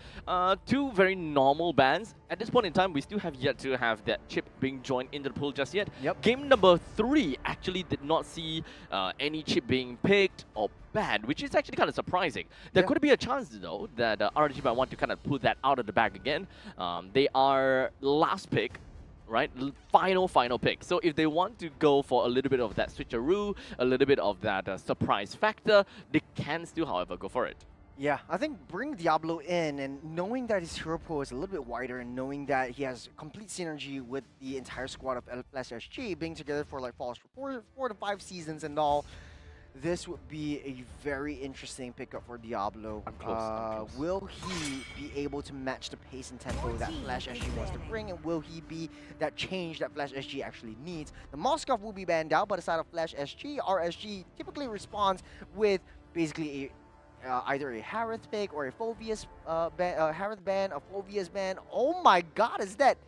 two very normal bans. At this point in time, we still have yet to have that chip being joined into the pool just yet. Yep. Game number 3 actually did not see any chip being picked or banned, which is actually kind of surprising. There could be a chance though that RSG might want to kind of put that out of the bag again. They are last pick, right? Final pick. So if they want to go for a little bit of that switcheroo, a little bit of that surprise factor, they can still, however, go for it. Yeah, I think bring Diablo in and knowing that his hero pool is a little bit wider and knowing that he has complete synergy with the entire squad of Plaza SG, being together for like four to 5 seasons and all, this would be a very interesting pickup for Diablo. I'm close. Will he be able to match the pace and tempo that Flash SG wants to bring, and will he be that change that Flash SG actually needs? The Moskov will be banned out, but aside of Flash SG, RSG typically responds with basically either a Harith pick or a Phoveus Harith ban, a Phoveus ban. Oh my god, is that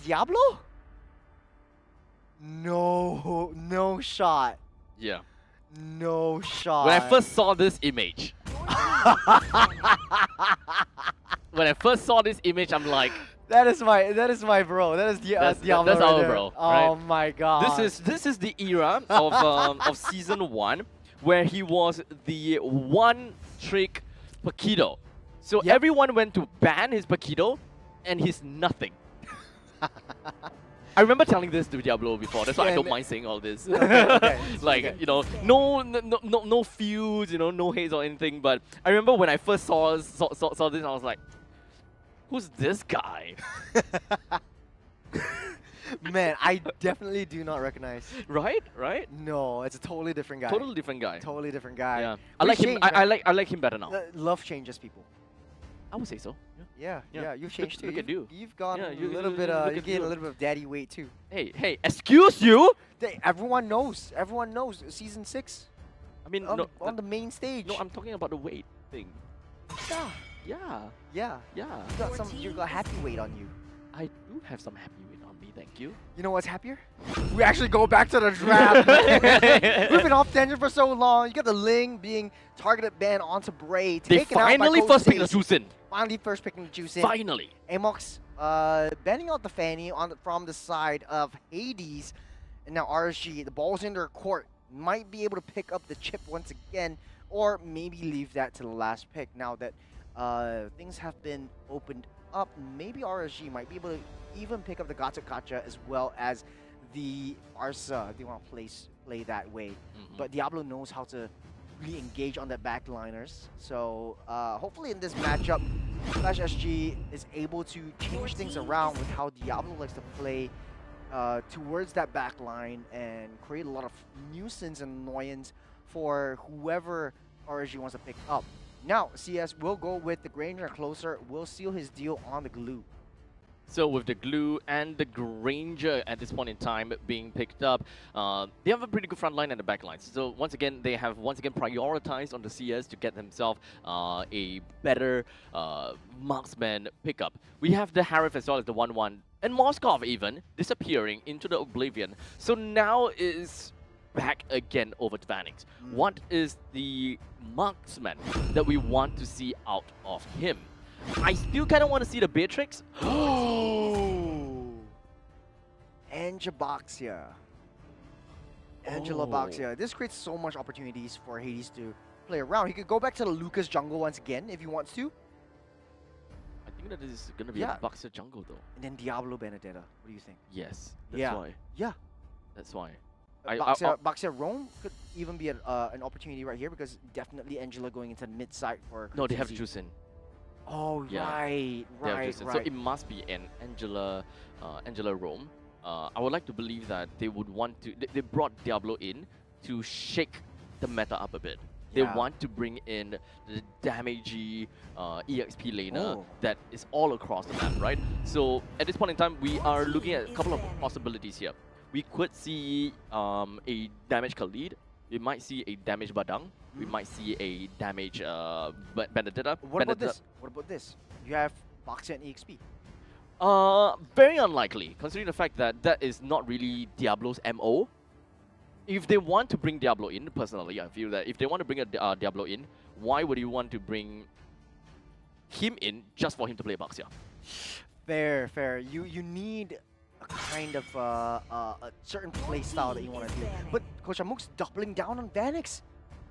Diablo? No shot. Yeah. No shot. When I first saw this image, I'm like, that is my bro. That is Diablo. that's right our there. bro, Oh right? my god. this is the era of season 1 where he was the one-trick Paquito. So Yep. everyone went to ban his Paquito, and he's nothing. I remember telling this to Diablo before. That's why I Yeah, don't ma- mind saying all this. Okay, Like, okay. you know, no feuds, you know, no hates or anything. But I remember when I first saw this, I was like, who's this guy? Man, I definitely do not recognize. Right? Right? No, it's a totally different guy. Totally different guy. Totally different guy. Yeah. I Which like him. change, I man. like him better now. Love changes people. I would say so. Yeah, you've changed too. Look at you. You've gone Yeah, a you- little look- bit. look You at gained a you. little bit of daddy weight too. Hey, excuse you? Everyone knows. Everyone knows. Season 6 I mean, on the main stage. no, I'm talking about the weight thing. yeah, Yeah, yeah. yeah. You got happy weight on you. I do have some happy weight on me, thank you. You know what's happier? We actually go back to the draft. man. We've been off tangent for so long. You got the Ling being targeted ban onto Bray. They taken out by finally Coach first picked the Stace. juice in. Finally first picking the juice in. Finally. Amox banning out the Fanny from the side of Hades. And now RSG, the ball's in their court. Might be able to pick up the chip once again, or maybe leave that to the last pick now that things have been opened up. Maybe RSG might be able to even pick up the Gacha as well as the Arsa. They want to play that way. But Diablo knows how to really engage on the backliners. So hopefully in this matchup, Flash SG is able to change things around with how Diablo likes to play towards that back line and create a lot of nuisance and annoyance for whoever RSG wants to pick up. Now, CS will go with the Granger closer, will seal his deal on the glue. So with the glue and the Granger at this point in time being picked up, they have a pretty good front line and the back lines. So once again, they have prioritized on the CS to get themselves a better marksman pickup. We have the Harif as well as the 1-1 and Moskov even disappearing into the oblivion. So now is back again over to Vanix. What is the marksman that we want to see out of him? I still kind of want to see the Beatrix. Angela Boxia. This creates so much opportunities for Hades to play around. He could go back to the Lucas jungle once again if he wants to. I think that this is going to be a Boxer jungle though. And then Diablo Benedetta. What do you think? Yes, that's why. Yeah. That's why. Boxia Rome could even be an opportunity right here because definitely Angela going into mid side for. No, they have Juicin. Oh, Yeah. right. So it must be an Angela Rome. I would like to believe that they would want to. They brought Diablo in to shake the meta up a bit. They want to bring in the damagey EXP laner that is all across the map, right? So at this point in time, we are looking at a couple of possibilities here. We could see a damage Khalid. We might see a damage Badang. We might see a damage Benedetta. What about this? You have Boxia and EXP. Very unlikely, considering the fact that that is not really Diablo's MO. If they want to bring Diablo in, personally, I feel that if they want to bring a Diablo in, why would you want to bring him in just for him to play Boxia? Fair. You need a kind of a certain play style that you want to do. But Coach Amuk's doubling down on Vanix.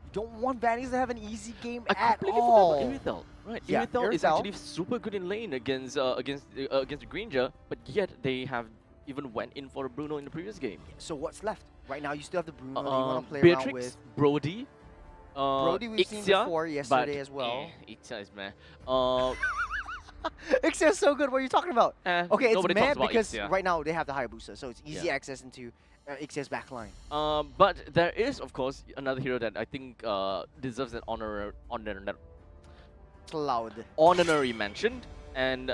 You don't want Vanix to have an easy game at all. Irithel, right? Yeah, Irithel is actually super good in lane against the Granger, but yet they have even went in for a Bruno in the previous game. So what's left? Right now, you still have the Bruno that you want to play Beatrix, around with. Brody. Brody we've seen before yesterday as well. Ixia is meh. Ixia's so good. What are you talking about? Okay, it's mad because Ixia. right now they have the Hayabusa, so it's easy access into Ixia's backline. But there is, of course, another hero that I think deserves an honorary mention, and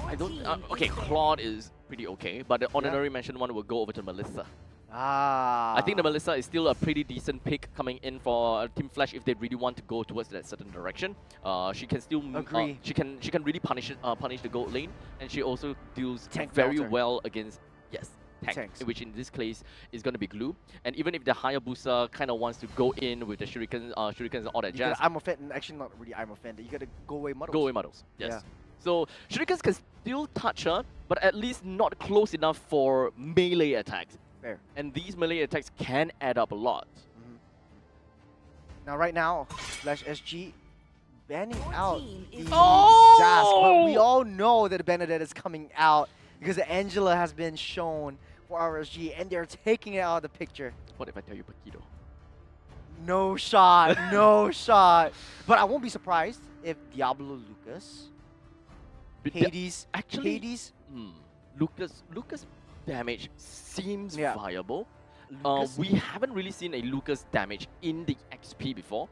I don't. Okay, Claude is pretty okay, but the honorary mention one will go over to Melissa. I think the Melissa is still a pretty decent pick coming in for Team Flash if they really want to go towards that certain direction. She can still she can really punish the gold lane, and she also deals very well against tanks, which in this case is going to be glue. And even if the Hayabusa kind of wants to go in with the shurikens and all that jazz, I'm offended. Actually, not really. I'm offended. You gotta go away muddles. Go away muddles. Yes. So shurikens can still touch her, but at least not close enough for melee attacks. Fair. And these melee attacks can add up a lot. Now, right now, Flash SG banning out the Zask, but we all know that Benedetta is coming out because Angela has been shown for RSG, and they're taking it out of the picture. What if I tell you Paquito? No shot, no shot. But I won't be surprised if Diablo Lucas, Hades, Lucas damage seems viable. Lucas? We haven't really seen a Lucas damage in the XP before.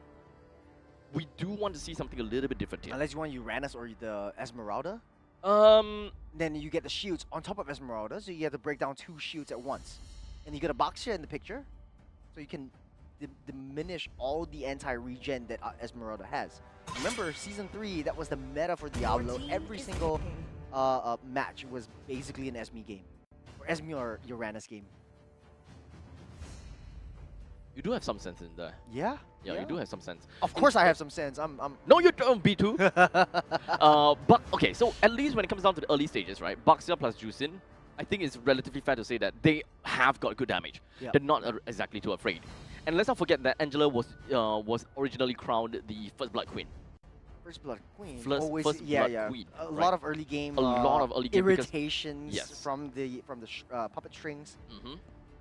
we do want to see something a little bit different here. Unless you want Uranus or the Esmeralda, then you get the shields on top of Esmeralda, so you have to break down 2 shields at once. And you get a Boxia in the picture, so you can diminish all the anti-regen that Esmeralda has. Remember, Season 3, that was the meta for Diablo. Every single match was basically an Esme game. Or Esme or Uranus game. You do have some sense in there. Yeah? Yeah, you do have some sense. Of course I have some sense. No, you don't, B2. But, okay, so at least when it comes down to the early stages, right? Boxia plus Juicin, I think it's relatively fair to say that they have got good damage. Yep. They're not exactly too afraid. And let's not forget that Angela was originally crowned the First Blood Queen. First Blood Queen. First Blood Queen. A lot of early game. A lot of early game irritations from the puppet strings.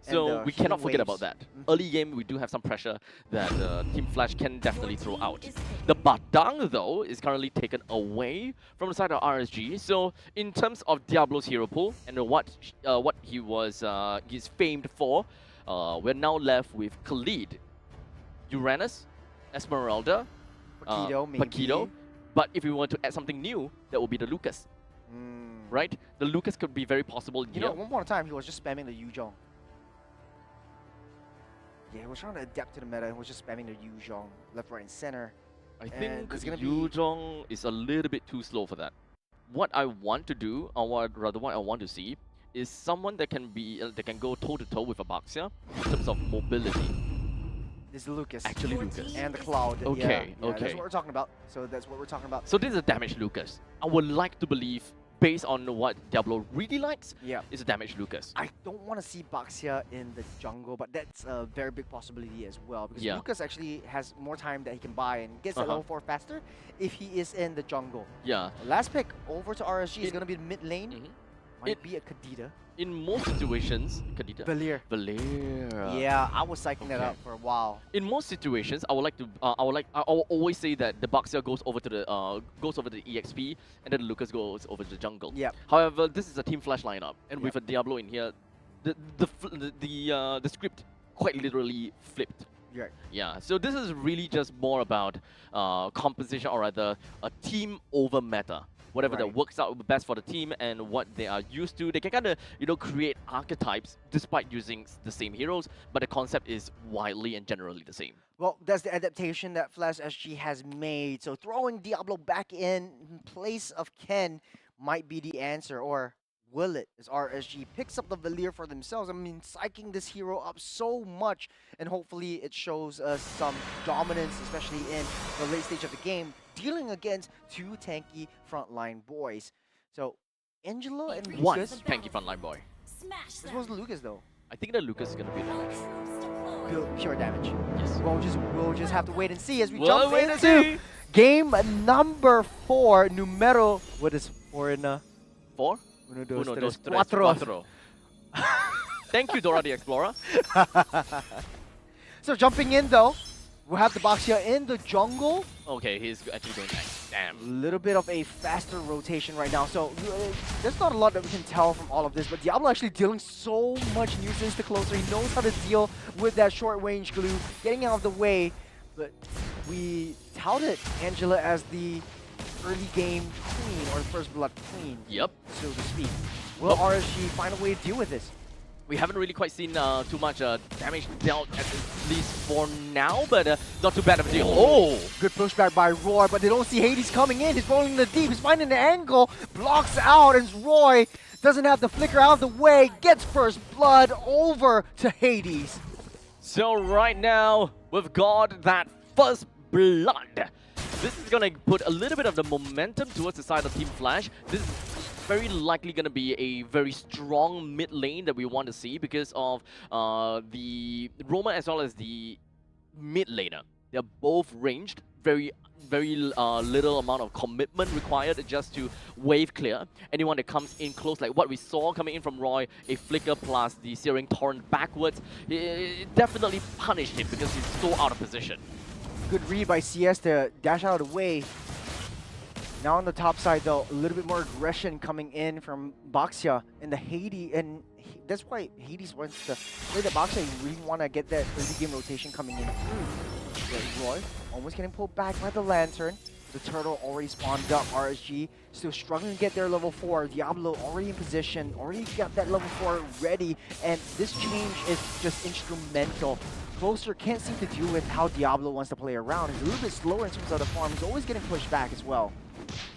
So we cannot forget waves. about that. Early game, we do have some pressure that Team Flash can definitely throw out. The Badang, though, is currently taken away from the side of RSG. So in terms of Diablo's hero pool and what he's famed for, we're now left with Khalid, Uranus, Esmeralda, Paquito. But if we want to add something new, that would be the Lucas. Right? The Lucas could be very possible here. You know, one more time, he was just spamming the Yuzhong. Yeah, he was trying to adapt to the meta and was just spamming the Yuzhong left, right, and center. I think Yuzhong is a little bit too slow for that. What I want to do, or what I want to see, is someone that can go toe-to-toe with a Boxia in terms of mobility. This is Lucas. Actually Lucas. And the Cloud. Okay, yeah, that's what we're talking about. So that's what we're talking about. So this is a damaged Lucas. I would like to believe, based on what Diablo really likes, is a damaged Lucas. I don't want to see Boxia in the jungle, but that's a very big possibility as well. Because Lucas actually has more time that he can buy and gets to level 4 faster if he is in the jungle. Yeah. Last pick over to RSG is going to be the mid lane. Might be a Kadita. In most situations, Valier. Yeah, I was psyching that up for a while. In most situations, I will always say that the Boxia goes over to the EXP, and then the Lucas goes over to the jungle. Yeah. However, this is a Team Flash lineup, and with a Diablo in here, the script quite literally flipped. Right. Yeah. So this is really just more about composition, or rather a team over meta. Whatever that works out best for the team and what they are used to. They can kind of, create archetypes despite using the same heroes, but the concept is widely and generally the same. Well, that's the adaptation that Flash SG has made. So throwing Diablo back in place of Ken might be the answer, or will it? As RSG picks up the Valier for themselves. I mean, psyching this hero up so much, and hopefully it shows us some dominance, especially in the late stage of the game, dealing against 2 tanky frontline boys. So, Angelo and Lucas. One tanky frontline boy. This was Lucas, though. I think that Lucas is going to be the pure damage. Yes. We'll just have to wait and see as we jump into game number 4. Numero, what is 4 in 4? Uno, dos, tres, cuatro. Thank you, Dora the Explorer. So jumping in though, we'll have the Boxia in the jungle. Okay, he's actually going next. Damn. A little bit of a faster rotation right now. So there's not a lot that we can tell from all of this, but Diablo actually dealing so much nuisance the closer. He knows how to deal with that short range glue, getting out of the way. But we touted Angela as the early game queen, or First Blood queen, yep, so to speak. Will RSG find a way to deal with this? We haven't really quite seen too much damage dealt, at least for now, but not too bad of a deal. Oh! Good pushback by Roy, but they don't see Hades coming in. He's rolling the deep, he's finding the angle, blocks out, and Roy doesn't have the flicker out of the way, gets First Blood over to Hades. So right now, we've got that First Blood. This is going to put a little bit of the momentum towards the side of Team Flash. This is very likely going to be a very strong mid lane that we want to see because of the Roma as well as the mid laner. They're both ranged, very little amount of commitment required just to wave clear. Anyone that comes in close, like what we saw coming in from Roy, a flicker plus the Searing Torrent backwards, it definitely punished him because he's so out of position. Good read by CS to dash out of the way. Now on the top side though, a little bit more aggression coming in from Boxia and the Hades, and that's why Hades wants to play the Boxia. You really want to get that early game rotation coming in through. Roy almost getting pulled back by the Lantern. The Turtle already spawned up. RSG still struggling to get their level 4. Diablo already in position, already got that level 4 ready, and this change is just instrumental. Closer can't seem to deal with how Diablo wants to play around. He's a little bit slower in terms of the farm. He's always getting pushed back as well.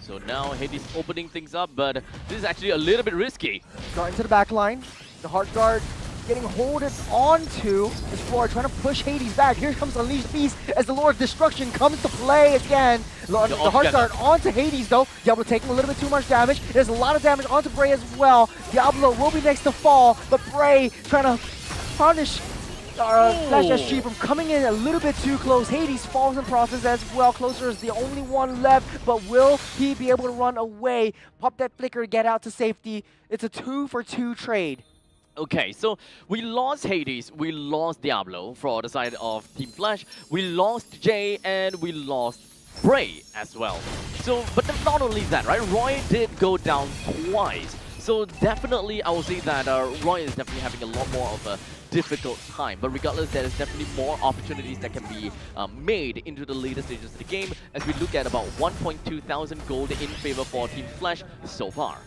So now Hades opening things up, but this is actually a little bit risky. Got into the back line. The Heart Guard getting holded onto this floor, trying to push Hades back. Here comes Unleashed Beast as the Lord of Destruction comes to play again. The Heart Guard onto Hades though. Diablo taking a little bit too much damage. There's a lot of damage onto Bray as well. Diablo will be next to fall, but Bray trying to punish Flash SG from coming in a little bit too close. Hades falls in process as well. Closer is the only one left, but will he be able to run away? Pop that flicker, get out to safety. It's a 2-for-2 trade. Okay, so we lost Hades, we lost Diablo for the side of Team Flash, we lost Jay, and we lost Bray as well. So, but not only that, right? Roy did go down twice. So definitely, I would say that Roy is definitely having a lot more of a difficult time. But regardless, there is definitely more opportunities that can be made into the later stages of the game as we look at about 1.2 thousand gold in favor for Team Flash so far.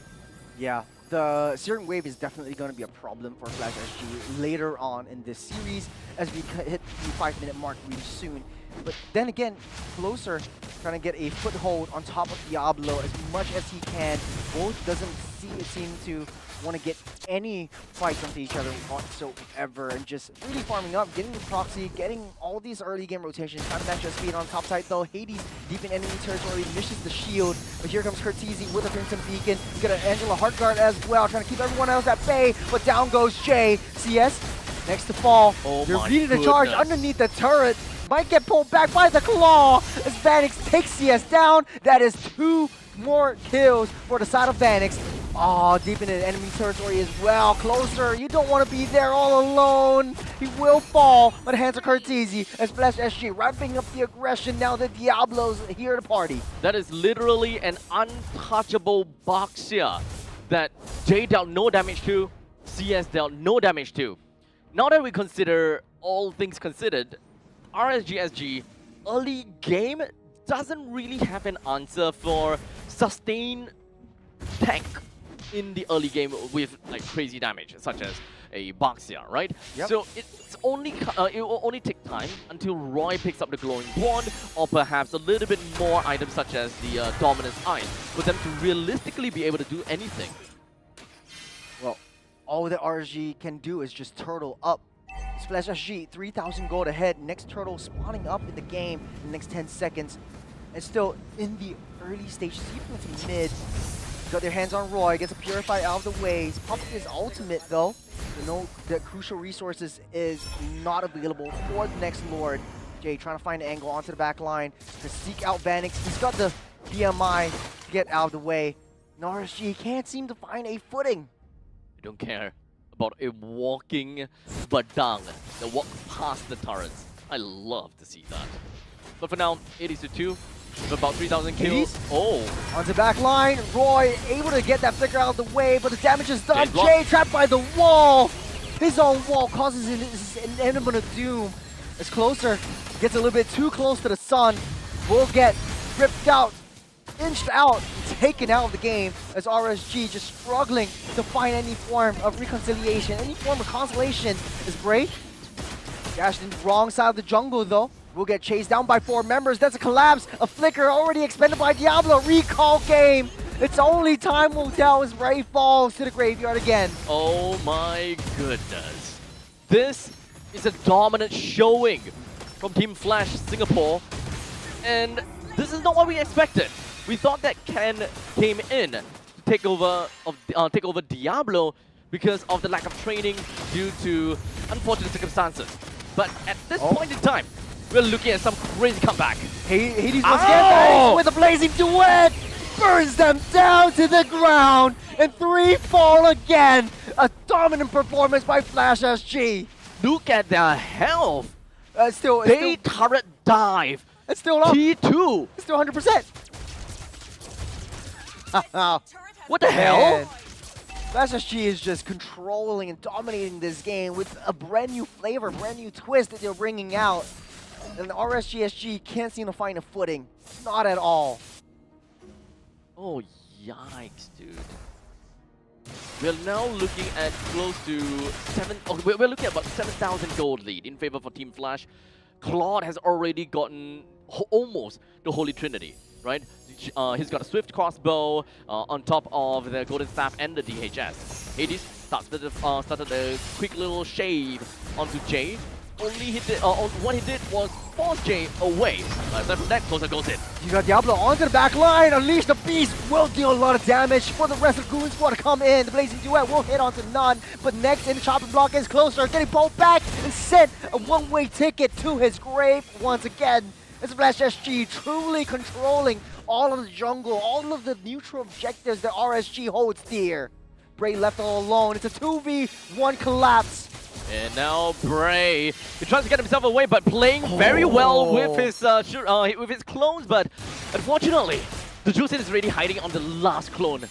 Yeah. The Searing Wave is definitely going to be a problem for Flash SG later on in this series as we hit the 5-minute mark really soon. But then again, Closer trying to get a foothold on top of Diablo as much as he can. Both doesn't seem to want to get any fights onto each other whatsoever, and just really farming up, getting the proxy, getting all these early game rotations, trying to match up speed on top side though. Hades deep in enemy territory, misses the shield, but here comes Curtizi with a Crimson Beacon. You got an Angela Heartguard as well, trying to keep everyone else at bay, but down goes Jay. CS next to fall. They're leading the charge underneath the turret. Might get pulled back by the claw as Vanix takes CS down. That is 2 more kills for the side of Vanix. Oh, deep into enemy territory as well. Closer, you don't want to be there all alone. He will fall, but hands are Curtizi as Flash SG ramping up the aggression now that Diablo's here to party. That is literally an untouchable box here that Jay dealt no damage to, CS dealt no damage to. Now that we consider all things considered, RSG SG early game doesn't really have an answer for sustained tank in the early game with like crazy damage, such as a Boxia, right? Yep. So it will only take time until Roy picks up the glowing wand, or perhaps a little bit more items such as the Dominance Eyes, for them to realistically be able to do anything. Well, all that RSG can do is just turtle up. Splash SG, 3,000 gold ahead. Next turtle spawning up in the game in the next 10 seconds. And still in the early stages, even to mid. Got their hands on Roy, gets a Purify out of the way. He's popping his ultimate though. You know that crucial resources is not available for the next Lord. Jay trying to find an angle onto the back line to seek out Vanix. He's got the PMI to get out of the way. And RSG can't seem to find a footing. I don't care about a walking Badang that walks past the turrets. I love to see that. But for now, 82 with about 3,000 kills. Oh! On the back line, Roy able to get that flicker out of the way, but the damage is done. Jay trapped by the wall. His own wall causes his inevitable doom. As Closer gets a little bit too close to the sun, will get ripped out, inched out, taken out of the game as RSG just struggling to find any form of reconciliation, any form of consolation. Is Bray dashed in the wrong side of the jungle though. Will get chased down by 4 members. That's a collapse. A flicker already expended by Diablo. Recall game. It's only time will tell as Bray falls to the graveyard again. Oh my goodness. This is a dominant showing from Team Flash Singapore. And this is not what we expected. We thought that Ken came in to take over Diablo because of the lack of training due to unfortunate circumstances. But at this point in time, we're looking at some crazy comeback. Hades once again with a blazing duet, burns them down to the ground, and 3 fall again. A dominant performance by Flash SG. Look at their health. They turret dive. It's still up. T2. It's still 100%. What the hell? Plaza SG is just controlling and dominating this game with a brand new flavor, brand new twist that they're bringing out. And the RSG SG can't seem to find a footing. Not at all. Oh, yikes, dude. We're now looking at close to we're looking at about 7,000 gold lead in favor for Team Flash. Claude has already gotten almost the Holy Trinity, right? He's got a Swift Crossbow on top of the Golden Staff and the DHS. Hades started a quick little shade onto Jay. What he did was force Jay away. Aside from that, closer goes in. You got Diablo onto the back line. Unleash the Beast will deal a lot of damage for the rest of the Goon Squad to come in. The Blazing Duet will hit onto none. But next in the chopping block is closer, getting pulled back and sent a one-way ticket to his grave once again. It's Flash SG truly controlling all of the jungle, all of the neutral objectives that RSG holds dear. Bray left all alone. It's a 2v1 collapse. And now Bray, he tries to get himself away, but playing very well with his clones. But unfortunately, the Juicin is already hiding on the last clone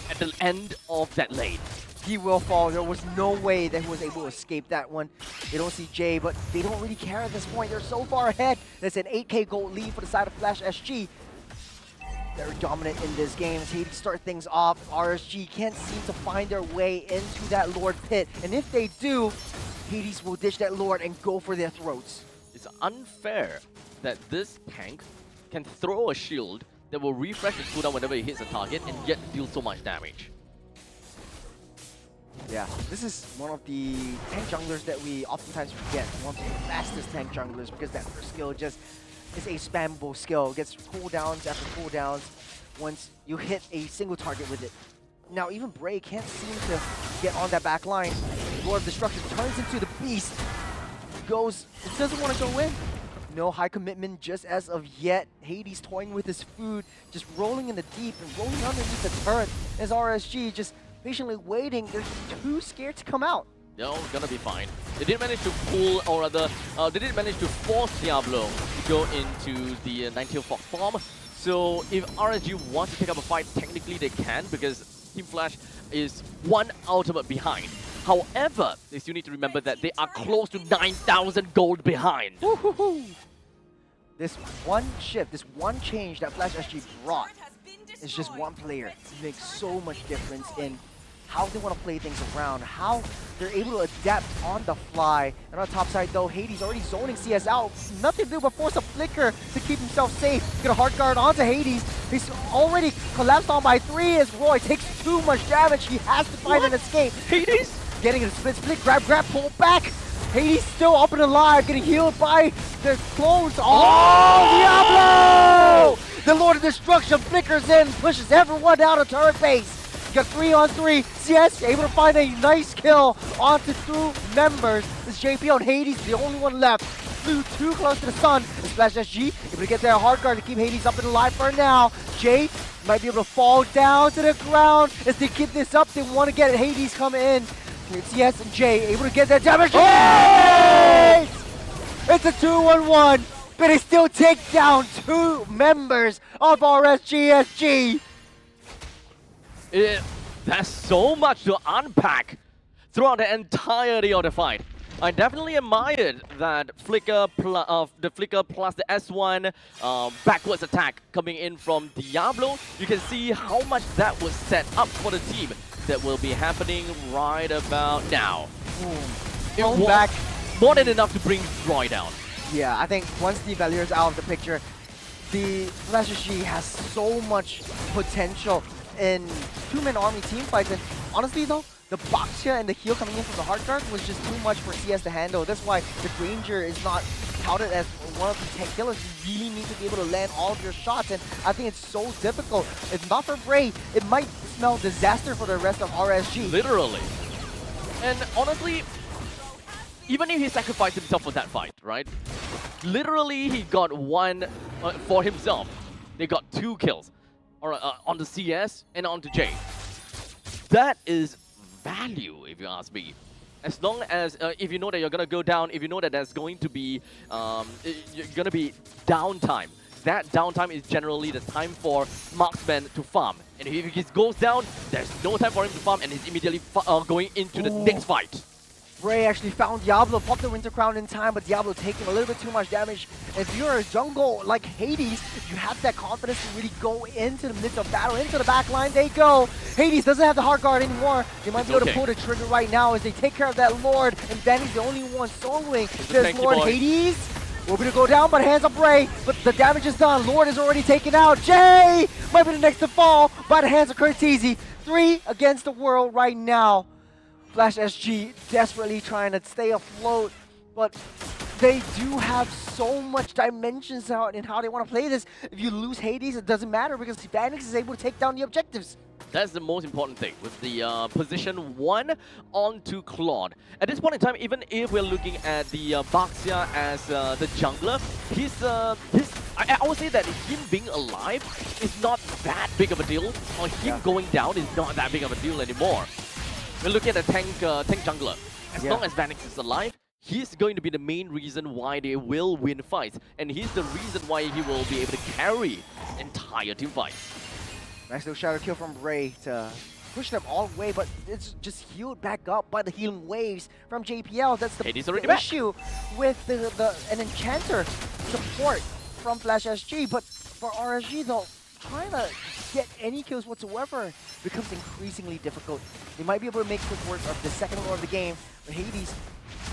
at the end of that lane. He will fall. There was no way that he was able to escape that one. They don't see Jay, but they don't really care at this point. They're so far ahead. There's an 8k gold lead for the side of Flash SG. They're dominant in this game. As Hades start things off, RSG can't seem to find their way into that Lord pit. And if they do, Hades will ditch that Lord and go for their throats. It's unfair that this tank can throw a shield that will refresh his cooldown whenever he hits a target and yet deal so much damage. Yeah, this is one of the tank junglers that we oftentimes forget. One of the fastest tank junglers because that first skill just is a spammable skill. It gets cooldowns after cooldowns once you hit a single target with it. Now even Bray can't seem to get on that back line. Lord of Destruction turns into the Beast. It doesn't want to go in. No high commitment just as of yet. Hades toying with his food, just rolling in the deep and rolling underneath the turret as RSG just patiently waiting. They're too scared to come out. They're gonna be fine. They did manage to pull, or rather, they did manage to force Diablo to go into the Ninetale Fox farm. So if RSG wants to take up a fight, technically they can, because Team Flash is one ultimate behind. However, they still need to remember that they are close to 9,000 gold behind. This one shift, this one change that Flash SG brought is just one player. It makes so much difference in how they want to play things around, how they're able to adapt on the fly. And on the top side though, Hades already zoning CS out. Nothing to do but force a flicker to keep himself safe. Get a hard guard onto Hades. He's already collapsed on by 3 as Roy takes too much damage. He has to find an escape. Hades? Getting a split, grab, pull back. Hades still up and alive, getting healed by the clones. Oh, Diablo! The Lord of Destruction flickers in, pushes everyone down a turret base. You got 3-on-3. CS able to find a nice kill onto 2 members. This JP on Hades, the only one left. Flew too close to the sun. This Flash SG able to get their hard guard to keep Hades up and alive for now. Jay might be able to fall down to the ground. As they keep this up, they want to get Hades coming in. CS and Jay able to get that damage. Oh! It's a 2-on-1, but they still take down 2 members of RSG SG. There's so much to unpack throughout the entirety of the fight. I definitely admired that flicker plus the S1 backwards attack coming in from Diablo. You can see how much that was set up for the team. That will be happening right about now. It was back. More than enough to bring Roy down. Yeah, I think once the Valier is out of the picture, the Flash SG has so much potential in 2-man army team fights. And honestly though, the Boxia and the heal coming in from the hard guard was just too much for CS to handle. That's why the Granger is not touted as one of the tank killers. You really need to be able to land all of your shots, and I think it's so difficult. If not for Bray, it might smell disaster for the rest of RSG. Literally. And honestly, even if he sacrificed himself for that fight, right? Literally, he got 1 for himself. They got 2 kills on the CS and on the J. That is value, if you ask me. As long as, if you know that you're going to go down, if you know that there's going to be, downtime. That downtime is generally the time for marksman to farm. And if he goes down, there's no time for him to farm and he's immediately going into the next fight. Bray actually found Diablo, popped the Winter Crown in time, but Diablo taking a little bit too much damage. If you're a jungle like Hades, you have that confidence to really go into the midst of battle, into the back line. They go. Hades doesn't have the Heart Guard anymore. They might be able to pull the trigger right now as they take care of that Lord, and Danny's the only one soloing this Lord. Hades will be to go down, but hands up Bray, but the damage is done. Lord is already taken out. Jay might be the next to fall by the hands of Curtizi. 3 against the world right now. Flash SG desperately trying to stay afloat, but they do have so much dimensions out in how they want to play this. If you lose Hades, it doesn't matter because Vanix is able to take down the objectives. That's the most important thing with the position 1 onto Claude. At this point in time, even if we're looking at the Baxia as the jungler, I would say that him being alive is not that big of a deal, or him going down is not that big of a deal anymore. We're looking at a tank jungler. As long as Vanix is alive, he's going to be the main reason why they will win fights, and he's the reason why he will be able to carry entire team fights. Nice little shadow kill from Bray to push them all the way, but it's just healed back up by the healing waves from JPL. That's the issue with an enchanter support from Flash SG, but for RSG though, trying to get any kills whatsoever becomes increasingly difficult. They might be able to make quick work of the second lore of the game, but Hades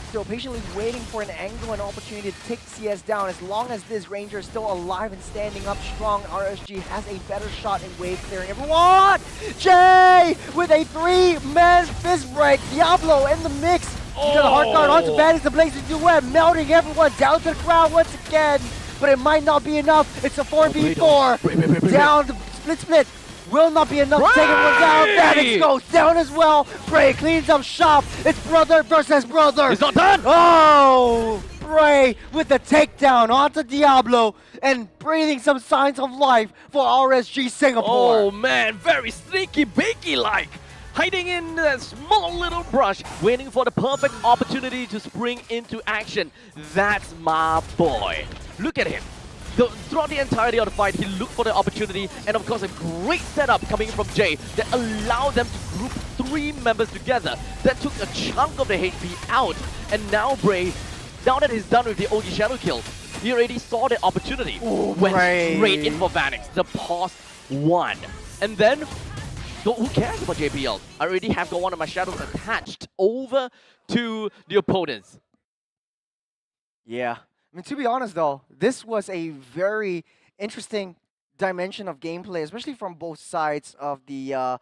still patiently waiting for an angle and opportunity to take CS down. As long as this Ranger is still alive and standing up strong, RSG has a better shot in wave clearing. Everyone! Jay with a 3-man fist break. Diablo in the mix. He got a hard guard onto Vanix, the Blazing Duet, melting everyone down to the ground once again. But it might not be enough. It's a 4v4. Down the split. Will not be enough to take everyone down. Vanix goes down as well. Bray cleans up shop. It's brother versus brother. It's not done. Oh, Bray with the takedown onto Diablo and breathing some signs of life for RSG Singapore. Oh man, very sneaky bakey like. Hiding in that small little brush, waiting for the perfect opportunity to spring into action. That's my boy. Look at him. Throughout the entirety of the fight, he looked for the opportunity, and of course a great setup coming from Jay that allowed them to group 3 members together. That took a chunk of the HP out, and now Bray, now that he's done with the OG Shadow kill, he already saw the opportunity. Went straight in for Vanix, the pause 1. And then, who cares about JPL? I already have got one of my shadows attached over to the opponents. Yeah. I mean, to be honest though, this was a very interesting dimension of gameplay, especially from both sides of the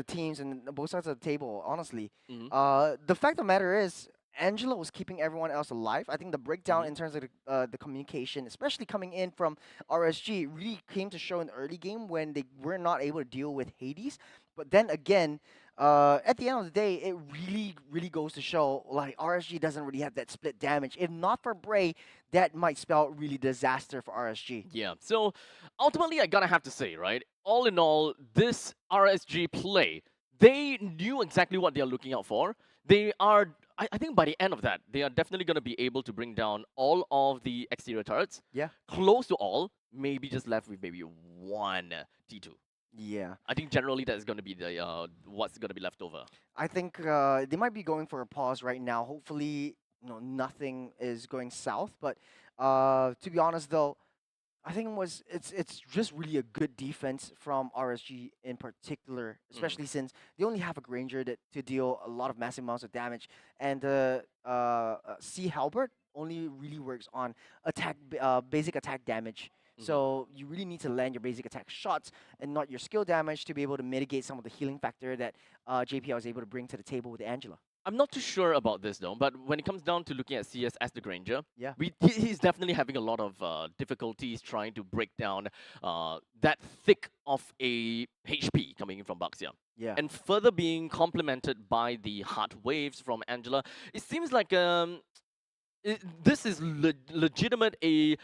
teams and both sides of the table. Honestly, the fact of the matter is, Angela was keeping everyone else alive. I think the breakdown in terms of the communication, especially coming in from RSG, really came to show in the early game when they were not able to deal with Hades. But then again, at the end of the day, it really goes to show like RSG doesn't really have that split damage. If not for Bray, that might spell really disaster for RSG. Yeah, so ultimately I gotta have to say, right, all in all, this RSG play, they knew exactly what they're looking out for. They are, I think by the end of that, they are definitely going to be able to bring down all of the exterior turrets. Yeah. Close to all, maybe just left with maybe 1 T2. Yeah. I think generally that's going to be the what's going to be left over. I think they might be going for a pause right now. Hopefully, nothing is going south. But to be honest, though, I think it's just really a good defense from RSG in particular, especially since they only have a Granger to deal a lot of massive amounts of damage, and C Halberd only really works on basic attack damage. So you really need to land your basic attack shots and not your skill damage to be able to mitigate some of the healing factor that JPL is able to bring to the table with Angela. I'm not too sure about this though, but when it comes down to looking at CS as the Granger, yeah, he's definitely having a lot of difficulties trying to break down that thick of a HP coming in from Baxia. Yeah. And further being complemented by the heart waves from Angela, it seems like this is legitimate a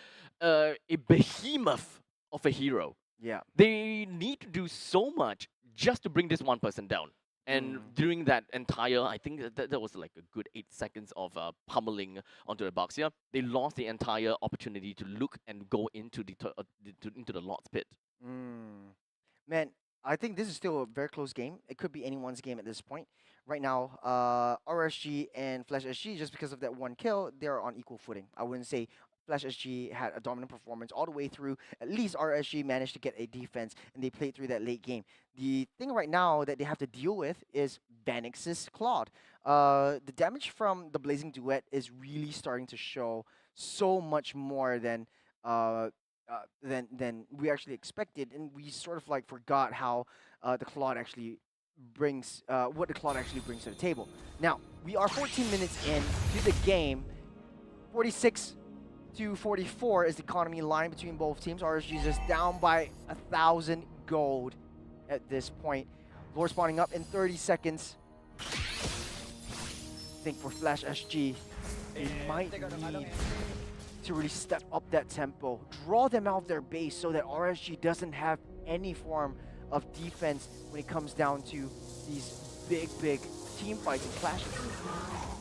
behemoth of a hero. Yeah. They need to do so much just to bring this one person down. And during that entire, I think that was like a good 8 seconds of pummeling onto the Baxia, they lost the entire opportunity to look and go into the Lord's pit. Man, I think this is still a very close game. It could be anyone's game at this point. Right now, RSG and Flash SG, just because of that one kill, they're on equal footing. I wouldn't say Flash SG had a dominant performance all the way through. At least RSG managed to get a defense, and they played through that late game. The thing right now that they have to deal with is Vanix's Claude. The damage from the Blazing Duet is really starting to show so much more than we actually expected, and we sort of like forgot how the Claude actually brings what the Claude actually brings to the table. Now we are 14 minutes in to the game. 46 to 44 is the economy line between both teams. RSG is just down by 1,000 gold at this point. Lord spawning up in 30 seconds. I think for Flash SG, they might need to really step up that tempo, draw them out of their base so that RSG doesn't have any form of defense when it comes down to these big team fights and clashes.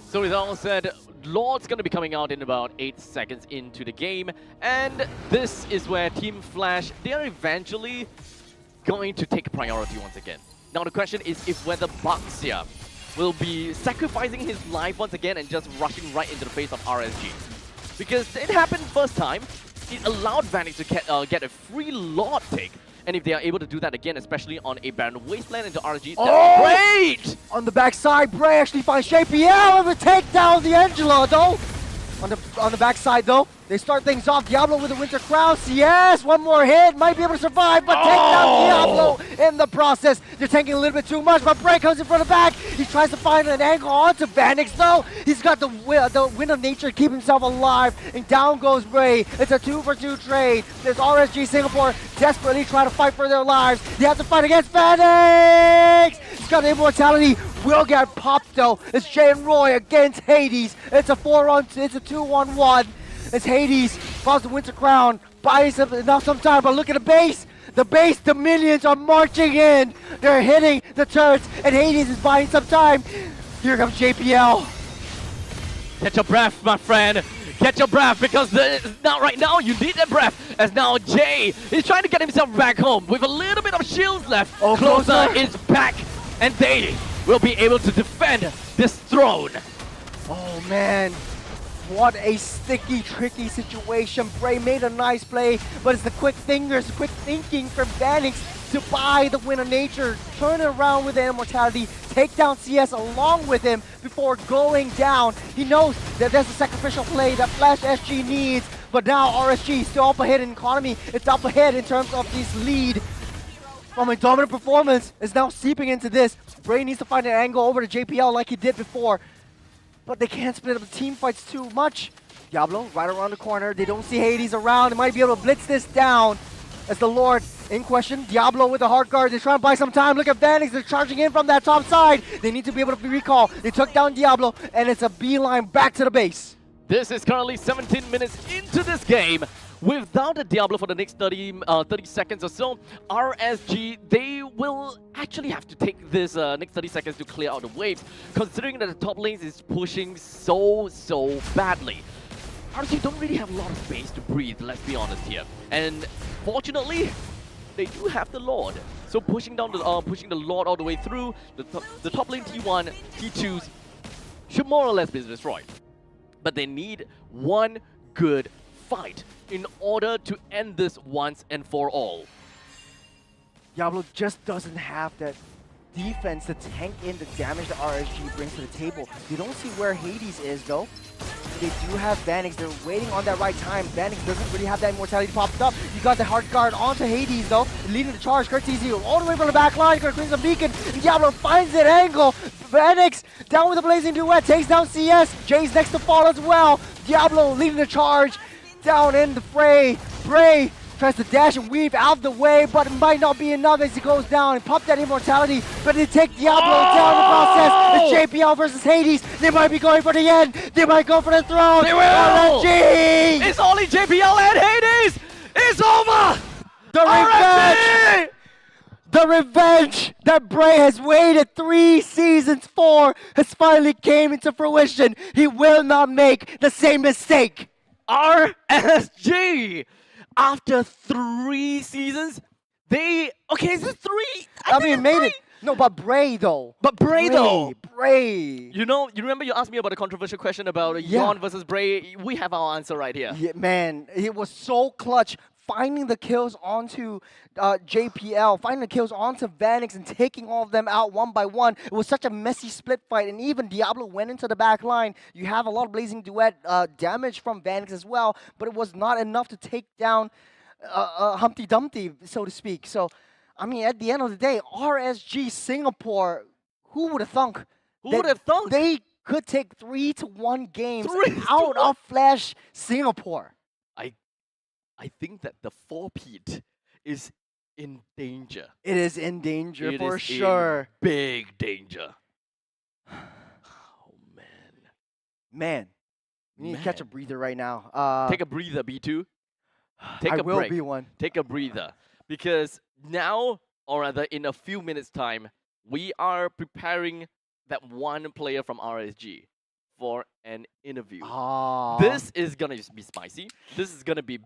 So with all said, Lord's going to be coming out in about 8 seconds into the game, and this is where Team Flash, they are eventually going to take priority once again. Now the question is if whether Baxia will be sacrificing his life once again and just rushing right into the face of RSG. Because it happened first time, it allowed Vanix to get a free Lord take. And if they are able to do that again, especially on a Barren Wasteland into RSG, that's great! On the backside, Bray actually finds JPL and the takedown the Angela though. On the backside though, they start things off. Diablo with the Winter Crown. Yes, one more hit, might be able to survive, but take down Diablo in the process. They're tanking a little bit too much, but Bray comes in from the back. He tries to find an angle onto Vanix though. He's got the wind of nature to keep himself alive, and down goes Bray. It's a 2-for-2 trade. There's RSG Singapore desperately trying to fight for their lives. They have to fight against Vanix. He's got the immortality. Will get popped though. It's Jay and Roy against Hades. It's a 2-on-1. It's Hades, falls the Winter Crown, buys enough some time, but look at the base. The minions are marching in. They're hitting the turrets, and Hades is buying some time. Here comes JPL. Catch your breath, my friend. Catch your breath, because right now you need a breath. As now Jay is trying to get himself back home with a little bit of shields left. Closer is back, and they will be able to defend this throne. Oh man, what a sticky, tricky situation. Bray made a nice play, but it's the quick fingers, quick thinking from Vanix to buy the win of nature, turn it around with the immortality, take down CS along with him before going down. He knows that there's a sacrificial play that Flash SG needs, but now RSG is still up ahead in economy. It's up ahead in terms of this lead. From a dominant performance, is now seeping into this. Bray needs to find an angle over to JPL like he did before, but they can't split up the team fights too much. Diablo right around the corner. They don't see Hades around. They might be able to blitz this down. As the Lord in question, Diablo with the hard guard. They're trying to buy some time. Look at Vanix. They're charging in from that top side. They need to be able to recall. They took down Diablo, and it's a beeline back to the base. This is currently 17 minutes into this game. Without a Diablo for the next 30 seconds or so, RSG, they will actually have to take this next 30 seconds to clear out the waves, considering that the top lanes is pushing so badly. RSG don't really have a lot of space to breathe, let's be honest here. And fortunately, they do have the Lord. So pushing the Lord all the way through, the top lane T1, T2s should more or less be destroyed. But they need one good fight in order to end this once and for all. Diablo just doesn't have that defense to tank in the damage that RSG brings to the table. You don't see where Hades is though. They do have Vanix. They're waiting on that right time. Vanix doesn't really have that immortality popped up. You got the hard guard onto Hades though, leading the charge. Curtis all the way from the back line. Got a Crimson Beacon. And Diablo finds that angle. Vanix down with the Blazing Duet, takes down CS. Jay's next to fall as well. Diablo leading the charge. Down in the fray. Bray tries to dash and weave out of the way, but it might not be enough as he goes down and pop that immortality. But they take Diablo down in the process. It's JPL versus Hades. They might be going for the end. They might go for the throne. They will. RSG! It's only JPL and Hades. It's over. The revenge. The revenge that Bray has waited 3 seasons for has finally came into fruition. He will not make the same mistake. RSG! After 3 seasons, Okay, is it 3? I think mean, it's made 3. it. No, but Bray though. But Bray though. Bray. You know, you remember you asked me about a controversial question about Yeah. Yon versus Bray? We have our answer right here. Yeah, man, it was so clutch. Finding the kills onto JPL, finding the kills onto Vanix and taking all of them out one by one. It was such a messy split fight, and even Diablo went into the back line. You have a lot of Blazing Duet damage from Vanix as well, but it was not enough to take down Humpty Dumpty, so to speak. So, I mean, at the end of the day, RSG Singapore, who would have thunk? Who would have thunk? They could take 3-1 games 3-1? out of Flash Singapore. I think that the 4-peat is in danger. It is in danger It for is in sure. big danger. Oh, man. Man, we need to catch a breather right now. Take a breather, B2. Take I a will break. be one. Take a breather. Because now, or rather in a few minutes' time, we are preparing that one player from RSG for an interview. This is going to be spicy. This is going to be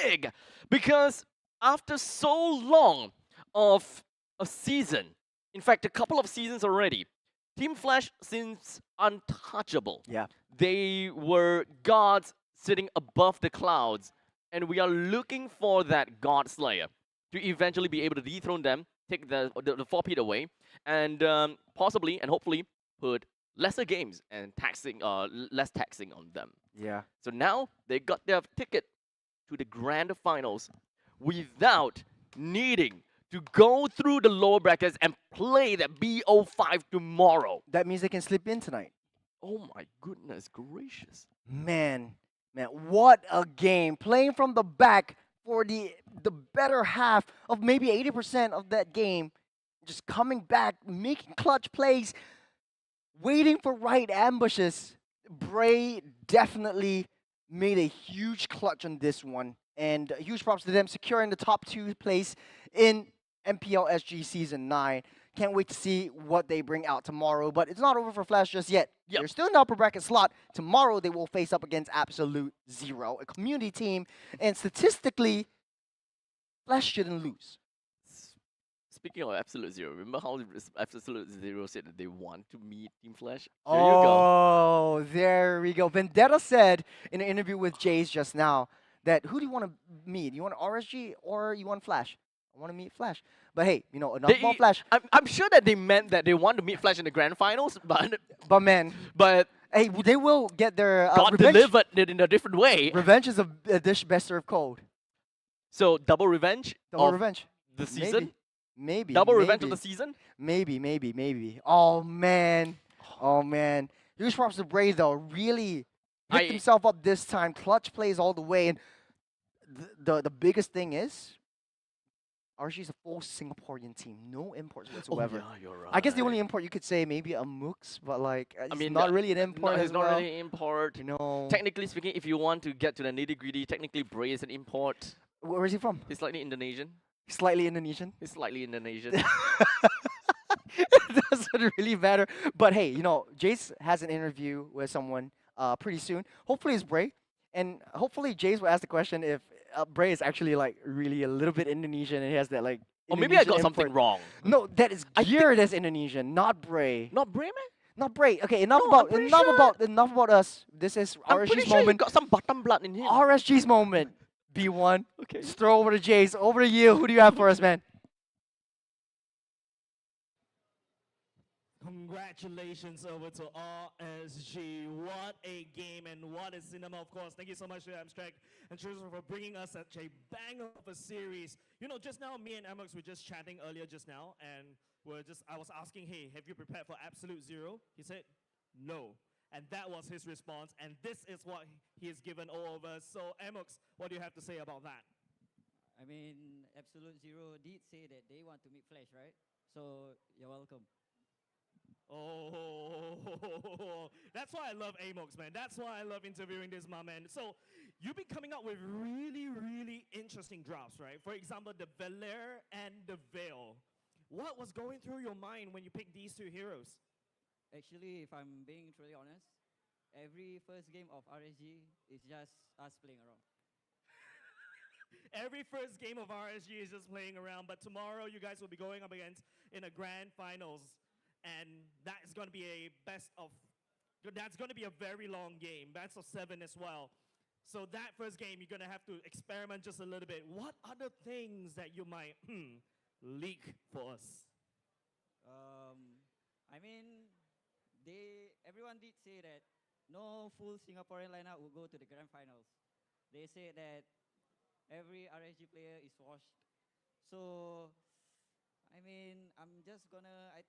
big. Because after so long of a season, in fact, a couple of seasons already, Team Flash seems untouchable. Yeah. They were gods sitting above the clouds, and we are looking for that God Slayer to eventually be able to dethrone them, take the 4-peat away, and possibly and hopefully put lesser games and less taxing on them. Yeah. So now they got their ticket to the grand finals without needing to go through the lower brackets and play the BO5 tomorrow. That means they can slip in tonight. Oh my goodness gracious. Man, what a game. Playing from the back for the better half of maybe 80% of that game. Just coming back, making clutch plays, waiting for right ambushes. Bray definitely made a huge clutch on this one. And huge props to them securing the top 2 place in MPL SG Season 9. Can't wait to see what they bring out tomorrow. But it's not over for Flash just yet. Yep. They're still in the upper bracket slot. Tomorrow they will face up against Absolute Zero, a community team. And statistically, Flash shouldn't lose. Speaking of Absolute Zero, remember how Absolute Zero said that they want to meet Team Flash? There you go. Oh, there we go. Vendetta said in an interview with Jace just now that who do you want to meet? You want RSG or you want Flash? I want to meet Flash. But hey, you know, enough about Flash. I'm sure that they meant that they want to meet Flash in the grand finals, but man, hey, they will get their God revenge. delivered it in a different way. Revenge is a dish best served cold. So double revenge. Double revenge. The season. Maybe. Double revenge of the season. Maybe. Oh man. Huge props to Bray though. Really picked himself up this time. Clutch plays all the way, and the biggest thing is, RSG is a full Singaporean team, no imports whatsoever. Oh, yeah, you're right. I guess the only import you could say maybe a Mooks, but like I mean, not really an import. No, as it's not well. really an import. You know, technically speaking, if you want to get to the nitty gritty, technically Bray is an import. Where is he from? He's slightly Indonesian. Slightly Indonesian. He's slightly Indonesian. It doesn't really matter. But hey, you know, Jace has an interview with someone pretty soon. Hopefully it's Bray. And hopefully Jace will ask the question if Bray is actually like really a little bit Indonesian and he has that like Or maybe I got Indonesian something import. wrong. No, that is geared as Indonesian, not Bray. Not Bray, man? Not Bray. Okay, enough No, enough about us. This is I'm pretty RSG's sure moment. you got some bottom blood in him. RSG's moment. B1. Okay. Just throw over to Jace. Over to you. Who do you have for us, man? Congratulations over to RSG. What a game and what a cinema, of course. Thank you so much to Abstract and Tristan for bringing us such a bang of a series. You know, just now, me and Amox were just chatting earlier just now, and I was asking, hey, have you prepared for Absolute Zero? He said, no. And that was his response, and this is what he has given all of us. So, Amox, what do you have to say about that? I mean, Absolute Zero did say that they want to meet Flash, right? So, you're welcome. Oh, that's why I love Amox, man. That's why I love interviewing this man. So, you've been coming up with really, really interesting drafts, right? For example, the Valere and the Veil. What was going through your mind when you picked these two heroes? Actually, if I'm being truly honest, every first game of RSG is just us playing around. Every first game of RSG is just playing around, but tomorrow you guys will be going up against in a grand finals, and that is going to be a best of. That's going to be a very long game, best of 7 as well. So that first game, you're going to have to experiment just a little bit. What other things that you might leak for us? I mean, everyone did say that no full Singaporean lineup will go to the grand finals. They say that every RSG player is washed. So, I mean, I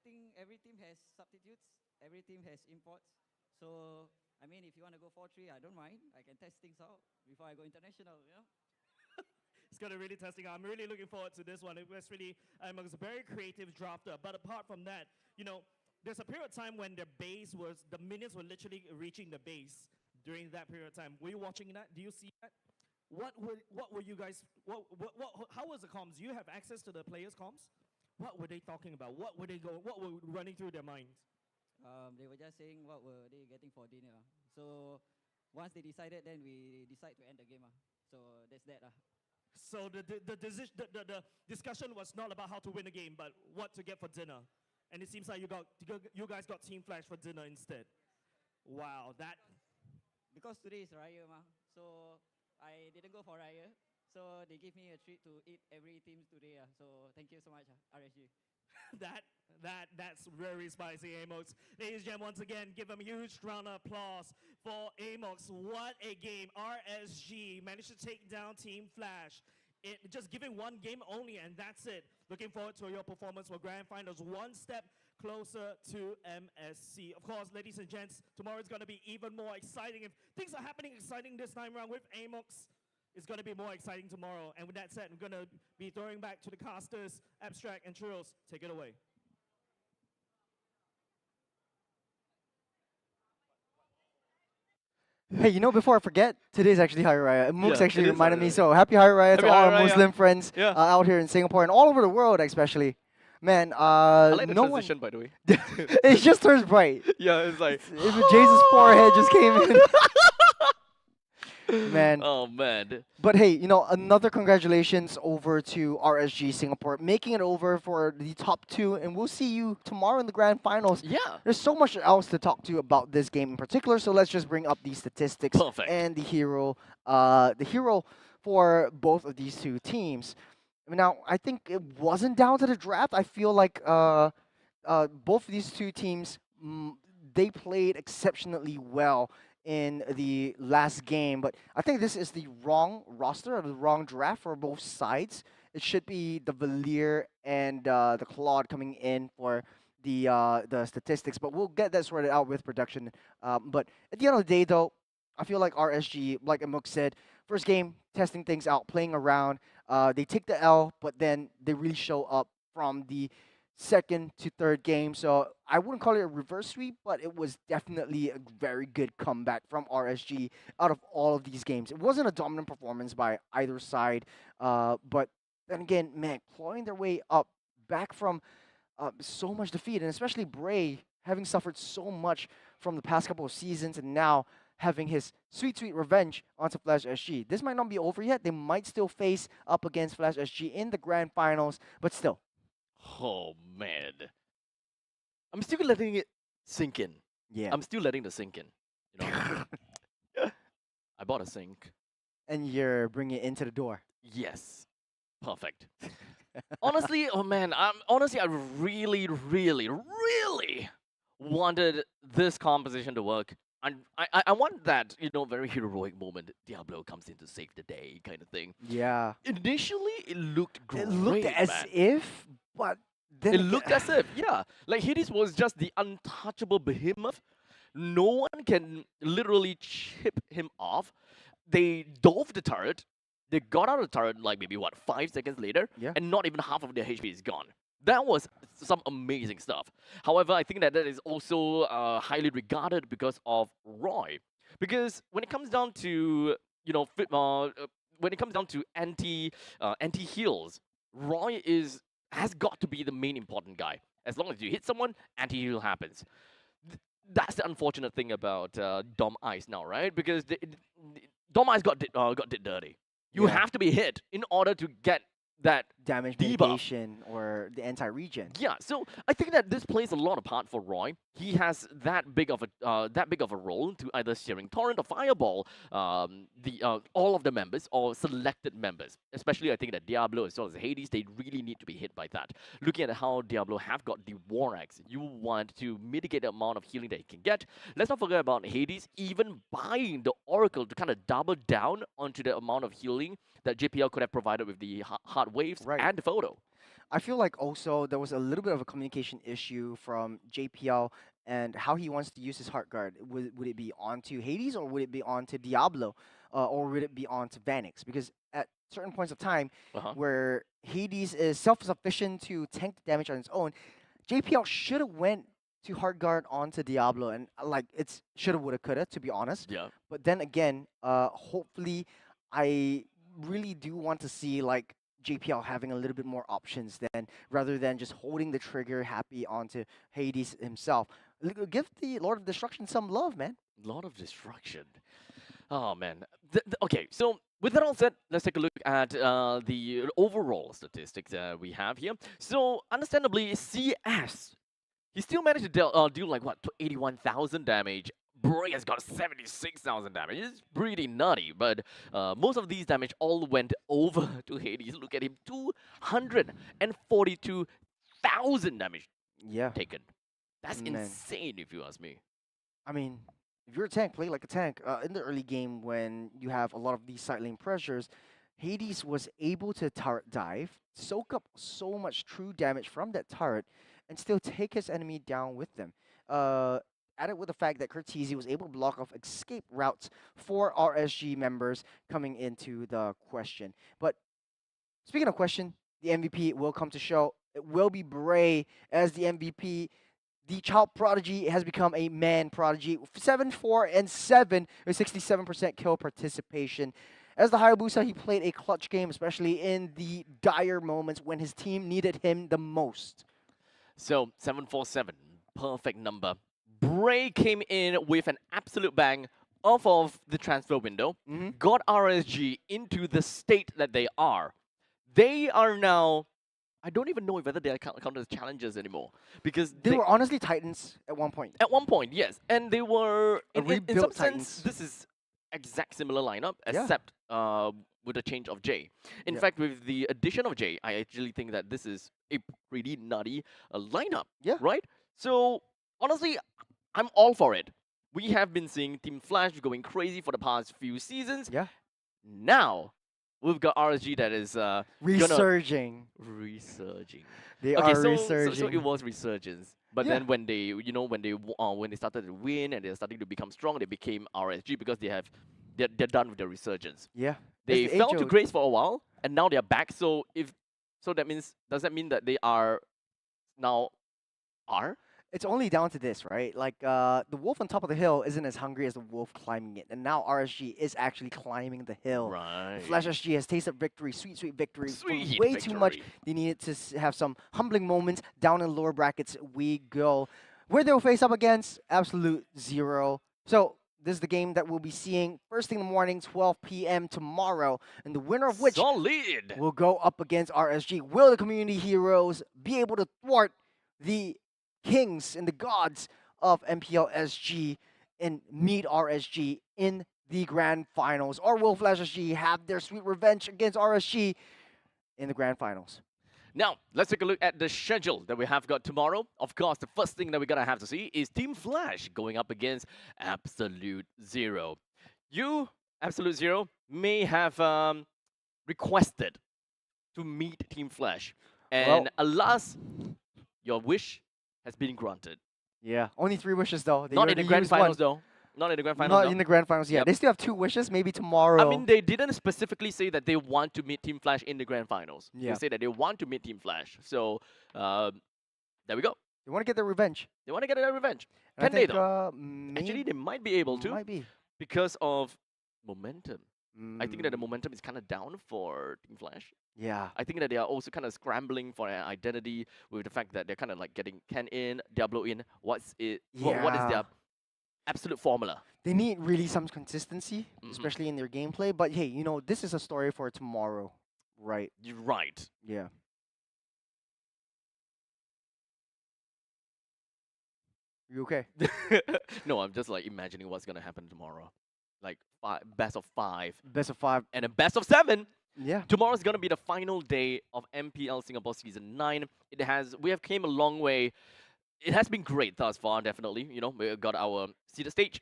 think every team has substitutes, every team has imports. So, I mean, if you want to go 4-3, I don't mind. I can test things out before I go international, you know? It's going to really testing out. I'm really looking forward to this one. It was really, it was a very creative drafter. But apart from that, you know, there's a period of time when the minions were literally reaching the base during that period of time. Were you watching that? Do you see that? What were you guys, how was the comms? You have access to the players' comms? What were they talking about? What were running through their minds? They were just saying what were they getting for dinner. So once they decided, then we decide to end the game. So that's that. So the discussion was not about how to win a game, but what to get for dinner. And it seems like you guys got Team Flash for dinner instead. Wow, that. Because today is Raya, so I didn't go for Raya. So they gave me a treat to eat every team today. So thank you so much, RSG. That's very spicy, Amox. Ladies and gentlemen, once again, give them a huge round of applause for Amox. What a game. RSG managed to take down Team Flash. Just giving one game only, and that's it. Looking forward to your performance for Grand Finals. One step closer to MSC. Of course, ladies and gents, tomorrow is going to be even more exciting. If things are happening exciting this time around with Amox, it's going to be more exciting tomorrow. And with that said, I'm going to be throwing back to the casters, Abstract and Trills. Take it away. Hey, you know, before I forget, today's actually Hari Raya. Mooks Yeah, actually it is reminded Hari me, Raya. so happy Hari Raya Happy to all Hari our Raya. Muslim friends Yeah. out here in Singapore and all over the world, especially. Man, I like the no transition, by the way. it just turns bright. Yeah, it's like. If Jace's forehead just came in. Man. Oh, man. But hey, you know, another congratulations over to RSG Singapore, making it over for the top 2, and we'll see you tomorrow in the grand finals. Yeah. There's so much else to talk to about this game in particular, so let's just bring up the statistics Perfect. and the hero for both of these two teams. Now, I think it wasn't down to the draft. I feel like both of these two teams, they played exceptionally well in the last game, but I think this is the wrong roster or the wrong draft for both sides. It should be the Valier and the Claude coming in for the statistics, but we'll get that sorted out with production. But at the end of the day, though, I feel like RSG, like Amok said, first game, testing things out, playing around. They take the L, but then they really show up from the second to third game. So I wouldn't call it a reverse sweep, but it was definitely a very good comeback from RSG out of all of these games. It wasn't a dominant performance by either side, but then again, man, clawing their way up back from so much defeat, and especially Bray having suffered so much from the past couple of seasons, and now having his sweet revenge onto Flash SG. This might not be over yet. They might still face up against Flash SG in the grand finals, but still. Oh, man. I'm still letting it sink in. Yeah. I'm still letting it sink in. You know? I bought a sink. And you're bringing it into the door. Yes. Perfect. Honestly, oh man, I really wanted this composition to work. And I want that, you know, very heroic moment. Diablo comes in to save the day kind of thing. Yeah. Initially, it looked great, It looked as man. if, but then It looked as if, yeah. Like Hades was just the untouchable behemoth. No one can literally chip him off. They dove the turret. They got out of the turret like maybe, 5 seconds later? Yeah. And not even half of their HP is gone. That was some amazing stuff. However, I think that is also highly regarded because of Roy. Because when it comes down to, you know, when it comes down to anti heals, Roy has got to be the main important guy. As long as you hit someone, anti heal happens. That's the unfortunate thing about Dom Ice now, right? Because Dom Ice got did dirty. You have to be hit in order to get that damage debuff. mitigation or the anti-regen. Yeah, so I think that this plays a lot of part for Roy. He has that big of a role to either Searing Torrent or Fireball all of the members or selected members. Especially I think that Diablo as well as Hades, they really need to be hit by that. Looking at how Diablo have got the War Axe, you want to mitigate the amount of healing that he can get. Let's not forget about Hades even buying the Oracle to kind of double down onto the amount of healing that JPL could have provided with the hard waves and the photo. I feel like also there was a little bit of a communication issue from JPL and how he wants to use his heart guard. Would it be onto Hades or would it be onto Diablo or would it be onto Vanix? Because at certain points of time where Hades is self-sufficient to tank the damage on its own, JPL should have went to heart guard onto Diablo and like it's shoulda, woulda, coulda, to be honest. Yeah. But then again, hopefully I really do want to see like JPL having a little bit more options then, rather than just holding the trigger happy onto Hades himself. Give the Lord of Destruction some love, man. Lord of Destruction. Oh, man. Okay, so with that all said, let's take a look at the overall statistics we have here. So, understandably, CS, he still managed to do like, what, 81,000 damage. Bray has got 76,000 damage. It's pretty nutty, but most of these damage all went over to Hades. Look at him, 242,000 damage taken. That's insane if you ask me. I mean, if you're a tank, play like a tank. In the early game when you have a lot of these side lane pressures, Hades was able to turret dive, soak up so much true damage from that turret, and still take his enemy down with them. Added with the fact that Cortese was able to block off escape routes for RSG members coming into the question. But speaking of question, the MVP will come to show. It will be Bray as the MVP. The child prodigy has become a man prodigy. 7-4-7 with 67% kill participation. As the Hayabusa, he played a clutch game, especially in the dire moments when his team needed him the most. So 747, perfect number. Bray came in with an absolute bang off of the transfer window, got RSG into the state that they are. They are now, I don't even know whether they are counted as challengers anymore, because they were honestly Titans at one point. At one point, yes, and they were in some Titans. sense. This is exact similar lineup, except with a change of Jay. In fact, with the addition of Jay, I actually think that this is a pretty nutty lineup. Right. So honestly, I'm all for it. We have been seeing Team Flash going crazy for the past few seasons. Now, we've got RSG that is resurging. They are resurging. So it was resurgence. But then when they, when they started to win and they're starting to become strong, they became RSG because they're done with the resurgence. They fell to grace for a while and now they're back. So does that mean that they are now R? It's only down to this, right? Like, the wolf on top of the hill isn't as hungry as the wolf climbing it. And now RSG is actually climbing the hill. Right. Flash SG has tasted victory, sweet victory. Way too much. They needed to have some humbling moments. Down in lower brackets we go. Where they'll face up against Absolute Zero. So, this is the game that we'll be seeing first thing in the morning, 12 p.m. tomorrow. And the winner of which will go up against RSG. Will the community heroes be able to thwart the kings and the gods of MPL SG and meet RSG in the grand finals? Or will Flash SG have their sweet revenge against RSG in the grand finals? Now, let's take a look at the schedule that we have got tomorrow. Of course, the first thing that we're going to have to see is Team Flash going up against Absolute Zero. You, Absolute Zero, may have requested to meet Team Flash. And alas, your wish has been granted. Yeah, only 3 wishes though. Not in the grand finals though. Not in the grand finals. Not in the grand finals. Yeah, they still have 2 wishes. Maybe tomorrow. I mean, they didn't specifically say that they want to meet Team Flash in the grand finals. They say that they want to meet Team Flash. So, there we go. They want to get their revenge. They want to get their revenge. And Can they though? Actually, they might be able to. Might be. Because of momentum. I think that the momentum is kind of down for Team Flash. Yeah. I think that they are also kind of scrambling for an identity with the fact that they're kind of like getting Ken in, Diablo in. What is their absolute formula. They need really some consistency, especially in their gameplay. But hey, you know, this is a story for tomorrow, right? You're right. Yeah. You okay? No, I'm just like imagining what's gonna happen tomorrow. Like best of 5 Best of 5. and a best of 7. Yeah. Tomorrow's gonna be the final day of MPL Singapore Season 9. We have came a long way. It has been great thus far, definitely. You know, we got our seeded stage,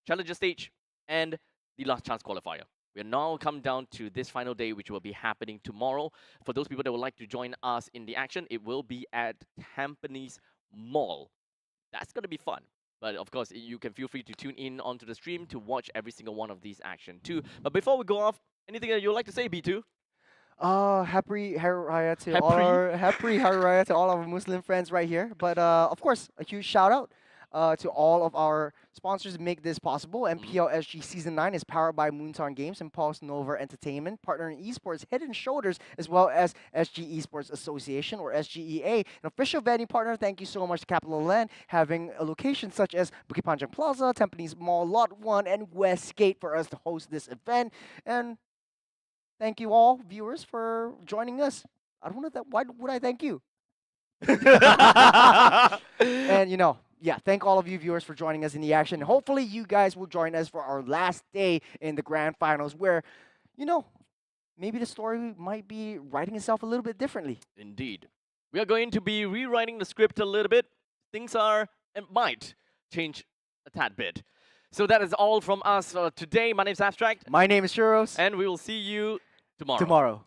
challenger stage, and the last chance qualifier. We are now come down to this final day, which will be happening tomorrow. For those people that would like to join us in the action, it will be at Tampines Mall. That's gonna be fun. But of course, you can feel free to tune in onto the stream to watch every single one of these action too. But before we go off, anything that you'd like to say, B2? Happy Hari Raya to all our Muslim friends right here. But of course, a huge shout out to all of our sponsors that make this possible. MPL SG Season 9 is powered by Moonton Games and Pulse Nova Entertainment, partner in esports Head and Shoulders, as well as SG Esports Association, or SGEA, an official venue partner. Thank you so much to Capital Land, having a location such as Bukit Panjang Plaza, Tampines Mall, Lot 1, and Westgate for us to host this event. And thank you all, viewers, for joining us. I don't know that. Why would I thank you? And, you know, yeah, thank all of you viewers for joining us in the action. Hopefully, you guys will join us for our last day in the grand finals where, you know, maybe the story might be writing itself a little bit differently. Indeed. We are going to be rewriting the script a little bit. Things are and might change a tad bit. So that is all from us today. My name is Abstract. My name is Churros. And we will see you tomorrow. Tomorrow.